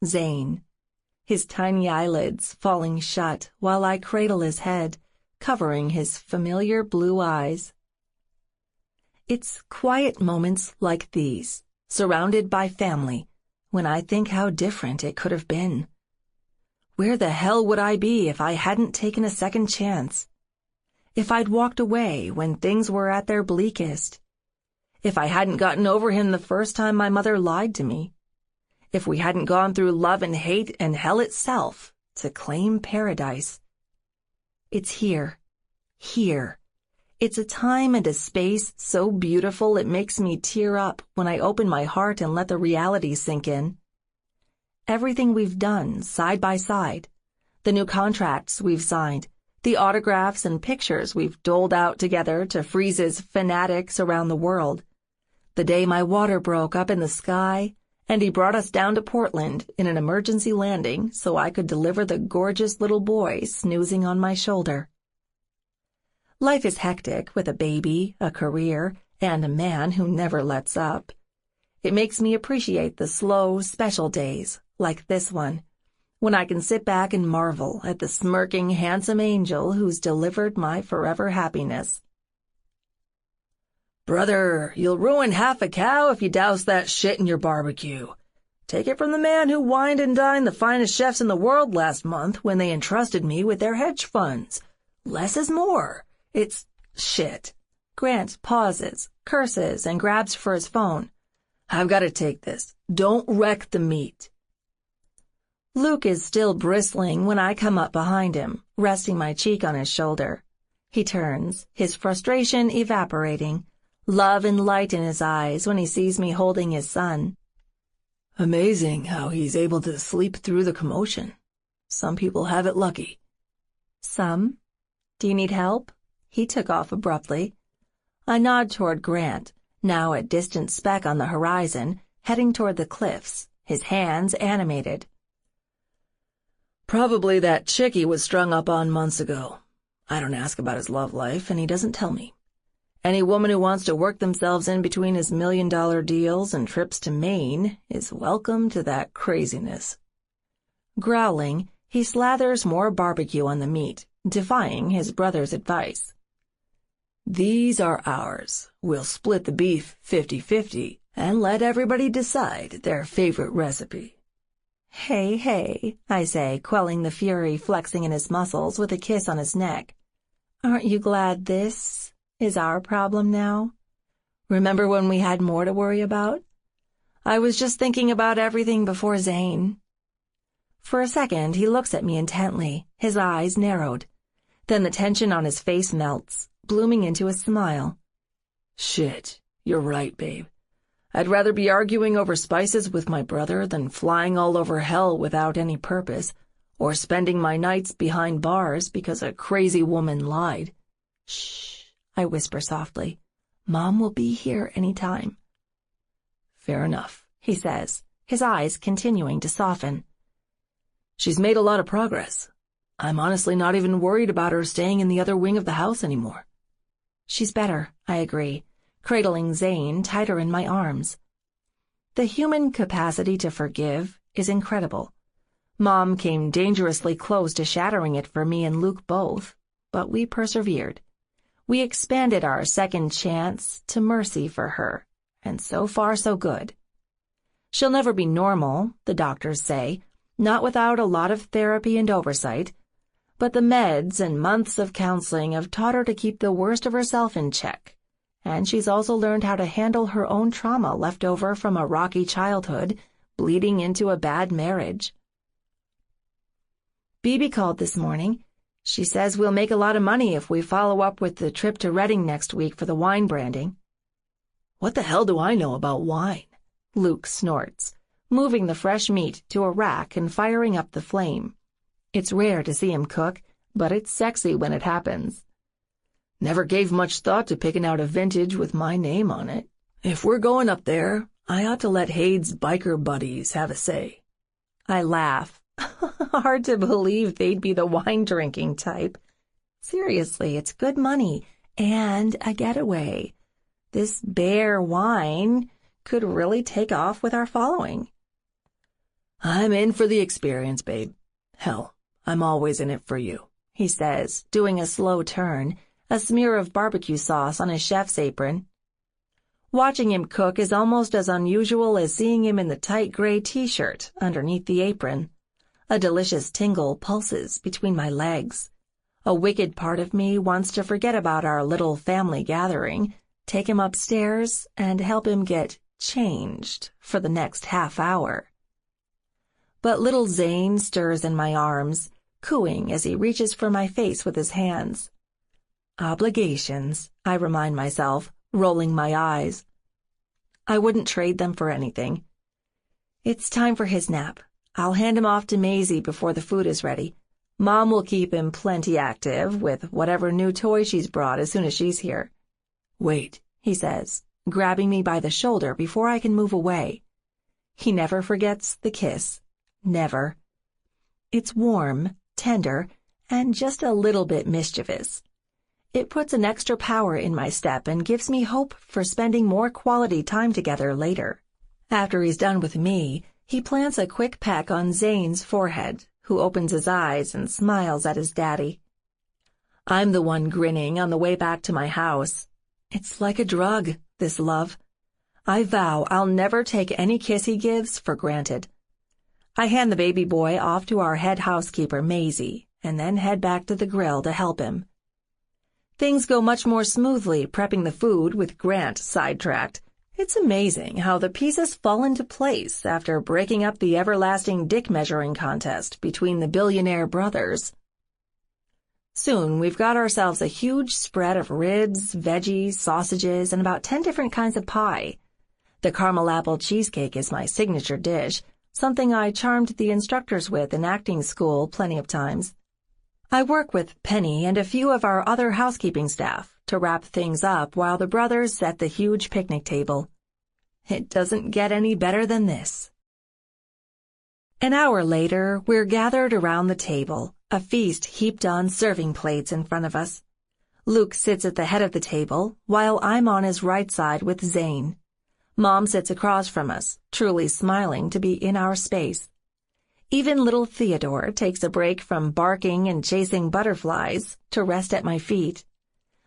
Speaker 2: Zane, his tiny eyelids falling shut while I cradle his head, covering his familiar blue eyes. It's quiet moments like these, surrounded by family, when I think how different it could have been. Where the hell would I be if I hadn't taken a second chance? If I'd walked away when things were at their bleakest? If I hadn't gotten over him the first time my mother lied to me? If we hadn't gone through love and hate and hell itself to claim paradise? It's here. Here. It's a time and a space so beautiful it makes me tear up when I open my heart and let the reality sink in. Everything we've done side by side, the new contracts we've signed, the autographs and pictures we've doled out together to Freeze's fanatics around the world, the day my water broke up in the sky and he brought us down to Portland in an emergency landing so I could deliver the gorgeous little boy snoozing on my shoulder. Life is hectic with a baby, a career, and a man who never lets up. It makes me appreciate the slow, special days, like this one, when I can sit back and marvel at the smirking, handsome angel who's delivered my forever happiness.
Speaker 1: Brother, you'll ruin half a cow if you douse that shit in your barbecue. Take it from the man who wined and dined the finest chefs in the world last month when they entrusted me with their hedge funds. Less is more. It's shit.
Speaker 2: Grant pauses, curses, and grabs for his phone.
Speaker 1: I've got to take this. Don't wreck the meat.
Speaker 2: Luke is still bristling when I come up behind him, resting my cheek on his shoulder. He turns, his frustration evaporating, love and light in his eyes when he sees me holding his son.
Speaker 1: Amazing how he's able to sleep through the commotion. Some people have it lucky.
Speaker 2: Some? Do you need help? He took off abruptly. I nod toward Grant, now a distant speck on the horizon, heading toward the cliffs, his hands animated.
Speaker 1: Probably that chick he was strung up on months ago. I don't ask about his love life, and he doesn't tell me. Any woman who wants to work themselves in between his $1 million deals and trips to Maine is welcome to that craziness.
Speaker 2: Growling, he slathers more barbecue on the meat, defying his brother's advice.
Speaker 1: These are ours. We'll split the beef 50-50 and let everybody decide their favorite recipe.
Speaker 2: Hey, I say, quelling the fury flexing in his muscles with a kiss on his neck. Aren't you glad this is our problem now? Remember when we had more to worry about? I was just thinking about everything before Zane. For a second, he looks at me intently, his eyes narrowed. Then the tension on his face melts, blooming into a smile.
Speaker 1: Shit, you're right, babe. I'd rather be arguing over spices with my brother than flying all over hell without any purpose, or spending my nights behind bars because a crazy woman lied.
Speaker 2: Shh, I whisper softly. Mom will be here any time.
Speaker 1: Fair enough,
Speaker 2: he says, his eyes continuing to soften.
Speaker 1: She's made a lot of progress. I'm honestly not even worried about her staying in the other wing of the house anymore.
Speaker 2: She's better, I agree, cradling Zane tighter in my arms. The human capacity to forgive is incredible. Mom came dangerously close to shattering it for me and Luke both, but we persevered. We expanded our second chance to mercy for her, and so far so good. She'll never be normal, the doctors say, not without a lot of therapy and oversight, but the meds and months of counseling have taught her to keep the worst of herself in check, and she's also learned how to handle her own trauma left over from a rocky childhood, bleeding into a bad marriage. Bibi called this morning. She says we'll make a lot of money if we follow up with the trip to Reading next week for the wine branding.
Speaker 1: What the hell do I know about wine?
Speaker 2: Luke snorts, moving the fresh meat to a rack and firing up the flame. It's rare to see him cook, but it's sexy when it happens.
Speaker 1: Never gave much thought to picking out a vintage with my name on it. If we're going up there, I ought to let Hade's biker buddies have a say.
Speaker 2: I laugh. Hard to believe they'd be the wine-drinking type. Seriously, it's good money and a getaway. This bear wine could really take off with our following.
Speaker 1: I'm in for the experience, babe. Hell, I'm always in it for you, he says, doing a slow turn, a smear of barbecue sauce on his chef's apron. Watching him cook is almost as unusual as seeing him in the tight gray t-shirt underneath the apron. A delicious tingle pulses between my legs. A wicked part of me wants to forget about our little family gathering, take him upstairs, and help him get changed for the next half hour. But little Zane stirs in my arms, cooing as he reaches for my face with his hands. Obligations, I remind myself, rolling my eyes. I wouldn't trade them for anything. It's time for his nap. I'll hand him off to Maisie before the food is ready. Mom will keep him plenty active with whatever new toy she's brought as soon as she's here. Wait, he says, grabbing me by the shoulder before I can move away. He never forgets the kiss. Never. It's warm, tender, and just a little bit mischievous. It puts an extra power in my step and gives me hope for spending more quality time together later. After he's done with me, he plants a quick peck on Zane's forehead, who opens his eyes and smiles at his daddy. I'm the one grinning on the way back to my house. It's like a drug, this love. I vow I'll never take any kiss he gives for granted. I hand the baby boy off to our head housekeeper, Maisie, and then head back to the grill to help him. Things go much more smoothly prepping the food with Grant sidetracked. It's amazing how the pieces fall into place after breaking up the everlasting dick measuring contest between the Billionaire brothers. Soon we've got ourselves a huge spread of ribs, veggies, sausages, and about 10 different kinds of pie. The caramel apple cheesecake is my signature dish, something I charmed the instructors with in acting school plenty of times. I work with Penny and a few of our other housekeeping staff to wrap things up while the brothers set the huge picnic table. It doesn't get any better than this. An hour later, we're gathered around the table, a feast heaped on serving plates in front of us. Luke sits at the head of the table, while I'm on his right side with Zane. Mom sits across from us, truly smiling to be in our space. Even little Theodore takes a break from barking and chasing butterflies to rest at my feet.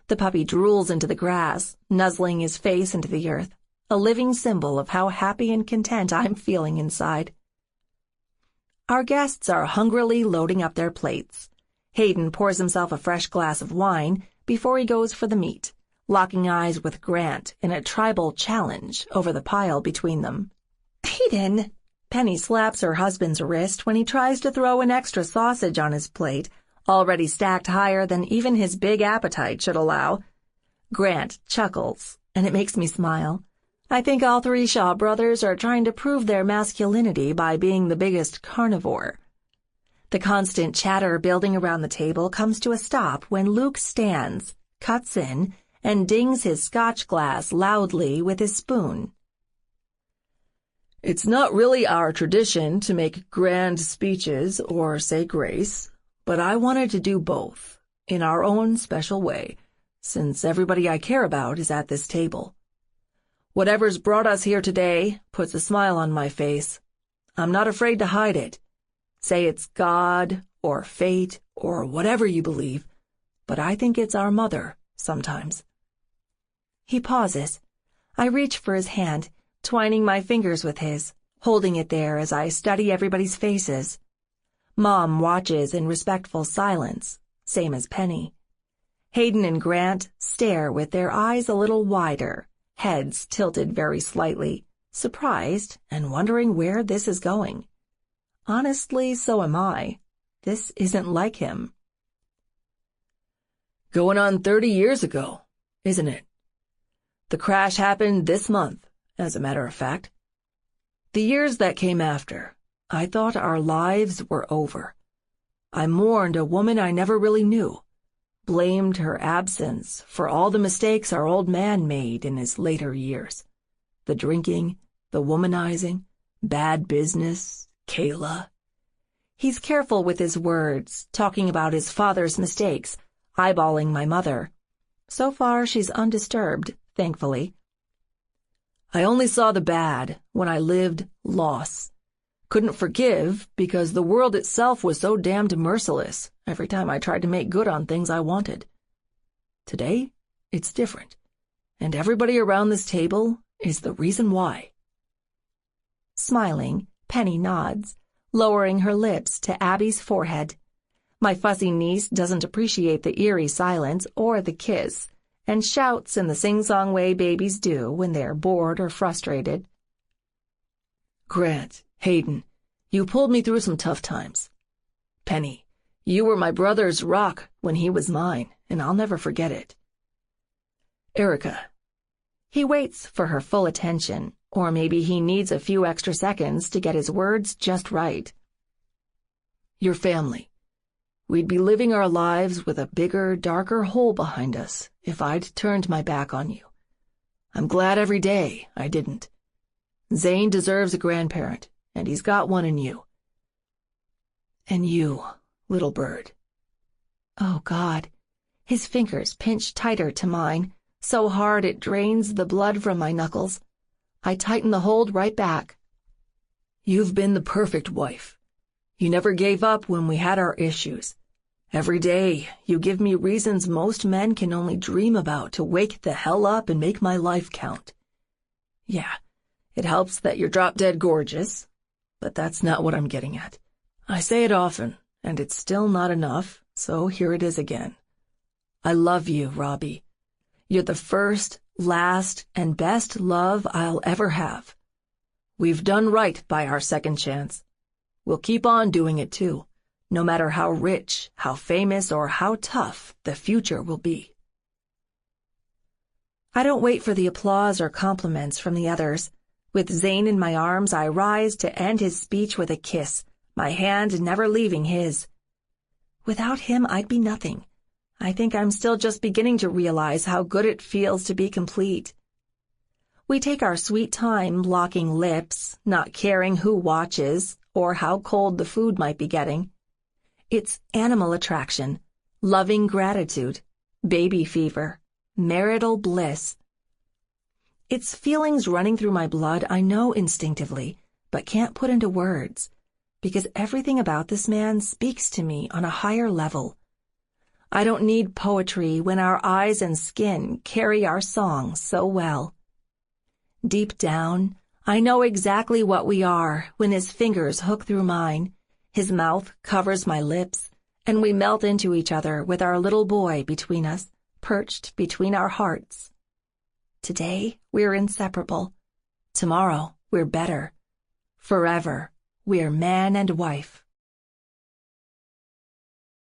Speaker 1: The puppy drools into the grass, nuzzling his face into the earth, a living symbol of how happy and content I'm feeling inside. Our guests are hungrily loading up their plates. Hayden pours himself a fresh glass of wine before he goes for the meat, locking eyes with Grant in a tribal challenge over the pile between them. "Hayden!" Penny slaps her husband's wrist when he tries to throw an extra sausage on his plate, already stacked higher than even his big appetite should allow. Grant chuckles, and it makes me smile. I think all three Shaw brothers are trying to prove their masculinity by being the biggest carnivore. The constant chatter building around the table comes to a stop when Luke stands, cuts in, and dings his scotch glass loudly with his spoon. "It's not really our tradition to make grand speeches or say grace, but I wanted to do both, in our own special way, since everybody I care about is at this table. Whatever's brought us here today puts a smile on my face. I'm not afraid to hide it. Say it's God or fate or whatever you believe, but I think it's our mother sometimes." He pauses. I reach for his hand, twining my fingers with his, holding it there as I study everybody's faces. Mom watches in respectful silence, same as Penny. Hayden and Grant stare with their eyes a little wider, heads tilted very slightly, surprised and wondering where this is going. Honestly, so am I. This isn't like him. "Going on 30 years ago, isn't it? The crash happened this month, as a matter of fact. The years that came after, I thought our lives were over. I mourned a woman I never really knew, blamed her absence for all the mistakes our old man made in his later years. The drinking, the womanizing, bad business, Kayla." He's careful with his words, talking about his father's mistakes, eyeballing my mother. So far, she's undisturbed, thankfully. "I only saw the bad when I lived loss. Couldn't forgive because the world itself was so damned merciless every time I tried to make good on things I wanted. Today, it's different, and everybody around this table is the reason why.
Speaker 2: Smiling, Penny nods, lowering her lips to Abby's forehead. My fussy niece doesn't appreciate the eerie silence or the kiss, and shouts in the sing-song way babies do when they're bored or frustrated.
Speaker 1: Grant, Hayden, you pulled me through some tough times. Penny, you were my brother's rock when he was mine, and I'll never forget it. Erica.
Speaker 2: He waits for her full attention, or maybe he needs a few extra seconds to get his words just right.
Speaker 1: Your family. We'd be living our lives with a bigger, darker hole behind us if I'd turned my back on you. I'm glad every day I didn't. Zane deserves a grandparent, and he's got one in you. And you, little bird.
Speaker 2: Oh, God. His fingers pinch tighter to mine, so hard it drains the blood from my knuckles. I tighten the hold right back.
Speaker 1: You've been the perfect wife. You never gave up when we had our issues. Every day, you give me reasons most men can only dream about to wake the hell up and make my life count. Yeah, it helps that you're drop-dead gorgeous, but that's not what I'm getting at. I say it often, and it's still not enough, so here it is again. I love you, Robbie. You're the first, last, and best love I'll ever have. We've done right by our second chance. We'll keep on doing it too, no matter how rich, how famous, or how tough the future will be.
Speaker 2: I don't wait for the applause or compliments from the others. With Zane in my arms, I rise to end his speech with a kiss, my hand never leaving his. Without him, I'd be nothing. I think I'm still just beginning to realize how good it feels to be complete. We take our sweet time locking lips, not caring who watches or how cold the food might be getting. It's animal attraction, loving gratitude, baby fever, marital bliss. It's feelings running through my blood I know instinctively, but can't put into words, because everything about this man speaks to me on a higher level. I don't need poetry when our eyes and skin carry our song so well. Deep down, I know exactly what we are when his fingers hook through mine, his mouth covers my lips, and we melt into each other with our little boy between us, perched between our hearts. Today, we're inseparable. Tomorrow, we're better. Forever, we're man and wife.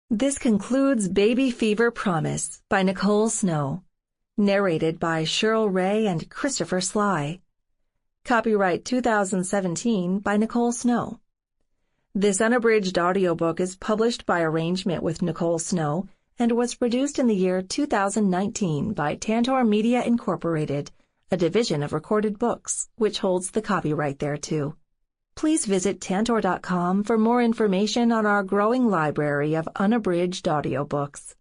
Speaker 2: This concludes Baby Fever Promise by Nicole Snow, narrated by Cheryl Ray and Christopher Sly. Copyright 2017 by Nicole Snow. This unabridged audiobook is published by arrangement with Nicole Snow and was produced in the year 2019 by Tantor Media Incorporated, a division of Recorded Books, which holds the copyright thereto. Please visit Tantor.com for more information on our growing library of unabridged audiobooks.